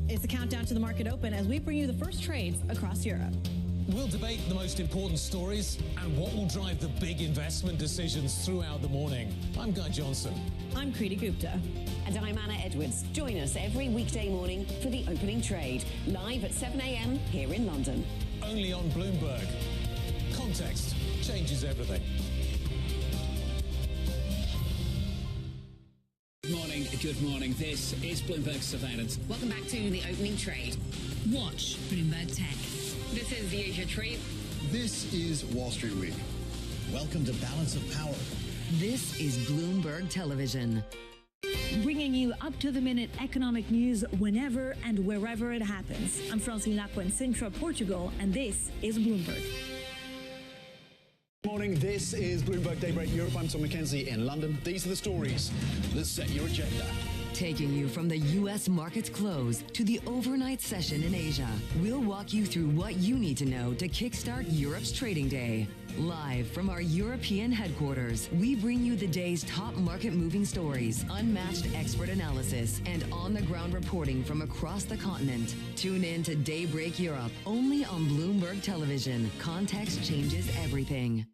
Speaker 14: It's the countdown to the market open as we bring you the first trades across Europe.
Speaker 16: We'll debate the most important stories and what will drive the big investment decisions throughout the morning. I'm Guy Johnson.
Speaker 14: I'm Kriti Gupta.
Speaker 3: And I'm Anna Edwards. Join us every weekday morning for the opening trade, live at 7 a.m. here in London.
Speaker 16: Only on Bloomberg. Context changes everything.
Speaker 1: Good morning. This is Bloomberg Surveillance.
Speaker 3: Welcome back to the opening trade.
Speaker 1: Watch Bloomberg Tech.
Speaker 3: This is the Asia trade.
Speaker 4: This is Wall Street Week. Welcome to Balance of Power.
Speaker 15: This is Bloomberg Television.
Speaker 22: Bringing you up-to-the-minute economic news whenever and wherever it happens. I'm Francine Lacqua in Sintra, Portugal, and this is Bloomberg.
Speaker 17: Good morning, this is Bloomberg Daybreak Europe. I'm Tom McKenzie in London. These are the stories that set your agenda.
Speaker 15: Taking you from the U.S. market's close to the overnight session in Asia, we'll walk you through what you need to know to kickstart Europe's trading day. Live from our European headquarters, we bring you the day's top market-moving stories, unmatched expert analysis, and on-the-ground reporting from across the continent. Tune in to Daybreak Europe, only on Bloomberg Television. Context changes everything.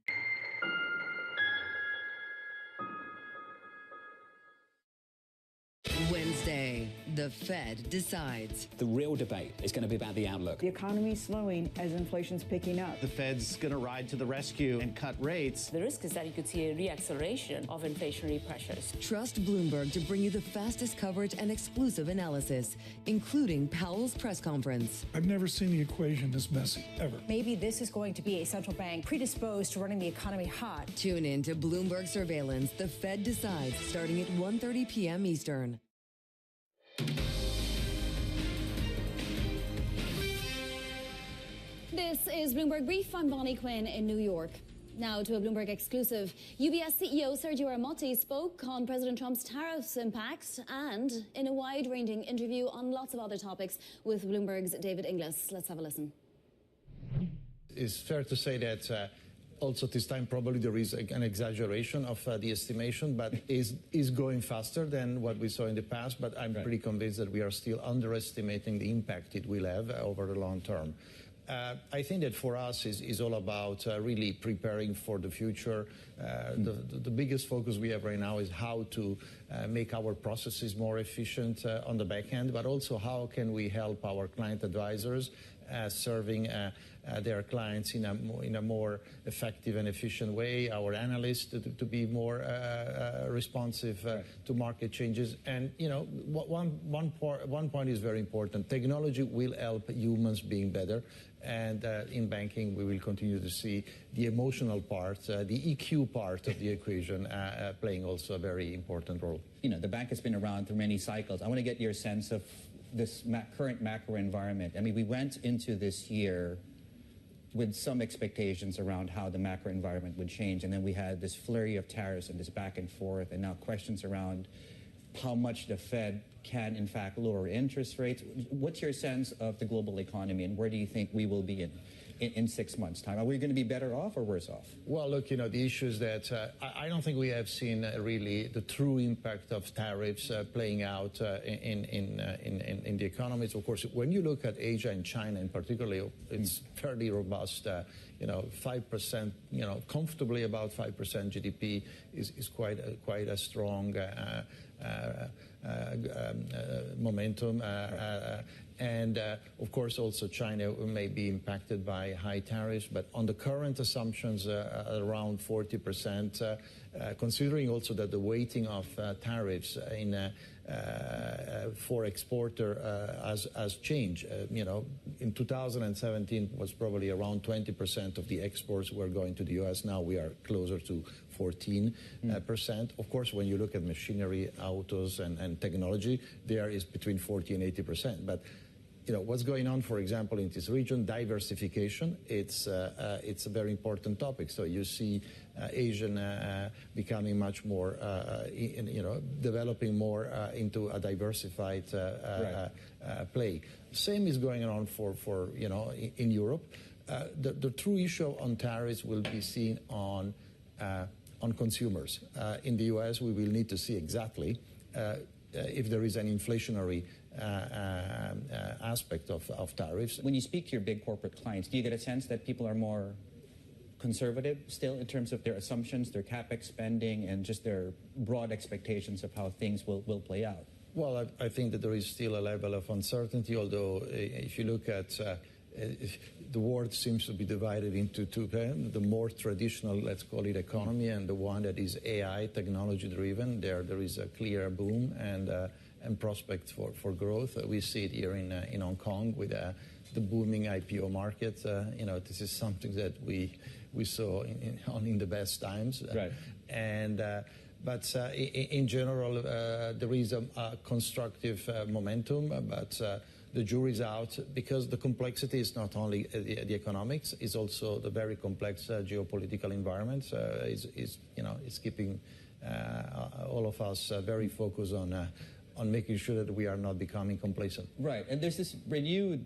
Speaker 15: When Wednesday, the Fed decides.
Speaker 1: The real debate is going to be about the outlook.
Speaker 22: The economy is slowing as inflation's picking up.
Speaker 17: The Fed's going to ride to the rescue and cut rates.
Speaker 18: The risk is that you could see a reacceleration of inflationary pressures.
Speaker 15: Trust Bloomberg to bring you the fastest coverage and exclusive analysis, including Powell's press conference.
Speaker 19: I've never seen the equation this messy, ever.
Speaker 22: Maybe this is going to be a central bank predisposed to running the economy hot.
Speaker 15: Tune in to Bloomberg Surveillance, the Fed decides, starting at 1:30 p.m. Eastern.
Speaker 5: This is Bloomberg Brief. I'm Bonnie Quinn in New York. Now to a Bloomberg exclusive. UBS CEO Sergio Ermotti spoke on President Trump's tariffs impact and in a wide-ranging interview on lots of other topics with Bloomberg's David Inglis. Let's have a listen.
Speaker 20: It's fair to say that also this time probably there is an exaggeration of the estimation, but is going faster than what we saw in the past. But I'm pretty convinced that we are still underestimating the impact it will have over the long term. I think that for us is all about really preparing for the future. The biggest focus we have right now is how to make our processes more efficient on the back end, but also how can we help our client advisors serving their clients in a more effective and efficient way, our analysts to be more responsive to market changes. And, you know, one point is very important. Technology will help humans being better. And in banking, we will continue to see the emotional part, the EQ part of the equation playing also a very important role.
Speaker 21: You know, the bank has been around through many cycles. I want to get your sense of this current macro environment. I mean, we went into this year with some expectations around how the macro environment would change, and then we had this flurry of tariffs and this back and forth, and now questions around how much the Fed can, in fact, lower interest rates. What's your sense of the global economy, and where do you think we will be in 6 months' time? Are we going to be better off or worse off?
Speaker 20: Well, look, you know, the issue is that I don't think we have seen really the true impact of tariffs playing out in the economies. Of course, when you look at Asia and China in particular, it's fairly robust. You know, 5%, you know, comfortably about 5% GDP is quite a strong momentum. And, of course, also China may be impacted by high tariffs, but on the current assumptions, around 40%, considering also that the weighting of tariffs for exporter has changed. You know, in 2017 was probably around 20% of the exports were going to the U.S. Now we are closer to 14%. Of course, when you look at machinery, autos, and technology, there is between 40 and 80%. But you know, what's going on, for example, in this region, diversification, it's a very important topic. So you see Asian becoming much more, you know, developing more into a diversified play. Same is going on for you know, in Europe. The true issue on tariffs will be seen on consumers. In the U.S., we will need to see exactly if there is an inflationary aspect of tariffs.
Speaker 21: When you speak to your big corporate clients, do you get a sense that people are more conservative still in terms of their assumptions, their capex spending, and just their broad expectations of how things will play out?
Speaker 20: Well, I think that there is still a level of uncertainty, although if you look at the world seems to be divided into two, the more traditional, let's call it, economy, and the one that is AI, technology-driven. There is a clear boom and prospects for growth. We see it here in Hong Kong with the booming IPO market. You know, this is something that we saw in the best times.
Speaker 21: Right.
Speaker 20: And but in general, there is a constructive momentum, but the jury's out because the complexity is not only the economics, it's also the very complex geopolitical environment. Is you know, it's keeping all of us very focused on making sure that we are not becoming complacent.
Speaker 21: Right, and there's this renewed,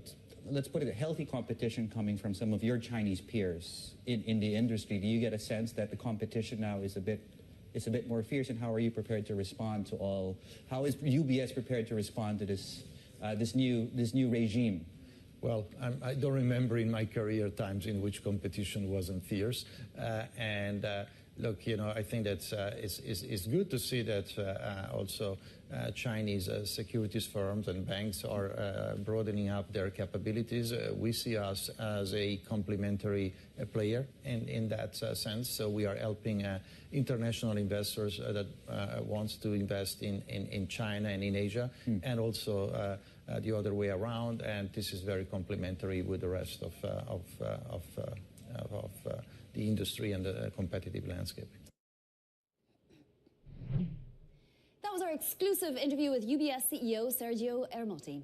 Speaker 21: let's put it, a healthy competition coming from some of your Chinese peers in the industry. Do you get a sense that the competition now is a bit more fierce, and how are you prepared to respond to all? How is UBS prepared to respond to this this new regime?
Speaker 20: Well, I don't remember in my career times in which competition wasn't fierce, and Look, I think that it's good to see that also Chinese securities firms and banks are broadening up their capabilities. We see us as a complementary player in that sense. So we are helping international investors that wants to invest in China and in Asia, and also the other way around. And this is very complementary with the rest of the industry and the competitive landscape.
Speaker 5: That was our exclusive interview with UBS CEO Sergio Ermotti.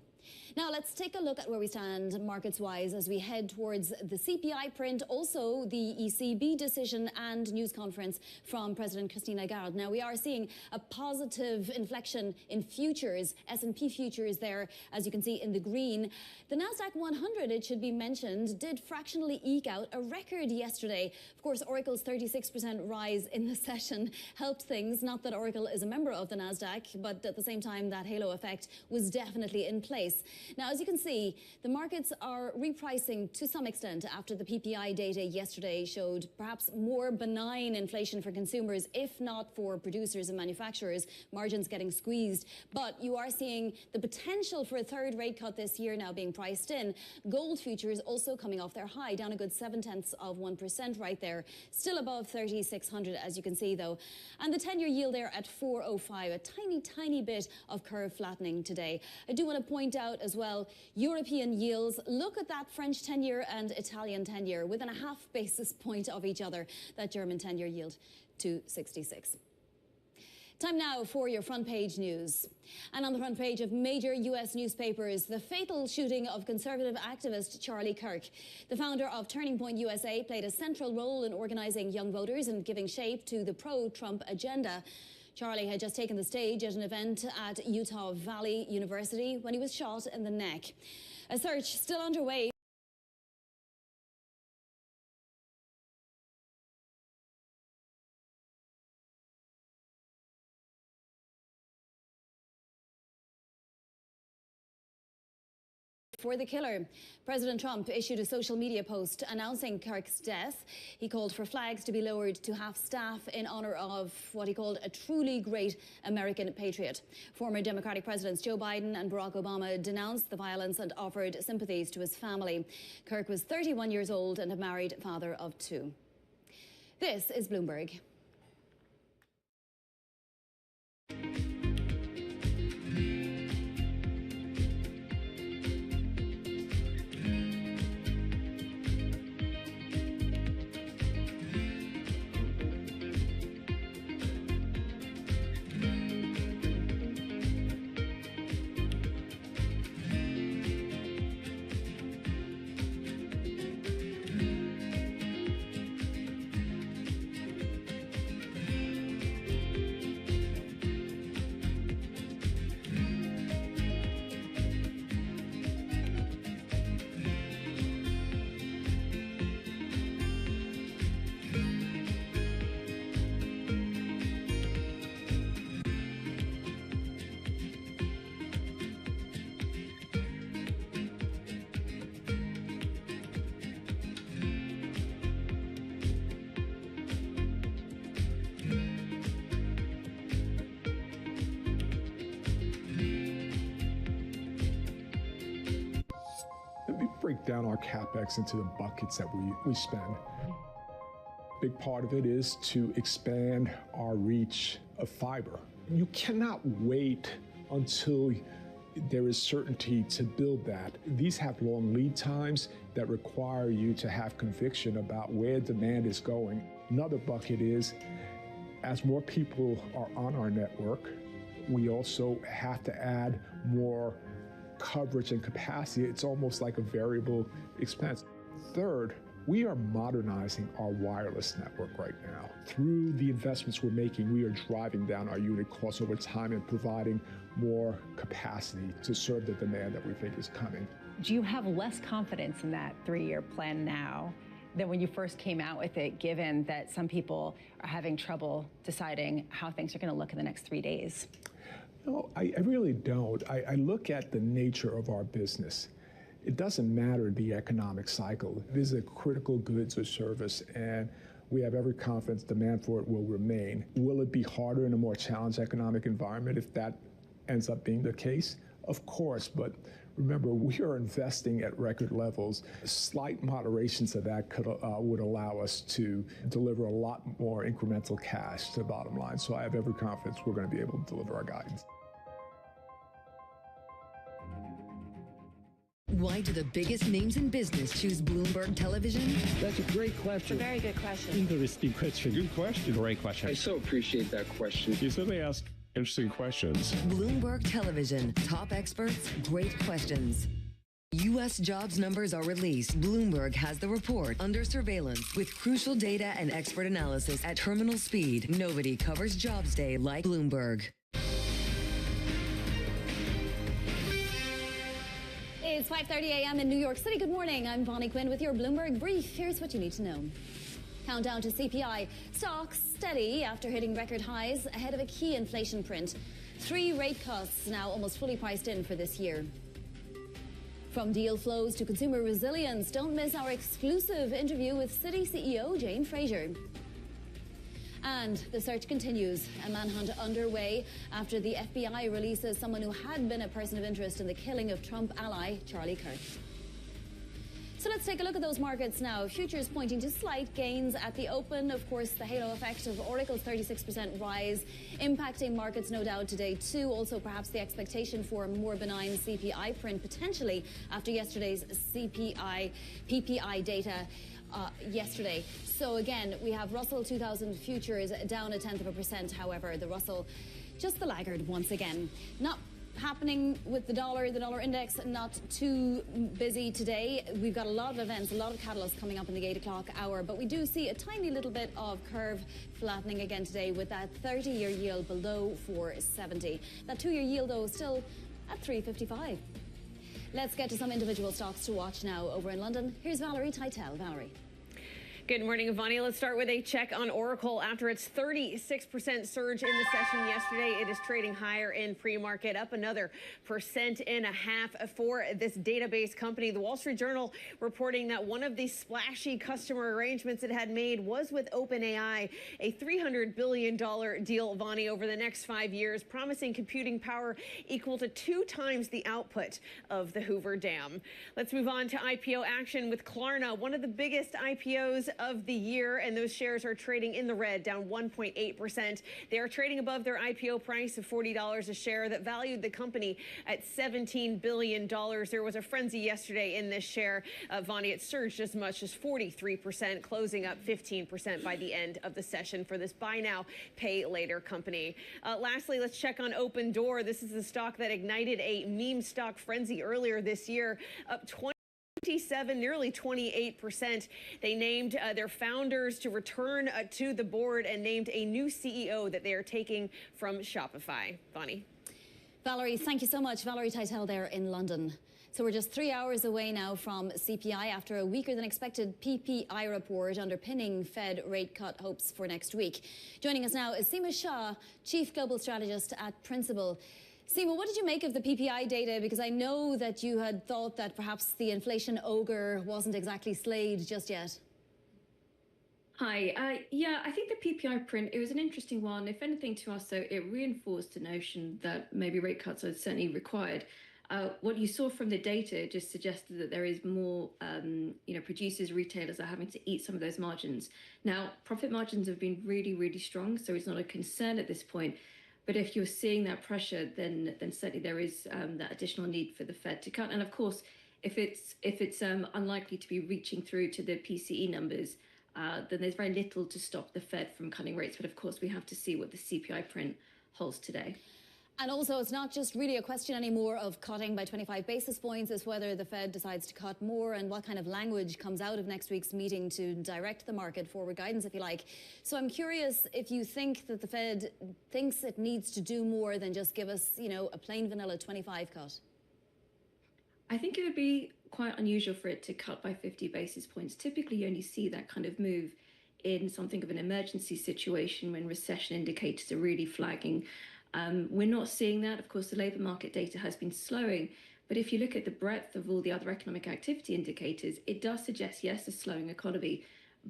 Speaker 5: Now let's take a look at where we stand markets-wise as we head towards the CPI print, also the ECB decision and news conference from President Christine Lagarde. Now we are seeing a positive inflection in futures, S&P futures there, as you can see in the green. The Nasdaq 100, it should be mentioned, did fractionally eke out a record yesterday. Of course, Oracle's 36% rise in the session helped things. Not that Oracle is a member of the Nasdaq, but at the same time, that halo effect was definitely in place. Now, as you can see, the markets are repricing to some extent after the PPI data yesterday showed perhaps more benign inflation for consumers, if not for producers and manufacturers, margins getting squeezed. But you are seeing the potential for a third rate cut this year now being priced in. Gold futures also coming off their high, down a good 0.7% right there. Still above 3,600, as you can see, though. And the 10-year yield there at 4.05, a tiny bit of curve flattening today. I do want to point out as well, European yields. Look at that French 10-year and Italian 10-year within a half basis point of each other. That German 10-year yield to 66. Time now for your front page news. And on the front page of major U.S. newspapers, the fatal shooting of conservative activist Charlie Kirk. The founder of Turning Point USA played a central role in organizing young voters and giving shape to the pro-Trump agenda. Charlie had just taken the stage at an event at Utah Valley University when he was shot in the neck. A search still underway for the killer. President Trump issued a social media post announcing Kirk's death. He called for flags to be lowered to half staff in honor of what he called a truly great American patriot. Former Democratic Presidents Joe Biden and Barack Obama denounced the violence and offered sympathies to his family. Kirk was 31 years old and a married father of 2. This is Bloomberg.
Speaker 6: Break down our CapEx into the buckets that we spend. Big part of it is to expand our reach of fiber. You cannot wait until there is certainty to build that. These have long lead times that require you to have conviction about where demand is going. Another bucket is, as more people are on our network, we also have to add more coverage and capacity. It's almost like a variable expense. Third, we are modernizing our wireless network right now. Through the investments we're making, we are driving down our unit costs over time and providing more capacity to serve the demand that we think is coming.
Speaker 10: Do you have less confidence in that 3-year plan now than when you first came out with it, given that some people are having trouble deciding how things are going to look in the next 3 days?
Speaker 6: No, I really don't. I look at the nature of our business. It doesn't matter the economic cycle. This is a critical goods or service, and We have every confidence demand for it will remain. Will it be harder in a more challenged economic environment if that ends up being the case? Of course, but remember, we are investing at record levels. Slight moderations of that would allow us to deliver a lot more incremental cash to the bottom line. So I have every confidence we're going to be able to deliver our guidance.
Speaker 15: Why do the biggest names in business choose Bloomberg Television?
Speaker 8: That's a great question.
Speaker 18: It's a very good question.
Speaker 8: Interesting question.
Speaker 11: Good question.
Speaker 8: Great question.
Speaker 11: I so appreciate that question.
Speaker 8: You certainly ask interesting questions.
Speaker 15: Bloomberg Television. Top experts, great questions. U.S. jobs numbers are released. Bloomberg has the report under surveillance with crucial data and expert analysis at terminal speed. Nobody covers Jobs Day like Bloomberg.
Speaker 5: It's 5:30 a.m. in New York City. Good morning. I'm Bonnie Quinn with your Bloomberg Brief. Here's what you need to know. Countdown to CPI. Stocks steady after hitting record highs ahead of a key inflation print. 3 rate cuts now almost fully priced in for this year. From deal flows to consumer resilience, don't miss our exclusive interview with Citi CEO Jane Fraser. And the search continues. A manhunt underway after the FBI releases someone who had been a person of interest in the killing of Trump ally Charlie Kirk. So let's take a look at those markets now. Futures pointing to slight gains at the open. Of course, the halo effect of Oracle's 36% rise impacting markets no doubt today too. Also perhaps the expectation for a more benign CPI print potentially after yesterday's PPI data yesterday. So again, we have Russell 2000 futures down 0.1%. However, the Russell just the laggard once again. Not happening with the dollar index not too busy today. We've got a lot of events, a lot of catalysts coming up in the 8 o'clock hour, but we do see a tiny little bit of curve flattening again today with that 30-year yield below 470. That 2-year yield though still at 355. Let's get to some individual stocks to watch now over in London. Here's Valerie Teitel. Valerie.
Speaker 23: Good morning, Ivani. Let's start with a check on Oracle. After its 36% surge in the session yesterday, it is trading higher in pre-market, up another 1.5% for this database company. The Wall Street Journal reporting that one of the splashy customer arrangements it had made was with OpenAI, a $300 billion deal, Ivani, over the next 5 years, promising computing power equal to 2 times the output of the Hoover Dam. Let's move on to IPO action with Klarna, one of the biggest IPOs of the year, and those shares are trading in the red, down 1.8%. They are trading above their IPO price of $40 a share that valued the company at $17 billion. There was a frenzy yesterday in this share. Vonnie, it surged as much as 43%, closing up 15% by the end of the session for this buy now, pay later company. Lastly, let's check on Open Door. This is the stock that ignited a meme stock frenzy earlier this year, up 27, nearly 28%. They named their founders to return to the board and named a new CEO that they are taking from Shopify. Bonnie.
Speaker 5: Valerie, thank you so much. Valerie Teitel there in London. So we're just 3 hours away now from CPI after a weaker than expected PPI report underpinning Fed rate cut hopes for next week. Joining us now is Seema Shah, Chief Global Strategist at Principal. Seema, what did you make of the PPI data? Because I know that you had thought that perhaps the inflation ogre wasn't exactly slayed just yet.
Speaker 24: Hi. Yeah, I think the PPI print, it was an interesting one. If anything to us, though, it reinforced the notion that maybe rate cuts are certainly required. What you saw from the data just suggested that there is more, producers, retailers are having to eat some of those margins. Now, profit margins have been really, really strong, so it's not a concern at this point. But if you're seeing that pressure, then certainly there is that additional need for the Fed to cut. And of course, if it's unlikely to be reaching through to the PCE numbers, then there's very little to stop the Fed from cutting rates. But of course, we have to see what the CPI print holds today.
Speaker 5: And also, it's not just really a question anymore of cutting by 25 basis points. It's whether the Fed decides to cut more and what kind of language comes out of next week's meeting to direct the market forward guidance, if you like. So I'm curious if you think that the Fed thinks it needs to do more than just give us, a plain vanilla 25 cut.
Speaker 24: I think it would be quite unusual for it to cut by 50 basis points. Typically, you only see that kind of move in something of an emergency situation when recession indicators are really flagging. We're not seeing that. Of course, the labour market data has been slowing. But if you look at the breadth of all the other economic activity indicators, it does suggest, yes, a slowing economy.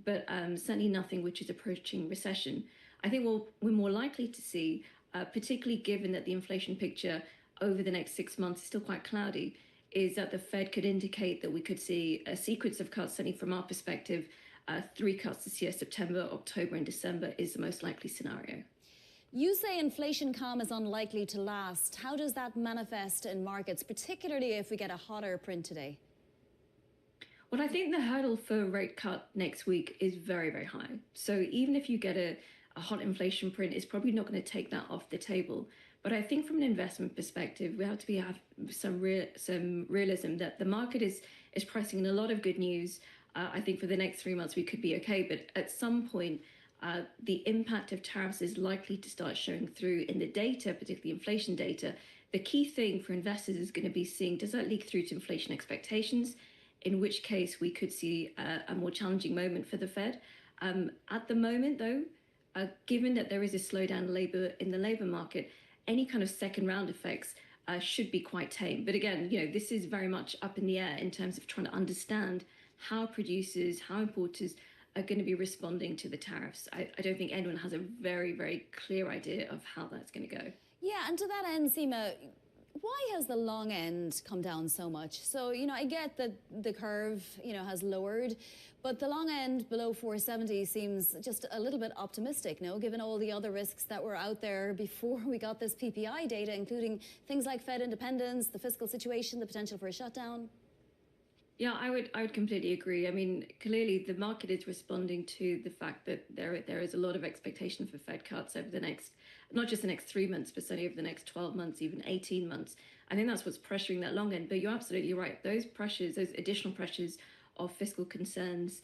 Speaker 24: but certainly nothing which is approaching recession. I think what we're more likely to see, particularly given that the inflation picture over the next 6 months is still quite cloudy, is that the Fed could indicate that we could see a sequence of cuts, certainly from our perspective. 3 cuts this year, September, October, and December, is the most likely scenario.
Speaker 5: You say inflation calm is unlikely to last. How does that manifest in markets, particularly if we get a hotter print today?
Speaker 24: Well, I think the hurdle for a rate cut next week is very, very high. So even if you get a hot inflation print, it's probably not going to take that off the table. But I think from an investment perspective, we have to have some realism that the market is pricing in a lot of good news. I think for the next 3 months we could be okay, but at some point the impact of tariffs is likely to start showing through in the data, particularly inflation data. The key thing for investors is going to be seeing, does that leak through to inflation expectations, in which case we could see a more challenging moment for the Fed. At the moment, though, given that there is a slowdown in the labor market, any kind of second round effects should be quite tame. But again, this is very much up in the air in terms of trying to understand how producers, how importers are going to be responding to the tariffs. I don't think anyone has a very, very clear idea of how that's going to go.
Speaker 5: Yeah, and to that end, Seema, why has the long end come down so much? So, I get that the curve, has lowered, but the long end below 470 seems just a little bit optimistic, no? Given all the other risks that were out there before we got this PPI data, including things like Fed independence, the fiscal situation, the potential for a shutdown.
Speaker 24: Yeah, I would completely agree. I mean, clearly the market is responding to the fact that there is a lot of expectation for Fed cuts over the next, not just the next 3 months, but certainly over the next 12 months, even 18 months. I think that's what's pressuring that long end. But you're absolutely right. Those pressures, those additional pressures of fiscal concerns,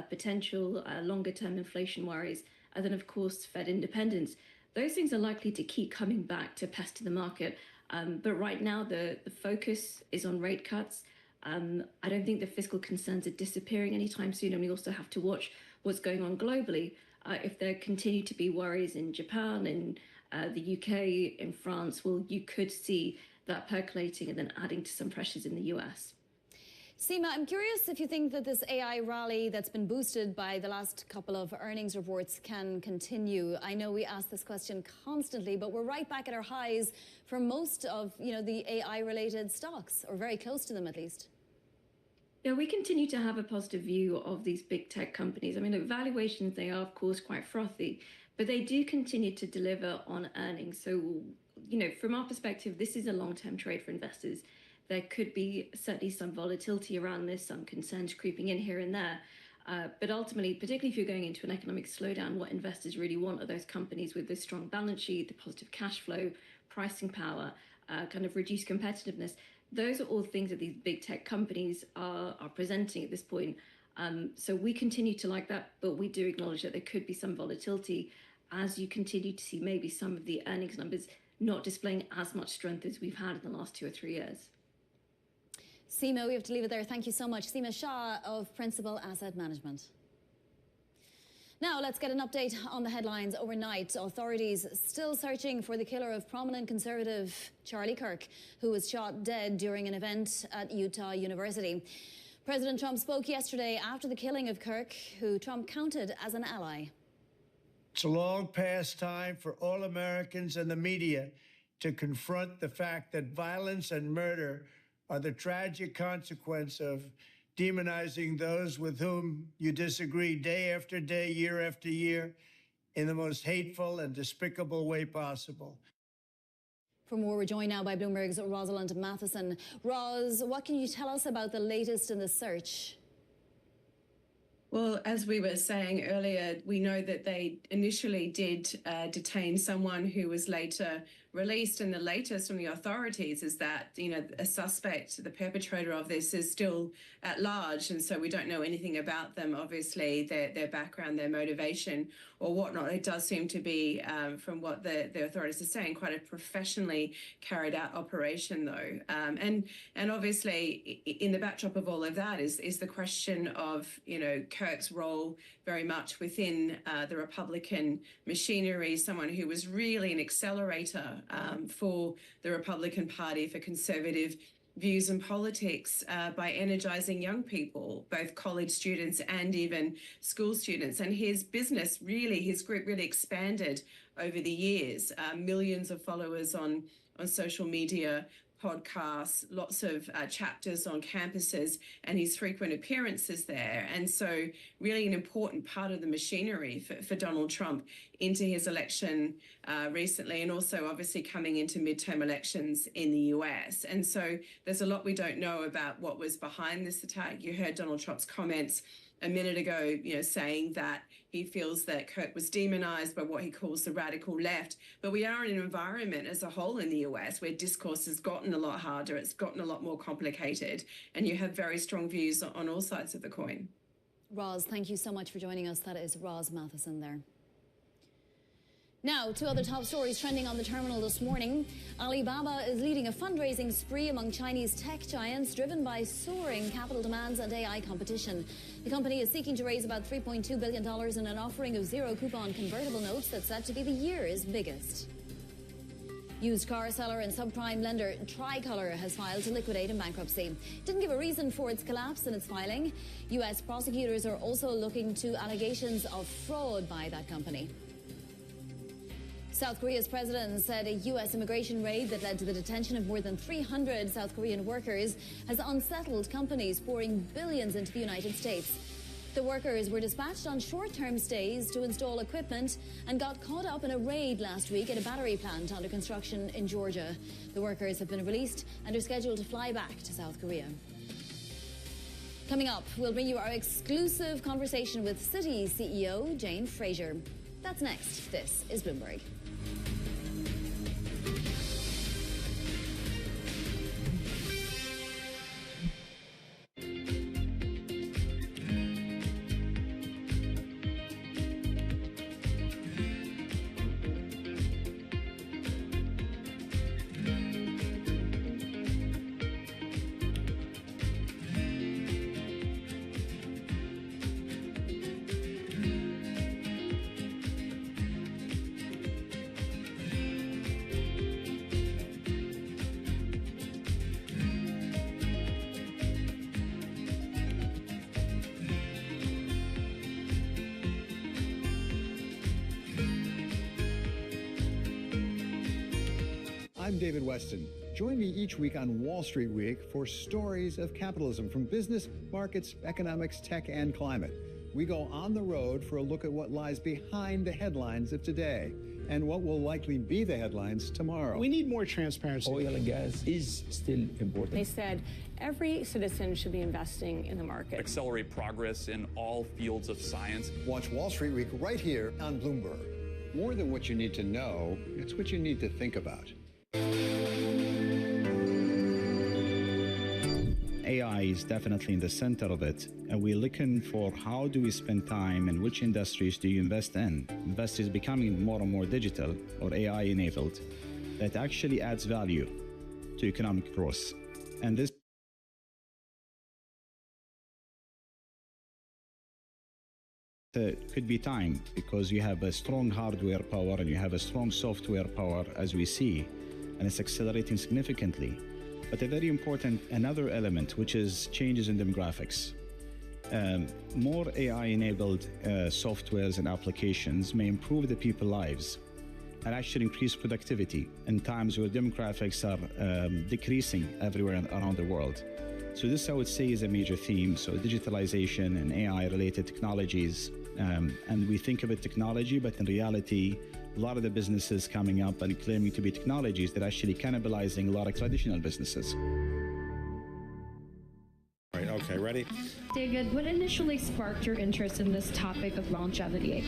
Speaker 24: potential longer term inflation worries, and then of course Fed independence, those things are likely to keep coming back to pester the market. But right now the focus is on rate cuts. I don't think the fiscal concerns are disappearing anytime soon, and we also have to watch what's going on globally. If there continue to be worries in Japan, in the UK, in France, well, you could see that percolating and then adding to some pressures in the US.
Speaker 5: Seema, I'm curious if you think that this AI rally that's been boosted by the last couple of earnings reports can continue. I know we ask this question constantly, but we're right back at our highs for most of the AI-related stocks, or very close to them at least.
Speaker 24: Yeah, we continue to have a positive view of these big tech companies. I mean, the valuations, they are, of course, quite frothy, but they do continue to deliver on earnings. So, from our perspective, this is a long-term trade for investors. There could be certainly some volatility around this, some concerns creeping in here and there. But ultimately, particularly if you're going into an economic slowdown, what investors really want are those companies with this strong balance sheet, the positive cash flow, pricing power, kind of reduced competitiveness. Those are all things that these big tech companies are presenting at this point. So we continue to like that, but we do acknowledge that there could be some volatility as you continue to see maybe some of the earnings numbers not displaying as much strength as we've had in the last 2 or 3 years.
Speaker 5: Seema, we have to leave it there. Thank you so much. Seema Shah of Principal Asset Management. Now, let's get an update on the headlines overnight. Authorities still searching for the killer of prominent conservative Charlie Kirk, who was shot dead during an event at Utah University. President Trump spoke yesterday after the killing of Kirk, who Trump counted as an ally.
Speaker 2: It's a long past time for all Americans and the media to confront the fact that violence and murder are the tragic consequence of demonizing those with whom you disagree day after day, year after year, in the most hateful and despicable way possible.
Speaker 5: For more, we're joined now by Bloomberg's Rosalind Matheson. Ros, what can you tell us about the latest in the search?
Speaker 12: Well, as we were saying earlier, we know that they initially did detain someone who was later released, and the latest from the authorities is that, a suspect, the perpetrator of this, is still at large, and so we don't know anything about them, obviously, their background, their motivation, or whatnot. It does seem to be, from what the authorities are saying, quite a professionally carried out operation, though. And obviously, in the backdrop of all of that is the question of, Kirk's role very much within the Republican machinery, someone who was really an accelerator for the Republican Party, for conservative views and politics by energizing young people, both college students and even school students. And his business really, his group really expanded over the years. Millions of followers on social media, podcasts, lots of chapters on campuses, and his frequent appearances there. And so really an important part of the machinery for Donald Trump into his election recently, and also obviously coming into midterm elections in the US. And so there's a lot we don't know about what was behind this attack. You heard Donald Trump's comments a minute ago, saying that he feels that Kirk was demonized by what he calls the radical left. But we are in an environment as a whole in the US where discourse has gotten a lot harder, it's gotten a lot more complicated, and you have very strong views on all sides of the coin.
Speaker 5: Roz, thank you so much for joining us. That is Roz Matheson there. Now, two other top stories trending on the terminal this morning. Alibaba is leading a fundraising spree among Chinese tech giants, driven by soaring capital demands and AI competition. The company is seeking to raise about $3.2 billion in an offering of zero-coupon convertible notes that's set to be the year's biggest. Used car seller and subprime lender Tricolor has filed to liquidate in bankruptcy. Didn't give a reason for its collapse in its filing. U.S. prosecutors are also looking to allegations of fraud by that company. South Korea's president said a U.S. immigration raid that led to the detention of more than 300 South Korean workers has unsettled companies pouring billions into the United States. The workers were dispatched on short-term stays to install equipment and got caught up in a raid last week at a battery plant under construction in Georgia. The workers have been released and are scheduled to fly back to South Korea. Coming up, we'll bring you our exclusive conversation with Citi CEO Jane Fraser. That's next. This is Bloomberg.
Speaker 4: I'm David Weston. Join me each week on Wall Street Week for stories of capitalism from business, markets, economics, tech, and climate. We go on the road for a look at what lies behind the headlines of today and what will likely be the headlines tomorrow.
Speaker 8: We need more transparency. Oil and gas is still important.
Speaker 7: They said every citizen should be investing in the market.
Speaker 9: Accelerate progress in all fields of science.
Speaker 4: Watch Wall Street Week right here on Bloomberg. More than what you need to know, it's what you need to think about.
Speaker 13: AI is definitely in the center of it, and we're looking for how do we spend time and which industries do you invest in. Investors becoming more and more digital or AI enabled that actually adds value to economic growth. And this could be time because you have a strong hardware power and you have a strong software power as we see, and it's accelerating significantly. But a very important another element, which is changes in demographics. More AI-enabled softwares and applications may improve the people's lives and actually increase productivity in times where demographics are decreasing everywhere around the world. So this, I would say, is a major theme. So digitalization and AI-related technologies. And we think of it technology, but in reality, a lot of the businesses coming up and claiming to be technologies that are actually cannibalizing a lot of traditional businesses.
Speaker 8: All right, okay, ready?
Speaker 14: David, what initially sparked your interest in this topic of longevity?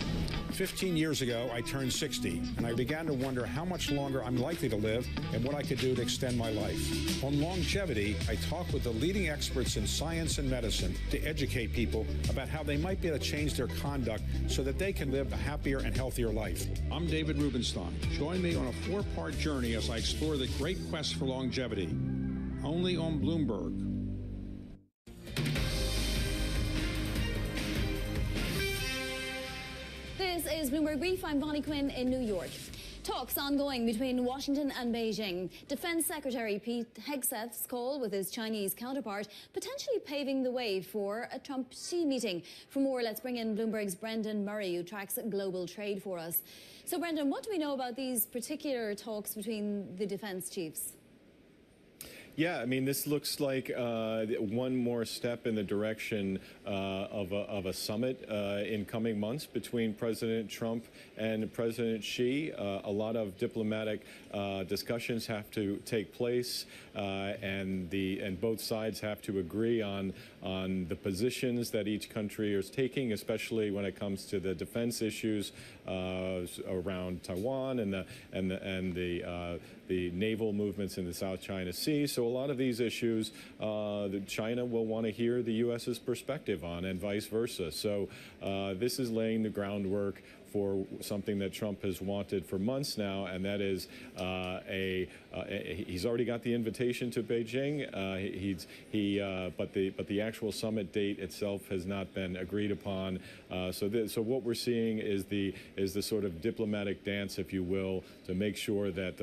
Speaker 8: 15 years ago, I turned 60, and I began to wonder how much longer I'm likely to live and what I could do to extend my life. On longevity, I talk with the leading experts in science and medicine to educate people about how they might be able to change their conduct so that they can live a happier and healthier life. I'm David Rubenstein. Join me on a 4-part journey as I explore the great quest for longevity. Only on Bloomberg.
Speaker 5: This is Bloomberg Brief. I'm Bonnie Quinn in New York. Talks ongoing between Washington and Beijing. Defense Secretary Pete Hegseth's call with his Chinese counterpart potentially paving the way for a Trump-Xi meeting. For more, let's bring in Bloomberg's Brendan Murray, who tracks global trade for us. So, Brendan, what do we know about these particular talks between the defense chiefs?
Speaker 1: Yeah, I mean, this looks like one more step in the direction of a summit in coming months between President Trump and President Xi. A lot of diplomatic discussions have to take place, and both sides have to agree on the positions that each country is taking, especially when it comes to the defense issues around Taiwan and the naval movements in the South China Sea. So a lot of these issues China will want to hear the U.S.'s perspective on, and vice versa. So this is laying the groundwork for something that Trump has wanted for months now, and that is he's already got the invitation to Beijing. But the actual summit date itself has not been agreed upon. So what we're seeing is the sort of diplomatic dance, if you will, to make sure that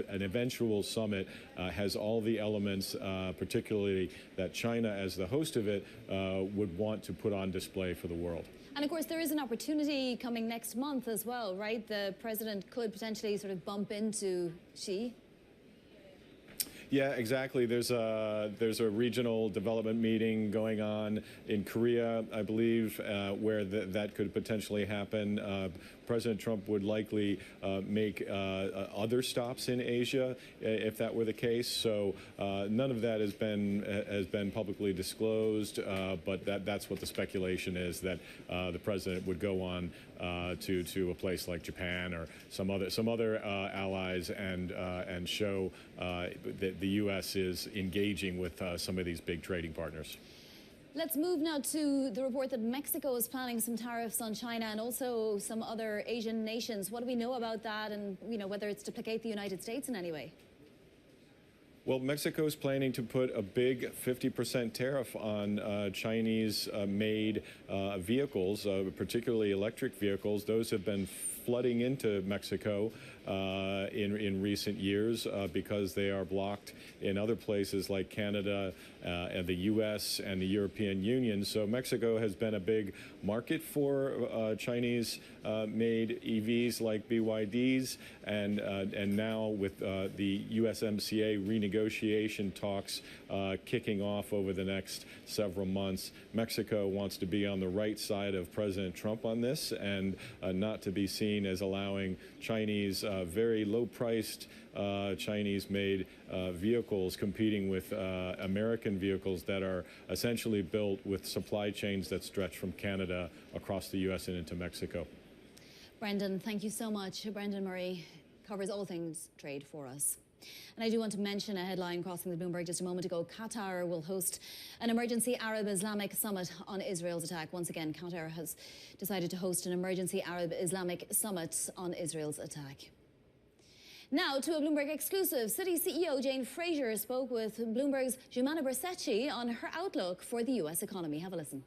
Speaker 1: an eventual summit has all the elements, particularly that China, as the host of it, would want to put on display for the world.
Speaker 5: And of course, there is an opportunity coming next month as well, right? The president could potentially sort of bump into Xi.
Speaker 1: Yeah, exactly. There's a regional development meeting going on in Korea, I believe, where that could potentially happen. President Trump would likely make other stops in Asia if that were the case. So none of that has been publicly disclosed, but that's what the speculation is, that the president would go on to a place like Japan or some other allies and show that the U.S. is engaging with some of these big trading partners.
Speaker 5: Let's move now to the report that Mexico is planning some tariffs on China and also some other Asian nations. What do we know about that, and whether it's to placate the United States in any way?
Speaker 1: Well, Mexico is planning to put a big 50% tariff on Chinese-made vehicles, particularly electric vehicles. Those have been flooding into Mexico in recent years because they are blocked in other places like Canada and the U.S. and the European Union. So Mexico has been a big market for Chinese-made EVs like BYDs, and now with the USMCA renegotiation talks kicking off over the next several months, Mexico wants to be on the right side of President Trump on this, and not to be seen as allowing Chinese, very low-priced Chinese-made vehicles competing with American vehicles that are essentially built with supply chains that stretch from Canada across the U.S. and into Mexico.
Speaker 5: Brendan, thank you so much. Brendan Murray covers all things trade for us. And I do want to mention a headline crossing the Bloomberg just a moment ago. Qatar will host an emergency Arab Islamic summit on Israel's attack. Once again, Qatar has decided to host an emergency Arab Islamic summit on Israel's attack. Now to a Bloomberg exclusive. Citi CEO Jane Fraser spoke with Bloomberg's Jumana Bersecci on her outlook for the U.S. economy. Have a listen.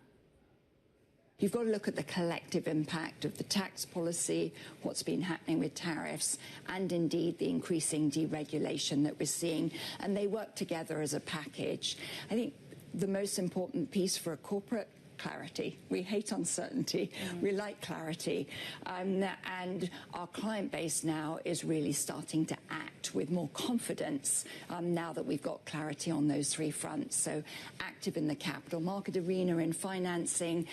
Speaker 3: You've got to look at the collective impact of the tax policy, what's been happening with tariffs, and indeed the increasing deregulation that we're seeing. And they work together as a package. I think the most important piece for a corporate: clarity. We hate uncertainty. We like clarity. And our client base now is really starting to act with more confidence now that we've got clarity on those three fronts. So active in the capital market arena, in financing,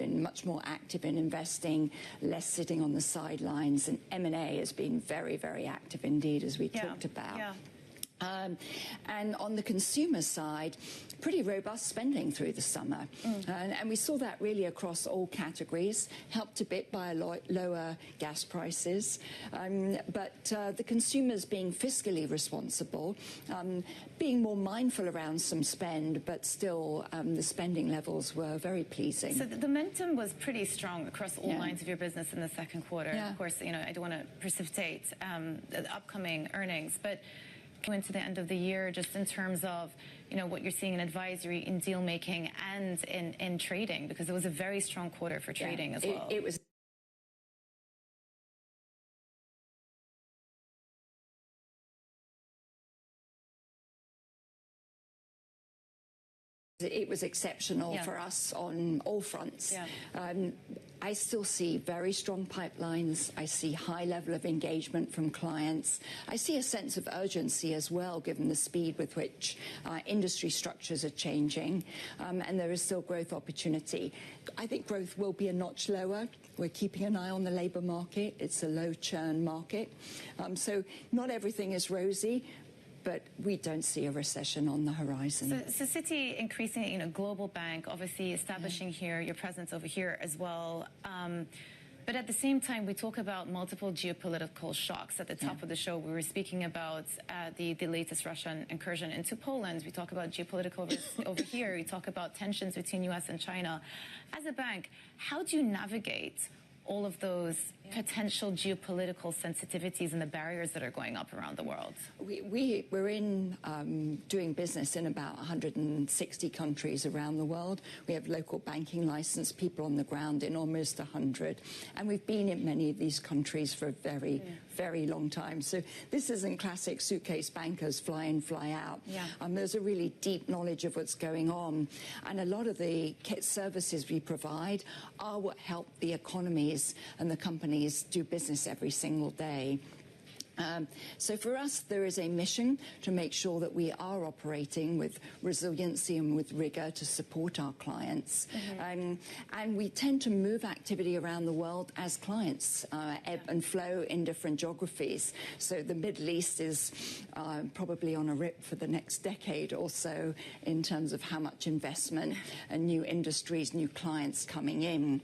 Speaker 3: much more active in investing, less sitting on the sidelines. And M&A has been very, very active indeed, as we talked about.
Speaker 16: Yeah.
Speaker 3: And on the consumer side, pretty robust spending through the summer. And we saw that really across all categories, helped a bit by lower gas prices. But the consumers being fiscally responsible, being more mindful around some spend, but still the spending levels were very pleasing.
Speaker 16: So the momentum was pretty strong across all lines of your business in the second quarter. Of course, I don't want to precipitate the upcoming earnings, but into the end of the year, just in terms of what you're seeing in advisory, in deal making, and in trading, because it was a very strong quarter for trading as well.
Speaker 3: It was It was exceptional for us on all fronts. I still see very strong pipelines. I see high level of engagement from clients. I see a sense of urgency as well, given the speed with which industry structures are changing, and there is still growth opportunity. I think growth will be a notch lower. We're keeping an eye on the labour market. It's a low churn market. So not everything is rosy, but we don't see a recession on the horizon.
Speaker 16: So Citi increasing, global bank, obviously establishing here, your presence over here as well. But at the same time, we talk about multiple geopolitical shocks. At the top of the show, we were speaking about the latest Russian incursion into Poland. We talk about geopolitical risk over here. We talk about tensions between U.S. and China. As a bank, how do you navigate all of those potential geopolitical sensitivities and the barriers that are going up around the world?
Speaker 3: We're in doing business in about 160 countries around the world. We have local banking license, people on the ground in almost 100. And we've been in many of these countries for a very, very long time. So this isn't classic suitcase bankers fly in, fly out. There's a really deep knowledge of what's going on. And a lot of the services we provide are what help the economies and the companies do business every single day. So for us, there is a mission to make sure that we are operating with resiliency and with rigor to support our clients. And we tend to move activity around the world as clients ebb and flow in different geographies. So the Middle East is probably on a rip for the next decade or so in terms of how much investment and new industries, new clients coming in.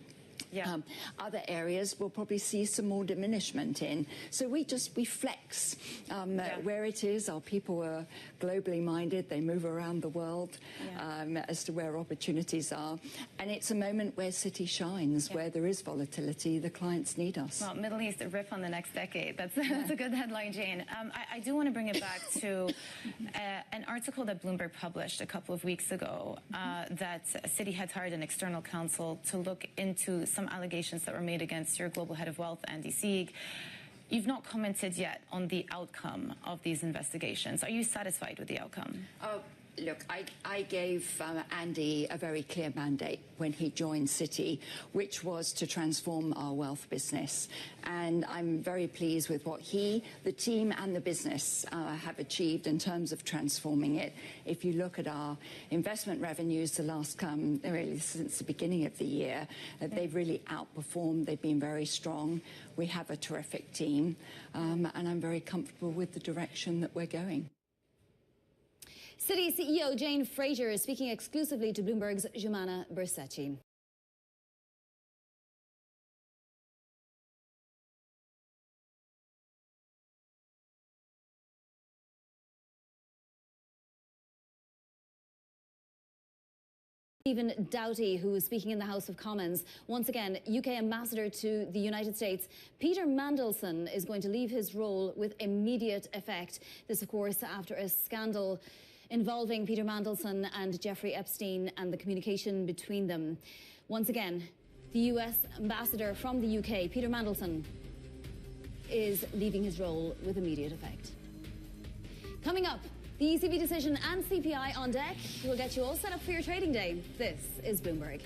Speaker 3: Other areas we'll probably see some more diminishment in. So we flex where it is. Our people are globally minded. They move around the world as to where opportunities are. And it's a moment where Citi shines, where there is volatility. The clients need us.
Speaker 16: Well, Middle East, a rip on the next decade. That's a good headline, Jane. I do want to bring it back to an article that Bloomberg published a couple of weeks ago that Citi had hired an external counsel to look into some allegations that were made against your global head of wealth, Andy Sieg. You've not commented yet on the outcome of these investigations. Are you satisfied with the outcome?
Speaker 3: Look, I gave Andy a very clear mandate when he joined Citi, which was to transform our wealth business. And I'm very pleased with what he, the team and the business have achieved in terms of transforming it. If you look at our investment revenues really since the beginning of the year, they've really outperformed. They've been very strong. We have a terrific team, and I'm very comfortable with the direction that we're going.
Speaker 5: Citi CEO Jane Fraser is speaking exclusively to Bloomberg's Jumana Bersecci. Stephen Doughty, who is speaking in the House of Commons. Once again, UK ambassador to the United States, Peter Mandelson, is going to leave his role with immediate effect. This, of course, after a scandal involving Peter Mandelson and Jeffrey Epstein and the communication between them. Once again, the US ambassador from the UK, Peter Mandelson, is leaving his role with immediate effect. Coming up, the ECB decision and CPI on deck will get you all set up for your trading day. This is Bloomberg.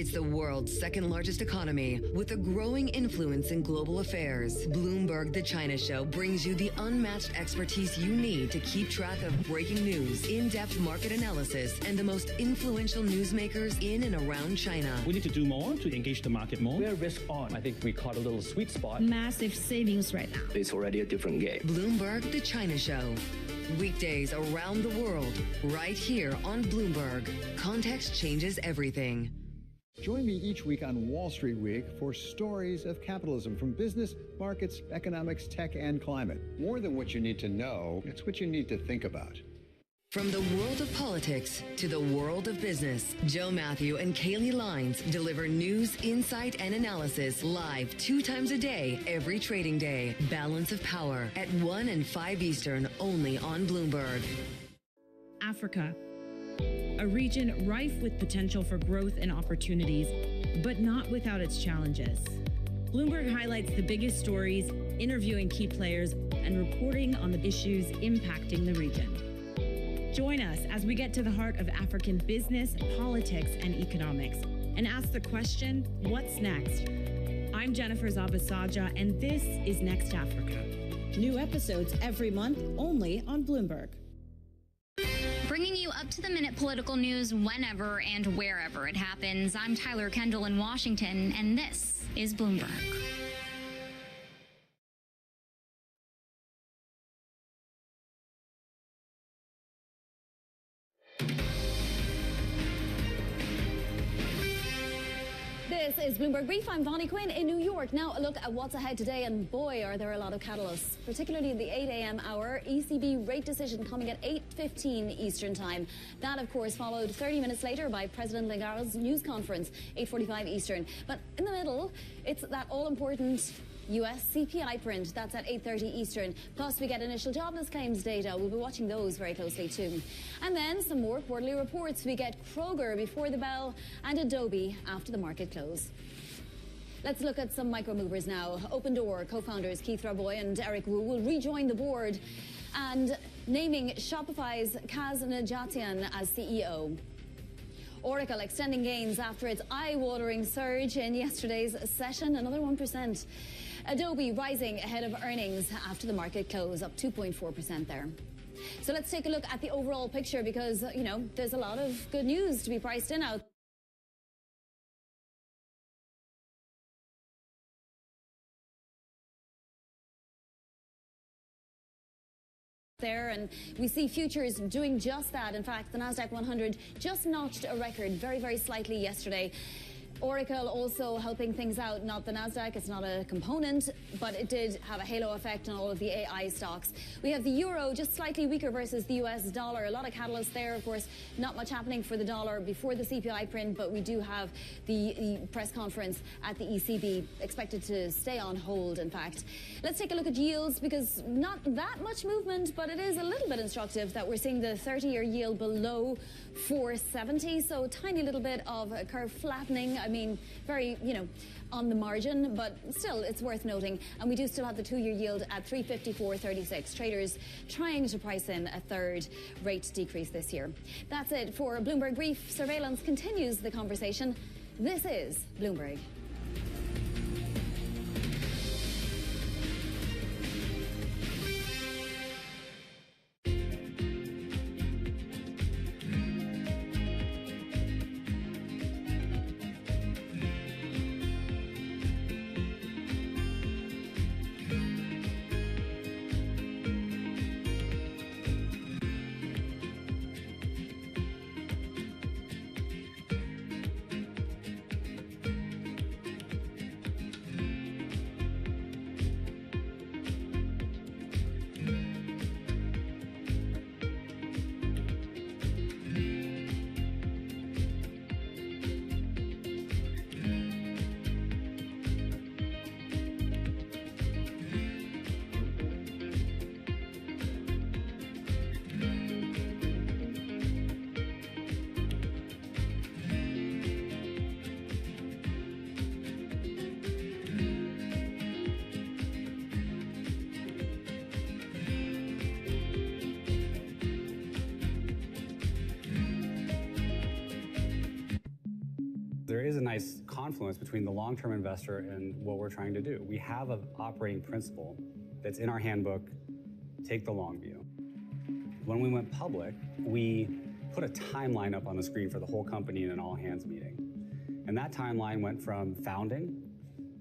Speaker 15: It's the world's second largest economy with a growing influence in global affairs. Bloomberg The China Show brings you the unmatched expertise you need to keep track of breaking news, in-depth market analysis, and the most influential newsmakers in and around China.
Speaker 17: We need to do more to engage the market more. We're risk on. I think we caught a little sweet spot.
Speaker 14: Massive savings right now.
Speaker 17: It's already a different game.
Speaker 15: Bloomberg The China Show. Weekdays around the world, right here on Bloomberg. Context changes everything.
Speaker 4: Join me each week on Wall Street Week for stories of capitalism from business, markets, economics, tech, and climate. More than what you need to know, it's what you need to think about.
Speaker 15: From the world of politics to the world of business, Joe Matthew and Kaylee Lines deliver news, insight, and analysis live 2 times a day, every trading day. Balance of Power at 1 and 5 Eastern, only on Bloomberg.
Speaker 19: Africa, a region rife with potential for growth and opportunities, but not without its challenges. Bloomberg highlights the biggest stories, interviewing key players, and reporting on the issues impacting the region. Join us as we get to the heart of African business, politics, and economics, and ask the question, what's next? I'm Jennifer Zabasaja, and this is Next Africa. New episodes every month, only on Bloomberg.
Speaker 21: Bringing you up-to-the-minute political news whenever and wherever it happens. I'm Tyler Kendall in Washington, and this is Bloomberg.
Speaker 5: This is Bloomberg Brief. I'm Vonnie Quinn in New York. Now a look at what's ahead today, and boy, are there a lot of catalysts, particularly in the 8 a.m. hour. ECB rate decision coming at 8:15 Eastern Time. That, of course, followed 30 minutes later by President Lagarde's news conference, 8:45 Eastern. But in the middle, it's that all-important U.S. CPI print. That's at 8:30 Eastern. Plus, we get initial jobless claims data. We'll be watching those very closely, too. And then some more quarterly reports. We get Kroger before the bell and Adobe after the market close. Let's look at some micro movers now. Open Door co-founders Keith Raboy and Eric Wu will rejoin the board, and naming Shopify's Kaz Najatian as CEO. Oracle extending gains after its eye-watering surge in yesterday's session, another 1%. Adobe rising ahead of earnings after the market close, up 2.4% there. So let's take a look at the overall picture because, you know, there's a lot of good news to be priced in out there, and we see futures doing just that. In fact, the Nasdaq 100 just notched a record very, very slightly yesterday. Oracle also helping things out, not the Nasdaq, it's not a component, but it did have a halo effect on all of the AI stocks. We have the euro just slightly weaker versus the US dollar. A lot of catalysts there, of course, not much happening for the dollar before the CPI print, but we do have the press conference at the ECB expected to stay on hold, in fact. Let's take a look at yields because not that much movement, but it is a little bit instructive that we're seeing the 30-year yield below 470, so a tiny little bit of a curve flattening. I mean, very, you know, on the margin, but still it's worth noting. And we do still have the 2-year yield at 354.36. Traders trying to price in a third rate decrease this year. That's it for Bloomberg Brief. Surveillance continues the conversation. This is Bloomberg.
Speaker 6: is a nice confluence between the long-term investor and what we're trying to do. We have an operating principle that's in our handbook, take the long view. When we went public, we put a timeline up on the screen for the whole company in an all-hands meeting. And that timeline went from founding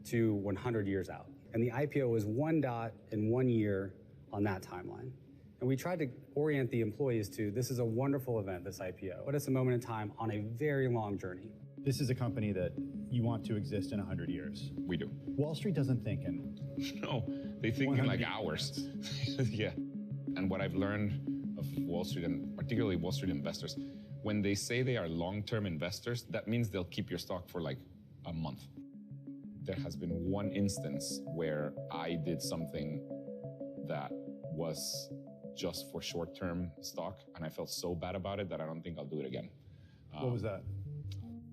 Speaker 6: to 100 years out. And the IPO was one dot in 1 year on that timeline. And we tried to orient the employees to, this is a wonderful event, this IPO, but it's a moment in time on a very long journey.
Speaker 10: This is a company that you want to exist in 100 years.
Speaker 20: We do.
Speaker 10: Wall Street doesn't think in.
Speaker 20: No, they think in like hours. Yeah. And what I've learned of Wall Street, and particularly Wall Street investors, when they say they are long-term investors, that means they'll keep your stock for like a month. There has been one instance where I did something that was just for short-term stock, and I felt so bad about it that I don't think I'll do it again.
Speaker 10: What was that?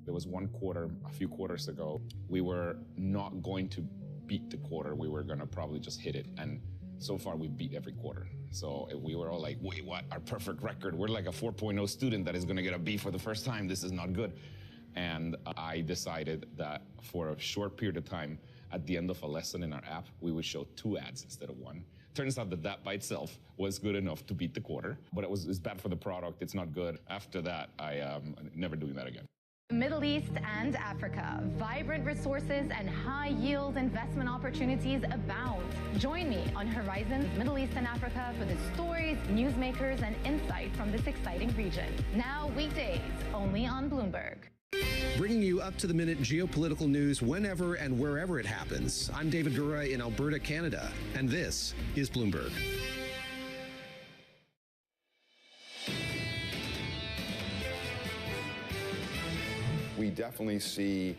Speaker 20: There was one quarter, a few quarters ago, we were not going to beat the quarter. We were gonna probably just hit it. And so far we beat every quarter. So we were all like, wait, what? Our perfect record. We're like a 4.0 student that is gonna get a B for the first time. This is not good. And I decided that for a short period of time, at the end of a lesson in our app, we would show 2 ads instead of 1. Turns out that that by itself was good enough to beat the quarter, but it's bad for the product. It's not good. After that, I'm never doing that again.
Speaker 22: Middle East and Africa, vibrant resources and high-yield investment opportunities abound. Join me on Horizons Middle East and Africa for the stories, newsmakers, and insight from this exciting region. Now weekdays, only on Bloomberg.
Speaker 25: Bringing you up-to-the-minute geopolitical news whenever and wherever it happens. I'm David Gura in Alberta, Canada, and this is Bloomberg.
Speaker 26: We definitely see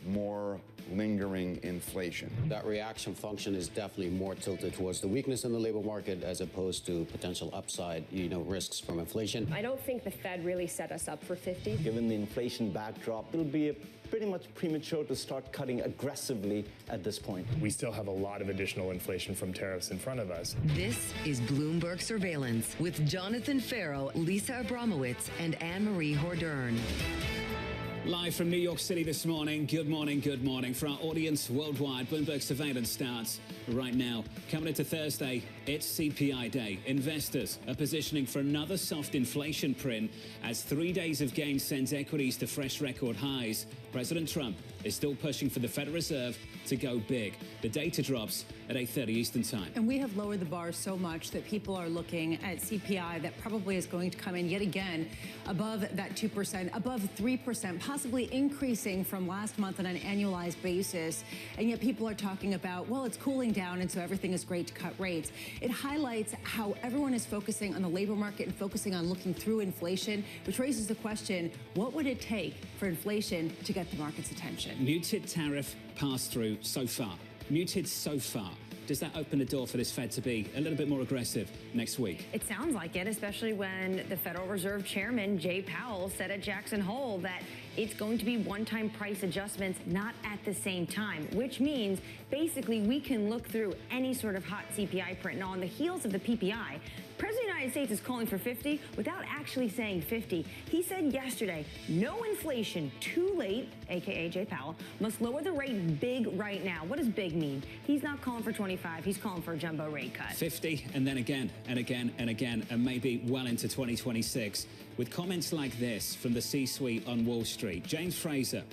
Speaker 26: more lingering inflation.
Speaker 27: That reaction function is definitely more tilted towards the weakness in the labor market as opposed to potential upside, risks from inflation.
Speaker 28: I don't think the Fed really set us up for 50.
Speaker 29: Given the inflation backdrop, it'll be pretty much premature to start cutting aggressively at this point.
Speaker 30: We still have a lot of additional inflation from tariffs in front of us.
Speaker 15: This is Bloomberg Surveillance with Jonathan Farrow, Lisa Abramowitz, and Anne-Marie Hordern.
Speaker 31: Live from New York City this morning. Good morning, good morning. For our audience worldwide, Bloomberg Surveillance starts right now. Coming into Thursday, it's CPI day. Investors are positioning for another soft inflation print as 3 days of gains sends equities to fresh record highs. President Trump is still pushing for the Federal Reserve to go big. The data drops at 8:30 Eastern Time.
Speaker 32: And we have lowered the bar so much that people are looking at CPI that probably is going to come in yet again above that 2%, above 3%, possibly increasing from last month on an annualized basis. And yet people are talking about, well, it's cooling down and so everything is great to cut rates. It highlights how everyone is focusing on the labor market and focusing on looking through inflation, which raises the question, what would it take for inflation to get the market's attention?
Speaker 31: Muted tariff pass-through so far. Muted so far. Does that open the door for this Fed to be a little bit more aggressive next week?
Speaker 33: It sounds like it, especially when the Federal Reserve Chairman Jay Powell said at Jackson Hole that it's going to be one-time price adjustments, not at the same time, which means basically we can look through any sort of hot CPI print. Now, on the heels of the PPI, President of the United States is calling for 50 without actually saying 50. He said yesterday, no inflation too late, aka Jay Powell, must lower the rate big right now. What does big mean? He's not calling for 25, he's calling for a jumbo rate cut.
Speaker 31: 50 and then again and again and again and maybe well into 2026 with comments like this from the C-suite on Wall Street. James Fraser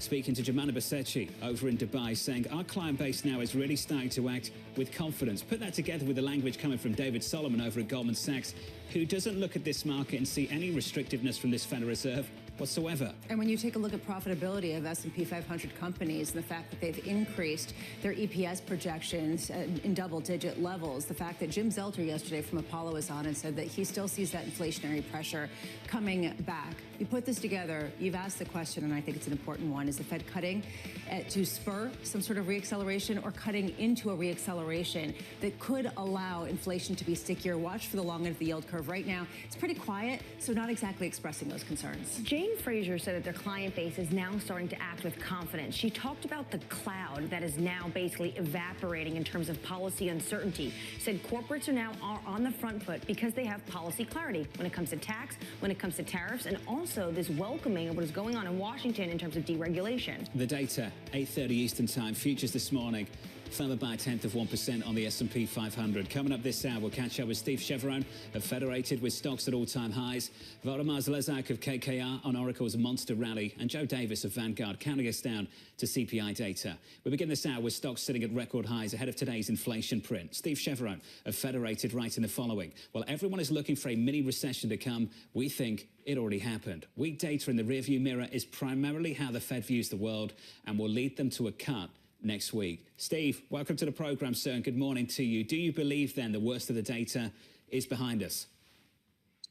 Speaker 31: speaking to Jemana Bassechi over in Dubai, saying our client base now is really starting to act with confidence. Put that together with the language coming from David Solomon over at Goldman Sachs, who doesn't look at this market and see any restrictiveness from this Federal Reserve whatsoever.
Speaker 32: And when you take a look at profitability of S&P 500 companies and the fact that they've increased their EPS projections in double-digit levels, the fact that Jim Zelter yesterday from Apollo was on and said that he still sees that inflationary pressure coming back. You put this together, you've asked the question, and I think it's an important one, is the Fed cutting to spur some sort of reacceleration or cutting into a reacceleration that could allow inflation to be stickier? Watch for the long end of the yield curve. Right now, it's pretty quiet, so not exactly expressing those concerns.
Speaker 33: James Jane Fraser said that their client base is now starting to act with confidence. She talked about the cloud that is now basically evaporating in terms of policy uncertainty. Said corporates are now on the front foot because they have policy clarity when it comes to tax, when it comes to tariffs, and also this welcoming of what is going on in Washington in terms of deregulation.
Speaker 31: The data, 8:30 Eastern Time. Futures this morning fell by 0.1% on the S&P 500. Coming up this hour, we'll catch up with Steve Chevron of Federated with stocks at all-time highs, Valdemar Zlezak of KKR on Oracle's monster rally, and Joe Davis of Vanguard counting us down to CPI data. We begin this hour with stocks sitting at record highs ahead of today's inflation print. Steve Chevron of Federated writing the following: while everyone is looking for a mini recession to come, we think it already happened. Weak data in the rearview mirror is primarily how the Fed views the world and will lead them to a cut next week. Steve, welcome to the program, sir, and good morning to you. Do you believe then the worst of the data is behind us?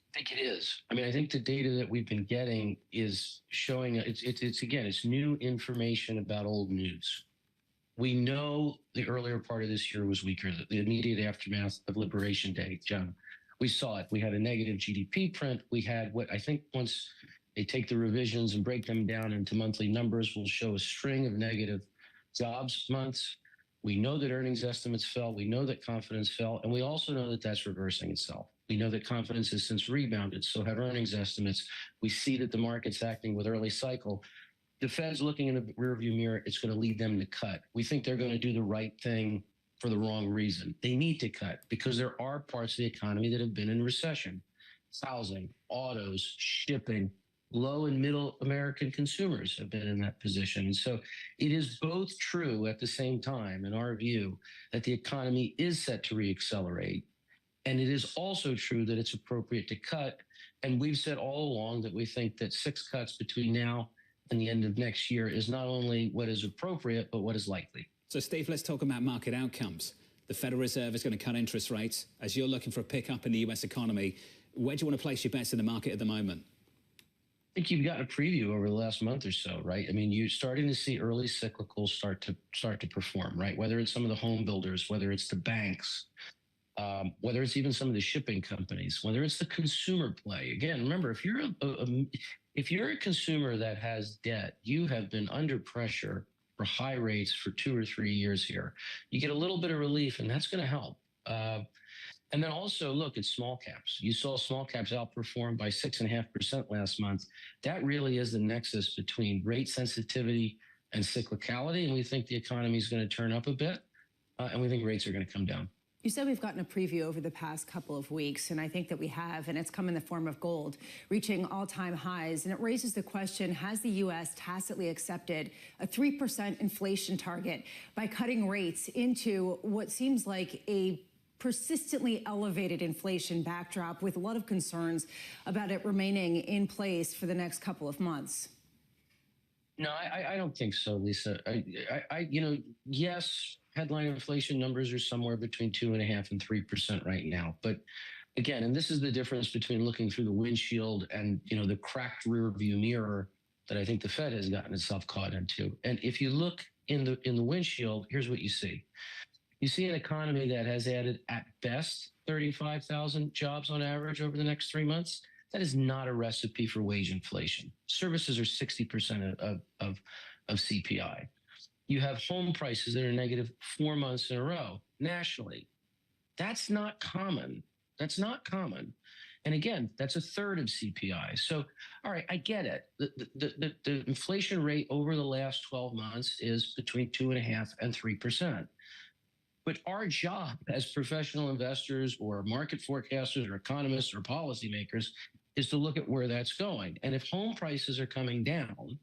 Speaker 1: I think it is. I mean, I think the data that we've been getting is showing it's new information about old news. We know the earlier part of this year was weaker, the immediate aftermath of Liberation Day, John. We saw it. We had a negative GDP print. We had what I think once they take the revisions and break them down into monthly numbers will show a string of negative jobs months. We know that earnings estimates fell. We know that confidence fell. And we also know that that's reversing itself. We know that confidence has since rebounded. So have earnings estimates. We see that the market's acting with early cycle. The Fed's looking in the rearview mirror. It's going to lead them to cut. We think they're going to do the right thing for the wrong reason. They need to cut because there are parts of the economy that have been in recession. Housing, autos, shipping, low and middle American consumers have been in that position. And so it is both true at the same time, in our view, that the economy is set to reaccelerate. And it is also true that it's appropriate to cut. And we've said all along that we think that 6 cuts between now and the end of next year is not only what is appropriate, but what is likely.
Speaker 31: So, Steve, let's talk about market outcomes. The Federal Reserve is going to cut interest rates. As you're looking for a pickup in the U.S. economy, where do you want to place your bets in the market at the moment?
Speaker 1: I think you've got a preview over the last month or so, right? I mean, you're starting to see early cyclicals start to perform, right? Whether it's some of the home builders, whether it's the banks, whether it's even some of the shipping companies, whether it's the consumer play. Again, remember, if you're a consumer that has debt, you have been under pressure for high rates for 2 or 3 years here. You get a little bit of relief, and that's going to help. And then also look at small caps. You saw small caps outperform by 6.5% last month. That really is the nexus between rate sensitivity and cyclicality. And we think the economy is going to turn up a bit, and we think rates are going to come down.
Speaker 32: You said we've gotten a preview over the past couple of weeks, and I think that we have, and it's come in the form of gold, reaching all-time highs. And it raises the question, has the U.S. tacitly accepted a 3% inflation target by cutting rates into what seems like a persistently elevated inflation backdrop with a lot of concerns about it remaining in place for the next couple of months?
Speaker 1: No, I don't think so, Lisa. Yes, headline inflation numbers are somewhere between 2.5% and 3% right now. But again, and this is the difference between looking through the windshield and, the cracked rear view mirror that I think the Fed has gotten itself caught into. And if you look in the windshield, here's what you see. You see an economy that has added at best 35,000 jobs on average over the next 3 months. That is not a recipe for wage inflation. Services are 60% of CPI. You have home prices that are negative 4 months in a row nationally. That's not common. That's not common. And again, that's a third of CPI. So, all right, I get it. The inflation rate over the last 12 months is between 2.5% and 3%. But our job as professional investors or market forecasters or economists or policymakers is to look at where that's going. And if home prices are coming down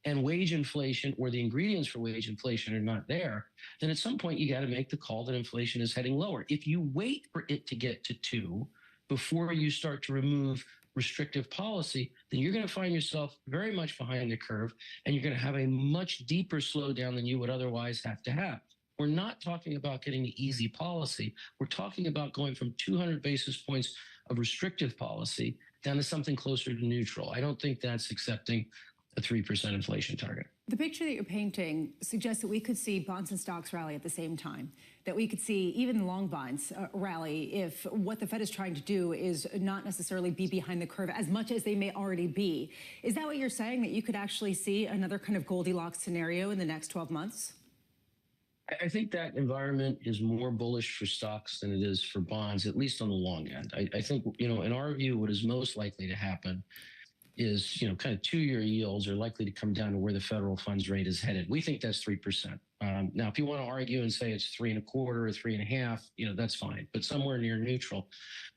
Speaker 1: and wage inflation or the ingredients for wage inflation are not there, then at some point you got to make the call that inflation is heading lower. If you wait for it to get to 2 before you start to remove restrictive policy, then you're going to find yourself very much behind the curve, and you're going to have a much deeper slowdown than you would otherwise have to have. We're not talking about getting the easy policy. We're talking about going from 200 basis points of restrictive policy down to something closer to neutral. I don't think that's accepting a 3% inflation target.
Speaker 32: The picture that you're painting suggests that we could see bonds and stocks rally at the same time, that we could see even long bonds rally if what the Fed is trying to do is not necessarily be behind the curve as much as they may already be. Is that what you're saying, that you could actually see another kind of Goldilocks scenario in the next 12 months?
Speaker 1: I think that environment is more bullish for stocks than it is for bonds, at least on the long end. I think, in our view, what is most likely to happen is, kind of 2-year yields are likely to come down to where the federal funds rate is headed. We think that's 3%. Now, if you want to argue and say it's 3.25 or 3.5, that's fine, but somewhere near neutral.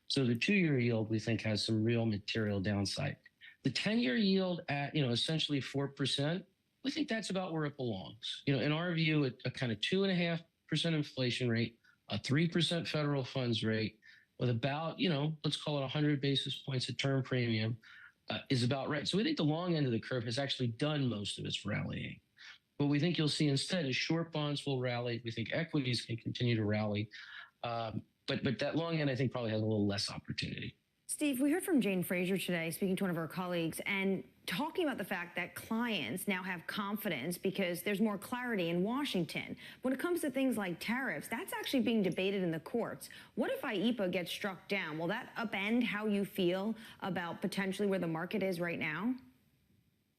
Speaker 1: So the 2-year yield, we think, has some real material downside. The 10-year yield at, essentially 4%, we think that's about where it belongs. In our view, a kind of 2.5% inflation rate, a 3% federal funds rate with about, let's call it 100 basis points of term premium, is about right. So we think the long end of the curve has actually done most of its rallying. What we think you'll see instead is short bonds will rally. We think equities can continue to rally. But that long end, I think, probably has a little less opportunity.
Speaker 33: Steve, we heard from Jane Fraser today, speaking to one of our colleagues, and talking about the fact that clients now have confidence because there's more clarity in Washington. When it comes to things like tariffs, that's actually being debated in the courts. What if IEEPA gets struck down? Will that upend how you feel about potentially where the market is right now?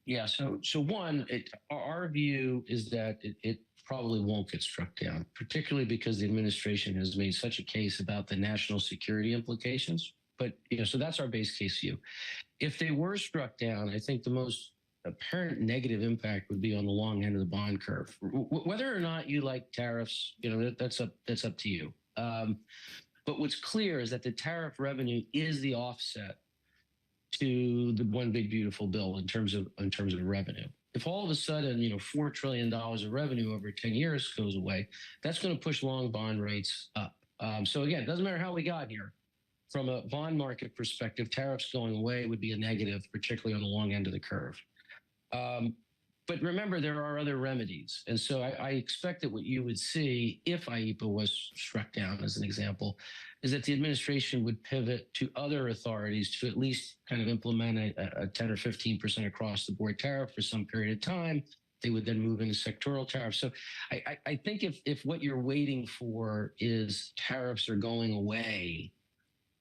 Speaker 1: Yeah, so one, our view is that it probably won't get struck down, particularly because the administration has made such a case about the national security implications. But, so that's our base case view. If they were struck down, I think the most apparent negative impact would be on the long end of the bond curve. Whether or not you like tariffs, that's up to you. But what's clear is that the tariff revenue is the offset to the one big beautiful bill in terms of revenue. If all of a sudden, $4 trillion of revenue over 10 years goes away, that's going to push long bond rates up. So again, it doesn't matter how we got here. From a bond market perspective, tariffs going away would be a negative, particularly on the long end of the curve. But remember, there are other remedies. And so I expect that what you would see if IEEPA was struck down, as an example, is that the administration would pivot to other authorities to at least kind of implement a 10 or 15% across the board tariff for some period of time. They would then move into sectoral tariffs. So I think if what you're waiting for is tariffs are going away,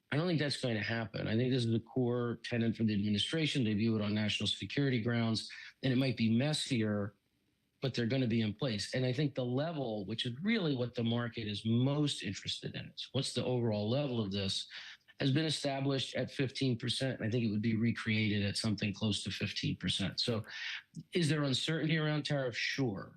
Speaker 1: I don't think that's going to happen. I think this is a core tenet for the administration. They view it on national security grounds, and it might be messier, but they're going to be in place. And I think the level, which is really what the market is most interested in, is what's the overall level of this, has been established at 15%. And I think it would be recreated at something close to 15%. So is there uncertainty around tariffs? Sure.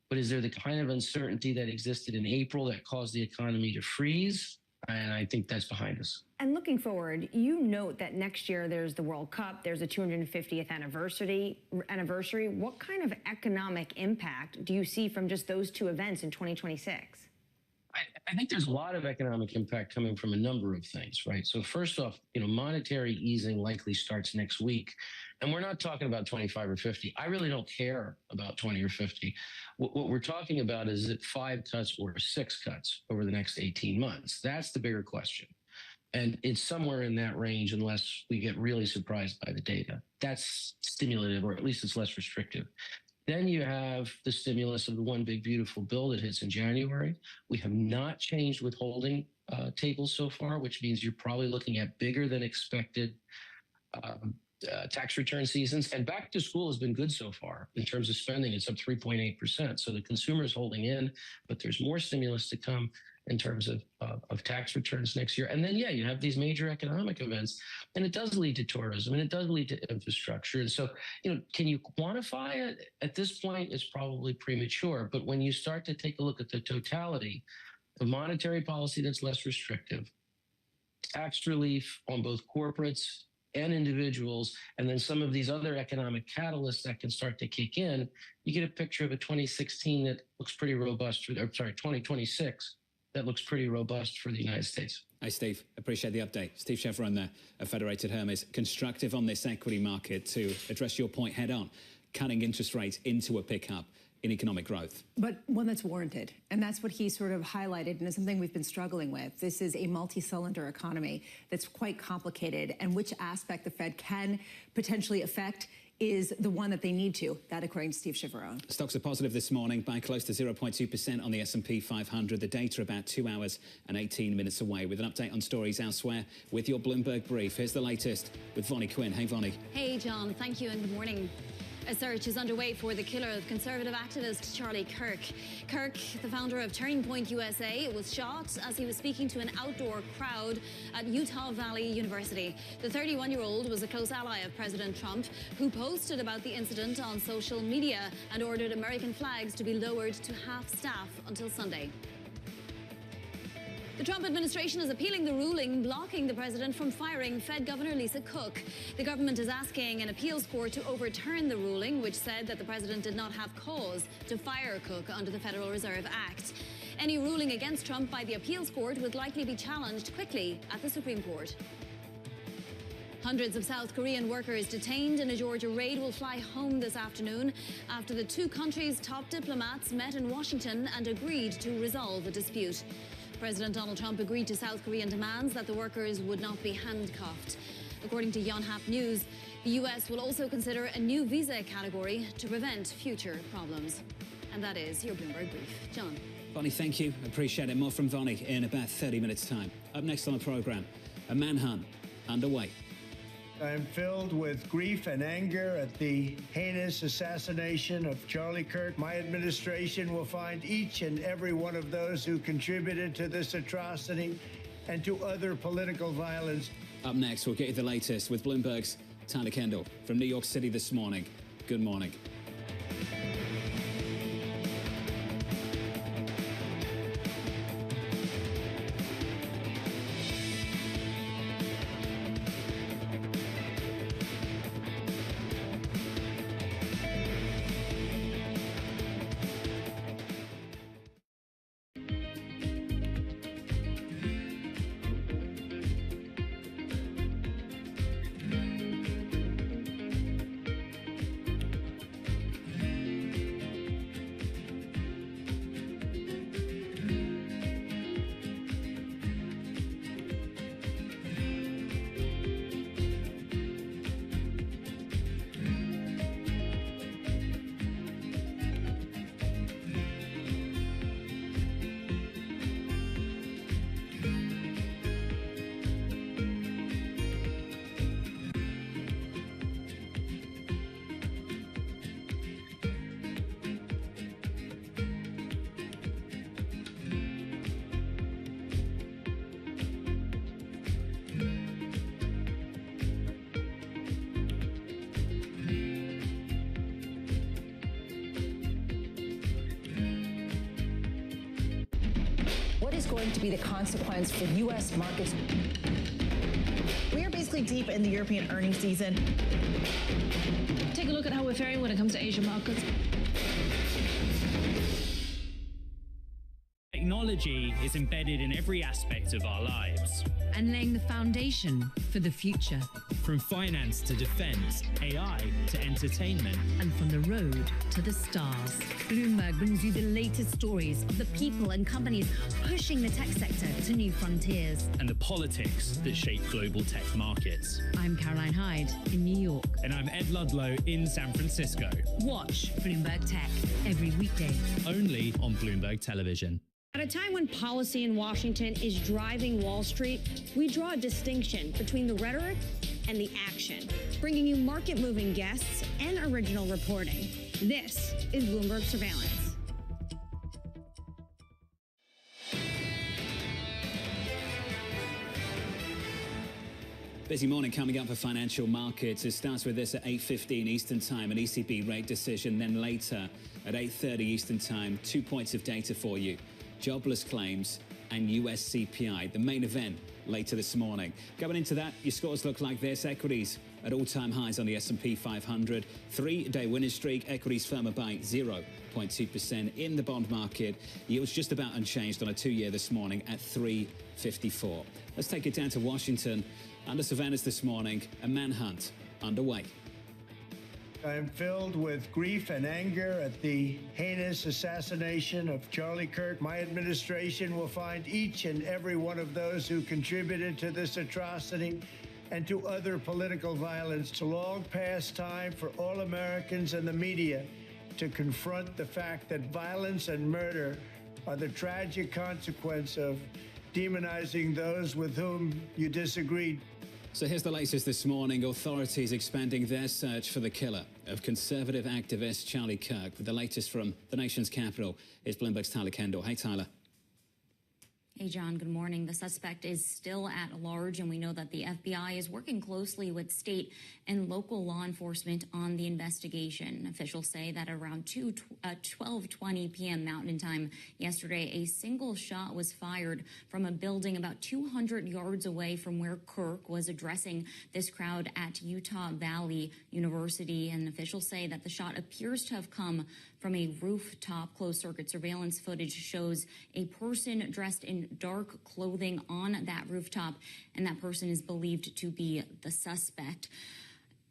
Speaker 1: But is there the kind of uncertainty that existed in April that caused the economy to freeze? And I think that's behind us.
Speaker 33: And looking forward, you note that next year there's the World Cup, there's a 250th anniversary. What kind of economic impact do you see from just those two events in 2026?
Speaker 1: I think there's a lot of economic impact coming from a number of things, right? So first off, monetary easing likely starts next week. And we're not talking about 25 or 50. I really don't care about 20 or 50. What we're talking about is it 5 cuts or 6 cuts over the next 18 months? That's the bigger question. And it's somewhere in that range unless we get really surprised by the data. That's stimulative, or at least it's less restrictive. Then you have the stimulus of the one big beautiful bill that hits in January. We have not changed withholding tables so far, which means you're probably looking at bigger than expected tax return seasons. And back to school has been good so far in terms of spending. It's up 3.8%. So the consumer is holding in, but there's more stimulus to come in terms of tax returns next year. And then, you have these major economic events, and it does lead to tourism, and it does lead to infrastructure. And so, can you quantify it? At this point, it's probably premature. But when you start to take a look at the totality of monetary policy that's less restrictive, tax relief on both corporates and individuals, and then some of these other economic catalysts that can start to kick in, you get a picture of a 2016 that looks pretty robust, 2026 that looks pretty robust for the United States.
Speaker 31: Hey, Steve, appreciate the update. Steve Chevron there of Federated Hermes, constructive on this equity market to address your point head on, cutting interest rates into a pickup in economic growth.
Speaker 32: But one that's warranted. And that's what he sort of highlighted, and it's something we've been struggling with. This is a multi-cylinder economy that's quite complicated, and which aspect the Fed can potentially affect is the one that they need to. That according to Steve Chiavarone.
Speaker 31: Stocks are positive this morning by close to 0.2% on the S&P 500. The data about 2 hours and 18 minutes away. With an update on stories elsewhere with your Bloomberg Brief. Here's the latest with Vonnie Quinn. Hey, Vonnie.
Speaker 5: Hey, John. Thank you and good morning. A search is underway for the killer of conservative activist Charlie Kirk. Kirk, the founder of Turning Point USA, was shot as he was speaking to an outdoor crowd at Utah Valley University. The 31-year-old was a close ally of President Trump, who posted about the incident on social media and ordered American flags to be lowered to half staff until Sunday. The Trump administration is appealing the ruling blocking the president from firing Fed Governor Lisa Cook. The government is asking an appeals court to overturn the ruling, which said that the president did not have cause to fire Cook under the Federal Reserve Act. Any ruling against Trump by the appeals court would likely be challenged quickly at the Supreme Court. Hundreds of South Korean workers detained in a Georgia raid will fly home this afternoon after the two countries' top diplomats met in Washington and agreed to resolve the dispute. President Donald Trump agreed to South Korean demands that the workers would not be handcuffed. According to Yonhap News, the U.S. will also consider a new visa category to prevent future problems. And that is your Bloomberg Brief. John.
Speaker 31: Vonnie, thank you. Appreciate it. More from Vonnie in about 30 minutes' time. Up next on the programme, a manhunt underway.
Speaker 2: I'm filled with grief and anger at the heinous assassination of Charlie Kirk. My administration will find each and every one of those who contributed to this atrocity and to other political violence.
Speaker 31: Up next, we'll get you the latest with Bloomberg's Tyler Kendall from New York City this morning. Good morning.
Speaker 3: What is going to be the consequence for U.S. markets?
Speaker 7: We are basically deep in the European earnings season.
Speaker 8: Take a look at how we're faring when it comes to Asian markets.
Speaker 9: Technology is embedded in every aspect of our lives.
Speaker 15: And laying the foundation for the future.
Speaker 9: From finance to defense, AI to entertainment.
Speaker 15: And from the road to the stars. Bloomberg brings you the latest stories of the people and companies pushing the tech sector to new frontiers.
Speaker 9: And the politics that shape global tech markets.
Speaker 15: I'm Caroline Hyde in New York.
Speaker 9: And I'm Ed Ludlow in San Francisco.
Speaker 15: Watch Bloomberg Tech every weekday.
Speaker 9: Only on Bloomberg Television.
Speaker 33: At a time when policy in Washington is driving Wall Street, we draw a distinction between the rhetoric and the action, bringing you market-moving guests and original reporting. This is Bloomberg Surveillance.
Speaker 31: Busy morning coming up for financial markets. It starts with this at 8:15 Eastern Time, an ECB rate decision. Then later at 8:30 Eastern Time, 2 points of data for you. Jobless claims and US CPI, the main event later this morning. Going into that, your scores look like this. Equities at all-time highs on the S&P 500. 3-day winning streak. Equities firmer by 0.2% in the bond market. Yields just about unchanged on a 2-year this morning at 3.54. Let's take it down to Washington. Under surveillance this morning, a manhunt underway.
Speaker 2: I am filled with grief and anger at the heinous assassination of Charlie Kirk. My administration will find each and every one of those who contributed to this atrocity and to other political violence. It's a long past time for all Americans and the media to confront the fact that violence and murder are the tragic consequence of demonizing those with whom you disagree.
Speaker 31: So here's the latest this morning. Authorities expanding their search for the killer of conservative activist Charlie Kirk. With the latest from the nation's capital is Bloomberg's Tyler Kendall. Hey, Tyler.
Speaker 4: Hey, John, good morning. The suspect is still at large, and we know that the FBI is working closely with state and local law enforcement on the investigation. Officials say that around 12:20 p.m. Mountain Time yesterday, a single shot was fired from a building about 200 yards away from where Kirk was addressing this crowd at Utah Valley University. And officials say that the shot appears to have come from a rooftop. Closed-circuit surveillance footage shows a person dressed in dark clothing on that rooftop, and that person is believed to be the suspect.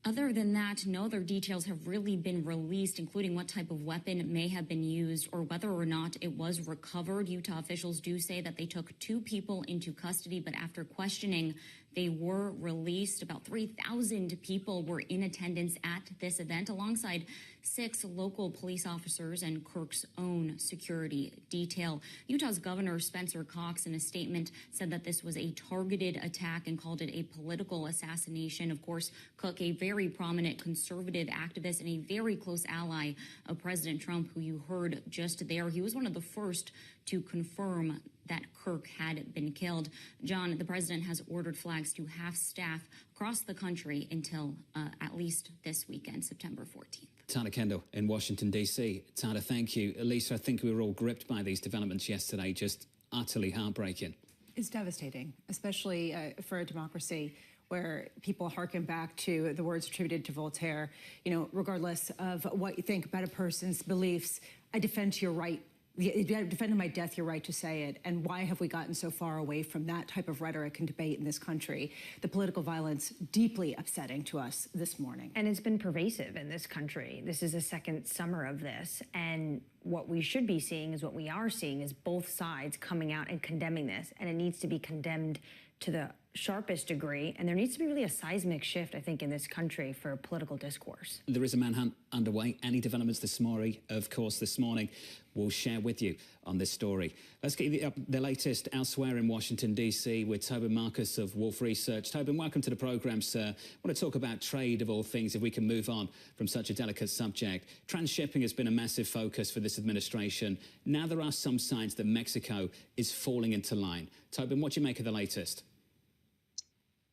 Speaker 4: Other than that, no other details have really been released, including what type of weapon may have been used or whether or not it was recovered. Utah officials do say that they took 2 people into custody, but after questioning, they were released. About 3,000 people were in attendance at this event, alongside 6 local police officers and Kirk's own security detail. Utah's Governor Spencer Cox, in a statement, said that this was a targeted attack and called it a political assassination. Of course, Cook, a very prominent conservative activist and a very close ally of President Trump, who you heard just there. He was one of the first to confirm that Kirk had been killed. John, the president has ordered flags to half staff across the country until at least this weekend, September 14th.
Speaker 31: Tyler Kendall in Washington, D.C. Tyler, thank you. Elisa, I think we were all gripped by these developments yesterday, just utterly heartbreaking.
Speaker 32: It's devastating, especially for a democracy where people harken back to the words attributed to Voltaire. You know, regardless of what you think about a person's beliefs, I defend your right. Defend to my death your right to say it. And why have we gotten so far away from that type of rhetoric and debate in this country? The political violence, deeply upsetting to us this morning.
Speaker 33: And it's been pervasive in this country. This is the second summer of this. And what we should be seeing is what we are seeing is both sides coming out and condemning this. And it needs to be condemned to the sharpest degree. And there needs to be really a seismic shift, I think, in this country for political discourse.
Speaker 31: There is a manhunt underway. Any developments this morning, of course, this morning, we'll share with you on this story. Let's get the latest elsewhere in Washington, D.C. with Tobin Marcus of Wolf Research. Tobin, welcome to the programme, sir. I want to talk about trade, of all things, if we can move on from such a delicate subject. Transshipping has been a massive focus for this administration. Now there are some signs that Mexico is falling into line. Tobin, what do you make of the latest?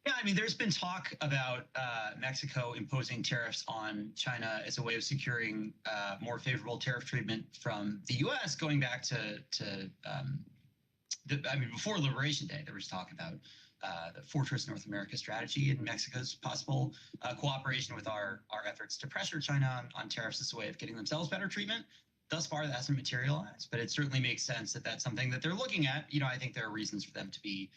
Speaker 6: Yeah, I mean, there's been talk about Mexico imposing tariffs on China as a way of securing more favorable tariff treatment from the U.S. going back to before Liberation Day, there was talk about the Fortress North America strategy and Mexico's possible cooperation with our efforts to pressure China on tariffs as a way of getting themselves better treatment. Thus far, that hasn't materialized, but it certainly makes sense that that's something that they're looking at. You know, I think there are reasons for them to be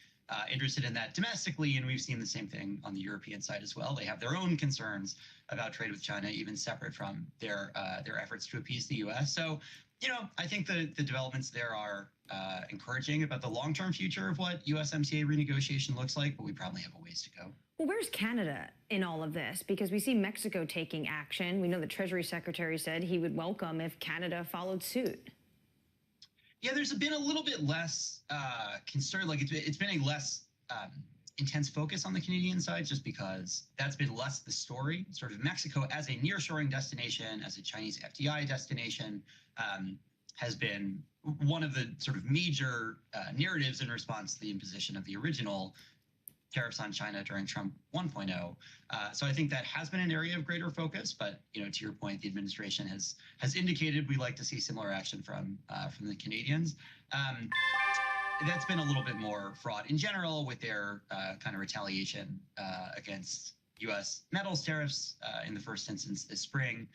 Speaker 6: interested in that domestically, and we've seen the same thing on the European side as well. They have their own concerns about trade with China, even separate from their efforts to appease the U.S. So, you know, I think the developments there are encouraging about the long-term future of what USMCA renegotiation looks like, but we probably have a ways to go.
Speaker 33: Well, where's Canada in all of this? Because we see Mexico taking action. We know the Treasury Secretary said he would welcome if Canada followed suit.
Speaker 6: Yeah, there's been a little bit less concern. Like it's been a less intense focus on the Canadian side, just because that's been less the story. Sort of Mexico as a nearshoring destination, as a Chinese FDI destination, has been one of the sort of major narratives in response to the imposition of the original tariffs on China during Trump 1.0. So I think that has been an area of greater focus. But, you know, to your point, the administration has indicated we'd like to see similar action from the Canadians. That's been a little bit more fraught in general with their kind of retaliation against U.S. metals tariffs in the first instance this spring.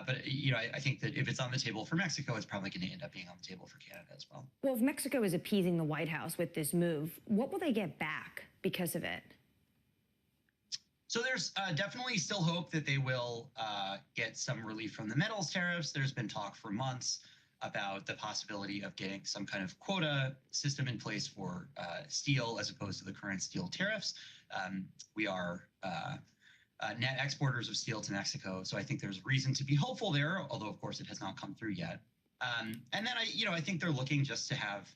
Speaker 6: But, you know, I think that if it's on the table for Mexico, it's probably going to end up being on the table for Canada as well.
Speaker 33: Well, if Mexico is appeasing the White House with this move, what will they get back because of it?
Speaker 6: So there's definitely still hope that they will get some relief from the metals tariffs. There's been talk for months about the possibility of getting some kind of quota system in place for steel as opposed to the current steel tariffs. We are net exporters of steel to Mexico, so I think there's reason to be hopeful there, although of course it has not come through yet. And then I think they're looking just to have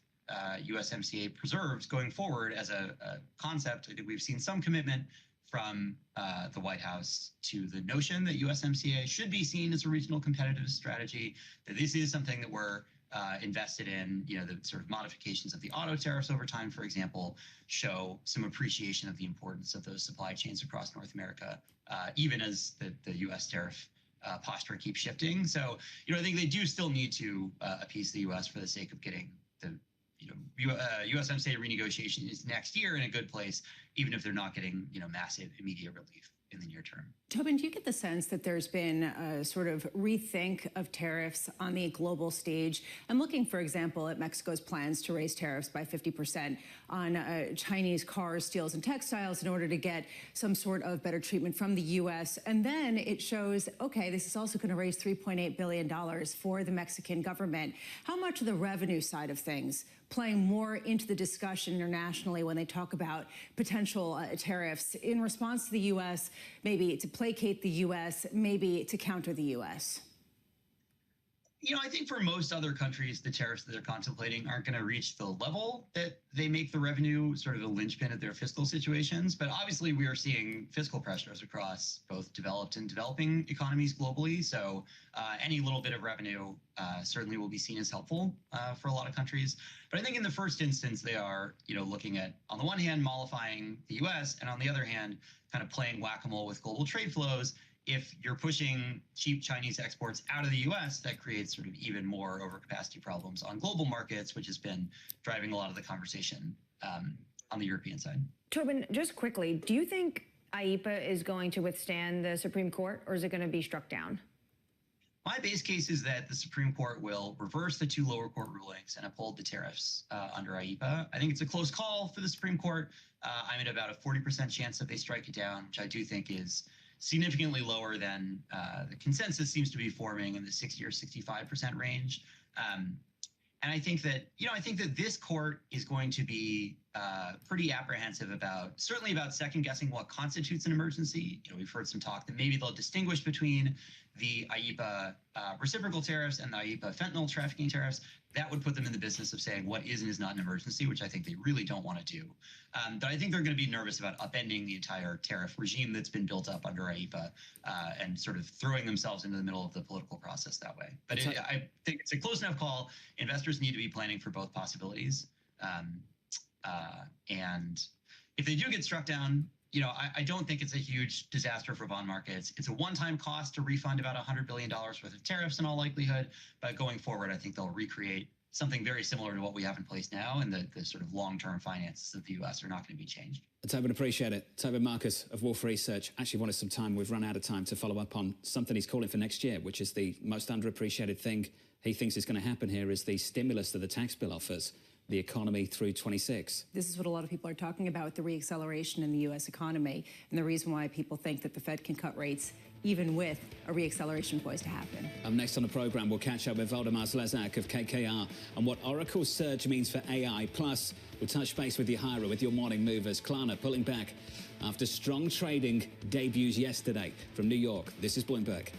Speaker 6: USMCA preserved going forward as a concept. I think we've seen some commitment from the White House to the notion that USMCA should be seen as a regional competitive strategy, that this is something that we're invested in. The sort of modifications of the auto tariffs over time, for example, show some appreciation of the importance of those supply chains across North America, even as the U.S. tariff posture keeps shifting. So, I think they do still need to appease the U.S. for the sake of getting the USMCA renegotiation is next year in a good place, even if they're not getting, massive immediate relief in the near term.
Speaker 32: Tobin, do you get the sense that there's been a sort of rethink of tariffs on the global stage? I'm looking, for example, at Mexico's plans to raise tariffs by 50% on Chinese cars, steels, and textiles in order to get some sort of better treatment from the U.S. And then it shows, okay, this is also going to raise $3.8 billion for the Mexican government. How much of the revenue side of things playing more into the discussion internationally when they talk about potential tariffs in response to the U.S., maybe to placate the U.S., maybe to counter the U.S.?
Speaker 6: I think for most other countries, the tariffs that they're contemplating aren't going to reach the level that they make the revenue sort of a linchpin of their fiscal situations. But obviously, we are seeing fiscal pressures across both developed and developing economies globally. So any little bit of revenue certainly will be seen as helpful for a lot of countries. But I think in the first instance, they are, looking at, on the one hand, mollifying the U.S., and on the other hand, kind of playing whack-a-mole with global trade flows. If you're pushing cheap Chinese exports out of the U.S., that creates sort of even more overcapacity problems on global markets, which has been driving a lot of the conversation on the European side.
Speaker 33: Tobin, just quickly, do you think IEEPA is going to withstand the Supreme Court, or is it going to be struck down?
Speaker 6: My base case is that the Supreme Court will reverse the two lower court rulings and uphold the tariffs under IEEPA. I think it's a close call for the Supreme Court. I'm at about a 40% chance that they strike it down, which I do think is significantly lower than the consensus seems to be forming in the 60 or 65% range. And I think that, this court is going to be pretty apprehensive certainly about second guessing what constitutes an emergency. We've heard some talk that maybe they'll distinguish between the IEEPA reciprocal tariffs and the IEEPA fentanyl trafficking tariffs. That would put them in the business of saying what is and is not an emergency, which I think they really don't want to do. But I think they're going to be nervous about upending the entire tariff regime that's been built up under IEEPA and sort of throwing themselves into the middle of the political process that way. But I think it's a close enough call. Investors need to be planning for both possibilities. And if they do get struck down, I don't think it's a huge disaster for bond markets. It's a one-time cost to refund about $100 billion worth of tariffs in all likelihood. But going forward, I think they'll recreate something very similar to what we have in place now, and the sort of long-term finances of the U.S. are not going to be changed.
Speaker 31: Tobin, appreciate it. Tobin Marcus of Wolf Research actually wanted some time. We've run out of time to follow up on something he's calling for next year, which is the most underappreciated thing he thinks is going to happen here is the stimulus that the tax bill offers the economy through 26.
Speaker 32: This is what a lot of people are talking about, the reacceleration in the U.S. economy, and the reason why people think that the Fed can cut rates even with a reacceleration poised to happen.
Speaker 31: Up next on the program, we'll catch up with Valdemar Slezak of KKR on what Oracle's surge means for AI. Plus, we'll touch base with Yahira with your morning movers. Klarna pulling back after strong trading debuts yesterday. From New York, this is Bloomberg.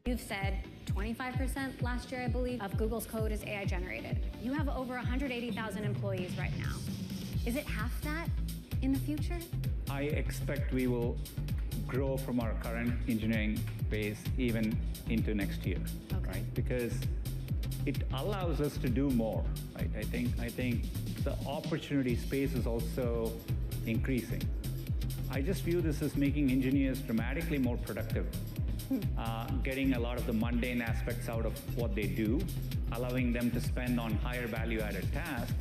Speaker 10: You've said 25% last year, I believe, of Google's code is AI generated. You have over 180,000 employees right now. Is it half that in the future?
Speaker 11: I expect we will grow from our current engineering base even into next year, right? Because it allows us to do more, right? I think the opportunity space is also increasing. I just view this as making engineers dramatically more productive, getting a lot of the mundane aspects out of what they do, allowing them to spend on higher value-added tasks.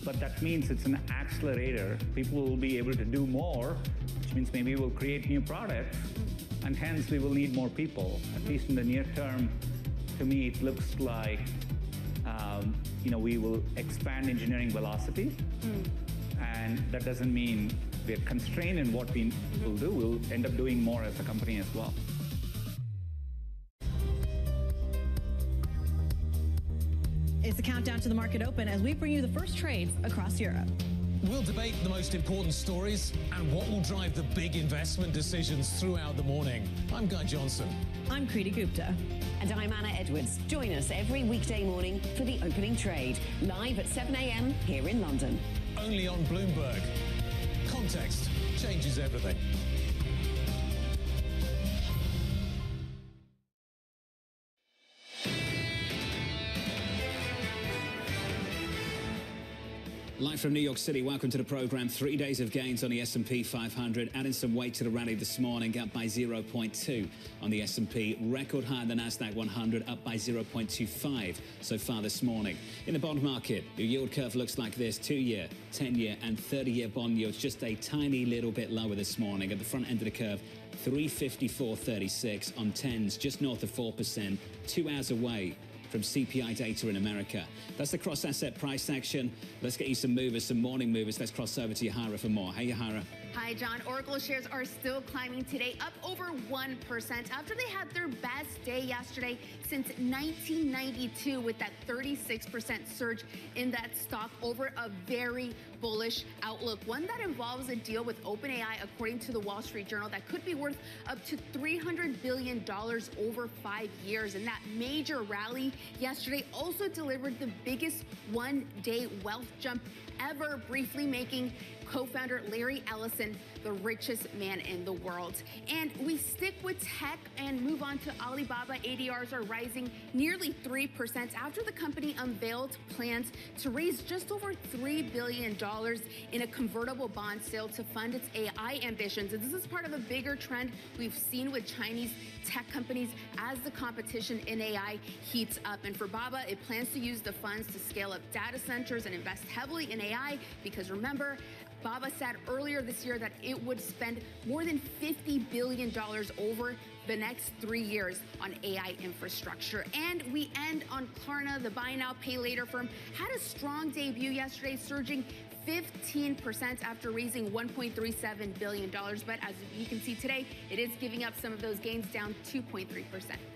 Speaker 11: But that means it's an accelerator. People will be able to do more, which means maybe we'll create new products, and hence we will need more people. At least in the near term, to me, it looks like we will expand engineering velocity, and that doesn't mean we're constrained in what we will do. We'll end up doing more as a company as well.
Speaker 7: It's the countdown to the market open as we bring you the first trades across Europe.
Speaker 12: We'll debate the most important stories and what will drive the big investment decisions throughout the morning. I'm Guy Johnson.
Speaker 7: I'm Kriti Gupta.
Speaker 13: And I'm Anna Edwards. Join us every weekday morning for the opening trade, live at 7 a.m. here in London.
Speaker 12: Only on Bloomberg. Context changes everything.
Speaker 31: Live from New York City, welcome to the program. 3 days of gains on the S&P 500, adding some weight to the rally this morning, up by 0.2 on the S&P. Record high in the Nasdaq 100, up by 0.25 so far this morning. In the bond market, the yield curve looks like this: 2-year, 10-year and 30-year bond yields just a tiny little bit lower this morning. At the front end of the curve, 354.36 on 10s, just north of 4%, 2 hours away from CPI data in America. That's the cross-asset price action. Let's get you some movers, some morning movers. Let's cross over to Yahara for more. Hey, Yahara.
Speaker 14: Hi, John. Oracle shares are still climbing today, up over 1% after they had their best day yesterday since 1992 with that 36% surge in that stock over a very bullish outlook, one that involves a deal with OpenAI, according to the Wall Street Journal, that could be worth up to $300 billion over 5 years. And that major rally yesterday also delivered the biggest one-day wealth jump ever, briefly making co-founder Larry Ellison the richest man in the world. And we stick with tech and move on to Alibaba. ADRs are rising nearly 3% after the company unveiled plans to raise just over $3 billion in a convertible bond sale to fund its AI ambitions. And this is part of a bigger trend we've seen with Chinese tech companies as the competition in AI heats up. And for Baba, it plans to use the funds to scale up data centers and invest heavily in AI because, remember, Baba said earlier this year that it would spend more than $50 billion over the next 3 years on AI infrastructure. And we end on Klarna. The buy now, pay later firm had a strong debut yesterday, surging 15% after raising $1.37 billion. But as you can see today, it is giving up some of those gains, down 2.3%.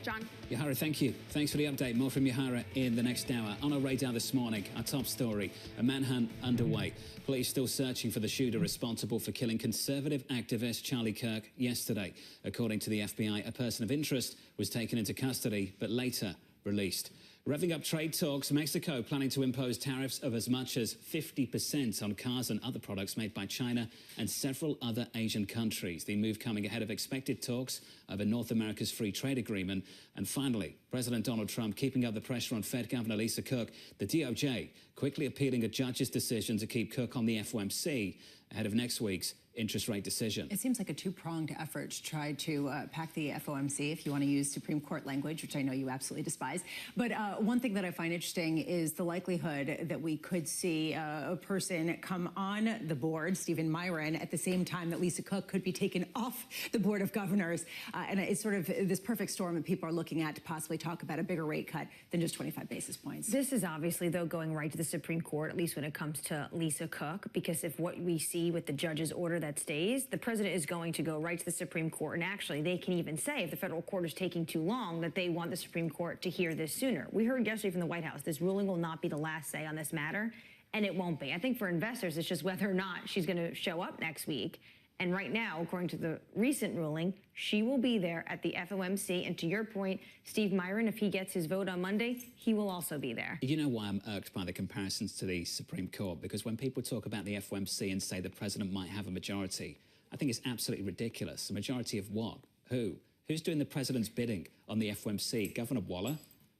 Speaker 14: John?
Speaker 31: Yahara, thank you. Thanks for the update. More from Yahara in the next hour. On our radar this morning, our top story, a manhunt underway. Police still searching for the shooter responsible for killing conservative activist Charlie Kirk yesterday. According to the FBI, a person of interest was taken into custody, but later released. Revving up trade talks, Mexico planning to impose tariffs of as much as 50% on cars and other products made by China and several other Asian countries. The move coming ahead of expected talks over North America's free trade agreement. And finally, President Donald Trump keeping up the pressure on Fed Governor Lisa Cook, the DOJ quickly appealing a judge's decision to keep Cook on the FOMC ahead of next week's interest rate decision.
Speaker 32: It seems like a two-pronged effort to try to pack the FOMC, if you want to use Supreme Court language, which I know you absolutely despise. But one thing that I find interesting is the likelihood that we could see a person come on the board, Stephen Myron, at the same time that Lisa Cook could be taken off the Board of Governors. And it's sort of this perfect storm that people are looking at to possibly talk about a bigger rate cut than just 25 basis points.
Speaker 33: This is obviously, though, going right to the Supreme Court, at least when it comes to Lisa Cook, because if what we see with the judge's order that stays, the president is going to go right to the Supreme Court. And actually, they can even say, if the federal court is taking too long, that they want the Supreme Court to hear this sooner. We heard yesterday from the White House, this ruling will not be the last say on this matter, and it won't be. I think for investors, it's just whether or not she's going to show up next week And right now, according to the recent ruling, she will be there at the FOMC. And to your point, Steve Myron, if he gets his vote on Monday, he will also be there.
Speaker 31: You know why I'm irked by the comparisons to the Supreme Court? Because when people talk about the FOMC and say the president might have a majority, I think it's absolutely ridiculous. A majority of what? Who? Who's doing the president's bidding on the FOMC? Governor Waller?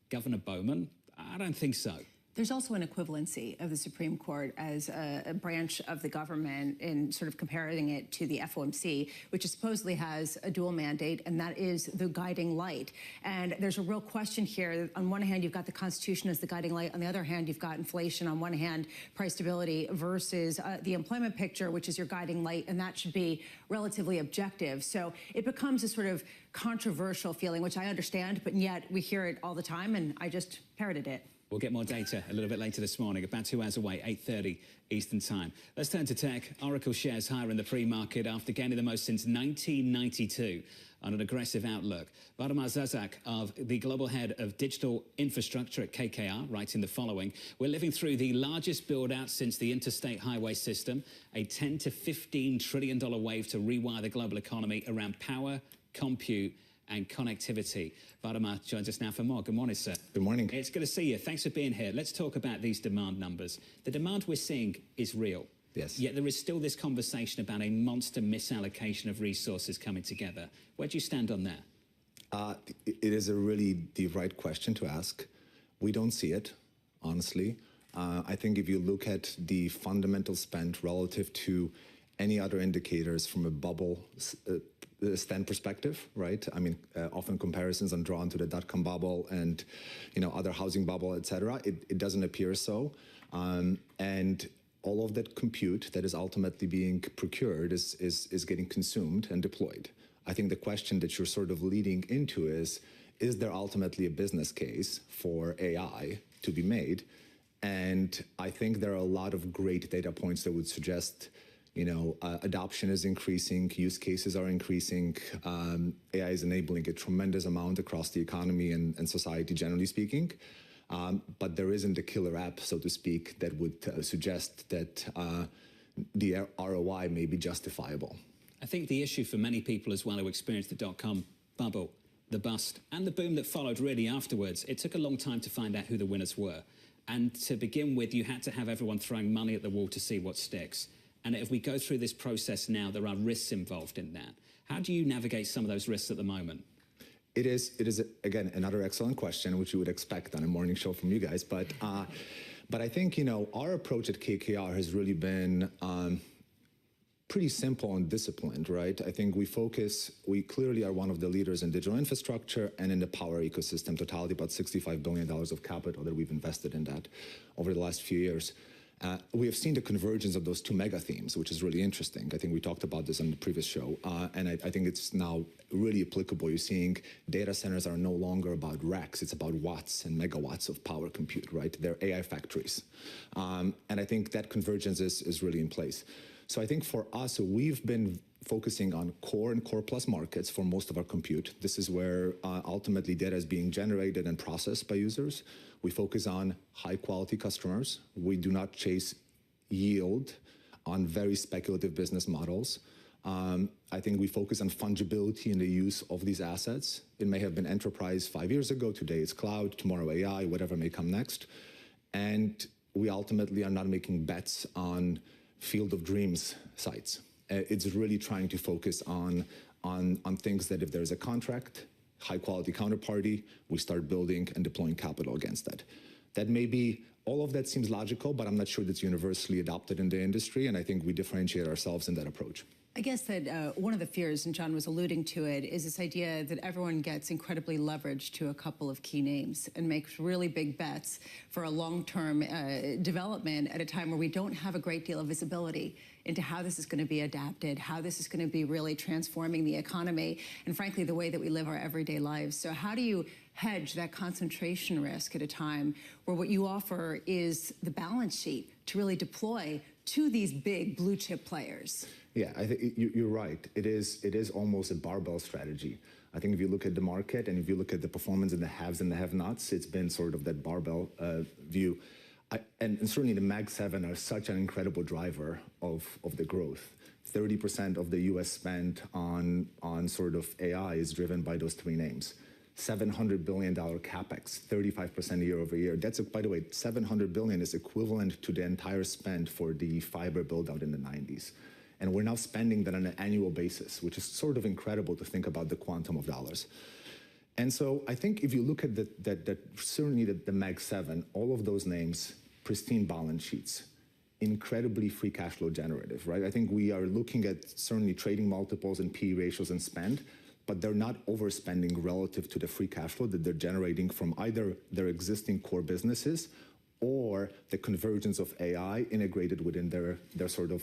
Speaker 31: Governor Bowman? I don't think so.
Speaker 32: There's also an equivalency of the Supreme Court as a branch of the government in sort of comparing it to the FOMC, which supposedly has a dual mandate, and that is the guiding light. And there's a real question here. On one hand, you've got the Constitution as the guiding light. On the other hand, you've got inflation on one hand, price stability versus the employment picture, which is your guiding light, and that should be relatively objective. So it becomes a sort of controversial feeling, which I understand, but yet we hear it all the time, and I just parroted it.
Speaker 31: We'll get more data a little bit later this morning, about 2 hours away, 8:30 Eastern Time. Let's turn to tech. Oracle shares higher in the pre-market after gaining the most since 1992 on an aggressive outlook. Vladimir Zazak, of the global head of digital infrastructure at KKR, writing the following: "We're living through the largest build-out since the interstate highway system, a $10 to $15 trillion wave to rewire the global economy around power, compute, and connectivity." Vladimir joins us now for more. Good morning, sir.
Speaker 16: Good morning.
Speaker 31: It's good to see you. Thanks for being here. Let's talk about these demand numbers. The demand we're seeing is real.
Speaker 16: Yes.
Speaker 31: Yet there is still this conversation about a monster misallocation of resources coming together. Where do you stand on that?
Speaker 16: It is a really the right question to ask. We don't see it, honestly. I think if you look at the fundamental spend relative to any other indicators from a bubble stand perspective, right? I mean, often comparisons are drawn to the dot-com bubble and, other housing bubble, et cetera. It doesn't appear so. And all of that compute that is ultimately being procured is getting consumed and deployed. I think the question that you're sort of leading into is there ultimately a business case for AI to be made? And I think there are a lot of great data points that would suggest adoption is increasing, use cases are increasing, AI is enabling a tremendous amount across the economy and society, generally speaking. But there isn't a killer app, so to speak, that would suggest that the ROI may be justifiable.
Speaker 31: I think the issue for many people as well who experienced the dot-com bubble, the bust, and the boom that followed really afterwards, it took a long time to find out who the winners were. And to begin with, you had to have everyone throwing money at the wall to see what sticks. And if we go through this process now, there are risks involved in that. How do you navigate some of those risks at the moment?
Speaker 16: It is again, another excellent question, which you would expect on a morning show from you guys. But I think, our approach at KKR has really been pretty simple and disciplined, right? I think we clearly are one of the leaders in digital infrastructure and in the power ecosystem, totality about $65 billion of capital that we've invested in that over the last few years. We have seen the convergence of those two mega themes, which is really interesting. I think we talked about this on the previous show, and I think it's now really applicable. You're seeing data centers are no longer about racks, it's about watts and megawatts of power compute, right? They're AI factories. And I think that convergence is really in place. So I think for us, we've been focusing on core and core plus markets for most of our compute. This is where ultimately data is being generated and processed by users. We focus on high quality customers. We do not chase yield on very speculative business models. I think we focus on fungibility in the use of these assets. It may have been enterprise 5 years ago, today it's cloud, tomorrow AI, whatever may come next. And we ultimately are not making bets on field of dreams sites. It's really trying to focus on things that if there's a contract, high quality counterparty, we start building and deploying capital against that. That may be, all of that seems logical, but I'm not sure that's universally adopted in the industry, and I think we differentiate ourselves in that approach.
Speaker 32: I guess that one of the fears, and John was alluding to it, is this idea that everyone gets incredibly leveraged to a couple of key names and makes really big bets for a long-term development at a time where we don't have a great deal of visibility into how this is going to be adapted, how this is going to be really transforming the economy, and frankly, the way that we live our everyday lives. So how do you hedge that concentration risk at a time where what you offer is the balance sheet to really deploy to these big blue chip players?
Speaker 16: Yeah, I think you're right. It is almost a barbell strategy. I think if you look at the market and if you look at the performance in the haves and the have-nots, it's been sort of that barbell view. And certainly the Mag 7 are such an incredible driver of the growth. 30% of the US spend on sort of AI is driven by those three names. $700 billion capex, 35% year over year. That's, by the way, $700 billion is equivalent to the entire spend for the fiber build out in the 90s. And we're now spending that on an annual basis, which is sort of incredible to think about the quantum of dollars. And so I think if you look at certainly the Mag 7, all of those names, pristine balance sheets, incredibly free cash flow generative, right? I think we are looking at certainly trading multiples and P ratios and spend, but they're not overspending relative to the free cash flow that they're generating from either their existing core businesses or the convergence of AI integrated within their sort of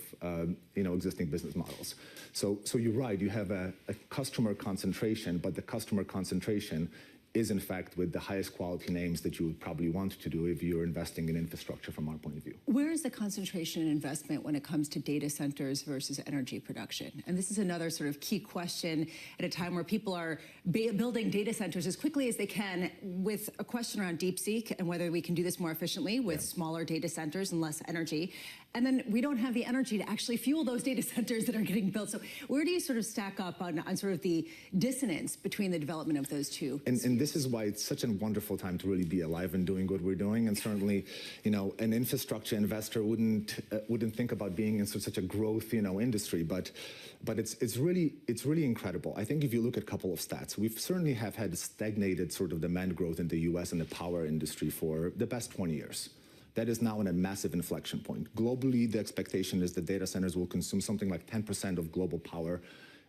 Speaker 16: existing business models. So you're right, you have a customer concentration, but the customer concentration is in fact with the highest quality names that you would probably want to do if you're investing in infrastructure from our point of view.
Speaker 32: Where is the concentration in investment when it comes to data centers versus energy production? And this is another sort of key question at a time where people are building data centers as quickly as they can, with a question around DeepSeek and whether we can do this more efficiently with smaller data centers and less energy. And then we don't have the energy to actually fuel those data centers that are getting built. So where do you sort of stack up on sort of the dissonance between the development of those two?
Speaker 16: And this is why it's such a wonderful time to really be alive and doing what we're doing. And certainly, an infrastructure investor wouldn't think about being in such a growth, industry. But it's really incredible. I think if you look at a couple of stats, we've certainly have had stagnated sort of demand growth in the U.S. and the power industry for the past 20 years. That is now in a massive inflection point. Globally, the expectation is that data centers will consume something like 10% of global power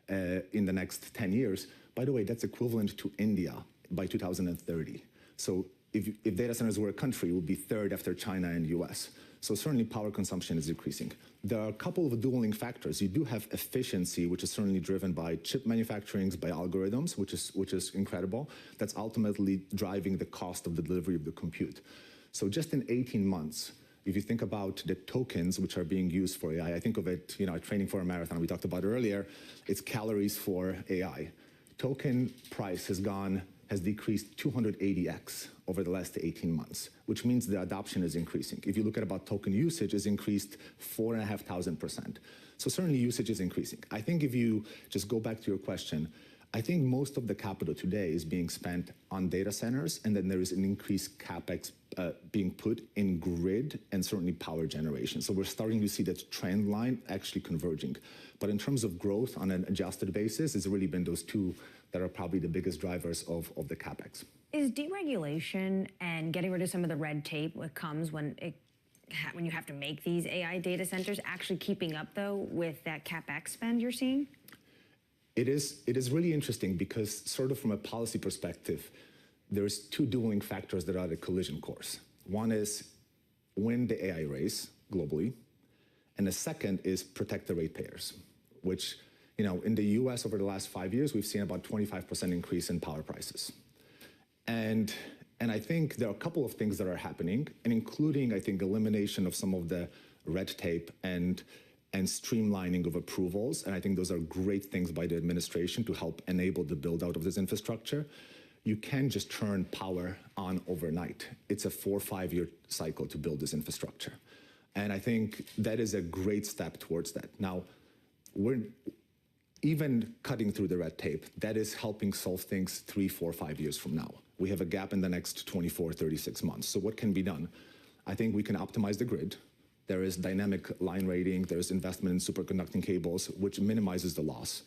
Speaker 16: in the next 10 years. By the way, that's equivalent to India by 2030. So if data centers were a country, it would be third after China and US. So certainly power consumption is decreasing. There are a couple of dueling factors. You do have efficiency, which is certainly driven by chip manufacturing, by algorithms, which is incredible. That's ultimately driving the cost of the delivery of the compute. So just in 18 months, if you think about the tokens which are being used for AI, I think of it, training for a marathon we talked about earlier, it's calories for AI. Token price has decreased 280x over the last 18 months, which means the adoption is increasing. If you look at about token usage, has increased 4,500%. So certainly usage is increasing. I think if you just go back to your question, I think most of the capital today is being spent on data centers, and then there is an increased capex being put in grid and certainly power generation. So we're starting to see that trend line actually converging. But in terms of growth on an adjusted basis, it's really been those two that are probably the biggest drivers of the capex.
Speaker 33: Is deregulation and getting rid of some of the red tape that comes when you have to make these AI data centers actually keeping up, though, with that capex spend you're seeing?
Speaker 16: It is really interesting because sort of from a policy perspective, there's two dueling factors that are at a collision course. One is win the AI race globally, and the second is protect the ratepayers, which, in the US over the last 5 years, we've seen about 25% increase in power prices. And I think there are a couple of things that are happening, and including, I think, elimination of some of the red tape and streamlining of approvals. And I think those are great things by the administration to help enable the build out of this infrastructure. You can't just turn power on overnight. It's a 4 or 5 year cycle to build this infrastructure. And I think that is a great step towards that. Now, we're even cutting through the red tape, that is helping solve things 3, 4, 5 years from now. We have a gap in the next 24, 36 months. So what can be done? I think we can optimize the grid. There is dynamic line rating, there's investment in superconducting cables, which minimizes the loss.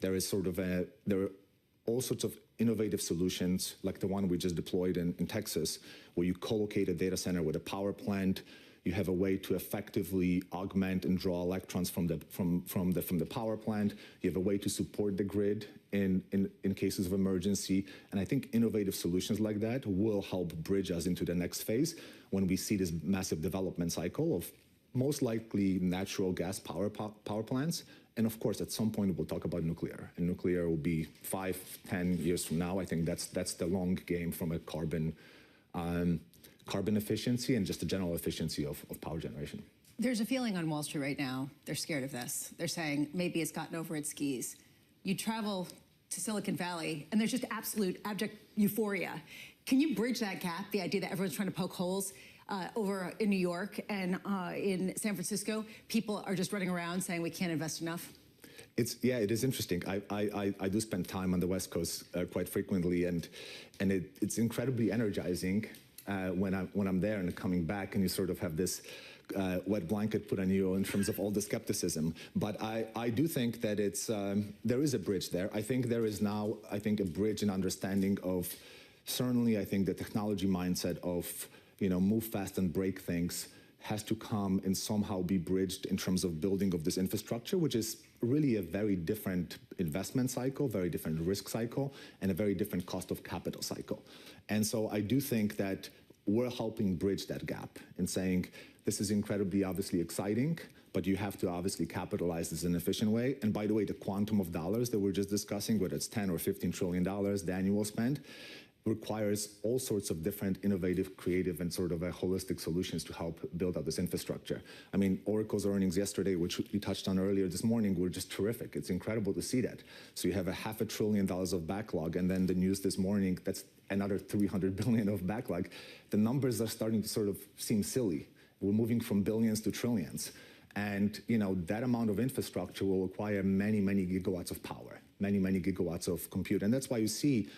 Speaker 16: There are all sorts of innovative solutions, like the one we just deployed in Texas, where you co-locate a data center with a power plant. You have a way to effectively augment and draw electrons from the power plant. You have a way to support the grid in cases of emergency. And I think innovative solutions like that will help bridge us into the next phase when we see this massive development cycle of most likely natural gas power plants. And of course, at some point, we'll talk about nuclear. And nuclear will be 5, 10 years from now. I think that's the long game from a carbon efficiency and just the general efficiency of power generation.
Speaker 32: There's a feeling on Wall Street right now, they're scared of this. They're saying maybe it's gotten over its skis. You travel to Silicon Valley and there's just absolute abject euphoria. Can you bridge that gap, the idea that everyone's trying to poke holes over in New York and in San Francisco, people are just running around saying we can't invest enough?
Speaker 16: It is interesting. I do spend time on the West Coast quite frequently, and it's incredibly energizing when I'm there and coming back, and you sort of have this wet blanket put on you in terms of all the skepticism. But I do think that there is a bridge there. I think there is now, a bridge in understanding of, certainly I think the technology mindset of, move fast and break things has to come and somehow be bridged in terms of building of this infrastructure, which is really a very different investment cycle, very different risk cycle, and a very different cost of capital cycle. And so I do think that we're helping bridge that gap in saying, this is incredibly obviously exciting, but you have to obviously capitalize this in an efficient way. And by the way, the quantum of dollars that we're just discussing, whether it's 10 or $15 trillion, the annual spend, requires all sorts of different innovative, creative, and sort of holistic solutions to help build out this infrastructure. I mean, Oracle's earnings yesterday, which we touched on earlier this morning, were just terrific. It's incredible to see that. So you have $500 billion of backlog, and then the news this morning, that's another $300 billion of backlog. The numbers are starting to sort of seem silly. We're moving from billions to trillions. And, that amount of infrastructure will require many, many gigawatts of power, many, many gigawatts of compute. And that's why you see,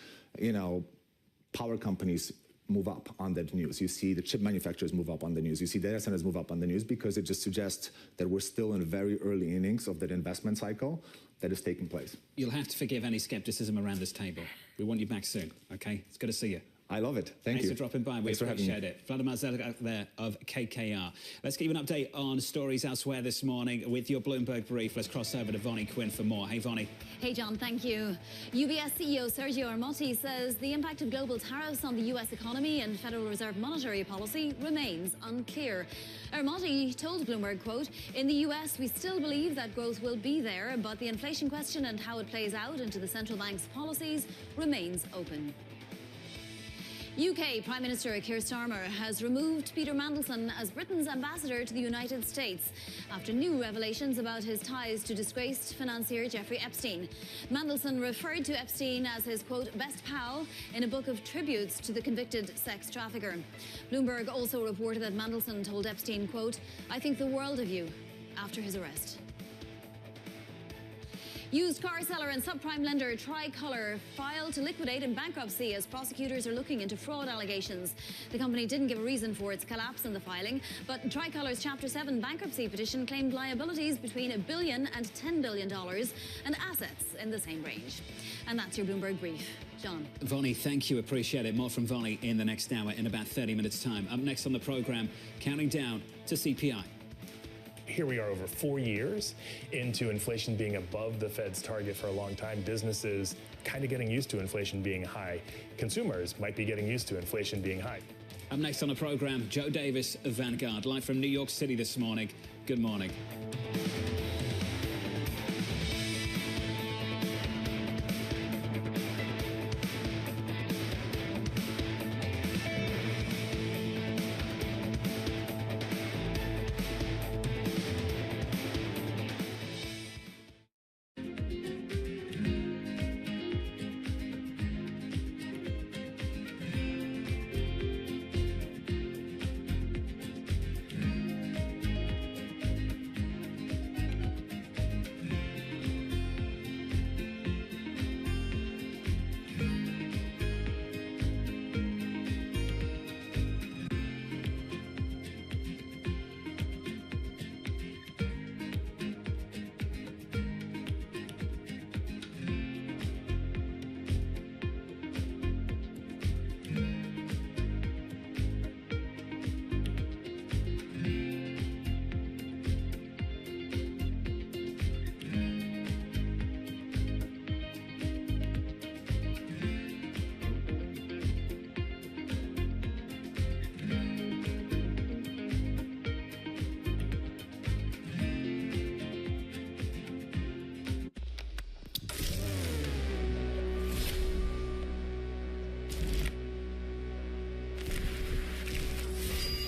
Speaker 16: power companies move up on that news. You see the chip manufacturers move up on the news. You see data centers move up on the news because it just suggests that we're still in very early innings of that investment cycle that is taking place.
Speaker 31: You'll have to forgive any skepticism around this table. We want you back soon, okay? It's good to see you.
Speaker 16: I love it. Thanks
Speaker 31: for dropping by. We appreciate it. Vladimir Zelek there of KKR. Let's give you an update on stories elsewhere this morning with your Bloomberg brief. Let's cross over to Vonnie Quinn for more. Hey, Vonnie.
Speaker 5: Hey, John, thank you. UBS CEO Sergio Armotti says the impact of global tariffs on the U.S. economy and Federal Reserve monetary policy remains unclear. Armotti told Bloomberg, quote, "In the U.S., we still believe that growth will be there, but the inflation question and how it plays out into the central bank's policies remains open." UK Prime Minister Keir Starmer has removed Peter Mandelson as Britain's ambassador to the United States after new revelations about his ties to disgraced financier Jeffrey Epstein. Mandelson referred to Epstein as his, quote, best pal in a book of tributes to the convicted sex trafficker. Bloomberg also reported that Mandelson told Epstein, quote, "I think the world of you," after his arrest. Used car seller and subprime lender Tricolor filed to liquidate in bankruptcy as prosecutors are looking into fraud allegations. The company didn't give a reason for its collapse in the filing, but Tricolor's Chapter 7 bankruptcy petition claimed liabilities between $1 billion and $10 billion and assets in the same range. And that's your Bloomberg brief. John.
Speaker 31: Vonnie, thank you. Appreciate it. More from Vonnie in the next hour in about 30 minutes' time. Up next on the program, counting down to CPI.
Speaker 30: Here we are over 4 years into inflation being above the Fed's target for a long time. Businesses kind of getting used to inflation being high. Consumers might be getting used to inflation being high.
Speaker 31: Up next on the program, Joe Davis of Vanguard, live from New York City this morning. Good morning.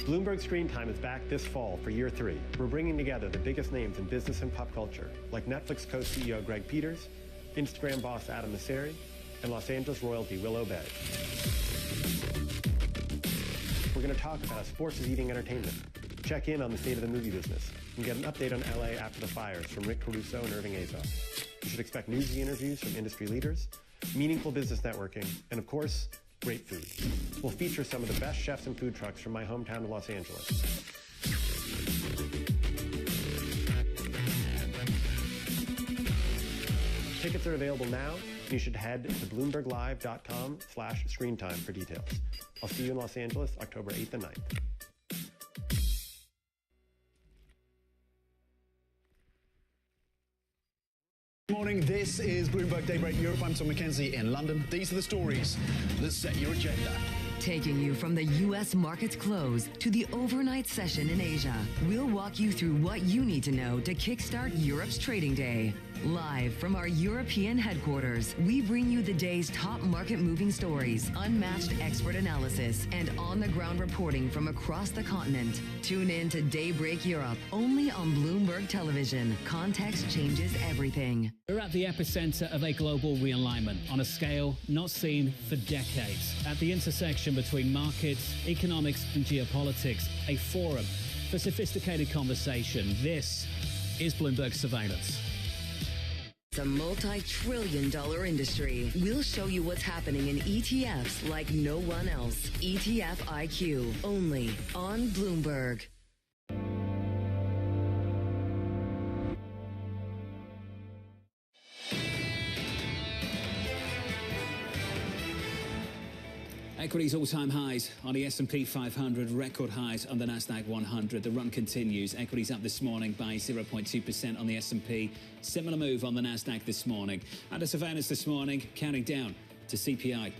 Speaker 17: Bloomberg Screen Time is back this fall for year 3. We're bringing together the biggest names in business and pop culture, like Netflix co-CEO Greg Peters, Instagram boss Adam Mosseri, and Los Angeles royalty Will Obey. we're going to talk about how sports is eating entertainment, check in on the state of the movie business, and get an update on LA after the fires from Rick Caruso and Irving Azoff. You should expect newsy interviews from industry leaders, meaningful business networking, and of course, great food. We'll feature some of the best chefs and food trucks from my hometown of Los Angeles. Tickets are available now. You should head to bloomberglive.com/screentime for details. I'll see you in Los Angeles, October 8th and 9th.
Speaker 1: Good morning, this is Bloomberg Daybreak Europe. I'm Tom McKenzie in London. These are the stories that set your agenda.
Speaker 15: Taking you from the U.S. market's close to the overnight session in Asia, we'll walk you through what you need to know to kickstart Europe's trading day. Live from our European headquarters, we bring you the day's top market-moving stories, unmatched expert analysis, and on-the-ground reporting from across the continent. Tune in to Daybreak Europe, only on Bloomberg Television. Context changes everything.
Speaker 31: We're at the epicenter of a global realignment on a scale not seen for decades. At the intersection between markets, economics, and geopolitics, a forum for sophisticated conversation. This is Bloomberg Surveillance.
Speaker 15: It's a multi-trillion-dollar industry. We'll show you what's happening in ETFs like no one else. ETF IQ, only on Bloomberg.
Speaker 31: Equities all-time highs on the S&P 500, record highs on the Nasdaq 100. The run continues. Equities up this morning by 0.2% on the S&P. Similar move on the Nasdaq this morning. Under surveillance this morning, counting down to CPI.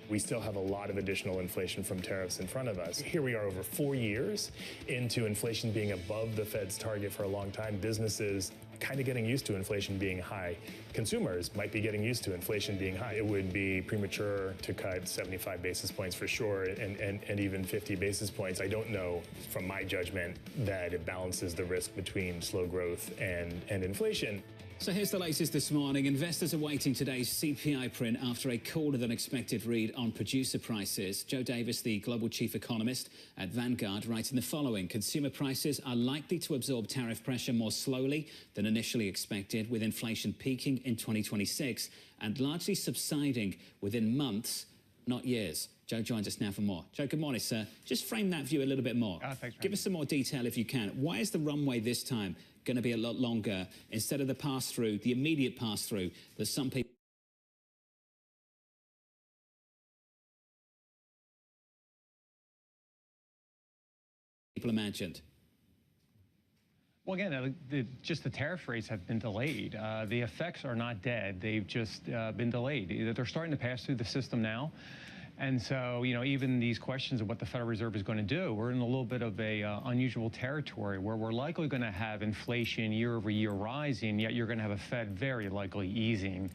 Speaker 30: We still have a lot of additional inflation from tariffs in front of us. Here we are over 4 years into inflation being above the Fed's target for a long time. Businesses kind of getting used to inflation being high. Consumers might be getting used to inflation being high. It would be premature to cut 75 basis points for sure, and even 50 basis points. I don't know, from my judgment, that it balances the risk between slow growth and inflation.
Speaker 31: So here's the latest this morning. Investors are waiting today's CPI print after a colder than expected read on producer prices. Joe Davis, the global chief economist at Vanguard, writing the following. Consumer prices are likely to absorb tariff pressure more slowly than initially expected, with inflation peaking in 2026 and largely subsiding within months, not years. Joe joins us now for more. Joe, good morning, sir. Just frame that view a little bit more.
Speaker 18: Thanks,
Speaker 31: Give us some more detail if you can. Why is the runway this time going to be a lot longer instead of the pass-through, the immediate pass-through that some people imagined?
Speaker 18: Well, again, just the tariff rates have been delayed. The effects are not dead. They've just been delayed. They're starting to pass through the system now. And so, even these questions of what the Federal Reserve is going to do, we're in a little bit of a unusual territory where we're likely going to have inflation year over year rising, yet you're going to have a Fed very likely easing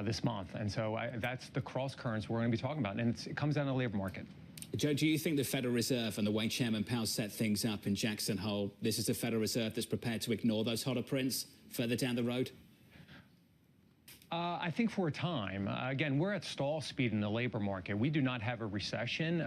Speaker 18: this month. And so that's the cross currents we're going to be talking about. And it comes down to the labor market.
Speaker 31: Joe, do you think the Federal Reserve and the way Chairman Powell set things up in Jackson Hole, this is a Federal Reserve that's prepared to ignore those hotter prints further down the road?
Speaker 18: I think for a time. Again, we're at stall speed in the labor market. We do not have a recession,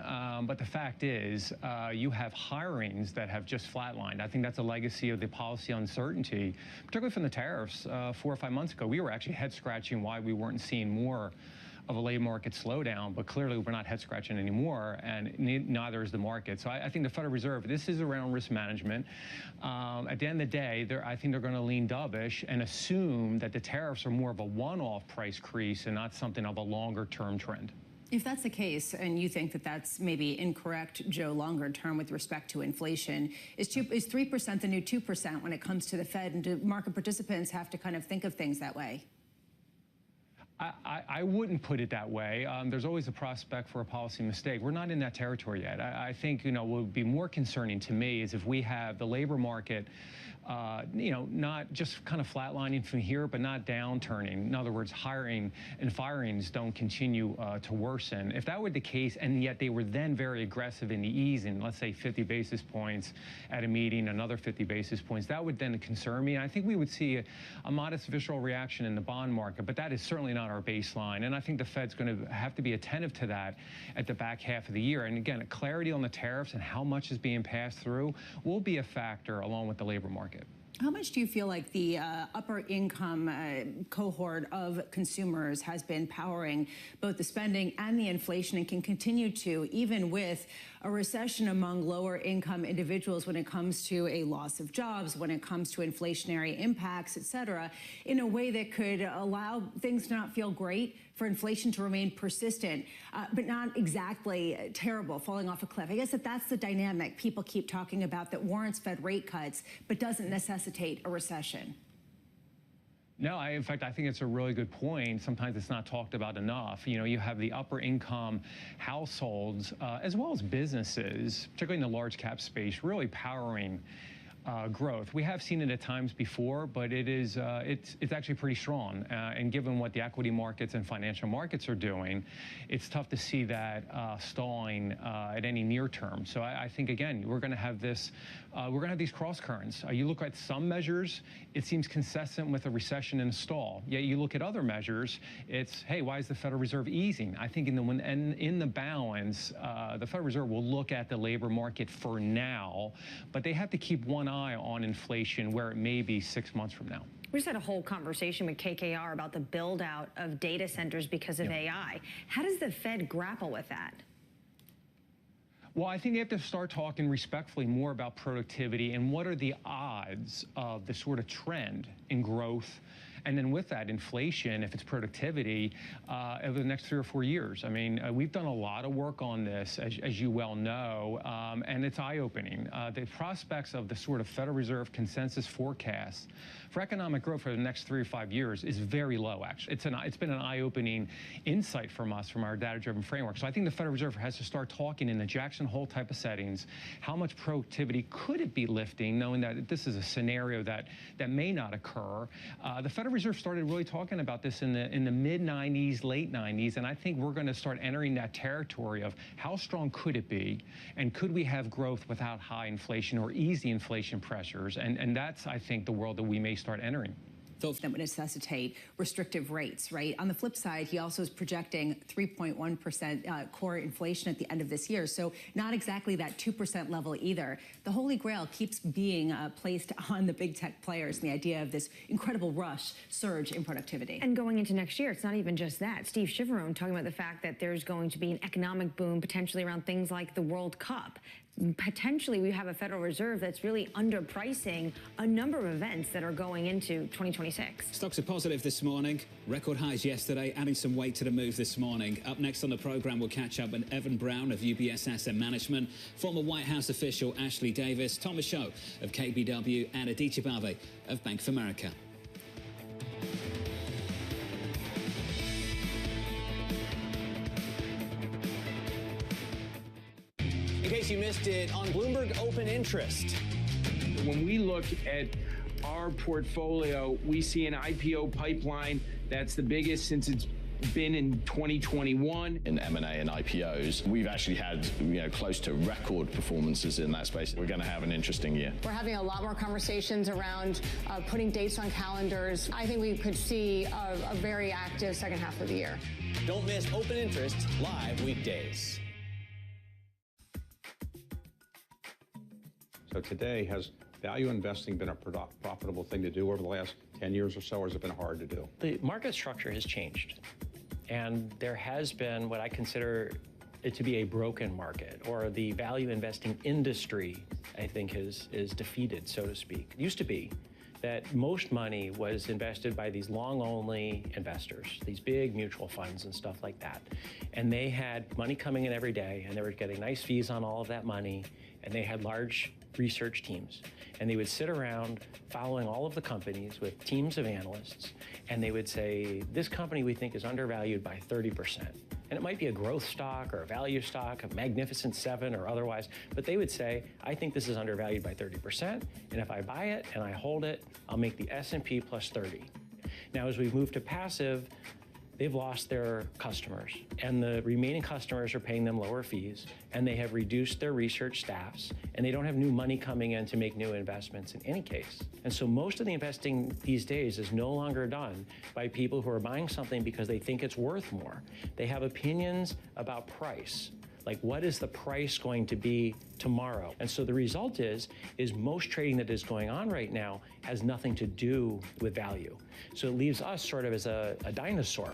Speaker 18: but the fact is you have hirings that have just flatlined. I think that's a legacy of the policy uncertainty, particularly from the tariffs 4 or 5 months ago. We were actually head-scratching why we weren't seeing more of a labor market slowdown, but clearly we're not head-scratching anymore, and neither is the market. So I think the Federal Reserve, this is around risk management. At the end of the day, I think they're going to lean dovish and assume that the tariffs are more of a one-off price increase and not something of a longer-term trend.
Speaker 32: If that's the case, and you think that that's maybe incorrect, Joe, longer term with respect to inflation, is 3% the new 2% when it comes to the Fed, and do market participants have to kind of think of things that way?
Speaker 18: I wouldn't put it that way. There's always a prospect for a policy mistake. We're not in that territory yet. I think, what would be more concerning to me is if we have the labor market not just kind of flatlining from here, but not downturning. In other words, hiring and firings don't continue to worsen. If that were the case, and yet they were then very aggressive in the easing, let's say 50 basis points at a meeting, another 50 basis points, that would then concern me. And I think we would see a modest visceral reaction in the bond market, but that is certainly not our baseline. And I think the Fed's going to have to be attentive to that at the back half of the year. And again, clarity on the tariffs and how much is being passed through will be a factor along with the labor market.
Speaker 32: How much do you feel like the upper income cohort of consumers has been powering both the spending and the inflation and can continue to, even with a recession among lower income individuals when it comes to a loss of jobs, when it comes to inflationary impacts, et cetera, in a way that could allow things to not feel great, for inflation to remain persistent, but not exactly terrible, falling off a cliff? I guess that's the dynamic people keep talking about that warrants Fed rate cuts, but doesn't necessitate a recession.
Speaker 18: No, in fact, I think it's a really good point. Sometimes it's not talked about enough. You have the upper income households, as well as businesses, particularly in the large cap space, really powering growth. We have seen it at times before, but it's actually pretty strong. And given what the equity markets and financial markets are doing, it's tough to see that stalling at any near term. So I think, again, we're going to have this. We're going to have these cross currents. You look at some measures, it seems consistent with a recession and a stall. Yet you look at other measures, it's, hey, why is the Federal Reserve easing? I think in the balance, the Federal Reserve will look at the labor market for now, but they have to keep one eye on inflation where it may be 6 months from now.
Speaker 33: We just had a whole conversation with KKR about the build out of data centers because of AI. How does the Fed grapple with that?
Speaker 18: Well, I think they have to start talking respectfully more about productivity and what are the odds of the sort of trend in growth. And then with that, inflation, if it's productivity, over the next 3 or 4 years. I mean, we've done a lot of work on this, as you well know, and it's eye-opening. The prospects of the sort of Federal Reserve consensus forecast for economic growth for the next 3 or 5 years is very low, actually. It's been an eye-opening insight from us, from our data-driven framework. So I think the Federal Reserve has to start talking in the Jackson Hole type of settings. How much productivity could it be lifting, knowing that this is a scenario that may not occur? The Federal Reserve started really talking about this in the mid-90s, late 90s, and I think we're going to start entering that territory of how strong could it be, and could we have growth without high inflation or easy inflation pressures? And that's, I think, the world that we may start entering.
Speaker 32: That would necessitate restrictive rates, right? On the flip side, he also is projecting 3.1% core inflation at the end of this year. So not exactly that 2% level either. The Holy Grail keeps being placed on the big tech players, and the idea of this incredible surge in productivity.
Speaker 33: And going into next year, it's not even just that. Steve Chivarone talking about the fact that there's going to be an economic boom potentially around things like the World Cup. Potentially, we have a Federal Reserve that's really underpricing a number of events that are going into 2026.
Speaker 31: Stocks are positive this morning. Record highs yesterday, adding some weight to the move this morning. Up next on the program, we'll catch up with Evan Brown of UBS Asset Management, former White House official Ashley Davis, Thomas Show of KBW, and Aditya Bave of Bank of America.
Speaker 3: In case you missed it, on Bloomberg Open Interest.
Speaker 8: When we look at our portfolio, we see an IPO pipeline that's the biggest since it's been in 2021.
Speaker 19: In M&A and IPOs, we've actually had close to record performances in that space. We're going to have an interesting year.
Speaker 20: We're having a lot more conversations around putting dates on calendars. I think we could see a very active second half of the year.
Speaker 3: Don't miss Open Interest live weekdays.
Speaker 21: So today, has value investing been a profitable thing to do over the last 10 years or so, or has it been hard to do?
Speaker 22: The market structure has changed, and there has been what I consider it to be a broken market, or the value investing industry, I think, is defeated, so to speak. It used to be that most money was invested by these long-only investors, these big mutual funds and stuff like that. And they had money coming in every day, and they were getting nice fees on all of that money, and they had large research teams, and they would sit around following all of the companies with teams of analysts, and they would say, this company we think is undervalued by 30%. And it might be a growth stock or a value stock, a Magnificent Seven or otherwise, but they would say, I think this is undervalued by 30%, and if I buy it and I hold it, I'll make the S&P plus 30. Now, as we've moved to passive, they've lost their customers, and the remaining customers are paying them lower fees, and they have reduced their research staffs, and they don't have new money coming in to make new investments in any case. And so most of the investing these days is no longer done by people who are buying something because they think it's worth more. They have opinions about price. Like, what is the price going to be tomorrow? And so the result is most trading that is going on right now has nothing to do with value. So it leaves us sort of as a dinosaur.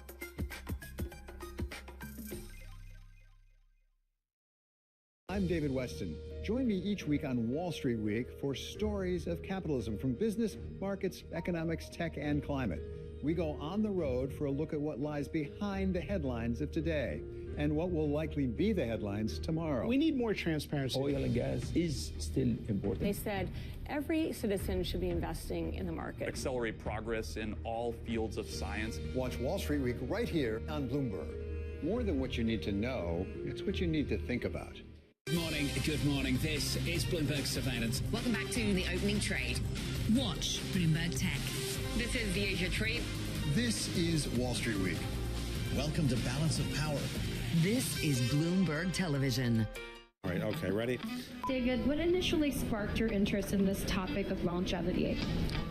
Speaker 2: I'm David Weston. Join me each week on Wall Street Week for stories of capitalism from business, markets, economics, tech, and climate. We go on the road for a look at what lies behind the headlines of today and what will likely be the headlines tomorrow.
Speaker 4: We need more transparency. Oil and gas is still important.
Speaker 6: They said every citizen should be investing in the market.
Speaker 9: Accelerate progress in all fields of science.
Speaker 2: Watch Wall Street Week right here on Bloomberg. More than what you need to know, it's what you need to think about.
Speaker 31: Good morning, good morning. This is Bloomberg Surveillance.
Speaker 13: Welcome back to the opening trade. Watch Bloomberg Tech. This is the Asia Trade.
Speaker 2: This is Wall Street Week.
Speaker 15: Welcome to Balance of Power. This is Bloomberg Television.
Speaker 21: All right, okay, ready?
Speaker 10: David, what initially sparked your interest in this topic of longevity?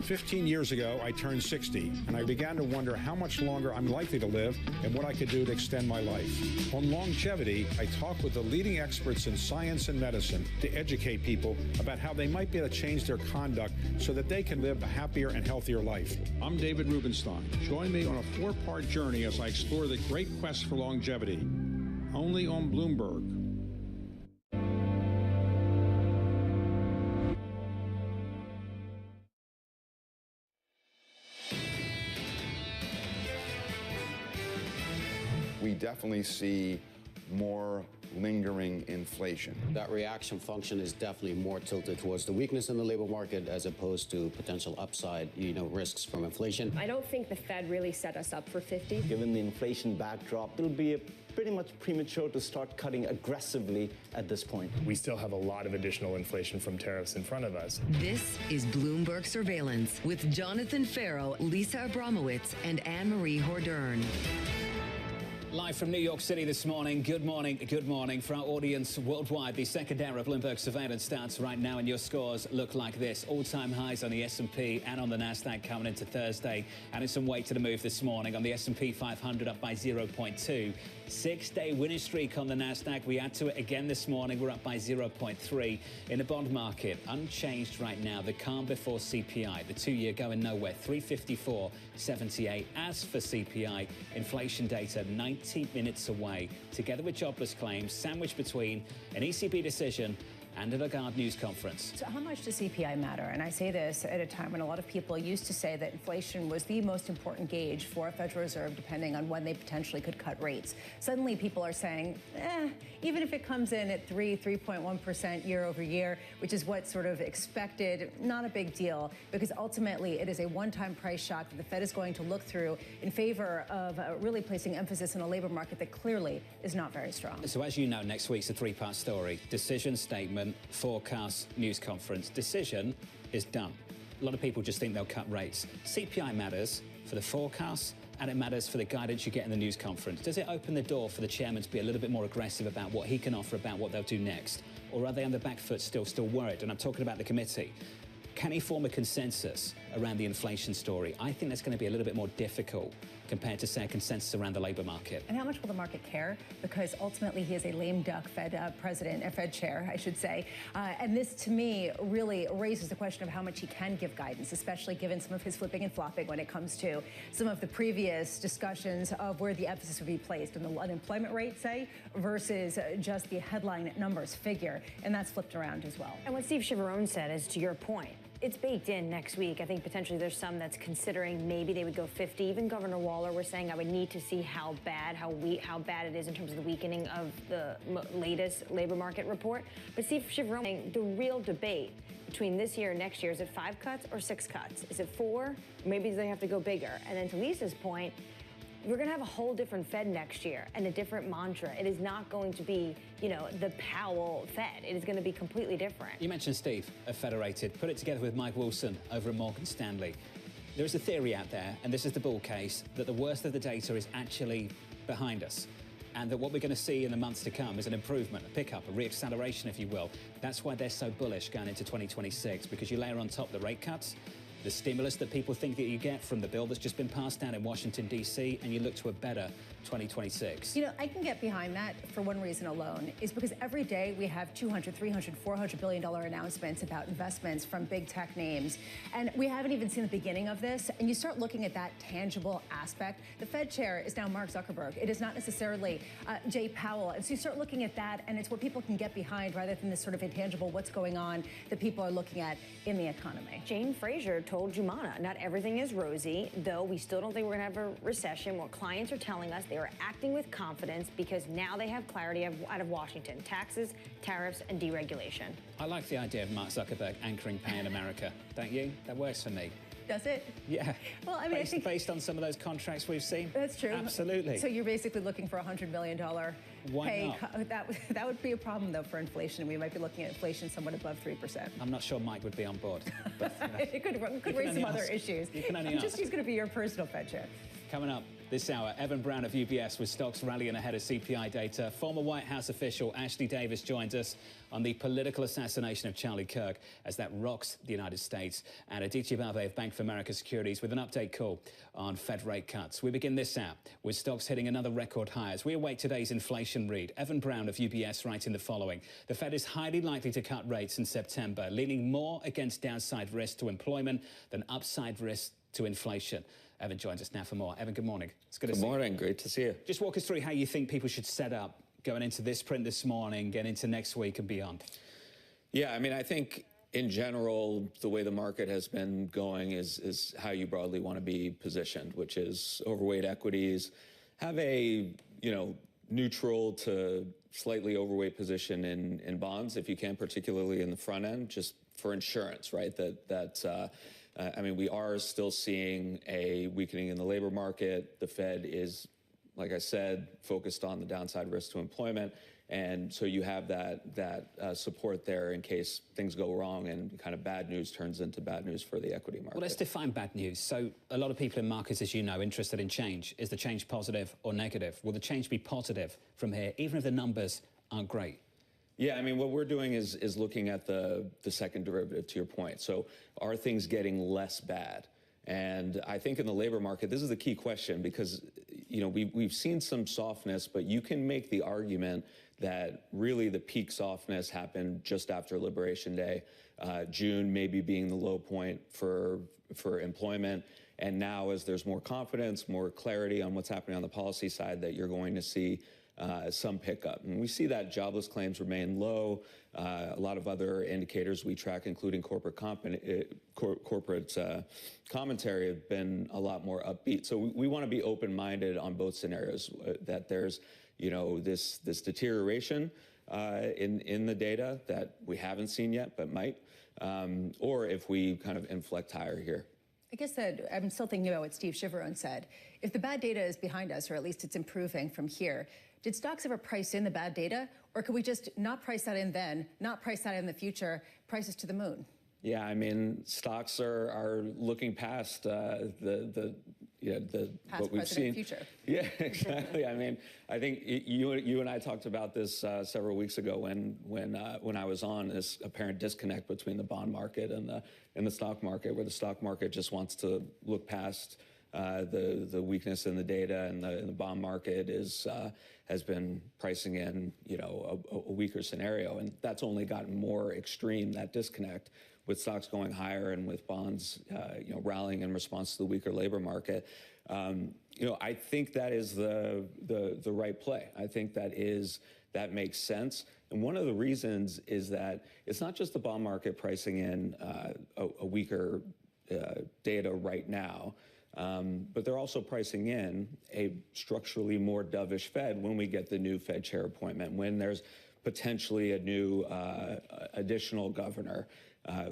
Speaker 21: 15 years ago, I turned 60, and I began to wonder how much longer I'm likely to live and what I could do to extend my life. On longevity, I talk with the leading experts in science and medicine to educate people about how they might be able to change their conduct so that they can live a happier and healthier life. I'm David Rubenstein. Join me on a 4-part journey as I explore the great quest for longevity. Only on Bloomberg.
Speaker 11: We definitely see more lingering inflation.
Speaker 23: That reaction function is definitely more tilted towards the weakness in the labor market as opposed to potential upside, risks from inflation.
Speaker 6: I don't think the Fed really set us up for 50.
Speaker 24: Given the inflation backdrop, it'll be pretty much premature to start cutting aggressively at this point.
Speaker 30: We still have a lot of additional inflation from tariffs in front of us.
Speaker 15: This is Bloomberg Surveillance with Jonathan Farrow, Lisa Abramowitz, and Anne-Marie Hordern.
Speaker 31: Live from New York City this morning. Good morning, good morning. For our audience worldwide, the second hour of Bloomberg Surveillance starts right now, and your scores look like this. All-time highs on the S&P and on the Nasdaq coming into Thursday, and it's some weight to the move this morning. On the S&P 500 up by 0.2. 6-day winning streak on the Nasdaq. We add to it again this morning. We're up by 0.3. In the bond market, unchanged right now. The calm before CPI. The 2-year going nowhere. 354.78. As for CPI, inflation data 90 minutes away. Together with jobless claims, sandwiched between an ECB decision and a Lagarde news conference.
Speaker 32: So how much does CPI matter? And I say this at a time when a lot of people used to say that inflation was the most important gauge for a Federal Reserve, depending on when they potentially could cut rates. Suddenly people are saying, even if it comes in at 3.1% year over year, which is what's sort of expected, not a big deal, because ultimately it is a one-time price shock that the Fed is going to look through in favor of really placing emphasis on a labor market that clearly is not very strong.
Speaker 31: So as you know, next week's a 3-part story. Decision, statement, forecast, news conference. Decision is done. A lot of people just think they'll cut rates. CPI matters for the forecast, and it matters for the guidance you get in the news conference. Does it open the door for the chairman to be a little bit more aggressive about what he can offer, about what they'll do next? Or are they on the back foot still worried? And I'm talking about the committee. Can he form a consensus around the inflation story? I think that's going to be a little bit more difficult compared to, say, a consensus around the labor market.
Speaker 32: And how much will the market care? Because ultimately he is a lame duck Fed president, or Fed chair, I should say. And this, to me, really raises the question of how much he can give guidance, especially given some of his flipping and flopping when it comes to some of the previous discussions of where the emphasis would be placed on the unemployment rate, say, versus just the headline numbers figure. And that's flipped around as well.
Speaker 6: And what Steve Chiavarone said is, to your point,
Speaker 33: it's baked in next week. I think potentially there's some that's considering maybe they would go 50. Even Governor Waller was saying I would need to see how bad it is in terms of the weakening of the latest labor market report. But Steve Chiavarone saying the real debate between this year and next year, is it 5 cuts or 6 cuts? Is it 4? Maybe they have to go bigger. And then to Lisa's point, we're going to have a whole different Fed next year and a different mantra. It is not going to be, the Powell Fed. It is going to be completely different.
Speaker 31: You mentioned Steve of Federated. Put it together with Mike Wilson over at Morgan Stanley. There is a theory out there, and this is the bull case, that the worst of the data is actually behind us, and that what we're going to see in the months to come is an improvement, a pickup, a re-acceleration, if you will. That's why they're so bullish going into 2026, because you layer on top the rate cuts, the stimulus that people think that you get from the bill that's just been passed down in Washington, D.C., and you look to a better 2026.
Speaker 32: I can get behind that for one reason alone, is because every day we have $200, $300, $400 billion announcements about investments from big tech names. And we haven't even seen the beginning of this. And you start looking at that tangible aspect. The Fed chair is now Mark Zuckerberg. It is not necessarily Jay Powell. And so you start looking at that, and it's what people can get behind rather than this sort of intangible what's going on that people are looking at in the economy.
Speaker 33: Jane Fraser told Jumana, not everything is rosy, though we still don't think we're going to have a recession. What clients are telling us, they are acting with confidence because now they have clarity out of Washington. Taxes, tariffs, and deregulation.
Speaker 31: I like the idea of Mark Zuckerberg anchoring pay in America. Don't you? That works for me.
Speaker 32: Does it?
Speaker 31: Yeah.
Speaker 32: Well, I mean, I think
Speaker 31: based on some of those contracts we've seen.
Speaker 32: That's true.
Speaker 31: Absolutely.
Speaker 32: So you're basically looking for a $100 million
Speaker 31: Why
Speaker 32: pay. That would be a problem, though, for inflation. We might be looking at inflation somewhat above 3%.
Speaker 31: I'm not sure Mike would be on board. But,
Speaker 32: it could raise some other issues.
Speaker 31: You can only ask.
Speaker 32: He's going to be your personal Fed chair.
Speaker 31: Coming up this hour, Evan Brown of UBS with stocks rallying ahead of CPI data. Former White House official Ashley Davis joins us on the political assassination of Charlie Kirk as that rocks the United States. And Aditya Bave of Bank of America Securities with an update call on Fed rate cuts. We begin this hour with stocks hitting another record high as we await today's inflation read. Evan Brown of UBS writing the following. The Fed is highly likely to cut rates in September, leaning more against downside risk to employment than upside risk to inflation. Evan joins us now for more. Evan, good morning. It's good to see you.
Speaker 1: Good morning. Great to see you.
Speaker 31: Just walk us through how you think people should set up going into this print this morning, get into next week and beyond.
Speaker 1: Yeah, I mean, I think in general, the way the market has been going is how you broadly want to be positioned, which is overweight equities, have a, neutral to slightly overweight position in bonds, if you can, particularly in the front end, just for insurance, right? I mean, we are still seeing a weakening in the labor market. The Fed is, like I said, focused on the downside risk to employment. And so you have that support there in case things go wrong and kind of bad news turns into bad news for the equity market.
Speaker 31: Well, let's define bad news. So a lot of people in markets, as you know, interested in change. Is the change positive or negative? Will the change be positive from here, even if the numbers aren't great?
Speaker 1: Yeah, I mean, what we're doing is looking at the second derivative, to your point. So are things getting less bad? And I think in the labor market, this is the key question because, we've seen some softness, but you can make the argument that really the peak softness happened just after Liberation Day, June maybe being the low point for employment. And now as there's more confidence, more clarity on what's happening on the policy side, that you're going to see some pickup. And we see that jobless claims remain low. A lot of other indicators we track, including corporate commentary, have been a lot more upbeat. So we want to be open-minded on both scenarios, that there's, this deterioration in the data that we haven't seen yet, but might, or if we kind of inflect higher here.
Speaker 32: I guess that I'm still thinking about what Steve Chiavarone said. If the bad data is behind us, or at least it's improving from here, did stocks ever price in the bad data? Or could we just not price that in then, not price that in the future, prices to the moon?
Speaker 1: Yeah, I mean, stocks are looking past
Speaker 32: past,
Speaker 1: what we've seen.
Speaker 32: Future.
Speaker 1: Yeah, exactly. I mean, I think you and I talked about this several weeks ago when I was on, this apparent disconnect between the bond market and the stock market, where the stock market just wants to look past the weakness in the data, and the bond market has been pricing in a weaker scenario, and that's only gotten more extreme, that disconnect, with stocks going higher and with bonds rallying in response to the weaker labor market. I think that is the right play. I think that makes sense. And one of the reasons is that it's not just the bond market pricing in a weaker data right now, but they're also pricing in a structurally more dovish Fed when we get the new Fed chair appointment, when there's potentially a new additional governor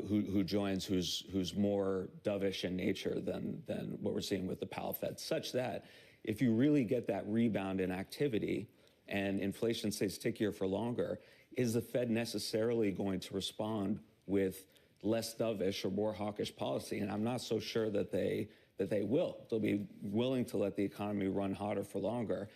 Speaker 1: who joins, who's more dovish in nature than what we're seeing with the Powell Fed, such that if you really get that rebound in activity and inflation stays stickier for longer, is the Fed necessarily going to respond with less dovish or more hawkish policy? And I'm not so sure that they will. They'll be willing to let the economy run hotter for longer.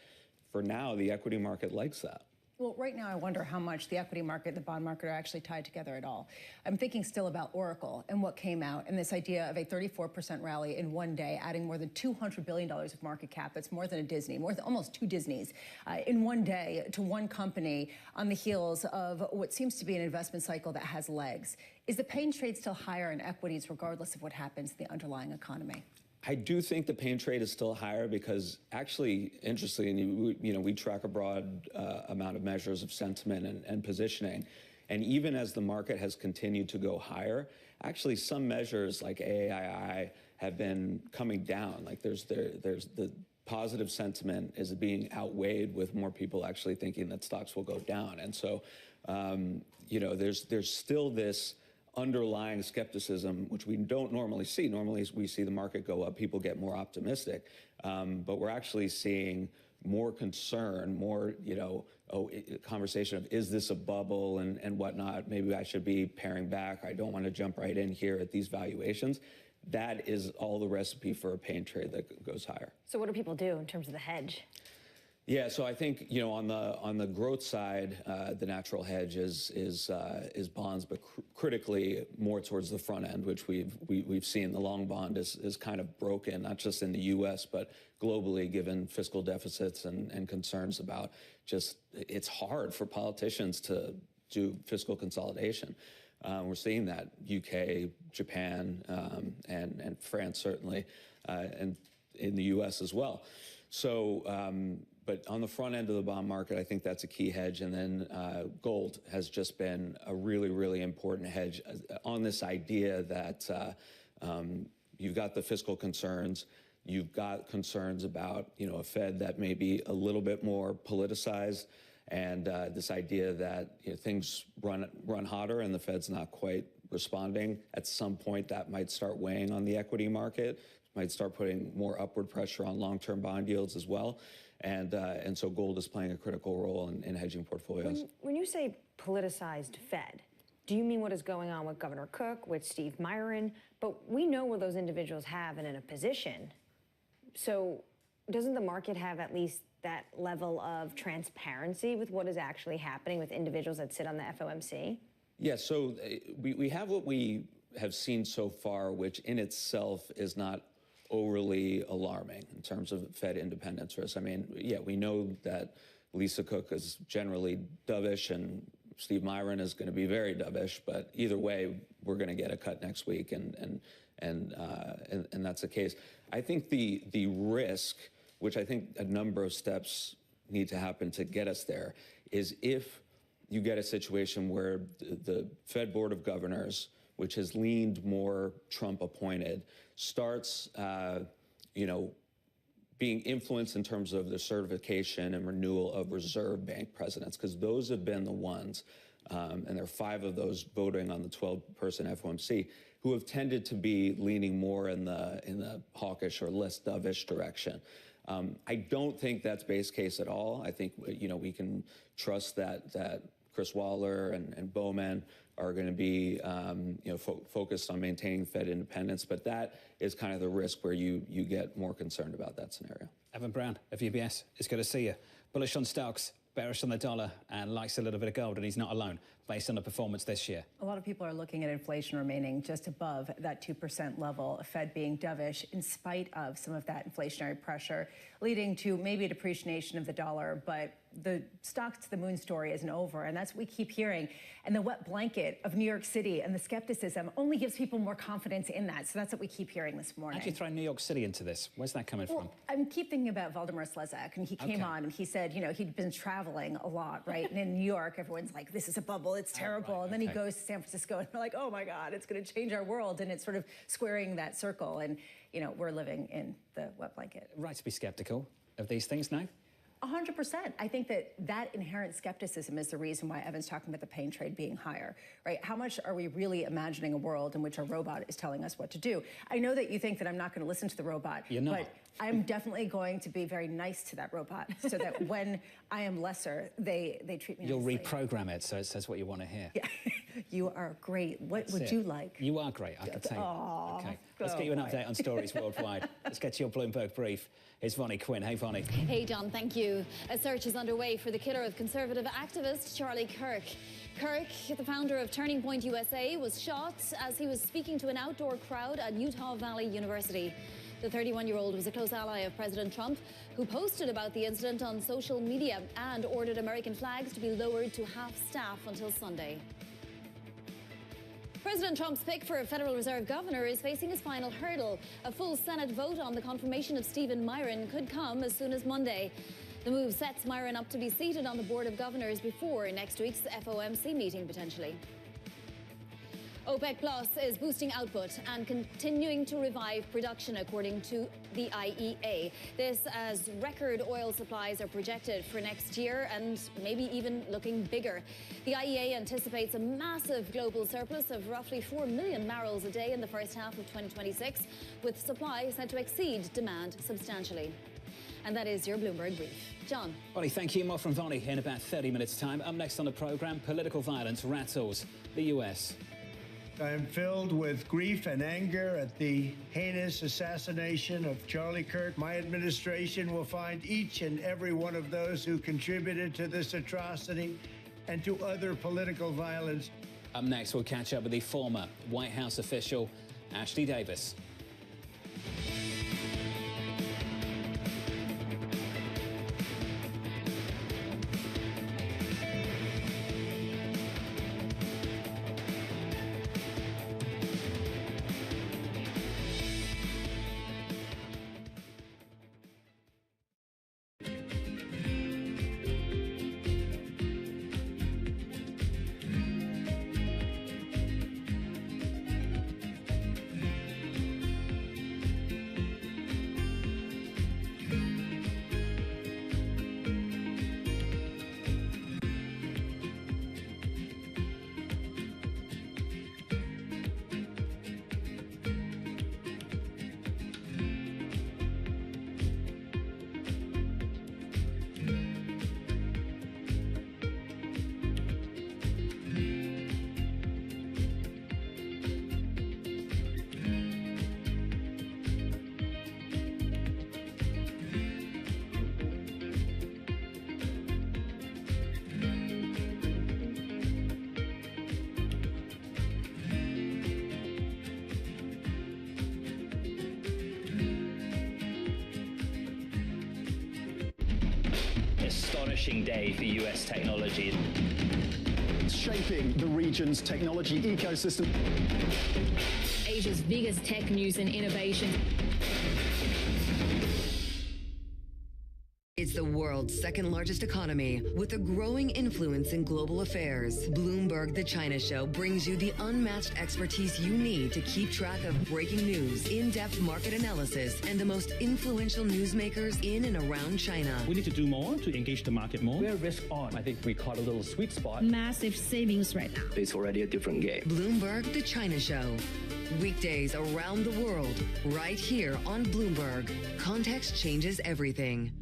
Speaker 1: For now, the equity market likes that.
Speaker 32: Well, right now, I wonder how much the equity market, the bond market are actually tied together at all. I'm thinking still about Oracle and what came out and this idea of a 34% rally in one day, adding more than $200 billion of market cap. It's more than a Disney, almost two Disneys in one day to one company on the heels of what seems to be an investment cycle that has legs. Is the pain trade still higher in equities regardless of what happens in the underlying economy?
Speaker 1: I do think the pain trade is still higher because actually, interestingly, we track a broad amount of measures of sentiment and positioning. And even as the market has continued to go higher, actually some measures like AAII have been coming down. Like there's the positive sentiment is being outweighed with more people actually thinking that stocks will go down. And so, there's still this underlying skepticism, which we don't normally see. Normally, we see the market go up, people get more optimistic, but we're actually seeing more concern, more, conversation of, is this a bubble and whatnot? Maybe I should be paring back. I don't want to jump right in here at these valuations. That is all the recipe for a pain trade that goes higher.
Speaker 33: So what do people do in terms of the hedge?
Speaker 1: Yeah, so I think on the growth side, the natural hedge is bonds, but critically more towards the front end, which we've seen. The long bond is kind of broken, not just in the U.S. but globally, given fiscal deficits and concerns about just it's hard for politicians to do fiscal consolidation. We're seeing that UK, Japan, and France certainly, and in the U.S. as well. So. But on the front end of the bond market, I think that's a key hedge. And then gold has just been a really, really important hedge on this idea that you've got the fiscal concerns, you've got concerns about, a Fed that may be a little bit more politicized, and this idea that things run hotter and the Fed's not quite responding. At some point, that might start weighing on the equity market, might start putting more upward pressure on long-term bond yields as well. And so gold is playing a critical role in hedging portfolios.
Speaker 33: When you say politicized Fed, do you mean what is going on with Governor Cook, with Steve Myron? But we know where those individuals have and in a position. So doesn't the market have at least that level of transparency with what is actually happening with individuals that sit on the FOMC?
Speaker 1: Yeah, so we have what we have seen so far, which in itself is not overly alarming in terms of Fed independence risk. I mean, yeah, we know that Lisa Cook is generally dovish and Steve Myron is going to be very dovish, but either way, we're going to get a cut next week, and that's the case. I think the risk, which I think a number of steps need to happen to get us there, is if you get a situation where the Fed Board of Governors, which has leaned more Trump appointed, starts, being influenced in terms of the certification and renewal of reserve bank presidents, because those have been the ones, and there are 5 of those voting on the 12-person FOMC, who have tended to be leaning more in the hawkish or less dovish direction. I don't think that's base case at all. I think we can trust that Chris Waller and Bowman are going to be focused on maintaining Fed independence, but that is kind of the risk where you get more concerned about that scenario.
Speaker 31: Evan Brown of UBS, it's good to see you. Bullish on stocks, bearish on the dollar, and likes a little bit of gold, and he's not alone. based on the performance this year?
Speaker 32: A lot of people are looking at inflation remaining just above that 2% level, Fed being dovish in spite of some of that inflationary pressure, leading to maybe a depreciation of the dollar, but the stocks to the moon story isn't over, and that's what we keep hearing. And the wet blanket of New York City and the skepticism only gives people more confidence in that, so that's what we keep hearing this morning.
Speaker 31: How'd you throw New York City into this? Where's that coming from?
Speaker 32: I keep thinking about Valdemar Slezak, and he came on and he said, you know, he'd been traveling a lot, right? And in New York, everyone's like, this is a bubble, it's terrible. And then he goes to San Francisco, and we're like, oh my God, it's going to change our world. And it's sort of squaring that circle. And, you know, we're living in the wet blanket.
Speaker 31: Right to be skeptical of these things now?
Speaker 32: 100%. I think that inherent skepticism is the reason why Evan's talking about the pain trade being higher, right? How much are we really imagining a world in which a robot is telling us what to do? I know that you think that I'm not going to listen to the robot, but I'm definitely going to be very nice to that robot so that when I am lesser, they treat me
Speaker 31: You'll
Speaker 32: nicely.
Speaker 31: reprogram it so it says what you want to hear.
Speaker 32: Yeah. You are great. What would you like?
Speaker 31: You are great, I can tell you.
Speaker 32: Aww,
Speaker 31: okay. Let's get you an update on stories worldwide. Let's get to your Bloomberg brief. It's Vonnie Quinn. Hey, Vonnie.
Speaker 5: Hey, John, thank you. A search is underway for the killer of conservative activist Charlie Kirk. Kirk, the founder of Turning Point USA, was shot as he was speaking to an outdoor crowd at Utah Valley University. The 31-year-old was a close ally of President Trump, who posted about the incident on social media and ordered American flags to be lowered to half staff until Sunday. President Trump's pick for a Federal Reserve governor is facing his final hurdle. A full Senate vote on the confirmation of Stephen Myron could come as soon as Monday. The move sets Myron up to be seated on the Board of Governors before next week's FOMC meeting, potentially. OPEC Plus is boosting output and continuing to revive production, according to the IEA. This as record oil supplies are projected for next year and maybe even looking bigger. The IEA anticipates a massive global surplus of roughly 4 million barrels a day in the first half of 2026, with supply set to exceed demand substantially. And that is your Bloomberg brief. John.
Speaker 31: Vonnie, thank you. More from Vonnie in about 30 minutes' time. Up next on the programme, political violence rattles the US.
Speaker 7: I am filled with grief and anger at the heinous assassination of Charlie Kirk. My administration will find each and every one of those who contributed to this atrocity and to other political violence.
Speaker 31: Up next, we'll catch up with the former White House official, Ashley Davis.
Speaker 8: Astonishing day for US technology.
Speaker 12: It's shaping the region's technology ecosystem.
Speaker 10: Asia's biggest tech news and innovation.
Speaker 15: It's the world's second largest economy with a growing influence in global affairs. Bloomberg The China Show brings you the unmatched expertise you need to keep track of breaking news, in-depth market analysis, and the most influential newsmakers in and around China.
Speaker 14: We need to do more to engage the market more. We're risk on. I think we caught a little sweet spot.
Speaker 10: Massive savings right now.
Speaker 14: It's already a different game.
Speaker 15: Bloomberg The China Show. Weekdays around the world, right here on Bloomberg. Context changes everything.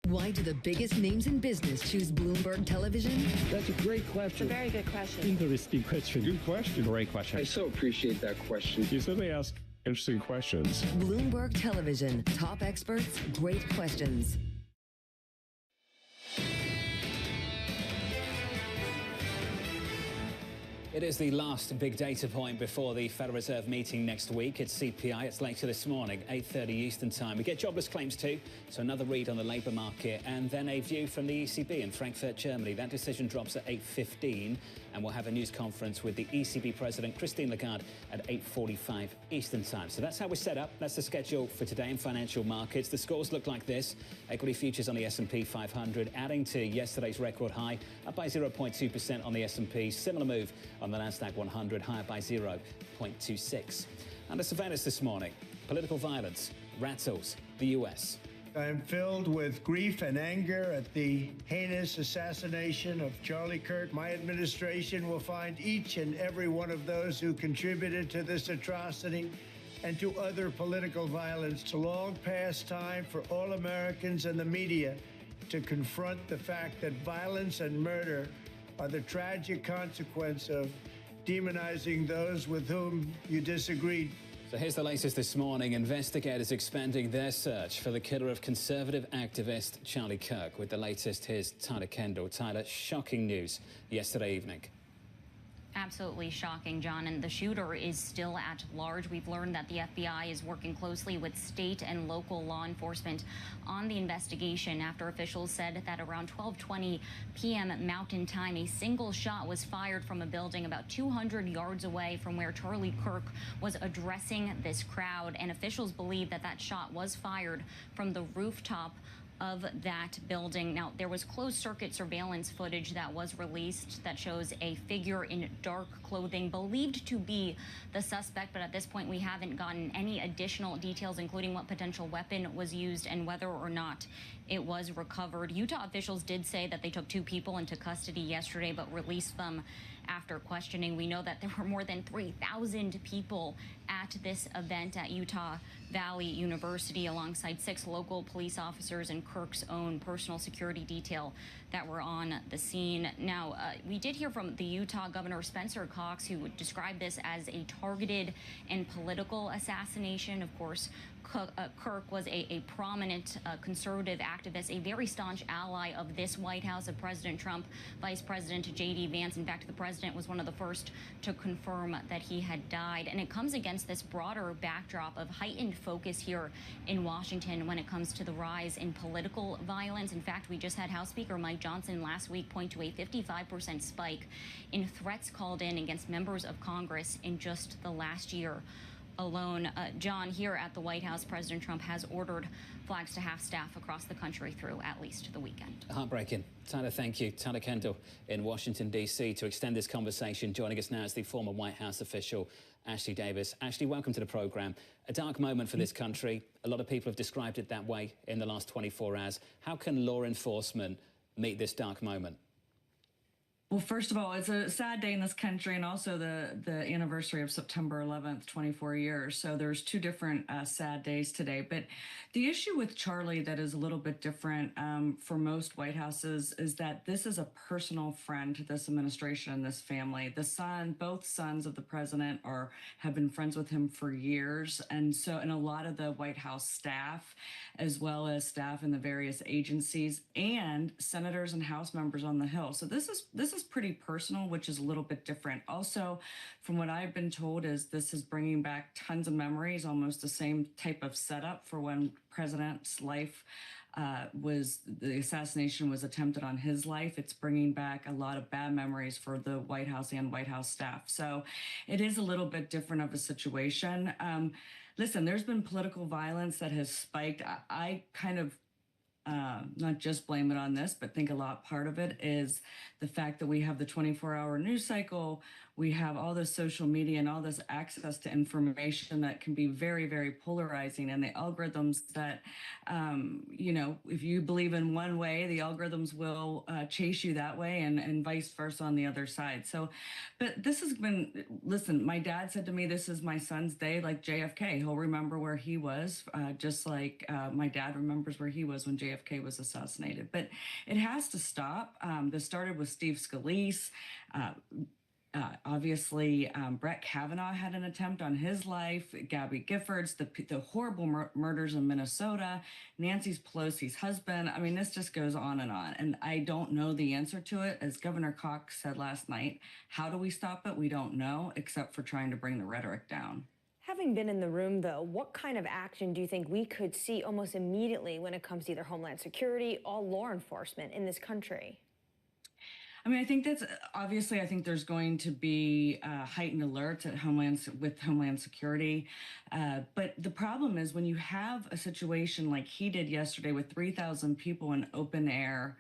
Speaker 15: Why do the biggest names in business choose Bloomberg Television?
Speaker 4: That's a great question.
Speaker 33: It's a very good question.
Speaker 4: Interesting question.
Speaker 14: Good question. Great question.
Speaker 16: I so appreciate that question.
Speaker 14: You certainly ask interesting questions.
Speaker 15: Bloomberg Television. Top experts, great questions.
Speaker 31: It is the last big data point before the Federal Reserve meeting next week. It's CPI. It's later this morning, 8:30 Eastern Time. We get jobless claims too, so another read on the labour market, and then a view from the ECB in Frankfurt, Germany. That decision drops at 8:15, and we'll have a news conference with the ECB President, Christine Lagarde, at 8:45 Eastern Time. So that's how we're set up. That's the schedule for today in financial markets. The scores look like this. Equity futures on the S&P 500, adding to yesterday's record high, up by 0.2% on the S&P. Similar move on the Nasdaq 100, higher by 0.26. Under surveillance this morning, political violence rattles the US.
Speaker 7: I am filled with grief and anger at the heinous assassination of Charlie Kirk. My administration will find each and every one of those who contributed to this atrocity and to other political violence. It's long past time for all Americans and the media to confront the fact that violence and murder are the tragic consequence of demonizing those with whom you disagreed.
Speaker 31: So here's the latest this morning. Investigators expanding their search for the killer of conservative activist Charlie Kirk. With the latest, here's Tyler Kendall. Tyler, shocking news yesterday evening.
Speaker 3: Absolutely shocking, John. And the shooter is still at large. We've learned that the FBI is working closely with state and local law enforcement on the investigation after officials said that around 12:20 p.m. Mountain Time, a single shot was fired from a building about 200 yards away from where Charlie Kirk was addressing this crowd. And officials believe that that shot was fired from the rooftop of that building. Now, there was closed circuit surveillance footage that was released that shows a figure in dark clothing believed to be the suspect, but at this point we haven't gotten any additional details, including what potential weapon was used and whether or not it was recovered. Utah officials did say that they took 2 people into custody yesterday, but released them after questioning. We know that there were more than 3,000 people at this event at Utah Valley University, alongside 6 local police officers and Kirk's own personal security detail that were on the scene. Now, we did hear from the Utah Governor Spencer Cox, who would describe this as a targeted and political assassination. Of course, Kirk was a prominent conservative activist, a very staunch ally of this White House, of President Trump, Vice President J.D. Vance. In fact, the president was one of the first to confirm that he had died. And it comes against this broader backdrop of heightened focus here in Washington when it comes to the rise in political violence. In fact, we just had House Speaker Mike Johnson last week point to a 55% spike in threats called in against members of Congress in just the last year alone. John, here at the White House, President Trump has ordered flags to half staff across the country through at least the weekend.
Speaker 31: Heartbreaking. Tyler, thank you. Tyler Kendall in Washington, D.C. To extend this conversation, joining us now is the former White House official, Ashley Davis. Ashley, welcome to the program. A dark moment for this country. A lot of people have described it that way in the last 24 hours. How can law enforcement meet this dark moment?
Speaker 9: Well, first of all, it's a sad day in this country, and also the anniversary of September 11th, 24 years. So there's 2 different sad days today. But the issue with Charlie that is a little bit different for most White Houses is that this is a personal friend to this administration and this family. Both sons of the president have been friends with him for years. And a lot of the White House staff, as well as staff in the various agencies and senators and House members on the Hill. So this is pretty personal, which is a little bit different. Also, from what I've been told, is this is bringing back tons of memories, almost the same type of setup for when President's life the assassination was attempted on his life. It's bringing back a lot of bad memories for the White House and White House staff. So it is a little bit different of a situation. Listen, there's been political violence that has spiked. I kind of not just blame it on this, but think a lot part of it is the fact that we have the 24-hour news cycle. We have all this social media and all this access to information that can be very, very polarizing. And the algorithms that, if you believe in one way, the algorithms will chase you that way and vice versa on the other side. So, but this has been, listen, my dad said to me, this is my son's day, like JFK. He'll remember where he was, just like my dad remembers where he was when JFK was assassinated. But it has to stop. This started with Steve Scalise. Obviously, Brett Kavanaugh had an attempt on his life, Gabby Giffords, the horrible murders in Minnesota, Nancy Pelosi's husband. I mean, this just goes on. And I don't know the answer to it. As Governor Cox said last night, how do we stop it? We don't know, except for trying to bring the rhetoric down.
Speaker 33: Having been in the room, though, what kind of action do you think we could see almost immediately when it comes to either Homeland Security or law enforcement in this country?
Speaker 9: I mean, I think that's obviously, I think there's going to be heightened alerts at Homeland Security. But the problem is when you have a situation like he did yesterday with 3,000 people in open air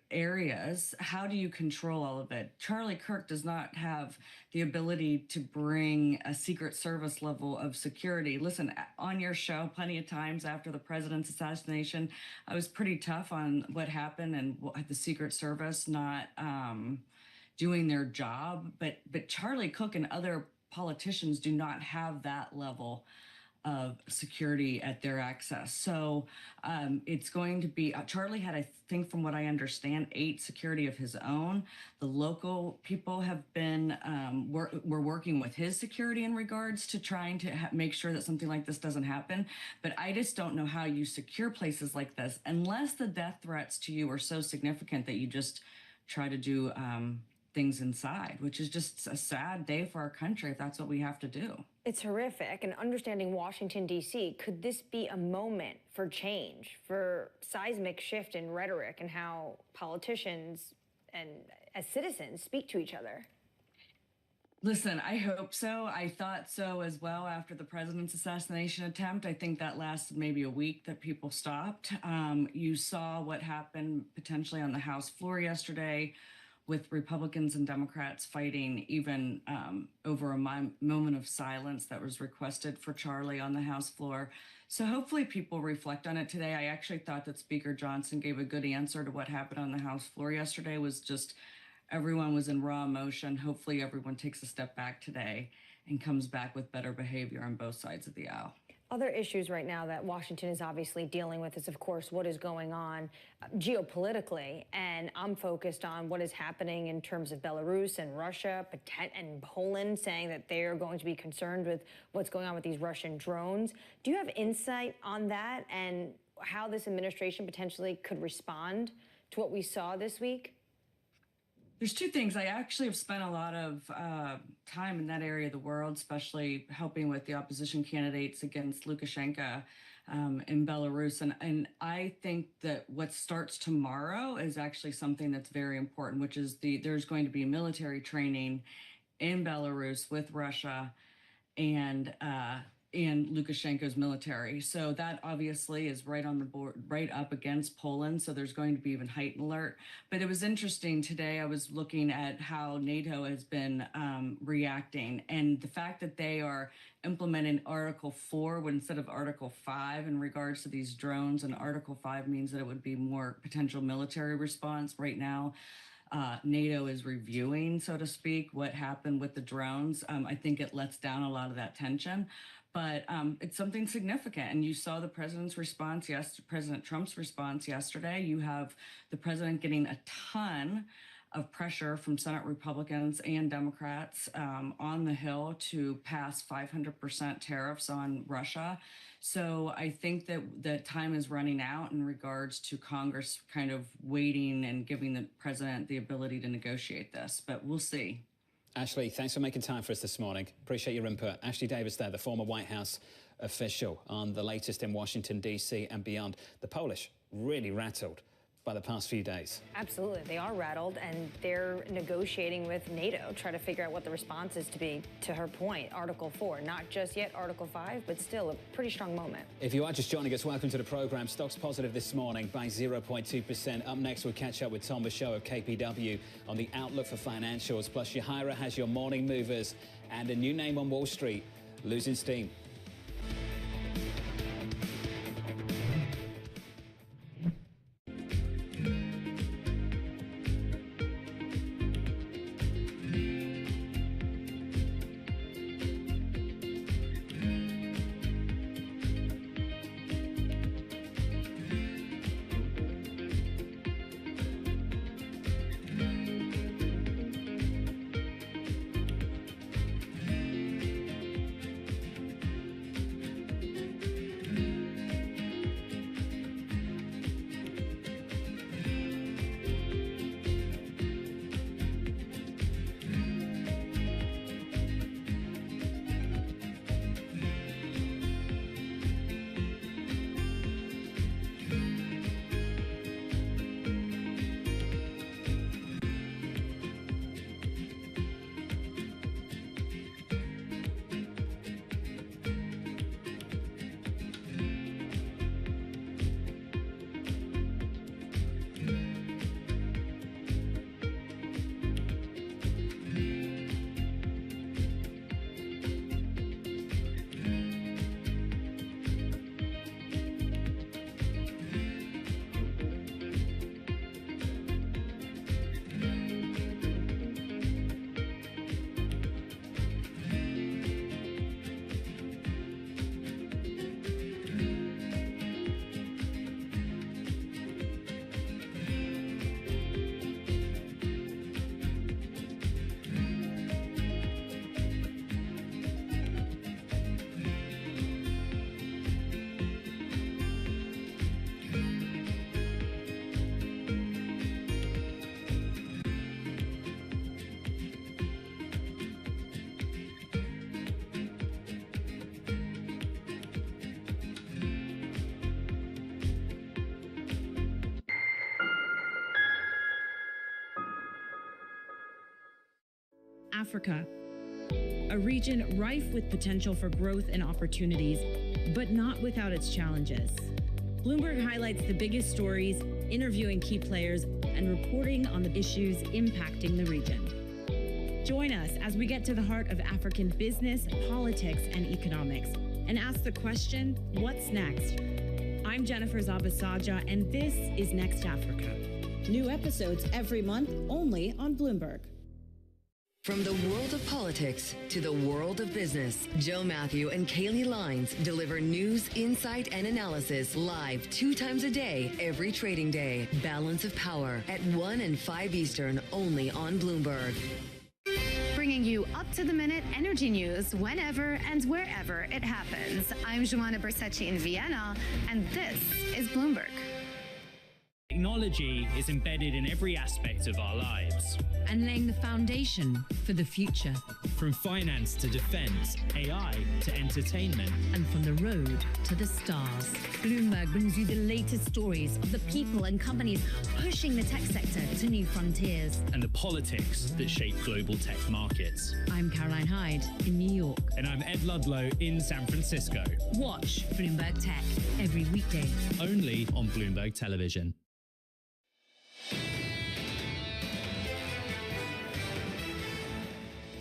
Speaker 9: areas, how do you control all of it? Charlie Kirk does not have the ability to bring a Secret Service level of security. Listen, on your show plenty of times after the president's assassination, I was pretty tough on what happened and the Secret Service not doing their job. But Charlie Cook and other politicians do not have that level of security at their access. So it's going to be, Charlie had, I think from what I understand, 8 security of his own. The local people have been, we're working with his security in regards to trying to make sure that something like this doesn't happen. But I just don't know how you secure places like this unless the death threats to you are so significant that you just try to do things inside, which is just a sad day for our country if that's what we have to do.
Speaker 33: It's horrific. And understanding Washington, D.C., could this be a moment for change, for seismic shift in rhetoric and how politicians and as citizens speak to each other?
Speaker 9: Listen, I hope so. I thought so as well after the president's assassination attempt. I think that lasted maybe a week that people stopped. You saw what happened potentially on the House floor yesterday with Republicans and Democrats fighting even over a moment of silence that was requested for Charlie on the House floor. So hopefully people reflect on it today. I actually thought that Speaker Johnson gave a good answer to what happened on the House floor yesterday. Was just everyone was in raw emotion. Hopefully everyone takes a step back today and comes back with better behavior on both sides of the aisle.
Speaker 33: Other issues right now that Washington is obviously dealing with is, of course, what is going on geopolitically. And I'm focused on what is happening in terms of Belarus and Russia and Poland, saying that they're going to be concerned with what's going on with these Russian drones. Do you have insight on that and how this administration potentially could respond to what we saw this week?
Speaker 9: There's 2 things. I actually have spent a lot of time in that area of the world, especially helping with the opposition candidates against Lukashenko in Belarus. And I think that what starts tomorrow is actually something that's very important, which is there's going to be military training in Belarus with Russia and Lukashenko's military. So that obviously is right on the board, right up against Poland. So there's going to be even heightened alert. But it was interesting today. I was looking at how NATO has been reacting, and the fact that they are implementing Article 4 instead of Article 5 in regards to these drones. And Article 5 means that it would be more potential military response. Right now, NATO is reviewing, so to speak, what happened with the drones. I think it lets down a lot of that tension. But it's something significant. And you saw the president's response, President Trump's response yesterday. You have the president getting a ton of pressure from Senate Republicans and Democrats on the Hill to pass 500% tariffs on Russia. So I think that the time is running out in regards to Congress kind of waiting and giving the president the ability to negotiate this. But we'll see.
Speaker 31: Ashley, thanks for making time for us this morning. Appreciate your input. Ashley Davis there, the former White House official, on the latest in Washington, D.C. and beyond. The Polish really rattled by the past few days.
Speaker 33: Absolutely. They are rattled, and they're negotiating with NATO, try to figure out what the response is to be, to her point, Article 4. Not just yet Article 5, but still a pretty strong moment.
Speaker 31: If you are just joining us, welcome to the programme. Stocks positive this morning by 0.2%. Up next, we'll catch up with Tom Michaud of KPW on the outlook for financials. Plus, Yahira has your morning movers and a new name on Wall Street, losing steam.
Speaker 2: Africa, a region rife with potential for growth and opportunities, but not without its challenges. Bloomberg highlights the biggest stories, interviewing key players, and reporting on the issues impacting the region. Join us as we get to the heart of African business, politics, and economics, and ask the question, what's next? I'm Jennifer Zabasaja, and this is Next Africa. New episodes every month, only on Bloomberg.
Speaker 15: From the world of politics to the world of business, Joe Matthew and Kaylee Lines deliver news, insight, and analysis live 2 times a day, every trading day. Balance of Power at 1 and 5 Eastern, only on Bloomberg.
Speaker 13: Bringing you up-to-the-minute energy news whenever and wherever it happens. I'm Joanna Bersetchi in Vienna, and this is Bloomberg.
Speaker 17: Technology is embedded in every aspect of our lives.
Speaker 18: And laying the foundation for the future.
Speaker 17: From finance to defense, AI to entertainment.
Speaker 18: And from the road to the stars.
Speaker 19: Bloomberg brings you the latest stories of the people and companies pushing the tech sector to new frontiers.
Speaker 17: And the politics that shape global tech markets.
Speaker 18: I'm Caroline Hyde in New York.
Speaker 17: And I'm Ed Ludlow in San Francisco.
Speaker 18: Watch Bloomberg Tech every weekday.
Speaker 17: Only on Bloomberg Television.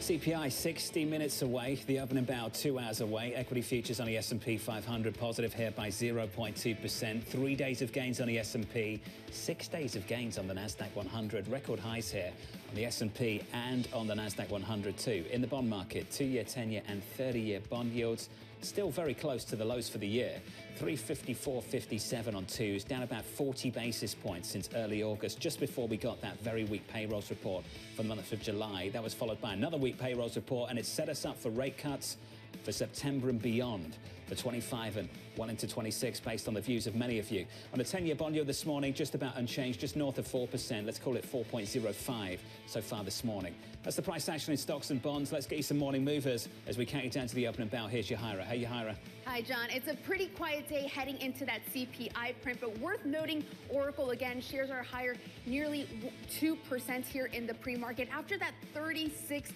Speaker 31: CPI 60 minutes away, the opening bell 2 hours away. Equity futures on the S&P 500 positive here by 0.2%. 3 days of gains on the S&P, 6 days of gains on the Nasdaq 100. Record highs here on the S&P and on the Nasdaq 100 too. In the bond market, 2-year, 10-year and 30-year bond yields still very close to the lows for the year. 354.57 on twos, down about 40 basis points since early August, just before we got that very weak payrolls report for the month of July. That was followed by another weak payrolls report, and it set us up for rate cuts for September and beyond, for 25 and well into 26, based on the views of many of you. On the 10-year bond yield this morning, just about unchanged, just north of 4%. Let's call it 4.05 so far this morning. That's the price action in stocks and bonds. Let's get you some morning movers as we count you down to the opening bell. Here's Yahira. Hey, Yahira.
Speaker 20: Hi, John. It's a pretty quiet day heading into that CPI print, but worth noting, Oracle again, shares are higher, nearly 2% here in the pre-market after that 36%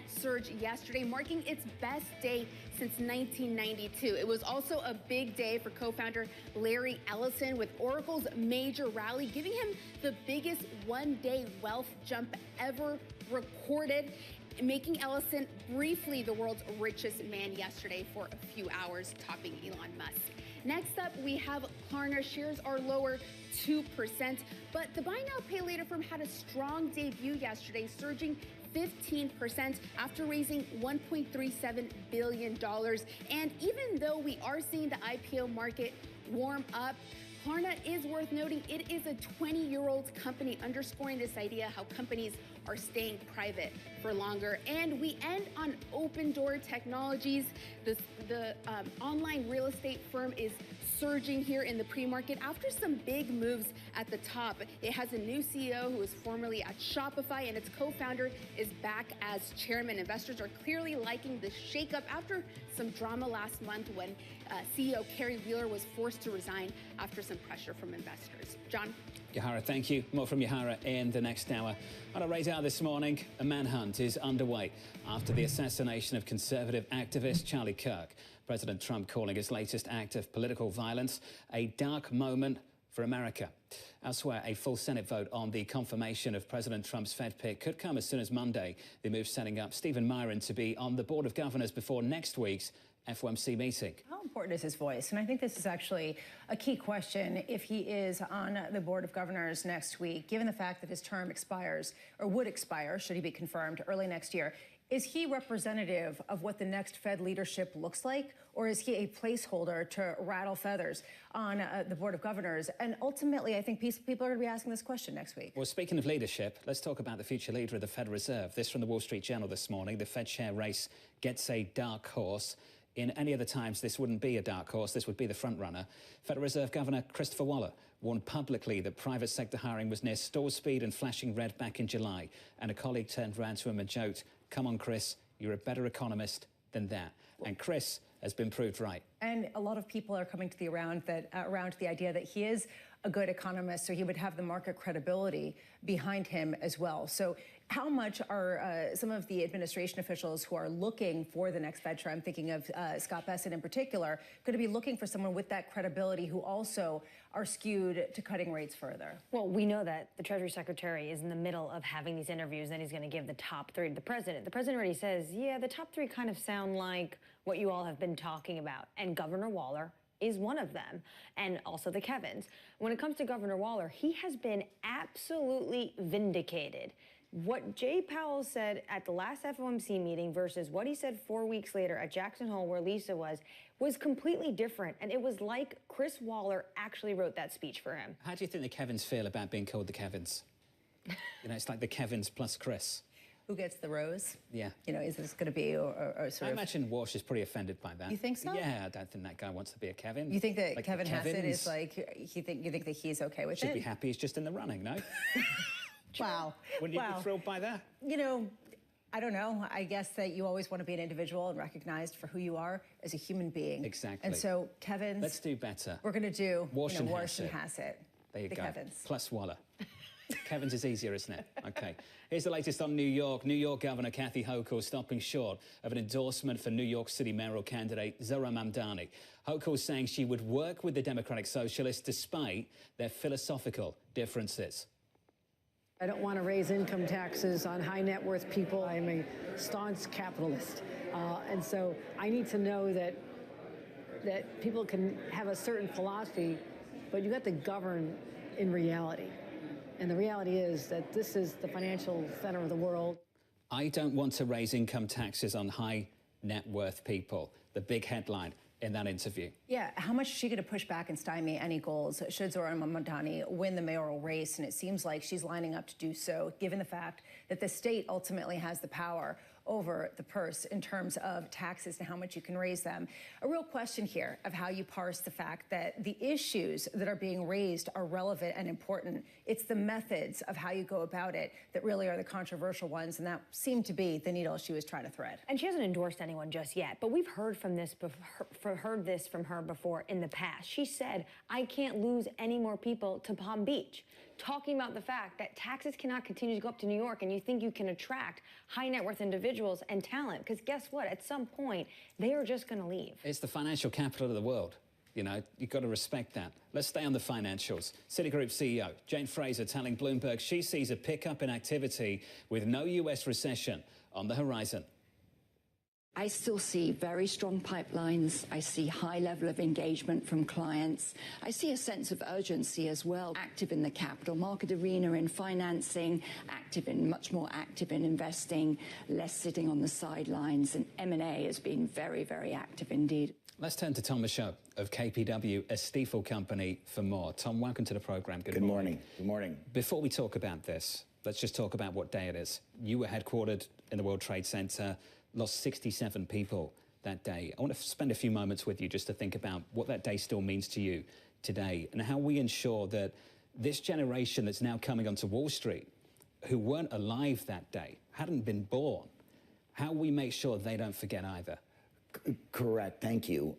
Speaker 20: surge yesterday, marking its best day since 1992. It was also a big day for co-founder Larry Ellison, with Oracle's major rally giving him the biggest one-day wealth jump ever recorded, making Ellison briefly the world's richest man yesterday for a few hours, topping Elon Musk. Next up, we have Klarna. Shares are lower 2%, but the buy now, pay later firm had a strong debut yesterday, surging 15% after raising $1.37 billion. And even though we are seeing the IPO market warm up, Klarna is worth noting it is a 20-year-old company, underscoring this idea how companies are staying private for longer. And we end on Open Door Technologies. The online real estate firm is surging here in the pre-market after some big moves at the top. It has a new CEO who was formerly at Shopify, and its co-founder is back as chairman. Investors are clearly liking the shakeup after some drama last month when CEO Carrie Wheeler was forced to resign after some pressure from investors. John?
Speaker 31: Yahara, thank you. More from Yahara in the next hour. On a radar this morning, a manhunt is underway after the assassination of conservative activist Charlie Kirk. President Trump calling his latest act of political violence a dark moment for America. Elsewhere, a full Senate vote on the confirmation of President Trump's Fed pick could come as soon as Monday. The move setting up Stephen Myron to be on the Board of Governors before next week's FOMC meeting.
Speaker 32: How important is his voice? And I think this is actually a key question if he is on the Board of Governors next week, given the fact that his term expires, or would expire, should he be confirmed, early next year. Is he representative of what the next Fed leadership looks like, or is he a placeholder to rattle feathers on the Board of Governors? And ultimately, I think people are going to be asking this question next week.
Speaker 31: Well, speaking of leadership, let's talk about the future leader of the Federal Reserve. This from the Wall Street Journal this morning. The Fed chair race gets a dark horse. In any other times, this wouldn't be a dark horse. This would be the front runner. Federal Reserve Governor Christopher Waller warned publicly that private sector hiring was near stall speed and flashing red back in July. And a colleague turned around to him and joked, "Come on, Chris, you're a better economist than that." And Chris has been proved right.
Speaker 32: And a lot of people are coming to around to the idea that he is a good economist, so he would have the market credibility behind him as well. So how much are some of the administration officials who are looking for the next Fed chair, I'm thinking of Scott Bessent in particular, going to be looking for someone with that credibility who also are skewed to cutting rates further?
Speaker 33: Well, we know that the Treasury Secretary is in the middle of having these interviews, and he's going to give the top three to the president. The president already says, yeah, the top three kind of sound like what you all have been talking about. And Governor Waller is one of them, and also the Kevins. When it comes to Governor Waller, he has been absolutely vindicated. What Jay Powell said at the last FOMC meeting versus what he said 4 weeks later at Jackson Hole, where Lisa was completely different. And it was like Chris Waller actually wrote that speech for him.
Speaker 31: How do you think the Kevins feel about being called the Kevins? You know, it's like the Kevins plus Chris.
Speaker 32: Who gets the rose?
Speaker 31: Yeah.
Speaker 32: You know, is this going to be or sort
Speaker 31: I
Speaker 32: of...
Speaker 31: imagine Walsh is pretty offended by that.
Speaker 32: You think so?
Speaker 31: Yeah, I don't think that guy wants to be a Kevin.
Speaker 32: You think that
Speaker 31: like
Speaker 32: Kevin Hassett is like, you think that he's okay with it?
Speaker 31: Should be happy he's just in the running, no?
Speaker 32: Wow.
Speaker 31: Wouldn't you be thrilled by that?
Speaker 32: You know, I don't know. I guess that you always want to be an individual and recognized for who you are as a human being.
Speaker 31: Exactly.
Speaker 32: And so, Kevin's...
Speaker 31: Let's do better.
Speaker 32: We're going to do
Speaker 31: Walsh and
Speaker 32: Hassett.
Speaker 31: There you
Speaker 32: the
Speaker 31: go.
Speaker 32: Kevins.
Speaker 31: Plus Waller. Kevin's is easier, isn't it? Okay. Here's the latest on New York. New York Governor Kathy Hochul stopping short of an endorsement for New York City mayoral candidate Zohran Mamdani. Hochul saying she would work with the Democratic Socialists despite their philosophical differences.
Speaker 1: I don't want to raise income taxes on high net worth people. I'm a staunch capitalist. And so I need to know that people can have a certain philosophy, but you got to govern in reality. And the reality is that this is the financial center of the world.
Speaker 31: I don't want to raise income taxes on high net worth people. The big headline in that interview.
Speaker 32: Yeah, how much is she going to push back and stymie any goals should Zohran Mamdani win the mayoral race? And it seems like she's lining up to do so, given the fact that the state ultimately has the power over the purse in terms of taxes and how much you can raise them. A real question here of how you parse the fact that the issues that are being raised are relevant and important. It's the methods of how you go about it that really are the controversial ones, and that seemed to be the needle she was trying to thread.
Speaker 33: And she hasn't endorsed anyone just yet, but we've heard from this from her before in the past. She said, I can't lose any more people to Palm Beach, talking about the fact that taxes cannot continue to go up to New York, and you think you can attract high net worth individuals and talent, because guess what? At some point, they are just going to leave.
Speaker 31: It's the financial capital of the world. You know, you've got to respect that. Let's stay on the financials. Citigroup CEO Jane Fraser telling Bloomberg she sees a pickup in activity with no U.S. recession on the horizon.
Speaker 6: I still see very strong pipelines. I see high level of engagement from clients. I see a sense of urgency as well, active in the capital market arena, in financing, much more active in investing, less sitting on the sidelines, and M&A has been very, very active indeed.
Speaker 31: Let's turn to Tom Michaud of KPW, a Stifel company, for more. Tom, welcome to the program. Good morning.
Speaker 11: Good morning.
Speaker 31: Before we talk about this, let's just talk about what day it is. You were headquartered in the World Trade Center, lost 67 people that day. I want to spend a few moments with you just to think about what that day still means to you today and how we ensure that this generation that's now coming onto Wall Street, who weren't alive that day, hadn't been born, how we make sure they don't forget either.
Speaker 11: Correct. Thank you.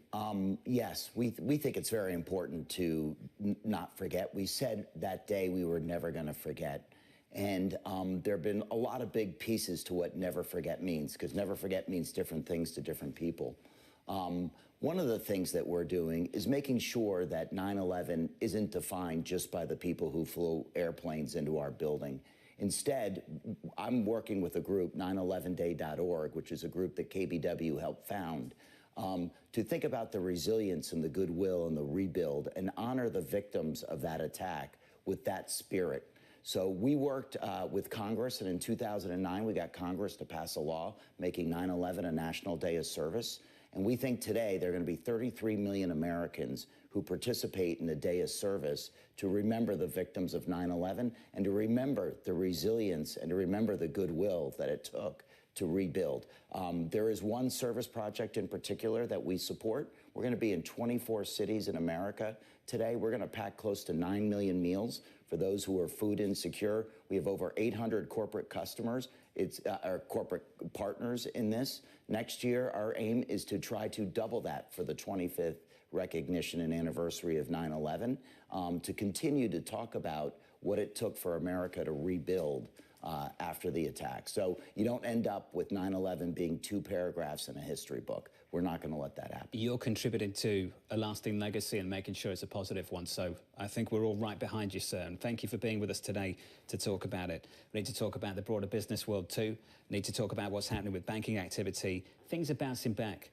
Speaker 11: Yes, we think it's very important to not forget. We said that day we were never going to forget. And there have been a lot of big pieces to what never forget means, because never forget means different things to different people. One of the things that we're doing is making sure that 9/11 isn't defined just by the people who flew airplanes into our building. Instead, I'm working with a group, 911day.org, which is a group that KBW helped found, to think about the resilience and the goodwill and the rebuild and honor the victims of that attack with that spirit. So we worked with Congress, and in 2009, we got Congress to pass a law making 9/11 a national day of service. And we think today there are going to be 33 million Americans who participate in the day of service to remember the victims of 9/11 and to remember the resilience and to remember the goodwill that it took to rebuild. There is one service project in particular that we support. We're going to be in 24 cities in America today. We're going to pack close to 9 million meals for those who are food insecure. We have over 800 corporate customers. It's our corporate partners in this. Next year, our aim is to try to double that for the 25th recognition and anniversary of 9/11, to continue to talk about what it took for America to rebuild after the attack. So you don't end up with 9/11 being 2 paragraphs in a history book. We're not going to let that happen.
Speaker 31: You're contributing to a lasting legacy and making sure it's a positive one. So I think we're all right behind you, sir. And thank you for being with us today to talk about it. We need to talk about the broader business world too. We need to talk about what's happening with banking activity. Things are bouncing back.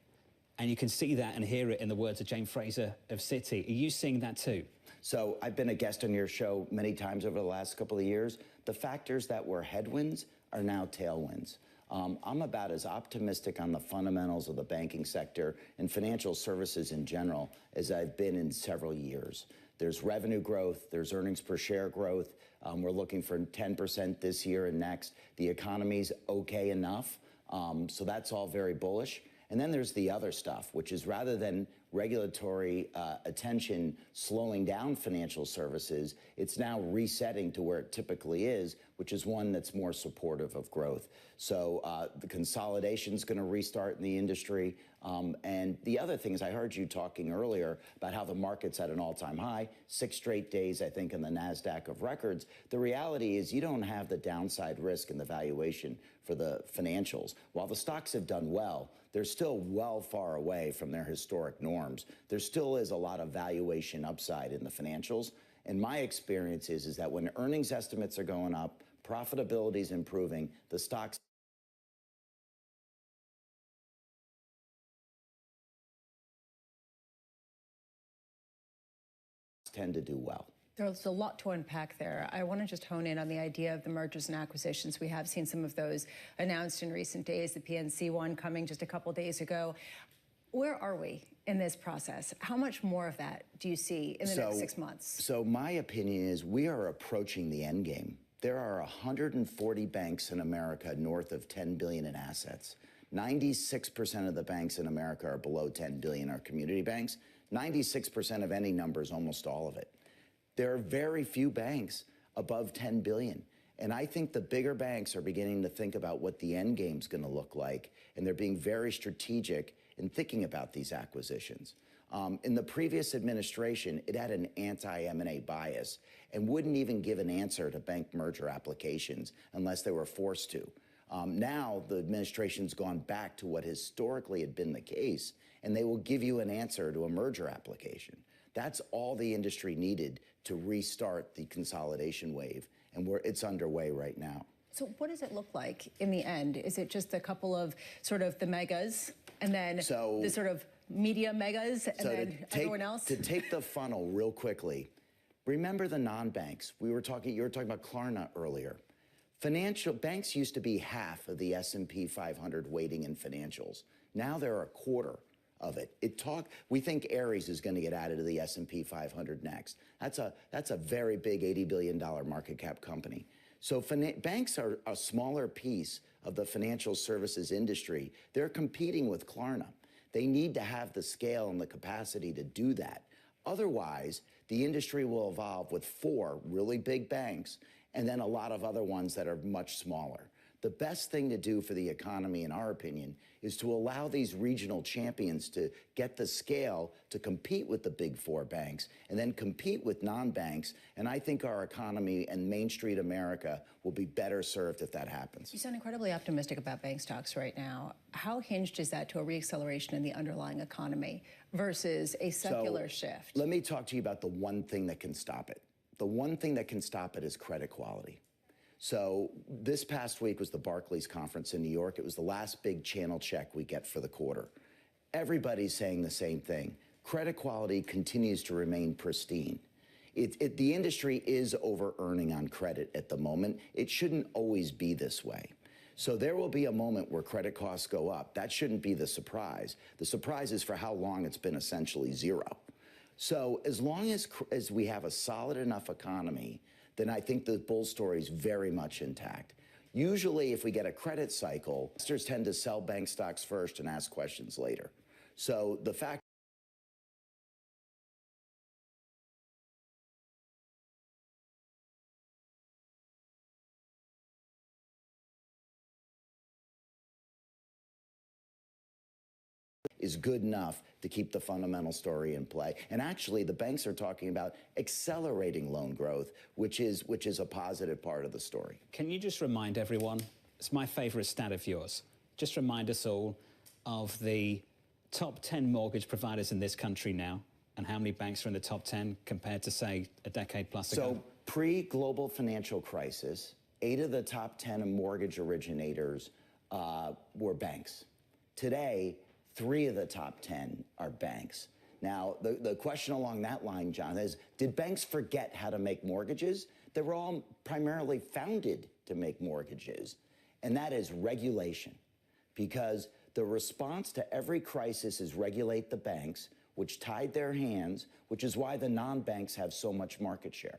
Speaker 31: And you can see that and hear it in the words of Jane Fraser of Citi. Are you seeing that too?
Speaker 11: So I've been a guest on your show many times over the last couple of years. The factors that were headwinds are now tailwinds. I'm about as optimistic on the fundamentals of the banking sector and financial services in general as I've been in several years. There's revenue growth, there's earnings per share growth. We're looking for 10% this year and next. The economy's okay enough, so that's all very bullish. And then there's the other stuff, which is rather than regulatory attention slowing down financial services, it's now resetting to where it typically is, which is one that's more supportive of growth. So the consolidation is going to restart in the industry. And the other thing is, I heard you talking earlier about how the market's at an all-time high, 6 straight days, I think, in the NASDAQ of records. The reality is you don't have the downside risk in the valuation for the financials. While the stocks have done well, they're still well far away from their historic norms. There still is a lot of valuation upside in the financials. And my experience is that when earnings estimates are going up, profitability is improving, the stocks tend to do well.
Speaker 32: There's a lot to unpack there. I want to just hone in on the idea of the mergers and acquisitions. We have seen some of those announced in recent days, the PNC one coming just a couple days ago. Where are we in this process? How much more of that do you see in the next 6 months?
Speaker 11: So my opinion is we are approaching the end game. There are 140 banks in America north of 10 billion in assets. 96% of the banks in America are below 10 billion are community banks. 96% of any number is almost all of it. There are very few banks above 10 billion. And I think the bigger banks are beginning to think about what the end game is going to look like. And they're being very strategic in thinking about these acquisitions. In the previous administration, it had an anti-M&A bias and wouldn't even give an answer to bank merger applications unless they were forced to. Now the administration's gone back to what historically had been the case, and they will give you an answer to a merger application. That's all the industry needed to restart the consolidation wave, and it's underway right now.
Speaker 32: So what does it look like in the end? Is it just a couple of sort of the megas and then the sort of media megas and then everyone else?
Speaker 11: To take the funnel real quickly, remember the non-banks. You were talking about Klarna earlier. Financial banks used to be half of the S&P 500 weighting in financials. Now they're a quarter of it. We think Ares is going to get added to the S&P 500 next. That's a very big $80 billion market cap company. So banks are a smaller piece of the financial services industry. They're competing with Klarna. They need to have the scale and the capacity to do that. Otherwise, the industry will evolve with 4 really big banks and then a lot of other ones that are much smaller. The best thing to do for the economy, in our opinion, is to allow these regional champions to get the scale to compete with the big 4 banks and then compete with non-banks. And I think our economy and Main Street America will be better served if that happens.
Speaker 32: You sound incredibly optimistic about bank stocks right now. How hinged is that to a reacceleration in the underlying economy versus a secular shift?
Speaker 11: Let me talk to you about the one thing that can stop it. The one thing that can stop it is credit quality. So this past week was the Barclays conference in New York. It was the last big channel check we get for the quarter. Everybody's saying the same thing. Credit quality continues to remain pristine. The industry is over-earning on credit at the moment. It shouldn't always be this way. So there will be a moment where credit costs go up. That shouldn't be the surprise. The surprise is for how long it's been essentially zero. So as long as we have a solid enough economy, then I think the bull story is very much intact. Usually, if we get a credit cycle, investors tend to sell bank stocks first and ask questions later. So the fact is good enough to keep the fundamental story in play. And actually, the banks are talking about accelerating loan growth, which is a positive part of the story.
Speaker 31: Can you just remind everyone, it's my favorite stat of yours, just remind us all of the top 10 mortgage providers in this country now, and how many banks are in the top 10 compared to, say, a decade plus ago?
Speaker 11: So pre-global financial crisis, 8 of the top 10 mortgage originators were banks. Today, 3 of the top 10 are banks. Now, the question along that line, John, is did banks forget how to make mortgages? They were all primarily founded to make mortgages, and that is regulation. Because the response to every crisis is regulate the banks, which tied their hands, which is why the non-banks have so much market share.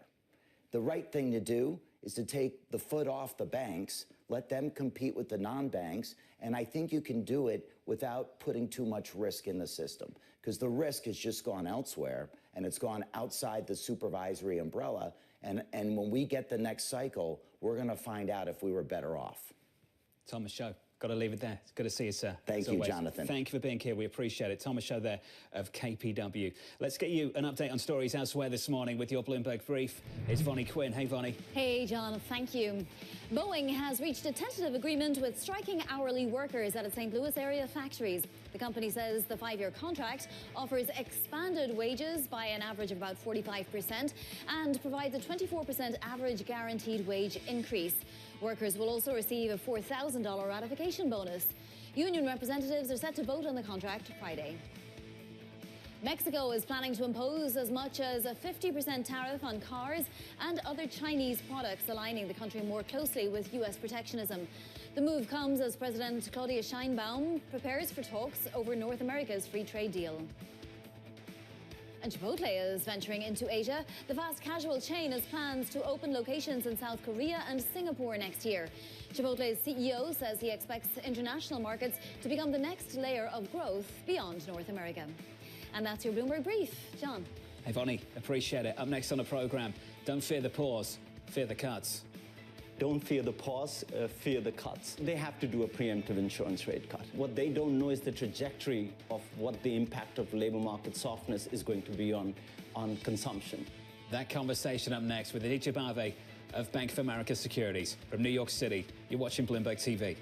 Speaker 11: The right thing to do is to take the foot off the banks, let them compete with the non-banks, and I think you can do it without putting too much risk in the system, because the risk has just gone elsewhere, and it's gone outside the supervisory umbrella, and when we get the next cycle, we're going to find out if we were better off.
Speaker 31: Thomas Show. Got to leave it there. It's good to see you, sir.
Speaker 11: Thank you, Jonathan.
Speaker 31: Thank you for being here. We appreciate it. Thomas Show there of KPW. Let's get you an update on stories elsewhere this morning with your Bloomberg Brief. It's Vonnie Quinn. Hey, Vonnie.
Speaker 5: Hey, John. Thank you. Boeing has reached a tentative agreement with striking hourly workers at its St. Louis area factories. The company says the 5-year contract offers expanded wages by an average of about 45% and provides a 24% average guaranteed wage increase. Workers will also receive a $4,000 ratification bonus. Union representatives are set to vote on the contract Friday. Mexico is planning to impose as much as a 50% tariff on cars and other Chinese products, aligning the country more closely with U.S. protectionism. The move comes as President Claudia Sheinbaum prepares for talks over North America's free trade deal. And Chipotle is venturing into Asia. The fast casual chain has plans to open locations in South Korea and Singapore next year. Chipotle's CEO says he expects international markets to become the next layer of growth beyond North America. And that's your Bloomberg Brief. John.
Speaker 31: Hey, Vonnie, appreciate it. Up next on the program, don't fear the pause, fear the cuts.
Speaker 8: Don't fear the pause, fear the cuts. They have to do a preemptive insurance rate cut. What they don't know is the trajectory of what the impact of labor market softness is going to be on consumption.
Speaker 31: That conversation up next with Aditya Bave of Bank of America Securities from New York City. You're watching Bloomberg TV.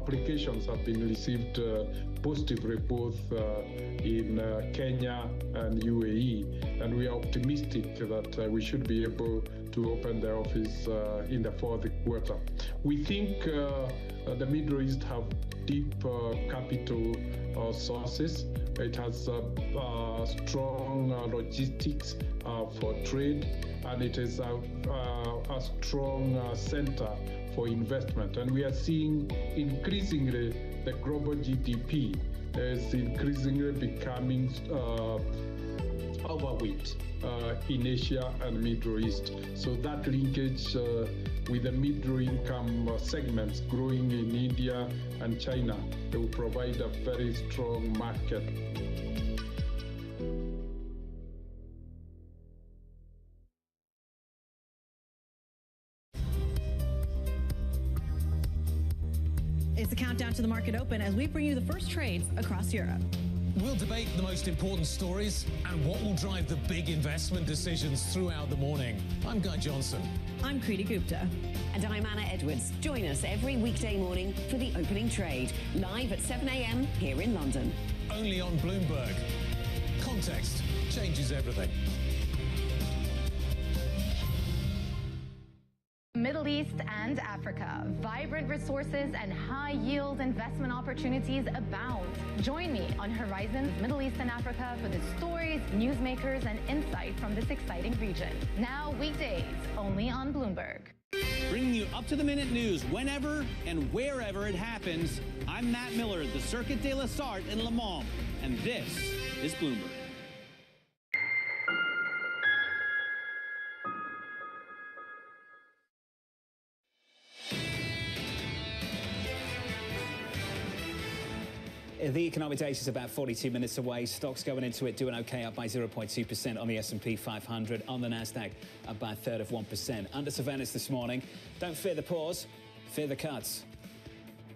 Speaker 12: Applications have been received positively both in Kenya and UAE, and we are optimistic that we should be able to open the office in the fourth quarter. We think the Middle East have deep capital sources. It has strong logistics for trade, and it is a strong center for investment. And we are seeing increasingly the global GDP is increasingly becoming overweight in Asia and Middle East. So that linkage with the middle income segments growing in India and China, they will provide a very strong market.
Speaker 2: the countdown to the market open as we bring you the first trades across Europe.
Speaker 17: We'll debate the most important stories and what will drive the big investment decisions throughout the morning. I'm Guy Johnson.
Speaker 2: I'm Kriti Gupta.
Speaker 4: And I'm Anna Edwards. Join us every weekday morning for the opening trade, live at 7 a.m. here in London.
Speaker 17: Only on Bloomberg. Context changes everything.
Speaker 10: Middle East and Africa. Vibrant resources and high-yield investment opportunities abound. Join me on Horizons Middle East and Africa for the stories, newsmakers, and insight from this exciting region. Now weekdays, only on Bloomberg.
Speaker 16: Bringing you up-to-the-minute news whenever and wherever it happens. I'm Matt Miller at the Circuit de la Sarthe in Le Mans, and this is Bloomberg. The economic data is about 42 minutes away. Stocks going into it doing okay, up by 0.2% on the S&P 500. On the Nasdaq, up by a third of 1%. Under surveillance this morning. Don't fear the pause, fear the cuts.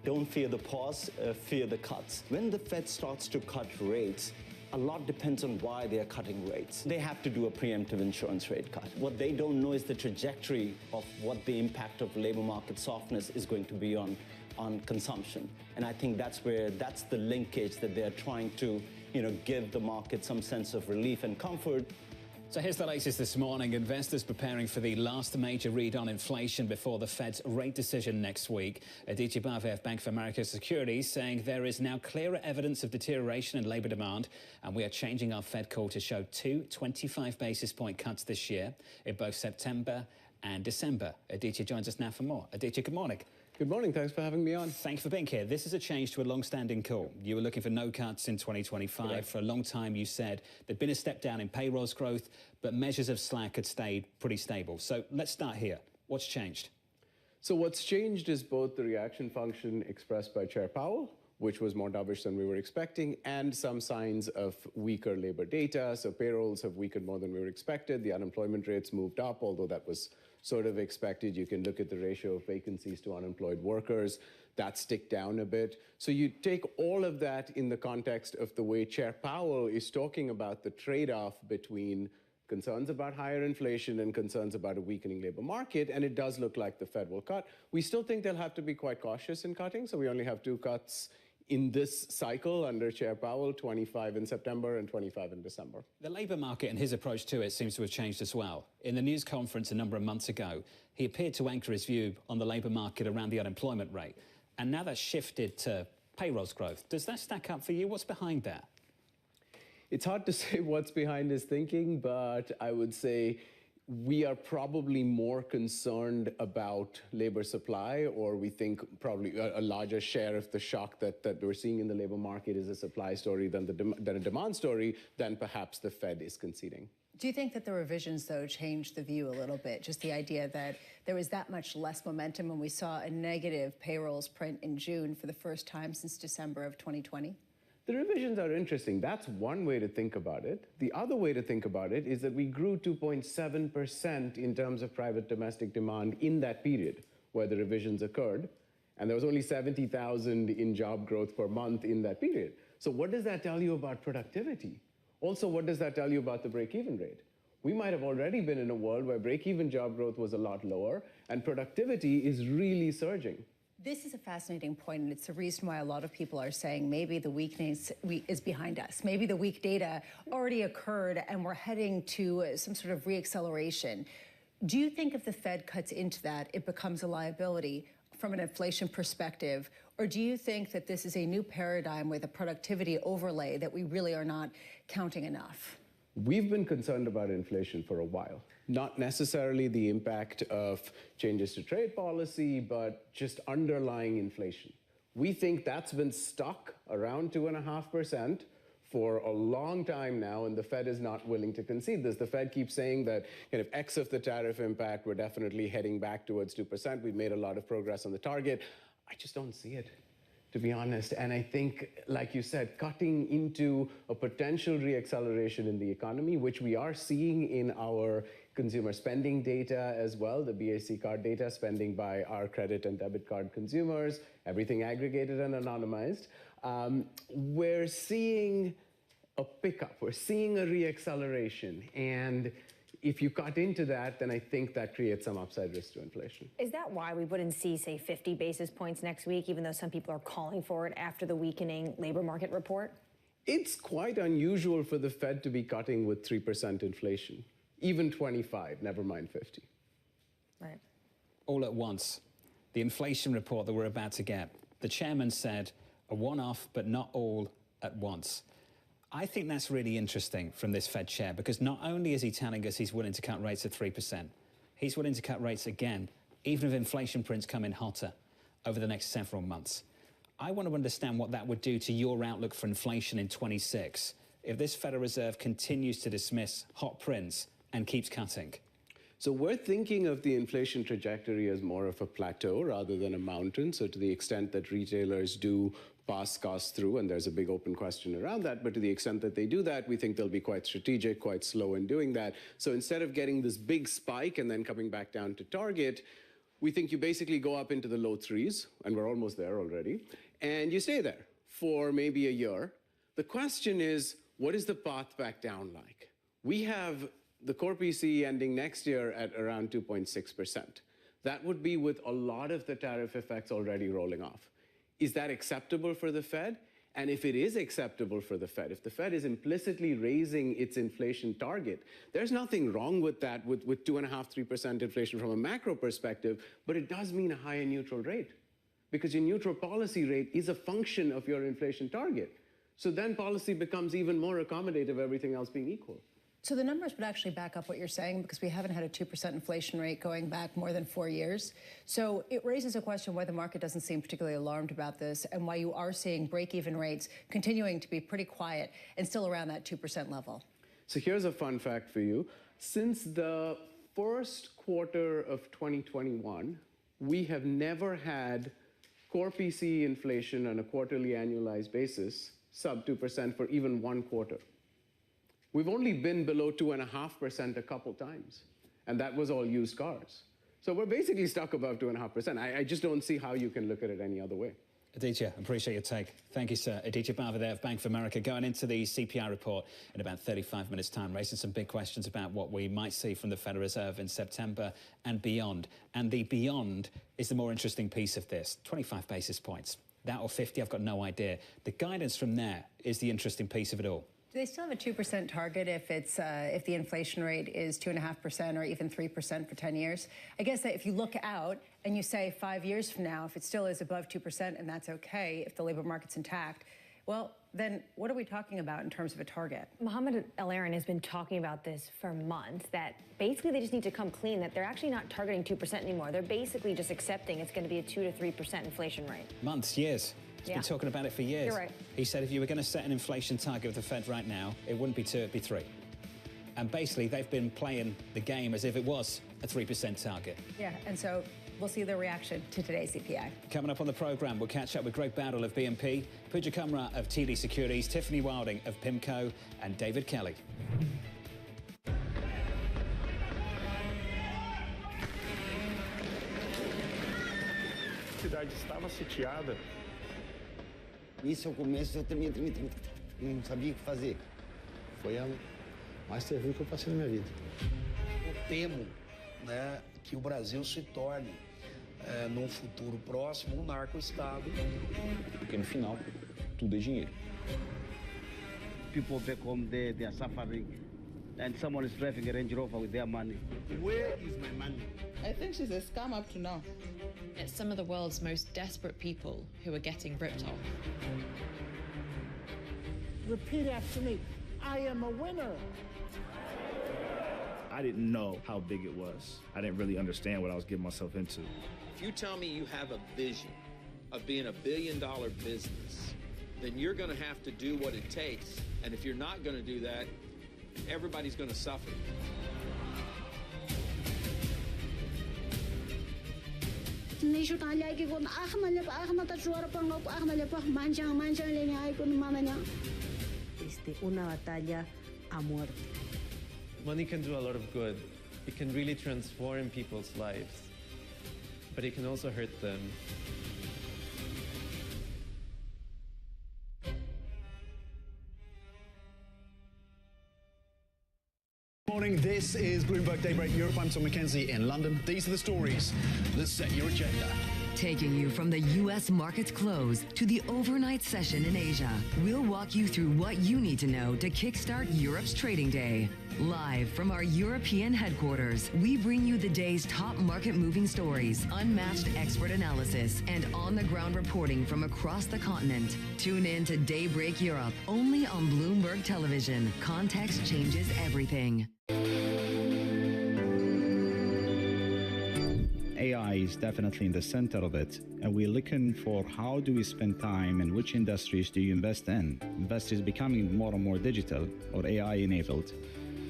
Speaker 8: Don't fear the pause, fear the cuts. When the Fed starts to cut rates, a lot depends on why they are cutting rates. They have to do a preemptive insurance rate cut. What they don't know is the trajectory of what the impact of labor market softness is going to be on consumption. And I think that's the linkage that they're trying to, give the market some sense of relief and comfort.
Speaker 31: So here's the latest this morning. Investors preparing for the last major read on inflation before the Fed's rate decision next week. Aditya Bave of Bank of America Securities saying there is now clearer evidence of deterioration in labour demand, and we are changing our Fed call to show 2 25 basis point cuts this year in both September and December. Aditya joins us now for more. Aditya, good morning.
Speaker 21: Good morning. Thanks for having me on.
Speaker 31: Thanks for being here. This is a change to a long-standing call. You were looking for no cuts in 2025.
Speaker 21: Correct.
Speaker 31: For a long time, you said there'd been a step down in payrolls growth, but measures of slack had stayed pretty stable. So let's start here. What's changed?
Speaker 21: So what's changed is both the reaction function expressed by Chair Powell, which was more dovish than we were expecting, and some signs of weaker labor data. So payrolls have weakened more than we were expected. The unemployment rates moved up, although that was sort of expected. You can look at the ratio of vacancies to unemployed workers. That's ticked down a bit. So you take all of that in the context of the way Chair Powell is talking about the trade-off between concerns about higher inflation and concerns about a weakening labor market, and it does look like the Fed will cut. We still think they'll have to be quite cautious in cutting, so we only have 2 cuts in this cycle under Chair Powell, 25 in September and 25 in December.
Speaker 31: The labour market and his approach to it seems to have changed as well. In the news conference a number of months ago, he appeared to anchor his view on the labour market around the unemployment rate. And now that's shifted to payrolls growth. Does that stack up for you? What's behind that?
Speaker 21: It's hard to say what's behind his thinking, but I would say we are probably more concerned about labor supply, or we think probably a larger share of the shock that we're seeing in the labor market is a supply story than a demand story, than perhaps the Fed is conceding.
Speaker 32: Do you think that the revisions, though, changed the view a little bit? Just the idea that there was that much less momentum when we saw a negative payrolls print in June for the first time since December of 2020?
Speaker 21: The revisions are interesting. That's one way to think about it. The other way to think about it is that we grew 2.7% in terms of private domestic demand in that period where the revisions occurred. And there was only 70,000 in job growth per month in that period. So what does that tell you about productivity? Also, what does that tell you about the break-even rate? We might have already been in a world where break-even job growth was a lot lower and productivity is really surging.
Speaker 32: This is a fascinating point, and it's the reason why a lot of people are saying maybe the weakness is behind us. Maybe the weak data already occurred and we're heading to some sort of reacceleration. Do you think if the Fed cuts into that, it becomes a liability from an inflation perspective? Or do you think that this is a new paradigm with a productivity overlay that we really are not counting enough?
Speaker 21: We've been concerned about inflation for a while. Not necessarily the impact of changes to trade policy, but just underlying inflation. We think that's been stuck around 2.5% for a long time now, and the Fed is not willing to concede this. The Fed keeps saying that X of the tariff impact, we're definitely heading back towards 2%. We've made a lot of progress on the target. I just don't see it. to be honest. And I think, like you said, cutting into a potential reacceleration in the economy, which we are seeing in our consumer spending data as well, the BAC card data, spending by our credit and debit card consumers, everything aggregated and anonymized. We're seeing a pickup, we're seeing a reacceleration. And if you cut into that, then I think that creates some upside risk to inflation.
Speaker 33: Is that why we wouldn't see, say, 50 basis points next week, even though some people are calling for it after the weakening labor market report?
Speaker 21: It's quite unusual for the Fed to be cutting with 3% inflation, even 25, never mind 50.
Speaker 33: Right.
Speaker 16: All at once. The inflation report that we're about to get, the chairman said a one-off, but not all at once. I think that's really interesting from this Fed chair, because not only is he telling us he's willing to cut rates at 3%, he's willing to cut rates again, even if inflation prints come in hotter over the next several months. I want to understand what that would do to your outlook for inflation in 26 if this Federal Reserve continues to dismiss hot prints and keeps cutting.
Speaker 21: So we're thinking of the inflation trajectory as more of a plateau rather than a mountain. So to the extent that retailers do pass costs through, and there's a big open question around that, but to the extent that they do that, we think they'll be quite strategic, quite slow in doing that. So instead of getting this big spike and then coming back down to target, we think you basically go up into the low threes, and we're almost there already, and you stay there for maybe a year. The question is, what is the path back down like? We have the core PCE ending next year at around 2.6%. That would be with a lot of the tariff effects already rolling off. Is that acceptable for the Fed? And if it is acceptable for the Fed, if the Fed is implicitly raising its inflation target, there's nothing wrong with that, with 2.5%, 3% inflation from a macro perspective, but it does mean a higher neutral rate, because your neutral policy rate is a function of your inflation target. So then policy becomes even more accommodative, everything else being equal.
Speaker 32: So the numbers would actually back up what you're saying, because we haven't had a 2% inflation rate going back more than 4 years. So it raises a question why the market doesn't seem particularly alarmed about this, and why you are seeing break-even rates continuing to be pretty quiet and still around that 2% level.
Speaker 21: So here's a fun fact for you. Since the first quarter of 2021, we have never had core PCE inflation on a quarterly annualized basis sub 2% for even one quarter. We've only been below 2.5% a couple times, and that was all used cars. So we're basically stuck above 2.5%. I just don't see how you can look at it any other way.
Speaker 16: Aditya, appreciate your take. Thank you, sir. Aditya Bava there of Bank of America, going into the CPI report in about 35 minutes' time, raising some big questions about what we might see from the Federal Reserve in September and beyond. And the beyond is the more interesting piece of this, 25 basis points. That or 50, I've got no idea. The guidance from there is the interesting piece of it all.
Speaker 32: Do they still have a 2% target if it's if the inflation rate is 2.5% or even 3% for 10 years? I guess that if you look out and you say 5 years from now, if it still is above 2% and that's okay, if the labor market's intact, well, then what are we talking about in terms of a target?
Speaker 33: Mohamed El-Erian has been talking about this for months, that basically they just need to come clean, that they're actually not targeting 2% anymore. They're basically just accepting it's going to be a 2 to 3% inflation rate.
Speaker 16: Months, years. He's been talking about it for years.
Speaker 33: You're right.
Speaker 16: He said if you were going to set an inflation target with the Fed right now, it wouldn't be 2, it'd be 3. And basically, they've been playing the game as if it was a 3% target.
Speaker 32: Yeah, and so we'll see the reaction to today's CPI.
Speaker 16: Coming up on the programme, we'll catch up with Greg Battle of BNP, Pooja Kumra of TD Securities, Tiffany Wilding of PIMCO, and David Kelly.
Speaker 3: A cidade estava sitiada.
Speaker 7: Isso, ao começo, eu tremia, não sabia o que fazer.
Speaker 3: Foi a mais terrível que eu passei na minha vida.
Speaker 9: Eu temo, né, que o Brasil se torne, num futuro próximo, um narco-estado.
Speaker 7: Porque no final, tudo é dinheiro. People back home there, they are suffering. And someone is driving a Range Rover with their money.
Speaker 9: Where is my money?
Speaker 14: I think she's a scam up to now.
Speaker 22: It's some of the world's most desperate people who are getting ripped off.
Speaker 23: Repeat after me. I am a winner.
Speaker 24: I didn't know how big it was. I didn't really understand what I was getting myself into.
Speaker 25: If you tell me you have a vision of being $1 billion business, then you're going to have to do what it takes. And if you're not going to do that, everybody's going to suffer.
Speaker 23: Nisho talya ko na akmalya suara pangop akmalya pa manchang leña ay ko mamanya.
Speaker 1: Una batalla a muerte.
Speaker 6: Money can do a lot of good. It can really transform people's lives, but it can also hurt them.
Speaker 11: Morning, this is Bloomberg Daybreak Europe. I'm Tom McKenzie in London. These are the stories that set your agenda.
Speaker 13: Taking you from the U.S. market's close to the overnight session in Asia, we'll walk you through what you need to know to kickstart Europe's trading day. Live from our European headquarters, we bring you the day's top market-moving stories, unmatched expert analysis, and on-the-ground reporting from across the continent. Tune in to Daybreak Europe, only on Bloomberg Television. Context changes everything.
Speaker 15: AI is definitely in the center of it, and we're looking for how do we spend time and which industries do you invest in. Investors becoming more and more digital or AI enabled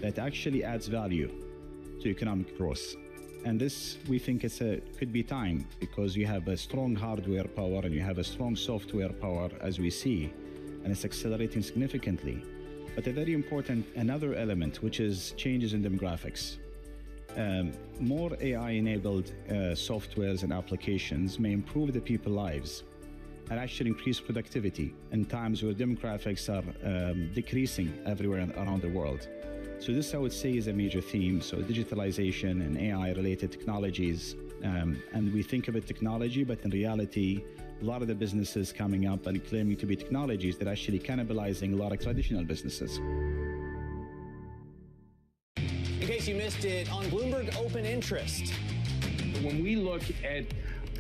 Speaker 15: that actually adds value to economic growth. And this, we think could be time because you have a strong hardware power and you have a strong software power as we see, and it's accelerating significantly. But a very important, another element, which is changes in demographics. More AI-enabled softwares and applications may improve the people's lives and actually increase productivity in times where demographics are decreasing everywhere around the world. So this, I would say, is a major theme. So digitalization and AI-related technologies, and we think of it technology, but in reality, a lot of the businesses coming up and claiming to be technologies that are actually cannibalizing a lot of traditional businesses.
Speaker 18: In case you missed it, on Bloomberg Open Interest.
Speaker 19: When we look at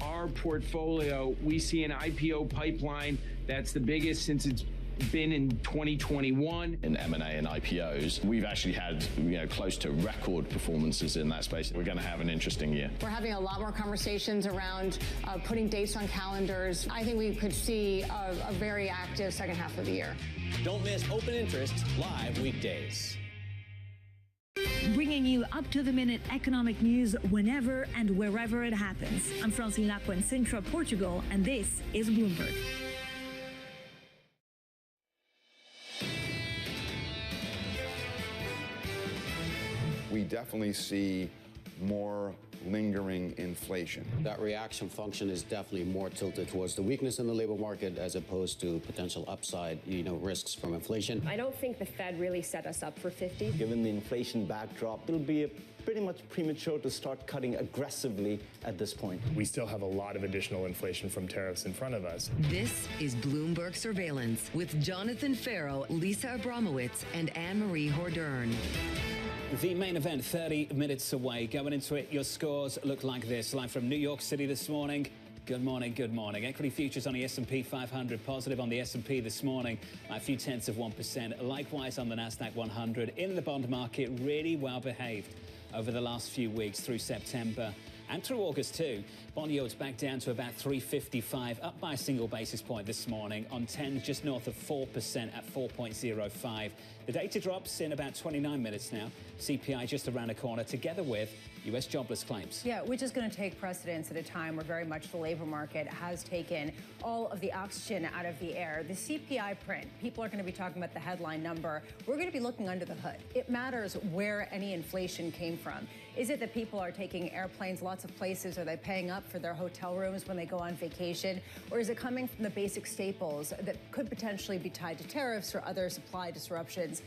Speaker 19: our portfolio, we see an IPO pipeline that's the biggest since it's been in 2021.
Speaker 20: In M&A and IPOs, we've actually had close to record performances in that space. We're going to have an interesting year.
Speaker 26: We're having a lot more conversations around putting dates on calendars. I think we could see a very active second half of the year.
Speaker 18: Don't miss Open Interest live weekdays.
Speaker 2: Bringing you up-to-the-minute economic news whenever and wherever it happens. I'm Francine Lacqua in Sintra, Portugal, and this is Bloomberg.
Speaker 27: We definitely see more lingering inflation.
Speaker 28: That reaction function is definitely more tilted towards the weakness in the labor market as opposed to potential upside, risks from inflation.
Speaker 29: I don't think the Fed really set us up for 50.
Speaker 8: Given the inflation backdrop, it'll be pretty much premature to start cutting aggressively at this point.
Speaker 30: We still have a lot of additional inflation from tariffs in front of us.
Speaker 13: This is Bloomberg Surveillance with Jonathan Farrow, Lisa Abramowitz, and Anne-Marie Hordern.
Speaker 16: The main event 30 minutes away. Going into it, your scores look like this. Live from New York City this morning. Good morning, good morning. Equity futures on the S&P 500, positive on the S&P this morning, by a few tenths of 1%. Likewise on the Nasdaq 100. In the bond market, really well behaved over the last few weeks through September and through August too. Bond yields back down to about 355, up by a single basis point this morning on 10, just north of 4% at 4.05. The data drops in about 29 minutes now. CPI just around the corner, together with U.S. jobless claims.
Speaker 32: Yeah, which is going to take precedence at a time where very much the labor market has taken all of the oxygen out of the air. The CPI print, people are going to be talking about the headline number. We're going to be looking under the hood. It matters where any inflation came from. Is it that people are taking airplanes lots of places? Are they paying up for their hotel rooms when they go on vacation? Or is it coming from the basic staples that could potentially be tied to tariffs or other supply disruptions?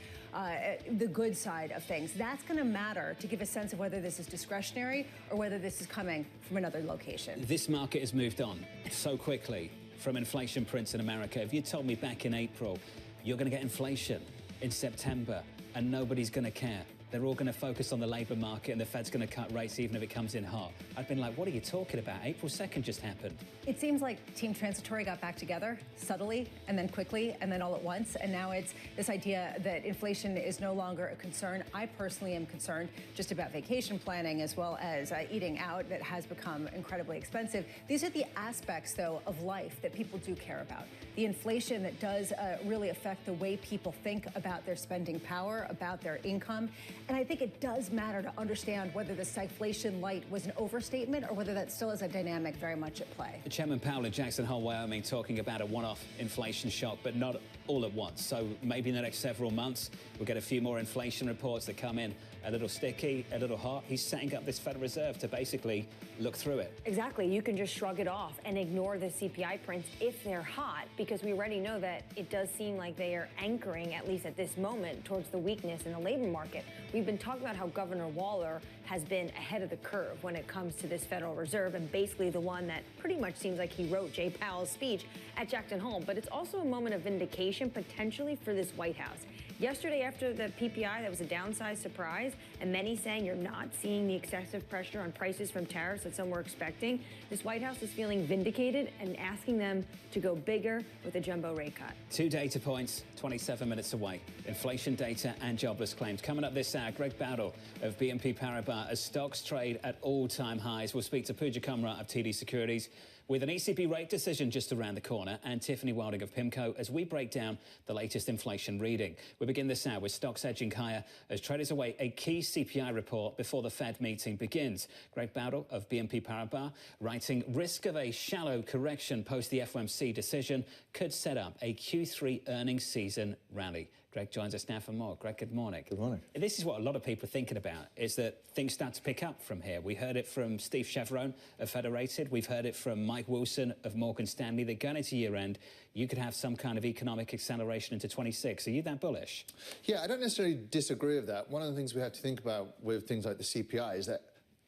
Speaker 32: The good side of things. That's going to matter to give a sense of whether this is discretionary or whether this is coming from another location.
Speaker 16: This market has moved on so quickly from inflation prints in America. If you told me back in April, you're going to get inflation in September and nobody's going to care. They're all going to focus on the labor market and the Fed's going to cut rates even if it comes in hot. I've been like, what are you talking about? April 2nd just happened.
Speaker 32: It seems like Team Transitory got back together subtly and then quickly and then all at once. And now it's this idea that inflation is no longer a concern. I personally am concerned just about vacation planning as well as eating out that has become incredibly expensive. These are the aspects, though, of life that people do care about. the inflation that does really affect the way people think about their spending power, about their income. And I think it does matter to understand whether the stagflation light was an overstatement or whether that still is a dynamic very much at play.
Speaker 16: Chairman Powell in Jackson Hole, Wyoming, talking about a one-off inflation shock, but not all at once. So maybe in the next several months, we'll get a few more inflation reports that come in a little sticky, a little hot. He's setting up this Federal Reserve to basically look through it.
Speaker 29: Exactly. You can just shrug it off and ignore the CPI prints if they're hot, because we already know that it does seem like they are anchoring, at least at this moment, towards the weakness in the labor market. We've been talking about how Governor Waller has been ahead of the curve when it comes to this Federal Reserve, and basically the one that pretty much seems like he wrote Jay Powell's speech at Jackson Hole. But it's also a moment of vindication potentially for this White House. Yesterday, after the PPI, that was a downside surprise, and many saying you're not seeing the excessive pressure on prices from tariffs that some were expecting. This White House is feeling vindicated and asking them to go bigger with a jumbo rate cut. 2 data points, 27 minutes away. Inflation data and jobless claims. Coming up this hour, Greg Bowdle of BNP Paribas as stocks trade at all-time highs. We'll speak to Pooja Kumar of TD Securities with an ECB rate decision just around the corner, and Tiffany Wilding of PIMCO as we break down the latest inflation reading. We begin this hour with stocks edging higher as traders await a key CPI report before the Fed meeting begins. Greg Bowdle of BNP Paribas writing, risk of a shallow correction post the FOMC decision could set up a Q3 earnings season rally. Greg joins us now for more. Greg, good morning.
Speaker 3: Good morning.
Speaker 16: This is what a lot of people are thinking about, is that things start to pick up from here. We heard it from Steve Chevron of Federated. We've heard it from Mike Wilson of Morgan Stanley. That going into year end, you could have some kind of economic acceleration into 26. Are you that bullish?
Speaker 3: Yeah, I don't necessarily disagree with that. One of the things we have to think about with things like the CPI is that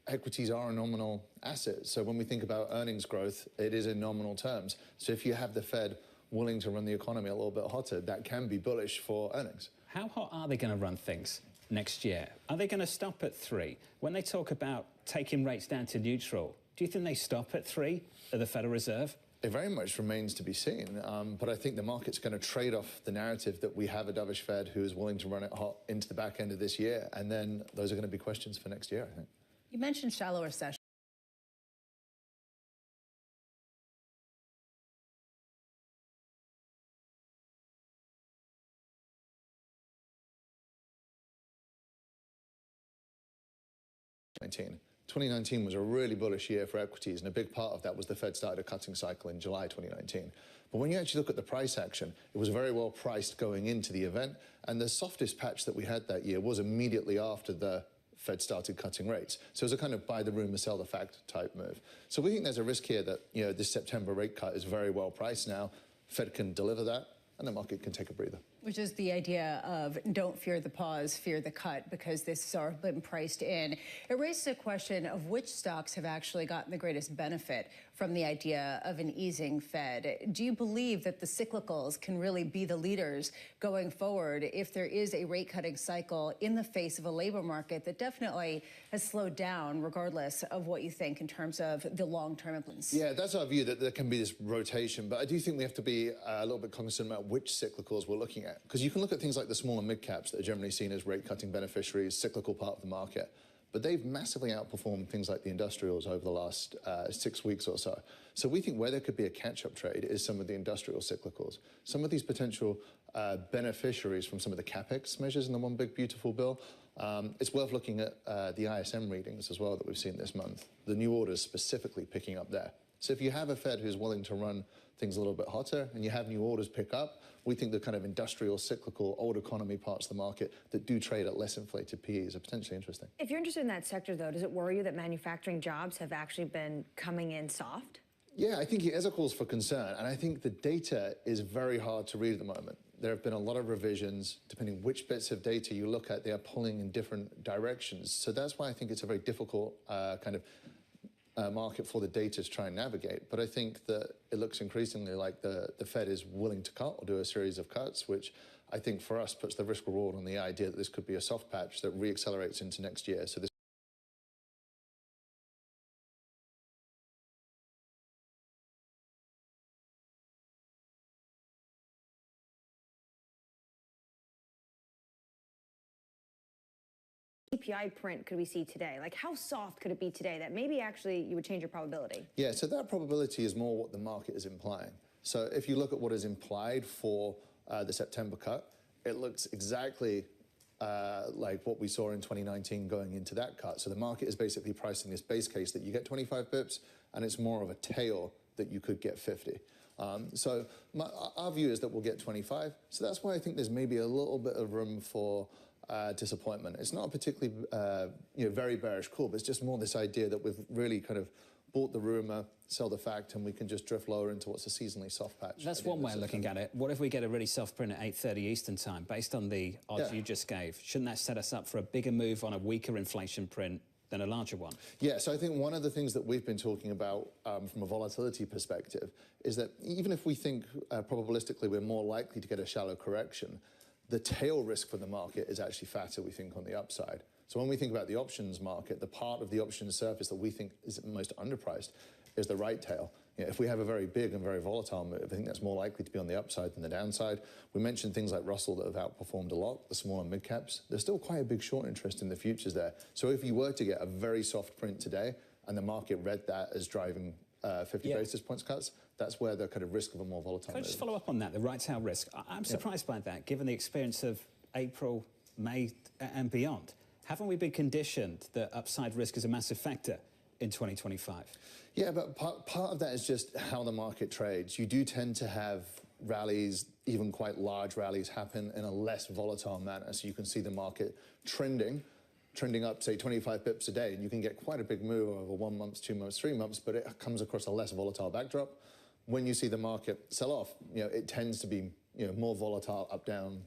Speaker 3: equities are a nominal asset. So when we think about earnings growth, it is in nominal terms. So if you have the Fed willing to run the economy a little bit hotter, that can be bullish for earnings.
Speaker 16: How hot are they going to run things next year? Are they going to stop at 3? When they talk about taking rates down to neutral, do you think they stop at 3 at the Federal Reserve?
Speaker 3: It very much remains to be seen, but I think the market's going to trade off the narrative that we have a dovish Fed who is willing to run it hot into the back end of this year, and then those are going to be questions for next year, I think.
Speaker 32: You mentioned shallow recession.
Speaker 3: '19. 2019 was a really bullish year for equities, and a big part of that was the Fed started a cutting cycle in July 2019. But when you actually look at the price action, it was very well priced going into the event, and the softest patch that we had that year was immediately after the Fed started cutting rates. So it was a kind of buy the rumor, sell the fact type move. So we think there's a risk here that, you know, this September rate cut is very well priced now. Fed can deliver that, and the market can take a breather.
Speaker 32: Which is the idea of don't fear the pause, fear the cut, because this has already been priced in. It raises a question of which stocks have actually gotten the greatest benefit from the idea of an easing Fed. Do you believe that the cyclicals can really be the leaders going forward if there is a rate cutting cycle in the face of a labor market that definitely has slowed down, regardless of what you think in terms of the long-term influence?
Speaker 3: Yeah, that's our view, that there can be this rotation, but I do think we have to be a little bit cognizant about which cyclicals we're looking at. Because you can look at things like the small and mid caps that are generally seen as rate cutting beneficiaries, cyclical part of the market, but they've massively outperformed things like the industrials over the last 6 weeks or so. So we think where there could be a catch-up trade is some of the industrial cyclicals. Some of these potential beneficiaries from some of the CapEx measures in the One Big Beautiful Bill. It's worth looking at the ISM readings as well that we've seen this month. The new orders specifically picking up there. So if you have a Fed who's willing to run things a little bit hotter and you have new orders pick up, we think the kind of industrial, cyclical, old economy parts of the market that do trade at less inflated PEs are potentially interesting.
Speaker 29: If you're interested in that sector, though, does it worry you that manufacturing jobs have actually been coming in soft?
Speaker 3: Yeah, I think it is a cause for concern, and I think the data is very hard to read at the moment. There have been a lot of revisions. Depending which bits of data you look at, they are pulling in different directions. So that's why I think it's a very difficult kind of market for the data to try and navigate. But I think that it looks increasingly like the Fed is willing to cut or do a series of cuts, which I think for us puts the risk reward on the idea that this could be a soft patch that reaccelerates into next year. So this
Speaker 29: CPI print could we see today? Like, how soft could it be today that maybe actually you would change your probability?
Speaker 3: Yeah, so that probability is more what the market is implying. So if you look at what is implied for the September cut, it looks exactly like what we saw in 2019 going into that cut. So the market is basically pricing this base case that you get 25 pips, and it's more of a tail that you could get 50. So our view is that we'll get 25. So that's why I think there's maybe a little bit of room for disappointment. It's not a particularly very bearish call, but it's just more this idea that we've really kind of bought the rumor, sell the fact, and we can just drift lower into what's a seasonally soft patch.
Speaker 16: That's one way of looking at it. What if we get a really soft print at 8:30 Eastern time, based on the odds you just gave? Shouldn't that set us up for a bigger move on a weaker inflation print than a larger one?
Speaker 3: Yeah, so I think one of the things that we've been talking about from a volatility perspective is that even if we think probabilistically we're more likely to get a shallow correction, the tail risk for the market is actually fatter, we think, on the upside. So when we think about the options market, the part of the options surface that we think is most underpriced is the right tail. If we have a very big and very volatile move, I think that's more likely to be on the upside than the downside. We mentioned things like Russell that have outperformed a lot, the small and mid caps. There's still quite a big short interest in the futures there. So if you were to get a very soft print today and the market read that as driving 50 basis points cuts, that's where the kind of risk of a more volatile
Speaker 16: Can I just follow up on that, the right tail risk? I'm surprised by that, given the experience of April, May and beyond. Haven't we been conditioned that upside risk is a massive factor in 2025?
Speaker 3: Yeah, but part of that is just how the market trades. You do tend to have rallies, even quite large rallies, happen in a less volatile manner. So you can see the market trending up, say, 25 pips a day, and you can get quite a big move over 1 month, 2 months, 3 months, but it comes across a less volatile backdrop. When you see the market sell off, it tends to be more volatile, up, down,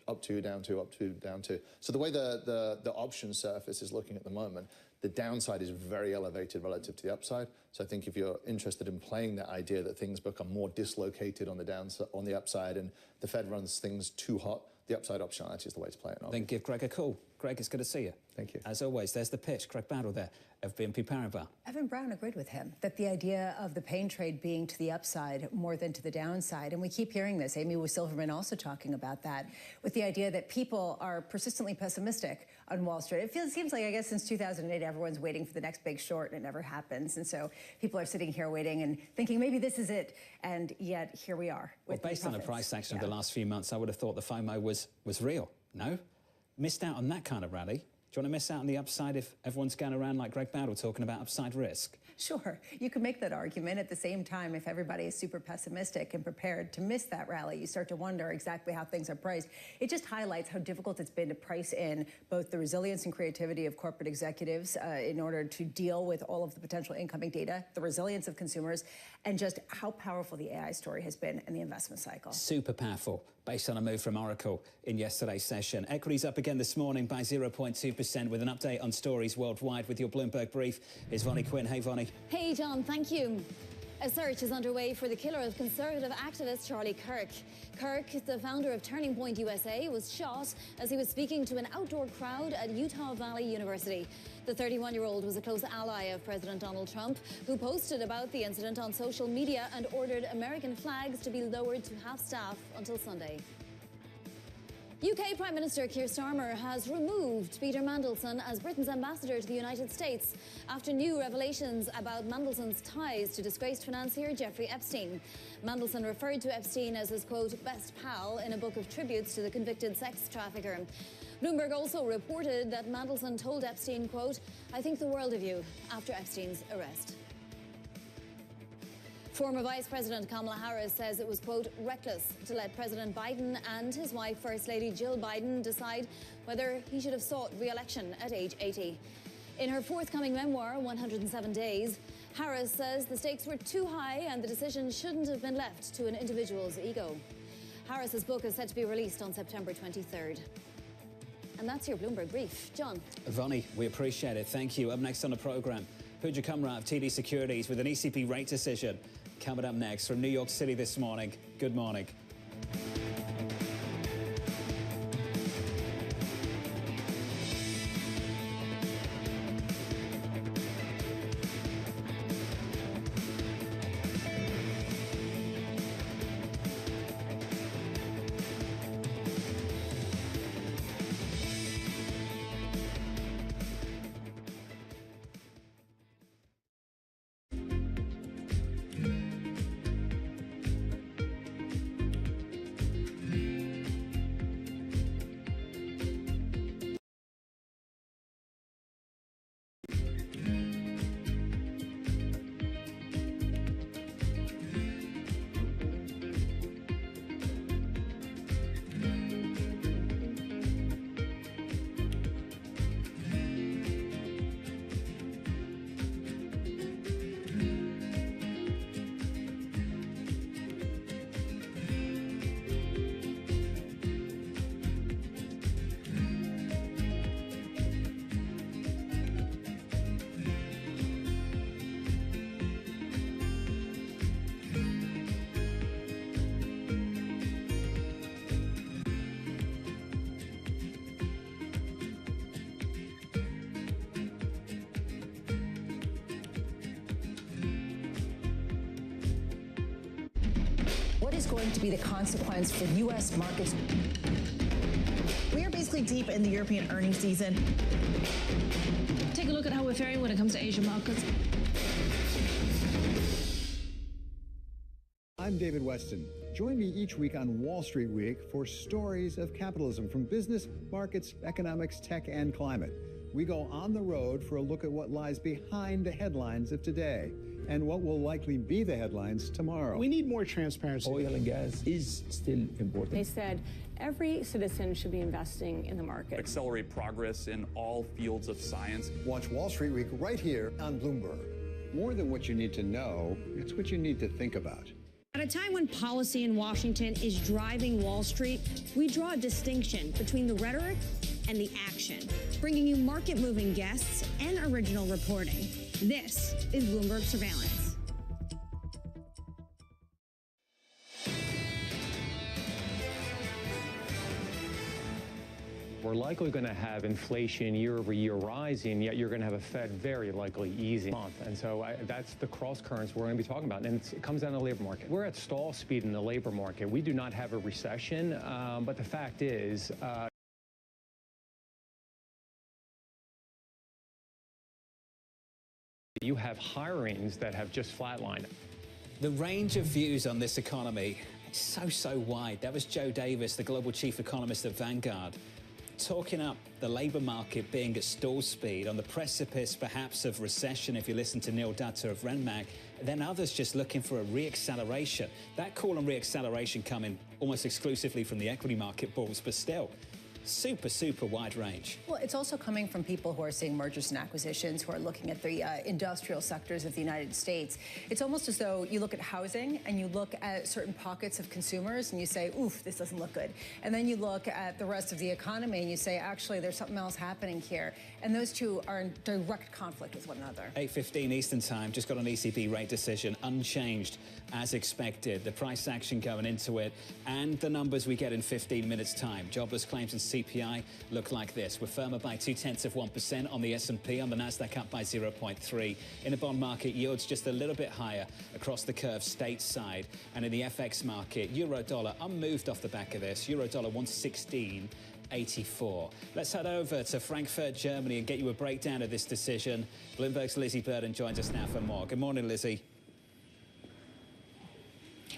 Speaker 3: up to, down to, up to, down to. So the way the option surface is looking at the moment, the downside is very elevated relative to the upside. So I think if you're interested in playing that idea that things become more dislocated on the downside, on the upside, and the Fed runs things too hot, the upside optionality is the way to play it.
Speaker 16: Then give Greg a call. Greg, it's good to see you.
Speaker 3: Thank you.
Speaker 16: As always, there's the pitch. Greg Battle there of BNP Paribas.
Speaker 32: Evan Brown agreed with him that the idea of the pain trade being to the upside more than to the downside, and we keep hearing this. Amy Silverman also talking about that, with the idea that people are persistently pessimistic on Wall Street. It seems like, I guess, since 2008, everyone's waiting for the next big short, and it never happens. And so people are sitting here waiting and thinking maybe this is it, and yet here we are.
Speaker 16: Well, based on the price action of the last few months, I would have thought the FOMO was real. No? Missed out on that kind of rally. Do you want to miss out on the upside if everyone's going around like Greg Battle talking about upside risk?
Speaker 32: Sure, you can make that argument. At the same time, if everybody is super pessimistic and prepared to miss that rally, you start to wonder exactly how things are priced. It just highlights how difficult it's been to price in both the resilience and creativity of corporate executives in order to deal with all of the potential incoming data, the resilience of consumers, and just how powerful the AI story has been in the investment cycle.
Speaker 16: Super based on a move from Oracle in yesterday's session. Equities up again this morning by 0.2% with an update on stories worldwide with your Bloomberg Brief is Vonnie Quinn. Hey, Vonnie.
Speaker 4: Hey, John, thank you. A search is underway for the killer of conservative activist Charlie Kirk. Kirk, the founder of Turning Point USA, was shot as he was speaking to an outdoor crowd at Utah Valley University. The 31-year-old was a close ally of President Donald Trump, who posted about the incident on social media and ordered American flags to be lowered to half-staff until Sunday. UK Prime Minister Keir Starmer has removed Peter Mandelson as Britain's ambassador to the United States after new revelations about Mandelson's ties to disgraced financier Jeffrey Epstein. Mandelson referred to Epstein as his, quote, best pal in a book of tributes to the convicted sex trafficker. Bloomberg also reported that Mandelson told Epstein, quote, I think the world of you, after Epstein's arrest. Former Vice President Kamala Harris says it was, quote, reckless to let President Biden and his wife, First Lady Jill Biden, decide whether he should have sought re-election at age 80. In her forthcoming memoir, 107 Days, Harris says the stakes were too high and the decision shouldn't have been left to an individual's ego. Harris's book is set to be released on September 23rd. And that's your Bloomberg Brief. John.
Speaker 16: Vonnie, we appreciate it. Thank you. Up next on the programme, Pooja Kumar of TD Securities with an ECB rate decision. Coming up next from New York City this morning. Good morning.
Speaker 32: going to be the consequence for U.S. markets?
Speaker 5: We are basically deep in the European earnings season.
Speaker 7: Take a look at how we're faring when it comes to Asian markets.
Speaker 9: I'm David Weston. Join me each week on Wall Street Week for stories of capitalism from business, markets, economics, tech, and climate. We go on the road for a look at what lies behind the headlines of today and what will likely be the headlines tomorrow.
Speaker 10: We need more transparency. Oil and gas is still important.
Speaker 12: They said every citizen should be investing in the market.
Speaker 14: Accelerate progress in all fields of science.
Speaker 9: Watch Wall Street Week right here on Bloomberg. More than what you need to know, it's what you need to think about.
Speaker 2: At a time when policy in Washington is driving Wall Street, we draw a distinction between the rhetoric and the action, bringing you market-moving guests and original reporting. This is Bloomberg Surveillance.
Speaker 17: We're likely going to have inflation year over year rising, yet you're going to have a Fed very likely easing month. And so that's the cross currents we're going to be talking about. And it comes down to the labor market. We're at stall speed in the labor market. We do not have a recession, but the fact is, you have hirings that have just flatlined.
Speaker 16: The range of views on this economy is so wide. That was Joe Davis, the global chief economist of Vanguard, talking up the labor market being at stall speed, on the precipice perhaps of recession if you listen to Neil Dutta of Renmag, then others just looking for a re-acceleration. That call on re-acceleration coming almost exclusively from the equity market bulls, but still super wide range.
Speaker 32: Well, it's also coming from people who are seeing mergers and acquisitions, who are looking at the industrial sectors of the United States. It's almost as though you look at housing and you look at certain pockets of consumers and you say, oof, this doesn't look good. And then you look at the rest of the economy and you say, actually, there's something else happening here. And those two are in direct conflict with one another.
Speaker 16: 8:15 Eastern Time, just got an ECB rate decision, unchanged as expected. The price action going into it and the numbers we get in 15 minutes time. Jobless claims and CPI look like this. We're firmer by 0.2% on the S&P, on the Nasdaq up by 0.3. In the bond market, yields just a little bit higher across the curve stateside. And in the FX market, euro-dollar unmoved off the back of this. Euro-dollar 116.84. Let's head over to Frankfurt, Germany and get you a breakdown of this decision. Bloomberg's Lizzie Burden joins us now for more. Good morning, Lizzie.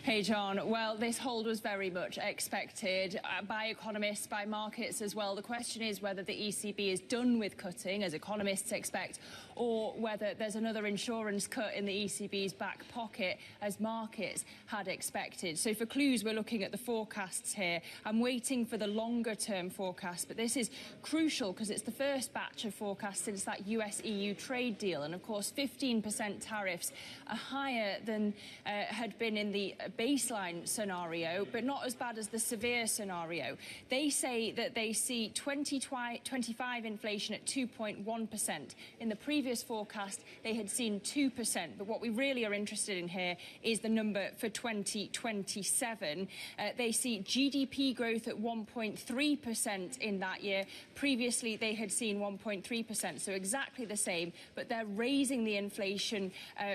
Speaker 12: Hey, John. Well, this hold was very much expected by economists, by markets as well. The question is whether the ECB is done with cutting, as economists expect, or whether there's another insurance cut in the ECB's back pocket, as markets had expected. So for clues, we're looking at the forecasts here. I'm waiting for the longer-term forecast, but this is crucial because it's the first batch of forecasts since that US-EU trade deal. And, of course, 15% tariffs are higher than had been in the baseline scenario, but not as bad as the severe scenario. They say that they see 2025 inflation at 2.1%. In the previous forecast, they had seen 2%. But what we really are interested in here is the number for 2027. They see GDP growth at 1.3% in that year. Previously, they had seen 1.3%, so exactly the same. But they're raising the inflation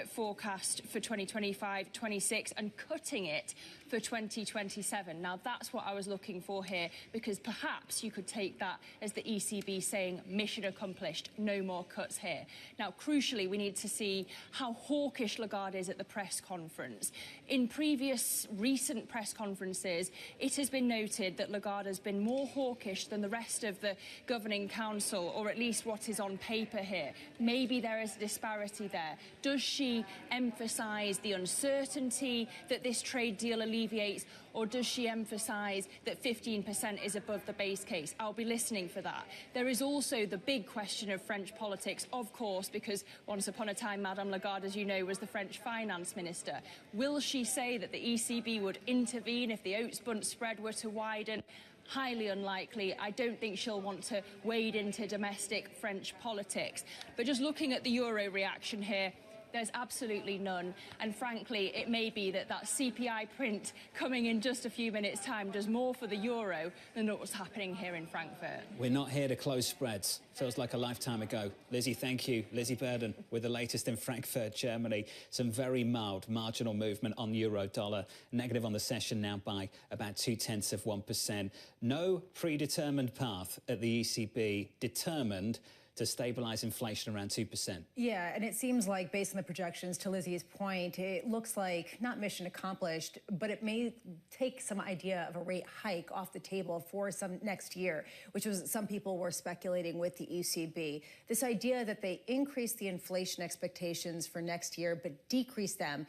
Speaker 12: forecast for 2025-26 and cutting it for 2027. Now, that's what I was looking for here, because perhaps you could take that as the ECB saying mission accomplished, no more cuts here. Now, crucially, we need to see how hawkish Lagarde is at the press conference. In previous recent press conferences, it has been noted that Lagarde has been more hawkish than the rest of the governing council, or at least what is on paper here. Maybe there is a disparity there. Does she emphasise the uncertainty that this trade deal alleviates, or does she emphasise that 15% is above the base case? I'll be listening for that. There is also the big question of French politics, of course, because once upon a time, Madame Lagarde, as you know, was the French finance minister. Will she say that the ECB would intervene if the oats-bundt spread were to widen? Highly unlikely. I don't think she'll want to wade into domestic French politics. But just looking at the euro reaction here, There's absolutely none. And frankly, it may be that CPI print coming in just a few minutes' time does more for the euro than what's happening here in Frankfurt.
Speaker 16: We're not here to close spreads. Feels like a lifetime ago. Lizzie, thank you. Lizzie Burden with the latest in Frankfurt, Germany. Some very mild marginal movement on euro-dollar. Negative on the session now by about 0.2%. No predetermined path at the ECB, determined to stabilise inflation around 2%.
Speaker 32: Yeah, and it seems like, based on the projections, to Lizzie's point, it looks like not mission accomplished, but it may take some idea of a rate hike off the table for some next year, which was some people were speculating with the ECB. This idea that they increase the inflation expectations for next year, but decrease them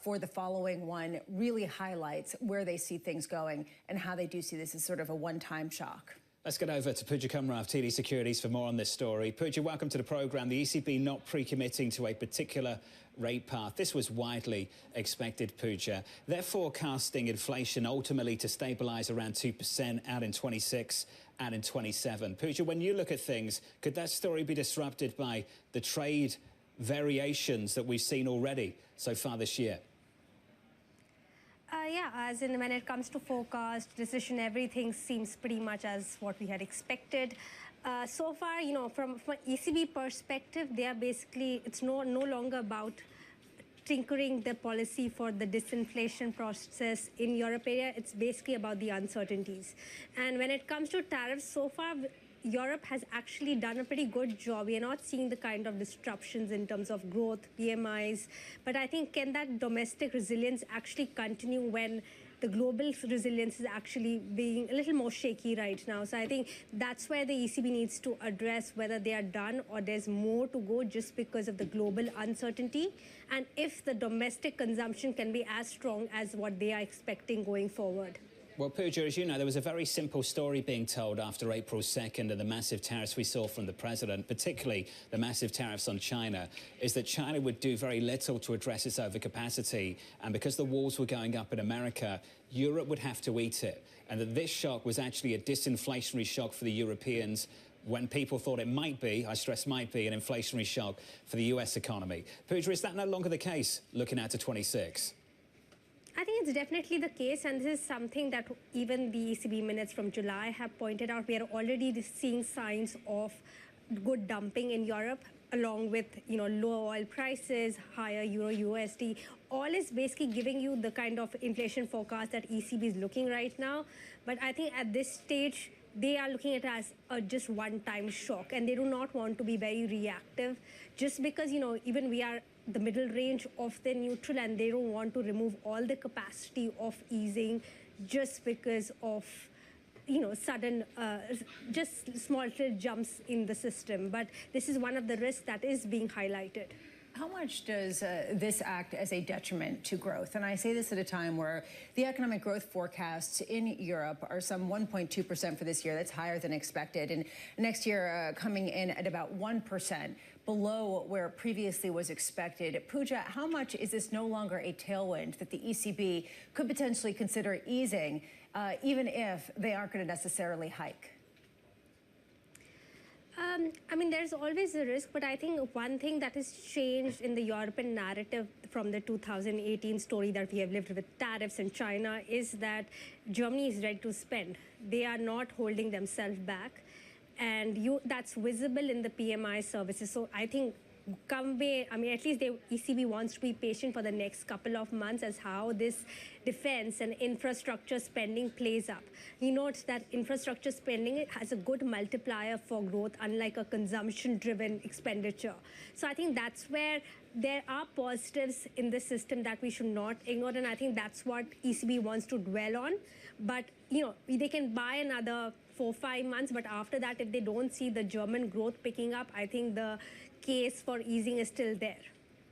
Speaker 32: for the following one, really highlights where they see things going and how they do see this as sort of a one-time shock.
Speaker 16: Let's get over to Pooja Kumar of TD Securities for more on this story. Pooja, welcome to the programme. The ECB not pre-committing to a particular rate path. This was widely expected, Pooja. They're forecasting inflation ultimately to stabilise around 2% out in 26, out in 27. Pooja, when you look at things, could that story be disrupted by the trade variations that we've seen already so far this year?
Speaker 1: Yeah, as in when it comes to forecast, decision, everything seems pretty much as what we had expected. So far, from ECB perspective, they are basically, it's no longer about tinkering the policy for the disinflation process in Europe area. It's basically about the uncertainties. And when it comes to tariffs, so far, Europe has actually done a pretty good job. We are not seeing the kind of disruptions in terms of growth, PMIs. But I think, can that domestic resilience actually continue when the global resilience is actually being a little more shaky right now? So I think that's where the ECB needs to address whether they are done or there's more to go just because of the global uncertainty. And if the domestic consumption can be as strong as what they are expecting going forward.
Speaker 16: Well, Pooja, as you know, there was a very simple story being told after April 2nd and the massive tariffs we saw from the president, particularly the massive tariffs on China, is that China would do very little to address its overcapacity. And because the walls were going up in America, Europe would have to eat it. And that this shock was actually a disinflationary shock for the Europeans when people thought it might be, I stress might be, an inflationary shock for the US economy. Pooja, is that no longer the case looking out to 26?
Speaker 1: I think it's definitely the case, and this is something that even the ECB minutes from July have pointed out. We are already seeing signs of good dumping in Europe, along with low oil prices, higher euro USD. All is basically giving you the kind of inflation forecast that ECB is looking right now. But I think at this stage, they are looking at it as a just one-time shock, and they do not want to be very reactive, just because even we are the middle range of the neutral, and they don't want to remove all the capacity of easing just because of sudden just small little jumps in the system. But this is one of the risks that is being highlighted.
Speaker 32: How much does this act as a detriment to growth? And I say this at a time where the economic growth forecasts in Europe are some 1.2% for this year. That's higher than expected. And next year coming in at about 1%, below where previously was expected. Pooja, how much is this no longer a tailwind that the ECB could potentially consider easing, even if they aren't going to necessarily hike?
Speaker 1: I mean, there's always a risk, but I think one thing that has changed in the European narrative from the 2018 story that we have lived with tariffs in China is that Germany is ready to spend. They are not holding themselves back. And that's visible in the PMI services. So I think at least the ECB wants to be patient for the next couple of months as how this defense and infrastructure spending plays up. You note that infrastructure spending has a good multiplier for growth, unlike a consumption-driven expenditure. So I think that's where there are positives in the system that we should not ignore, and I think that's what ECB wants to dwell on. But, they can buy another 4-5 months, but after that, if they don't see the German growth picking up, I think the case for easing is still there.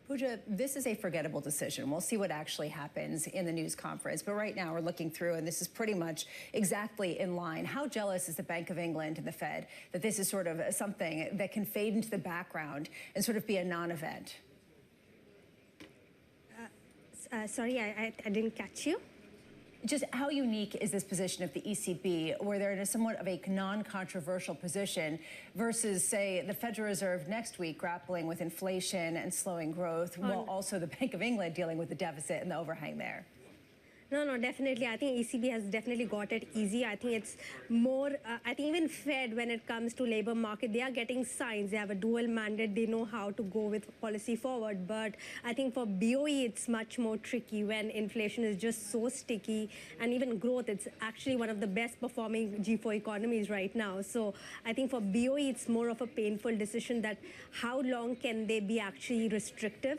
Speaker 32: Pooja, this is a forgettable decision. We'll see what actually happens in the news conference. But right now, we're looking through, and this is pretty much exactly in line. How jealous is the Bank of England and the Fed that this is sort of something that can fade into the background and sort of be a non-event?
Speaker 1: Sorry, I didn't catch you.
Speaker 32: Just how unique is this position of the ECB, where they're in a somewhat of a non-controversial position versus, say, the Federal Reserve next week grappling with inflation and slowing growth, while also the Bank of England dealing with the deficit and the overhang there?
Speaker 1: No, definitely. I think ECB has definitely got it easy. I think it's more, I think even Fed, when it comes to labor market, they are getting signs. They have a dual mandate. They know how to go with policy forward. But I think for BOE, it's much more tricky when inflation is just so sticky. And even growth, it's actually one of the best performing G4 economies right now. So I think for BOE, it's more of a painful decision that how long can they be actually restrictive?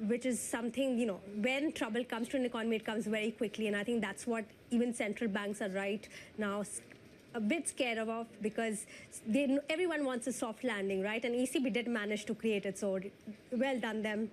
Speaker 1: Which is something, you know, when trouble comes to an economy, it comes very quickly. And I think that's what even central banks are right now a bit scared of, because everyone wants a soft landing, right? And ECB did manage to create it, so well done them.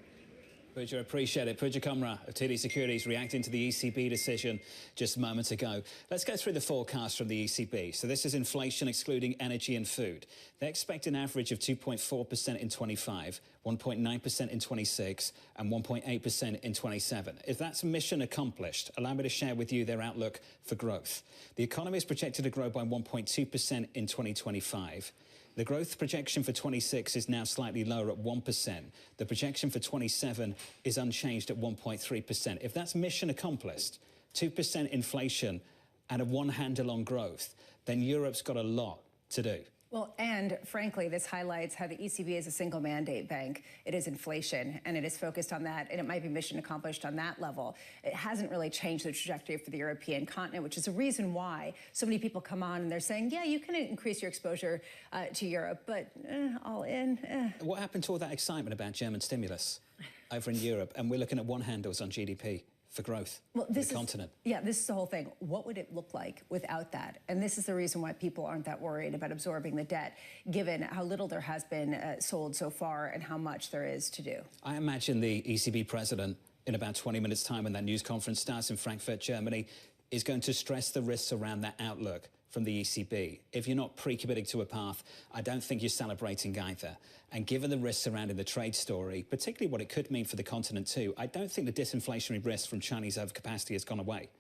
Speaker 16: Pooja, appreciate it. Pooja Kumra of TD Securities reacting to the ECB decision just moments ago. Let's go through the forecast from the ECB. So this is inflation excluding energy and food. They expect an average of 2.4% in 25, 1.9% in 26, and 1.8% in 27. If that's mission accomplished, allow me to share with you their outlook for growth. The economy is projected to grow by 1.2% in 2025. The growth projection for 26 is now slightly lower at 1%. The projection for 27 is unchanged at 1.3%. If that's mission accomplished, 2% inflation and a one handle on growth, then Europe's got a lot to do.
Speaker 32: Well, and frankly, this highlights how the ECB is a single mandate bank. It is inflation, and it is focused on that, and it might be mission accomplished on that level. It hasn't really changed the trajectory for the European continent, which is a reason why so many people come on and they're saying, yeah, you can increase your exposure to Europe, but all in.
Speaker 16: What happened to all that excitement about German stimulus over in Europe? And we're looking at one handles on GDP. For growth, this continent.
Speaker 32: Yeah, this is the whole thing. What would it look like without that? And this is the reason why people aren't that worried about absorbing the debt, given how little there has been sold so far and how much there is to do.
Speaker 16: I imagine the ECB president, in about 20 minutes' time when that news conference starts in Frankfurt, Germany, is going to stress the risks around that outlook from the ECB. If you're not pre-committing to a path, I don't think you're celebrating either. And given the risks surrounding the trade story, particularly what it could mean for the continent too, I don't think the disinflationary risk from Chinese overcapacity has gone away.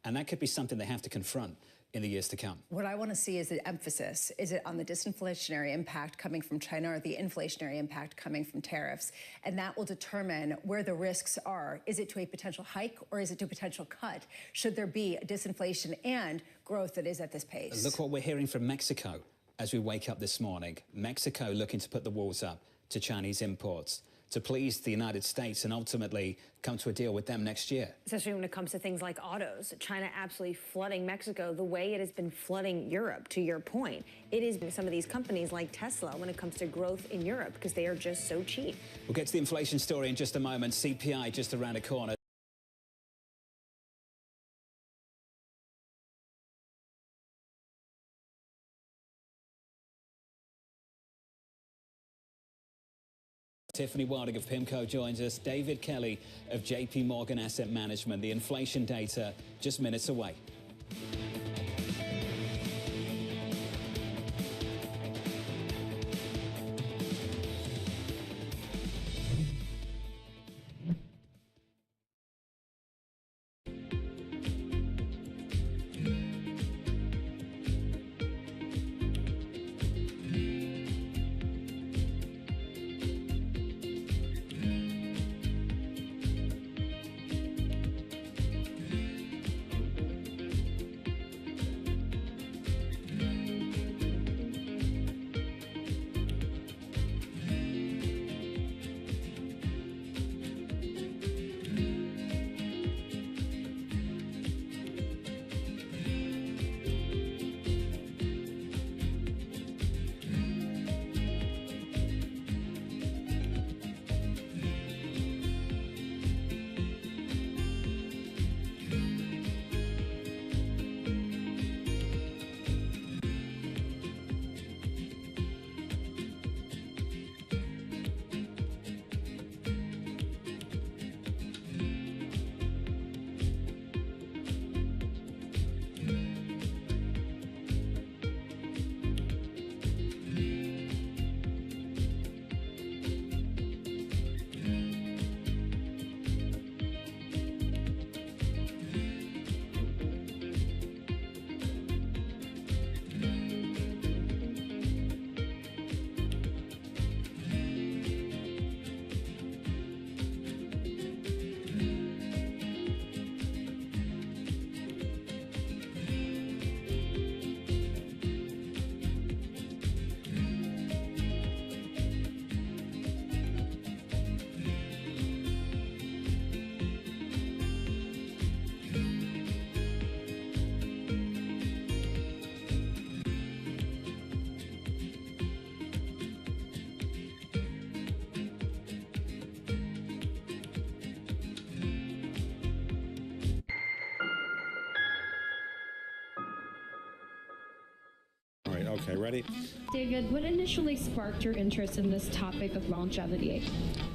Speaker 16: And that could be something they have to confront in the years to come.
Speaker 32: What I want to see is the emphasis. Is it on the disinflationary impact coming from China or the inflationary impact coming from tariffs? And that will determine where the risks are. Is it to a potential hike or is it to a potential cut? Should there be a disinflation and growth that is at this pace?
Speaker 16: Look what we're hearing from Mexico as we wake up this morning. Mexico looking to put the walls up to Chinese imports to please the United States and ultimately come to a deal with them next year.
Speaker 29: Especially when it comes to things like autos. China absolutely flooding Mexico the way it has been flooding Europe, to your point. It is some of these companies like Tesla when it comes to growth in Europe because they are just so cheap.
Speaker 16: We'll get to the inflation story in just a moment. CPI just around the corner. Tiffany Wilding of PIMCO joins us. David Kelly of JP Morgan Asset Management. The inflation data just minutes away.
Speaker 6: Okay, ready?
Speaker 11: David, what initially sparked your interest in this topic of longevity?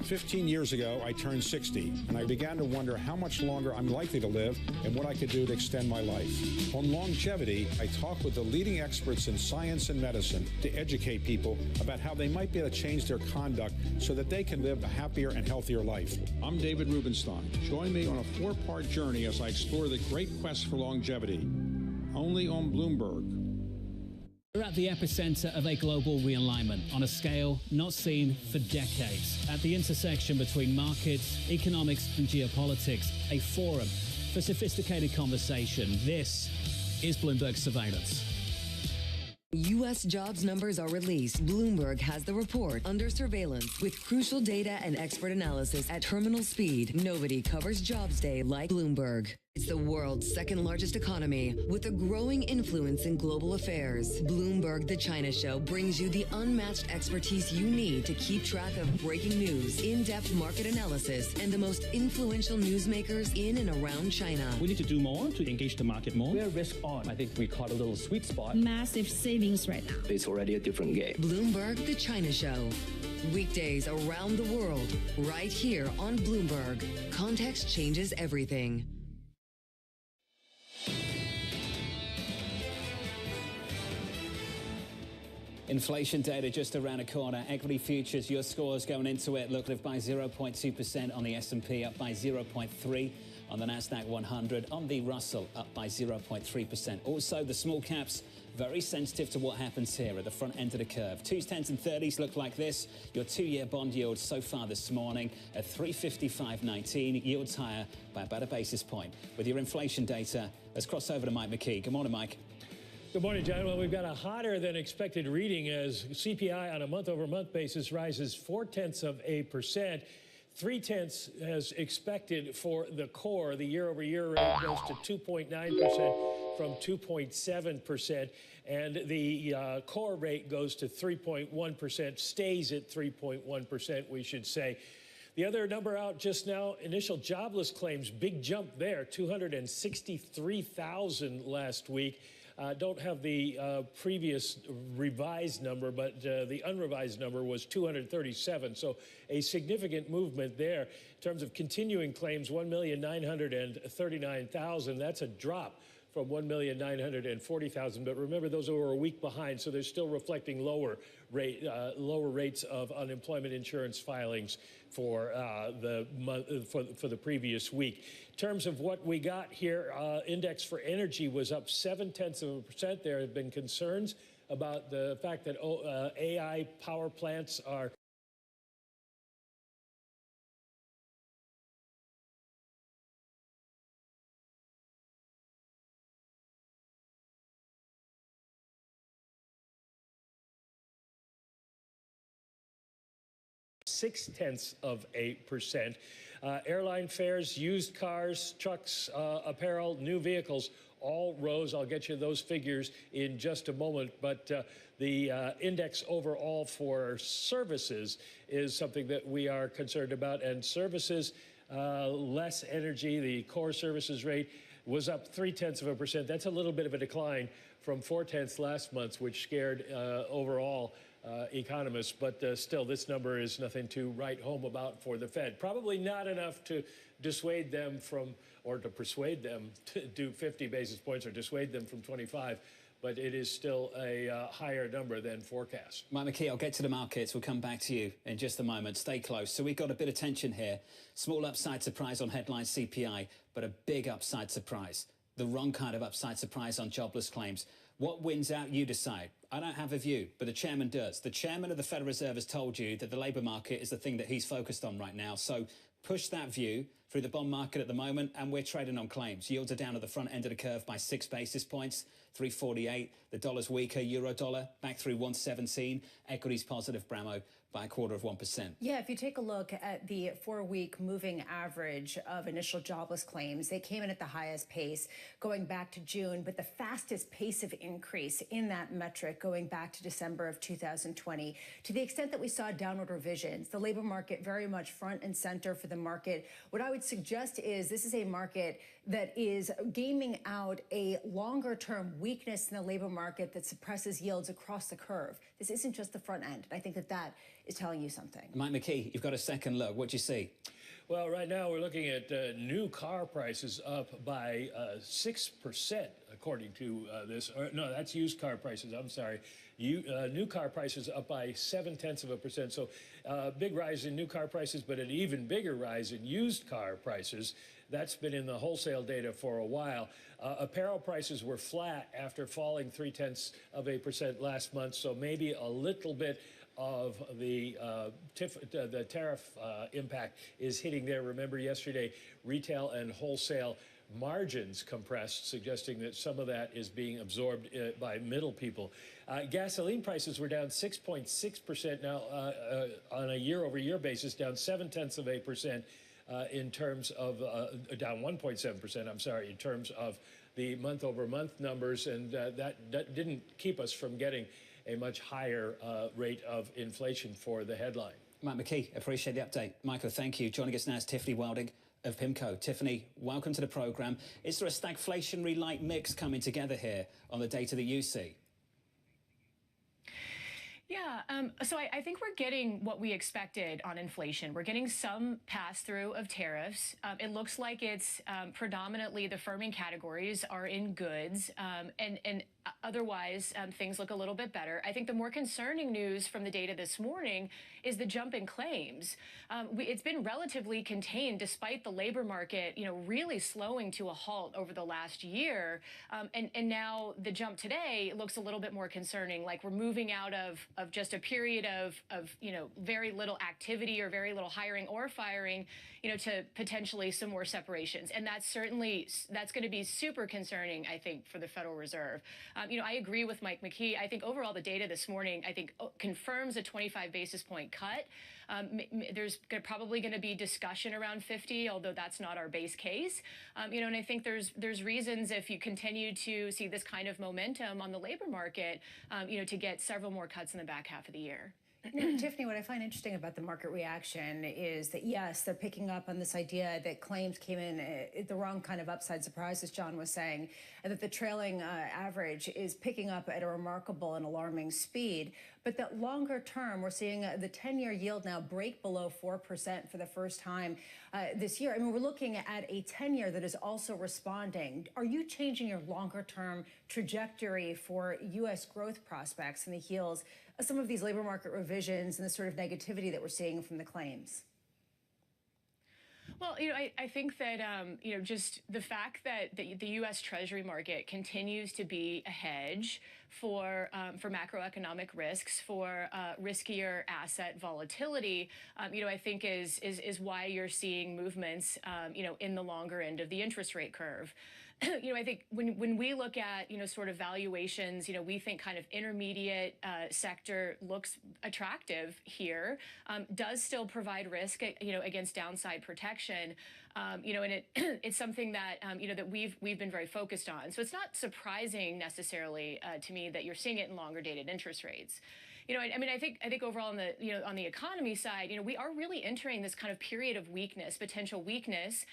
Speaker 6: 15 years ago, I turned 60, and I began to wonder how much longer I'm likely to live and what I could do to extend my life. On longevity, I talk with the leading experts in science and medicine to educate people about how they might be able to change their conduct so that they can live a happier and healthier life. I'm David Rubenstein. Join me on a 4-part journey as I explore the great quest for longevity, only on Bloomberg.
Speaker 15: We're at the epicenter of a global realignment on a scale not seen for decades. At the intersection between markets, economics, and geopolitics, a forum for sophisticated conversation. This is Bloomberg Surveillance.
Speaker 13: U.S. jobs numbers are released. Bloomberg has the report under surveillance with crucial data and expert analysis at terminal speed. Nobody covers Jobs Day like Bloomberg. It's the world's second largest economy with a growing influence in global affairs. Bloomberg The China Show brings you the unmatched expertise you need to keep track of breaking news, in-depth market analysis, and the most influential newsmakers in and around China.
Speaker 19: We need to do more to engage the market more. We're risk on. I think we caught a little sweet spot.
Speaker 29: Massive savings right now.
Speaker 19: It's already a different game.
Speaker 13: Bloomberg The China Show. Weekdays around the world, right here on Bloomberg. Context changes everything.
Speaker 16: Inflation data just around a corner. Equity futures, your scores going into it look by 0.2% on the S&P, up by 0.3% on the Nasdaq 100, on the Russell up by 0.3%. Also, the small caps very sensitive to what happens here at the front end of the curve. 2s, 10s and 30s look like this. Your 2-year bond yield so far this morning at 355.19, yields higher by about a basis point. With your inflation data, let's cross over to Mike McKee. Good morning, Mike.
Speaker 20: Good morning, John. Well, we've got a hotter than expected reading as CPI on a month-over-month basis rises 0.4%. 0.3 as expected for the core. The year-over-year rate goes to 2.9% from 2.7%, and the core rate goes to 3.1%, stays at 3.1%, we should say. The other number out just now, initial jobless claims, big jump there, 263,000 last week. Don't have the previous revised number, but the unrevised number was 237. So a significant movement there. In terms of continuing claims, 1,939,000. That's a drop from 1,940,000. But remember, those are a week behind, so they're still reflecting lower rates of unemployment insurance filings for the previous week. In terms of what we got here, index for energy was up 0.7%. There have been concerns about the fact that AI power plants are .6%. Airline fares, used cars, trucks, apparel, new vehicles all rose. I'll get you those figures in just a moment. But the index overall for services is something that we are concerned about. And services, less energy, the core services rate was up 0.3%. That's a little bit of a decline from 0.4 last month, which scared overall economists, but still, this number is nothing to write home about for the Fed. Probably not enough to dissuade them from, or to persuade them to do 50 basis points or dissuade them from 25, but it is still a higher number than forecast.
Speaker 16: Mike McKee, I'll get to the markets. We'll come back to you in just a moment. Stay close. So we've got a bit of tension here. Small upside surprise on headline CPI, but a big upside surprise. The wrong kind of upside surprise on jobless claims. What wins out, you decide. I don't have a view, but the chairman does. The chairman of the Federal Reserve has told you that the labour market is the thing that he's focused on right now. So push that view through the bond market at the moment, and we're trading on claims. Yields are down at the front end of the curve by 6 basis points, 348. The dollar's weaker, euro dollar back through 117. Equities positive, Bramo, by 0.25%.
Speaker 32: Yeah, if you take a look at the 4-week moving average of initial jobless claims, they came in at the highest pace going back to June, but the fastest pace of increase in that metric going back to December of 2020. To the extent that we saw downward revisions, the labor market very much front and center for the market. What I would would suggest is this is a market that is gaming out a longer-term weakness in the labor market that suppresses yields across the curve. This isn't just the front end. I think that is telling you something.
Speaker 16: Mike McKee, you've got a second look. What do you see?
Speaker 20: Well, right now we're looking at new car prices up by 6%, according to this. Or, no, that's used car prices. I'm sorry. New car prices up by 0.7%. So big rise in new car prices, but an even bigger rise in used car prices. That's been in the wholesale data for a while. Apparel prices were flat after falling 0.3% last month. So maybe a little bit of the tariff impact is hitting there. Remember yesterday, retail and wholesale margins compressed, suggesting that some of that is being absorbed by middle people. Gasoline prices were down 6.6% now on a year-over-year basis, down 0.7% in terms of, down 1.7%, I'm sorry, in terms of the month-over-month numbers, and that didn't keep us from getting a much higher rate of inflation for the headline.
Speaker 16: Mike McKee, appreciate the update. Michael, thank you. Joining us now is Tiffany Welding of PIMCO. Tiffany, welcome to the programme. Is there a stagflationary-like mix coming together here on the data that you see?
Speaker 11: Yeah, so I think we're getting what we expected on inflation. We're getting some pass-through of tariffs. It looks like it's predominantly the firming categories are in goods, and otherwise things look a little bit better. I think the more concerning news from the data this morning is the jump in claims. It's been relatively contained despite the labor market, really slowing to a halt over the last year. And now the jump today looks a little bit more concerning, like we're moving out of just a period of very little activity or very little hiring or firing, to potentially some more separations. And that's going to be super concerning, I think, for the Federal Reserve. I agree with Mike McKee. I think overall the data this morning, I think, confirms a 25 basis point cut. There's probably going to be discussion around 50, although that's not our base case. And I think there's reasons, if you continue to see this kind of momentum on the labor market, to get several more cuts in the back half of the year.
Speaker 32: Tiffany, what I find interesting about the market reaction is that, yes, they're picking up on this idea that claims came in at the wrong kind of upside surprise, as John was saying, and that the trailing average is picking up at a remarkable and alarming speed. But that longer term, we're seeing the 10-year yield now break below 4% for the first time this year. I mean, we're looking at a 10-year that is also responding. Are you changing your longer-term trajectory for U.S. growth prospects in the heels of some of these labor market revisions and the sort of negativity that we're seeing from the claims?
Speaker 11: Well, I think that, just the fact that the U.S. Treasury market continues to be a hedge for macroeconomic risks, for riskier asset volatility, I think is why you're seeing movements, in the longer end of the interest rate curve. I think when we look at, sort of valuations, we think kind of intermediate sector looks attractive here, does still provide risk, against downside protection, and it's something that, that we've been very focused on. So it's not surprising necessarily to me that you're seeing it in longer dated interest rates. I think overall on the economy side, we are really entering this kind of period of weakness, potential weakness.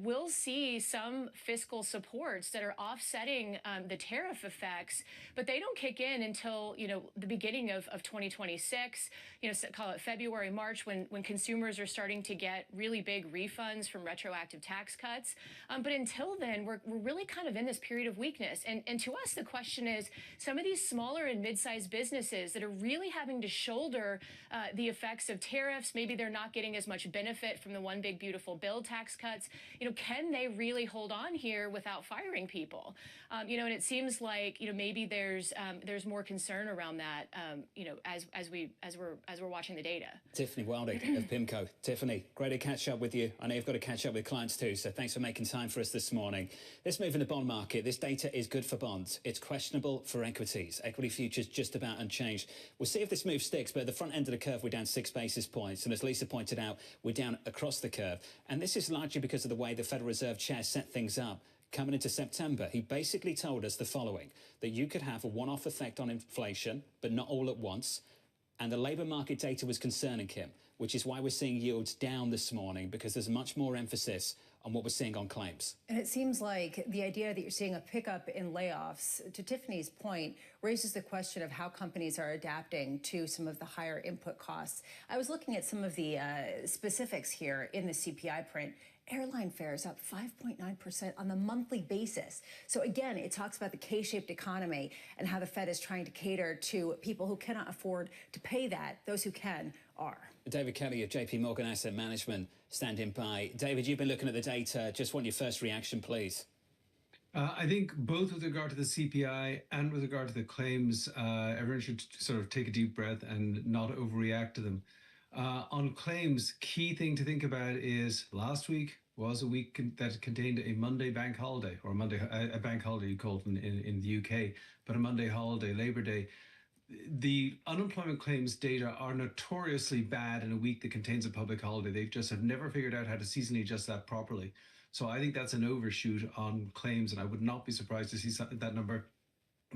Speaker 11: We'll see some fiscal supports that are offsetting the tariff effects, but they don't kick in until, the beginning of 2026, call it February, March, when consumers are starting to get really big refunds from retroactive tax cuts. But until then, we're really kind of in this period of weakness. And to us, the question is, some of these smaller and mid-sized businesses that are really having to shoulder the effects of tariffs, maybe they're not getting as much benefit from the One Big Beautiful Bill tax cuts, can they really hold on here without firing people? And it seems like, maybe there's more concern around that, as we're watching the data.
Speaker 16: Tiffany Welding of PIMCO. Tiffany, great to catch up with you. I know you've got to catch up with clients too, so thanks for making time for us this morning. Let's move in the bond market. This data is good for bonds. It's questionable for equities. Equity futures just about unchanged. We'll see if this move sticks, but at the front end of the curve, we're down 6 basis points. And as Lisa pointed out, we're down across the curve. And this is largely because of the way the Federal Reserve Chair set things up. Coming into September, he basically told us the following, that you could have a one-off effect on inflation, but not all at once. And the labour market data was concerning him. which is why we're seeing yields down this morning, because there's much more emphasis on what we're seeing on claims.
Speaker 32: And it seems like the idea that you're seeing a pickup in layoffs, to Tiffany's point, raises the question of how companies are adapting to some of the higher input costs. I was looking at some of the specifics here in the CPI print. Airline fares up 5.9% on the monthly basis. So again, it talks about the K-shaped economy and how the Fed is trying to cater to people who cannot afford to pay that. Those who can are.
Speaker 16: David Kelly of JP Morgan Asset Management standing by. David, you've been looking at the data. Just want your first reaction, please.
Speaker 8: I think both with regard to the CPI and with regard to the claims, everyone should sort of take a deep breath and not overreact to them. On claims, key thing to think about is last week was a week that contained a Monday bank holiday, or a bank holiday you call it in the UK, but a Monday holiday, Labor Day. The unemployment claims data are notoriously bad in a week that contains a public holiday. They just have never figured out how to seasonally adjust that properly. So I think that's an overshoot on claims, and I would not be surprised to see that number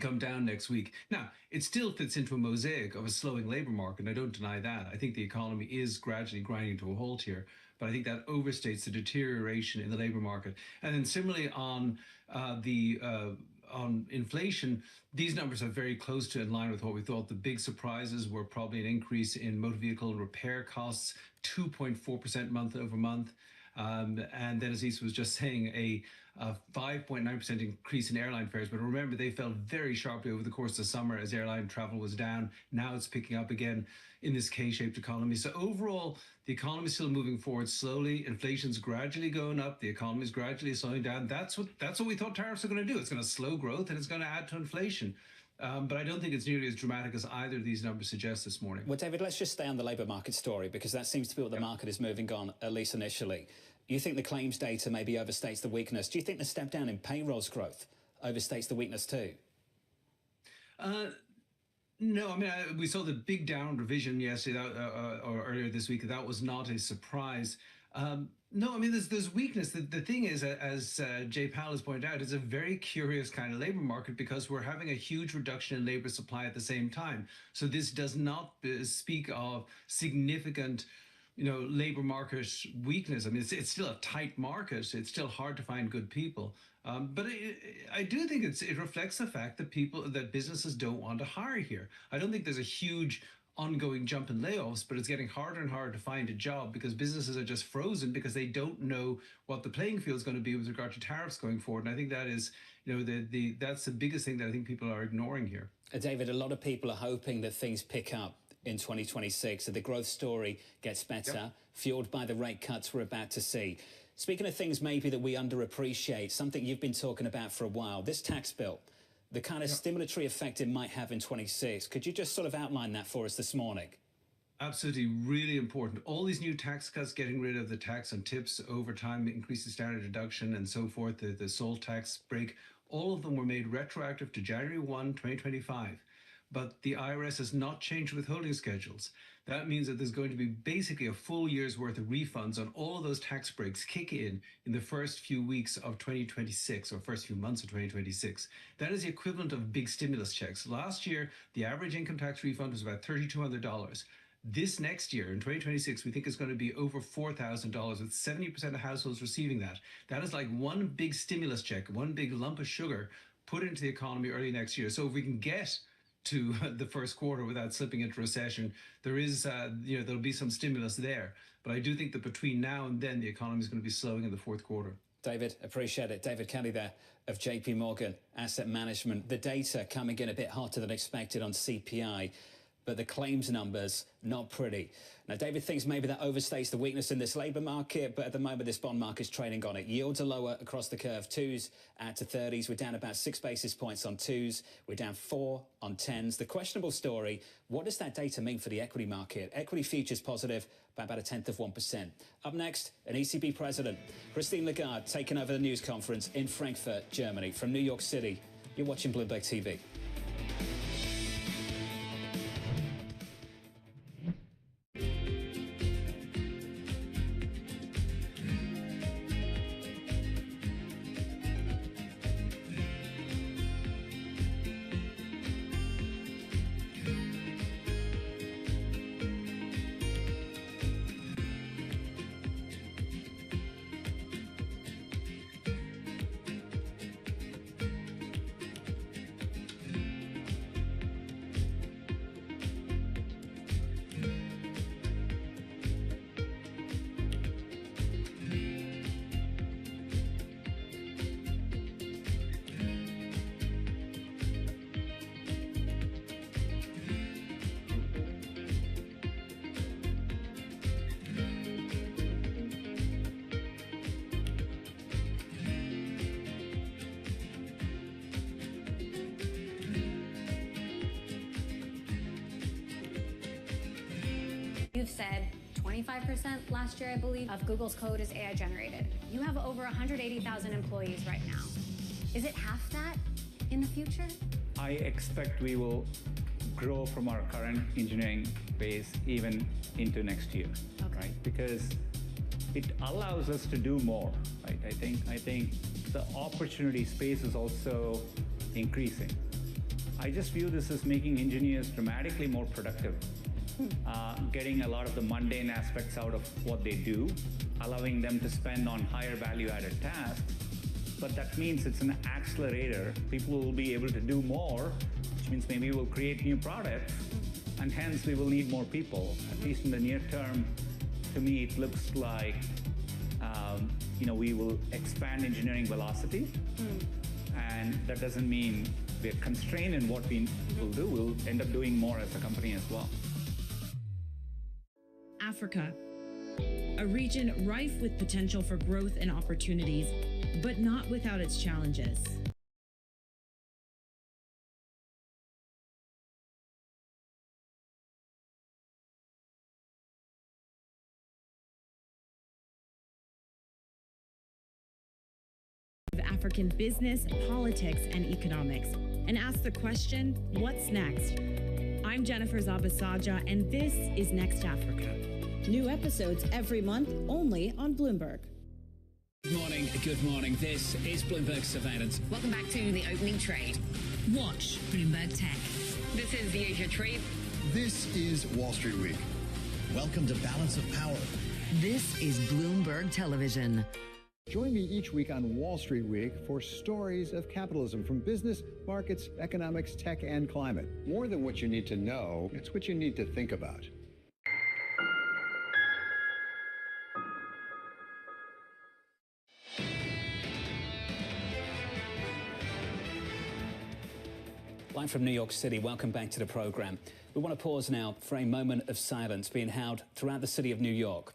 Speaker 8: come down next week. Now, it still fits into a mosaic of a slowing labor market, and I don't deny that. I think the economy is gradually grinding to a halt here, but I think that overstates the deterioration in the labor market. And then similarly on inflation, these numbers are very close to in line with what we thought. The big surprises were probably an increase in motor vehicle repair costs, 2.4% month over month. And then, as Issa was just saying, a 5.9% increase in airline fares. But remember, they fell very sharply over the course of the summer as airline travel was down. Now it's picking up again in this K-shaped economy. So overall, the economy is still moving forward slowly. Inflation's gradually going up. The economy is gradually slowing down. That's what we thought tariffs are going to do. It's going to slow growth and it's going to add to inflation. But I don't think it's nearly as dramatic as either of these numbers suggest this morning.
Speaker 16: Well, David, let's just stay on the labour market story, because that seems to be what the market is moving on, at least initially. You think the claims data maybe overstates the weakness. Do you think the step down in payrolls growth overstates the weakness too?
Speaker 8: No, I mean, we saw the big down revision yesterday or earlier this week. That was not a surprise. No, I mean, there's weakness. The thing is, as Jay Powell has pointed out, it's a very curious kind of labor market because we're having a huge reduction in labor supply at the same time. So this does not speak of significant, labor market weakness. I mean, it's still a tight market. It's still hard to find good people. But I do think it reflects the fact that businesses don't want to hire here. I don't think there's a huge ongoing jump in layoffs, but it's getting harder and harder to find a job because businesses are just frozen because they don't know what the playing field is going to be with regard to tariffs going forward. And I think that is, that's the biggest thing that I think people are ignoring here.
Speaker 16: David, a lot of people are hoping that things pick up in 2026, that the growth story gets better, fueled by the rate cuts we're about to see. Speaking of things maybe that we underappreciate, something you've been talking about for a while, this tax bill, the kind of stimulatory effect it might have in 26. Could you just sort of outline that for us this morning?
Speaker 8: Absolutely, really important. All these new tax cuts, getting rid of the tax on tips over time, increasing standard deduction and so forth, the SALT tax break, all of them were made retroactive to January 1, 2025. But the IRS has not changed withholding schedules. That means that there's going to be basically a full year's worth of refunds on all of those tax breaks kick in the first few weeks of 2026 or first few months of 2026. That is the equivalent of big stimulus checks. Last year, the average income tax refund was about $3,200. This next year, in 2026, we think it's going to be over $4,000, with 70% of households receiving that. That is like one big stimulus check, one big lump of sugar put into the economy early next year. So if we can get to the first quarter without slipping into recession, there is, there'll be some stimulus there. But I do think that between now and then, the economy is going to be slowing in the fourth quarter.
Speaker 16: David, appreciate it. David Kelly there of JP Morgan Asset Management. The data coming in a bit hotter than expected on CPI, but the claims numbers not pretty. Now, David thinks maybe that overstates the weakness in this labour market, but at the moment, this bond market is trading on it. Yields are lower across the curve. 2s out to 30s. We're down about 6 basis points on 2s. We're down 4 on 10s. The questionable story, what does that data mean for the equity market? Equity futures positive by about 0.1%. Up next, an ECB president, Christine Lagarde, taking over the news conference in Frankfurt, Germany. From New York City, you're watching Bloomberg TV.
Speaker 3: you've said 25% last year, I believe, of Google's code is AI generated. You have over 180,000 employees right now. Is it half that in the future?
Speaker 18: I expect we will grow from our current engineering base even into next year, right? Because it allows us to do more, right? I think the opportunity space is also increasing. I just view this as making engineers dramatically more productive, getting a lot of the mundane aspects out of what they do, allowing them to spend on higher value-added tasks. But that means it's an accelerator. People will be able to do more, which means maybe we'll create new products, and hence we will need more people. At least in the near term, to me, it looks like we will expand engineering velocity, and that doesn't mean we're constrained in what we will do. We'll end up doing more as a company as well.
Speaker 2: Africa, a region rife with potential for growth and opportunities, but not without its challenges. Of African business, politics, and economics, and ask the question, what's next? I'm Jennifer Zabasaja, and this is Next Africa.
Speaker 21: New episodes every month, only on Bloomberg.
Speaker 15: Good morning. This is Bloomberg Surveillance.
Speaker 13: Welcome back to the opening trade. Watch Bloomberg Tech. This is the Asia Trade.
Speaker 22: This is Wall Street Week. Welcome to Balance of Power.
Speaker 13: This is Bloomberg Television.
Speaker 9: Join me each week on Wall Street Week for stories of capitalism from business, markets, economics, tech, and climate.
Speaker 6: More than what you need to know, it's what you need to think about.
Speaker 16: Live from New York City, welcome back to the program. We want to pause now for a moment of silence being held throughout the city of New York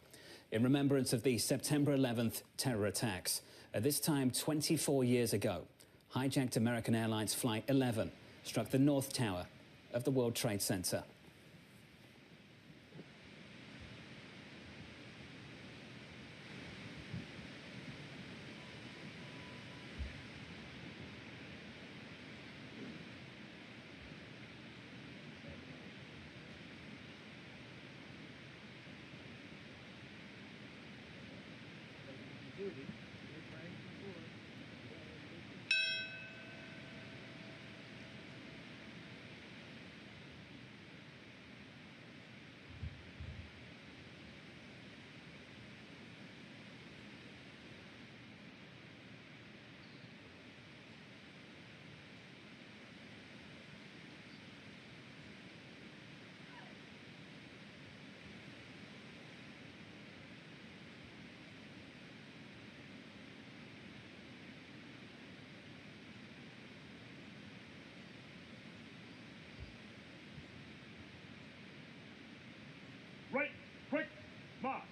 Speaker 16: in remembrance of the September 11th terror attacks. At this time, 24 years ago, hijacked American Airlines Flight 11 struck the North Tower of the World Trade Center.
Speaker 23: Right, quick, march.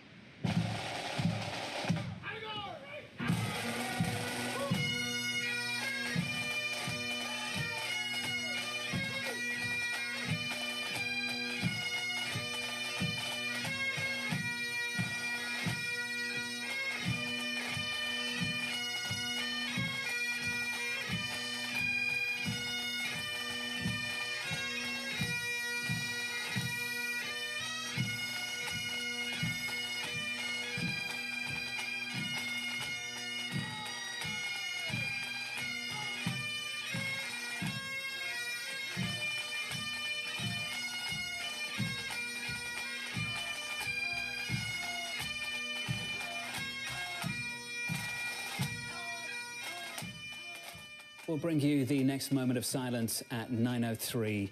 Speaker 16: We'll bring you the next moment of silence at 9:03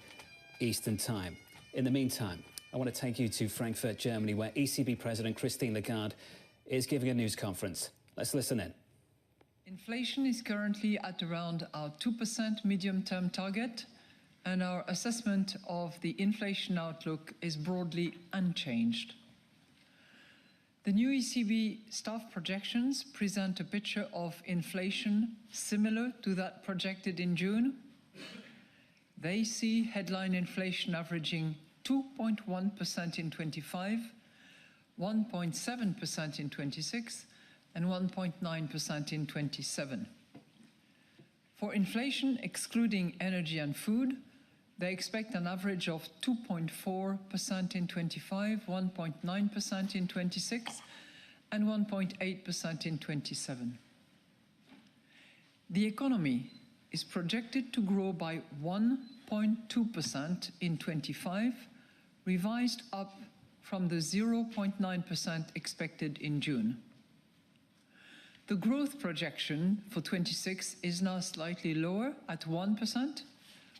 Speaker 16: Eastern Time. In the meantime, I want to take you to Frankfurt, Germany, where ECB President Christine Lagarde is giving a news conference. Let's listen in.
Speaker 24: Inflation is currently at around our 2% medium-term target, and our assessment of the inflation outlook is broadly unchanged. The new ECB staff projections present a picture of inflation similar to that projected in June. They see headline inflation averaging 2.1% in 25 1.7% in 26, and 1.9% in 27. For inflation, excluding energy and food, they expect an average of 2.4% in 25, 1.9% in 26, and 1.8% in 27. The economy is projected to grow by 1.2% in 25, revised up from the 0.9% expected in June. The growth projection for 26 is now slightly lower at 1%,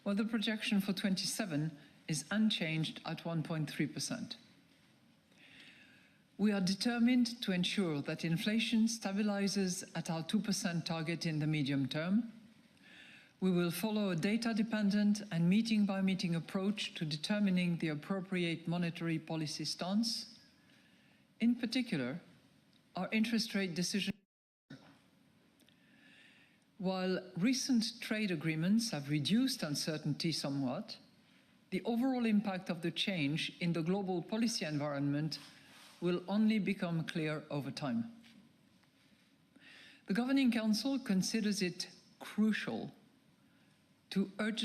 Speaker 24: while the projection for 27 is unchanged at 1.3%. We are determined to ensure that inflation stabilizes at our 2% target in the medium term. We will follow a data-dependent and meeting-by-meeting approach to determining the appropriate monetary policy stance. In particular, our interest rate decision. While recent trade agreements have reduced uncertainty somewhat, the overall impact of the change in the global policy environment will only become clear over time. The Governing Council considers it crucial to urgently